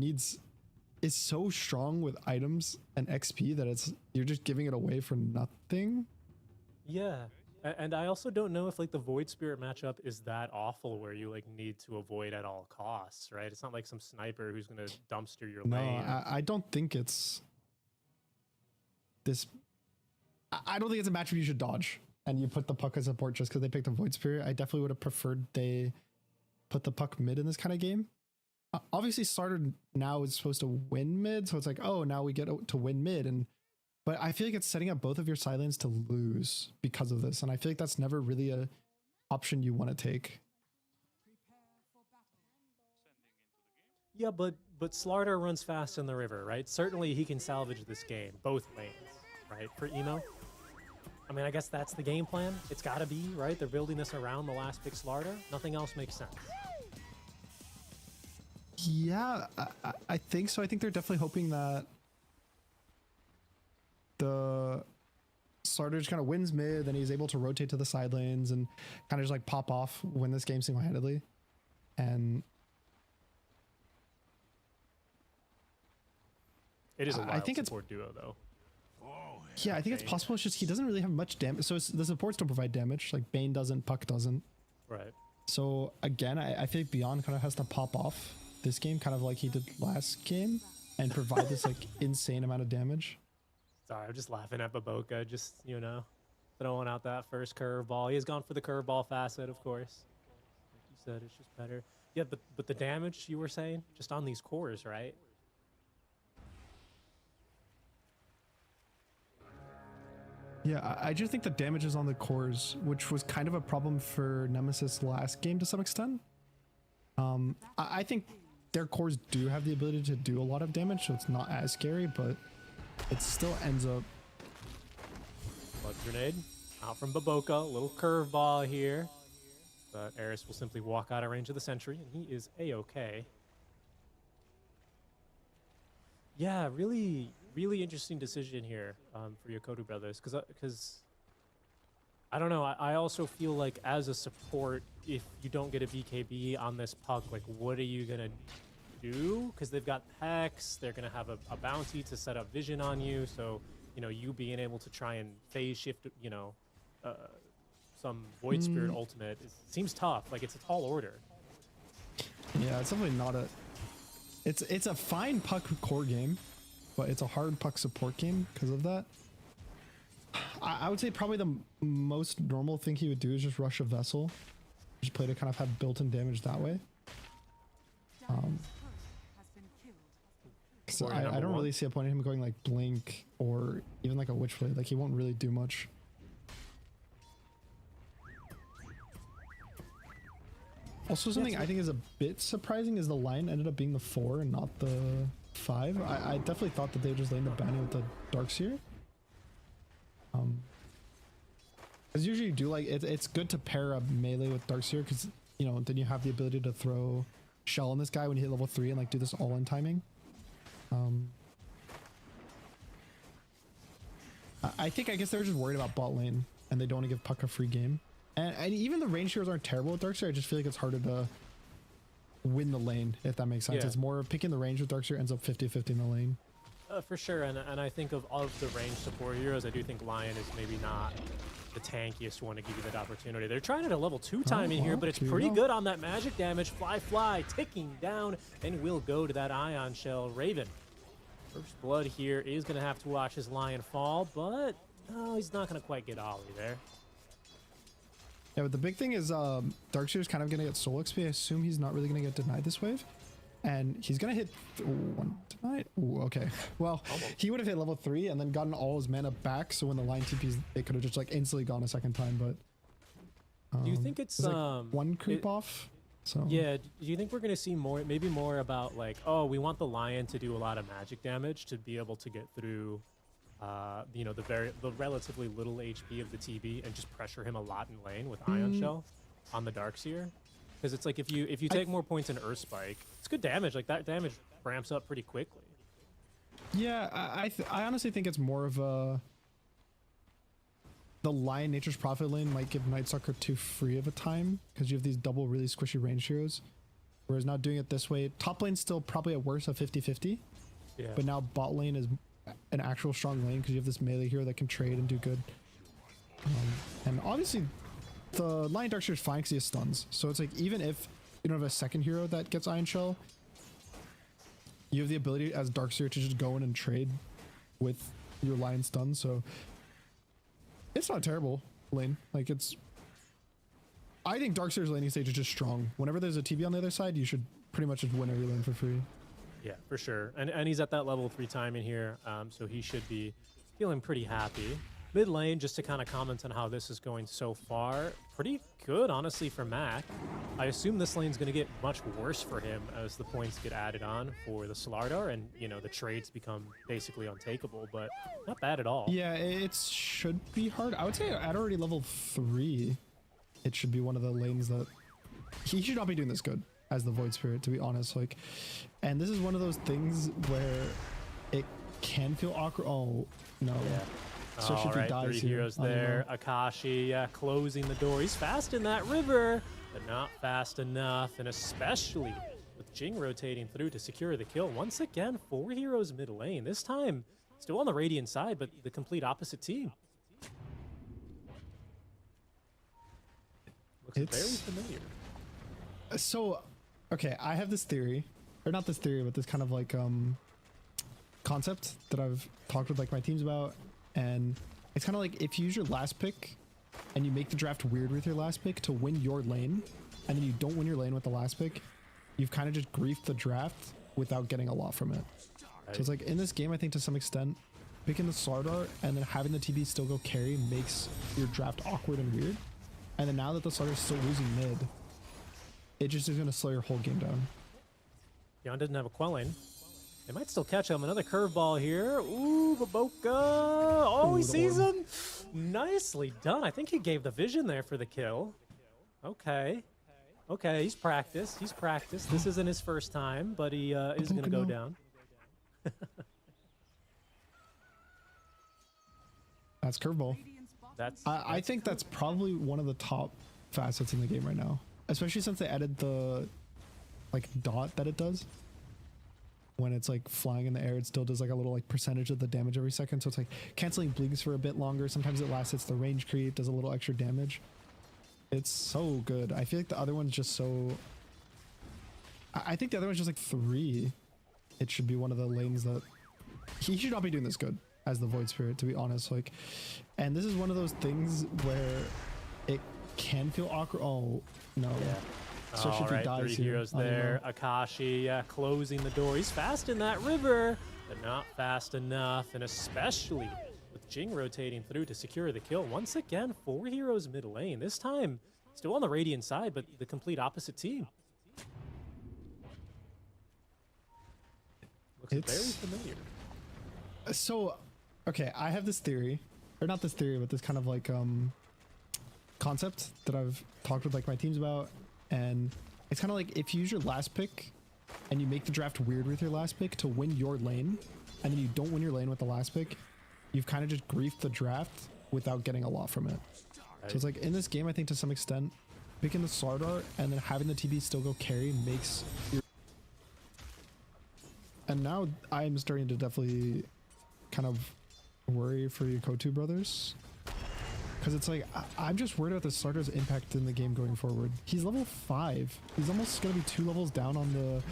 is so strong with items and XP that you're just giving it away for nothing. Yeah. And I also don't know if like the Void Spirit matchup is that awful where you like need to avoid at all costs, right? It's not like some sniper who's going to dumpster your lane. No, I don't think it's this. I don't think it's a matchup you should dodge and you put the Puck as support just because they picked a Void Spirit. I definitely would have preferred they put the Puck mid in this kind of game. Obviously, Starter now is supposed to win mid, so it's like, oh, now we get to win mid, but I feel like it's setting up both of your side lanes to lose because of this, and I feel like that's never really a option you want to take. Yeah, but Slardar runs fast in the river, right? Certainly he can salvage this game, both lanes, right? For Emo. I mean, I guess that's the game plan. It's got to be, right? They're building this around the last pick Slardar. Nothing else makes sense. Yeah, I think so. I think they're definitely hoping that the Slardar just kind of wins mid, then he's able to rotate to the side lanes and kind of just like pop off, win this game single-handedly. And it is a wild I think support duo, though. Yeah, I think it's possible. It's just he doesn't really have much damage. So the supports don't provide damage. Like Bane doesn't, Puck doesn't. Right. So again, I feel like Beyond kind of has to pop off this game, kind of like he did last game, and provide this like insane amount of damage. Sorry, I'm just laughing at Baboka, just, you know, throwing out that first curveball. He has gone for the curveball facet, of course. Like you said, it's just better. Yeah, but the damage you were saying, just on these cores, right? Yeah, I just think the damage is on the cores, which was kind of a problem for Nemesis last game to some extent. I think their cores do have the ability to do a lot of damage, so it's not as scary, but it still ends up. Blood grenade out from Baboka, a little curveball here, but Eris will simply walk out of range of the sentry, and he is a-okay. Yeah, really interesting decision here for Yakutou Brothers, because I don't know. I also feel like as a support, if you don't get a BKB on this Puck, like what are you gonna do? Because they've got Hex, they're gonna have a bounty to set up vision on you. So you know, you being able to try and phase shift, you know, some Void Spirit ultimate seems tough. Like it's a tall order. Yeah, it's definitely not a. It's a fine Puck core game, but it's a hard Puck support game because of that. I would say probably the most normal thing he would do is just rush a vessel, just play to kind of have built-in damage that way. It's, warrior I number don't one. really see a point in him going like Blink or even like a Witchblade. Like he won't really do much. Also, something I think is a bit surprising is the line ended up being the 4 and not the 5. I definitely thought that they would just lane the Banny with the Darkseer. Because usually you do like it's good to pair up melee with Darkseer because you know then you have the ability to throw shell on this guy when you hit level 3 and like do this all in timing. I guess they were just worried about bot lane and they don't want to give Puck a free game. And even the range heroes aren't terrible with Darkseer. I just feel like it's harder to win the lane, if that makes sense. Yeah. It's more picking the range with Darkseer ends up 50-50 in the lane. For sure, and I think of the range support heroes, I do think Lion is maybe not the tankiest one to give you that opportunity. They're trying it at level 2 timing here, but it's pretty good on that magic damage. Fly, ticking down, and will go to that Ion Shell. Raven, first blood here, is going to have to watch his Lion fall, but he's not going to quite get Ollie there. Yeah, but the big thing is Darkseer is kind of going to get soul XP. I assume he's not really going to get denied this wave. And he's going to hit 1 tonight. Ooh, okay. Well, he would have hit level 3 and then gotten all his mana back. So when the line TPs, it could have just like instantly gone a second time. But do you think it's like 1 creep off? So yeah, do you think we're going to see maybe more about like, oh, we want the Lion to do a lot of magic damage to be able to get through you know, the relatively little HP of the TB and just pressure him a lot in lane with Ion Shell on the Darkseer? Because it's like if you take more points in Earth Spike, it's good damage. Like that damage ramps up pretty quickly. Yeah, I honestly think it's more of a the Lion Nature's Prophet lane might give Night Stalker too free of a time because you have these double really squishy range heroes. Whereas now doing it this way, top lane's still probably at worst a 50-50. Yeah. But now bot lane is an actual strong lane because you have this melee hero that can trade and do good. And obviously the Lion Darkseer is fine because he has stuns. So it's like even if you don't have a second hero that gets Ion Shell, you have the ability as Darkseer to just go in and trade with your Lion stun. So it's not a terrible lane. Like I think Darkseer's laning stage is just strong. Whenever there's a TB on the other side, you should pretty much just win every lane for free. Yeah, for sure. And he's at that level 3 timing here, so he should be feeling pretty happy. Mid lane, just to kind of comment on how this is going so far, pretty good, honestly, for Mac. I assume this lane's going to get much worse for him as the points get added on for the Slardar, and, you know, the trades become basically untakeable, but not bad at all. Yeah, it should be hard. I would say at already level 3, it should be one of the lanes that he should not be doing this good as the Void Spirit, to be honest. Like, and this is one of those things where it can feel awkward. Oh, no. Yeah. Especially if he dies 3 here. heroes there. Akashi, yeah, closing the door. He's fast in that river, but not fast enough, and especially with Jing rotating through to secure the kill. Once again, 4 heroes mid lane. This time, still on the Radiant side, but the complete opposite team. Looks very familiar. So, okay, I have this theory, or not this theory, but this kind of like concept that I've talked with like my teams about, and it's kind of like if you use your last pick and you make the draft weird with your last pick to win your lane, and then you don't win your lane with the last pick, you've kind of just griefed the draft without getting a lot from it. Right. So it's like in this game, I think to some extent, picking the Slardar and then having the TB still go carry makes your draft awkward and weird. And then now that the Slardar is still losing mid, it just is going to slow your whole game down. Yon didn't have a quelling. They might still catch him. Another curveball here. Ooh, Baboka. Oh, he sees him. Nicely done. I think he gave the vision there for the kill. Okay. Okay, he's practiced. He's practiced. This isn't his first time, but he is going to go down. That's curveball. I think that's probably one of the top facets in the game right now, especially since they added the like dot that it does. When it's like flying in the air, it still does like a little like percentage of the damage every second. So it's like canceling blinks for a bit longer. Sometimes it lasts, it's the range creep, does a little extra damage. It's so good. I feel like the other one's just so... I think the other one's just like 3. It should be one of the lanes that... He should not be doing this good as the Void Spirit, to be honest. Like, and this is one of those things where it can feel awkward. Oh, no. Yeah. Especially All if he right, dies 3 here. heroes I don't there. know. Akashi, yeah, closing the door. He's fast in that river, but not fast enough, and especially with Jing rotating through to secure the kill. Once again, 4 heroes mid lane. This time, still on the Radiant side, but the complete opposite team. Looks very familiar. So, okay, I have this theory, or not this theory, but this kind of like concept that I've talked with like my teams about, and it's kind of like if you use your last pick and you make the draft weird with your last pick to win your lane, and then you don't win your lane with the last pick, you've kind of just griefed the draft without getting a lot from it. So it's like in this game, I think to some extent, picking the Slardar and then having the TB still go carry makes your... And now I'm starting to definitely kind of worry for Yakutou Brothers, because it's like I'm just worried about the Slardar's impact in the game going forward. He's level 5. He's almost going to be 2 levels down on the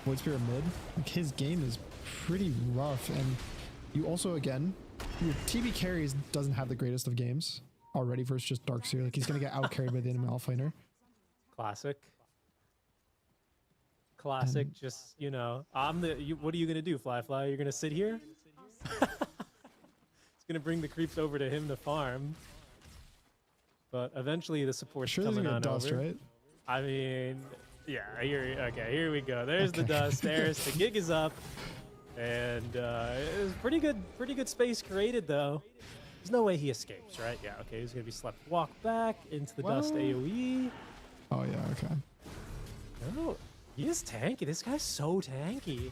Void Spirit mid. Like his game is pretty rough, and you also, again, your TB carries doesn't have the greatest of games already versus just Darkseer. Like he's going to get out carried by the enemy offlaner. Classic. Just, you know, what are you gonna do, Fly? You're gonna sit here? It's gonna bring the creeps over to him to farm. But eventually the support's coming on dust, over. right? I mean, yeah, here we go. There's the dust. There's the gig is up. And it was pretty good space created though. There's no way he escapes, right? Yeah, okay, he's gonna be slept. Walk back into the dust AoE. Oh yeah, okay. Oh, he is tanky. This guy's so tanky.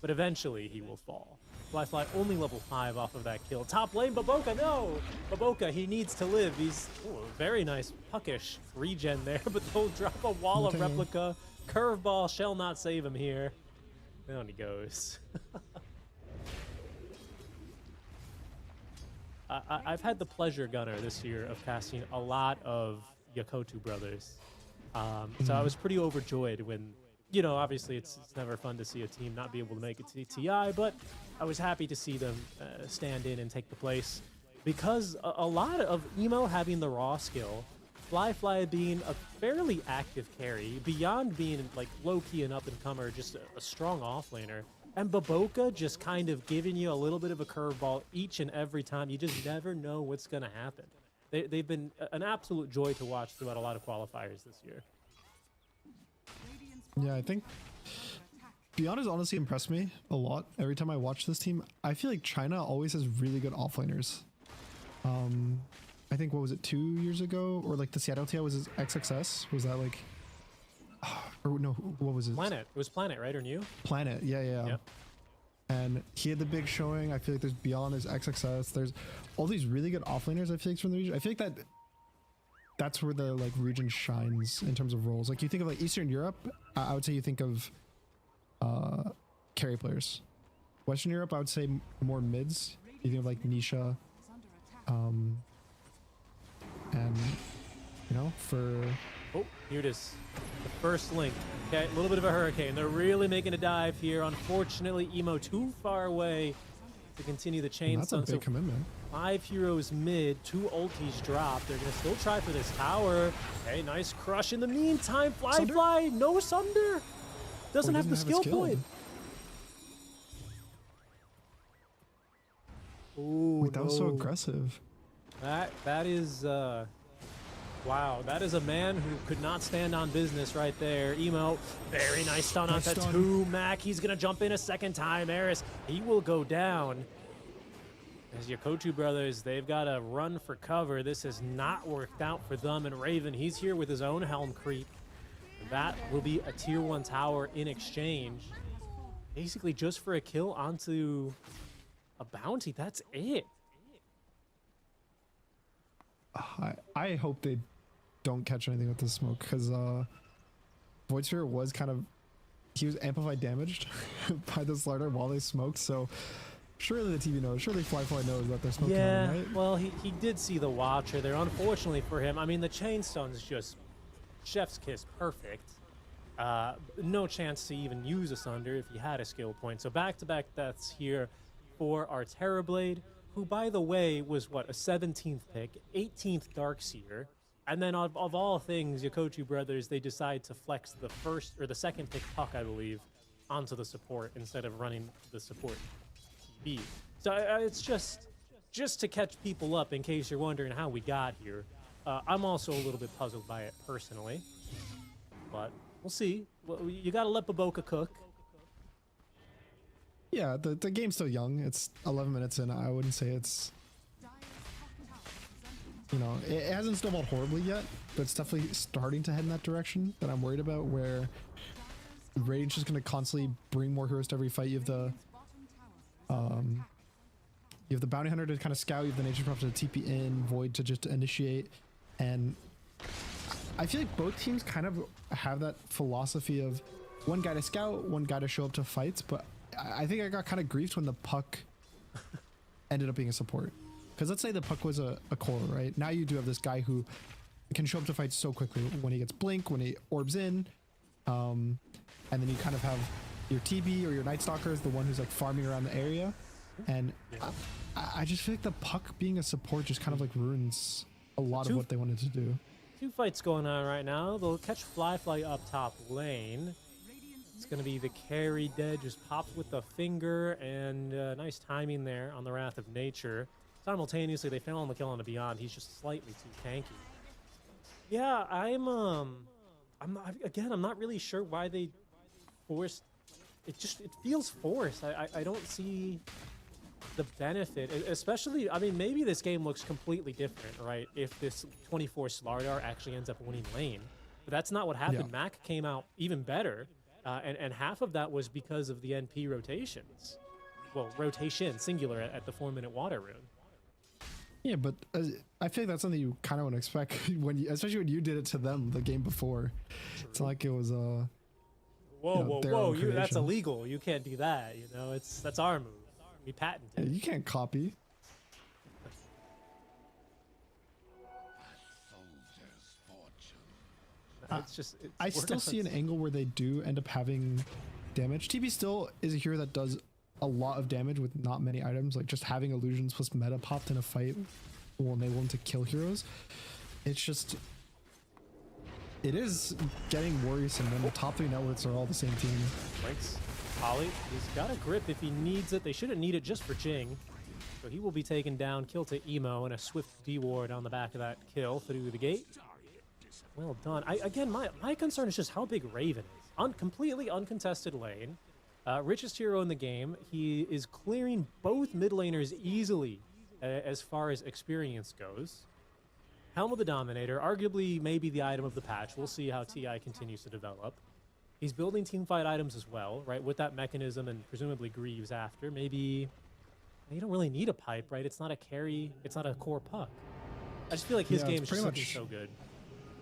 But eventually he will fall. Fly only level 5 off of that kill. Top lane, Baboka, no! Baboka, he needs to live. He's very nice puckish regen there, but they'll drop a wall of replica. Curveball shall not save him here. Down he goes. I've had the pleasure, Gunner, this year of casting a lot of Yakutou Brothers. So I was pretty overjoyed when, you know, obviously it's never fun to see a team not be able to make it to TI, but I was happy to see them stand in and take the place, because a lot of Emo having the raw skill, Fly being a fairly active carry, beyond being like low-key and up-and-comer, just a strong offlaner, and Baboka just kind of giving you a little bit of a curveball each and every time. You just never know what's going to happen. They've been an absolute joy to watch throughout a lot of qualifiers this year. Yeah, I think Beyond has honestly impressed me a lot. Every time I watch this team, I feel like China always has really good offlaners. I think, what was it, 2 years ago? Or like the Seattle TI was his XXS? Was that like... or no, what was it? Planet. It was Planet, right? Or New? Planet, yeah. Yep. And he had the big showing. I feel like there's Beyond, there's XXS, there's all these really good offlaners, I feel like, from the region. I feel like that's where the like region shines in terms of roles. Like you think of like Eastern Europe, I would say you think of carry players. Western Europe, I would say more mids. You think of like Nisha, and you know, for... Oh, here it is. The first link. Okay, a little bit of a hurricane. They're really making a dive here. Unfortunately, Emo too far away to continue the chain stun. That's a big commitment. 5 heroes mid, 2 ultis drop. They're going to still try for this tower. Okay, nice crush. In the meantime, Fly, no Sunder. Doesn't have the skill point. Ooh, wait, that was so aggressive. That is... wow, that is a man who could not stand on business right there. Emo, very nice stun on Tattoo. Mac, he's going to jump in a second time. Eris, he will go down. As Yakutou Brothers, they've got to run for cover. This has not worked out for them. And Raven, he's here with his own Helm creep. That will be a tier 1 tower in exchange. Basically just for a kill onto a bounty. That's it. I hope they don't catch anything with this smoke, because Void Sphere was kind of... he was amplified damaged by the Slardar while they smoked, so surely the TV knows, surely Fly knows that they're smoking on him, right? Well, he did see the Watcher there. Unfortunately for him, I mean, the chain stun's just chef's kiss perfect. No chance to even use a Sunder if he had a skill point. So back-to-back deaths here for our Terrorblade, who, by the way, was, what, a 17th pick, 18th Darkseer. And then of all things, Yakutou Brothers, they decide to flex the first or the second pick Puck, I believe, onto the support instead of running the support TB. So it's just to catch people up in case you're wondering how we got here. I'm also a little bit puzzled by it personally, but we'll see. Well, you got to let Baboka cook. Yeah, the game's still young. It's 11 minutes in. I wouldn't say it's, you know, it hasn't snowballed horribly yet, but it's definitely starting to head in that direction that I'm worried about, where Rage is going to constantly bring more heroes to every fight. You have the Bounty Hunter to kind of scout, you have the Nature Prophet to TP in, Void to just initiate, and I feel like both teams kind of have that philosophy of one guy to scout, one guy to show up to fights, but I think I got kind of griefed when the Puck ended up being a support. Because let's say the Puck was a core, right? Now you do have this guy who can show up to fights so quickly when he gets blink, when he orbs in, and then you kind of have your TB or your Night Stalker is the one who's like farming around the area. And I just feel like the Puck being a support just kind of like ruins a lot of what they wanted to do. Two fights going on right now. They'll catch Fly up top lane. It's going to be the carry dead, just pops with the finger, and nice timing there on the Wrath of Nature. Simultaneously, they fail on the kill on the Beyond. He's just slightly too tanky. Yeah, I'm not really sure why they forced. It feels forced. I don't see the benefit, especially, I mean, maybe this game looks completely different, right? If this 24 Slardar actually ends up winning lane. But that's not what happened. Yeah. Mac came out even better, and half of that was because of the NP rotations. Well, rotation, singular, at the 4-minute water rune. Yeah, but I feel like that's something you kind of want to expect especially when you did it to them the game before. True. It's not like it was whoa, that's illegal. You can't do that. You know, that's our move. We patented. Yeah, you can't copy. I still see an angle where they do end up having damage. TB still is a hero that does a lot of damage with not many items. Like just having illusions plus meta popped in a fight will enable him to kill heroes. It's just, it is getting worrisome when the top 3 networks are all the same team. Thanks. Ollie, he's got a grip if he needs it. They shouldn't need it just for Jing. So he will be taken down, kill to Emo, and a swift D-ward on the back of that kill through the gate. Well done. Again, my concern is just how big Raven is. Completely uncontested lane. Richest hero in the game. He is clearing both mid laners easily as far as experience goes. Helm of the Dominator, arguably maybe the item of the patch. We'll see how TI continues to develop. He's building teamfight items as well, right? With that mechanism and presumably Greaves after. Maybe you don't really need a pipe, right? It's not a carry. It's not a core Puck. I just feel like his game is just looking so good.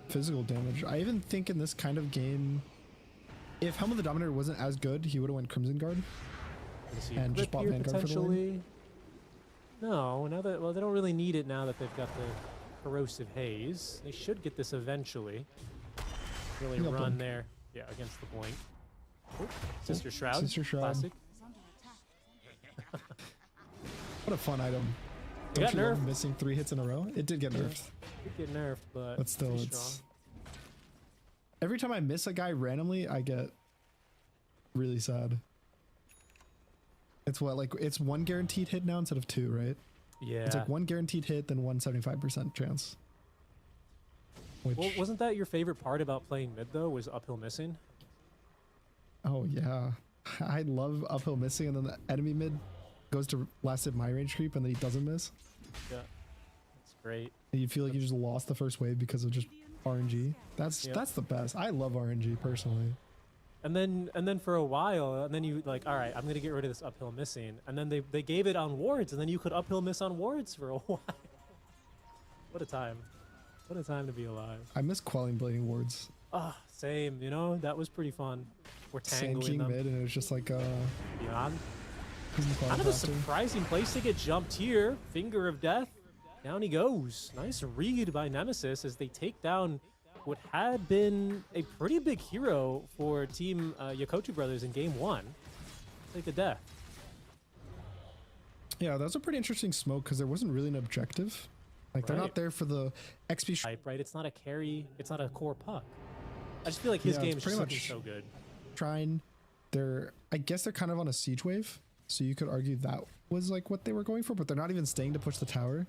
Physical damage. I even think in this kind of game, if Helm of the Dominator wasn't as good, he would have went Crimson Guard and just bought Vanguard for the lane. No, now that, well, they don't really need it now that they've got the Corrosive Haze. They should get this eventually. Really run there. Yeah, against the Blink. Oh, Sister Shroud. Sister Shroud. Classic. What a fun item. It got nerfed. Missing 3 hits in a row. It did get nerfed. It did get nerfed, but still, it's every time I miss a guy randomly, I get really sad. It's what, like, it's 1 guaranteed hit now instead of 2, right? Yeah. It's like 1 guaranteed hit, then 175% chance. Well, wasn't that your favorite part about playing mid though? Was uphill missing? Oh yeah, I love uphill missing, and then the enemy mid goes to last hit my range creep, and then he doesn't miss. Yeah, that's great. And you feel like you just lost the first wave because of just RNG. That's the best. I love RNG personally. And then for a while, and then you like, all right, I'm gonna get rid of this uphill missing, and then they gave it on wards, and then you could uphill miss on wards for a while. What a time! What a time to be alive. I miss quelling blading wards. Ah, same. You know, that was pretty fun. We're tangling Sand King them. mid, and it was just like Beyond. Kind of a surprising place to get jumped here. Finger of Death. Down he goes. Nice read by Nemesis as they take down what had been a pretty big hero for Team Yakutou Brothers in Game 1. Take the death. Yeah, that was a pretty interesting smoke because there wasn't really an objective. Like they're Right. not there for the XP. Type, right? It's not a carry. It's not a core puck. I just feel like his Yeah, game it's is just pretty looking much so good. Shrine, I guess they're kind of on a siege wave, so you could argue that was like what they were going for, but they're not even staying to push the tower.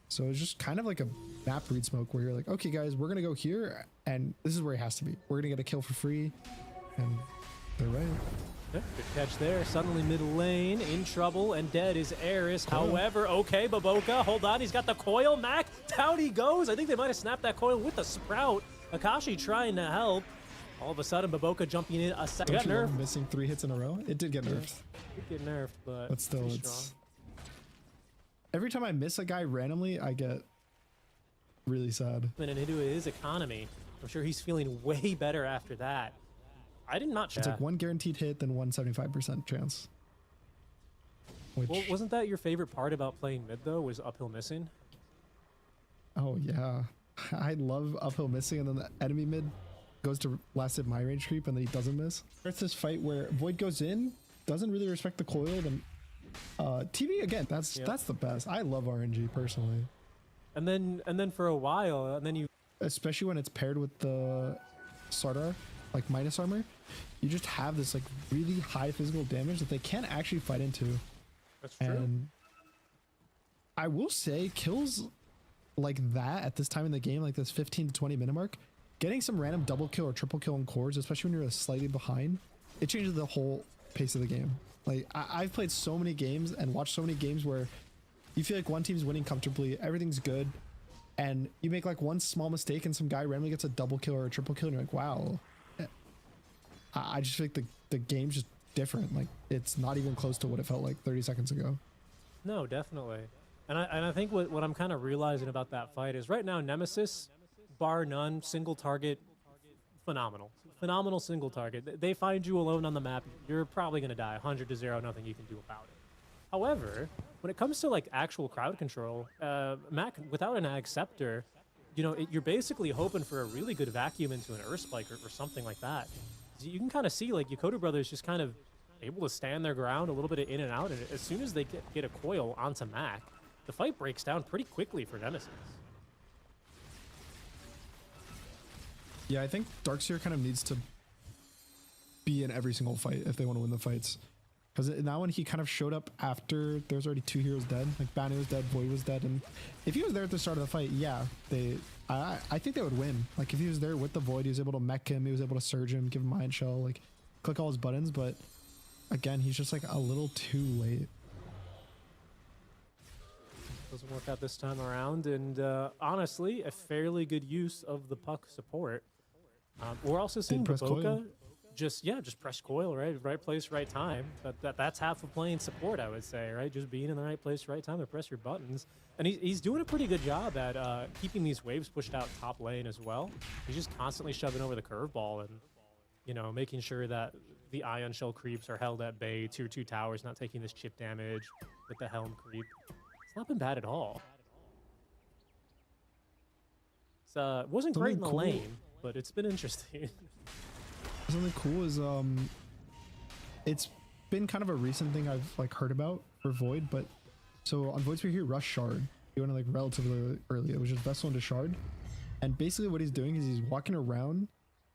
So it's just kind of like a map read smoke where you're like, okay guys, we're gonna go here, and this is where he has to be. We're gonna get a kill for free, and they're right. Yeah, good catch there. Suddenly middle lane in trouble, and dead is Eris. However, okay, Baboka, hold on. He's got the coil. Mac, down he goes. I think they might have snapped that coil with the sprout. Akashi trying to help. All of a sudden, Baboka jumping in a second. Got Don't you love nerfed. missing 3 hits in a row. It did get nerfed, Did get nerfed, but still, pretty it's strong. every time I miss a guy randomly, I get really sad. And into his economy. I'm sure he's feeling way better after that. I did not. It's like one guaranteed hit, then 175% chance. Which, Well, wasn't that your favorite part about playing mid though? Was uphill missing? oh yeah, I love uphill missing, and then the enemy mid goes to last hit my range creep, and then he doesn't miss. There's this fight where Void goes in, doesn't really respect the coil, then TV again. That's the best. I love RNG personally. And then for a while, and then you, especially when it's paired with the Sardar, like minus armor, you just have this like really high physical damage that they can't actually fight into. That's true. And I will say kills like that at this time in the game, like this 15 to 20 minute mark, getting some random double kill or triple kill on cores, especially when you're slightly behind, it changes the whole pace of the game. Like I've played so many games and watched so many games where you feel like one team's winning comfortably, everything's good, and you make like one small mistake and some guy randomly gets a double kill or a triple kill, and you're like, wow. I just feel like the game's just different. Like it's not even close to what it felt like 30 seconds ago. no, definitely. And I think what I'm kind of realizing about that fight is right now Nemesis, bar none, single target, phenomenal single target. They find you alone on the map, you're probably gonna die 100-0, nothing you can do about it. However, when it comes to like actual crowd control, Mac without an Ag Scepter, you know, you're basically hoping for a really good vacuum into an Earth Spike or something like that. You can kind of see like Yakutou Brothers just kind of able to stand their ground, a little bit of in and out, and as soon as they get a coil onto Mac, the fight breaks down pretty quickly for Nemesis. Yeah, I think Darkseer kind of needs to be in every single fight if they want to win the fights. Because in that one, he kind of showed up after there's already 2 heroes dead. Like Banu was dead, Void was dead, and if he was there at the start of the fight, yeah, I think they would win. Like if he was there with the Void, he was able to mech him, he was able to surge him, give him Mind Shell, like click all his buttons. But again, he's just like a little too late. Doesn't work out this time around, and honestly, a fairly good use of the puck support. We're also seeing press Baboka coil. just press coil, right place, right time. That's half of playing support, I would say, right? Just being in the right place, right time to press your buttons. And he's doing a pretty good job at keeping these waves pushed out top lane as well. He's just constantly shoving over the curveball and, you know, making sure that the Ion Shell creeps are held at bay, tier 2 towers not taking this chip damage with the Helm creep. It's not been bad at all. It wasn't great in the lane, but it's been interesting. Something cool is it's been kind of a recent thing I've like heard about for Void, but so on Void Spear here, Rush Shard. He went like relatively early. It was just Vessel into Shard. And basically what he's doing is he's walking around and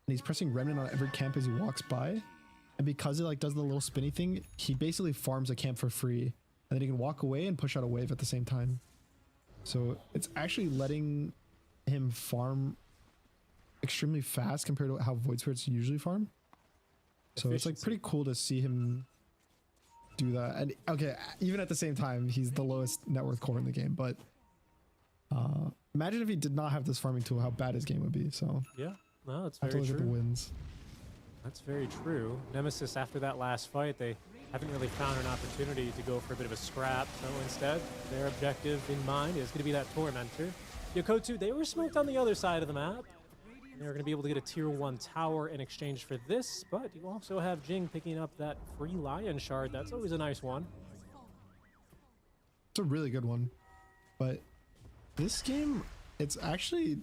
he's pressing Remnant on every camp as he walks by. And because it like does the little spinny thing, he basically farms a camp for free. And then he can walk away and push out a wave at the same time. So it's actually letting him farm extremely fast compared to how Void Spirits usually farm. So it's like pretty cool to see him do that. And okay, even at the same time, he's the lowest net worth core in the game, but imagine if he did not have this farming tool, how bad his game would be. So yeah, no, that's have to very look at true. the wins. That's very true. Nemesis, after that last fight, they haven't really found an opportunity to go for a bit of a scrap. So instead, their objective in mind is going to be that Tormentor. Yakutou, they were smoked on the other side of the map. They're going to be able to get a tier 1 tower in exchange for this, but you also have Jing picking up that free Lion Shard. That's always a nice one. It's a really good one. But this game, it's actually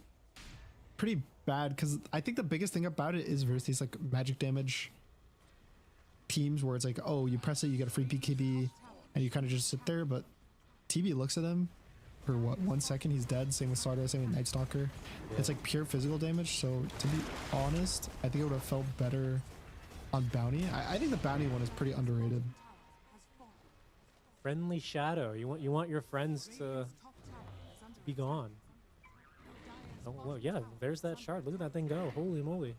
pretty bad because I think the biggest thing about it is versus these like magic damage teams where it's like, oh, you press it, you get a free PKB, and you kind of just sit there. But TB looks at them, for what, 1 second he's dead. Same with Sarda, same with Night Stalker. It's like pure physical damage. So to be honest, I think it would have felt better on Bounty. I think the Bounty one is pretty underrated. Friendly shadow. You want your friends to be gone. Oh well, yeah. There's that shard. Look at that thing go. Holy moly.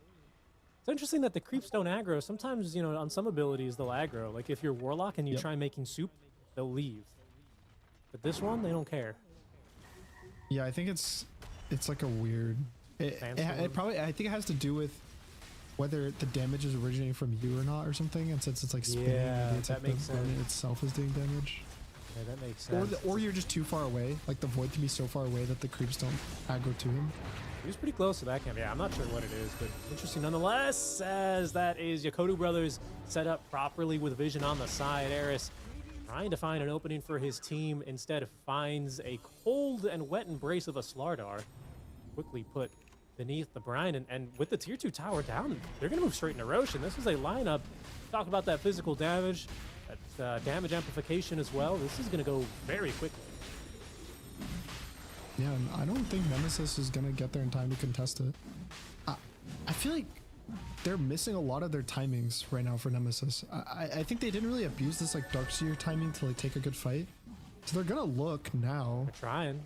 It's interesting that the creeps don't aggro. Sometimes, you know, on some abilities they'll aggro. Like if you're Warlock and you try making soup, they'll leave. But this one, they don't care. Yeah, I think it's like a weird. It probably, I think it has to do with whether the damage is originating from you or not or something. And since it's like spinning, maybe it's that like makes the Burn sense. itself is doing damage. Yeah, that makes sense. Or you're just too far away. Like the void can be so far away that the creeps don't aggro to him. He was pretty close to that camp. Yeah, I'm not sure what it is, but interesting nonetheless, as that is Yakutou Brothers set up properly with vision on the side. Eris trying to find an opening for his team, instead finds a cold and wet embrace of a Slardar. Quickly put beneath the brine, and with the tier 2 tower down, they're going to move straight into Rosh, and this is a lineup. Talk about that physical damage, that damage amplification as well. This is going to go very quickly. Yeah, and I don't think Nemesis is going to get there in time to contest it. I feel like they're missing a lot of their timings right now for Nemesis. I think they didn't really abuse this like Darkseer timing to like take a good fight. So they're going to look now. They're trying.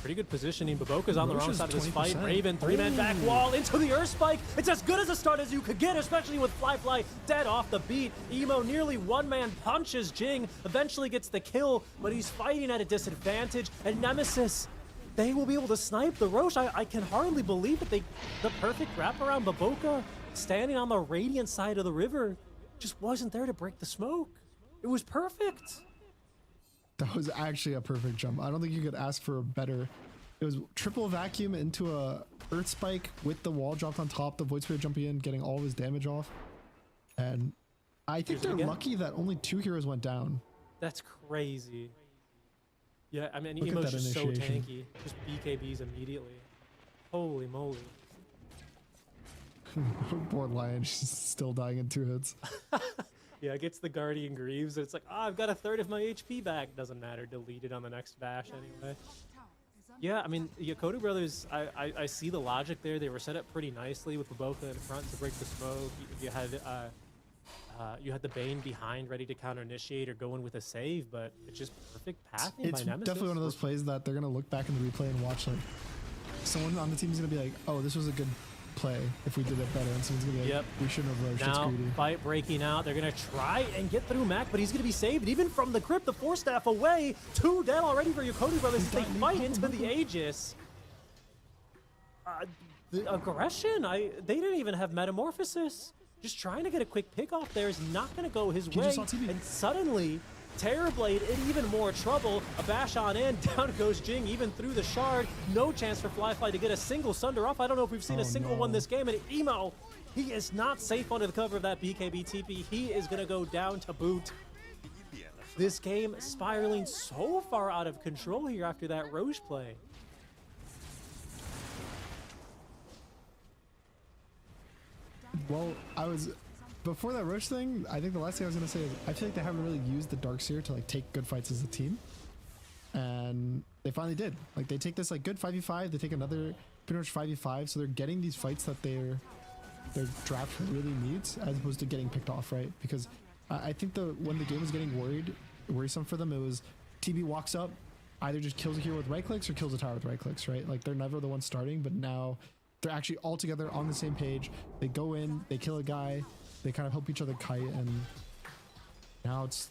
Pretty good positioning. Baboka's on the Rosh wrong is side of this fight. 20%. Raven, 3-man back wall into the Earth Spike. It's as good as a start as you could get, especially with Fly dead off the beat. Emo nearly one-man punches Jing, eventually gets the kill, but he's fighting at a disadvantage. And Nemesis, they will be able to snipe the Rosh. I can hardly believe that the perfect wraparound Baboka standing on the Radiant side of the river just wasn't there to break the smoke. It was perfect. That was actually a perfect jump. I don't think you could ask for a better. It was triple vacuum into a Earth Spike with the wall dropped on top, the Void Spirit jumping in, getting all of his damage off. And I think they're lucky that only 2 heroes went down. That's crazy. Yeah, I mean, Look at Emo's that just so initiation. tanky. Just BKBs immediately. Holy moly. Poor Lion, she's still dying in 2 hits. Yeah, it gets the Guardian Greaves, and it's like, I've got a third of my HP back. Doesn't matter, deleted on the next bash anyway. Yeah, I mean, Yakutou Brothers, I see the logic there. They were set up pretty nicely with Baboka in front to break the smoke. You had the Bane behind ready to counter-initiate or go in with a save, but it's just perfect pathing It's by Nemesis. definitely one of those plays that they're going to look back in the replay and watch, like, someone on the team is going to be like, oh, this was a good play if we did it better, and someone's gonna be like, we shouldn't have rushed, it's Now, greedy. fight breaking out. They're gonna try and get through Mac, but he's gonna be saved even from the crypt. The Force Staff away. 2 dead already for Yakutou Brothers as they fight into the Aegis. The aggression, they didn't even have Metamorphosis. Just trying to get a quick pick off there is not gonna go his way. And suddenly, Terrorblade in even more trouble. A bash on in, down goes Jing, even through the shard. No chance for Fly to get a single Sunder off. I don't know if we've seen a single one this game. And Emo, he is not safe under the cover of that BKB TP. He is going to go down to boot. This game spiraling so far out of control here after that Roche play. Well, before that Roche thing, I think the last thing I was gonna say is I feel like they haven't really used the Darkseer to like take good fights as a team, and they finally did. Like they take this like good 5v5, they take another pretty much 5v5, so they're getting these fights that their draft really needs, as opposed to getting picked off, right? Because I think when the game was getting worrisome for them, it was TB walks up, either just kills a hero with right clicks or kills a tower with right clicks, right? Like they're never the one starting, but now they're actually all together on the same page. They go in, they kill a guy, they kind of help each other kite, and now it's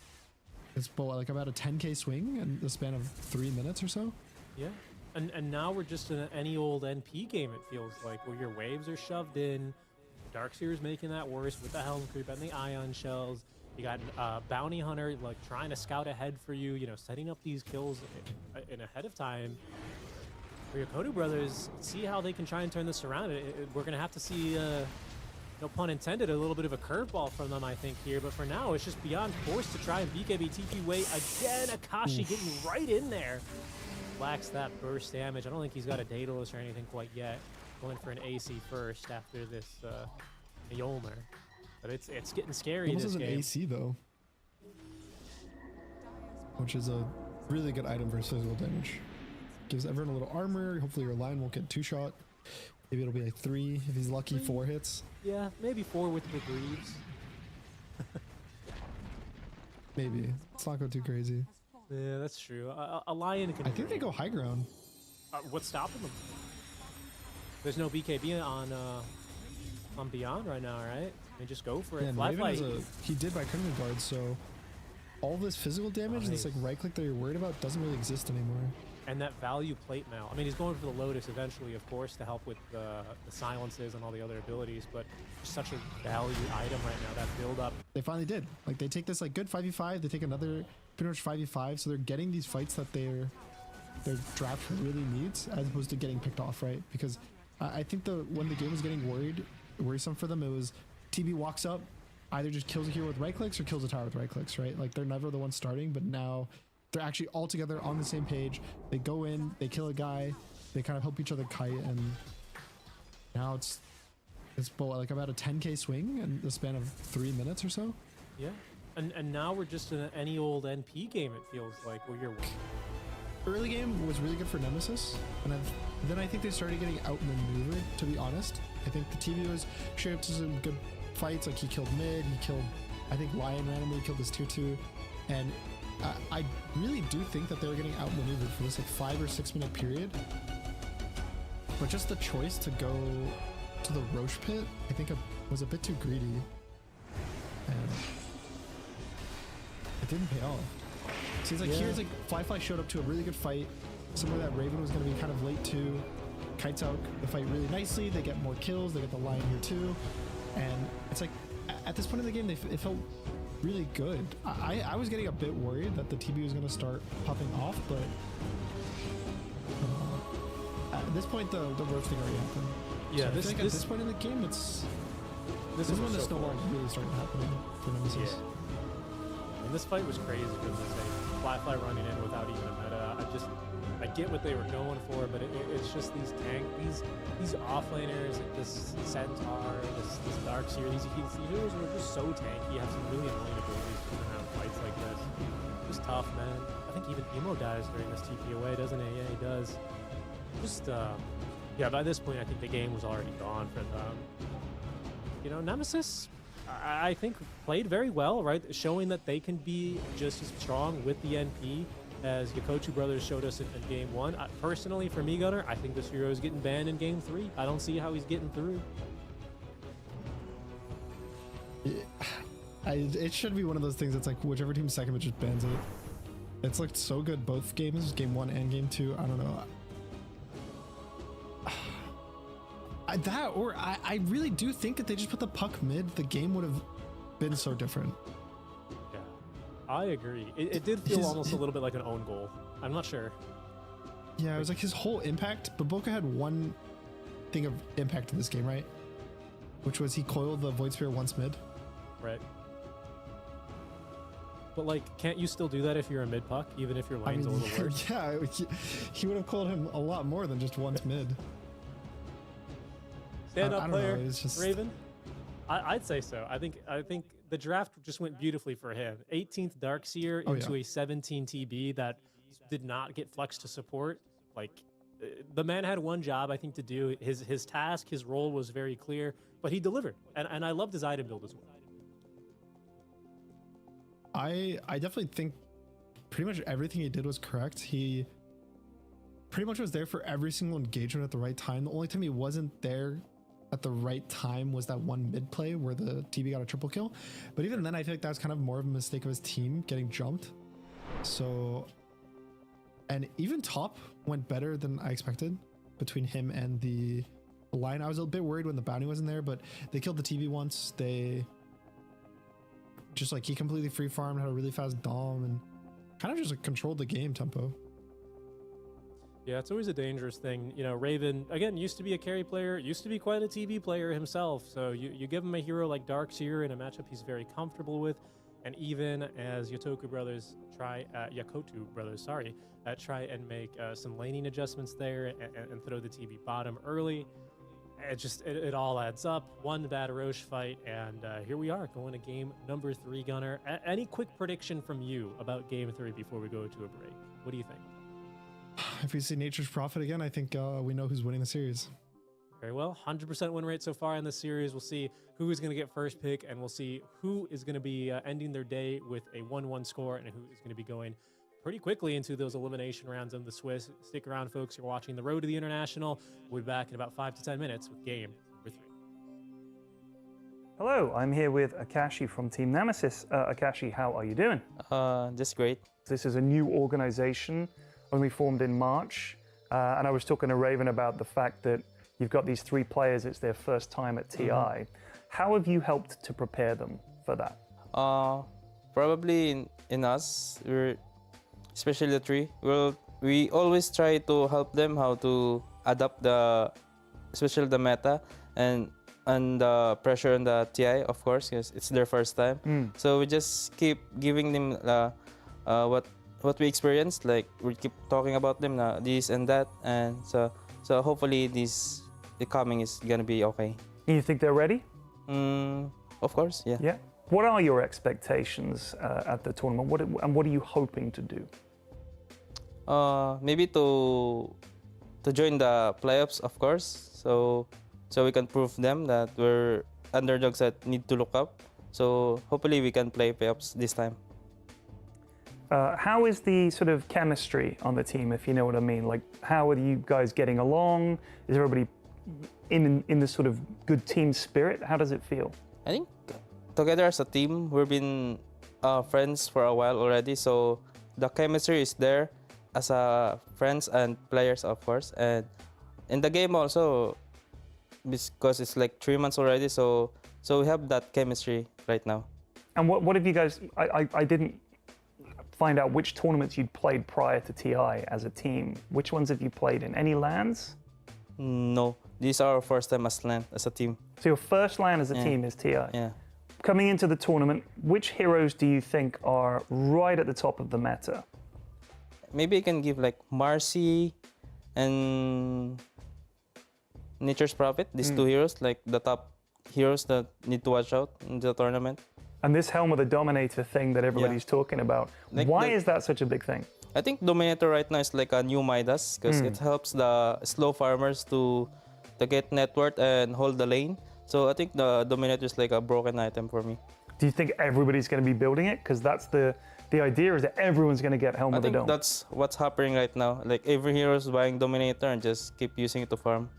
like about a 10k swing in the span of 3 minutes or so. Yeah, and now we're just in any old NP game, it feels like, where your waves are shoved in. Darkseer is making that worse with the Helm Creep and the Ion Shells. You got Bounty Hunter like trying to scout ahead for you, you know, setting up these kills in ahead of time. For Yakutou Brothers, see how they can try and turn this around. We're going to have to see, no pun intended, a little bit of a curveball from them, I think, here. But for now, it's just beyond force to try and BKB TP way again. Akashi getting right in there. Lacks that burst damage. I don't think he's got a Daedalus or anything quite yet. Going for an AC first after this Mjolnir. But it's getting scary Almost this as an game. AC though, which is a really good item for physical damage. gives everyone a little armor. Hopefully your line won't get 2-shot. Maybe it'll be like 3 if he's lucky, 4 hits. Yeah, maybe 4 with the Greaves. Maybe. Let's not go too crazy. Yeah, that's true. A Lion can. I think they go high ground. What's stopping them? There's no BKB on Beyond right now, right? They just go for it. Yeah, Fly Raven fight. he did by Crimson Guard, so all this physical damage and this like right click that you're worried about doesn't really exist anymore. And that value plate mail. I mean, he's going for the Lotus eventually, of course, to help with the silences and all the other abilities, but just such a value item right now, that build up. They finally did. Like they take this like good 5v5, they take another pretty much 5v5, so they're getting these fights that their draft really needs, as opposed to getting picked off, right? Because I think when the game was getting worrisome for them, it was TB walks up, either just kills a hero with right clicks or kills a tower with right clicks, right? Like they're never the one starting, but now they're actually all together on the same page. They go in, they kill a guy, they kind of help each other kite, and now it's like about a 10k swing in the span of 3 minutes or so. Yeah, and now we're just in any old NP game, it feels like, where you're winning. Early game was really good for Nemesis, and then I think they started getting outmaneuvered, to be honest. I think the TV was showing up to some good fights, like he killed mid, he killed, I think Lion randomly killed his tier 2, and I really do think that they were getting outmaneuvered for this like 5 or 6 minute period. But just the choice to go to the Roche pit, I think was a bit too greedy, and it didn't pay off. Seems like here's like Fly showed up to a really good fight, somewhere that Raven was going to be kind of late to. Kites out the fight really nicely, they get more kills, they get the Lion here too, and it's like at this point in the game it felt really good. I was getting a bit worried that the TB was going to start popping off, but at this point the Roach thing already happened. Yeah, so I think at this point in the game this is when the snowball really started happening for Nemesis. Yeah. And this fight was crazy because it's like Fly running in without even a meta. I get what they were going for, but it's just these offlaners, like this Centaur, this Dark Seer, these heroes were just so tanky, have some really annoying abilities to turn out fights like this. Just tough, man. I think even Emo dies during this TP away, doesn't he? Yeah, he does. Just, yeah, by this point, I think the game was already gone for them. You know, Nemesis, I think, played very well, right? Showing that they can be just as strong with the NP as Yakutou Brothers showed us in game 1. Personally, for me, Gunnar, I think this hero is getting banned in game 3. I don't see how he's getting through. It should be one of those things that's like whichever team's second, it just bans it. It's looked so good both games, game 1 and game 2. I don't know. I really do think that they just put the puck mid, the game would have been so different. Yeah, I agree. It did feel almost a little bit like an own goal. I'm not sure. Yeah, it was like his whole impact, but Boca had one thing of impact in this game, right? Which was he coiled the Void Spear once mid. Right. But like, can't you still do that if you're a mid puck, even if your lane's a little worse? Yeah, he would have coiled him a lot more than just once mid. Stand up player, it's just... Raven. I'd say so. I think the draft just went beautifully for him. 18th Darkseer into a 17 TB that did not get flexed to support. Like, the man had one job, I think, to do. His task, his role was very clear, but he delivered. And I loved his item build as well. I definitely think pretty much everything he did was correct. He pretty much was there for every single engagement at the right time. The only time he wasn't there at the right time was that one mid play where the TB got a triple kill. But even then, I feel like that was kind of more of a mistake of his team getting jumped. So, and even top went better than I expected between him and the line. I was a bit worried when the bounty wasn't there, but they killed the TB once. They just like, he completely free farmed, had a really fast dom, and kind of just like controlled the game tempo. Yeah, it's always a dangerous thing. You know, Raven, again, used to be a carry player, used to be quite a TB player himself. So you give him a hero like Darkseer in a matchup he's very comfortable with. And even as Yakutou Brothers try and make some laning adjustments there and throw the TB bottom early, it all adds up. One bad Roche fight, and here we are going to game number 3, Gunnar. Any quick prediction from you about game 3 before we go to a break? What do you think? if we see Nature's Prophet again, I think we know who's winning the series. Very well. 100% win rate so far in this series. We'll see who is going to get first pick, and we'll see who is going to be ending their day with a 1-1 score and who is going to be going pretty quickly into those elimination rounds of the Swiss. Stick around, folks. You're watching The Road to the International. We'll be back in about 5 to 10 minutes with game number 3. Hello, I'm here with Akashi from Team Nemesis. Akashi, how are you doing? Just great. This is a new organization, only formed in March. And I was talking to Raven about the fact that you've got these 3 players, it's their first time at TI. How have you helped to prepare them for that? Probably in us, especially the 3, we always try to help them how to adapt especially the meta and the pressure on the TI, of course, because it's their first time. So we just keep giving them what we experienced. Like we keep talking about them, this and that, and so hopefully the coming is gonna be okay. You think they're ready? Of course, yeah. Yeah. What are your expectations at the tournament? What are you hoping to do? Maybe to join the playoffs, of course. So we can prove them that we're underdogs that need to look up. So hopefully we can play playoffs this time. How is the sort of chemistry on the team, if you know what I mean? Like, how are you guys getting along? Is everybody in the sort of good team spirit? How does it feel? I think together as a team, we've been friends for a while already. So the chemistry is there as friends and players, of course. And in the game also, because it's like 3 months already, so we have that chemistry right now. And what have you guys? I didn't find out which tournaments you'd played prior to TI as a team. Which ones have you played in? Any LANs? No, these are our first time as LAN as a team. So your first LAN as a team is TI. Yeah. Coming into the tournament, which heroes do you think are right at the top of the meta? Maybe I can give like Marcy and Nature's Prophet, these 2 heroes, like the top heroes that need to watch out in the tournament. And this Helm of the Dominator thing that everybody's talking about, Like why is that such a big thing? I think Dominator right now is like a new Midas because it helps the slow farmers to get net worth and hold the lane. So I think the Dominator is like a broken item for me. Do you think everybody's going to be building it? Because that's the idea, is that everyone's going to get Helm of the Dome. I think that's what's happening right now. Like every hero is buying Dominator and just keep using it to farm.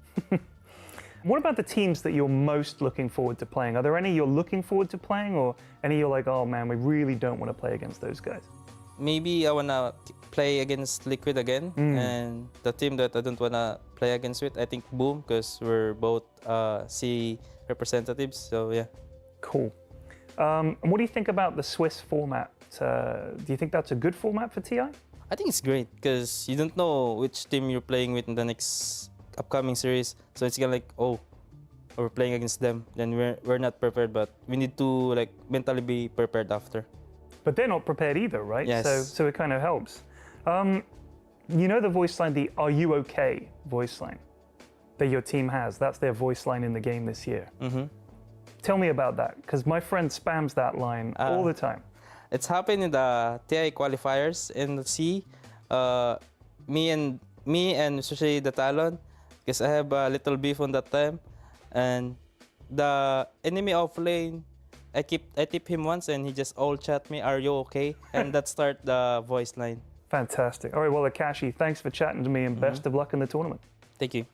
What about the teams that you're most looking forward to playing? Are there any you're looking forward to playing, or any you're like, oh man, we really don't want to play against those guys? Maybe I want to play against Liquid again, and the team that I don't want to play against with, I think Boom, because we're both C representatives, so yeah. Cool. And what do you think about the Swiss format? Do you think that's a good format for TI? I think it's great, because you don't know which team you're playing with in the next upcoming series, so it's kind of like, oh, we're playing against them, then we're not prepared, but we need to like mentally be prepared after. But they're not prepared either, right? Yes. So it kind of helps. You know the voice line, the "Are you okay?" voice line that your team has. That's their voice line in the game this year. Tell me about that, because my friend spams that line all the time. It's happened in the TI qualifiers in the C. Me and especially the Talon, because I have a little beef on that time, and the enemy off lane, I tip him once and he just all chat me, "Are you okay?" And that start the voice line. Fantastic. All right, well, Akashi, thanks for chatting to me, and best of luck in the tournament. Thank you.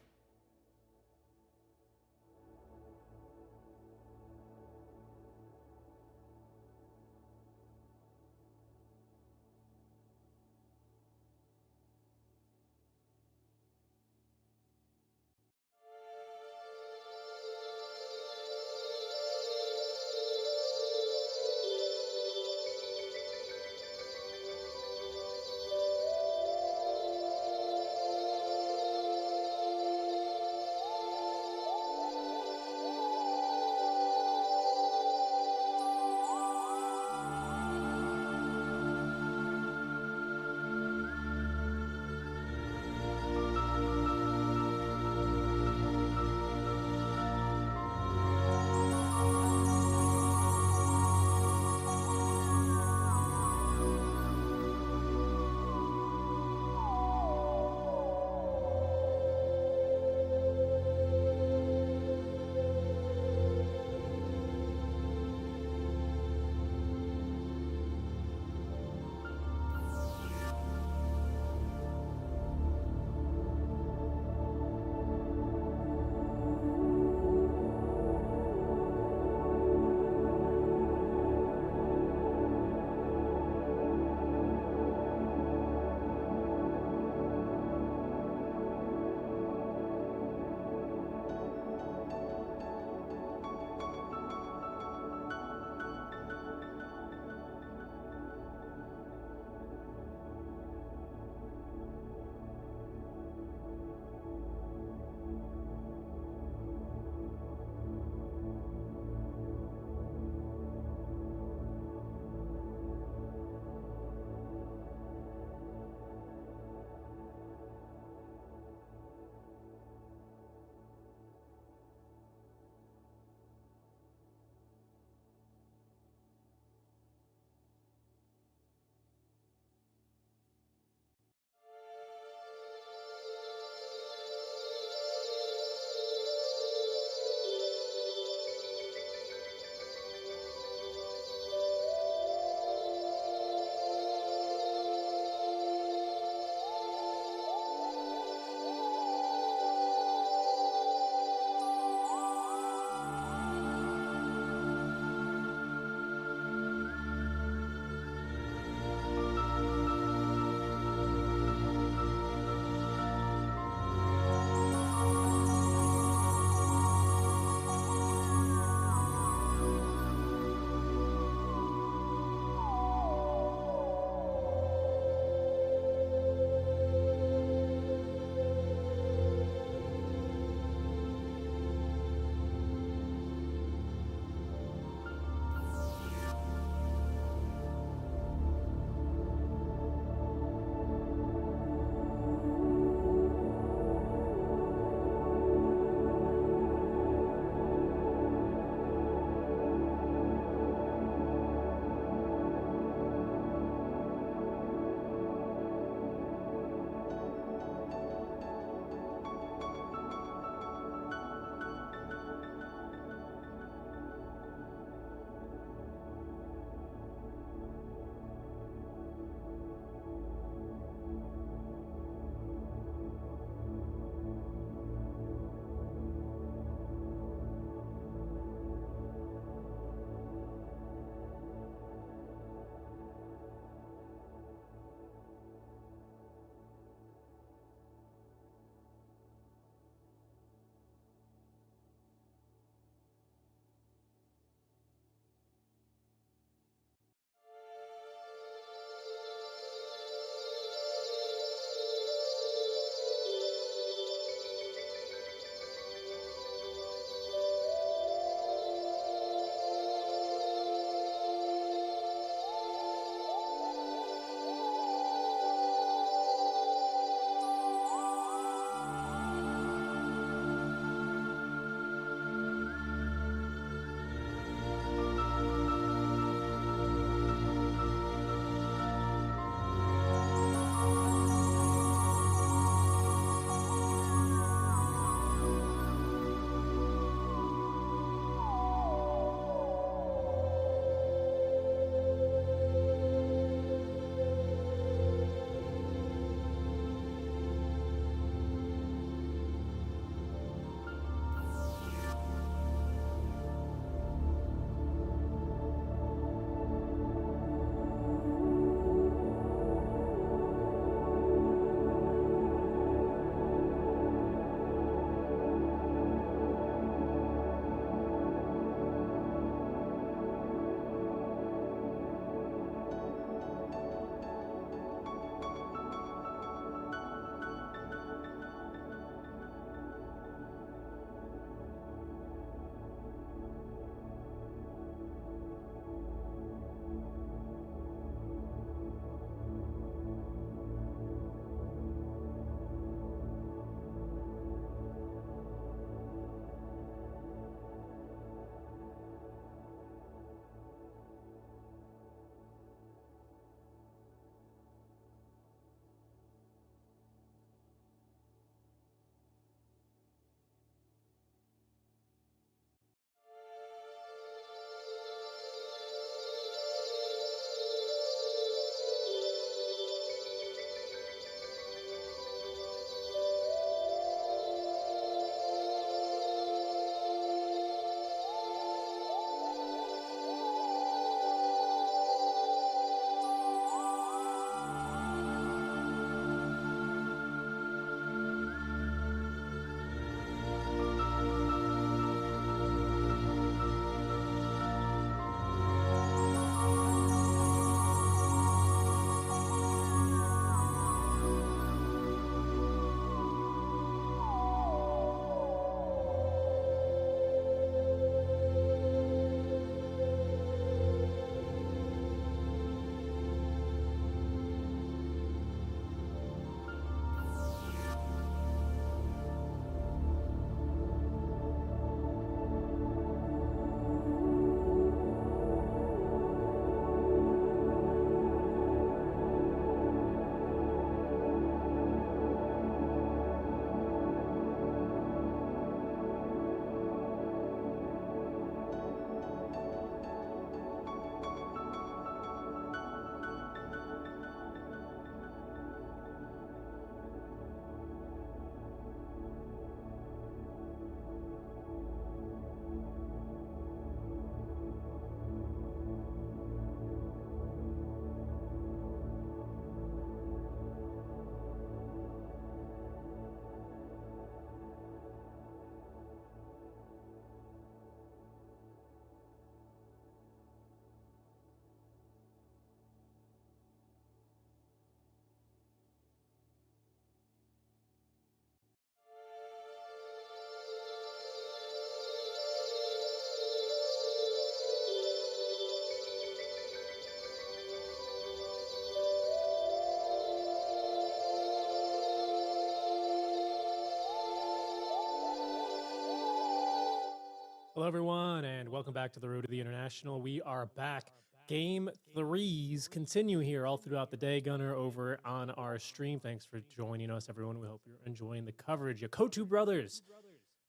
Hello, everyone, and welcome back to the Road to the International. We are back. Game 3s continue here all throughout the day, Gunnar, over on our stream. Thanks for joining us, everyone. We hope you're enjoying the coverage. Yakutou Brothers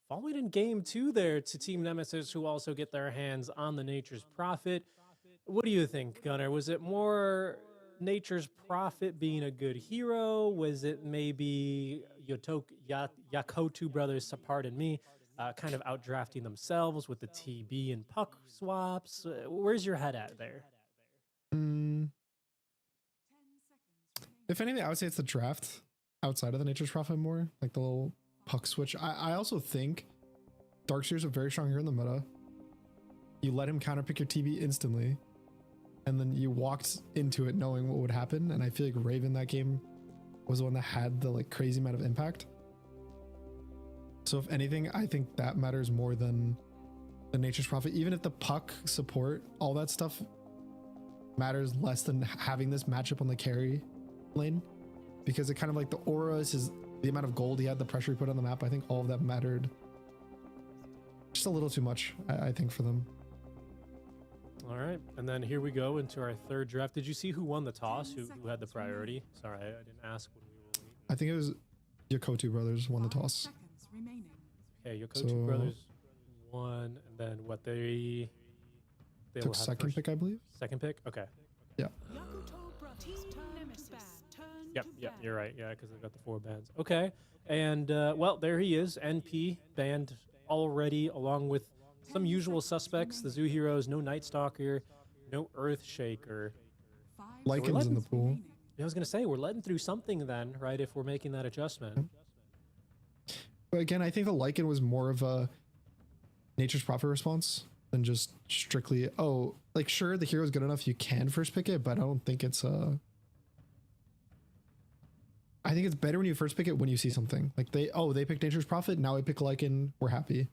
following in Game 2 there to Team Nemesis, who also get their hands on the Nature's Prophet. What do you think, Gunnar? Was it more Nature's Prophet being a good hero? Was it maybe Yakutou Brothers, pardon me, kind of outdrafting themselves with the TB and puck swaps? Where's your head at there? If anything, I would say it's the draft outside of the Nature's Prophet more, like the little puck switch. I also think Darkseer's a very strong hero in the meta. You let him counterpick your TB instantly, and then you walked into it knowing what would happen. And I feel like Raven that game was the one that had the like crazy amount of impact. So if anything, I think that matters more than the Nature's Prophet. Even if the puck support, all that stuff matters less than having this matchup on the carry lane, because it kind of like the auras, is the amount of gold he had, the pressure he put on the map. I think all of that mattered just a little too much, I think, for them. All right, and then here we go into our third draft. Did you see who won the toss? Who had the priority? Sorry, I didn't ask when we were waiting. I think it was Yakutou Brothers won the toss. Okay, Yakutou Brothers won, and then what they took second pick, I believe. Second pick, okay. Yeah. Yep, you're right. Yeah, because they've got the 4 bans. Okay, and well, there he is, NP banned already, along with some usual suspects, the Zoo Heroes, no Night Stalker, no Earthshaker. Lycan's in the pool. I was going to say, we're letting through something then, right, if we're making that adjustment. But again, I think the Lycan was more of a Nature's Prophet response than just strictly, oh, like, sure, the hero's good enough, you can first pick it, but I don't think it's I think it's better when you first pick it when you see something. Like, they picked Nature's Prophet, now I pick Lycan, we're happy.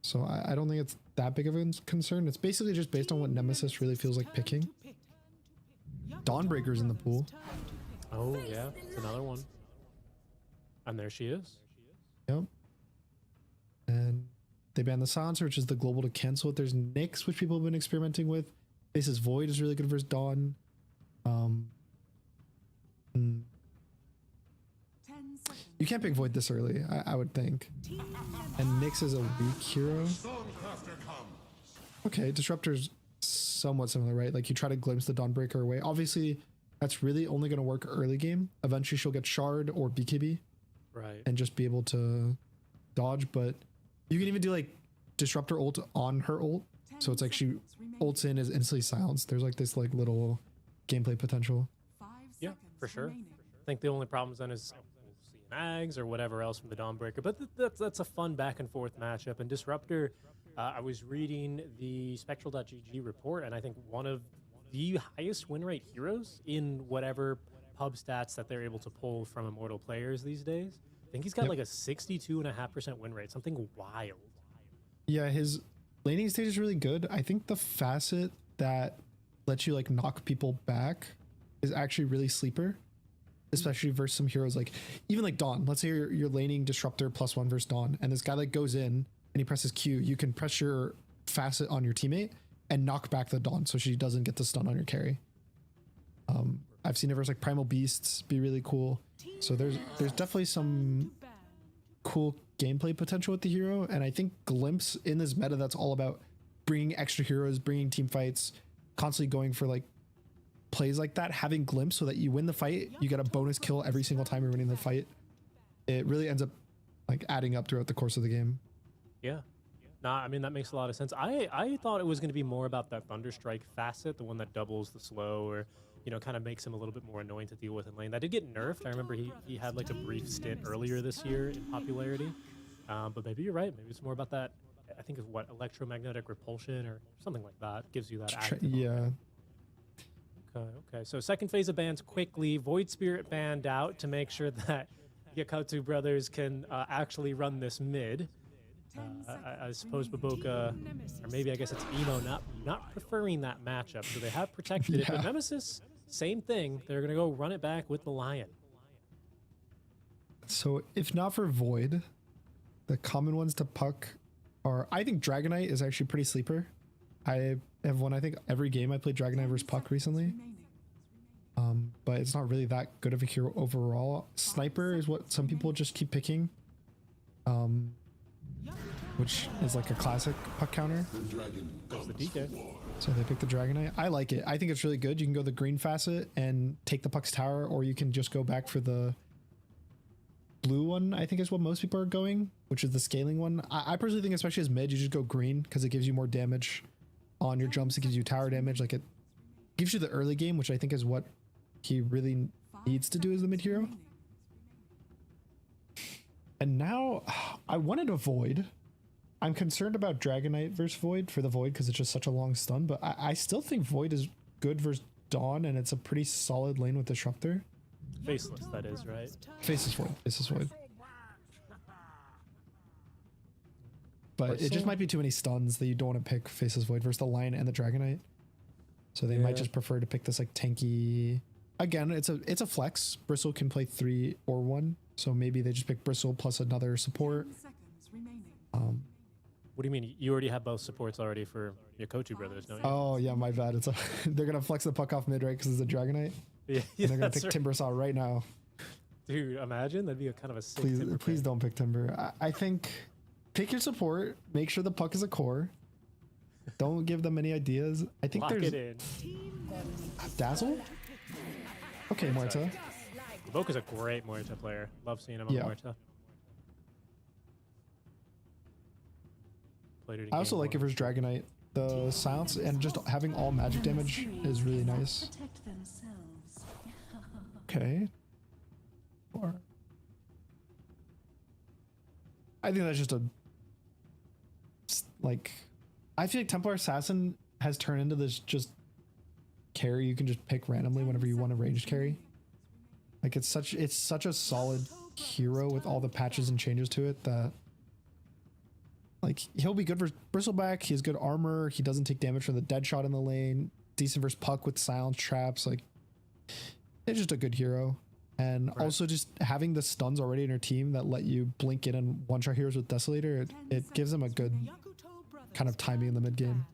So I don't think it's that big of a concern. It's basically just based on what Nemesis really feels like picking. Dawnbreaker's in the pool. Oh, yeah, it's another one. And there she is. Yep. And they banned the Silencer, which is the global to cancel it. There's Nyx, which people have been experimenting with. Faces Void is really good versus Dawn. You can't pick Void this early, I would think. And Nyx is a weak hero. Okay, Disruptor's somewhat similar, right? Like, you try to glimpse the Dawnbreaker away. Obviously, that's really only going to work early game. Eventually, she'll get Shard or BKB. Right. And just be able to dodge, but you can even do like Disruptor ult on her ult. So it's like she ults in, is instantly silenced. There's like this like little gameplay potential. Yeah, for sure. I think the only problem then is we'll see an Ags or whatever else from the Dawnbreaker, but that's a fun back and forth matchup. And Disruptor, I was reading the Spectral.gg report, and I think one of the highest win rate heroes in whatever pub stats that they're able to pull from Immortal players these days. I think he's got like a 62.5% win rate, something wild. Yeah, his laning stage is really good. I think the facet that lets you like knock people back is actually really sleeper, especially versus some heroes like even like Dawn. Let's say you're laning Disruptor +1 versus Dawn, and this guy like goes in and he presses Q. You can press your facet on your teammate and knock back the Dawn so she doesn't get the stun on your carry. I've seen it versus like Primal Beasts be really cool. So there's definitely some cool gameplay potential with the hero, and I think Glimpse in this meta that's all about bringing extra heroes, bringing team fights, constantly going for like plays like that, having Glimpse so that you win the fight, you get a bonus kill every single time you're winning the fight. It really ends up like adding up throughout the course of the game. Yeah. Nah, I mean, that makes a lot of sense. I thought it was going to be more about that Thunderstrike facet, the one that doubles the slow or, you know, kind of makes him a little bit more annoying to deal with in lane. That did get nerfed. I remember he had like a brief stint earlier this year in popularity. But maybe you're right. Maybe it's more about that, I think of what, electromagnetic repulsion or something like that. Gives you that active yeah. Okay. So second phase of bans quickly. Void Spirit banned out to make sure that Yakutou Brothers can actually run this mid. I suppose Baboka, or maybe I guess it's Emo, not preferring that matchup. So they have protected it. But Nemesis, same thing. They're going to go run it back with the Lion. So if not for Void, the common ones to puck Or I think Dragonite is actually pretty sleeper. I have won, I think, every game I played Dragonite versus Puck recently. But it's not really that good of a hero overall. Sniper is what some people just keep picking. Which is like a classic Puck counter. Goes the DK. So they picked the Dragonite. I like it. I think it's really good. You can go the green facet and take the Puck's tower, or you can just go back for the blue one, I think is what most people are going, which is the scaling one. I personally think, especially as mid, you just go green because it gives you more damage on your jumps. It gives you tower damage. Like, it gives you the early game, which I think is what he really needs to do as the mid hero. And now I wanted a Void. I'm concerned about Dragonite versus Void for the Void because it's just such a long stun, but I still think Void is good versus Dawn, and it's a pretty solid lane with Disruptor. Faceless, that is, right? Faceless Void. Faceless Void. But it just might be too many stuns that you don't want to pick Faceless Void versus the Lion and the Dragonite. So they might just prefer to pick this like tanky. Again, it's a flex. Bristle can play 3 or 1, so maybe they just pick Bristle plus another support. What do you mean? You already have both supports already for Yakutou Brothers, don't you? Oh yeah, my bad. It's they're gonna flex the Puck off mid, right? Because it's a Dragonite. Yeah, and they're gonna pick right. Timbersaw right now. Dude, imagine that'd be a kind of a sick Please, Timber please pick. don't pick Timber. I think pick your support. Make sure the Puck is a core. Don't give them any ideas. I think Lock there's it in. Dazzle. Okay, Muerta. Boca's a great Muerta player. Love seeing him on Muerta. Played it in I also game like it one. versus Dragonite. The silence and just having all magic damage is really nice. Okay. Or I think that's just a like. I feel like Templar Assassin has turned into this just carry you can just pick randomly whenever you want a ranged carry. Like it's such a solid hero with all the patches and changes to it that like he'll be good for Bristleback. He has good armor. He doesn't take damage from the dead shot in the lane. Decent versus Puck with silence traps. Like it's just a good hero. And also just having the stuns already in your team that let you blink in and one-shot heroes with Desolator, it gives them a good kind of timing in the mid game.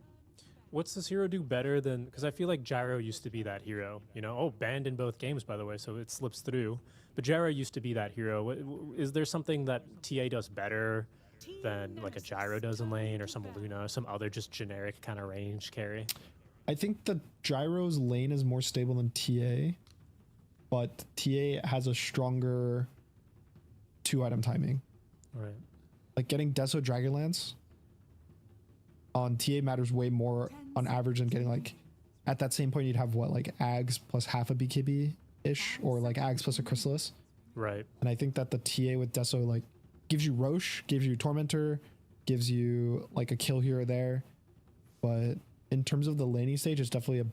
What's this hero do better than? Because I feel like Gyro used to be that hero. You know, banned in both games, by the way, so it slips through. But Gyro used to be that hero. Is there something that TA does better than like a Gyro does in lane, or some Luna, some other just generic kind of range carry? I think the Gyro's lane is more stable than TA, but TA has a stronger 2-item timing. Right. Like getting Deso Dragonlance on TA matters way more on average than getting like at that same point you'd have what, like Ags plus half a BKB ish, or like Ags plus a Chrysalis. Right. And I think that the TA with Deso like gives you Roche, gives you Tormentor, gives you like a kill here or there. But in terms of the laning stage, it's definitely a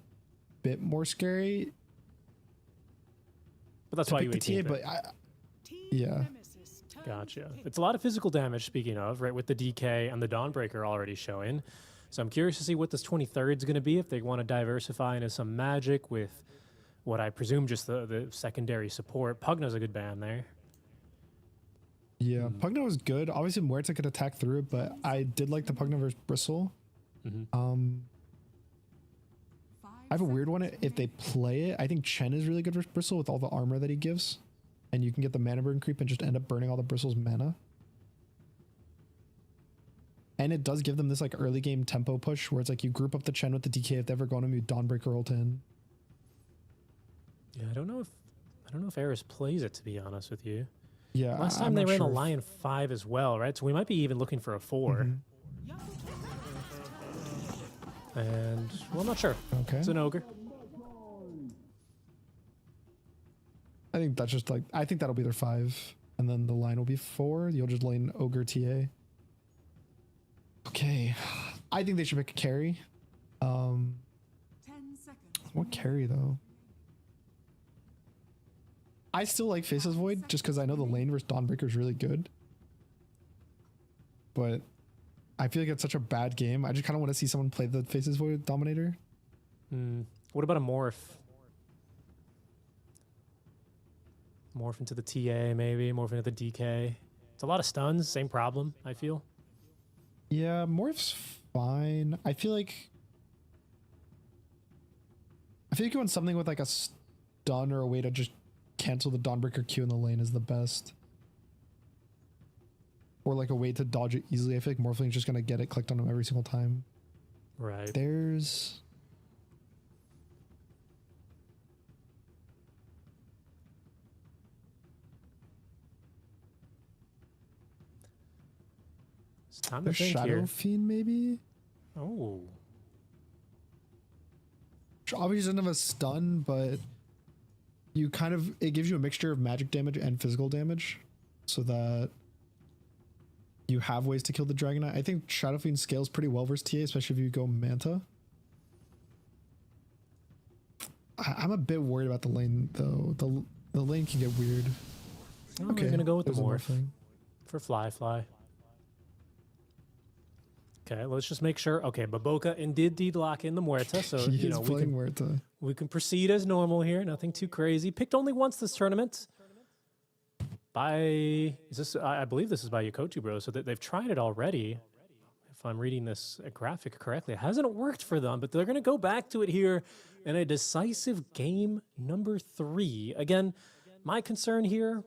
bit more scary. But that's to why pick you the TA, but yeah. Gotcha. It's a lot of physical damage, speaking of, right, with the DK and the Dawnbreaker already showing. So I'm curious to see what this 23rd is going to be, if they want to diversify into some magic with what I presume just the secondary support. Pugna's a good ban there. Yeah, Pugna was good. Obviously, Muerta could attack through it, but I did like the Pugna versus Bristle. I have a weird one. If they play it, I think Chen is really good versus Bristle with all the armor that he gives. And you can get the mana burn creep and just end up burning all the Bristle's mana. And it does give them this like early game tempo push where it's like you group up the Chen with the DK if they ever go on him, you Dawnbreaker ult in. Yeah, I don't know if Eris plays it, to be honest with you. Yeah. Last time I'm they not ran sure a Lion 5 as well, right? So we might be even looking for a 4. And well, I'm not sure. Okay. It's an ogre. I think that's just like, I think that'll be their 5. And then the line will be 4. You'll just lane ogre TA. Okay. I think they should pick a carry. 10 seconds. What carry though? I still like Faceless Void just because I know the lane versus Dawnbreaker is really good. But I feel like it's such a bad game. I just kind of want to see someone play the Faceless Void Dominator. What about a Morph? Morph into the TA, maybe. Morph into the DK. It's a lot of stuns. Same problem, I feel. Yeah, Morph's fine. I feel like doing something with like a stun or a way to just cancel the Dawnbreaker Q in the lane is the best. Or like a way to dodge it easily. I feel like Morphling's just gonna get it clicked on him every single time. Right. There's It's time to think Shadow here. Fiend maybe? Oh. Obviously doesn't have a stun, but you kind of, it gives you a mixture of magic damage and physical damage so that you have ways to kill the Dragon Knight. I think Shadow Fiend scales pretty well versus TA, especially if you go Manta. I'm a bit worried about the lane though. The lane can get weird. Oh, okay, gonna go with the there's another morph thing. for fly. Okay, let's just make sure. Okay, Baboka indeed lock in the Muerta, so He you is know playing Muerta. we can proceed as normal here. Nothing too crazy. Picked only once this tournament. By is this? I believe this is by Yakutou Bros. So they've tried it already. If I'm reading this graphic correctly, it hasn't worked for them, but they're going to go back to it here in a decisive game number 3. Again, my concern here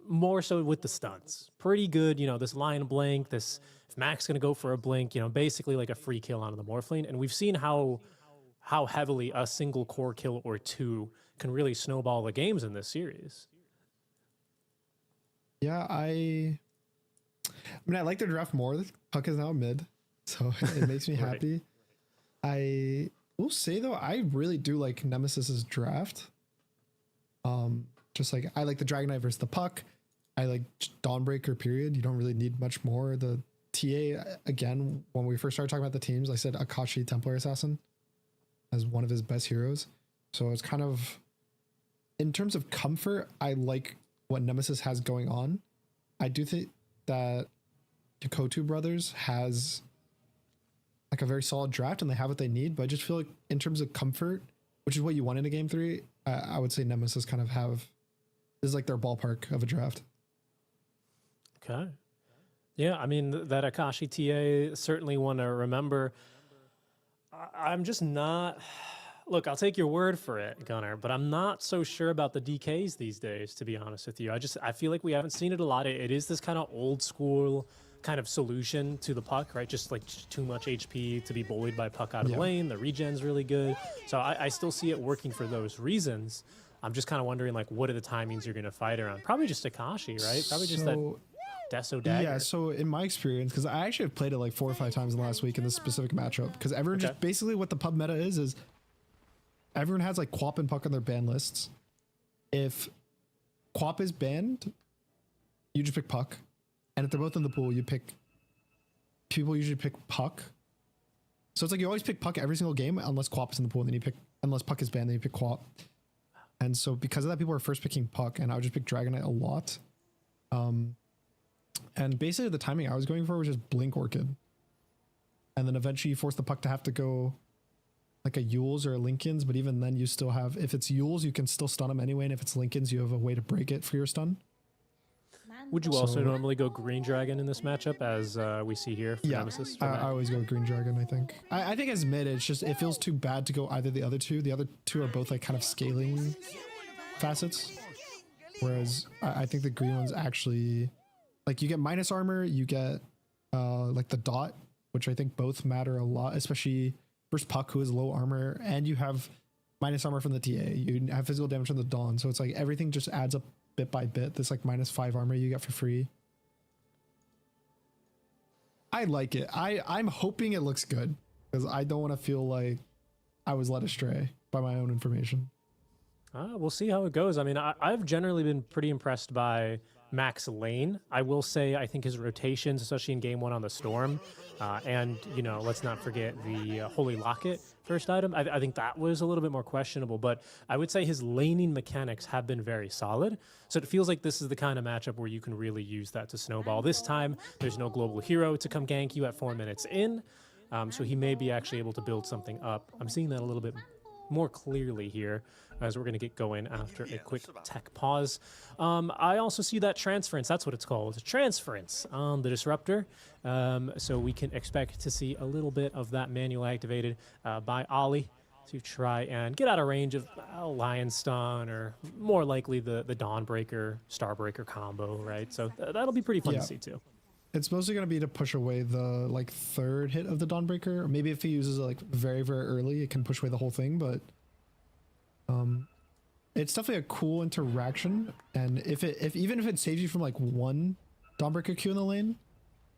more so with the stunts. Pretty good, you know, this line blink, this if Mac's going to go for a blink, you know, basically like a free kill onto the Morphling. And we've seen how heavily a single core kill or two can really snowball the games in this series. Yeah, I mean, I like the draft more. Puck is now mid, so it makes me Right. happy. I will say though, I really do like Nemesis's draft. Just like I like the Dragon Knight versus the Puck. I like Dawnbreaker, period. You don't really need much more. The TA, again, when we first started talking about the teams, I said Akashi Templar Assassin as one of his best heroes. So it's kind of, in terms of comfort, I like what Nemesis has going on. I do think that Yakutou Brothers has like a very solid draft and they have what they need, but I just feel like in terms of comfort, which is what you want in a game 3, I would say Nemesis kind of is like their ballpark of a draft. Okay. Yeah, I mean, that Akashi TA, certainly one to remember. I'm just not... Look, I'll take your word for it, Gunnar, but I'm not so sure about the DKs these days, to be honest with you. I feel like we haven't seen it a lot. It is this kind of old school kind of solution to the Puck, right? Just like too much HP to be bullied by Puck out of lane. The regen's really good. So I still see it working for those reasons. I'm just kind of wondering, like, what are the timings you're going to fight around? Probably just Akashi, right? Probably just that Deso Dagger. Yeah, so in my experience, because I actually have played it like 4 or 5 times in the last week in this specific matchup, because everyone just basically what the pub meta is everyone has like Quap and Puck on their ban lists. If Quap is banned, you just pick Puck. And if they're both in the pool, people usually pick Puck. So it's like you always pick Puck every single game unless Quap is in the pool, and then unless Puck is banned, then you pick Quap. And so because of that, people are first picking Puck, and I would just pick Dragon Knight a lot. And basically the timing I was going for was just Blink Orchid. And then eventually you force the Puck to have to go like a Yules or a Lincolns, but even then you still have, if it's Yules, you can still stun him anyway, and if it's Lincolns, you have a way to break it for your stun. Would you also normally go Green Dragon in this matchup, as we see here for Nemesis? I always go Green Dragon, I think. I think as mid, it's just, it feels too bad to go either the other two. The other two are both like kind of scaling facets. Whereas I think the green one's actually, like you get minus armor, you get like the dot, which I think both matter a lot, especially versus Puck, who is low armor, and you have minus armor from the TA. You have physical damage from the Dawn. So it's like everything just adds up bit by bit. This like -5 armor you get for free. I like it. I'm hoping it looks good because I don't want to feel like I was led astray by my own information. We'll see how it goes. I mean, I've generally been pretty impressed by Max Lane. I will say I think his rotations, especially in game 1 on the Storm, and, you know, let's not forget the Holy Locket first item. I think that was a little bit more questionable, but I would say his laning mechanics have been very solid. So it feels like this is the kind of matchup where you can really use that to snowball. This time, there's no global hero to come gank you at 4 minutes in, so he may be actually able to build something up. I'm seeing that a little bit more clearly here as we're going to get going after a quick tech pause. I also see that transference, that's what it's called, transference on the Disruptor. So we can expect to see a little bit of that manual activated by Ollie to try and get out of range of Lionstone or more likely the Dawnbreaker, Starbreaker combo, right? So that'll be pretty fun to see too. It's mostly going to be to push away the like third hit of the Dawnbreaker, or maybe if he uses it like very, very early, it can push away the whole thing, but it's definitely a cool interaction, and even if it saves you from like one Dawnbreaker Q in the lane,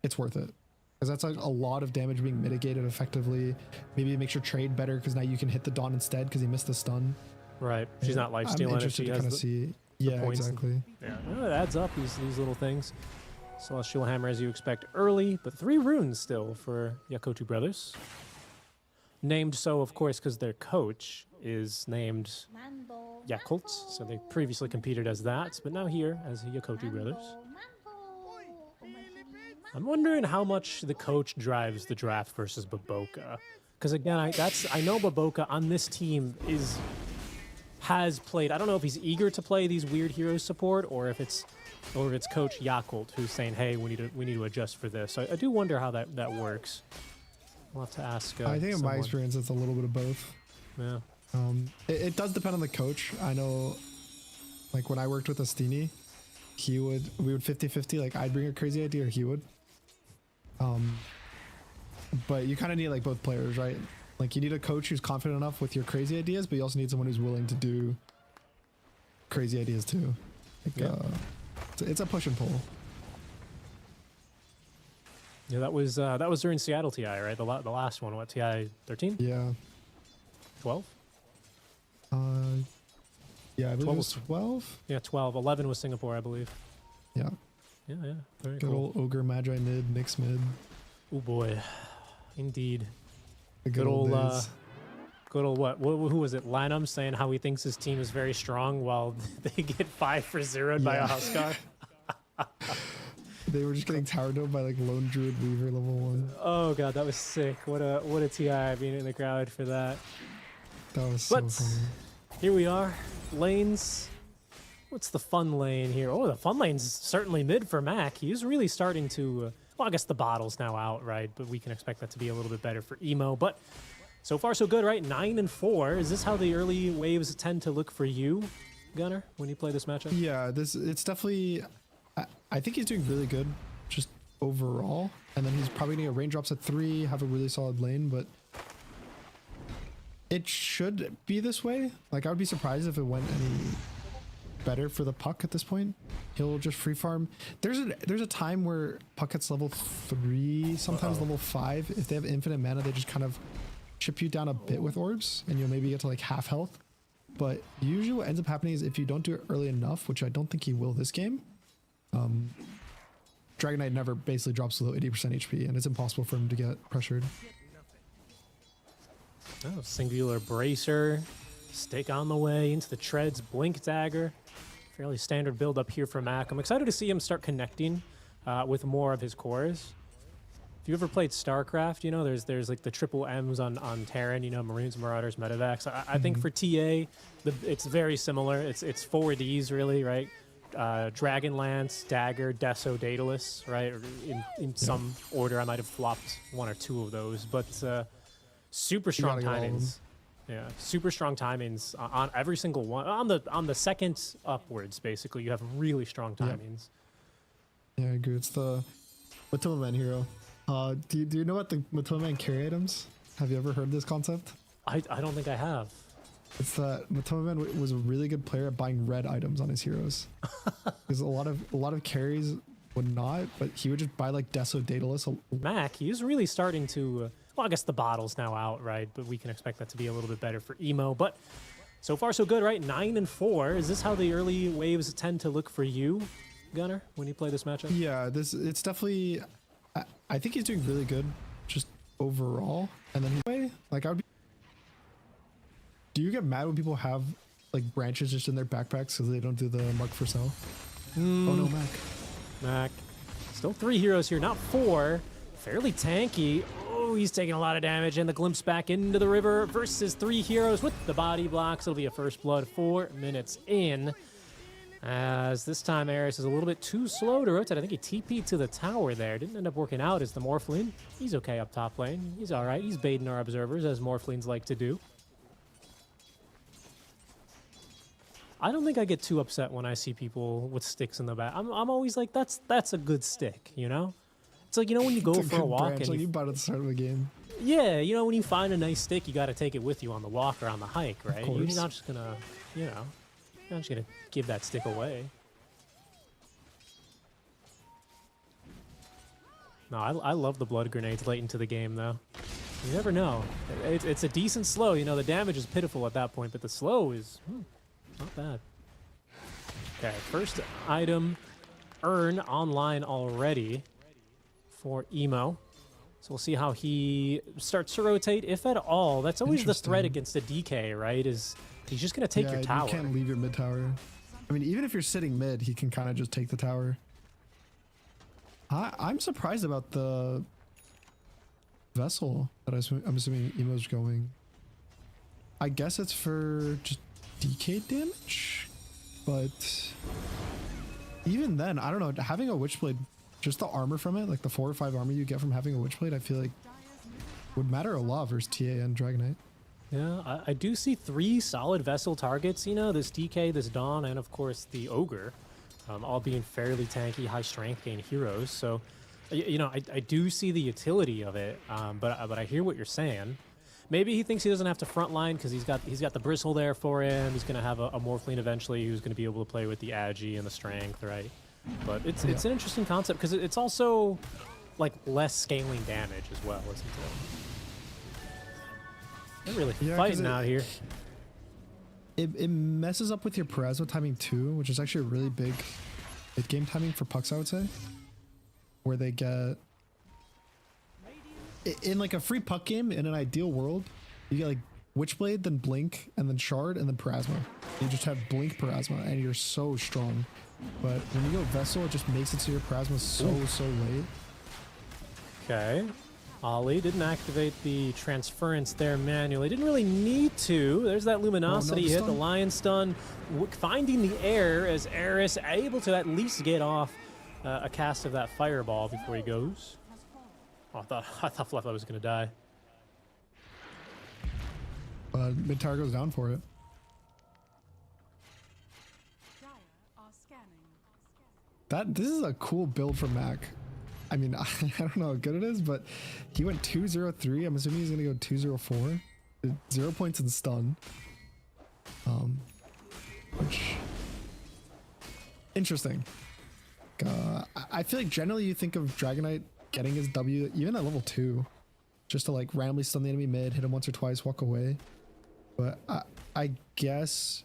it's worth it. Because that's like a lot of damage being mitigated effectively. Maybe it makes your trade better because now you can hit the Dawn instead because he missed the stun. Right. She's not lifestealing. I'm interested to kind of see. Yeah, exactly. Yeah, it adds up, these little things. Celestial Hammer as you expect early, but 3 runes still for Yakutou Brothers. Named so, of course, because their coach is named Yakult, so they previously competed as that, but now here as Yakutou Brothers. I'm wondering how much the coach drives the draft versus Baboka, because again, I know Baboka on this team has played. I don't know if he's eager to play these weird hero support or if it's Coach Yakult who's saying, hey, we need to adjust for this. So I do wonder how that works. We'll have to ask. I think in my experience, it's a little bit of both. Yeah. It does depend on the coach. I know, like when I worked with Astini, we would 50-50. Like I'd bring a crazy idea, or he would. But you kind of need like both players, right? Like you need a coach who's confident enough with your crazy ideas, but you also need someone who's willing to do crazy ideas too. Like, it's a push and pull. Yeah, that was during Seattle TI, right? The last one, what, TI 13? Yeah. 12? Yeah, I believe it was 12. Yeah, 12. 11 was Singapore, I believe. Yeah. Yeah. Very Good cool. old Ogre Magi mid, Nyx mid. Oh boy, indeed. The good old days. Good old what? Who was it? Lanham saying how he thinks his team is very strong while they get 5-0'd by a Huskar. They were just getting tower domed by like Lone Druid Weaver level 1. Oh god, that was sick. What a TI being in the crowd for that. That was so funny. Here we are, lanes. What's the fun lane here? Oh, the fun lane's certainly mid for Mac. He's really starting to. Well, I guess the bottle's now out, right? But we can expect that to be a little bit better for Emo. But so far, so good, right? 9-4. Is this how the early waves tend to look for you, Gunnar, when you play this matchup? Yeah, it's definitely. I think he's doing really good, just overall. And then he's probably going to get raindrops at 3, have a really solid lane, but it should be this way. Like, I would be surprised if it went any better for the Puck at this point. He'll just free farm. There's a time where Puck hits level 3, sometimes level 5. If they have infinite mana, they just kind of chip you down a bit with orbs, and you'll maybe get to like half health. But usually what ends up happening is if you don't do it early enough, which I don't think he will this game, Dragon Knight never basically drops below 80% HP, and it's impossible for him to get pressured. Oh, singular bracer, stake on the way into the treads, blink dagger. Fairly standard build up here for Mac. I'm excited to see him start connecting with more of his cores. If you ever played StarCraft, you know, there's like the triple M's on Terran, you know, Maroons, Marauders, Medivacs. I think for TA, it's very similar. It's 4 Ds really, right? Dragonlance, Dagger, Deso, Daedalus, right? Or in some order, I might have flopped 1 or 2 of those, but super strong timings. Yeah, super strong timings on every single one. On the second upwards, basically, you have really strong timings. Yeah, I agree. It's the Matoma Man hero. Do you know about the Matoma Man carry items? Have you ever heard this concept? I don't think I have. It's that Matoma Man was a really good player at buying red items on his heroes. Because a lot of carries would not, but he would just buy like Deso, Daedalus. Mac, he's really starting to. Well, I guess the bottle's now out, right? But we can expect that to be a little bit better for Emo. But so far, so good, right? 9-4. Is this how the early waves tend to look for you, Gunnar, when you play this matchup? Yeah, it's definitely. I think he's doing really good, just overall. And then like I would be. Do you get mad when people have like branches just in their backpacks because they don't do the mark for sale? Oh no, Mac. Still 3 heroes here, not 4. Fairly tanky. Oh, Oh, he's taking a lot of damage, and the glimpse back into the river versus 3 heroes with the body blocks. It'll be a first blood 4 minutes in. As this time Ares is a little bit too slow to rotate. I think he TP'd to the tower there. Didn't end up working out as the Morphling. He's okay up top lane. He's all right. He's baiting our observers, as Morphlings like to do. I don't think I get too upset when I see people with sticks in the back. I'm always like, that's a good stick, you know? It's like, you know, when you go for a walk and you bought at the start of the game. Yeah, you know, when you find a nice stick, you got to take it with you on the walk or on the hike, right? You're course. not just gonna, you know, you're not just gonna give that stick away. No, I love the blood grenades late into the game, though. You never know. It's a decent slow. You know, the damage is pitiful at that point, but the slow is not bad. Okay, first item, Earn, online already for Emo. So we'll see how he starts to rotate, if at all. That's always the threat against a DK, right? Is he's just going to take your tower. You can't leave your mid tower. I mean, even if you're sitting mid, he can kind of just take the tower. I'm surprised about the vessel that I'm assuming Emo's going. I guess it's for just DK damage, but even then, I don't know. Having a Witchblade, just the armor from it, like the 4 or 5 armor you get from having a Witchblade, I feel like would matter a lot versus TA and Dragonite. Yeah, I do see 3 solid vessel targets, you know, this DK, this Dawn, and of course the Ogre, all being fairly tanky, high strength gain heroes. So, you know, I do see the utility of it, but I hear what you're saying. Maybe he thinks he doesn't have to frontline because he's got the Bristle there for him. He's going to have a Morphling eventually who's going to be able to play with the Agi and the Strength, right? But it's an interesting concept because it's also like less scaling damage as well, isn't it? They're really fighting out here. It messes up with your Plasma timing too, which is actually a really big mid-game timing for Pucks, I would say. Where they get... In like a free Puck game, in an ideal world, you get like Witchblade, then Blink, and then Shard, and then Plasma. You just have Blink Plasma, and you're so strong. But when you go Vessel, it just makes it so your Plasma so late. Okay. Ollie didn't activate the transference there manually. Didn't really need to. There's that Luminosity hit, the Lion Stun, finding the air as Eris able to at least get off a cast of that Fireball before he goes. Oh, I thought Fluffy was going to die. Mid tower goes down for it. This is a cool build from Mac. I mean, I don't know how good it is, but he went 2-0-3. I'm assuming he's going to go 2-0-4. 0 points in stun. Which... Interesting. I feel like generally you think of Dragonite getting his W, even at level 2, just to like randomly stun the enemy mid, hit him once or twice, walk away. But I guess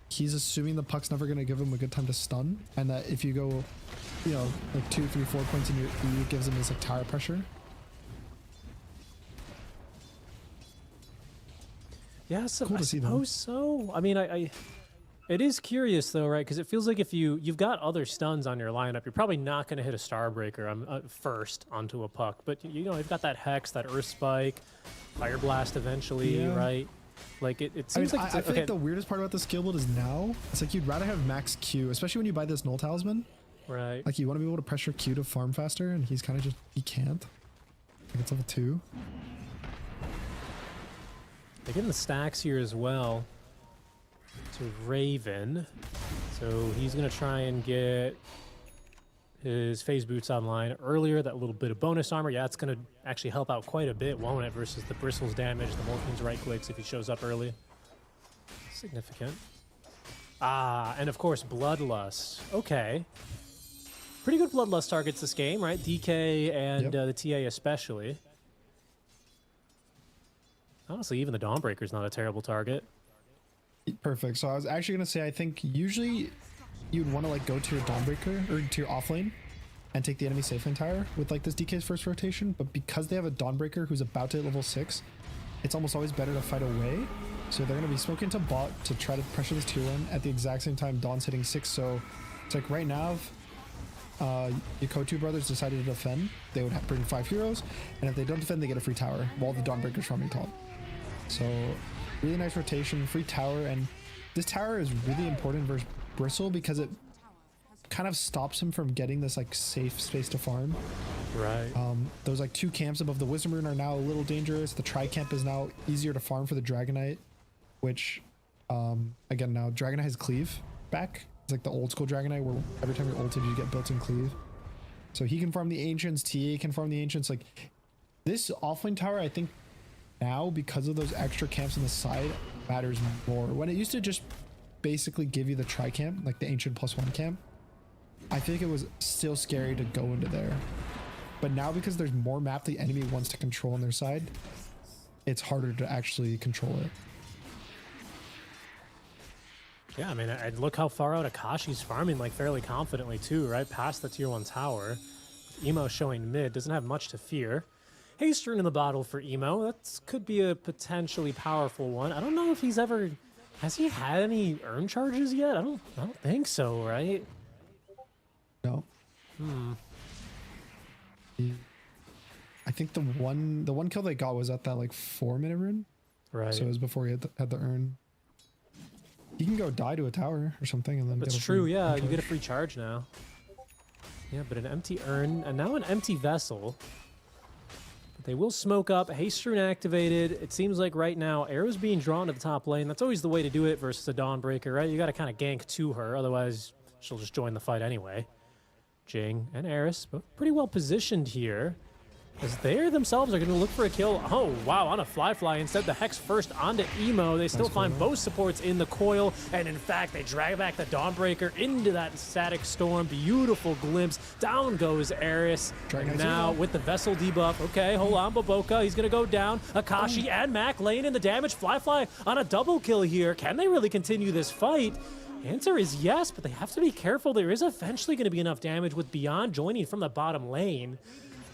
he's assuming the Puck's never going to give him a good time to stun, and that if you go, you know, like 2, 3, 4 points in your E, it gives him this like tower pressure. Yeah, so cool I to see suppose so. I mean, it is curious though, right? Because it feels like if you've got other stuns on your lineup, you're probably not going to hit a Starbreaker first onto a Puck. But you know, you've got that Hex, that Earth Spike, Fire Blast eventually, right? Like it seems like I feel like the weirdest part about the skill build is now it's like you'd rather have max Q, especially when you buy this Null Talisman. Right. Like you want to be able to pressure Q to farm faster, and he's kind of he can't. Like it's level 2. They're getting the stacks here as well to Raven. So he's going to try and get his Phase Boots online earlier. That little bit of bonus armor. Yeah, it's going to actually help out quite a bit, won't it? Versus the Bristles damage, the Morphing's right clicks if he shows up early. Significant. Ah, and of course, Bloodlust. Okay. Pretty good Bloodlust targets this game, right? DK and the TA especially. Honestly, even the Dawnbreaker's not a terrible target. Perfect. So I was actually going to say, I think usually you'd want to like go to your Dawnbreaker or to your offlane and take the enemy safe lane tower with like this DK's first rotation. But because they have a Dawnbreaker who's about to hit level 6, it's almost always better to fight away. So they're going to be smoking to bot to try to pressure this tier 1 at the exact same time Dawn's hitting 6. So it's like right now, Yakutou Brothers decided to defend, they would bring 5 heroes, and if they don't defend, they get a free tower while the Dawnbreaker's farming top. So really nice rotation, free tower, and this tower is really important versus Bristle because it kind of stops him from getting this like safe space to farm. Right. Those like 2 camps above the Wisdom Rune are now a little dangerous. The Tri-Camp is now easier to farm for the Dragonite, which again now Dragonite has cleave back. It's like the old school Dragonite where every time you're ulted you get built-in cleave. So he can farm the Ancients, TA can farm the Ancients. Like this offlane tower, I think now because of those extra camps on the side matters more. When it used to just basically give you the Tri-Camp, like the Ancient +1 camp, I feel like it was still scary to go into there. But now because there's more map the enemy wants to control on their side, it's harder to actually control it. Yeah, I mean, and look how far out Akashi's farming, like, fairly confidently, too, right? Past the tier 1 tower. Emo showing mid, doesn't have much to fear. Haste Rune in the bottle for Emo. That could be a potentially powerful one. I don't know if he's ever... Has he had any earn charges yet? I don't think so, right? No. I think the one kill they got was at that like 4-minute rune. Right. So it was before he had the earn. He can go die to a tower or something and then That's get a true, free yeah. You charge. get a free charge now. Yeah, but an empty urn and now an empty vessel. But they will smoke up. Haste Rune activated. It seems like right now arrows being drawn to the top lane. That's always the way to do it versus a Dawnbreaker, right? You got to kind of gank to her, otherwise she'll just join the fight anyway. Jing and Eris, both pretty well positioned here, as they themselves are going to look for a kill. Oh, wow, on a fly. Instead, the Hex first onto Emo. They still find both supports in the coil, and in fact, they drag back the Dawnbreaker into that static storm. Beautiful glimpse. Down goes Eris. And now with the Vessel debuff. Okay, hold on, Baboka. He's going to go down. Akashi and Mac laying in the damage. Fly on a double kill here. Can they really continue this fight? Answer is yes, but they have to be careful. There is eventually going to be enough damage with Beyond joining from the bottom lane.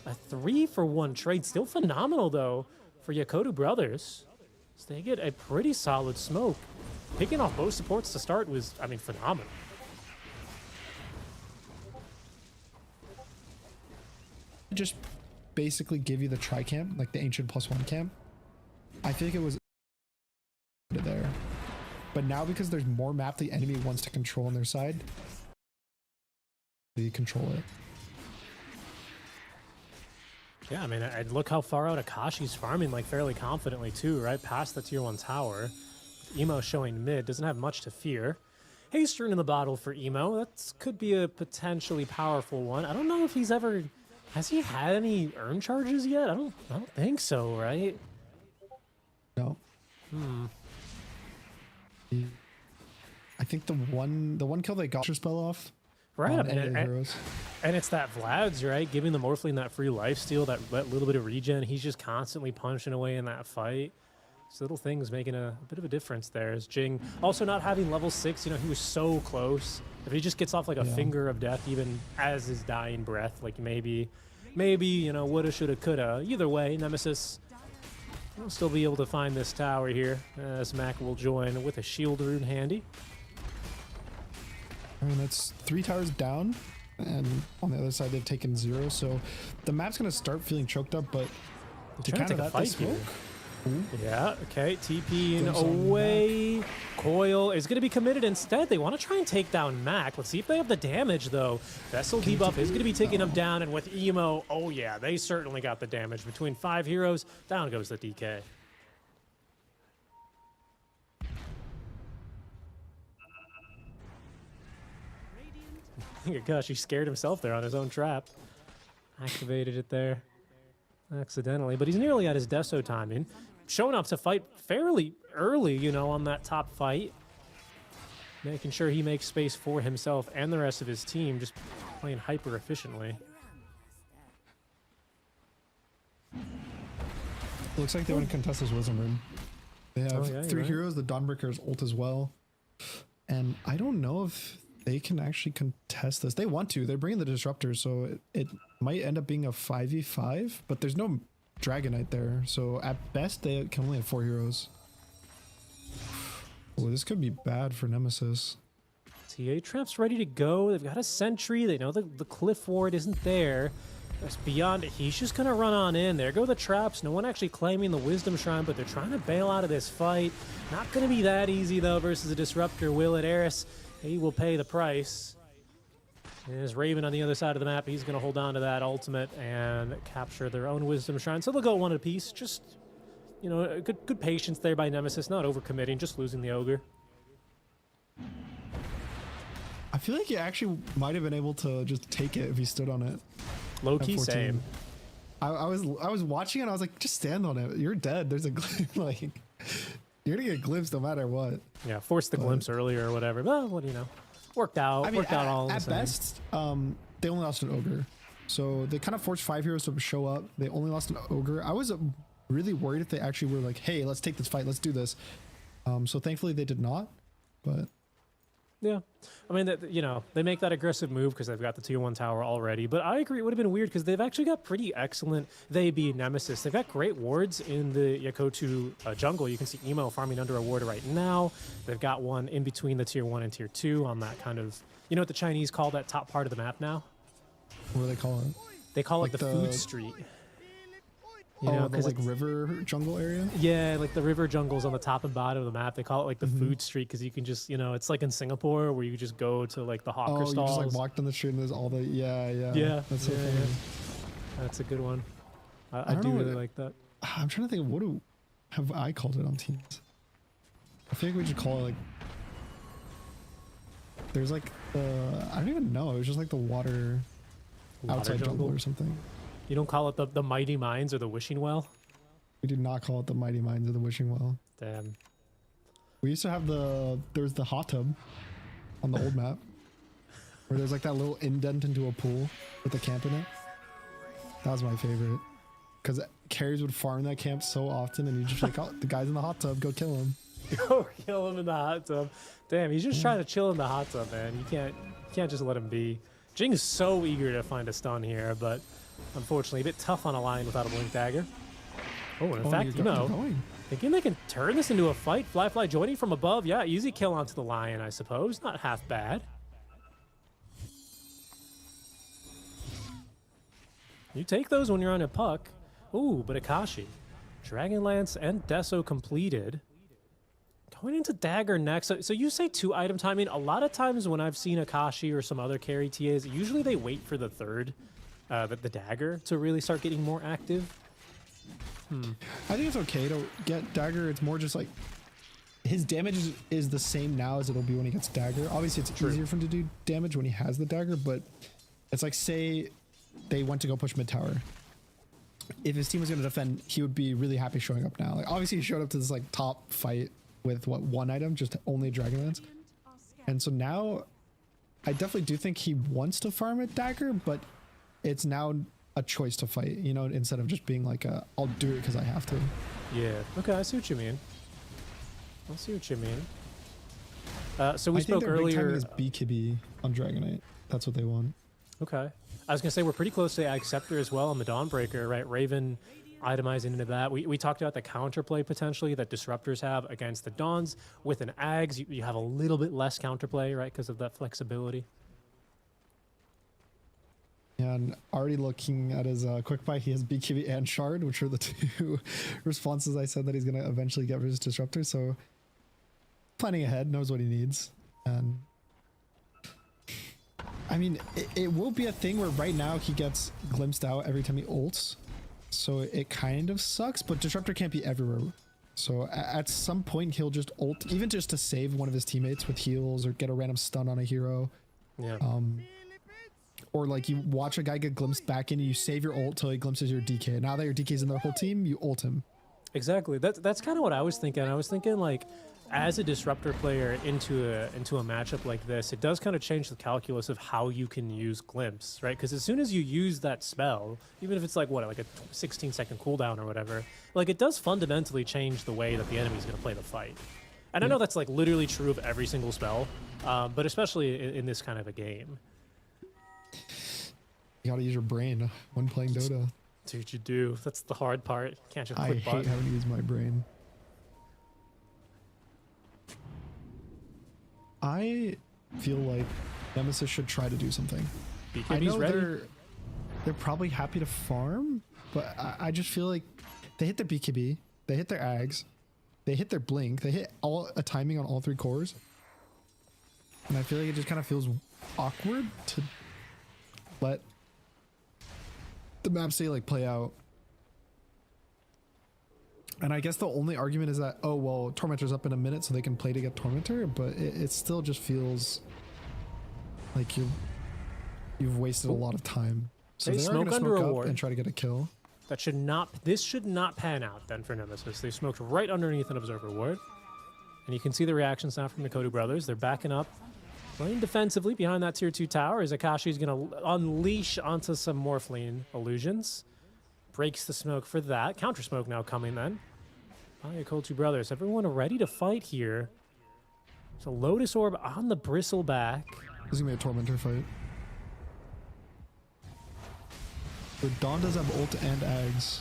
A 3-for-1 trade. Still phenomenal, though, for Yakutou Brothers. So they get a pretty solid smoke. Picking off both supports to start was, I mean, phenomenal. Just basically give you the Tri-Camp, like the Ancient +1 camp. I think it was there. But now because there's more map the enemy wants to control on their side, they control it. Yeah, I mean, and look how far out Akashi's farming, like, fairly confidently, too, right? Past the tier 1 tower. Emo showing mid, doesn't have much to fear. Haste Rune in the bottle for Emo. That could be a potentially powerful one. I don't know if he's ever... Has he had any earn charges yet? I don't think so, right? No. I think the one kill they got your spell off. Right, I mean, and it's that Vlad's, right? Giving the Morphling that free lifesteal, that little bit of regen. He's just constantly punching away in that fight. These little things making a bit of a difference there. As Jing also not having level 6, you know, he was so close. If he just gets off like a finger of death, even as his dying breath, like maybe, you know, woulda, shoulda, coulda. Either way, Nemesis will still be able to find this tower here, as Mac will join with a shield rune handy. I mean, that's 3 towers down, and on the other side they've taken 0, so the map's gonna start feeling choked up, but to trying to counter take a that, fight smoke. here. Yeah, okay, TPing away. Coil is going to be committed instead. They want to try and take down Mac. Let's see if they have the damage, though. Vessel debuff is going to be taking them down, and with Emo, oh yeah, they certainly got the damage. Between 5 heroes, down goes the DK. Gosh, he scared himself there on his own trap. Activated it there accidentally, but he's nearly at his Deso timing. Showing up to fight fairly early, you know, on that top fight. Making sure he makes space for himself and the rest of his team, just playing hyper efficiently. Looks like they want to contest this Wisdom Rune. They have 3 right. heroes, the Dawnbreaker's ult as well. And I don't know if they can actually contest this. They want to. They're bringing the Disruptors, so it might end up being a 5v5, but there's no Dragonite there. So at best, they can only have 4 heroes. Oh, this could be bad for Nemesis. TA traps ready to go. They've got a sentry. They know the cliff ward isn't there. That's beyond it. He's just going to run on in. There go the traps. No one actually claiming the Wisdom Shrine, but they're trying to bail out of this fight. Not going to be that easy, though, versus a Disruptor. Will it? Eris, he will pay the price. There's Raven on the other side of the map. He's going to hold on to that ultimate and capture their own Wisdom Shrine. So they'll go one apiece. Just, you know, good patience there by Nemesis. Not overcommitting, just losing the Ogre. I feel like he actually might have been able to just take it if he stood on it. Low key, same. I was watching it. And I was like, just stand on it. You're dead. There's a like, you're gonna get glimpsed no matter what. Yeah, forced the glimpse earlier or whatever. Well, what do you know? Worked out. I mean, worked out all at the same. best. They only lost an Ogre, so they kind of forced 5 heroes to show up. They only lost an Ogre. I was really worried if they actually were like, hey, let's take this fight. Let's do this. So thankfully they did not. But yeah, I mean, you know, they make that aggressive move because they've got the tier 1 tower already. But I agree, it would have been weird because they've actually got pretty excellent, they being Nemesis. They've got great wards in the Yakutou jungle. You can see Emo farming under a ward right now. They've got one in between the tier 1 and tier 2 on that kind of, you know what the Chinese call that top part of the map now? What do they call it? They call like it the food street. You oh, know, the like river jungle area? Yeah, like the river jungles on the top and bottom of the map. They call it like the food street because you can just, you know, it's like in Singapore where you just go to like the hawker Oh, you stalls. just like walk down the street and there's all the Yeah, That's so funny. That's a good one. I don't do know really what- like that. I'm trying to think. What have I called it on Teams? I think we should call it like. There's like I don't even know. It was just like the water outside jungle or something. You don't call it the Mighty Mines or the Wishing Well? We did not call it the Mighty Mines or the Wishing Well. Damn. We used to have there's the hot tub on the old map where there's like that little indent into a pool with a camp in it. That was my favorite because carries would farm that camp so often and you just like, oh, the guy's in the hot tub, go kill him. Go kill him in the hot tub. Damn, he's just trying to chill in the hot tub, man. You can't just let him be. Jing is so eager to find a stun here, but unfortunately a bit tough on a line without a blink dagger. Oh, and in fact, you know, thinking they can turn this into a fight. Fly joining from above. Yeah, easy kill onto the lion, I suppose. Not half bad. You take those when you're on a puck. Ooh, but Akashi. Dragonlance and Deso completed. Going into dagger next. So you say 2-item timing. A lot of times when I've seen Akashi or some other carry TAs, usually they wait for the third, the dagger, to really start getting more active. I think it's okay to get dagger. It's more just like his damage is the same now as it'll be when he gets dagger. Obviously, it's easier for him to do damage when he has the dagger, but it's like, say they went to go push mid tower. If his team was going to defend, he would be really happy showing up now. Like, obviously, he showed up to this like top fight with what, 1 item, just only Dragonlance. And so now, I definitely do think he wants to farm a dagger, but it's now a choice to fight, you know, instead of just being like, I'll do it because I have to. Yeah. Okay, I see what you mean. I see what you mean. So we spoke I think their big earlier. timing is BKB on Dragonite. That's what they want. Okay. I was gonna say we're pretty close to the Ag Scepter as well on the Dawnbreaker, right? Raven itemizing into that. We talked about the counterplay potentially that Disruptors have against the Dawns. With an Ags, you have a little bit less counterplay, right? Because of that flexibility. Yeah, and already looking at his quick buy, he has BKB and Shard, which are the 2 responses I said that he's going to eventually get versus Disruptor. So planning ahead, knows what he needs. And I mean, it will be a thing where right now he gets glimpsed out every time he ults. So it kind of sucks, but Disruptor can't be everywhere. So at some point he'll just ult, even just to save one of his teammates with heals or get a random stun on a hero. Yeah. Or like you watch a guy get glimpsed back in, you save your ult till he glimpses your DK. Now that your DK's in the whole team, you ult him. Exactly. That's kind of what I was thinking. I was thinking like, as a Disruptor player into a matchup like this, it does kind of change the calculus of how you can use Glimpse, right? Because as soon as you use that spell, even if it's like what, like a 16-second cooldown or whatever, like it does fundamentally change the way that the enemy is going to play the fight. And I know that's like literally true of every single spell, but especially in this kind of a game. You gotta use your brain when playing Dota. Dude, you do. That's the hard part. You can't just I click hate button. having to use my brain. feel like Nemesis should try to do something. I BKB's know ready. they're probably happy to farm, but I just feel like they hit their BKB, they hit their Ags, they hit their Blink, they hit a timing on all 3 cores. And I feel like it just kind of feels awkward to let the map say like play out. And I guess the only argument is that, oh, well, Tormentor's up in a minute so they can play to get Tormentor, but it still just feels like you've wasted a lot of time. So They they're smoke going to under smoke a up ward. and try to get a kill. This should not pan out then for Nemesis. They smoked right underneath an observer ward. And you can see the reactions now from Yakutou Brothers. They're backing up, playing defensively behind that tier 2 tower as Akashi's going to unleash onto some Morphling illusions. Breaks the smoke for that. Counter smoke now coming then. Yakutou Brothers, everyone ready to fight here. There's a Lotus Orb on the Bristleback. This is going to be a Tormentor fight. But Dawn does have ult and Ags.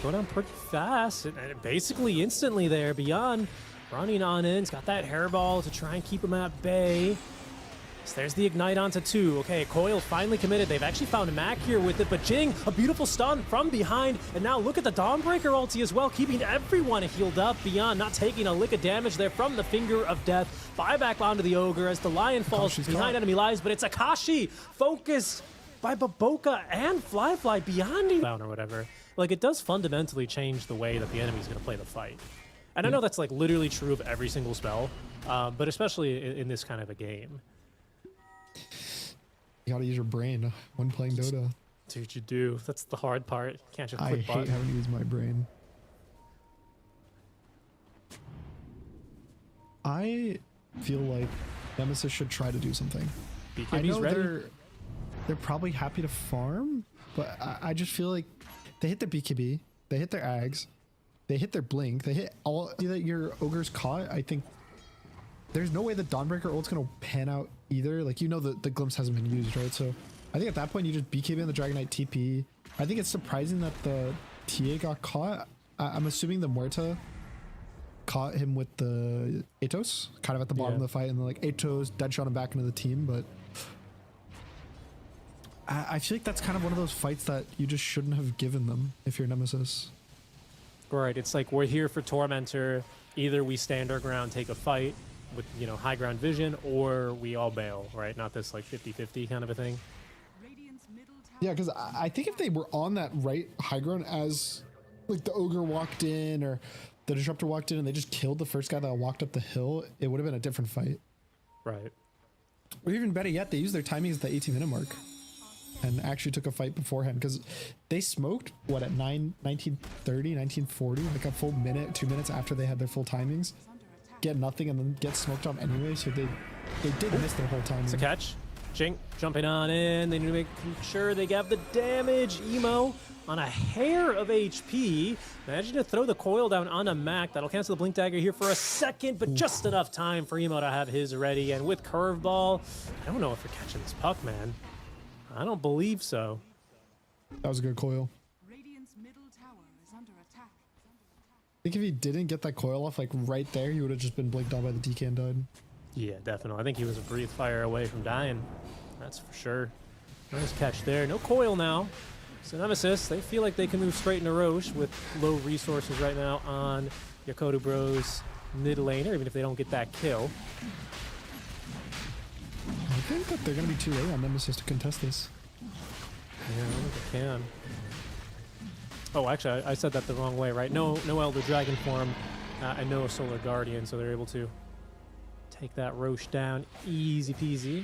Go down pretty fast and basically instantly there. Beyond running on in. He's got that hairball to try and keep him at bay. So there's the ignite onto 2. Okay, Coil finally committed. They've actually found a Mac here with it, but Jing, a beautiful stun from behind. And now look at the Dawnbreaker ulti as well, keeping everyone healed up. Beyond not taking a lick of damage there from the Finger of Death. Buyback onto the Ogre as the Lion falls behind enemy lives, but it's Akashi focused by Baboka and Fly beyond down or whatever. Like, it does fundamentally change the way that the enemy's going to play the fight. And I know that's like literally true of every single spell, but especially in this kind of a game. You gotta use your brain when playing Dota. Dude, you do. That's the hard part. Can't just I click hate button. having to use my brain. I feel like Nemesis should try to do something. I BKB's know ready. they're probably happy to farm, but I just feel like they hit their BKB, they hit their Ags, they hit their Blink, they hit all that your Ogre's caught. I think there's no way the Dawnbreaker ult's gonna pan out either. Like, you know, the glimpse hasn't been used, right? So I think at that point you just BKB on the Dragon Knight TP. I think it's surprising that the TA got caught. I'm assuming the Muerta caught him with the Atos, kind of at the bottom of the fight, and then like Atos deadshot him back into the team. But I feel like that's kind of one of those fights that you just shouldn't have given them if you're Nemesis. Right, it's like we're here for Tormentor. Either we stand our ground, take a fight with, you know, high ground vision, or we all bail, right? Not this like 50-50 kind of a thing. Yeah, because I think if they were on that right high ground as like the Ogre walked in or the Disruptor walked in and they just killed the first guy that walked up the hill, it would have been a different fight. Right. Or even better yet, they used their timings at the 18-minute mark and actually took a fight beforehand, because they smoked, what, at 19:30, 19:40, like a full minute, 2 minutes after they had their full timings, get nothing and then get smoked up anyway, so they did miss their whole timing. It's a catch. Jink jumping on in. They need to make sure they have the damage. Emo on a hair of HP. Imagine to throw the coil down on a Mac. That'll cancel the Blink Dagger here for a second, but just enough time for Emo to have his ready. And with Curveball, I don't know if we're catching this puck, man. I don't believe so. That was a good coil. Radiant's middle tower is under attack. I think if he didn't get that coil off like right there, he would have just been blinked on by the DK and died. Yeah, definitely. I think he was a breathe fire away from dying. That's for sure. Nice catch there. No coil now. So Nemesis, they feel like they can move straight into Roche with low resources right now on Yakutou Bros mid laner, even if they don't get that kill. I think that they're going to be too late on Nemesis to contest this. Yeah, I don't think they can. Oh, actually, I said that the wrong way, right? No Elder Dragon form and no Solar Guardian, so they're able to take that Roche down easy peasy.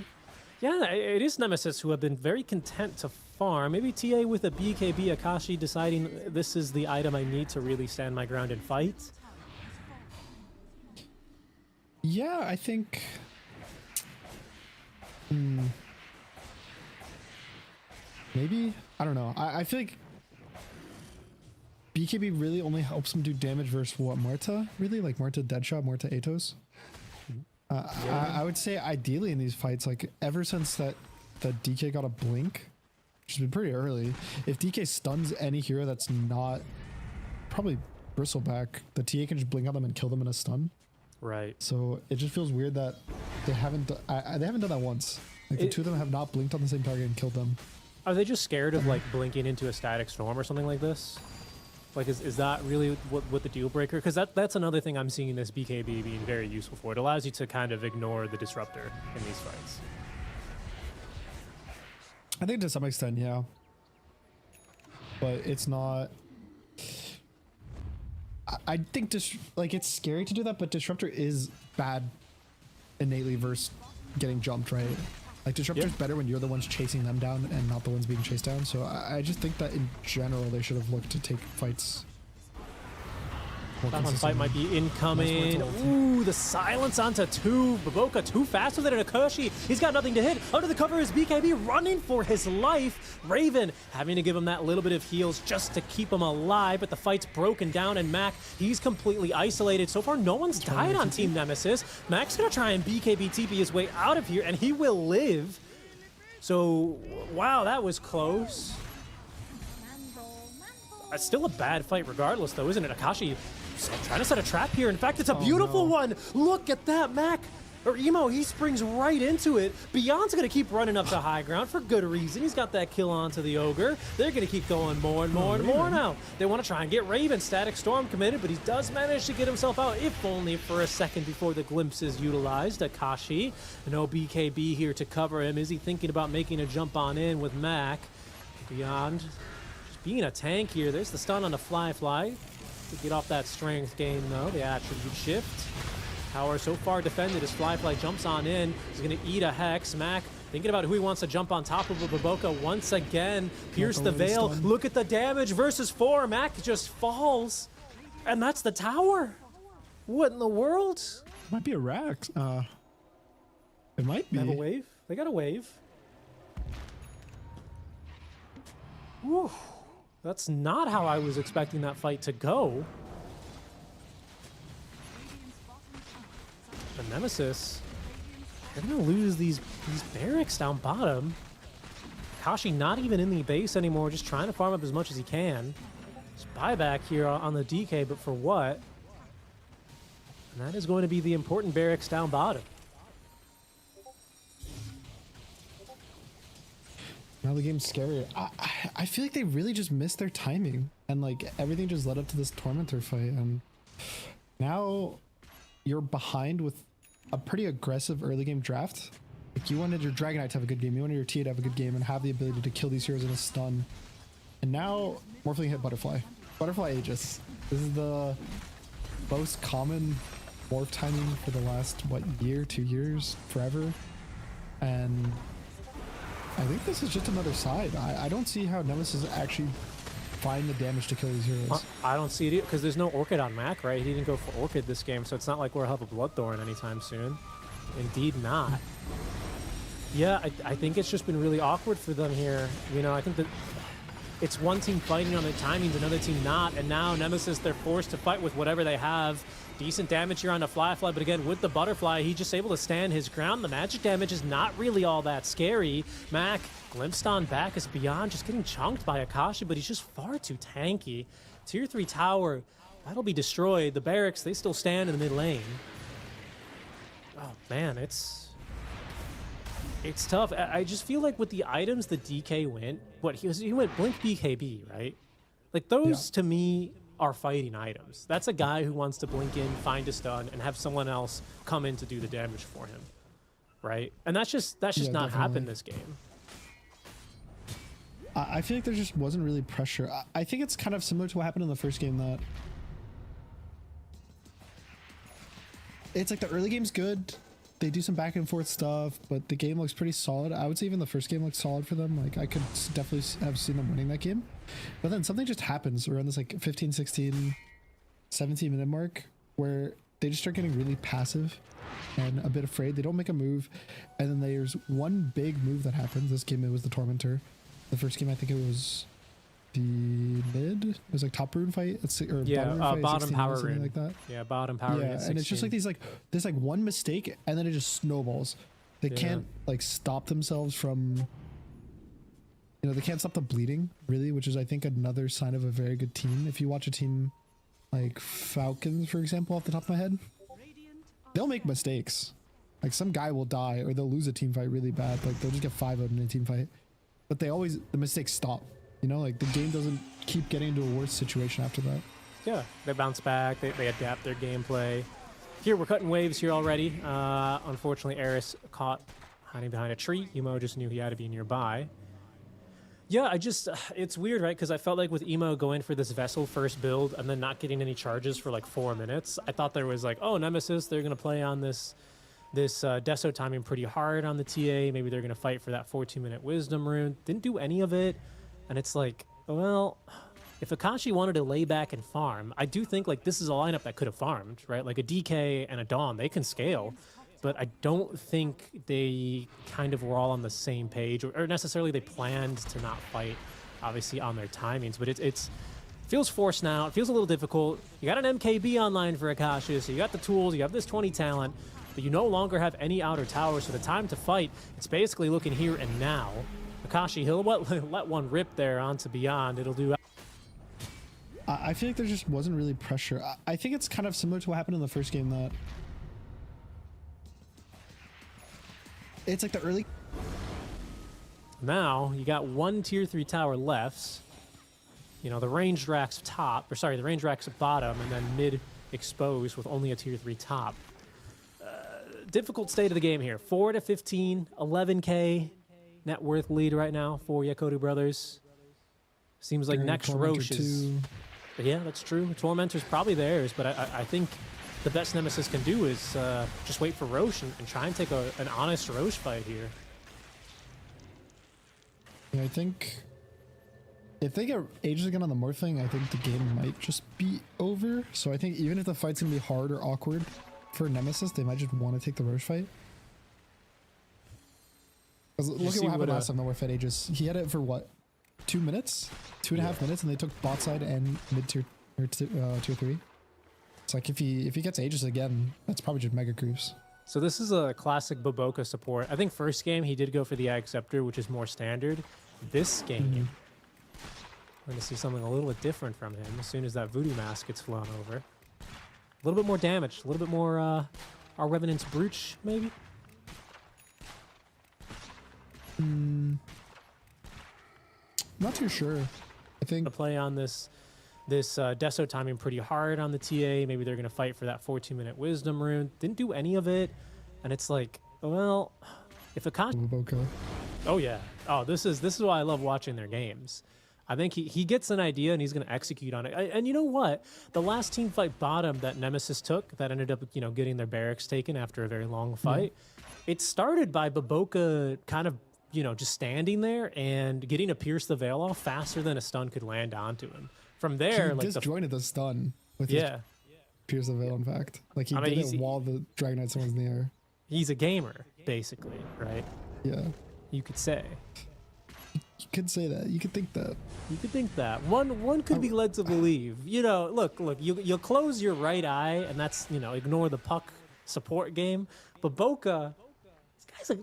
Yeah, it is Nemesis who have been very content to farm. Maybe TA with a BKB, Akashi deciding this is the item I need to really stand my ground and fight. Yeah, I think... maybe? I don't know. I feel like BKB really only helps him do damage versus what, Marta? Really? Like Marta Deadshot, Marta Atos? I would say ideally in these fights, like ever since that DK got a blink, which has been pretty early, if DK stuns any hero that's not probably Bristleback, the TA can just blink on them and kill them in a stun. Right. So it just feels weird that they haven't done that once. Like the two of them have not blinked on the same target and killed them. Are they just scared of like blinking into a static storm or something like this? Like, is that really what the deal breaker? Because that's another thing I'm seeing this BKB being very useful for. It allows you to kind of ignore the disruptor in these fights. I think to some extent, yeah. But it's not. I think like it's scary to do that, but disruptor is bad innately versus getting jumped, right? Like disruptor's better when you're the ones chasing them down and not the ones being chased down. So I just think that in general they should have looked to take fights. That one fight might be incoming. Ooh, the silence onto two. Baboka too fast with it, and Akashi, he's got nothing to hit. Under the cover is BKB running for his life. Raven having to give him that little bit of heals just to keep him alive, but the fight's broken down, and Mac, he's completely isolated. So far, no one's died on Team Nemesis. Mac's gonna try and BKB TP his way out of here, and he will live. So, wow, that was close. It's still a bad fight regardless, though, isn't it? Akashi trying to set a trap here. In fact, it's a beautiful one. Look at that, Mac. Or Emo, he springs right into it. Beyond's going to keep running up to high ground for good reason. He's got that kill onto the Ogre. They're going to keep going more and more and more now. They want to try and get Raven. Static Storm committed, but he does manage to get himself out, if only for a second before the glimpse is utilized. Akashi, no BKB here to cover him. Is he thinking about making a jump on in with Mac? Beyond just being a tank here. There's the stun on the Fly. To get off that strength gain, though, the attribute shift. Tower so far defended as Fly jumps on in. He's going to eat a Hex. Mac thinking about who he wants to jump on top of Baboka once again. Pierce the veil. Look at the damage versus 4. Mac just falls. And that's the tower. What in the world? Might be a Rax. It might be. They have a wave? They got a wave. Whew. That's not how I was expecting that fight to go. The Nemesis, they're gonna lose these barracks down bottom. Kashi not even in the base anymore, just trying to farm up as much as he can. Just buyback here on the DK, but for what? And that is going to be the important barracks down bottom. Now the game's scary. I feel like they really just missed their timing, and like everything just led up to this Tormentor fight, and now you're behind with a pretty aggressive early game draft. Like you wanted your Dragon Knight to have a good game, you wanted your TA to have a good game and have the ability to kill these heroes in a stun, and now Morphling hit Butterfly. Butterfly Aegis. This is the most common morph timing for the last, what, year, 2 years, forever, and I think this is just another side. I don't see how Nemesis actually find the damage to kill these heroes. I don't see it because there's no Orchid on Mac, right? He didn't go for Orchid this game, so it's not like we'll have a Bloodthorn anytime soon. Indeed not. Yeah, I think it's just been really awkward for them here. You know, I think that it's one team fighting on their timings, another team not, and now Nemesis, they're forced to fight with whatever they have. Decent damage here on the Fly, but again, with the Butterfly, he's just able to stand his ground. The magic damage is not really all that scary. Mac, glimpsed on back as Beyond, just getting chunked by Akashi, but he's just far too tanky. Tier 3 tower, that'll be destroyed. The barracks, they still stand in the mid lane. Oh man, it's tough. I just feel like with the items the DK went, he went Blink BKB, right? Like those to me are fighting items. That's a guy who wants to blink in, find a stun, and have someone else come in to do the damage for him, right? And that's just not happened this game. I feel like there just wasn't really pressure. I think it's kind of similar to what happened in the first game, that it's like the early game's good. They do some back and forth stuff, but the game looks pretty solid. I would say even the first game looked solid for them. Like I could definitely have seen them winning that game. But then something just happens around this like 15, 16, 17 minute mark where they just start getting really passive and a bit afraid. They don't make a move. And then there's one big move that happens. This game, it was the Tormentor. The first game, I think it was the mid. It was like top rune fight. Or bottom power rune. Like that. Yeah, bottom power rune. Yeah, and it's just like this like one mistake and then it just snowballs. They can't like stop themselves from, they can't stop the bleeding really, which is I think another sign of a very good team. If you watch a team like Falcons, for example, off the top of my head, they'll make mistakes. Like some guy will die or they'll lose a team fight really bad. Like they'll just get 5-0 in a team fight. But they always, the mistakes stop. You know, like the game doesn't keep getting into a worse situation after that. Yeah, they bounce back. They adapt their gameplay. Here, we're cutting waves here already. Unfortunately, Eris caught hiding behind a tree. Emo just knew he had to be nearby. Yeah, it's weird, right? Because I felt like with Emo going for this Vessel first build and then not getting any charges for like 4 minutes, I thought there was like, oh, Nemesis, they're going to play on this Deso timing pretty hard on the TA. Maybe they're going to fight for that 14-minute Wisdom rune. Didn't do any of it. And it's like, well, if Akashi wanted to lay back and farm, I do think like this is a lineup that could have farmed, right? Like a DK and a Dawn, they can scale. But I don't think they kind of were all on the same page or necessarily they planned to not fight, obviously, on their timings. But it feels forced now. It feels a little difficult. You got an MKB online for Akashi, so you got the tools, you have this 20 talent, but you no longer have any outer towers, so the time to fight, it's basically looking here and now. Akashi, he'll let one rip there onto Beyond. It'll do... I feel like there just wasn't really pressure. I think it's kind of similar to what happened in the first game that it's like the early... Now, you got one tier 3 tower left. You know, the ranged rack's top, or sorry, the ranged rack's bottom, and then mid exposed with only a tier 3 top. Difficult state of the game here. 4-15, 11k net worth lead right now for Yakutou Brothers. Seems like next Roche is... But yeah, that's true. Tormentor's probably theirs, but I think the best Nemesis can do is just wait for Roche and try and take an honest Roche fight here. Yeah, I think if they get Aegis again on the Morphling, I think the game might just be over. So I think even if the fight's gonna be hard or awkward for Nemesis, they might just want to take the Roche fight. Look at what happened last time the Morph had Aegis. He had it for what? 2 minutes? 2.5 minutes, and they took bot side and mid tier or tier 3. It's like if he gets Aegis again, that's probably just mega creeps. So this is a classic Boboka support. I think first game he did go for the Ag Scepter, which is more standard. This game, we're going to see something a little bit different from him as soon as that Voodoo Mask gets flown over. A little bit more damage, a little bit more our Revenant's Brooch, maybe? Not too sure. I think to play on this Deso timing pretty hard on the TA. Maybe they're going to fight for that 14-minute Wisdom rune. Didn't do any of it. And it's like, well, if Akashi... Oh, yeah. Oh, this is why I love watching their games. I think he gets an idea and he's going to execute on it. And you know what? The last team fight bottom that Nemesis took that ended up, you know, getting their barracks taken after a very long fight, it started by Boboka kind of, you know, just standing there and getting to pierce the veil off faster than a stun could land onto him. From there, he like disjointed the stun with his pierce the veil. In fact, like he did it while the Dragon Knight someone's in the air. He's a gamer, basically, right? Yeah, you could say. You could say that. You could think that. You could think that. One could be led to believe. You know, look. You'll close your right eye, and that's, you know, ignore the puck support game. But Boca,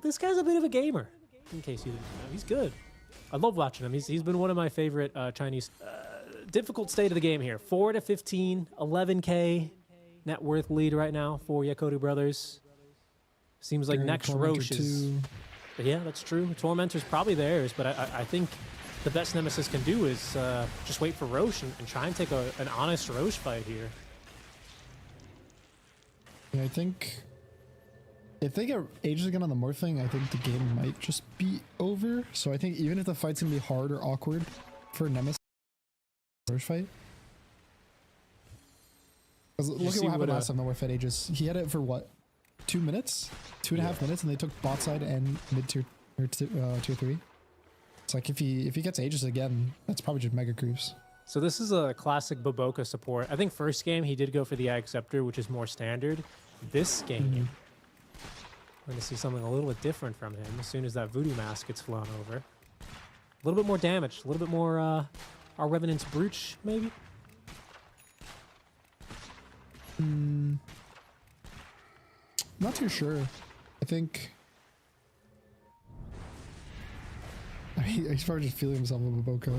this guy's a bit of a gamer. In case you didn't know, he's good. I love watching him. He's been one of my favorite Chinese. Difficult state of the game here. 4-15, 11k net worth lead right now for Yakutou Brothers. Seems like next Roche is... Yeah, that's true. Tormentor's probably theirs, but I think the best Nemesis can do is just wait for Roche and try and take an honest Roche fight here. Yeah, I think if they get Aegis again on the Morphling, I think the game might just be over. So I think even if the fight's gonna be hard or awkward for Nemesis, Roche fight. Look at what happened last time the Morph had Aegis. He had it for what? 2 minutes? 2.5 minutes, and they took bot side and mid tier or tier 3. It's like if he gets Aegis again, that's probably just mega creeps. So this is a classic Boboka support. I think first game he did go for the Ag Scepter, which is more standard. This game, we're going to see something a little bit different from him as soon as that Voodoo Mask gets flown over. A little bit more damage, a little bit more our Revenant's Brooch, maybe? Not too sure. I think... he's probably just feeling himself with Boboka.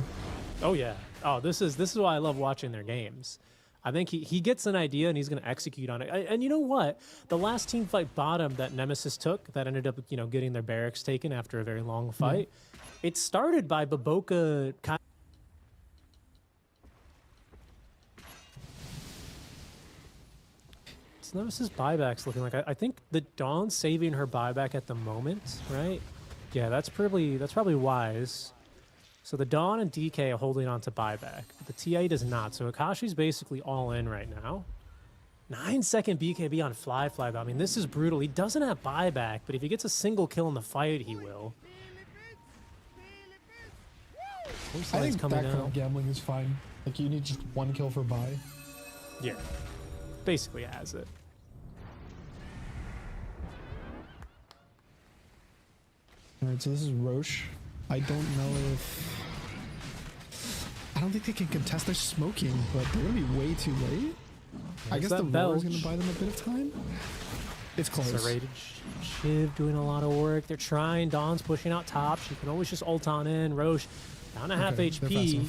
Oh, yeah. Oh, this is why I love watching their games. I think he gets an idea and he's going to execute on it. And you know what? The last team fight bottom that Nemesis took, that ended up, you know, getting their barracks taken after a very long fight, it started by Baboka. It's Nemesis buybacks looking like. I think the Dawn's saving her buyback at the moment, right? Yeah, that's probably wise. So the Dawn and DK are holding on to buyback. But the TI does not. So Akashi's basically all in right now. 9-second BKB on Fly though. I mean, this is brutal. He doesn't have buyback, but if he gets a single kill in the fight, he will. I think that kind of gambling is fine. Like, you need just 1 kill for buy. Yeah. Basically has it. Alright, so this is Roche. I don't know if... I don't think they can contest their smoking, but they're going to be way too late. I guess the Roar is going to buy them a bit of time. It's close. Serrated Shiv doing a lot of work. They're trying. Dawn's pushing out top. She can always just ult on in. Roche down to half HP.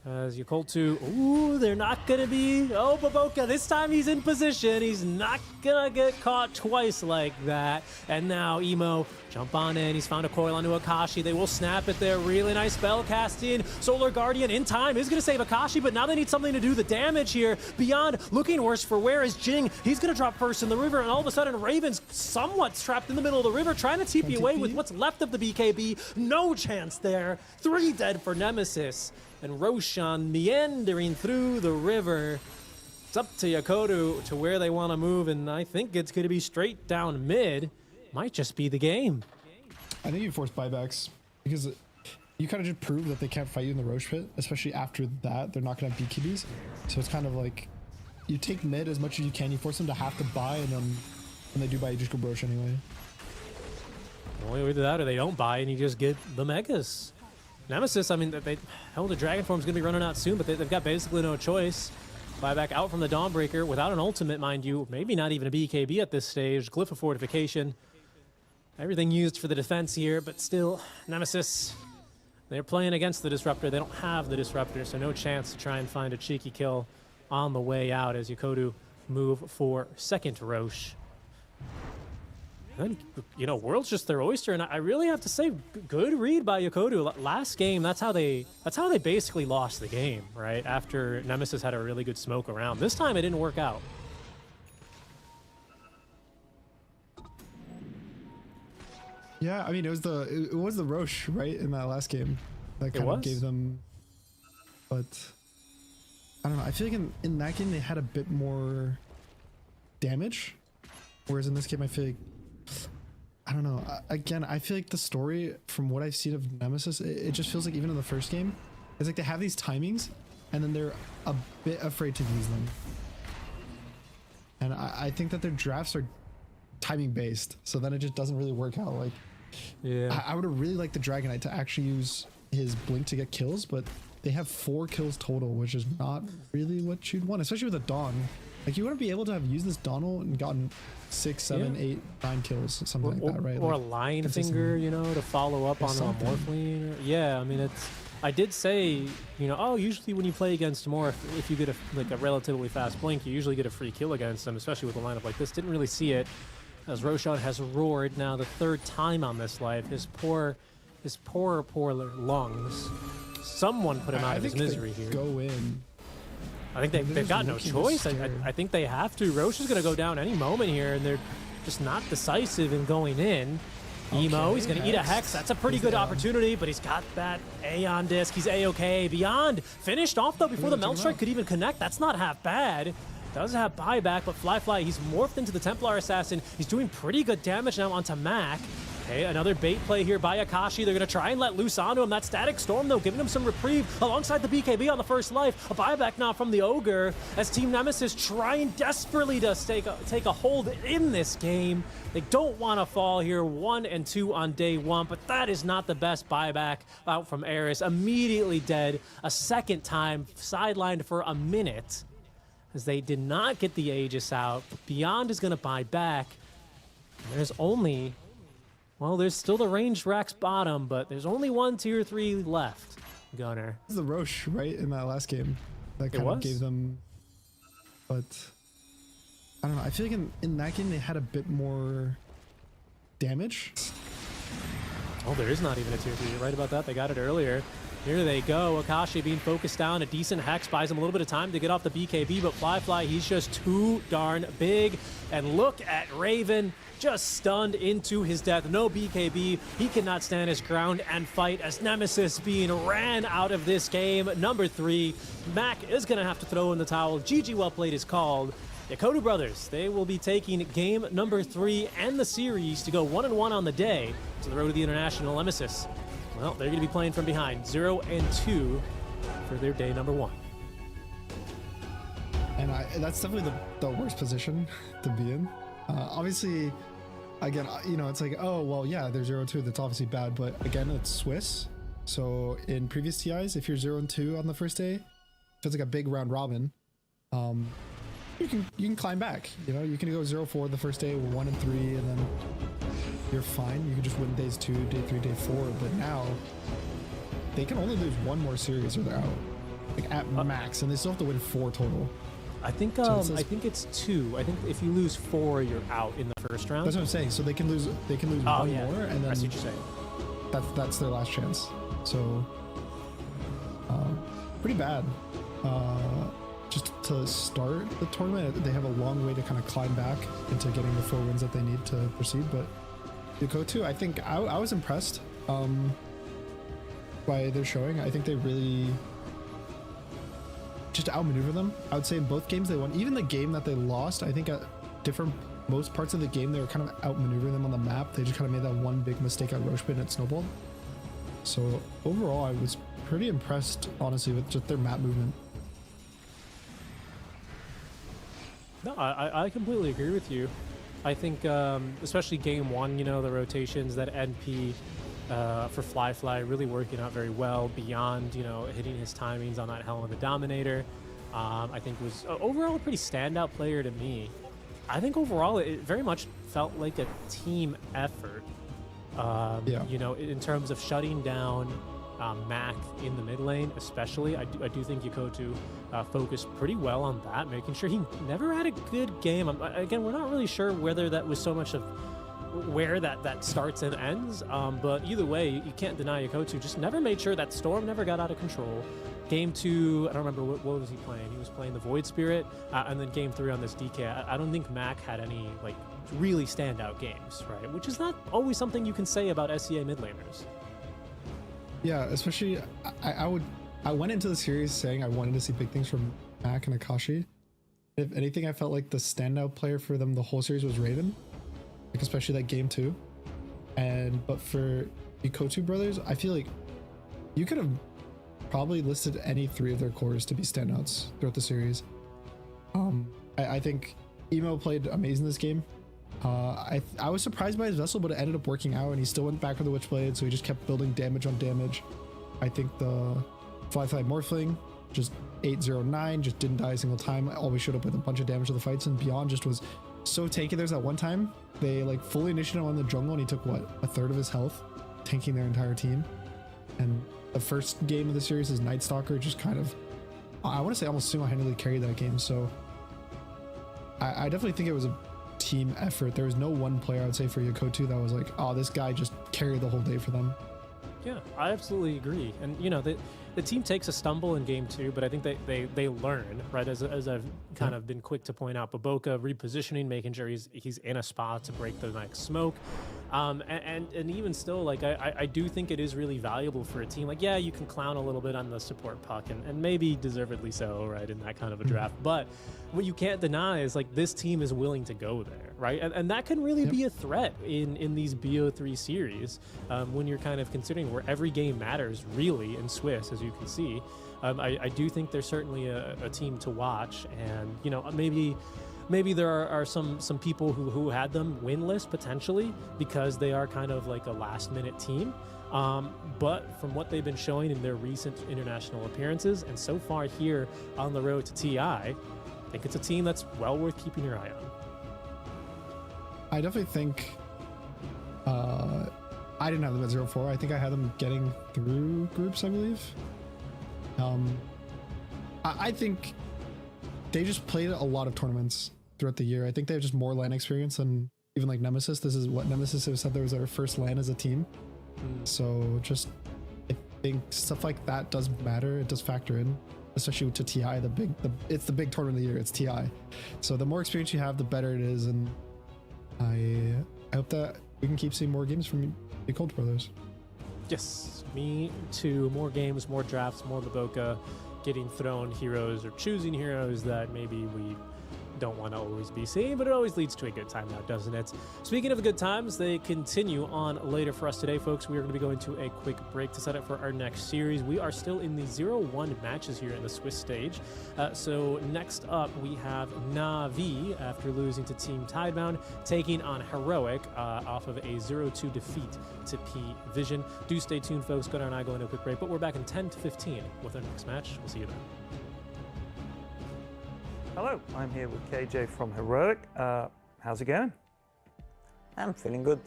As Yakutou, ooh, they're not going to be... Oh, Baboka, this time he's in position. He's not going to get caught twice like that. And now Emo, jump on in. He's found a coil onto Akashi. They will snap it there. Really nice spell casting. Solar Guardian in time is going to save Akashi, but now they need something to do the damage here. Beyond, looking worse for where is Jing. He's going to drop first in the river, and all of a sudden Raven's somewhat trapped in the middle of the river, trying to TP away with what's left of the BKB. No chance there. 3 dead for Nemesis. And Roshan meandering through the river. It's up to Yakutou to where they want to move, and I think it's going to be straight down mid. Might just be the game. I think you force buybacks because you kind of just prove that they can't fight you in the Roche pit, especially after that. They're not going to have BKBs. So it's kind of like you take mid as much as you can. You force them to have to buy, and then when they do buy, you just go Roche anyway. Well, either that or they don't buy, and you just get the Megas. Nemesis, I mean, the Dragon Form's going to be running out soon, but they've got basically no choice. Buyback out from the Dawnbreaker without an ultimate, mind you. Maybe not even a BKB at this stage. Glyph of Fortification. Everything used for the defense here, but still, Nemesis, they're playing against the Disruptor. They don't have the Disruptor, so no chance to try and find a cheeky kill on the way out as Yakutou move for second Roche. And, you know, World's just their oyster, and I really have to say, good read by Yakutou. Last game, that's how they basically lost the game, right? After Nemesis had a really good smoke around. This time, it didn't work out. Yeah, I mean, it was the Roche, right, in that last game that kind of gave them. But I don't know. I feel like in that game they had a bit more damage, whereas in this game I feel like, I don't know. Again, I feel like the story, from what I've seen of Nemesis, it just feels like even in the first game, it's like they have these timings, and then they're a bit afraid to use them. And I think that their drafts are timing based, so then it just doesn't really work out. Like, yeah, I would have really liked the Dragon Knight to actually use his blink to get kills, but they have 4 kills total, which is not really what you'd want, especially with a Dawn. Like, you want to be able to have used this Donald and gotten 6, 7, 8, 9 kills, something like that, right? Or like, a Lion Finger, you know, to follow up on a Morphling. Yeah, I mean, it's. I did say, you know, oh, usually when you play against Morph, if you get a relatively fast blink, you usuly get a free kill against them, especially with a lineup like this. Didn't really see it, as Roshan has roared now the 3rd time on this life. His poor lungs. Someone put him out of his misery here. Go in. I think they've got no choice. I think they have to. Roche is going to go down any moment here, and they're just not decisive in going in. Emo, he's going to eat a Hex. That's a pretty good opportunity, but he's got that Aeon Disc. He's A-okay. Beyond finished off, though, before the Melt Strike could even connect. That's not half bad. Does have buyback, but Fly, he's morphed into the Templar Assassin. He's doing pretty good damage now onto Mac. Okay, another bait play here by Akashi. They're going to try and let loose onto him. That Static Storm, though, giving him some reprieve alongside the BKB on the first life. A buyback now from the Ogre as Team Nemesis trying desperately to take a hold in this game. They don't want to fall here 1 and 2 on day 1, but that is not the best buyback out from Eris. Immediately dead. A second time, sidelined for a minute as they did not get the Aegis out. Beyond is going to buy back. There's only... Well, there's still the ranged Rax bottom, but there's only 1 tier 3 left, Gunner. This is the Roche, right, in that last game. That kind of gave them... but I don't know. I feel like in that game they had a bit more damage. Oh, there is not even a tier 3. You're right about that. They got it earlier. Here they go. Akashi being focused down. A decent Hex buys him a little bit of time to get off the BKB, but Fly, he's just too darn big. And look at Raven, just stunned into his death. No BKB. He cannot stand his ground and fight as Nemesis being ran out of this game. Number 3, Mac is going to have to throw in the towel. GG well played is called. Yakutou Brothers, they will be taking game number 3 and the series to go 1-1 on the day to the road to the International Nemesis. Well, they're going to be playing from behind, 0-2 for their day number 1. And that's definitely the worst position to be in. Obviously, again, you know, it's like, oh, well, yeah, they're 0-2. That's obviously bad. But again, it's Swiss. So in previous TIs, if you're 0-2 on the first day, it feels like a big round robin. You can climb back. You know, you can go 0-4 the first day, 1-3, and then you're fine. You can just win days 2, day 3, day 4. But now they can only lose 1 more series or they're out, like at max, and they still have to win 4 total. I think I think it's 2. I think if you lose 4, you're out in the first round. That's what I'm saying. So they can lose 1 more, and then I see what you're saying. That's their last chance. So pretty bad. Just to start the tournament, they have a long way to kind of climb back into getting the 4 wins that they need to proceed. But Yakutou, I think I was impressed by their showing. I think they really just outmaneuver them. I would say in both games they won. Even the game that they lost, I think at most parts of the game they were kind of outmaneuvering them on the map. They just kind of made that one big mistake at Roche Pit at Snowball. So overall, I was pretty impressed, honestly, with just their map movement. No, I completely agree with you. I think, especially game 1, you know, the rotations, that NP for Fly really working out very well beyond, you know, hitting his timings on that Hell of the Dominator. I think was overall a pretty standout player to me. I think overall it very much felt like a team effort. You know, in terms of shutting down Mac in the mid lane, especially. I do think Yakutou focused pretty well on that, making sure he never had a good game. Again, we're not really sure whether that was so much of where that starts and ends, but either way, you can't deny Yakutou just never made sure that Storm never got out of control. Game 2, I don't remember what was he playing. He was playing the Void Spirit, and then game 3 on this DK. I don't think Mac had any like really standout games, right? Which is not always something you can say about SEA mid laners. Yeah, especially I went into the series saying I wanted to see big things from Mac and Akashi. If anything, I felt like the standout player for them the whole series was Raven, like especially that game 2. But for Yakutou Brothers, I feel like you could have probably listed any 3 of their cores to be standouts throughout the series. I think Emo played amazing this game. I was surprised by his Vessel, but it ended up working out, and he still went back for the Witchblade, so he just kept building damage on damage. I think the Fly Morphling, just 809, just didn't die a single time. Always showed up with a bunch of damage to the fights, and Beyond just was so tanky. There's that one time they like fully initiated on the jungle, and he took what, a third of his health, tanking their entire team. And the first game of the series is Night Stalker, just kind of, I want to say almost single-handedly carried that game. So I definitely think it was a team effort. There was no one player I would say for Yakutou that was like, oh, this guy just carried the whole day for them. Yeah, I absolutely agree. And you know, the team takes a stumble in game 2, but I think they learn, right? As I've kind of been quick to point out, Baboka repositioning, making sure he's in a spot to break the next smoke. And even still, like I do think it is really valuable for a team. Like, yeah, you can clown a little bit on the support puck, and maybe deservedly so, right, in that kind of a draft. But what you can't deny is like this team is willing to go there, right? And that can really be a threat in these BO3 series when you're kind of considering where every game matters really in Swiss, as you can see. I do think there's certainly a team to watch, and you know, maybe there are some people who had them winless potentially because they are kind of like a last minute team. But from what they've been showing in their recent international appearances and so far here on the road to TI, I think it's a team that's well worth keeping your eye on. I definitely think I didn't have them at 0-4. I think I had them getting through groups, I believe. I think they just played a lot of tournaments throughout the year. I think they have just more LAN experience than even like Nemesis. This is what Nemesis have said, there was their first LAN as a team. So just, I think stuff like that does matter. It does factor in, especially to TI. It's the big tournament of the year. It's TI. So the more experience you have, the better it is. And I hope that we can keep seeing more games from the Yakutou Brothers. Yes, me too. More games, more drafts, more Laboca getting thrown heroes or choosing heroes that maybe we don't want to always be seeing, but it always leads to a good time now, doesn't it? Speaking of good times, they continue on later for us today, folks. We are going to be going to a quick break to set up for our next series. We are still in the 0-1 matches here in the Swiss stage. So next up, we have Na'Vi, after losing to Team Tidebound, taking on Heroic off of a 0-2 defeat to PVISION. Do stay tuned, folks. Gunnar and I go into a quick break, but we're back in 10 to 15 with our next match. We'll see you then. Hello, I'm here with KJ from Heroic. How's it going? I'm feeling good.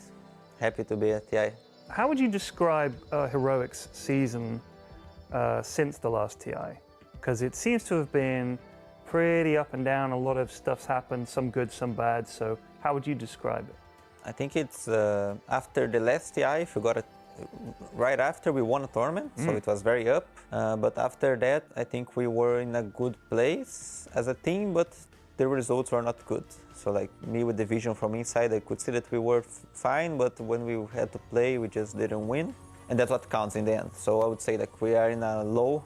Happy to be at TI. How would you describe Heroic's season since the last TI? Because it seems to have been pretty up and down. A lot of stuff's happened, some good, some bad. So how would you describe it? I think it's after the last TI, if you got it right after, we won a tournament, so it was very up. But after that, I think we were in a good place as a team, but the results were not good. So like me with the vision from inside, I could see that we were fine, but when we had to play, we just didn't win. And that's what counts in the end. So I would say like we are in a low,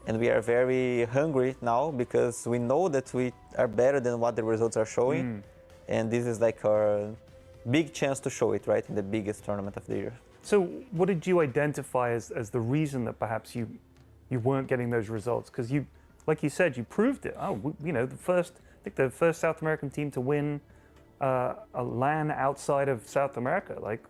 and we are very hungry now because we know that we are better than what the results are showing. And this is like our big chance to show it, right, in the biggest tournament of the year. So what did you identify as the reason that perhaps you weren't getting those results? Because you, like you said, you proved it. Oh, you know, I think the first South American team to win a LAN outside of South America, like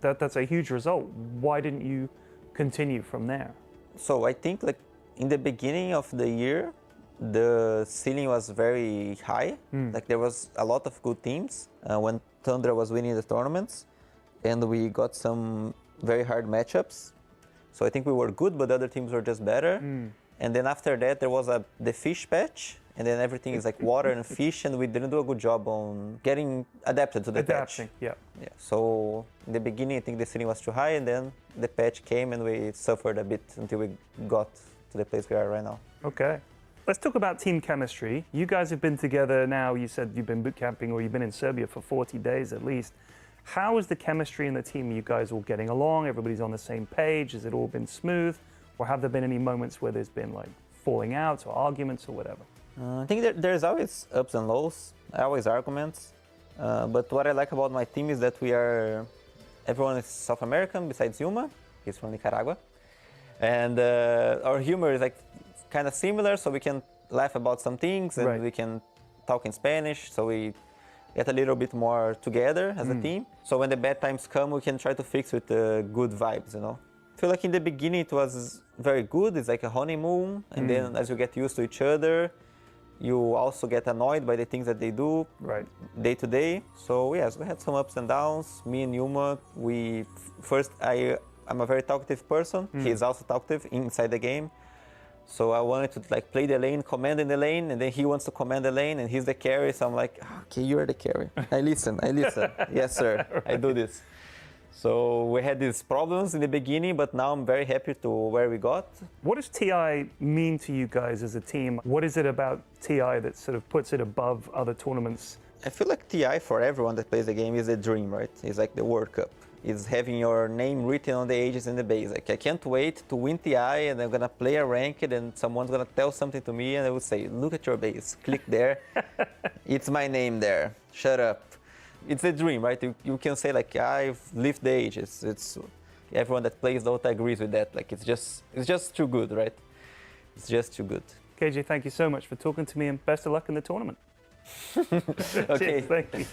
that's a huge result. Why didn't you continue from there? So I think like in the beginning of the year, the ceiling was very high. Like there was a lot of good teams when Tundra was winning the tournaments. And we got some very hard matchups. So I think we were good, but the other teams were just better. And then after that, there was the fish patch. And then everything is like water and fish. And we didn't do a good job on getting adapted to the patch. Yeah. So in the beginning, I think the ceiling was too high. And then the patch came and we suffered a bit until we got to the place we are right now. Okay. Let's talk about team chemistry. You guys have been together now. You said you've been boot camping or you've been in Serbia for 40 days at least. How is the chemistry in the team? Are you guys all getting along? Everybody's on the same page? Has it all been smooth? Or have there been any moments where there's been like falling outs or arguments or whatever? I think there's always ups and lows, always arguments. But what I like about my team is that everyone is South American besides Yuma. He's from Nicaragua. And our humor is like kind of similar, so we can laugh about some things and we can talk in Spanish. So we get a little bit more together as a team. So when the bad times come, we can try to fix with good vibes, you know. I feel like in the beginning it was very good. It's like a honeymoon. And then as you get used to each other, you also get annoyed by the things that they do day to day. So yes, we had some ups and downs. Me and Yuma, I'm a very talkative person. He's also talkative inside the game. So I wanted to like play the lane, command in the lane, and then he wants to command the lane, and he's the carry. So I'm like, okay, you're the carry. I listen. Yes, sir, I do this. So we had these problems in the beginning, but now I'm very happy to where we got. What does TI mean to you guys as a team? What is it about TI that sort of puts it above other tournaments? I feel like TI for everyone that plays the game is a dream, right? It's like the World Cup. It's having your name written on the ages in the base. Like, I can't wait to win TI and I'm gonna play a ranked and someone's gonna tell something to me and I will say, look at your base, click there. It's my name there, shut up. It's a dream, right? You can say like, I've lived the ages. It's everyone that plays Dota agrees with that. Like, it's just too good, right? It's just too good. KJ, thank you so much for talking to me and best of luck in the tournament. Okay. Cheers, thank you.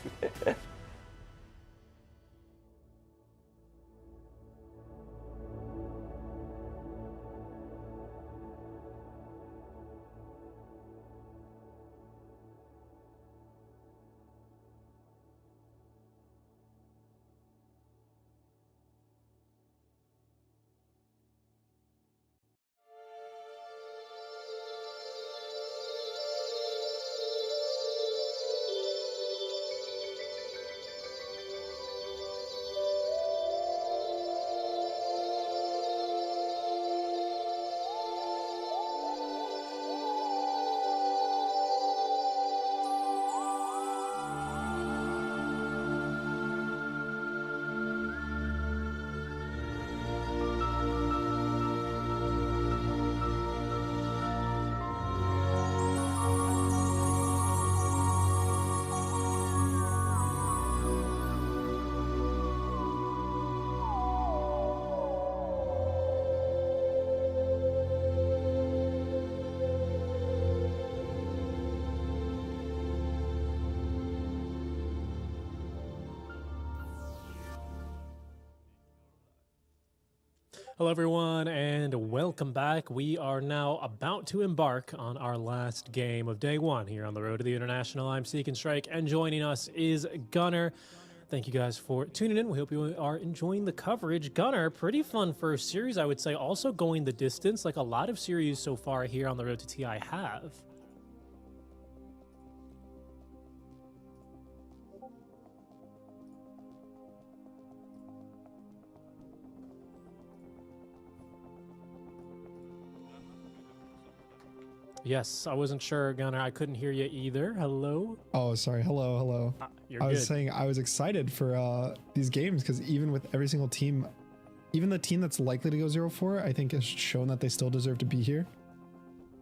Hello, everyone, and welcome back. We are now about to embark on our last game of day one here on the road to the International. I'm Seek and Strike, and joining us is Gunner. Thank you guys for tuning in. We hope you are enjoying the coverage. Gunner, pretty fun first series, I would say. Also going the distance, like a lot of series so far here on the road to TI have. Yes, I wasn't sure, Gunner. I couldn't hear you either. Hello? Oh, sorry. Hello, hello. You're I was good. saying I was excited for these games because even with every single team, even the team that's likely to go 0-4, I think has shown that they still deserve to be here.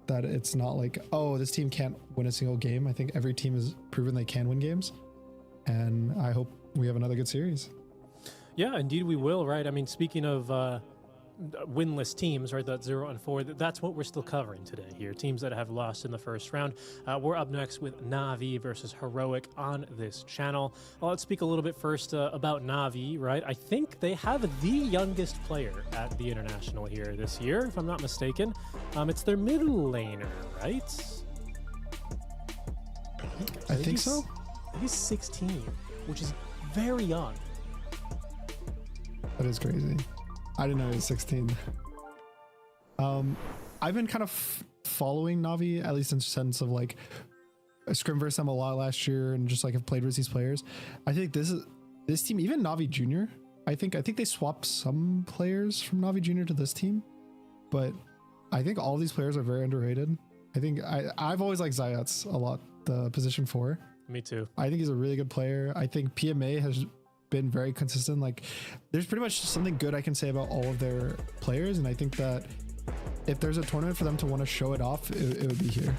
That it's not like, oh, this team can't win a single game. I think every team has proven they can win games. And I hope we have another good series. Yeah, indeed we will, right? I mean, speaking of winless teams, right, that 0-4, that's what we're still covering today here. Teams that have lost in the first round. We're up next with Na'Vi versus Heroic on this channel. Let's speak a little bit first about Na'Vi, right? I think they have the youngest player at the International here this year, if I'm not mistaken. It's their middle laner, right? I think so. He's 16, which is very young. That is crazy. I didn't know he was 16. I've been kind of following Na'Vi, at least in the sense of like scrim versus them a lot last year, and just like have played with these players. I think this team, even Na'Vi Junior, I think they swapped some players from Na'Vi Junior to this team, but I think all these players are very underrated. I think I've always liked Zayats a lot, the position 4. Me too. I think he's a really good player. I think PMA has been very consistent. Like, there's pretty much something good I can say about all of their players, and I think that if there's a tournament for them to want to show it off, it would be here.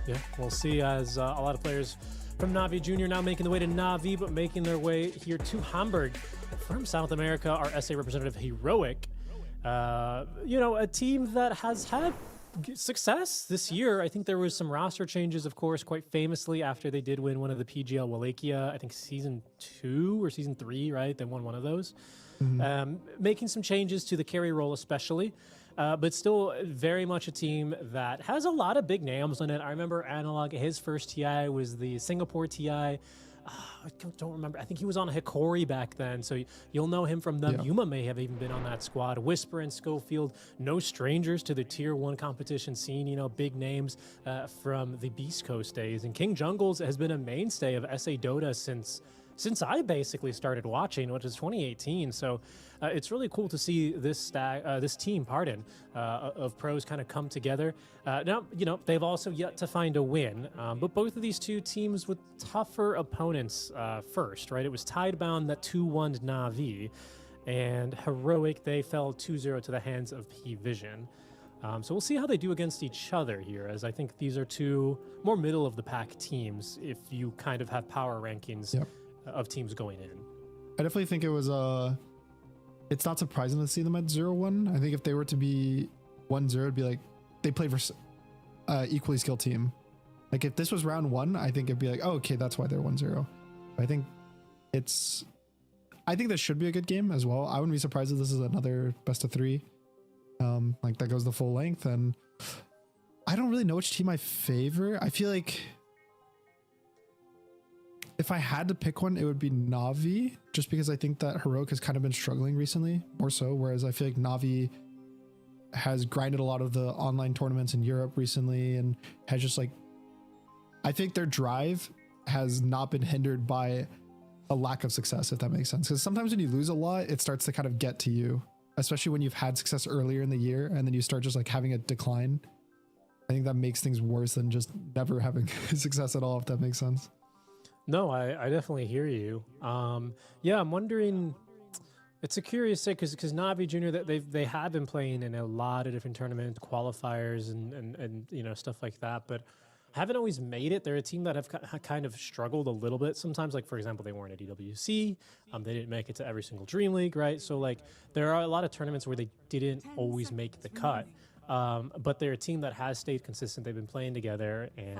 Yeah, we'll see, as a lot of players from Na'Vi Junior now making the way to Na'Vi, but making their way here to Hamburg from South America. Our SA representative, Heroic, you know, a team that has had success this year. I think there was some roster changes, of course, quite famously after they did win one of the PGL Wallachia, I think season 2 or season 3, right? They won one of those. Making some changes to the carry role especially, but still very much a team that has a lot of big names on it. I remember Analog, his first TI was the Singapore TI. I don't remember. I think he was on Hikori back then, so you'll know him from them. Yeah. Yuma may have even been on that squad. Whisper and Schofield, no strangers to the Tier 1 competition scene, you know, big names from the Beast Coast days. And King Jungles has been a mainstay of SA Dota since I basically started watching, which is 2018. So it's really cool to see this team, of pros kind of come together. Now, you know, they've also yet to find a win, but both of these two teams with tougher opponents first, right? It was Tidebound that 2-1'd Na'Vi, and Heroic, they fell 2-0 to the hands of PVISION. So we'll see how they do against each other here, as I think these are two more middle of the pack teams if you kind of have power rankings of teams going in. I definitely think it was it's not surprising to see them at 0-1. I think if they were to be 1-0, it'd be like they played for equally skilled team. Like if this was round 1, I think it'd be like, oh, okay, that's why they're 1-0. I think this should be a good game as well. I wouldn't be surprised if this is another best of 3, like that goes the full length. And I don't really know which team I favor. I feel like if I had to pick one, it would be Na'Vi, just because I think that Heroic has kind of been struggling recently, more so, whereas I feel like Na'Vi has grinded a lot of the online tournaments in Europe recently, and has just like, I think their drive has not been hindered by a lack of success, if that makes sense. Because sometimes when you lose a lot, it starts to kind of get to you, especially when you've had success earlier in the year, and then you start just like having a decline. I think that makes things worse than just never having success at all, if that makes sense. No, I definitely hear you. Yeah, I'm wondering. It's a curious thing because Na'Vi Junior, they have been playing in a lot of different tournament qualifiers and you know, stuff like that, but haven't always made it. They're a team that have kind of struggled a little bit sometimes. Like, for example, they weren't at EWC. They didn't make it to every single Dream League, right? So like there are a lot of tournaments where they didn't always make the cut. But they're a team that has stayed consistent. They've been playing together, and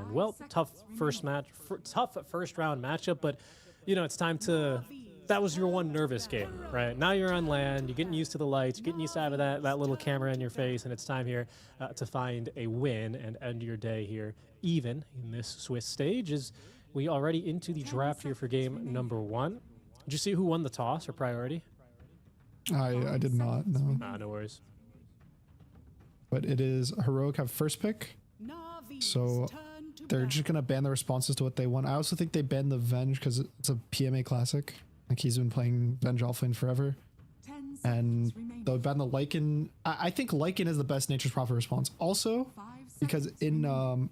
tough first round matchup. But you know, it's time to that was your one nervous game, right? Now you're on land, you're getting used to the lights, you're getting used to having that little camera in your face, and it's time here to find a win and end your day here even in this Swiss stage. Is we already into the draft here for game number 1. Did you see who won the toss or priority? I did not, no. No worries. But it is Heroic have first pick. So they're just going to ban the responses to what they want. I also think they banned the Venge because it's a PMA classic. Like he's been playing Venge offlane forever. And they'll ban the Lycan. I think Lycan is the best Nature's Prophet response. Also, because in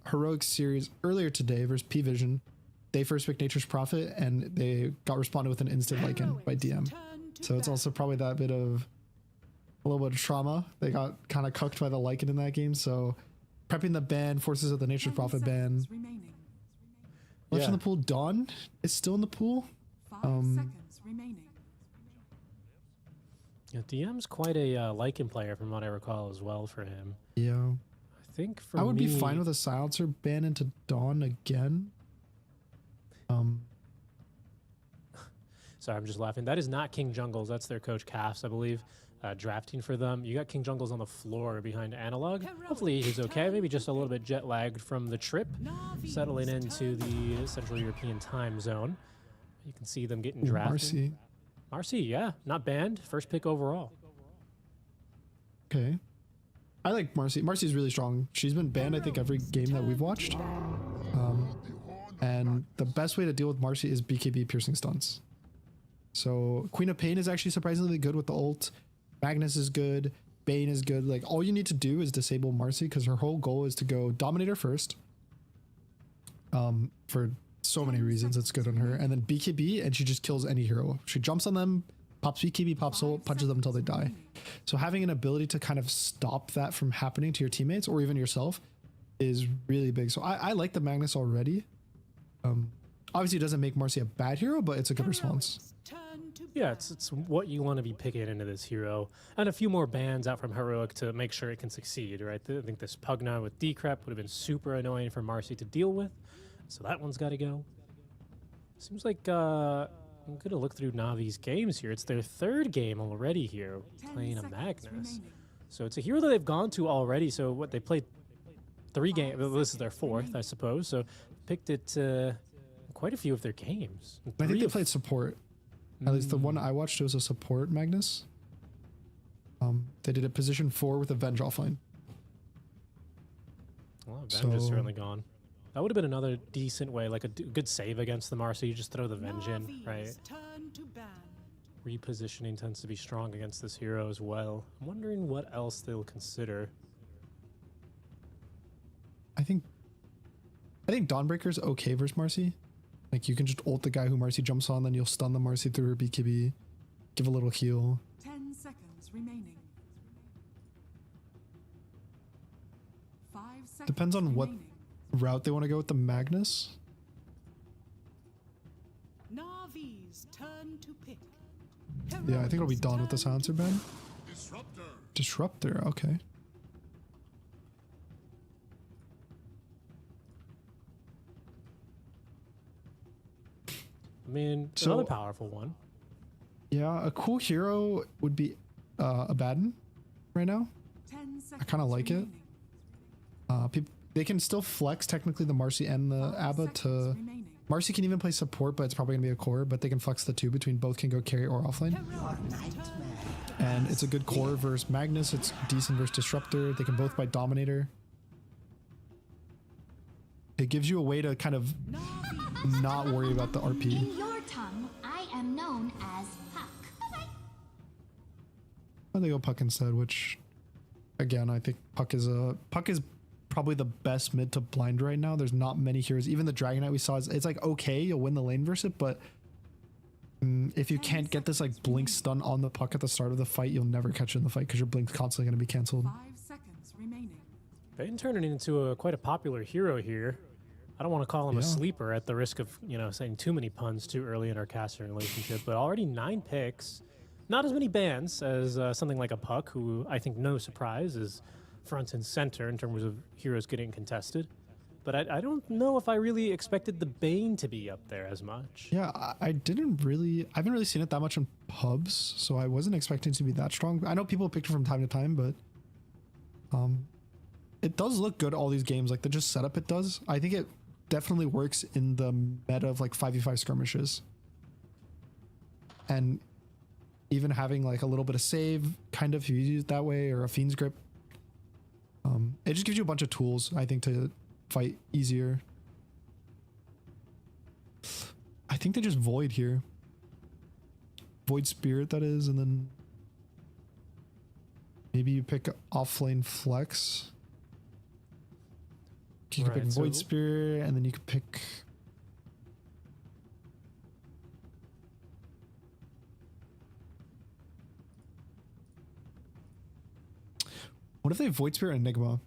Heroic series earlier today versus PVISION, they first picked Nature's Prophet and they got responded with an instant Lycan by DM. So it's also probably that bit of a little bit of trauma. They got kind of cooked by the Lycan in that game. So prepping the ban, forces of the Nature's Prophet ban. Left in the pool, Dawn is still in the pool. Yeah, DM's quite a Lycan player from what I recall as well for him. Yeah. I think for I would me, be fine with a silencer ban into Dawn again. Sorry, I'm just laughing. That is not King Jungles. That's their coach, Cass, I believe, drafting for them. You got King Jungles on the floor behind Analog. Hopefully he's okay. Maybe just a little bit jet lagged from the trip, settling into the Central European time zone. You can see them getting drafted. Marcy, yeah, not banned. First pick overall. Okay. I like Marcy. Marcy's really strong. She's been banned, I think, every game that we've watched. And the best way to deal with Marcy is BKB piercing stunts. So Queen of Pain is actually surprisingly good with the ult. Magnus is good. Bane is good. Like all you need to do is disable Marcy because her whole goal is to go Dominator first. For so many reasons, it's good on her. And then BKB, and she just kills any hero. She jumps on them, pops BKB, pops ult, punches them until they die. So having an ability to kind of stop that from happening to your teammates or even yourself is really big. So I like the Magnus already. Obviously it doesn't make Marcy a bad hero, but it's a good response. Yeah, it's what you want to be picking into this hero. And a few more bans out from Heroic to make sure it can succeed, right? I think this Pugna with Decrep would have been super annoying for Marcy to deal with. So that one's got to go. Seems like I'm going to look through Navi's games here. It's their 3rd game already here, playing a Magnus. So it's a hero that they've gone to already. So what, they played 3 games. Well, this is their 4th, I suppose. So picked it quite a few of their games. I think they played support. At least the one I watched was a support Magnus. They did a position 4 with a Venge offline. Well, Venge is certainly gone. That would have been another decent way, like a good save against the Marcy. You just throw the Venge in, right? Repositioning tends to be strong against this hero as well. I'm wondering what else they'll consider. I think Dawnbreaker's okay versus Marcy. Like you can just ult the guy who Marcy jumps on, then you'll stun the Marcy through her BKB, give a little heal. 10 seconds remaining. 5 seconds Depends on what route they want to go with the Magnus. Navi's turn to pick. Yeah, I think it'll be Dawn with the silencer ban. Disruptor, okay. I mean, another powerful one. Yeah, a cool hero would be Abaddon right now. I kind of like it. They can still flex technically the Marcy and the Abba to... Marcy can even play support, but it's probably going to be a core, but they can flex the 2 between both can go carry or offlane. And it's a good core versus Magnus. It's decent versus Disruptor. They can both buy Dominator. It gives you a way to kind of not worry about the RP. In your tongue, I am known as Puck. Well, they go Puck instead, which again, I think Puck is probably the best mid to blind right now. There's not many heroes. Even the Dragon Knight we saw, it's like okay, you'll win the lane versus it, but if you can't get this like blink stun on the Puck at the start of the fight, you'll never catch it in the fight because your blink's constantly going to be canceled. 5 seconds remaining. Bane turning into quite a popular hero here. I don't want to call him a sleeper at the risk of, saying too many puns too early in our casting relationship, but already 9 picks. Not as many bans as something like a Puck, who I think, no surprise, is front and center in terms of heroes getting contested. but I don't know if I really expected the Bane to be up there as much. Yeah, I haven't really seen it that much in pubs, so I wasn't expecting it to be that strong. I know people picked it from time to time, but it does look good, all these games. Like the just setup it does. I think it definitely works in the meta of like 5v5 skirmishes. And even having like a little bit of save, kind of, if you use it that way, or a Fiend's Grip. It just gives you a bunch of tools, I think, to fight easier. I think they just Void here. Void Spirit, that is, and then maybe you pick offlane Flex. You can pick Void Spirit, and then you can pick... What if they Void Spirit Enigma?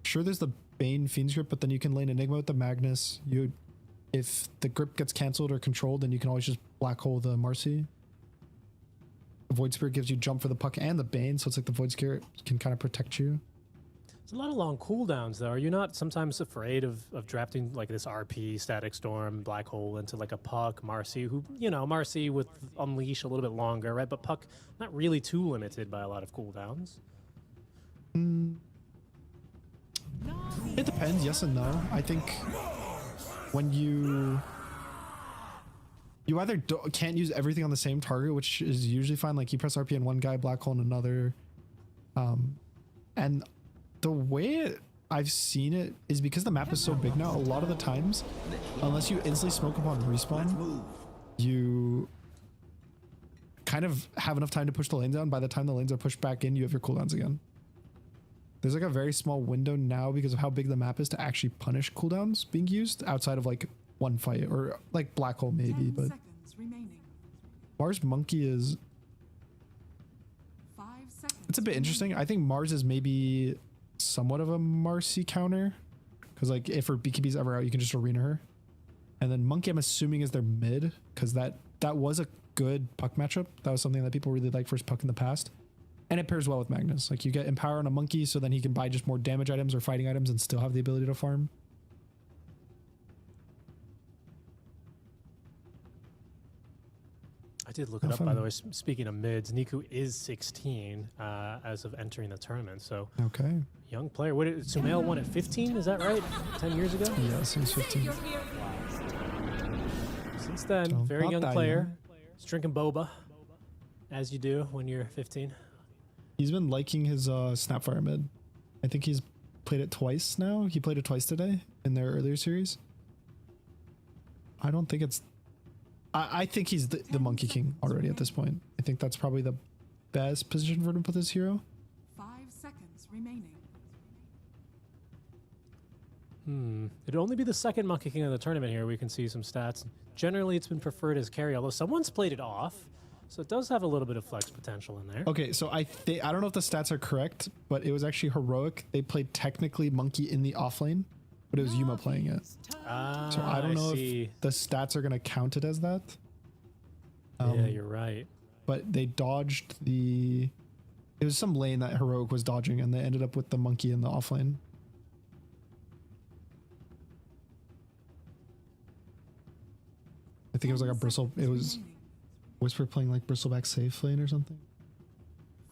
Sure, there's the Bane Fiend's Grip, but then you can lane Enigma with the Magnus. If the grip gets cancelled or controlled, then you can always just Black Hole the Marcy. The Void Spirit gives you jump for the puck and the Bane, so it's like the Void Spirit can kind of protect you. It's a lot of long cooldowns, though. Are you not sometimes afraid of drafting like this RP, Static Storm, Black Hole into like a Puck, Marcy, who, you know, Marcy with Unleash a little bit longer, right? But Puck not really too limited by a lot of cooldowns. It depends, yes and no. I think when you either can't use everything on the same target, which is usually fine, like you press RP on one guy, Black Hole on another, and the way I've seen it is because the map is so big now, a lot of the times, unless you instantly smoke upon respawn, you kind of have enough time to push the lanes down. By the time the lanes are pushed back in, you have your cooldowns again. There's like a very small window now because of how big the map is to actually punish cooldowns being used outside of like one fight or like Black Hole maybe, but Mars Monkey is... It's a bit interesting. I think Mars is maybe somewhat of a Marcy counter because like if her BKB's ever out, you can just arena her. And then Monkey, I'm assuming, is their mid because that was a good puck matchup. That was something that people really liked versus puck in the past. And it pairs well with Magnus. Like you get Empower on a Monkey, so then he can buy just more damage items or fighting items and still have the ability to farm. I did look it up, by the way. Speaking of mids, Niku is 16 as of entering the tournament. So okay, young player. What did Sumail won at 15? Is that right? 10 years ago? Yeah, since 15. Since then, So, very not young that player. young. He's drinking boba, as you do when you're 15. He's been liking his Snapfire mid. I think he's played it twice now. He played it twice today in their earlier series. I don't think it's... I think he's the Monkey King already at this point. I think that's probably the best position for him to put this hero. 5 seconds remaining. It'd only be the second Monkey King of the tournament here. We can see some stats. Generally, it's been preferred as carry, although someone's played it off. So it does have a little bit of flex potential in there. Okay, so I don't know if the stats are correct, but it was actually Heroic. They played technically Monkey in the offlane, but it was Yuma playing it. So I don't know if the stats are going to count it as that. Yeah, you're right. But they dodged the... It was some lane that Heroic was dodging, and they ended up with the Monkey in the offlane. I think it was like a Bristle... It was Whisper playing like Bristleback safe lane or something.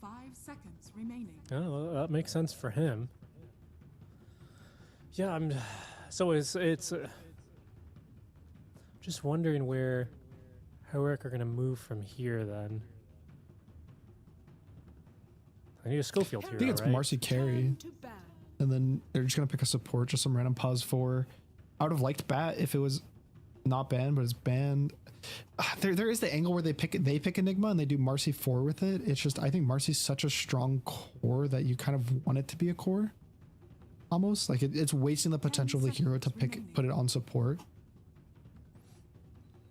5 seconds remaining. Oh, that makes sense for him. Yeah, so it's just wondering where Heroic are going to move from here then. I need a Schofield hero, I think it's right? Marcy carry. And then they're just going to pick a support, just some random pause for... I would have liked Bat if it was not banned, but it's banned. There is the angle where they pick Enigma and they do Marcy 4 with it. It's just, I think Marcy's such a strong core that you kind of want it to be a core. Almost like it's wasting the potential of the hero to put it on support.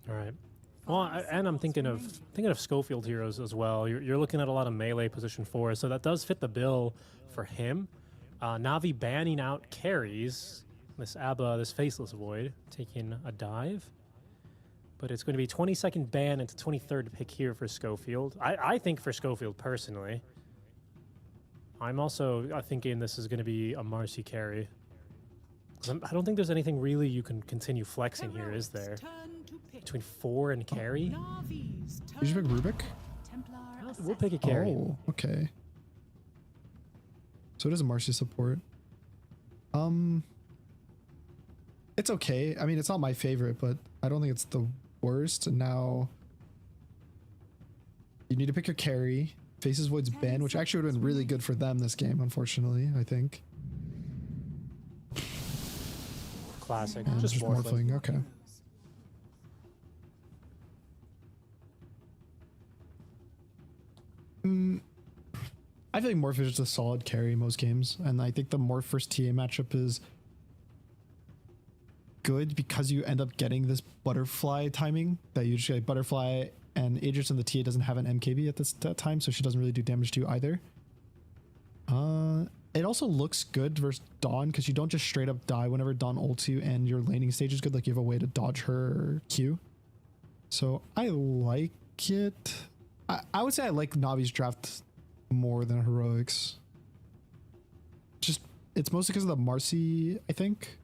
All right. Well, and I'm thinking of Schofield heroes as well. You're looking at a lot of melee position 4, so that does fit the bill for him. Navi banning out carries. This Abba, this Faceless Void, taking a dive. But it's going to be 22nd ban into 23rd pick here for Schofield. I think for Schofield personally. I'm also thinking this is going to be a Marcy carry. I don't think there's anything really you can continue flexing here, is there? Between 4 and carry? You just pick Rubik? We'll pick a carry. Oh, okay. So it is a Marcy support. It's okay. I mean, it's not my favorite, but I don't think it's the worst. And now you need to pick your carry. Faces Void's Ben, which actually would have been really good for them this game, unfortunately, I think. Classic. And Just morphling. Okay. I feel like Morph is just a solid carry most games, and I think the Morph versus TA matchup is good because you end up getting this butterfly timing that you just get butterfly, and Aegis and the TA doesn't have an MKB at this time, so she doesn't really do damage to you either. It also looks good versus Dawn because you don't just straight up die whenever Dawn ults you, and your laning stage is good. Like you have a way to dodge her Q. So I like it. I would say I like Navi's draft more than Heroics. Just it's mostly because of the Marcy, I think.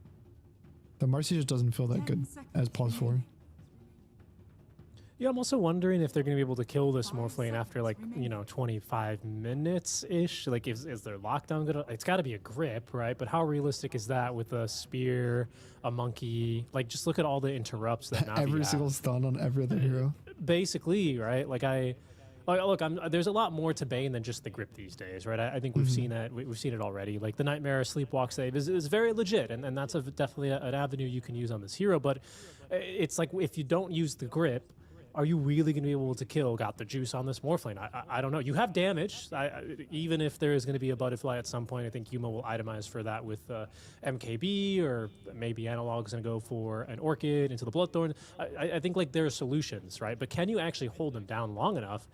The Marcy just doesn't feel that good as pause 4. Yeah, I'm also wondering if they're going to be able to kill this Morph lane after, like, 25 minutes-ish. Like, is their lockdown good? It's got to be a grip, right? But how realistic is that with a spear, a monkey? Like, just look at all the interrupts that Navi every has. single stun on every other hero. Basically, right? Look, there's a lot more to Bane than just the grip these days, right? I think we've seen that. We've seen it already. Like the Nightmare Sleepwalk save is very legit, and that's definitely an avenue you can use on this hero. But it's like if you don't use the grip, are you really going to be able to kill Got the Juice on this Morph lane? I don't know. You have damage. Even if there is going to be a butterfly at some point, I think Yuma will itemize for that with MKB, or maybe Analog's going to go for an Orchid into the Bloodthorn. I think like there are solutions, right? But can you actually hold them down long enough?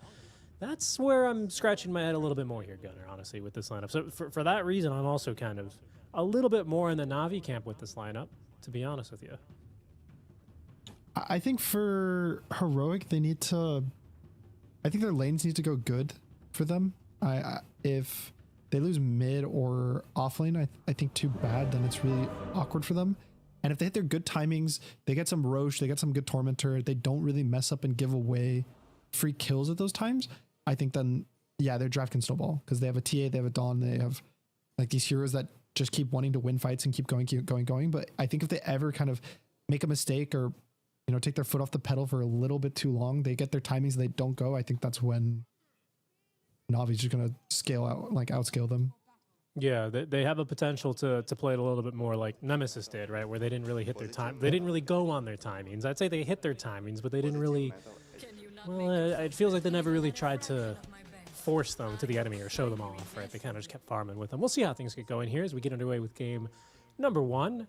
That's where I'm scratching my head a little bit more here, Gunnar, honestly, with this lineup. So for that reason, I'm also kind of a little bit more in the Navi camp with this lineup, to be honest with you. I think for Heroic, they need to... I think their lanes need to go good for them. If they lose mid or off lane, I think too bad, then it's really awkward for them. And if they hit their good timings, they get some Roche, they get some good Tormentor, they don't really mess up and give away free kills at those times, I think then, yeah, their draft can snowball because they have a TA, they have a Dawn, they have like these heroes that just keep wanting to win fights and keep going. But I think if they ever kind of make a mistake or, take their foot off the pedal for a little bit too long, they get their timings, they don't go. I think that's when Navi's just going to scale out, like outscale them. Yeah, they have a potential to play it a little bit more like Nemesis did, right? Where they didn't really hit their time. They didn't really go on their timings. I'd say they hit their timings, but they didn't really... Well, it feels like they never really tried to force them to the enemy or show them off, right? They kind of just kept farming with them. We'll see how things get going here as we get underway with game number 1.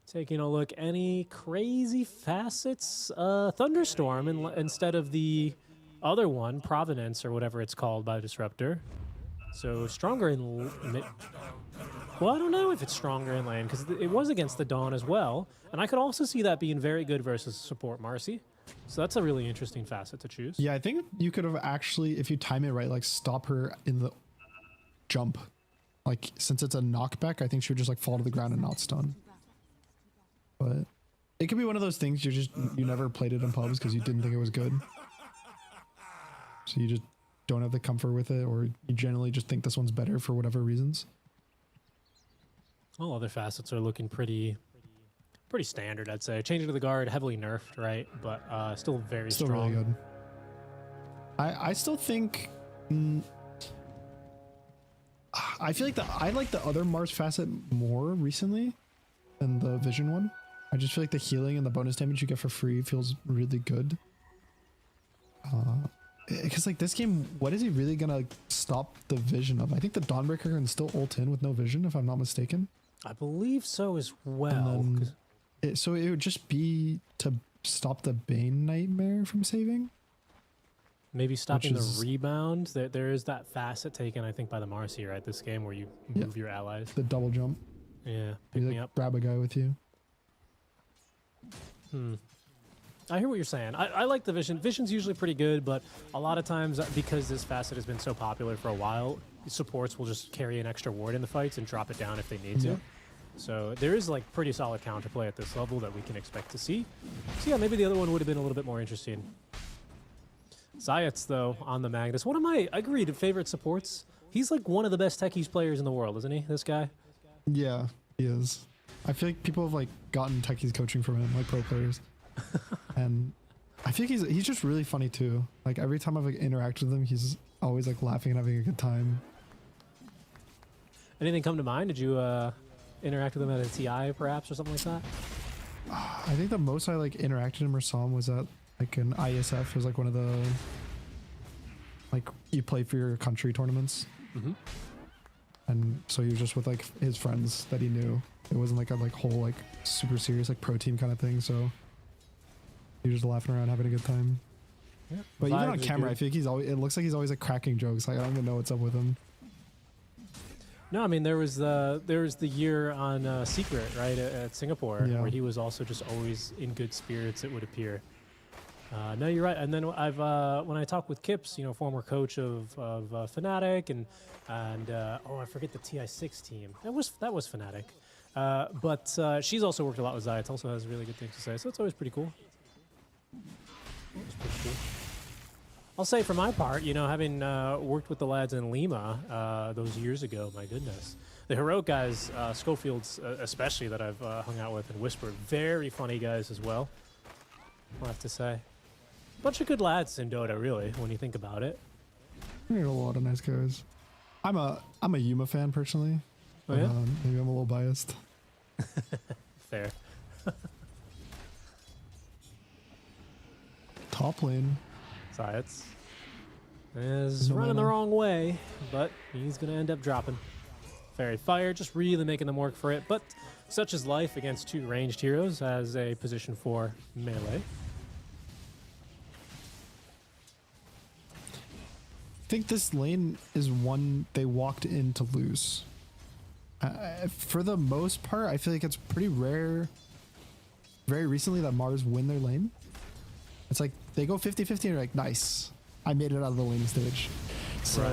Taking a look, any crazy facets? Thunderstorm instead of the other one, Provenance or whatever it's called by Disruptor. So stronger in mid. Well, I don't know if it's stronger in lane because it was against the Dawn as well. And I could also see that being very good versus support Marcy. So that's a really interesting facet to choose. Yeah, I think you could have actually, if you time it right, like stop her in the jump. Like since it's a knockback, I think she would just like fall to the ground and not stun. But it could be one of those things you never played it in pubs because you didn't think it was good. So you just don't have the comfort with it, or you generally just think this one's better for whatever reasons. All other facets are looking pretty standard, I'd say. Changing to the guard, heavily nerfed, right? But still very strong. Still really good. I still think... I feel like I like the other Mars facet more recently than the Vision one. I just feel like the healing and the bonus damage you get for free feels really good. Because like this game, what is he really gonna stop the Vision of? I think the Dawnbreaker can still ult in with no Vision, if I'm not mistaken. I believe so as well. So it would just be to stop the Bane Nightmare from saving? Maybe stopping the rebound. There is that facet taken, I think, by the Marcy, right? This game where you move your allies. The double jump. Yeah, pick me up. Grab a guy with you. I hear what you're saying. I like the Vision. Vision's usually pretty good, but a lot of times, because this facet has been so popular for a while, supports will just carry an extra ward in the fights and drop it down if they need to. So there is like pretty solid counterplay at this level that we can expect to see. So yeah, maybe the other one would have been a little bit more interesting. Zayats, though, on the Magnus. One of my, agreed, favorite supports. He's like one of the best techies players in the world, isn't he, this guy? Yeah, he is. I feel like people have like gotten techies coaching from him, like pro players. And I think he's just really funny too. Like every time I've like interacted with him, he's always like laughing and having a good time. Anything come to mind? Did you interact with him at a TI perhaps or something like that? I think the most I like interacted with him or saw him was at like an ISF. It was like one of the like you play for your country tournaments. Mm-hmm. And so he was just with like his friends that he knew. It wasn't like a like whole like super serious like pro team kind of thing. So he was just laughing around, having a good time. Yeah, but even on vibes are camera, good. I feel like he's always. It looks like he's always like cracking jokes. Like I don't even know what's up with him. No, I mean there was the year on Secret, right, at Singapore, Yeah. where he was also just always in good spirits, it would appear. No, you're right. And then I've when I talk with Kips, you know, former coach of Fnatic, and oh, I forget the TI6 team. That was Fnatic. But she's also worked a lot with Zayat. Also has really good things to say, so it's always pretty cool. It's pretty cool. I'll say for my part, you know, having worked with the lads in Lima those years ago, my goodness. The Heroic guys, Schofields especially, that I've hung out with and whispered, very funny guys as well, I'll have to say. Bunch of good lads in Dota, really, when you think about it. There are a lot of nice guys. I'm a Yuma fan personally. Oh, yeah? Maybe I'm a little biased. Fair. Top lane. Zayats is No running the mana. wrong way, but he's going to end up dropping. Fairy Fire, just really making them work for it, but such is life against two ranged heroes as a position for melee. I think this lane is one they walked in to lose. For the most part, I feel like it's pretty rare, very recently, that Mars win their lane. It's like they go 50-50 and you're like, nice, I made it out of the lane stage. So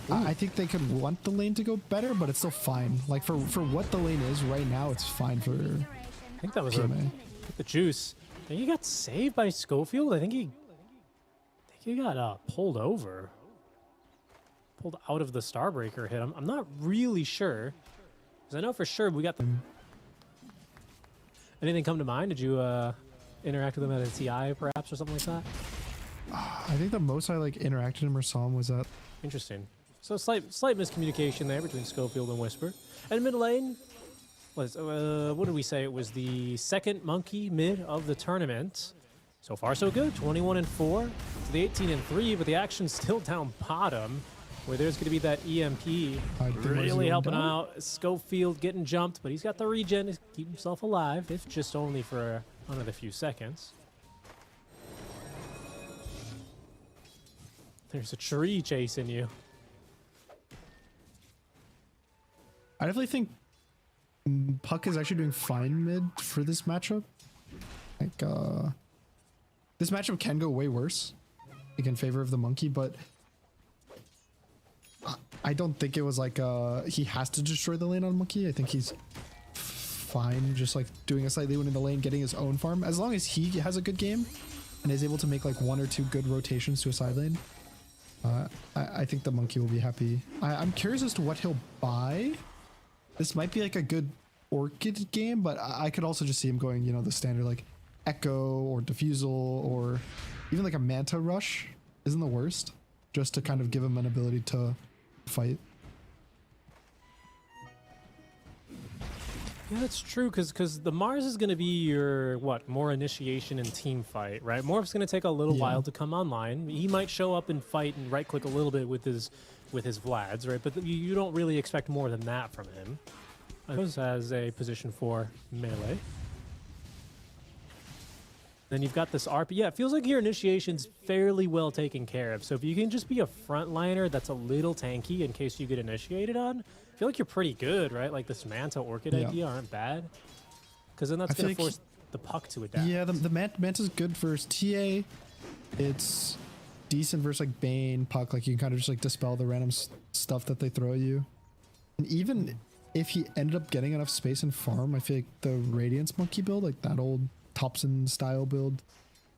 Right. I think they could want the lane to go better, but it's still fine. Like for what the lane is right now, it's fine for I think that was PMA. the juice. I think he got saved by Schofield. I think he got pulled over. Pulled out of the Starbreaker hit. I'm not really sure. Because I know for sure we got the... Anything come to mind? Did you interact with him at a TI perhaps or something like that? I think the most I like interacted with him or saw him was at... Interesting. So slight miscommunication there between Schofield and Whisper. And mid lane was, what did we say? It was the second monkey mid of the tournament. So far so good, 21-4 to the 18-3, but the action's still down bottom, where there's going to be that EMP really helping out. Schofield getting jumped, but he's got the regen to keep himself alive, if just only for another few seconds. There's a tree chasing you. I definitely think Puck is actually doing fine mid for this matchup. Like, this matchup can go way worse, like in favor of the monkey, but I don't think it was like he has to destroy the lane on monkey. I think he's fine just like doing a slightly winning the lane, getting his own farm. As long as he has a good game and is able to make like one or two good rotations to a side lane, I think the monkey will be happy. I'm curious as to what he'll buy. This might be like a good Orchid game, but I could also just see him going, you know, the standard like Echo or Diffusal or even like a Manta Rush isn't the worst, just to kind of give him an ability to fight. Yeah, that's true, because the Mars is going to be your, more initiation and team fight, right? Morph's going to take a little while to come online. He might show up and fight and right-click a little bit with his Vlads, right? But you don't really expect more than that from him. As a position for melee. Then you've got this RP. Yeah, it feels like your initiation's fairly well taken care of. So if you can just be a frontliner that's a little tanky in case you get initiated on, I feel like you're pretty good, right? Like this Manta Orchid idea aren't bad. Because then that's going to force the Puck to adapt. Yeah, the Manta's good versus TA. It's decent versus like Bane, Puck. Like you can kind of just like dispel the random stuff that they throw at you. And even if he ended up getting enough space and farm, I feel like the Radiance Monkey build, like that old Thompson style build,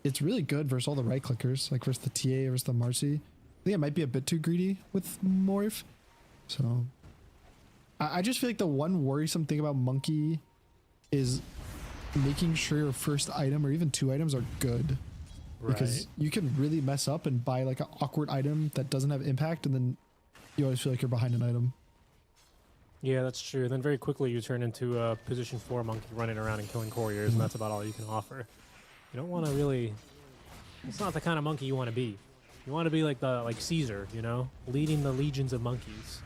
it's really good versus all the right clickers, like versus the TA versus the Marcy. I think it might be a bit too greedy with Morph. So I just feel like the one worrisome thing about Monkey is making sure your first item or even 2 items are good. Because you can really mess up and buy like an awkward item that doesn't have impact, and then you always feel like you're behind an item. Yeah, that's true. Then very quickly you turn into a position 4 monkey running around and killing couriers, and that's about all you can offer. You don't want to really... It's not the kind of monkey you want to be. You want to be like Caesar, you know? Leading the legions of monkeys.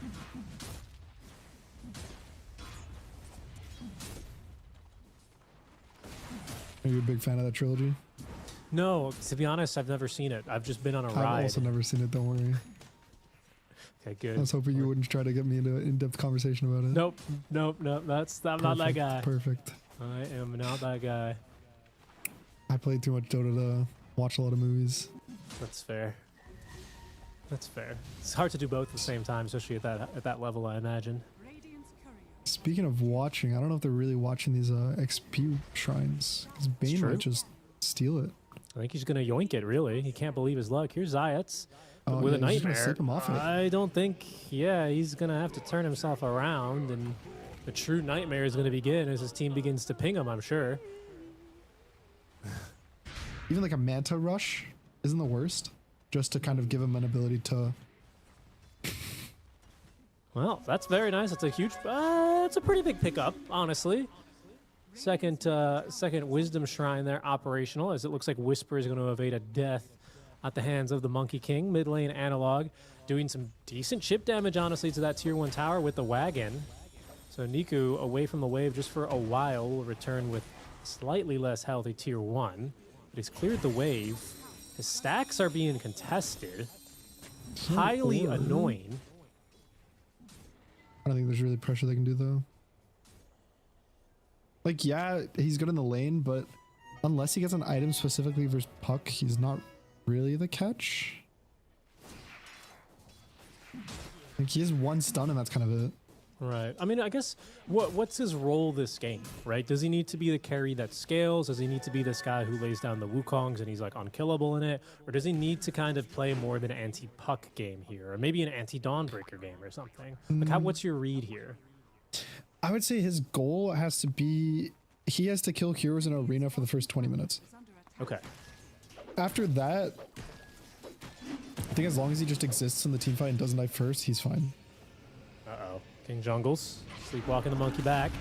Are you a big fan of that trilogy? No, to be honest, I've never seen it. I've just been on a ride. I've also never seen it, don't worry. Okay, good. I was hoping you wouldn't try to get me into an in-depth conversation about it. Nope. I'm not that guy. Perfect. I am not that guy. I played too much Dota to watch a lot of movies. That's fair. That's fair. It's hard to do both at the same time, especially at that level, I imagine. Speaking of watching, I don't know if they're really watching these XP shrines, because Bane might just steal it. I think he's going to yoink it, really. He can't believe his luck. Here's Zayats yeah, with a he's nightmare. gonna sleep him off it. I don't think, he's going to have to turn himself around, and the true nightmare is going to begin as his team begins to ping him, I'm sure. Even like a Manta Rush isn't the worst, just to kind of give him an ability to... Well, that's very nice. That's a huge, it's a pretty big pickup, honestly. Second Wisdom Shrine there operational, as it looks like Whisper is going to evade a death at the hands of the Monkey King. Mid lane Analog doing some decent chip damage, honestly, to that tier 1 tower with the wagon. So Niku, away from the wave just for a while, will return with slightly less healthy tier 1. But he's cleared the wave. His stacks are being contested. Highly annoying. I don't think there's really pressure they can do, though. Like, yeah, he's good in the lane, but unless he gets an item specifically versus Puck, he's not really the catch. Like, he has 1 stun, and that's kind of it. Right. I mean, I guess, what's his role this game, right? Does he need to be the carry that scales? Does he need to be this guy who lays down the Wukongs and he's, like, unkillable in it? Or does he need to kind of play more of an anti-Puck game here? Or maybe an anti-Dawnbreaker game or something? Like, what's your read here? I would say his goal has to be, he has to kill heroes in an arena for the first 20 minutes. Okay. After that, I think as long as he just exists in the team fight and doesn't die first, he's fine. Uh-oh. King Jungles, sleepwalking the monkey back.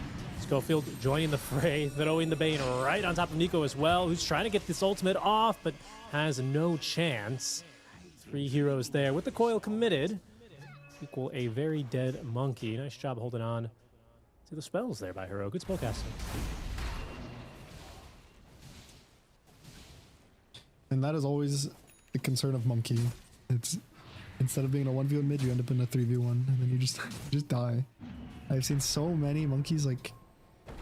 Schofield joining the fray, throwing the Bane right on top of Nico as well, who's trying to get this ultimate off, but has no chance. 3 heroes there with the coil committed. Equal a very dead monkey. Nice job holding on to the spells there by Hero. Good spellcasting. And that is always the concern of Monkey. It's instead of being a 1v1 mid, you end up in a 3v1, and then you just die. I've seen so many monkeys like,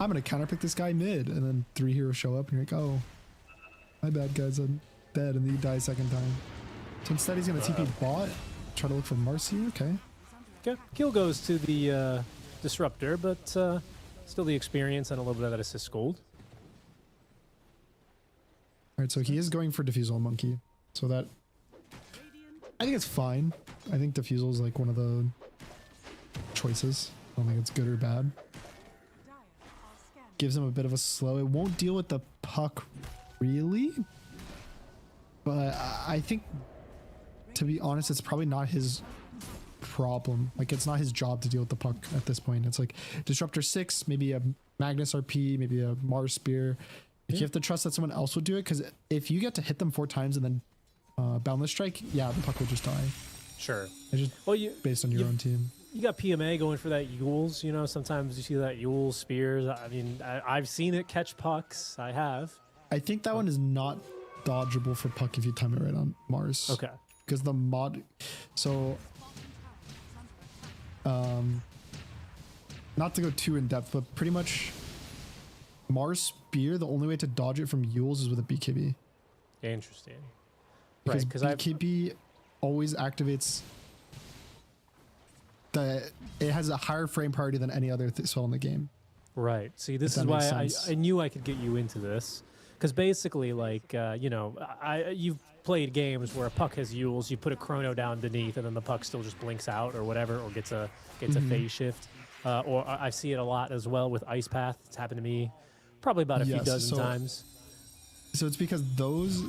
I'm gonna counterpick this guy mid, and then 3 heroes show up, and you're like, oh, my bad guys, I'm dead, and then you die 2nd time. So instead he's gonna TP bot, try to look for Marcy. Okay. Kill goes to the Disruptor, but still the experience and a little bit of that assist gold. Alright, so he is going for Diffusal on Monkey. So that, I think it's fine. I think Diffusal is like one of the choices. I don't think it's good or bad. Gives him a bit of a slow. It won't deal with the Puck, really. But I think, to be honest, it's probably not his problem. Like, it's not his job to deal with the Puck at this point. It's like Disruptor 6, maybe a Magnus RP, maybe a Mars Spear. Like, you have to trust that someone else would do it, because if you get to hit them 4 times and then Boundless Strike, yeah, the Puck will just die. Sure. It's just based on your own team. You got PMA going for that Yules, you know, sometimes you see that Yules Spears. I mean, I've seen it catch pucks. I have. I think that one is not dodgeable for Puck if you time it right on Mars. Okay. Because the mod, so not to go too in depth, but pretty much Mars Spear, the only way to dodge it from Yules is with a BKB. Interesting. Because BKB always activates it has a higher frame priority than any other spell in the game. Right. See, this If is that why makes I knew I could get you into this. Because basically, like, you know, you've played games where a puck has Yules, you put a chrono down beneath, and then the puck still just blinks out or whatever, or gets a phase shift. Or I see it a lot as well with Ice Path. It's happened to me probably about a few dozen times. So it's because those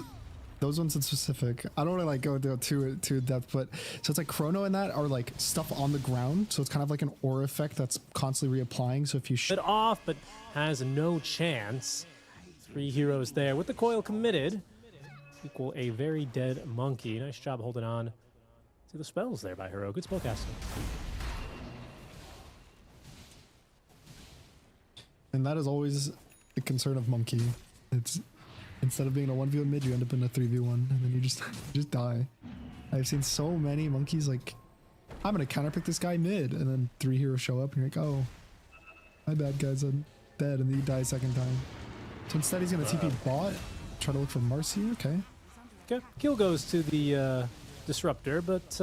ones in specific, I don't want to like go too depth, but so it's like chrono and that are like stuff on the ground. So it's kind of like an aura effect that's constantly reapplying. So if you It off, but has no chance. 3 heroes there with the coil committed. Equal a very dead monkey. Nice job holding on to the spells there by Hero. Good spellcasting. And that is always the concern of monkey. It's instead of being a 1v1 mid, you end up in a 3v1, and then you just die. I've seen so many monkeys like, I'm gonna counterpick this guy mid, and then 3 heroes show up, and you're like, oh, my bad guys, I'm dead, and then you die a second time. So instead, he's gonna TP bot, try to look for Marcy. Okay. Okay. Kill goes to the disruptor, but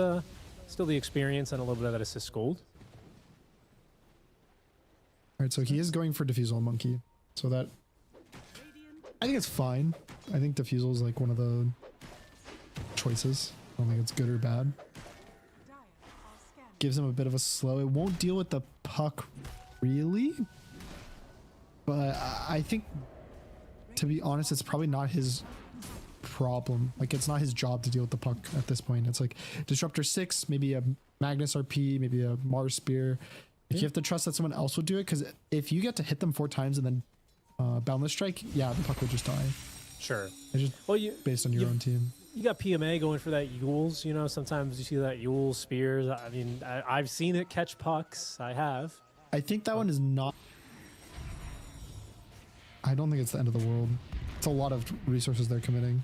still the experience and a little bit of that assist gold. All right, so he is going for Diffusal on Monkey. So that, I think it's fine. I think Diffusal is like one of the choices. I don't think it's good or bad. Gives him a bit of a slow. It won't deal with the puck really, but I think, to be honest, it's probably not his problem. Like, it's not his job to deal with the puck at this point. It's like Disruptor 6, maybe a Magnus RP, maybe a Mars Spear. If you have to trust that someone else will do it, because if you get to hit them 4 times and then Boundless Strike, yeah, the puck will just die. Sure. It's just based on your own team. You got PMA going for that Yules. You know, sometimes you see that Yules spears. I mean, I've seen it catch pucks. I have. I think that one is not. I don't think it's the end of the world. It's a lot of resources they're committing.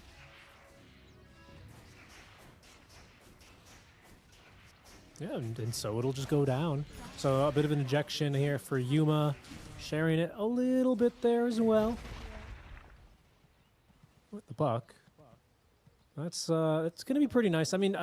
Yeah, and so it'll just go down. So a bit of an ejection here for Yuma, sharing it a little bit there as well. With the puck. That's it's going to be pretty nice. I mean,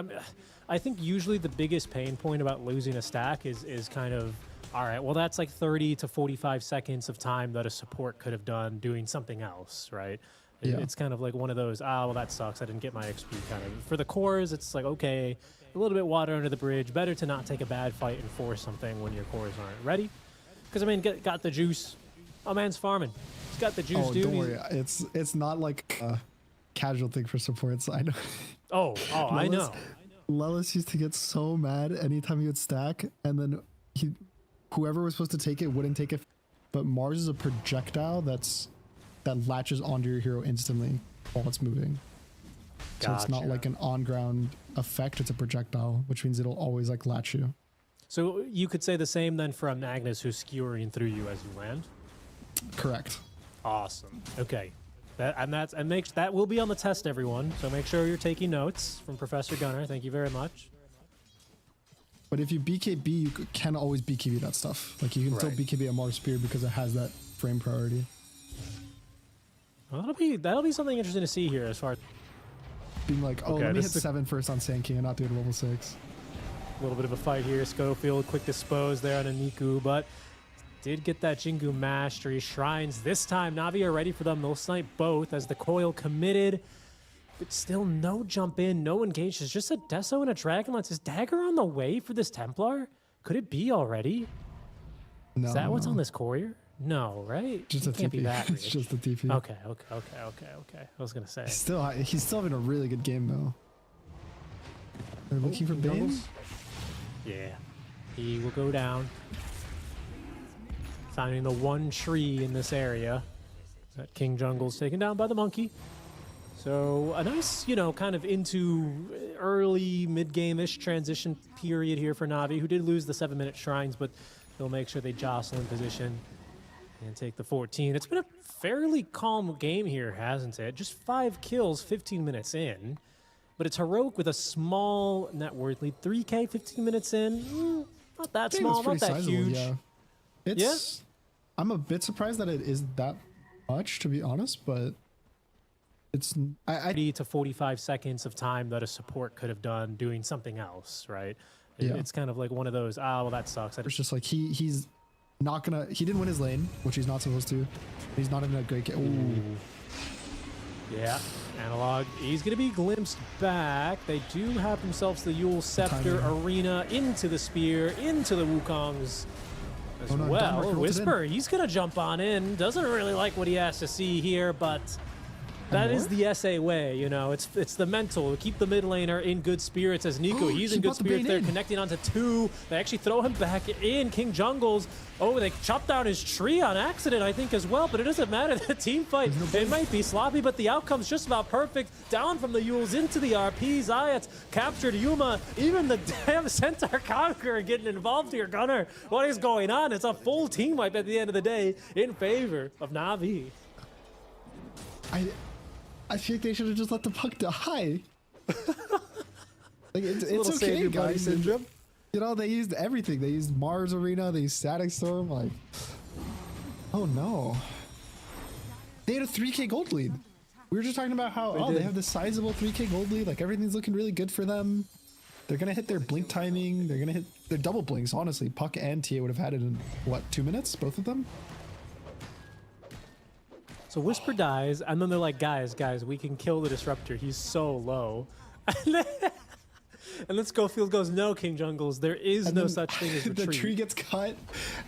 I think usually the biggest pain point about losing a stack is kind of, all right, well, that's like 30 to 45 seconds of time that a support could have done doing something else, right? Yeah. It's kind of like one of those, well, that sucks. I didn't get my XP kind of. For the cores, it's like, okay, a little bit water under the bridge. Better to not take a bad fight and force something when your cores aren't ready. Because, I mean, got the juice. Oh, man's farming. He's got the juice, dude. Don't worry. It's not like a casual thing for supports. I know. Oh, I know. Lelis used to get so mad anytime he would stack, and then whoever was supposed to take it wouldn't take it. But Mars is a projectile that latches onto your hero instantly while it's moving. So it's not like an on-ground effect, it's a projectile, which means it'll always like latch you. So you could say the same then for a Magnus who's skewering through you as you land? Correct. Awesome. Okay. That will be on the test, everyone. So make sure you're taking notes from Professor Gunnar. Thank you very much. But if you BKB, you can always BKB that stuff. Like, you can still BKB a Mars Spear because it has that frame priority. Well, that'll be something interesting to see here as far as being like, oh, let me hit 7 first on Sand King and not do it at level 6. A little bit of a fight here. Schofield, quick dispose there on a Niku, but did get that Jingu Mastery. Shrines this time. Navi are ready for them. They'll snipe both as the coil committed, but still no jump in, no engage. It's just a Deso and a Dragonlance. Is Dagger on the way for this Templar? Could it be already? No. Is that what's on this courier? No, right? Just it a can't be TP. that It's rich. just a TP. Okay. I was gonna say. He's still having a really good game though. They're looking for Bane? Yeah. He will go down. Finding the one tree in this area. That King Jungle's taken down by the monkey. So a nice, kind of into early mid-game-ish transition period here for Navi, who did lose the 7-minute shrines, but they'll make sure they jostle in position and take the 14. It's been a fairly calm game here, hasn't it? Just 5 kills, 15 minutes in. But it's Heroic with a small net worth lead. 3K, 15 minutes in. Not that small, not that huge. Yeah. I'm a bit surprised that it is that much, to be honest, but it's 30 to 45 seconds of time that a support could have done doing something else, right? It's kind of like one of those, well, that sucks. It's just like he's not gonna. He didn't win his lane, which he's not supposed to. He's not in a great game. Yeah, Analog. He's going to be glimpsed back. They do have themselves the Yule Scepter Arena into the Spear, into the Wukongs as well. Whisper, he's going to jump on in. Doesn't really like what he has to see here, but that is the SA way, you know. It's the mental. Keep the mid laner in good spirits as Nico. He's in good spirits there, connecting onto 2. They actually throw him back in. King Jungles. Oh, they chopped down his tree on accident, I think, as well. But it doesn't matter. The team fight, it might be sloppy, but the outcome's just about perfect. Down from the Yules into the RP. Zayat's captured Yuma. Even the damn Centaur Conqueror getting involved here. Gunner, what is going on? It's a full team wipe at the end of the day in favor of Na'Vi. I think they should have just let the puck die. Like it's okay, guys. Syndrome. You know, they used everything. They used Mars Arena. They used Static Storm. Like, oh no. They had a 3K gold lead. We were just talking about how they have this sizable 3K gold lead. Like everything's looking really good for them. They're gonna hit their blink timing. They're gonna hit their double blinks. Honestly, Puck and TA would have had it in what, 2 minutes, both of them. So Whisper dies, and then they're like, guys, we can kill the Disruptor. He's so low. And then Schofield goes, no, King Jungles, there is no such thing as retreat. The tree gets cut.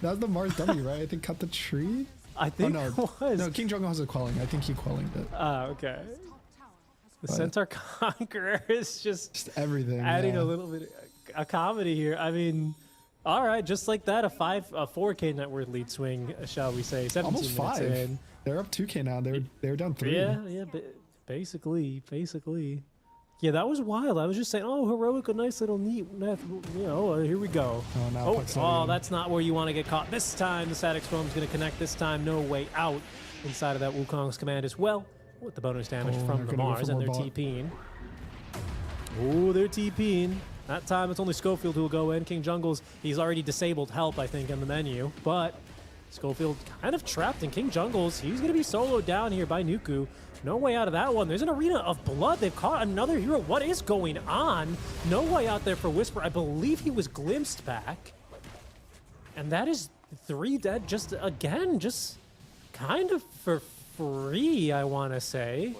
That was the Mars dummy, right? I think cut the tree. I think it was. No, King Jungle has a quelling. I think he quelling it. Okay. The Centaur Conqueror is just everything. Adding a little bit of comedy here. I mean, all right, just like that, a 4K net worth lead swing, shall we say? 17 almost 5. In. They're up 2K now. They're down 3. Yeah, basically. Yeah, that was wild. I was just saying, oh, Heroic, a nice little neat, you know, here we go. That's not where you want to get caught. This time, the Static Storm's going to connect. This time, no way out inside of that Wukong's command as well, with the bonus damage from the Mars, and they're TPing. Oh, they're TPing. That time, it's only Schofield who will go in. King Jungles, he's already disabled help, I think, in the menu, but Schofield kind of trapped, and King Jungles, he's going to be soloed down here by Nuku. No way out of that one. There's an arena of blood. They've caught another hero. What is going on? No way out there for Whisper. I believe he was glimpsed back. And that is 3 dead just kind of for free, I want to say.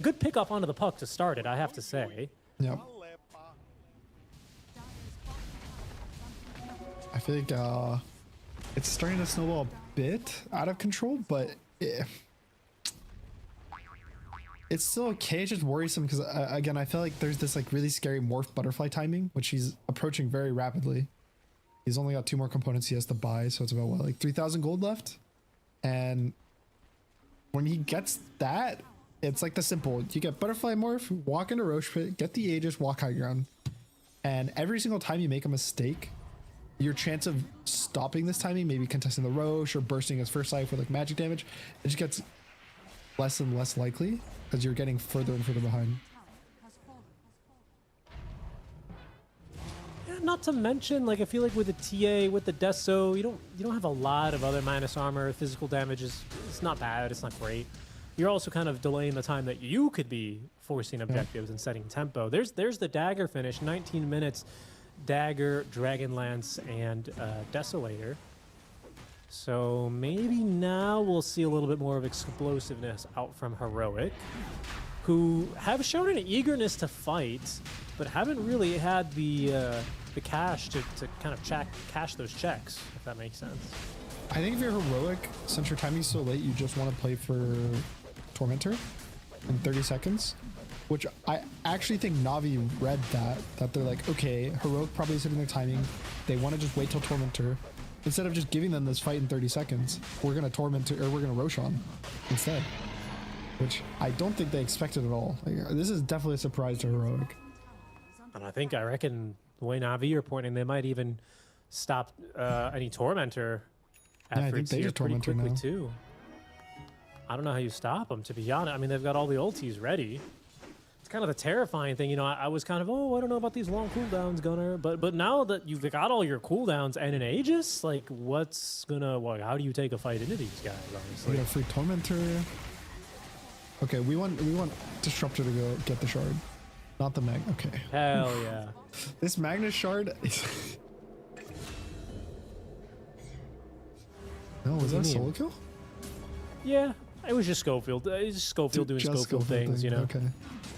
Good pick up onto the puck to start it, I have to say. Yep. I feel like it's starting to snowball a bit out of control, but it's still okay. It's just worrisome because again, I feel like there's this like really scary morph butterfly timing, which he's approaching very rapidly. He's only got 2 more components he has to buy, so it's about what, like 3,000 gold left. And when he gets that, it's like the simple. You get butterfly morph, walk into Roche Pit, get the Aegis, walk high ground, and every single time you make a mistake, your chance of stopping this timing, maybe contesting the Roche or bursting his first life with like magic damage, it just gets less and less likely because you're getting further and further behind. Yeah, not to mention, like I feel like with the TA, with the Deso, you don't have a lot of other minus armor. Physical damage it's not bad. It's not great. You're also kind of delaying the time that you could be forcing objectives and setting tempo. There's the dagger finish, 19 minutes. Dagger, Dragonlance, and Desolator. So maybe now we'll see a little bit more of explosiveness out from Heroic, who have shown an eagerness to fight, but haven't really had the cash to kind of cash those checks, if that makes sense. I think if you're Heroic, since your timing's so late, you just want to play for Tormentor in 30 seconds. Which I actually think Na'Vi read that they're like, okay, Heroic probably is hitting their timing. They want to just wait till Tormentor. Instead of just giving them this fight in 30 seconds, we're going to Tormentor, or we're going to Roshan instead. Which I don't think they expected at all. Like, this is definitely a surprise to Heroic. And I reckon the way Na'Vi are pointing, they might even stop any Tormentor efforts here pretty quickly now. Too. I don't know how you stop them, to be honest. I mean, they've got all the ultis ready. Kind of the terrifying thing, you know, I was kind of, I don't know about these long cooldowns, Gunner, but now that you've got all your cooldowns and an Aegis, like how do you take a fight into these guys, honestly? We got free Tormentor. Okay, we want Disruptor to go get the shard. Not the Mag. Okay. Hell yeah. This Magnus Shard. No, was that a solo kill? Yeah, it was just Schofield. It's just Schofield doing Just Schofield things, thing, you know. Okay.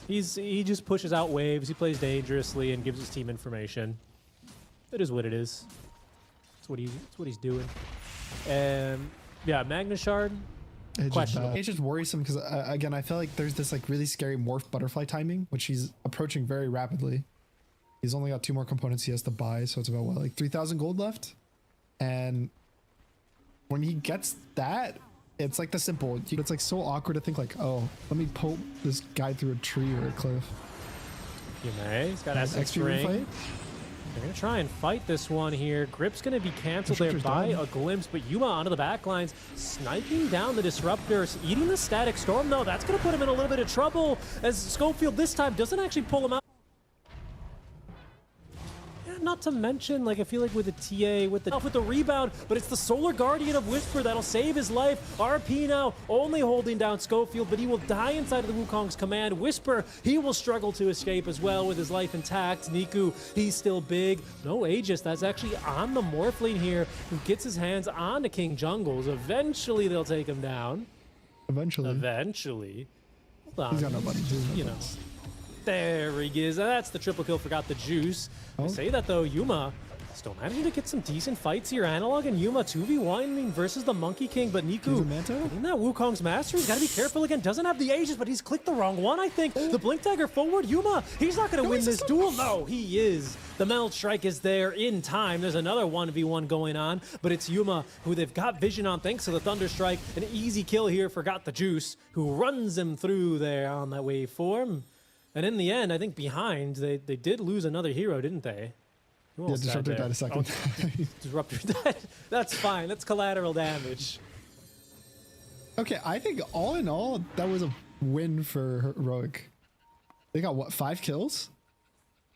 He just pushes out waves. He plays dangerously and gives his team information. It is what it is. It's what he's doing. And yeah, Magnus Shard. Questionable. It's just worrisome because again, I feel like there's this like really scary morph butterfly timing, which he's approaching very rapidly. He's only got 2 more components he has to buy, so it's about what, like 3,000 gold left. And when he gets that, it's like the simple. It's like so awkward to think like, oh, let me poke this guy through a tree or a cliff. He's got Essence Ring. They're going to try and fight this one here. Grip's going to be canceled there by a glimpse, but Yuma onto the backlines, sniping down the Disruptors, eating the Static Storm, though. That's going to put him in a little bit of trouble as Schofield this time doesn't actually pull him out. Not to mention, like, I feel like with the TA, with the rebound, but it's the Solar Guardian of Whisper that'll save his life. RP now only holding down Schofield, but he will die inside of the Wukong's command. Whisper, he will struggle to escape as well with his life intact. Niku, he's still big. No Aegis, that's actually on the Morphling here, who gets his hands on the King Jungles. Eventually, they'll take him down. Eventually. Hold on. He's got no money. You know. There he is. That's the triple kill. Forgot the juice. I say that though, Yuma still managing to get some decent fights here. Analog and Yuma 2v1 versus the Monkey King, but Niku in that Wukong's master. He's got to be careful again. Doesn't have the Aegis, but he's clicked the wrong one, I think. The Blink Dagger forward. Yuma, he's not going to win this duel. No, he is. The Meld Strike is there in time. There's another 1v1 going on, but it's Yuma who they've got vision on thanks to the Thunder Strike. An easy kill here. Forgot the juice, who runs him through there on that waveform. And in the end, I think behind, they did lose another hero, didn't they? Yeah, Disruptor died a second. Oh, Disruptor died. That's fine. That's collateral damage. Okay, I think all in all, that was a win for Heroic. They got, what, 5 kills?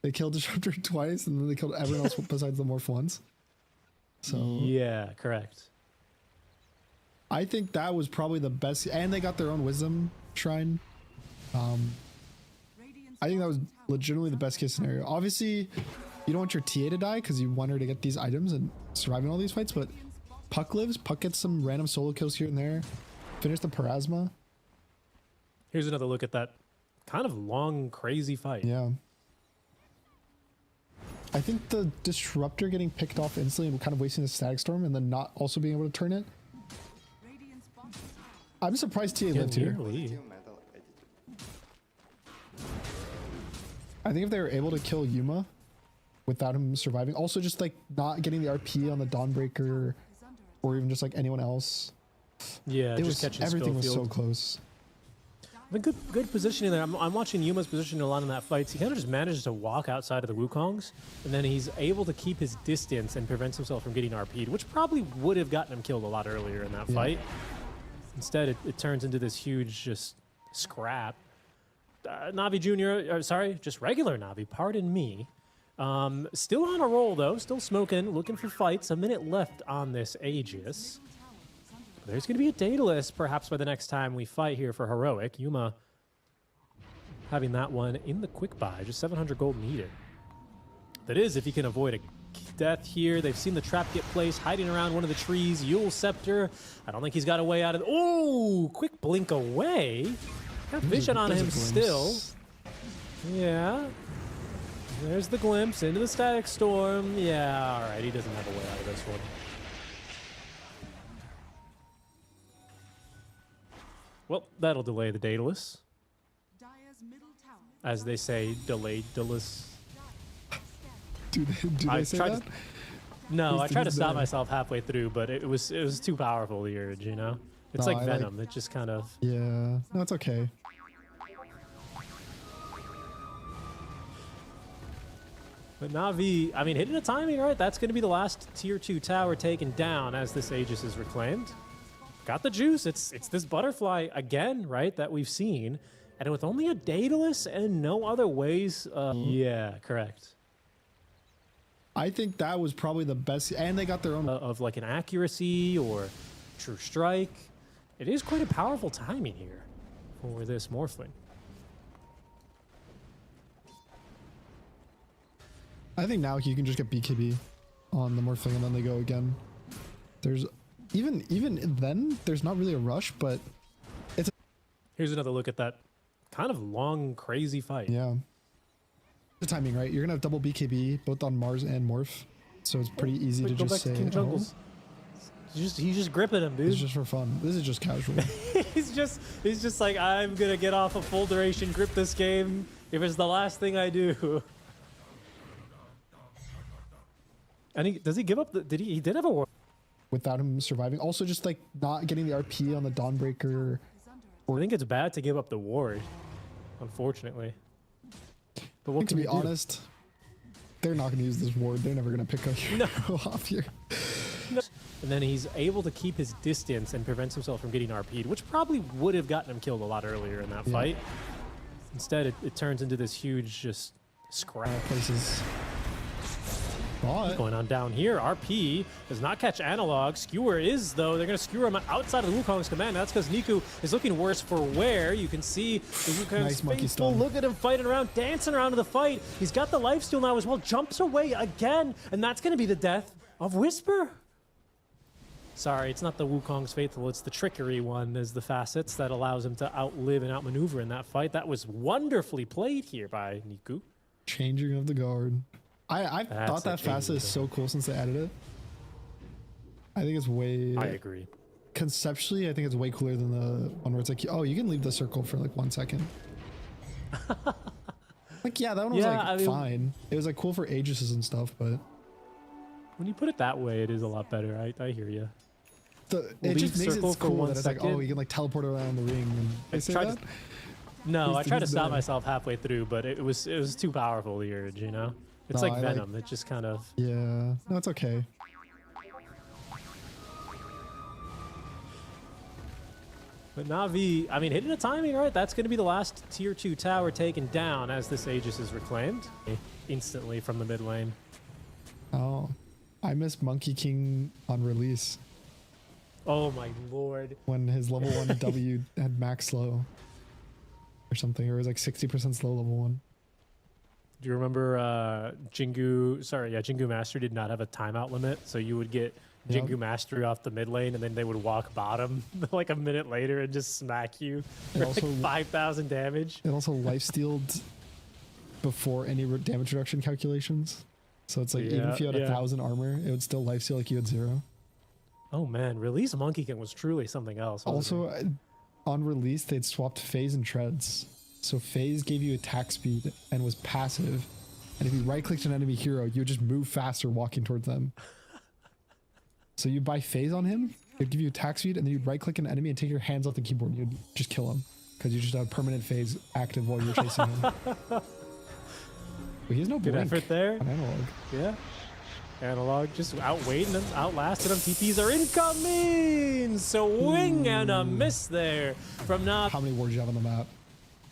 They killed Disruptor twice, and then they killed everyone else besides the Morph ones. So yeah, correct. I think that was probably the best, and they got their own Wisdom Shrine. I think that was legitimately the best case scenario. Obviously, you don't want your TA to die because you want her to get these items and survive in all these fights, but Puck lives. Puck gets some random solo kills here and there. Finish the Parasma. Here's another look at that kind of long, crazy fight. Yeah. I think the Disruptor getting picked off instantly and kind of wasting the Static Storm and then not also being able to turn it. I'm surprised TA lived here. I think if they were able to kill Yuma without him surviving, also just like not getting the RP on the Dawnbreaker or even just like anyone else. Yeah, it just was, catching everything Schofield. was so close. But good positioning there. I'm watching Yuma's position a lot in that fight. He kind of just manages to walk outside of the Wukongs, and then he's able to keep his distance and prevents himself from getting RP'd, which probably would have gotten him killed a lot earlier in that fight. Instead, it turns into this huge just scrap. Navi Jr., sorry, just regular Navi, pardon me. Still on a roll, though, still smoking, looking for fights. A minute left on this Aegis. There's going to be a Daedalus, perhaps by the next time we fight here for Heroic. Yuma having that one in the quick buy, just 700 gold needed. That is, if he can avoid a death here. They've seen the trap get placed, hiding around one of the trees. Yule Scepter, I don't think he's got a way out of... Oh, quick blink away. Got vision on him still. Yeah. There's the glimpse into the Static Storm. Yeah, all right. He doesn't have a way out of this one. Well, that'll delay the Daedalus. As they say, delayed Daedalus. Do they say that? No, I tried to stop myself halfway through, but it was too powerful, the urge, you know? It's like Venom. It just kind of... Yeah. No, it's okay. But Na'Vi, I mean, hitting a timing, right? That's going to be the last tier 2 tower taken down as this Aegis is reclaimed. Got the juice. It's this butterfly again, right, that we've seen. And with only a Daedalus and no other ways. Yeah, correct. I think that was probably the best. And they got their own... of like an accuracy or true strike. It is quite a powerful timing here for this Morphling. I think now you can just get BKB on the Morphling and then they go again. There's even then there's not really a rush, but it's. Here's another look at that kind of long, crazy fight. Yeah. The timing, right? You're gonna have double BKB both on Mars and Morph, so it's pretty easy to Go just back say. to King Jungles. He's just gripping him, dude. It's just for fun. This is just casual. he's just like, I'm gonna get off a full duration, grip this game if it's the last thing I do. And does he give up? He did have a war without him surviving. Also, just like not getting the RP on the Dawnbreaker. I think it's bad to give up the ward, unfortunately. But what to be honest, they're not going to use this ward. They're never going to pick a hero off here. And then he's able to keep his distance and prevents himself from getting RP'd, which probably would have gotten him killed a lot earlier in that fight. Instead, it turns into this huge just scrap. Places. What's going on down here? RP does not catch Analog. Skewer is, though. They're going to skewer him outside of the Wukong's command. That's because Niku is looking worse for wear. You can see the Wukong's faithful. Look at him fighting around, dancing around in the fight. He's got the lifesteal now as well. Jumps away again. And that's going to be the death of Whisper. Sorry, it's not the Wukong's faithful. It's the trickery one as the facets that allows him to outlive and outmaneuver in that fight. That was wonderfully played here by Niku. Changing of the guard. I thought that facet is so cool since they added it. I think it's way. I agree. Conceptually, I think it's way cooler than the one where it's like, oh, you can leave the circle for like 1 second. Like, yeah, that one was like fine. It was like cool for Aegises and stuff, but when you put it that way, it is a lot better. I hear you. It just makes it cool that it's like, oh, you can like teleport around the ring. And they say that? No, I tried to stop myself halfway through, but it was too powerful, the urge, you know? It's like Venom. It just kind of... Yeah. No, it's okay. But Na'Vi, I mean, hitting the timing, right? That's going to be the last tier 2 tower taken down as this Aegis is reclaimed instantly from the mid lane. Oh, I missed Monkey King on release. Oh my lord. When his level 1 W had max slow or something, or it was like 60% slow level 1. Do you remember Jingu Mastery did not have a timeout limit, so you would get Jingu Mastery off the mid lane and then they would walk bottom like a minute later and just smack you for like 5,000 damage. It also lifestealed before any damage reduction calculations. So it's like even if you had 1,000 armor, it would still lifesteal like you had 0. Oh man, release Monkey King was truly something else. Also, on release, they'd swapped phase and treads. So phase gave you attack speed and was passive. And if you right-clicked an enemy hero, you would just move faster walking towards them. So you buy phase on him, it'd give you attack speed, and then you'd right-click an enemy and take your hands off the keyboard. You'd just kill him because you just have permanent phase active while you're chasing him. But he has no good blink effort there. on Analog. Yeah. Analog just outweighting them, outlasted them. TPs are incoming! So wing and a miss there from Na'Vi. How many wards do you have on the map?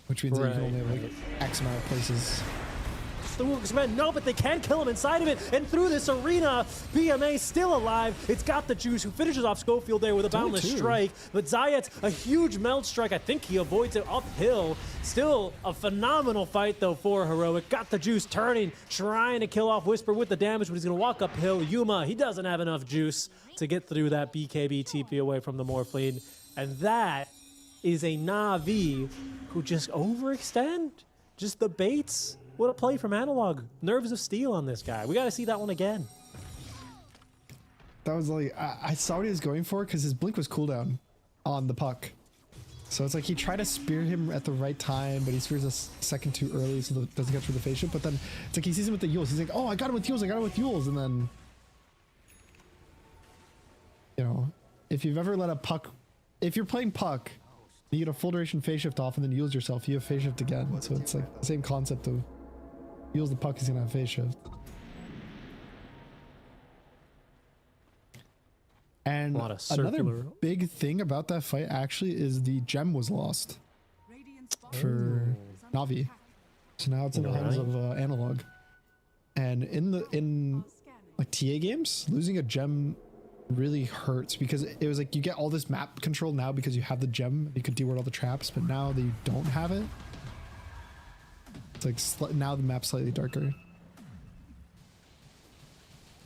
Which means that you can only have like X amount of places. The Wukong's men, no, but they can kill him inside of it. And through this arena, BMA still alive. It's got the juice, who finishes off Schofield there with a boundless strike. But Zayat's a huge melt strike. I think he avoids it uphill. Still a phenomenal fight, though, for Heroic. Got the juice turning, trying to kill off Whisper with the damage, but he's going to walk uphill. Yuma, he doesn't have enough juice to get through that BKB TP away from the Morphling. And that is a Na'Vi who just overextend. Just the baits. What a play from Analog. Nerves of steel on this guy. We got to see that one again. That was like, I saw what he was going for because his blink was cooldown on the puck. So it's like he tried to spear him at the right time, but he spears a second too early so that it doesn't get through the phase shift. But then it's like he sees him with the Yules. He's like, oh, I got him with Yules. I got him with Yules. And then, you know, if you've ever let a puck, if you're playing puck, you get a full duration phase shift off and then Yules yourself, you have phase shift again. So it's like the same concept of Yules the puck is going to have phase shift. And another big thing about that fight actually is the gem was lost for Na'Vi. So now it's in the hands of Analog. And in like TA games, losing a gem really hurts because it was like you get all this map control now because you have the gem. You could deward all the traps, but now that you don't have it, it's like now the map's slightly darker.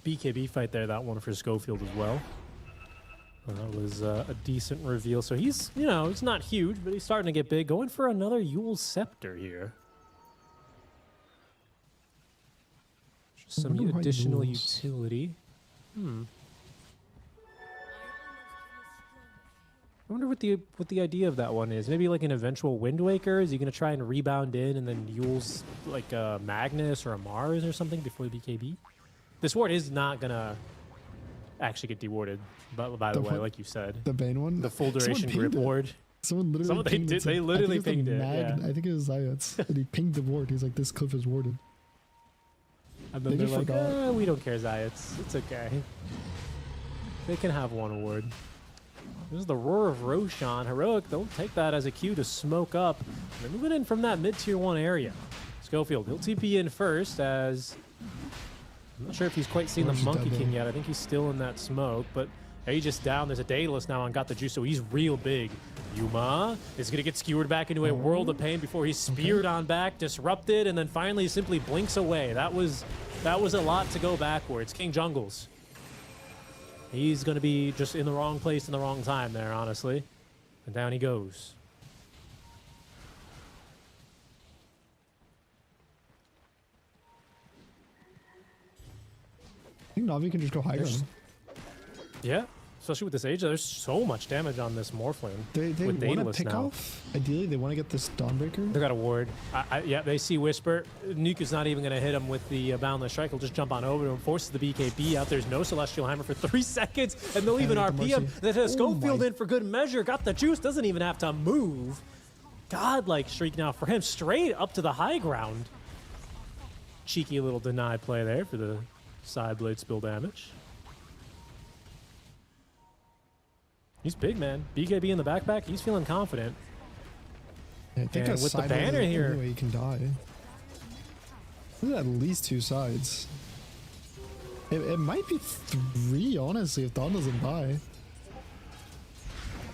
BKB fight there, that one for Schofield as well. That was a decent reveal. So he's, you know, he's not huge, but he's starting to get big. Going for another Yule Scepter here. Just some additional utility. I wonder what the idea of that one is. Maybe like an eventual Wind Waker. Is he going to try and rebound in and then Yule's like a Magnus or a Mars or something before the BKB? This ward is not going to actually get dewarded, but by the way, like you said. The Bane one? The full duration grip ward. Someone literally they literally pinged it. Yeah. I think it was Zayats. And he pinged the ward. He's like, this cliff is warded. And then they're like, we don't care, Zayats. It's okay. They can have one ward. This is the Roar of Roshan. Heroic, they'll take that as a cue to smoke up. They're moving in from that mid-tier 1 area. Schofield, he'll TP in first as... I'm not sure if he's quite seen the Monkey King yet. I think he's still in that smoke, but Aegis down. There's a Daedalus now on Got the Juice, so he's real big. Yuma is going to get skewered back into a world of pain before he's speared on back, disrupted, and then finally simply blinks away. That was a lot to go backwards. King Jungles. He's going to be just in the wrong place in the wrong time there, honestly. And down he goes. I think Na'Vi can just go high ground. Yeah, especially with this Age. There's so much damage on this Morphling. They with want to pick off. Ideally, they want to get this Dawnbreaker. They got a ward. Yeah, they see Whisper. Nuke not even going to hit him with the Boundless Strike. He'll just jump on over to him, forces the BKB out. There's no Celestial Hammer for 3 seconds, and they'll even RP him. They hit Schofield in for good measure. Got the juice. Doesn't even have to move. Godlike streak now for him. Straight up to the high ground. Cheeky little denied play there for the side blade spill damage. He's big, man. BKB in the backpack. He's feeling confident. Yeah, I think and with the banner here, the way you can die. There's at least 2 sides. It might be 3, honestly, if Dawn doesn't die.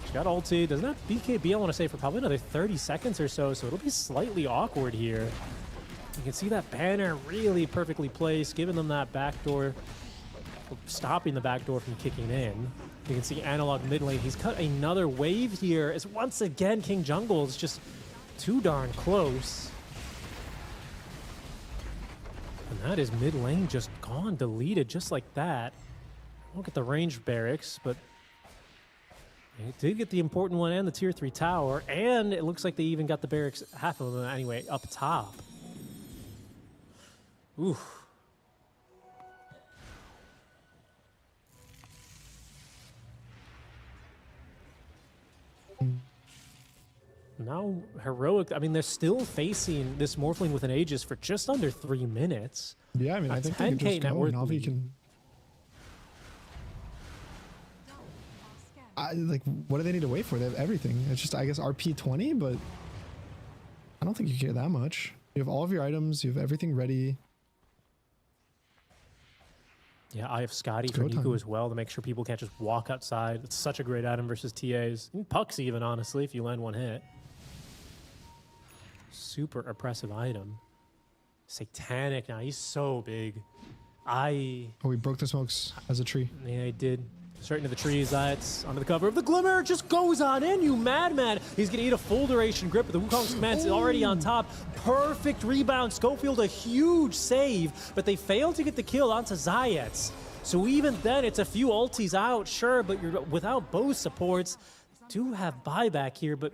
She's got ulti. Doesn't have BKB, I want to say, for probably another 30 seconds or so, so it'll be slightly awkward here. You can see that banner really perfectly placed, giving them that backdoor, stopping the backdoor from kicking in. You can see Analog mid lane. He's cut another wave here as once again King Jungle is just too darn close. And that is mid lane just gone, deleted just like that. Won't get the ranged barracks, but it did get the important one and the tier 3 tower, and it looks like they even got the barracks, half of them anyway, up top. Ooh. Now, Heroic, I mean, they're still facing this Morphling with an Aegis for just under 3 minutes. Yeah, I mean, I think they can just go. Na'Vi can... like, what do they need to wait for? They have everything. It's just, I guess, RP 20, but I don't think you care that much. You have all of your items. You have everything ready. Yeah, I have Scotty for Niku as well to make sure people can't just walk outside. It's such a great item versus TAs. And Pucks even, honestly, if you land one hit. Super oppressive item. Satanic now. He's so big. Oh, he broke the smokes as a tree. Yeah, he did. Straight into the trees. That's under the cover of the Glimmer. Just goes on in, you madman. He's going to eat a full duration grip, but the Wukong's command is already on top. Perfect rebound. Schofield, a huge save, but they failed to get the kill onto Zayats. So even then, it's a few ultis out, sure, but you're without both supports. Do have buyback here, but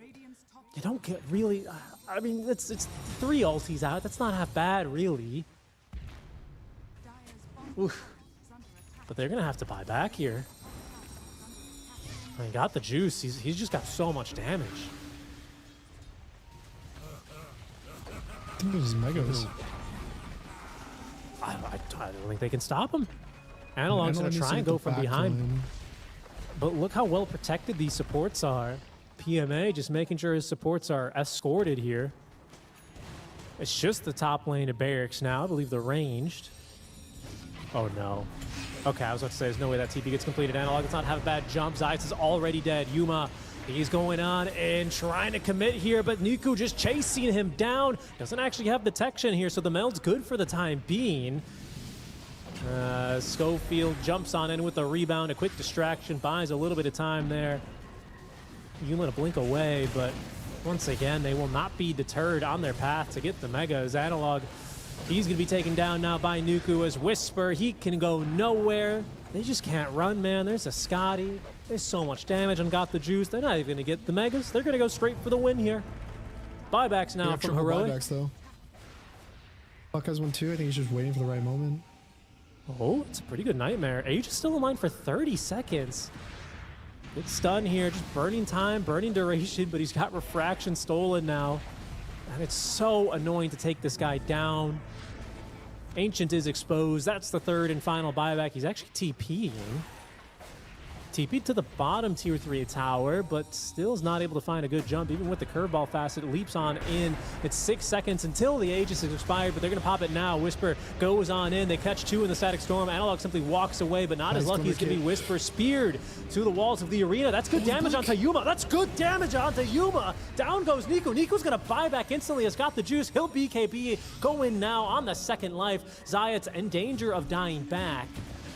you don't get really... I mean, it's 3 ultis out. That's not half bad, really. Oof. But they're going to have to buy back here. I got the juice. He's just got so much damage. I think there's Megas. I don't think they can stop him. Analog's going to try and go from behind. But look how well protected these supports are. PMA just making sure his supports are escorted here. It's just the top lane of barracks now. I believe they're ranged. Oh, no. Okay, I was about to say, there's no way that TP gets completed. Analog does not have a bad jump. Zayas is already dead. Yuma, he's going on and trying to commit here, but Niku just chasing him down. Doesn't actually have detection here, so the meld's good for the time being. Schofield jumps on in with the rebound, a quick distraction, buys a little bit of time there. Yuma to blink away, but once again, they will not be deterred on their path to get the Mega. As Analog, he's going to be taken down now by Nuku. As Whisper, he can go nowhere. They just can't run, man. There's a Scotty. There's so much damage on Got the Juice. They're not even going to get the Megas. They're going to go straight for the win here. Buybacks now from Heroic. Buybacks, though. Puck has one too. I think he's just waiting for the right moment. Oh, it's a pretty good nightmare. Age is still in line for 30 seconds. Good stun here, just burning time, burning duration, but he's got refraction stolen now. And it's so annoying to take this guy down. Ancient is exposed. That's the third and final buyback. He's actually TPing. TP'd to the bottom tier 3 tower, but still is not able to find a good jump. Even with the curveball facet, leaps on in. It's 6 seconds until the Aegis is expired, but they're going to pop it now. Whisper goes on in. They catch 2 in the Static Storm. Analog simply walks away, but not as lucky. It's going to be Whisper speared to the walls of the arena. That's good damage onto Yuma. That's good damage onto Yuma. Down goes Nico. Nico's going to buy back instantly. Has got the juice. He'll BKB. Go in now on the second life. Zayat's in danger of dying back,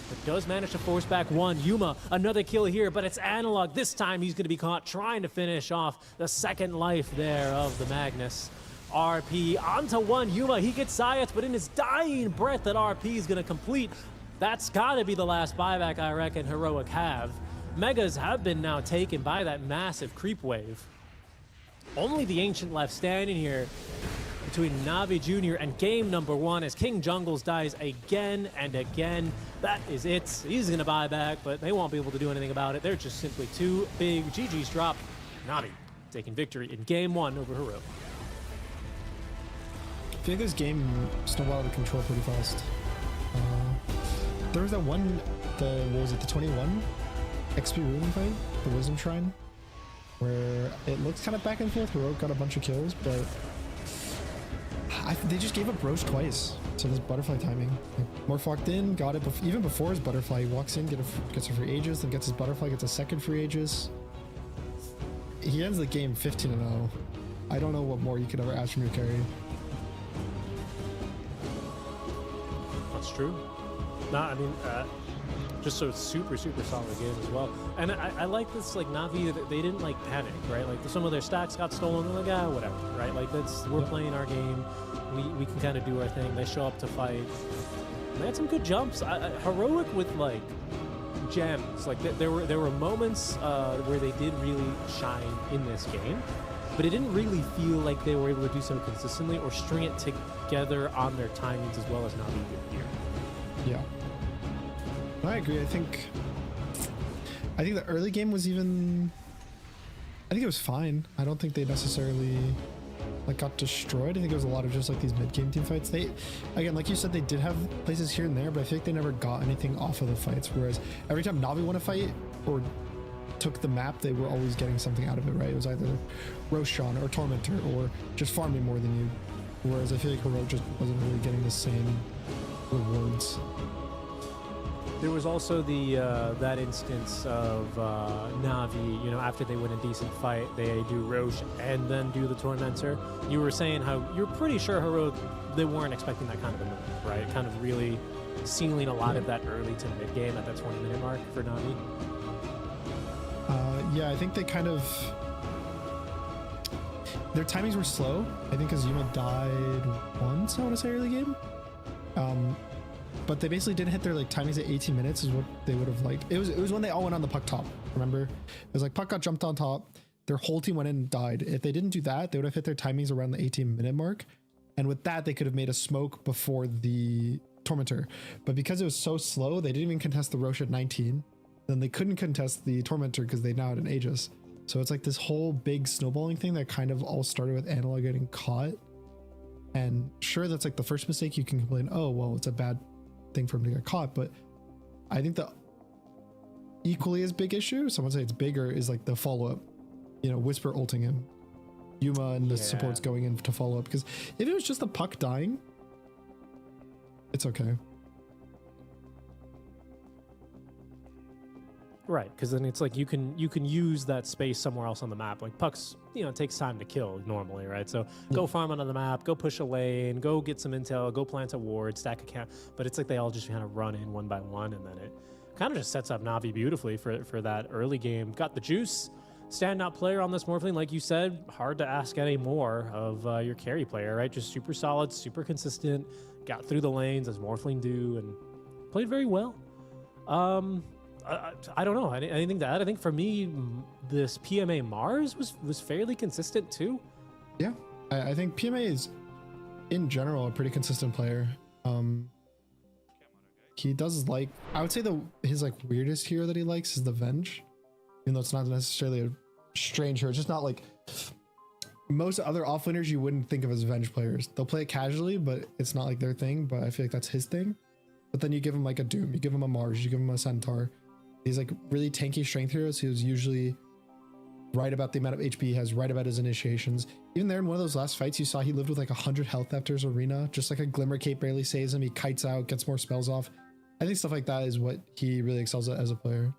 but does manage to force back one. Yuma, another kill here, but it's Analog. This time he's going to be caught trying to finish off the second life there of the Magnus. RP onto one. Yuma, he gets Zayat, but in his dying breath that RP is going to complete. That's got to be the last buyback I reckon Heroic have. Megas have been now taken by that massive creep wave. Only the Ancient left standing here between Navi Jr. and game number 1 as King Jungles dies again and again. That is it. He's going to buy back, but they won't be able to do anything about it. They're just simply too big. GG's drop. Navi taking victory in game 1 over Heroic. I think this game snowballed out of control pretty fast. There was that one, what was it, the 21 XP ruling fight, the Wisdom Shrine, where it looks kind of back and forth. Heroic got a bunch of kills, but they just gave up Roche twice to this butterfly timing. Like, Morph in, got it even before his butterfly. He walks in, gets a free Aegis, then gets his butterfly, gets a second free Aegis. He ends the game 15-0. I don't know what more you could ever ask from your carry. That's true. No, I mean, just a super solid game as well. And I like this, like, Navi, they didn't, like, panic, right? Like, some of their stacks got stolen. They're like, whatever, right? Like, we're playing our game. We can kind of do our thing. They show up to fight. They had some good jumps. Heroic with, like, gems. Like, there were moments where they did really shine in this game, but it didn't really feel like they were able to do so consistently or string it together on their timings as well as Navi did here. Yeah. I agree. I think the early game was even, I think it was fine. I don't think they necessarily like got destroyed. I think it was a lot of just like these mid-game team fights. They, again, like you said, they did have places here and there, but I feel like they never got anything off of the fights. Whereas every time Navi won a fight or took the map, they were always getting something out of it, right? It was either Roshan or Tormentor or just farming more than you. Whereas I feel like Heroic just wasn't really getting the same rewards. There was also that instance of Navi, you know, after they win a decent fight, they do Roche and then do the Tormentor. You were saying how you're pretty sure Heroic, they weren't expecting that kind of a move, right? Kind of really sealing a lot of that early to mid game at that 20-minute mark for Navi. Yeah, I think they kind of, their timings were slow. I think because Yuma died once, I want to say, early game. But they basically didn't hit their like timings at 18 minutes is what they would have liked. It was when they all went on the puck top, remember? It was like puck got jumped on top, their whole team went in and died. If they didn't do that, they would have hit their timings around the 18-minute mark. And with that, they could have made a smoke before the Tormentor. But because it was so slow, they didn't even contest the Roche at 19. Then they couldn't contest the Tormentor because they now had an Aegis. So it's like this whole big snowballing thing that kind of all started with Analog getting caught. And sure, that's like the first mistake you can complain, oh, well, it's a bad thing for him to get caught, but I think the equally as big issue, someone say it's bigger, is like the follow-up, you know, Whisper ulting him, Yuma and the supports going in to follow up, because if it was just the puck dying, it's okay. Right, because then it's like you can use that space somewhere else on the map. Like pucks, it takes time to kill normally, right? So go farm onto the map, go push a lane, go get some intel, go plant a ward, stack a camp. But it's like they all just kind of run in one by one, and then it kind of just sets up Na'Vi beautifully for that early game. Got the juice, standout player on this Morphling, like you said. Hard to ask any more of your carry player, right? Just super solid, super consistent. Got through the lanes as Morphling do, and played very well. I don't know. Anything to add? I think for me, this PMA Mars was fairly consistent too. Yeah, I think PMA is, in general, a pretty consistent player. He does like, I would say his like weirdest hero that he likes is the Venge, even though it's not necessarily a strange hero. It's just not like most other offlaners you wouldn't think of as Venge players. They'll play it casually, but it's not like their thing. But I feel like that's his thing. But then you give him like a Doom, you give him a Mars, you give him a Centaur. These like really tanky strength heroes who's usually right about the amount of HP he has, right about his initiations. Even there in one of those last fights, you saw he lived with like 100 health after his arena. Just like a Glimmer Cape barely saves him. He kites out, gets more spells off. I think stuff like that is what he really excels at as a player.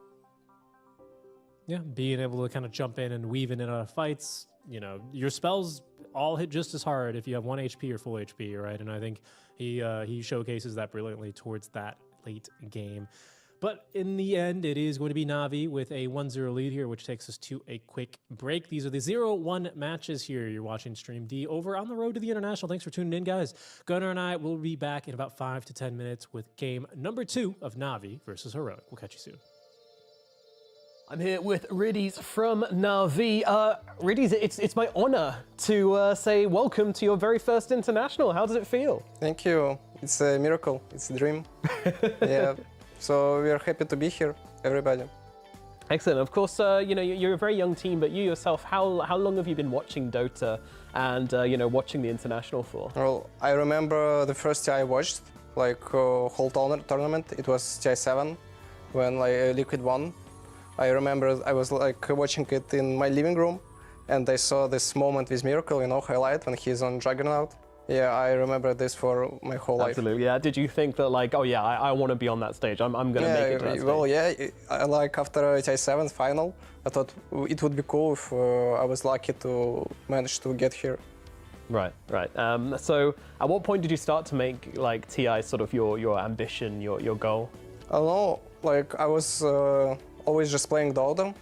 Yeah, being able to kind of jump in and weave in and out of fights. Your spells all hit just as hard if you have 1 HP or full HP, right? And I think he showcases that brilliantly towards that late game. But in the end, it is going to be Na'Vi with a 1-0 lead here, which takes us to a quick break. These are the 0-1 matches here. You're watching Stream D over on the road to the International. Thanks for tuning in, guys. Gunnar and I will be back in about 5 to 10 minutes with game number 2 of Na'Vi versus Heroic. We'll catch you soon. I'm here with Riddies from Na'Vi. Riddies, it's my honor to say welcome to your very first International. How does it feel? Thank you. It's a miracle. It's a dream. Yeah. So we are happy to be here, everybody. Excellent. Of course, you're a very young team, but you yourself, how long have you been watching Dota and watching the International for? Well, I remember the first TI I watched, like whole tournament. It was TI 7 when Liquid won. I remember I was like watching it in my living room, and I saw this moment with Miracle, highlight when he's on Juggernaut. Yeah, I remember this for my whole life. Absolutely, yeah. Did you think that like, oh yeah, I want to be on that stage. I'm going to make it to that stage. Well, yeah. After TI 7 final, I thought it would be cool if I was lucky to manage to get here. Right. So, at what point did you start to make like TI sort of your ambition, your goal? I don't know. Like I was always just playing Dota,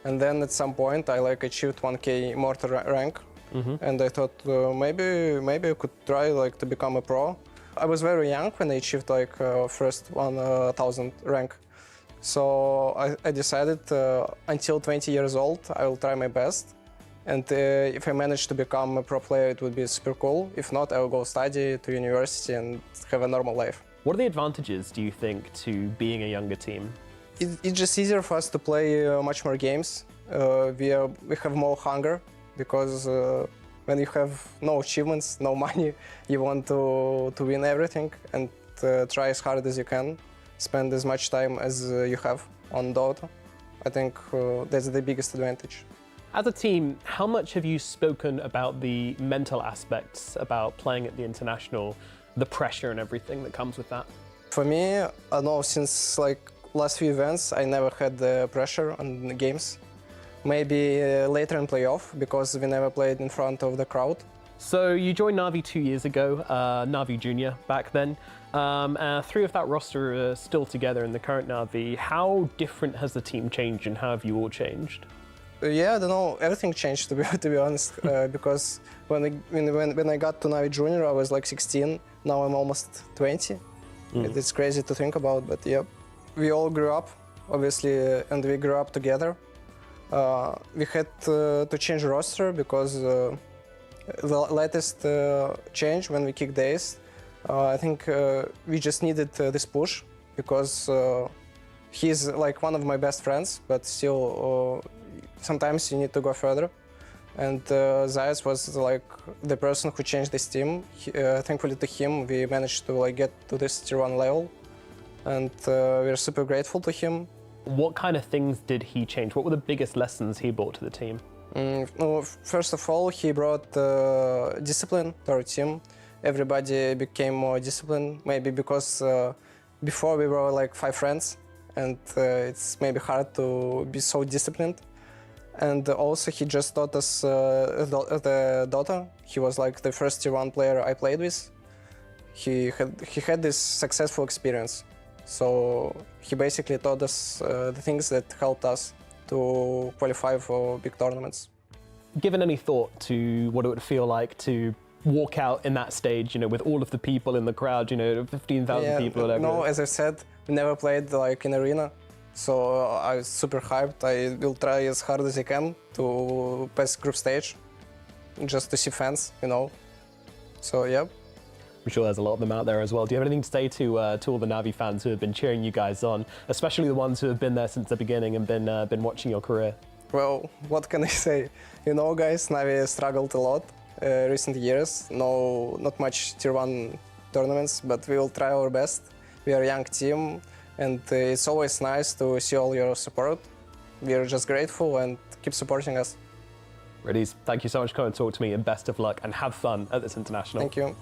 and then at some point I achieved 1K Immortal rank. And I thought maybe I could try to become a pro. I was very young when I achieved first 1000 rank. So I decided until 20 years old I will try my best. And if I manage to become a pro player, it would be super cool. If not, I will go study to university and have a normal life. What are the advantages, do you think, to being a younger team? It's just easier for us to play much more games. We have more hunger. Because when you have no achievements, no money, you want to win everything and try as hard as you can, spend as much time as you have on Dota. I think that's the biggest advantage. As a team, how much have you spoken about the mental aspects about playing at the International, the pressure and everything that comes with that? For me, I know since last few events, I never had the pressure on the games. Maybe later in playoff, because we never played in front of the crowd. So you joined Na'Vi 2 years ago, Na'Vi Junior back then. 3 of that roster are still together in the current Na'Vi. How different has the team changed and how have you all changed? Yeah, I don't know, everything changed to be honest, because when I got to Na'Vi Junior, I was 16, now I'm almost 20. It's crazy to think about, but yeah. We all grew up, obviously, and we grew up together. We had to change roster because the latest change when we kicked the Ace, I think we just needed this push because he's one of my best friends, but still sometimes you need to go further. And Zayas was the person who changed this team. Thankfully to him, we managed to get to this tier 1 level, and we're super grateful to him. What kind of things did he change? What were the biggest lessons he brought to the team? First of all, he brought discipline to our team. Everybody became more disciplined, maybe because before we were 5 friends, and it's maybe hard to be so disciplined. And also he just taught us the Dota. He was like the first tier 1 player I played with. He had this successful experience. So he basically taught us the things that helped us to qualify for big tournaments. Given any thought to what it would feel like to walk out in that stage, you know, with all of the people in the crowd, you know, 15,000 people or whatever? No, as I said, we never played like in arena. So I was super hyped. I will try as hard as I can to pass group stage, just to see fans, you know. So yeah. I'm sure there's a lot of them out there as well. Do you have anything to say to all the Navi fans who have been cheering you guys on, especially the ones who have been there since the beginning and been watching your career? Well, what can I say? You know, guys, Navi struggled a lot recent years. No, not much tier 1 tournaments, but we will try our best. We are a young team, and it's always nice to see all your support. We are just grateful and keep supporting us. Reddies, thank you so much for coming and talk to me, and best of luck and have fun at this international. Thank you.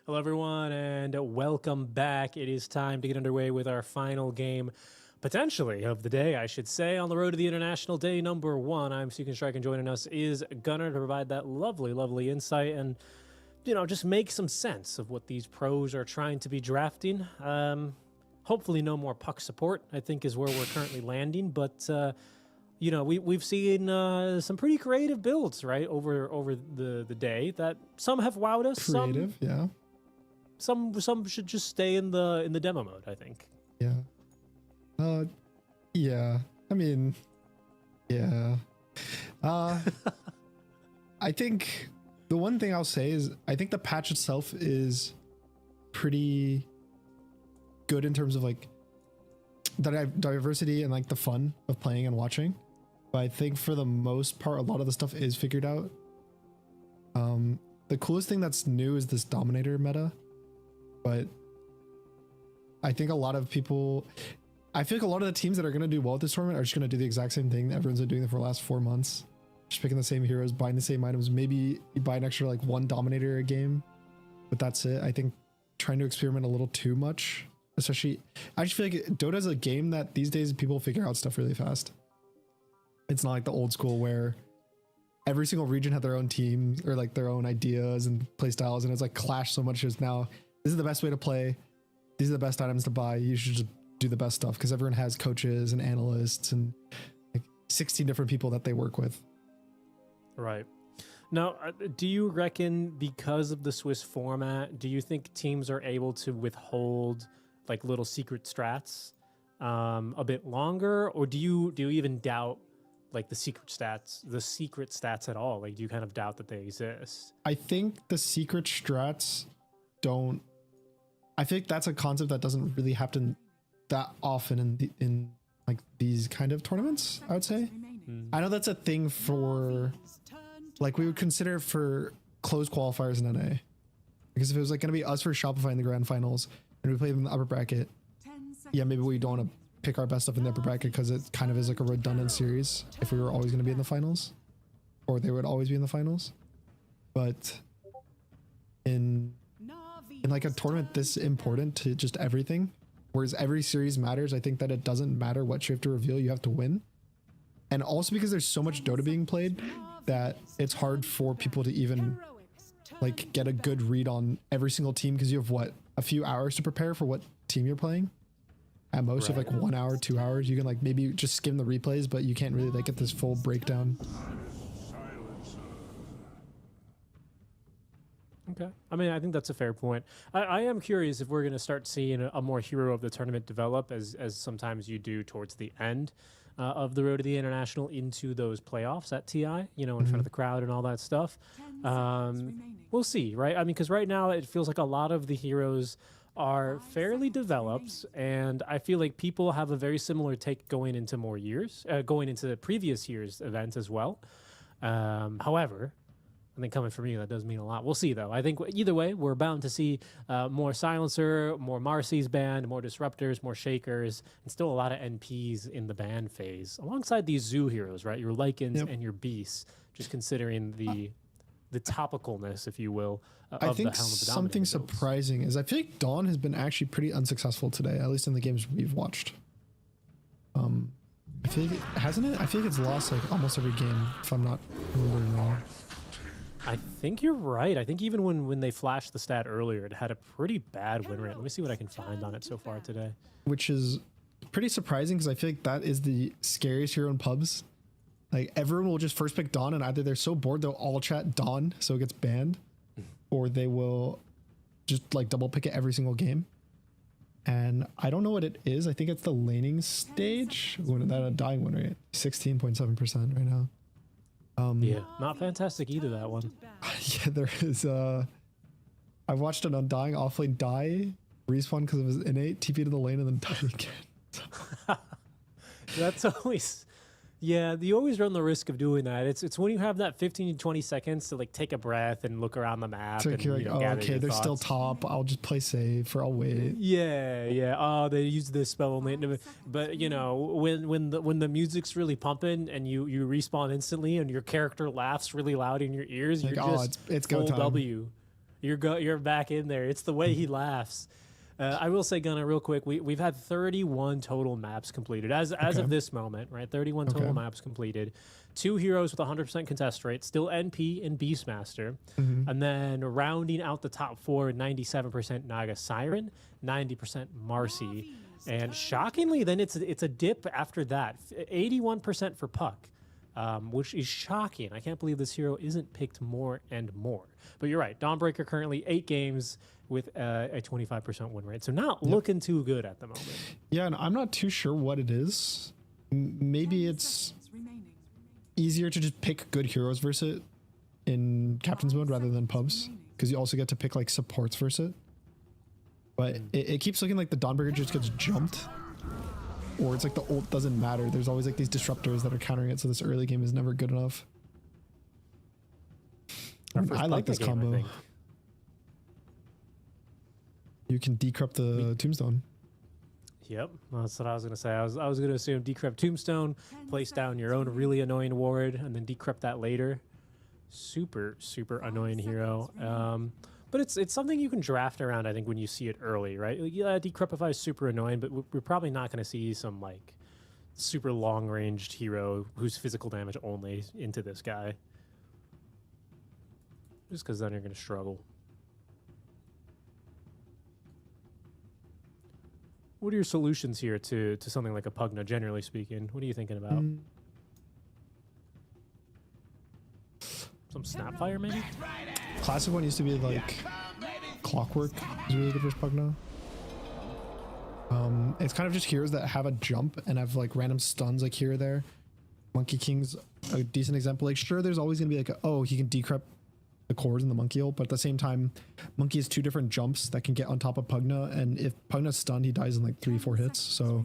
Hello, everyone, and welcome back. It is time to get underway with our final game, potentially, of the day, I should say, on the road to the International Day number 1. I'm Seeking Strike, and joining us is Gunnar to provide that lovely, lovely insight and, you know, just make some sense of what these pros are trying to be drafting. Hopefully no more puck support, I think, is where we're currently landing, but... you know, we've seen some pretty creative builds, right, over the day that some have wowed us. Creative, yeah. Some should just stay in the demo mode, I think. Yeah. Yeah. I mean, yeah. I think the one thing I'll say is I think the patch itself is pretty good in terms of like the diversity and like the fun of playing and watching. But I think for the most part, a lot of the stuff is figured out. The coolest thing that's new is this Dominator meta. But I think a lot of people, I feel like a lot of the teams that are going to do well at this tournament are just going to do the exact same thing that everyone's been doing for the last 4 months. Just picking the same heroes, buying the same items. Maybe you buy an extra like 1 Dominator a game, but that's it. I think trying to experiment a little too much, especially, I just feel like Dota is a game that these days people figure out stuff really fast. It's not like the old school where every single region had their own teams or like their own ideas and play styles, and it's like clashed so much as now this is the best way to play. These are the best items to buy. You should just do the best stuff because everyone has coaches and analysts and like 16 different people that they work with. Right. Now, do you reckon because of the Swiss format, do you think teams are able to withhold like little secret strats a bit longer, or do you even doubt like the secret stats at all? Like, do you kind of doubt that they exist? I think the secret strats don't. I think that's a concept that doesn't really happen that often in like these kind of tournaments, I would say. I know that's a thing for like we would consider for closed qualifiers in NA, because if it was like going to be us for Shopify in the grand finals and we play them in the upper bracket, yeah, maybe we don't want to pick our best stuff in the upper bracket because it kind of is like a redundant series if we were always going to be in the finals, or they would always be in the finals. But in like a tournament this important to just everything, whereas every series matters, I think that it doesn't matter what you have to reveal, you have to win. And also because there's so much Dota being played that it's hard for people to even like get a good read on every single team, because you have what, a few hours to prepare for what team you're playing. At most, you have like 1 hour, 2 hours. You can like maybe just skim the replays, but you can't really like get this full breakdown. Okay. I mean, I think that's a fair point. I am curious if we're going to start seeing a more hero of the tournament develop as sometimes you do towards the end of the road to the International into those playoffs at TI, you know, in front of the crowd and all that stuff. We'll see, right? I mean, because right now it feels like a lot of the heroes are fairly developed, and I feel like people have a very similar take going into more years, going into the previous year's event as well. However, I think coming from you, that does mean a lot. We'll see, though. I think either way, we're bound to see more Silencer, more Marcy's band, more Disruptors, more Shakers, and still a lot of NPs in the ban phase, alongside these Zoo heroes, right? Your Lycans and your Beasts, just considering the topicalness, if you will, of I think the Helm of the something surprising is I feel like Dawn has been actually pretty unsuccessful today, at least in the games we've watched. I feel like hasn't it? I feel like it's lost like almost every game, if I'm not remembering wrong. I think you're right. I think even when they flashed the stat earlier, it had a pretty bad win rate. Let me see what I can find on it so far today. Which is pretty surprising because I feel like that is the scariest hero in pubs. Like everyone will just first pick Dawn, and either they're so bored they'll all chat Dawn so it gets banned, or they will just like double pick it every single game. And I don't know what it is. I think it's the laning stage. When that a dying win rate, 16.7% right now. Yeah, not fantastic either, that one. Yeah, there is. I watched an Undying offlane die, respawn because it was innate, TP to the lane, and then die again. That's always, yeah, you always run the risk of doing that. It's when you have that 15 to 20 seconds to like take a breath and look around the map. So and, you're like, you know, oh, gather okay, your they're still thoughts. top. I'll just play safe, or I'll wait. Yeah, yeah. Oh, they use this spell only. But you know, when the music's really pumping and you respawn instantly and your character laughs really loud in your ears, Like, you're oh, just it's go full time. W. You're back in there. It's the way he laughs. I will say, Gunnar, real quick, we've had 31 total maps completed as of this moment, right? 31 total maps completed. 2 heroes with 100% contest rate, still NP and Beastmaster. And then rounding out the top 4, 97% Naga Siren, 90% Marcy. And shockingly, then it's a dip after that. 81% for Puck, which is shocking. I can't believe this hero isn't picked more and more. But you're right. Dawnbreaker currently 8 games with a 25% win rate. So not looking too good at the moment. Yeah, and I'm not too sure what it is. Maybe it's easier to just pick good heroes versus it in Captain's mode rather than pubs, because you also get to pick like supports versus it. But it keeps looking like the Dawnbreaker just gets jumped, or it's like the ult doesn't matter. There's always like these disruptors that are countering it, so this early game is never good enough. I like this combo. You can decrypt the Tombstone. Yep, that's what I was going to say. I was going to assume decrypt Tombstone, place down your own really annoying ward, and then decrypt that later. Super, super annoying hero. But it's something you can draft around, I think, when you see it early, right? Yeah, Decryptify is super annoying, but we're probably not going to see some, like, super long-ranged hero who's physical damage only into this guy. Just because then you're going to struggle. What are your solutions here to something like a Pugna, generally speaking? What are you thinking about? Some Snapfire, maybe? Classic one used to be like Clockwork is really good versus Pugna. It's kind of just heroes that have a jump and have like random stuns like here or there. Monkey King's a decent example. Like sure, there's always gonna be like he can decrypt the cores in the Monkey ult, but at the same time, Monkey has 2 different jumps that can get on top of Pugna, and if Pugna's stunned, he dies in like 3-4 hits. So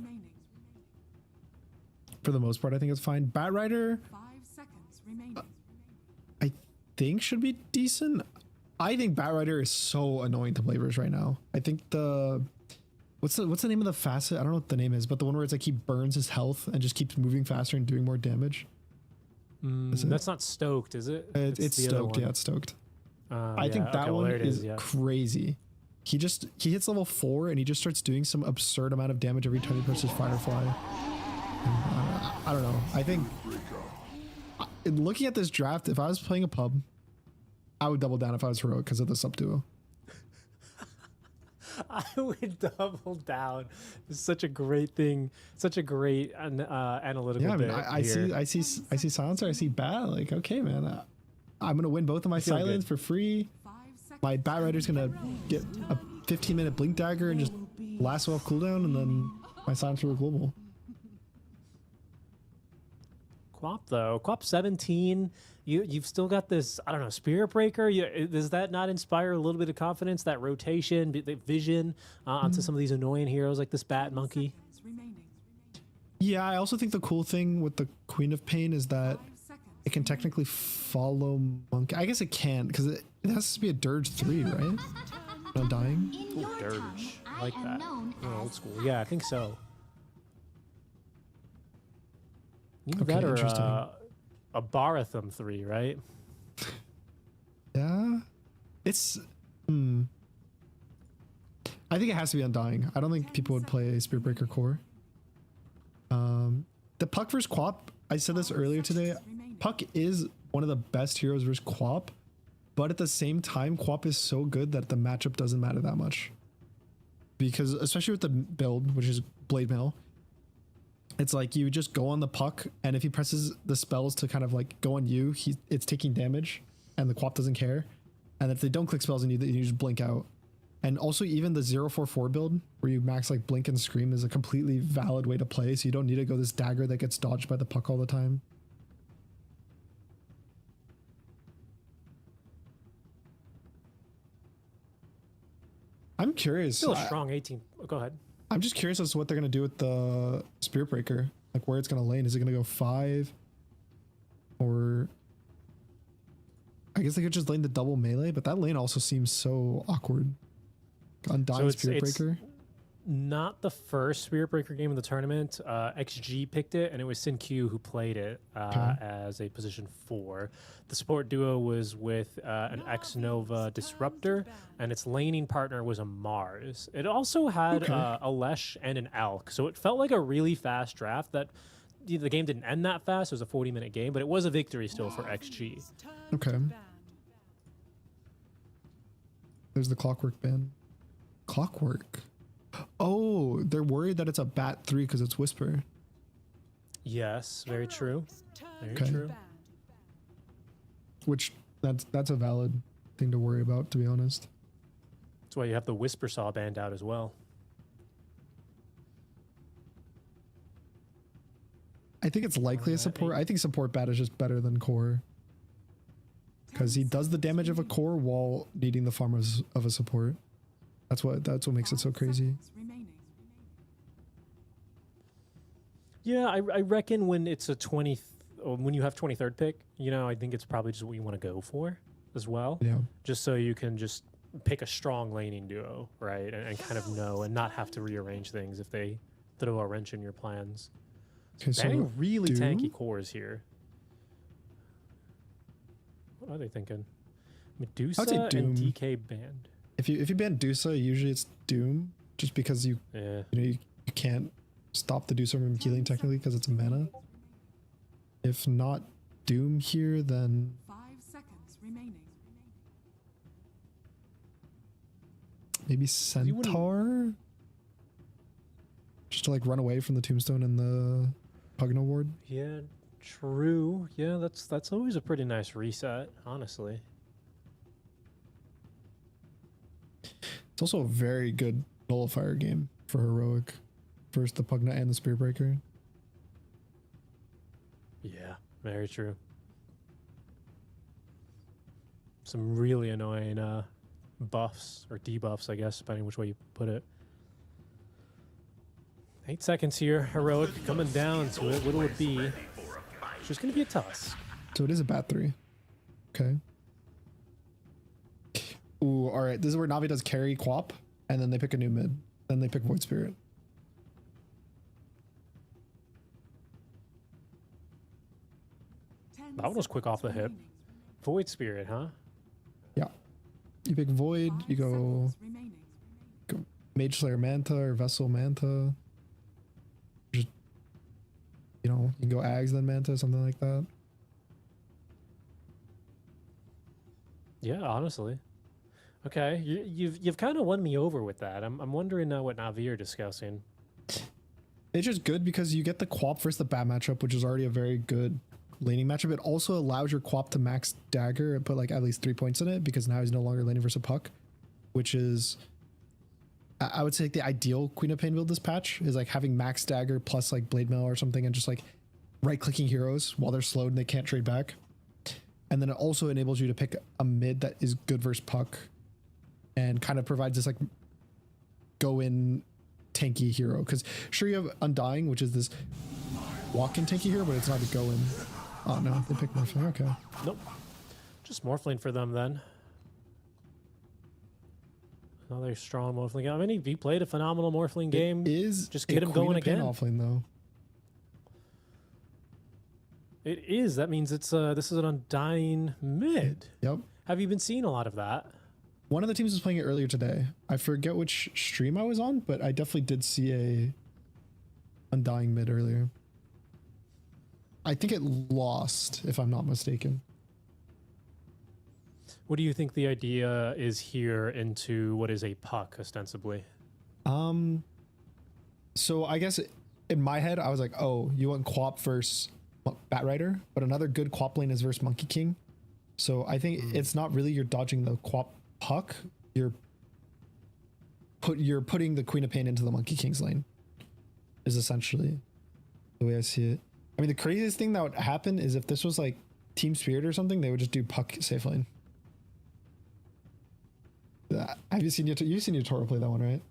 for the most part, I think it's fine. Batrider, I think should be decent. I think Batrider is so annoying to play versus right now. I think what's the name of the facet? I don't know what the name is, but the one where it's like he burns his health and just keeps moving faster and doing more damage. That's not stoked, is it? It's stoked. Yeah, it's stoked. I think that one is crazy. He hits level 4 and he just starts doing some absurd amount of damage every time he presses Firefly. I don't know. I think looking at this draft, if I was playing a pub, I would double down if I was Heroic because of the sub duo. I would double down. It's such a great thing. Such a great analytical. Yeah, I mean, bit I see Silencer. I see Bat. Like, okay, man, I'm gonna win both of my silence for free. My Batrider's gonna get a 15-minute blink dagger and just lasso off cooldown, and then my Silencer will global. Quap though, Quap 17. You've still got this, I don't know, Spirit Breaker. Does that not inspire a little bit of confidence? That rotation, the vision onto some of these annoying heroes like this Bat Monkey. Yeah, I also think the cool thing with the Queen of Pain is that it can technically follow Monkey. I guess it can because it has to be a Dirge 3, right? Not dying. Ooh, Dirge, I like that. Old school. Yeah, I think so. Either that or a Baratham 3, right? Yeah, it's. I think it has to be Undying. I don't think people would play a Spirit Breaker core. The Puck versus Quap. I said this earlier today. Puck is one of the best heroes versus Quap, but at the same time, Quap is so good that the matchup doesn't matter that much. Because especially with the build, which is Blade Mail. It's like you just go on the Puck, and if he presses the spells to kind of like go on you, it's taking damage, and the Quap doesn't care. And if they don't click spells on you, you just blink out. And also even the 044 build, where you max like Blink and Scream, is a completely valid way to play, so you don't need to go this dagger that gets dodged by the Puck all the time. I'm curious. Still a strong 18. Go ahead. I'm just curious as to what they're going to do with the Spirit Breaker. Like where it's going to lane. Is it going to go 5? Or I guess they could just lane the double melee, but that lane also seems so awkward. Undying Spirit Breaker. not the first Spirit Breaker game in the tournament. XG picked it, and it was Sin Q who played it as a position 4. The support duo was with an X-Nova Disruptor, and its laning partner was a Mars. It also had a Lesh and an Elk, so it felt like a really fast draft. That the game didn't end that fast. It was a 40-minute game, but it was a victory still for XG. Okay. There's the Clockwork ban. Clockwork? Oh, they're worried that it's a Bat 3 because it's Whisper. Yes, very true. Very Okay. true. Which, that's a valid thing to worry about, to be honest. That's why you have the Whisper Saw band out as well. I think it's likely a support. I think support Bat is just better than core. Because he does the damage of a core while needing the farm of a support. That's what makes it so crazy. Yeah, I reckon when it's a when you have 23rd pick, you know, I think it's probably just what you want to go for as well. Yeah. Just so you can just pick a strong laning duo, right? And kind of know and not have to rearrange things if they throw a wrench in your plans. Okay, so Banning really Doom? tanky cores here. What are they thinking? Medusa I'd say Doom. and DK band. If you ban Dusa, usually it's Doom, just because you can't stop the Dusa from healing technically because it's a mana. If not Doom here, then 5 seconds remaining. maybe Centaur, just to like run away from the Tombstone and the Pugno Ward. Yeah, true. Yeah, that's always a pretty nice reset, honestly. It's also a very good nullifier game for Heroic. First the Pugna and the Spirit Breaker. Yeah, very true. Some really annoying buffs or debuffs, I guess, depending which way you put it. 8 seconds here. Heroic coming down to it. What'll it be? It's just going to be a Tusk. So it is a Bat 3. Okay. Ooh, all right. This is where Navi does carry Quap, and then they pick a new mid. Then they pick Void Spirit. That one was quick off the hip. Void Spirit, huh? Yeah. You pick Void, you go Mage Slayer Manta or Vessel Manta. Just, you know, you can go Ags then Manta, something like that. Yeah, honestly. Okay, you've kind of won me over with that. I'm wondering now what Navi are discussing. It's just good because you get the Quap versus the Bat matchup, which is already a very good laning matchup. It also allows your Quap to max Dagger and put like at least 3 points in it because now he's no longer laning versus a Puck, which is, I would say, like the ideal Queen of Pain build this patch is like having max Dagger plus like Blade Mail or something and just like right clicking heroes while they're slowed and they can't trade back. And then it also enables you to pick a mid that is good versus Puck and kind of provides this like go in tanky hero. Because sure, you have Undying, which is this walk in tanky hero, but it's not a go in. Oh no, they picked Morphling. Okay. Nope. Just Morphling for them then. Another strong Morphling. I mean, he played a phenomenal Morphling game. Is just get him going again. Offlane though. It is. That means it's this is an Undying mid. Yep. Have you been seeing a lot of that? One of the teams was playing it earlier today. I forget which stream I was on, but I definitely did see a Undying mid earlier. I think it lost, if I'm not mistaken. What do you think the idea is here into what is a Puck, ostensibly? So I guess in my head, I was like, oh, you want Quap versus Bat Rider, but another good Quap lane is versus Monkey King. So I think it's not really you're dodging the Quap Puck, you're putting the Queen of Pain into the Monkey King's lane, is essentially the way I see it. I mean, the craziest thing that would happen is if this was like Team Spirit or something, they would just do Puck safe lane. Have you seen you've seen Yatoro play that one, right?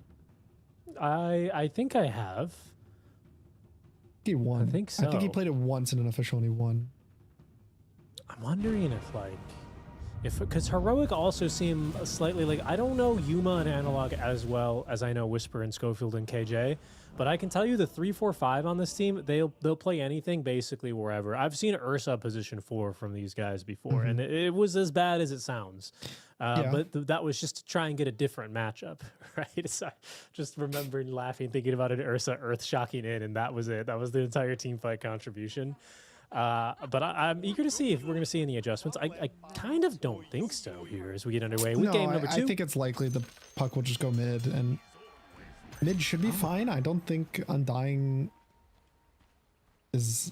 I think I have. He won. I think so. I think he played it once in an official and he won. I'm wondering if like Because Heroic also seem slightly like, I don't know Yuma and Analog as well as I know Whisper and Schofield and KJ, but I can tell you the 3-4-5 on this team, they'll play anything basically wherever. I've seen Ursa position 4 from these guys before, and it was as bad as it sounds. But that was just to try and get a different matchup, right? So I just remembered laughing, thinking about an Ursa Earth shocking in, and that was it. That was the entire team fight contribution. But I'm eager to see if we're going to see any adjustments. I kind of don't think so here as we get underway with game number 2. I think it's likely the puck will just go mid, and mid should be fine. I don't think Undying is...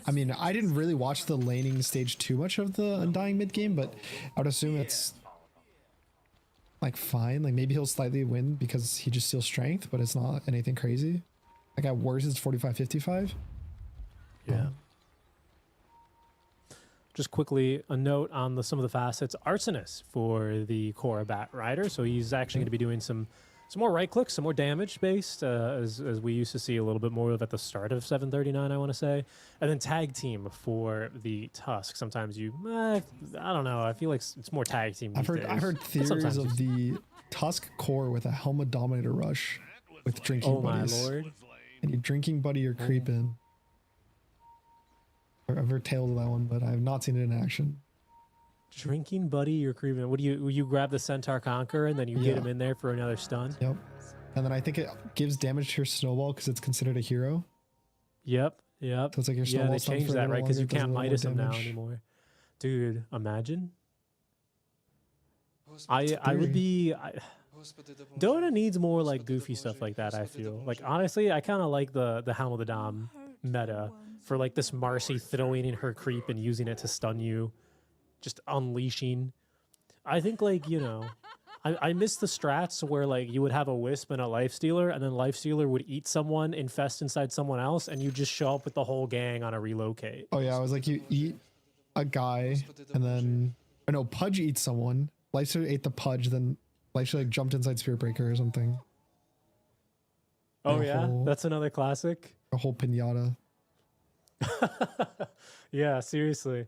I mean, I didn't really watch the laning stage too much of the Undying mid game, but I would assume it's like fine. Like maybe he'll slightly win because he just steals strength, but it's not anything crazy. Like at worst it's 45-55. Yeah. Just quickly, a note on some of the facets. Arsonist for the Korra Bat Rider. So he's actually going to be doing some more right clicks, some more damage based, as we used to see a little bit more of at the start of 739, I want to say. And then tag team for the Tusk. Sometimes I don't know. I feel like it's more tag team. I've heard theories of the Tusk core with a Helma Dominator rush with drinking buddies. Oh my lord! And you drinking buddy, you're creeping. I've heard tales of that one, but I have not seen it in action. Drinking buddy, you're creeping. What do you grab the Centaur Conqueror and then you get him in there for another stun? Yep. And then I think it gives damage to your Snowball because it's considered a hero. Yep. So it's like your Snowball. Yeah, they changed that, right? Because you can't Midas him now anymore. Dude, imagine. I would be... Dota needs more like goofy stuff like that, I feel. Like, honestly, I kind of like the Helm of the Dom meta for like this Marcy throwing in her creep and using it to stun you. Just unleashing. I think like, you know, I miss the strats where like you would have a Wisp and a Lifestealer and then Lifestealer would eat someone, infest inside someone else, and you just show up with the whole gang on a relocate. Oh yeah, I was like you eat a guy and then... Or no, Pudge eats someone. Lifestealer ate the Pudge, then Lifestealer like jumped inside Spirit Breaker or something. Oh yeah? That's another classic? A whole pinata. Yeah, seriously.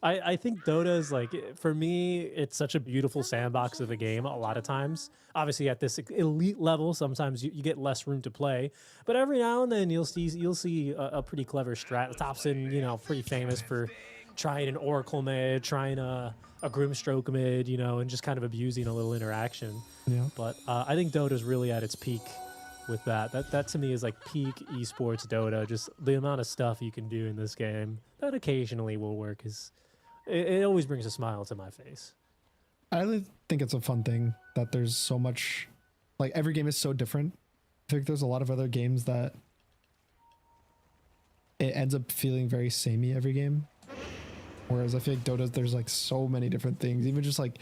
I think Dota is like, for me, it's such a beautiful sandbox of a game a lot of times. Obviously at this elite level, sometimes you get less room to play, but every now and then you'll see a pretty clever strat. Thompson, you know, pretty famous for trying an Oracle mid, trying a Grimstroke mid, you know, and just kind of abusing a little interaction. Yeah. But I think Dota's really at its peak with that. That to me is like peak esports Dota. Just the amount of stuff you can do in this game that occasionally will work is... It always brings a smile to my face. I really think it's a fun thing that there's so much, like every game is so different. I think there's a lot of other games that it ends up feeling very samey every game. Whereas I feel like Dota, there's like so many different things, even just like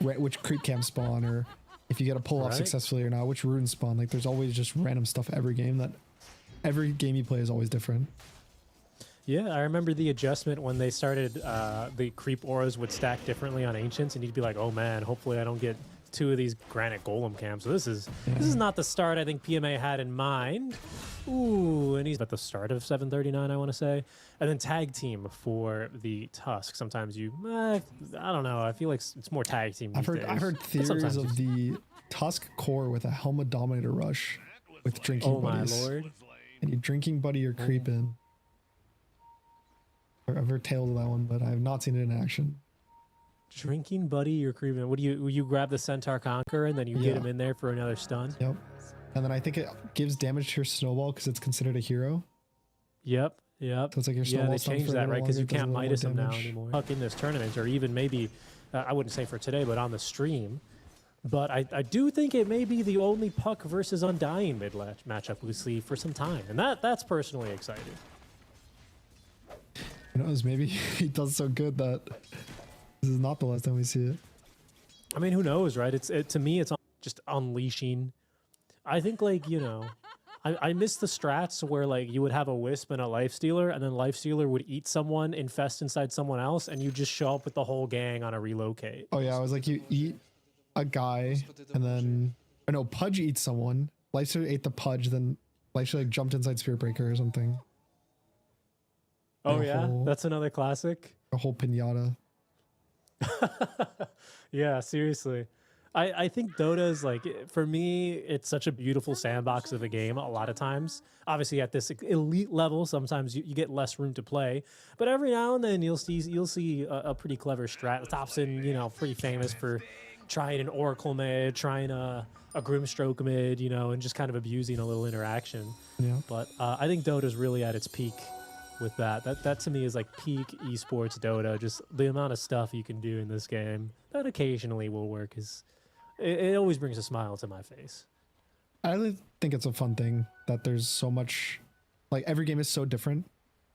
which creep cam spawn or if you get a pull off successfully or not, which rune spawn. Like there's always just random stuff every game that every game you play is always different. Yeah, I remember the adjustment when they started, the creep auras would stack differently on Ancients, and you'd be like, oh man, hopefully I don't get 2 of these Granite Golem camps. So this is not the start I think PMA had in mind. Ooh, and he's at the start of 739, I want to say. And then tag team for the Tusk. Sometimes I don't know, I feel like it's more tag team these days. I've heard theories of the Tusk core with a Helma Dominator rush with drinking buddies. Oh my lord. And you drinking buddy, you're creeping. I've heard tales of that one, but I have not seen it in action. Drinking buddy, you're creeping. What do you grab the Centaur Conqueror and then you get him in there for another stun? Yep. And then I think it gives damage to your Snowball because it's considered a hero. Yep. So it's like your Snowball. Yeah, they changed that, right? Because you can't Midas him now anymore. In this tournament, or even maybe, I wouldn't say for today, but on the stream. But I do think it may be the only Puck versus Undying mid matchup we see for some time, and that's personally exciting. Who knows? Maybe he does so good that this is not the last time we see it. I mean, who knows, right? To me, it's just unleashing. I think, like, you know, I miss the strats where like you would have a Wisp and a Lifestealer, and then Lifestealer would eat someone, infest inside someone else, and you just show up with the whole gang on a relocate. Oh yeah, I was like you eat a guy, and then Pudge eats someone. Lifestealer ate the Pudge, then Lifestealer like jumped inside Spirit Breaker or something. Oh yeah, that's another classic. A whole pinata. Yeah, seriously. I think Dota is like, for me, it's such a beautiful sandbox of a game a lot of times. Obviously, at this elite level, sometimes you get less room to play. But every now and then, you'll see a pretty clever strat. Thompson, you know, pretty famous for trying an Oracle mid, trying a Grimstroke mid, you know, and just kind of abusing a little interaction. Yeah. But I think Dota's really at its peak with that. That to me is like peak esports Dota. Just the amount of stuff you can do in this game that occasionally will work is it always brings a smile to my face. I really think it's a fun thing that there's so much, like every game is so different.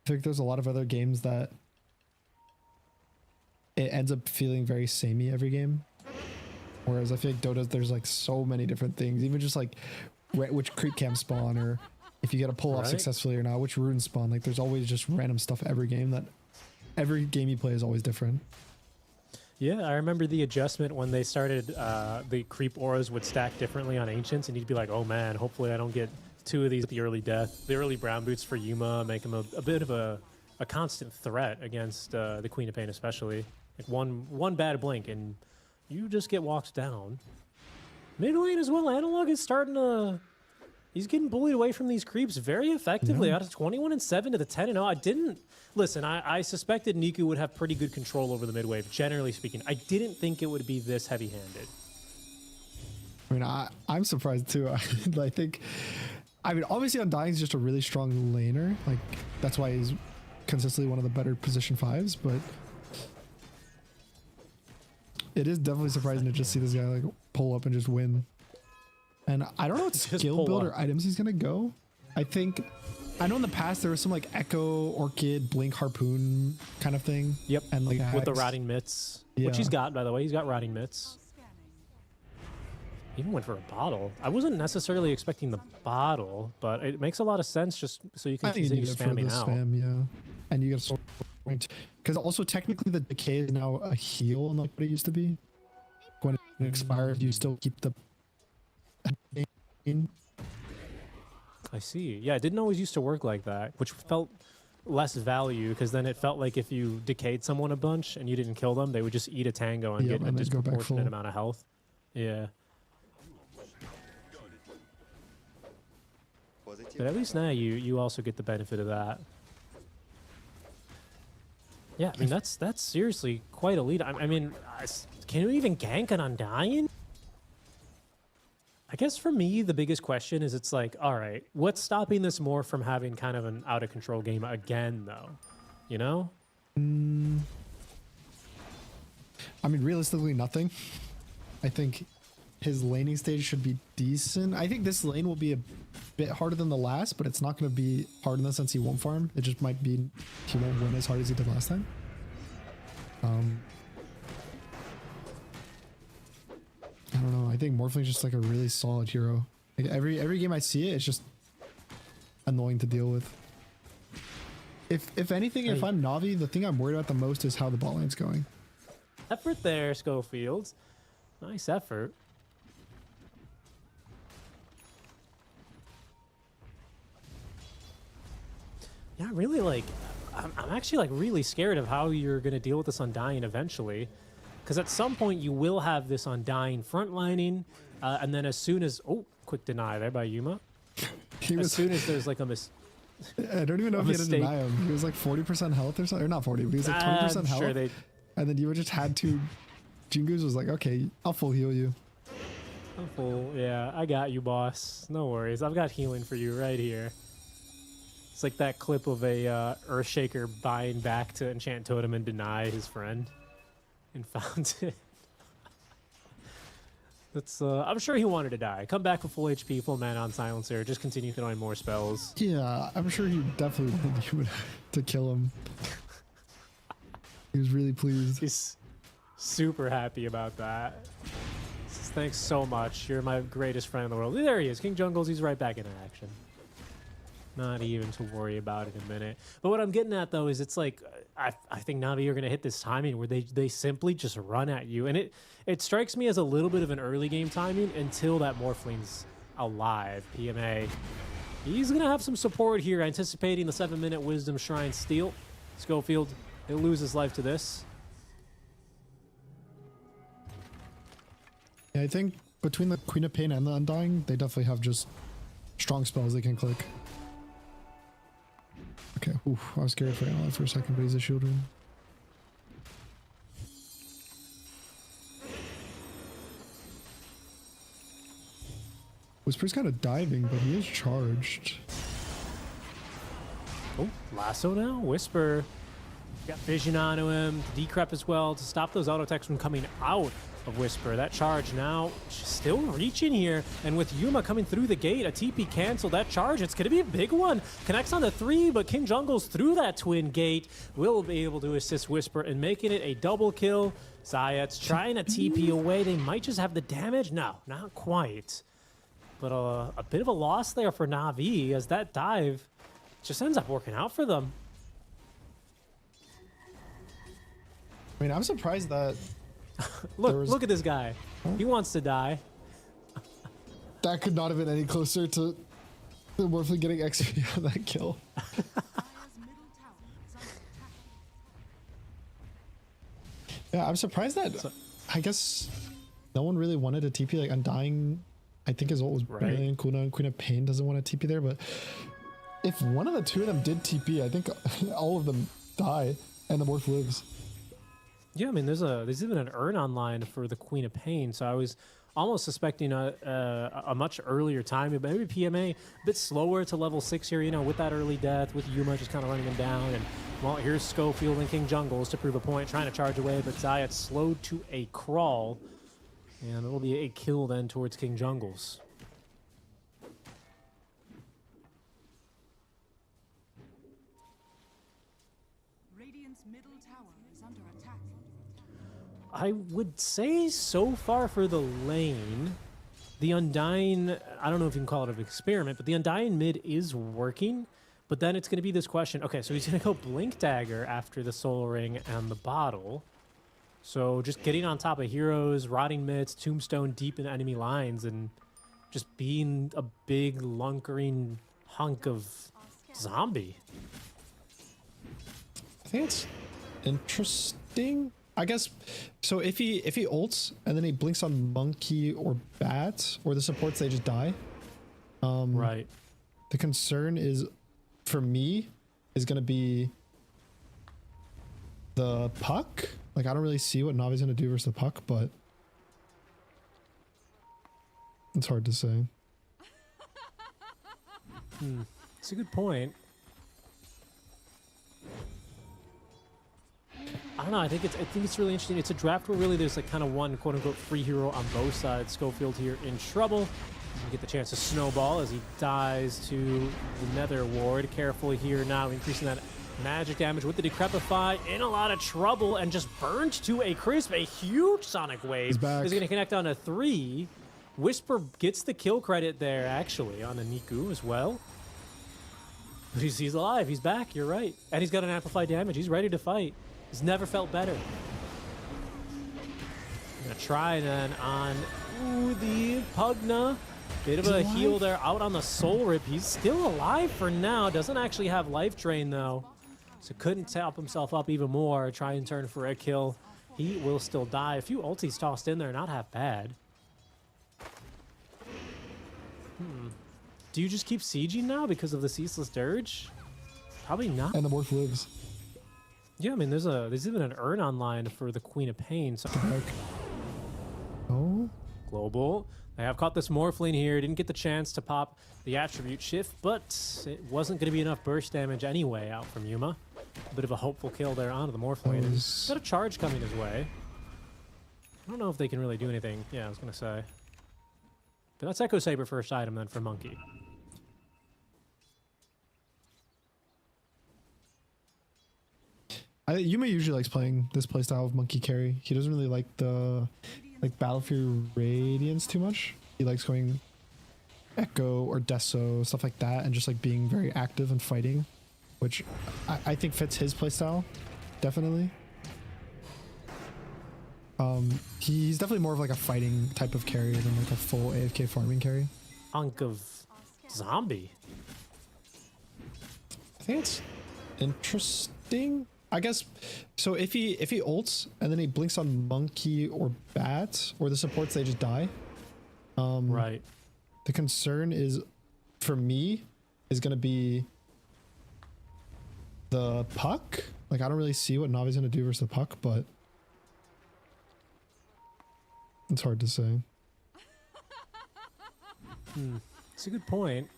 I think there's a lot of other games that it ends up feeling very samey every game. Whereas I feel like Dota, there's like so many different things, even just like which creep cam spawn, or if you get a pull off successfully or not, which rune spawn. Like there's always just random stuff every game that every game you play is always different. Yeah, I remember the adjustment when they started, the creep auras would stack differently on Ancients, and you'd be like, oh man, hopefully I don't get 2 of these at the early death. The early brown boots for Yuma make him a bit of a constant threat against the Queen of Pain especially. Like one bad blink and you just get walked down. Mid lane as well, Analog is starting to... He's getting bullied away from these creeps very effectively. Out of 21-7 to the 10-0. I didn't... Listen, I suspected Niku would have pretty good control over the mid wave, generally speaking. I didn't think it would be this heavy-handed. I mean, I'm surprised too. I think... I mean, obviously Undying's just a really strong laner. Like, that's why he's consistently one of the better position 5s, but... It is definitely surprising to just see this guy like pull up and just win. And I don't know what skill build or items he's gonna go. I know in the past there was some like Echo, Orchid, Blink, Harpoon kind of thing. Yep. And like with the rotting mitts, which he's got, by the way. He's got rotting mitts. Even went for a bottle. I wasn't necessarily expecting the bottle, but it makes a lot of sense just so you can continue spamming out. Spam, yeah. And you get a point. Because also technically the decay is now a heal, not what it used to be. When it expires, you still keep the... I see. Yeah, it didn't always used to work like that, which felt less value, because then it felt like if you decayed someone a bunch and you didn't kill them, they would just eat a tango and get a disproportionate amount of health. Yeah. But at least now you also get the benefit of that. Yeah, I mean, that's seriously quite elite. I mean, can you even gank an Undying? I guess for me, the biggest question is it's like, all right, what's stopping this more from having kind of an out-of-control game again, though? You know? I mean, realistically, nothing. I think his laning stage should be decent. I think this lane will be a bit harder than the last, but it's not going to be hard in the sense he won't farm. It just might be he won't win as hard as he did last time. I don't know. I think Morphling's just like a really solid hero. Like every game I see it, it's just annoying to deal with. If anything, if I'm Navi, the thing I'm worried about the most is how the bot lane's going. Effort there, Schofields. Nice effort. Yeah, really, like, I'm actually like really scared of how you're going to deal with this Undying eventually. Because at some point you will have this Undying frontlining, and then as soon as... Oh, quick deny there by Yuma. As soon as there's like a I don't even know if he had to deny him. He was like 40% health or something. Or not 40, but he was like 20% health. Sure and then Yuma just had to... Jingoose was like, okay, I'll full heal you. I'm full. Yeah, I got you, boss. No worries. I've got healing for you right here. It's like that clip of a Earthshaker buying back to enchant totem and deny his friend in Fountain. That's I'm sure he wanted to die. Come back with full HP, full mana on Silencer. Just continue throwing more spells. Yeah, I'm sure he definitely wanted you to kill him. He was really pleased. He's super happy about that. Thanks so much. You're my greatest friend in the world. There he is. King Jungles. He's right back in action. Not even to worry about it in a minute. But what I'm getting at, though, is it's like, I think Navi are going to hit this timing where they simply just run at you. And it strikes me as a little bit of an early game timing until that Morphling's alive. PMA. He's going to have some support here, anticipating the 7-minute Wisdom Shrine steal. Schofield, he'll lose his life to this. Yeah, I think between the Queen of Pain and the Undying, they definitely have just strong spells they can click. Okay, oof, I was scared for Ally for a second, but he's a shield room. Whisper's kind of diving, but he is charged. Oh, lasso now. Whisper. Got vision onto him. Decrep as well to stop those auto attacks from coming out of Whisper. That charge now still reaching here. And with Yuma coming through the gate, a TP canceled. That charge, it's going to be a big one. Connects on the 3, but King Jungle's through that twin gate. Will be able to assist Whisper and making it a double kill. Zayat's trying to TP away. They might just have the damage. No, not quite. But a bit of a loss there for Na'Vi as that dive just ends up working out for them. I mean, I'm surprised that... Look at this guy. He wants to die. That could not have been any closer to the Morphling getting XP on that kill. Yeah, I'm surprised that... I guess no one really wanted a TP like Undying. I think his ult was brilliant. Queen of Pain doesn't want a TP there, but if one of the two of them did TP, I think all of them die and the Morph lives. Yeah, I mean, there's even an urn online for the Queen of Pain, so I was almost suspecting a much earlier time, but maybe PMA a bit slower to level 6 here, you know, with that early death, with Yuma just kind of running him down, and well, here's Schofield and King Jungles to prove a point, trying to charge away, but Zayat's slowed to a crawl. And it'll be a kill then towards King Jungles. Radiant's middle tower is under attack. I would say so far for the lane, the Undying, I don't know if you can call it an experiment, but the Undying mid is working. But then it's going to be this question. Okay, so he's going to go Blink Dagger after the Soul Ring and the bottle. So just getting on top of heroes, rotting mitts, tombstone deep in enemy lines, and just being a big lunkering hunk of zombie. I think it's interesting. I guess so. If he ults and then he blinks on Monkey or Bat or the supports, they just die. Right. The concern is, for me, is going to be the Puck. Like, I don't really see what Navi's going to do versus the Puck, but it's hard to say. It's a good point. I don't know. I think it's really interesting. It's a draft where really there's like kind of one quote unquote free hero on both sides. Schofield here in trouble. You get the chance to snowball as he dies to the Nether Ward. Carefully here now, increasing that magic damage with the Decrepify, in a lot of trouble and just burned to a crisp. A huge Sonic Wave is going to connect on a 3. Whisper gets the kill credit there, actually, on a Niku as well. But he's alive. He's back. You're right. And he's got an amplified damage. He's ready to fight. He's never felt better. Gonna try then on the Pugna. Bit of a heal there out on the Soul Rip. He's still alive for now. Doesn't actually have Life Drain, though. So couldn't tap himself up even more. Try and turn for a kill. He will still die. A few ultis tossed in there, not half bad. Do you just keep sieging now because of the Ceaseless Dirge? Probably not. And the Morph lives. Yeah, I mean, there's even an urn online for the Queen of Pain. So oh. Global. They have caught this Morphling here. Didn't get the chance to pop the attribute shift, but it wasn't going to be enough burst damage anyway out from Yuma. A bit of a hopeful kill there onto the Morphling. Got a charge coming his way. I don't know if they can really do anything. Yeah, I was going to say. But that's Echo Saber first item then for Monkey. Yuma usually likes playing this playstyle of Monkey Carry. He doesn't really like the Battlefield Radiance too much. He likes going Echo or Deso, stuff like that, and just like being very active and fighting, which I think fits his playstyle, definitely. He's definitely more of like a fighting type of carry than like a full AFK farming carry. Hunk of zombie. I think it's interesting. I guess so. If he ults and then he blinks on Monkey or Bat or the supports, they just die. Right. The concern is, for me, is going to be the Puck. Like, I don't really see what Navi's going to do versus the Puck, but it's hard to say. It's a good point.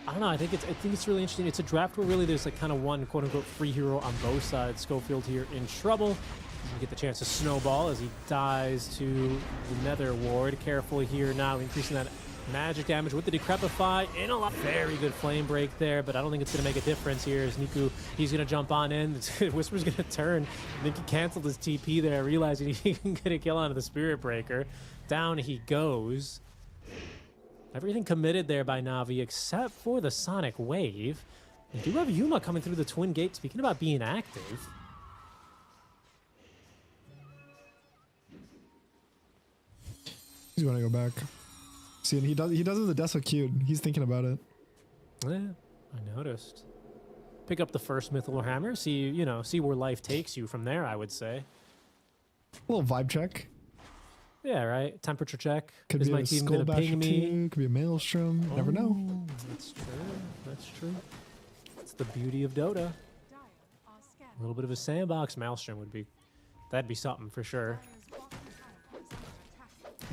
I don't know. I think it's really interesting. It's a draft where really there's like kind of one quote unquote free hero on both sides. Schofield here in trouble. You get the chance to snowball as he dies to the Nether Ward. Careful here now, increasing that magic damage with the Decrepify. In a lot. Very good flame break there, but I don't think it's going to make a difference here as Niku, he's going to jump on in. Whisper's going to turn. I think he canceled his TP there, realizing he can get a kill onto the Spirit Breaker. Down he goes. Everything committed there by Na'Vi except for the Sonic Wave. We do have Yuma coming through the Twin Gate. Speaking about being active. He's going to go back. See, and he does it the Deso cute. He's thinking about it. Yeah, I noticed. Pick up the first Mythril Hammer. See where life takes you from there, I would say. A little vibe check. Yeah, right. Temperature check. Could Is be my a team Skull going to ping Basher me? too. Could be a Maelstrom. Never know. That's true. That's true. That's the beauty of Dota. A little bit of a sandbox. Maelstrom that'd be something for sure.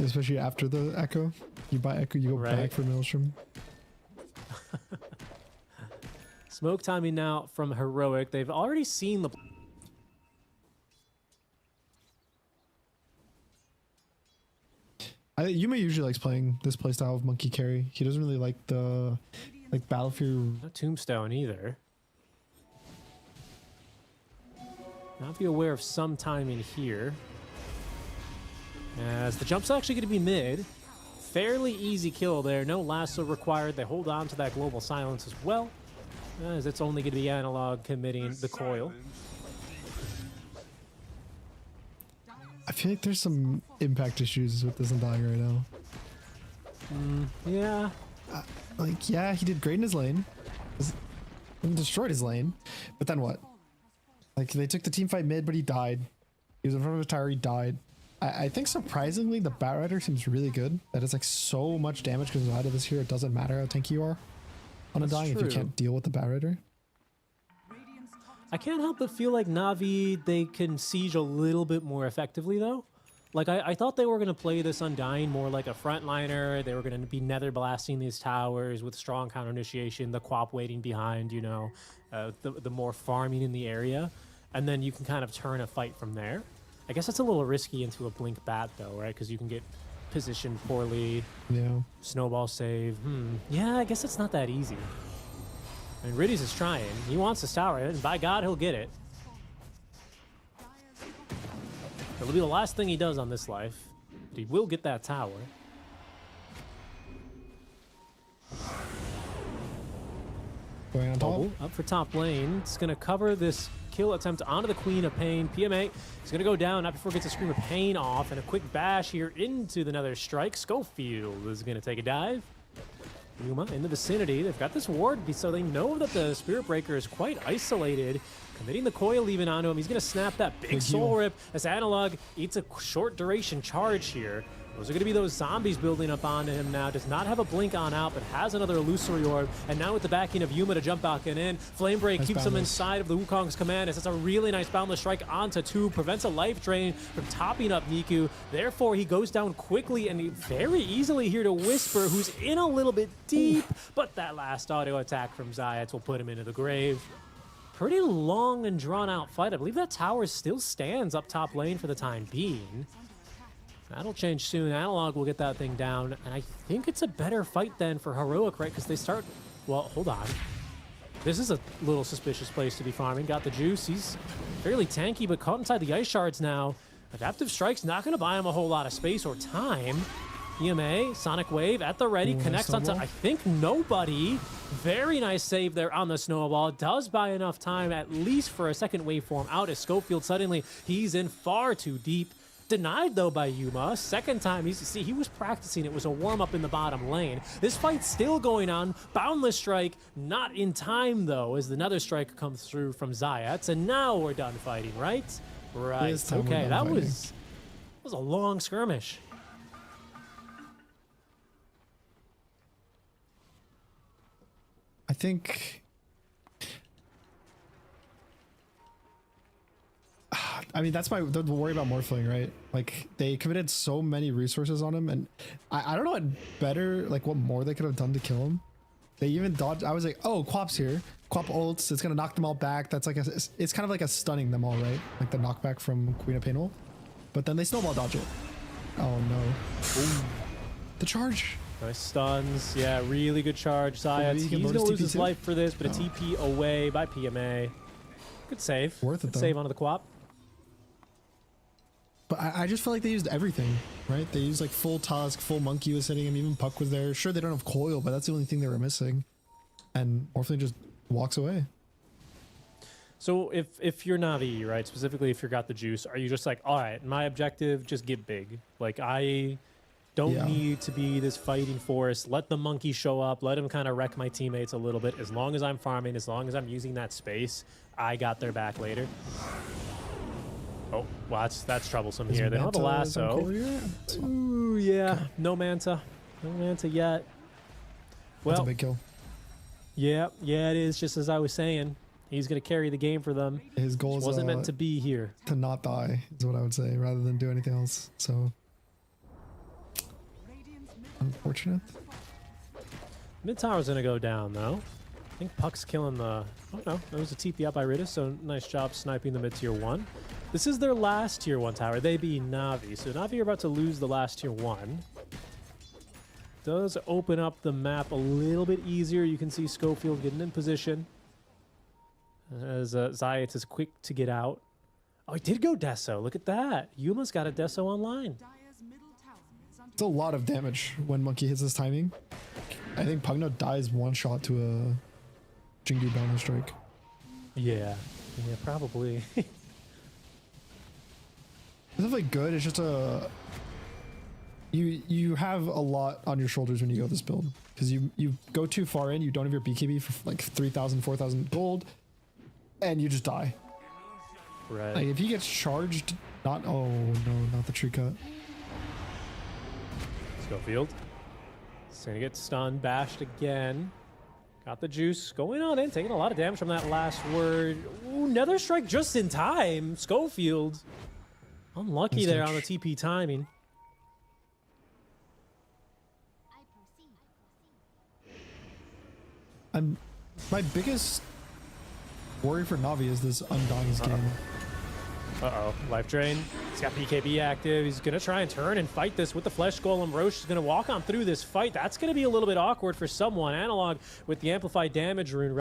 Especially after the Echo. You buy Echo, you go back for Maelstrom. Smoke timing now from Heroic. They've already seen the... Yuma usually likes playing this playstyle of Monkey Carry. He doesn't really like the Battlefield. Not Tombstone either. Now be aware of some timing here. As the jump's actually going to be mid. Fairly easy kill there. No lasso required. They hold on to that global silence as well. As it's only going to be Analog committing the coil. I feel like there's some impact issues with this Undying right now. Yeah. Yeah, he did great in his lane. He destroyed his lane. But then what? Like, they took the team fight mid, but he died. He was in front of a tower, he died. I think surprisingly, the Batrider seems really good. That is like so much damage because out of this here, it doesn't matter how tanky you are on Undying if you can't deal with the Batrider. I can't help but feel like Na'Vi, they can siege a little bit more effectively, though. Like, I thought they were going to play this Undying more like a frontliner. They were going to be nether blasting these towers with strong counter initiation, the Quap waiting behind, the more farming in the area. And then you can kind of turn a fight from there. I guess that's a little risky into a Blink Bat, though, right? Because you can get positioned poorly. Yeah. Snowball save. Yeah, I guess it's not that easy. I mean, Riddies is trying. He wants this tower, and by God, he'll get it. It'll be the last thing he does on this life. But he will get that tower. Going on top. Bubble up for top lane. It's going to cover this kill attempt onto the Queen of Pain. PMA is going to go down, not before it gets a Scream of Pain off, and a quick bash here into the Nether Strike. Schofield is going to take a dive. Yuma in the vicinity. They've got this ward, so they know that the Spirit Breaker is quite isolated. Committing the coil even onto him. He's going to snap that big soul rip as Analog eats a short duration charge here. Those are going to be those zombies building up onto him now. Does not have a blink on out, but has another illusory orb. And now with the backing of Yuma to jump back in. Flame Break keeps him inside of the Wukong's command. It's a really nice boundless strike onto 2. Prevents a life drain from topping up Niku. Therefore, he goes down quickly and very easily here to Whisper, who's in a little bit deep. But that last auto attack from Zayats will put him into the grave. Pretty long and drawn out fight. I believe that tower still stands up top lane for the time being. That'll change soon. Analog will get that thing down. And I think it's a better fight then for Heroic, right? Because they start... Well, hold on. This is a little suspicious place to be farming. Got the juice. He's fairly tanky, but caught inside the ice shards now. Adaptive Strike's not going to buy him a whole lot of space or time. EMA, Sonic Wave at the ready. Connects onto, I think, nobody. Very nice save there on the Snowball. Does buy enough time, at least for a second waveform out as Schofield suddenly, he's in far too deep. denied, though, by Yuma. Second time, he was practicing. It was a warm-up in the bottom lane. This fight's still going on. Boundless strike, not in time, though, as another strike comes through from Zayats. And now we're done fighting, right? Right. Okay, that was a long skirmish. I think... I mean, that's the worry about Morphling, right? Like, they committed so many resources on him, and I don't know what more they could have done to kill him. They even dodged. I was like, oh, Quap's here. Quap ults. It's gonna knock them all back. That's like it's kind of like a stunning them all, right? Like the knockback from Queen of Painwheel. But then they snowball dodge it. Oh no. Ooh. The charge. Nice stuns. Yeah, really good charge. Zayats. He's gonna lose his life for this, but a TP away by PMA. Good save. Worth it, Good though. save onto the Quap. But I just feel like they used everything, right? They used like full Tusk, full Monkey was hitting him, even Puck was there. Sure, they don't have Coil, but that's the only thing they were missing. And Morphling just walks away. So if you're Navi, right, specifically if you got the juice, are you just like, all right, my objective, just get big. Like, I don't need to be this fighting force. Let the monkey show up. Let him kind of wreck my teammates a little bit. As long as I'm farming, as long as I'm using that space, I got their back later. Oh, well, that's troublesome here. They don't have a lasso. Ooh, yeah. No Manta. No Manta yet. Well, that's a big kill. Yeah, it is, just as I was saying. He's going to carry the game for them. His goal wasn't meant to be here. To not die is what I would say, rather than do anything else. So, unfortunate. Mid tower's going to go down, though. I think Puck's killing the... Oh, no. There was a TP out by Ritus, so nice job sniping the mid tier 1. This is their last tier 1 tower. They be Navi. So Navi are about to lose the last tier 1. Does open up the map a little bit easier. You can see Schofield getting in position. As Zayats is quick to get out. Oh, he did go Deso. Look at that. Yuma's got a Deso online. It's a lot of damage when Monkey hits his timing. I think Pugno dies one shot to a Jingu boundless strike. Yeah, probably. It's definitely good. It's just you have a lot on your shoulders when you go this build, because you go too far in. You don't have your BKB for like 3,000, 4,000 gold, and you just die. Right. Like if he gets charged, oh no, not the tree cut. Schofield. He's gonna get stunned, bashed again. Got the juice going on in, taking a lot of damage from that last word. Ooh, another strike just in time. Schofield. Unlucky there on the TP timing. My biggest worry for Navi is this Undying's game. Uh-oh, life drain. He's got BKB active. He's gonna try and turn and fight this with the Flesh Golem. Roche is gonna walk on through this fight. That's gonna be a little bit awkward for someone. Analog with the amplified damage rune.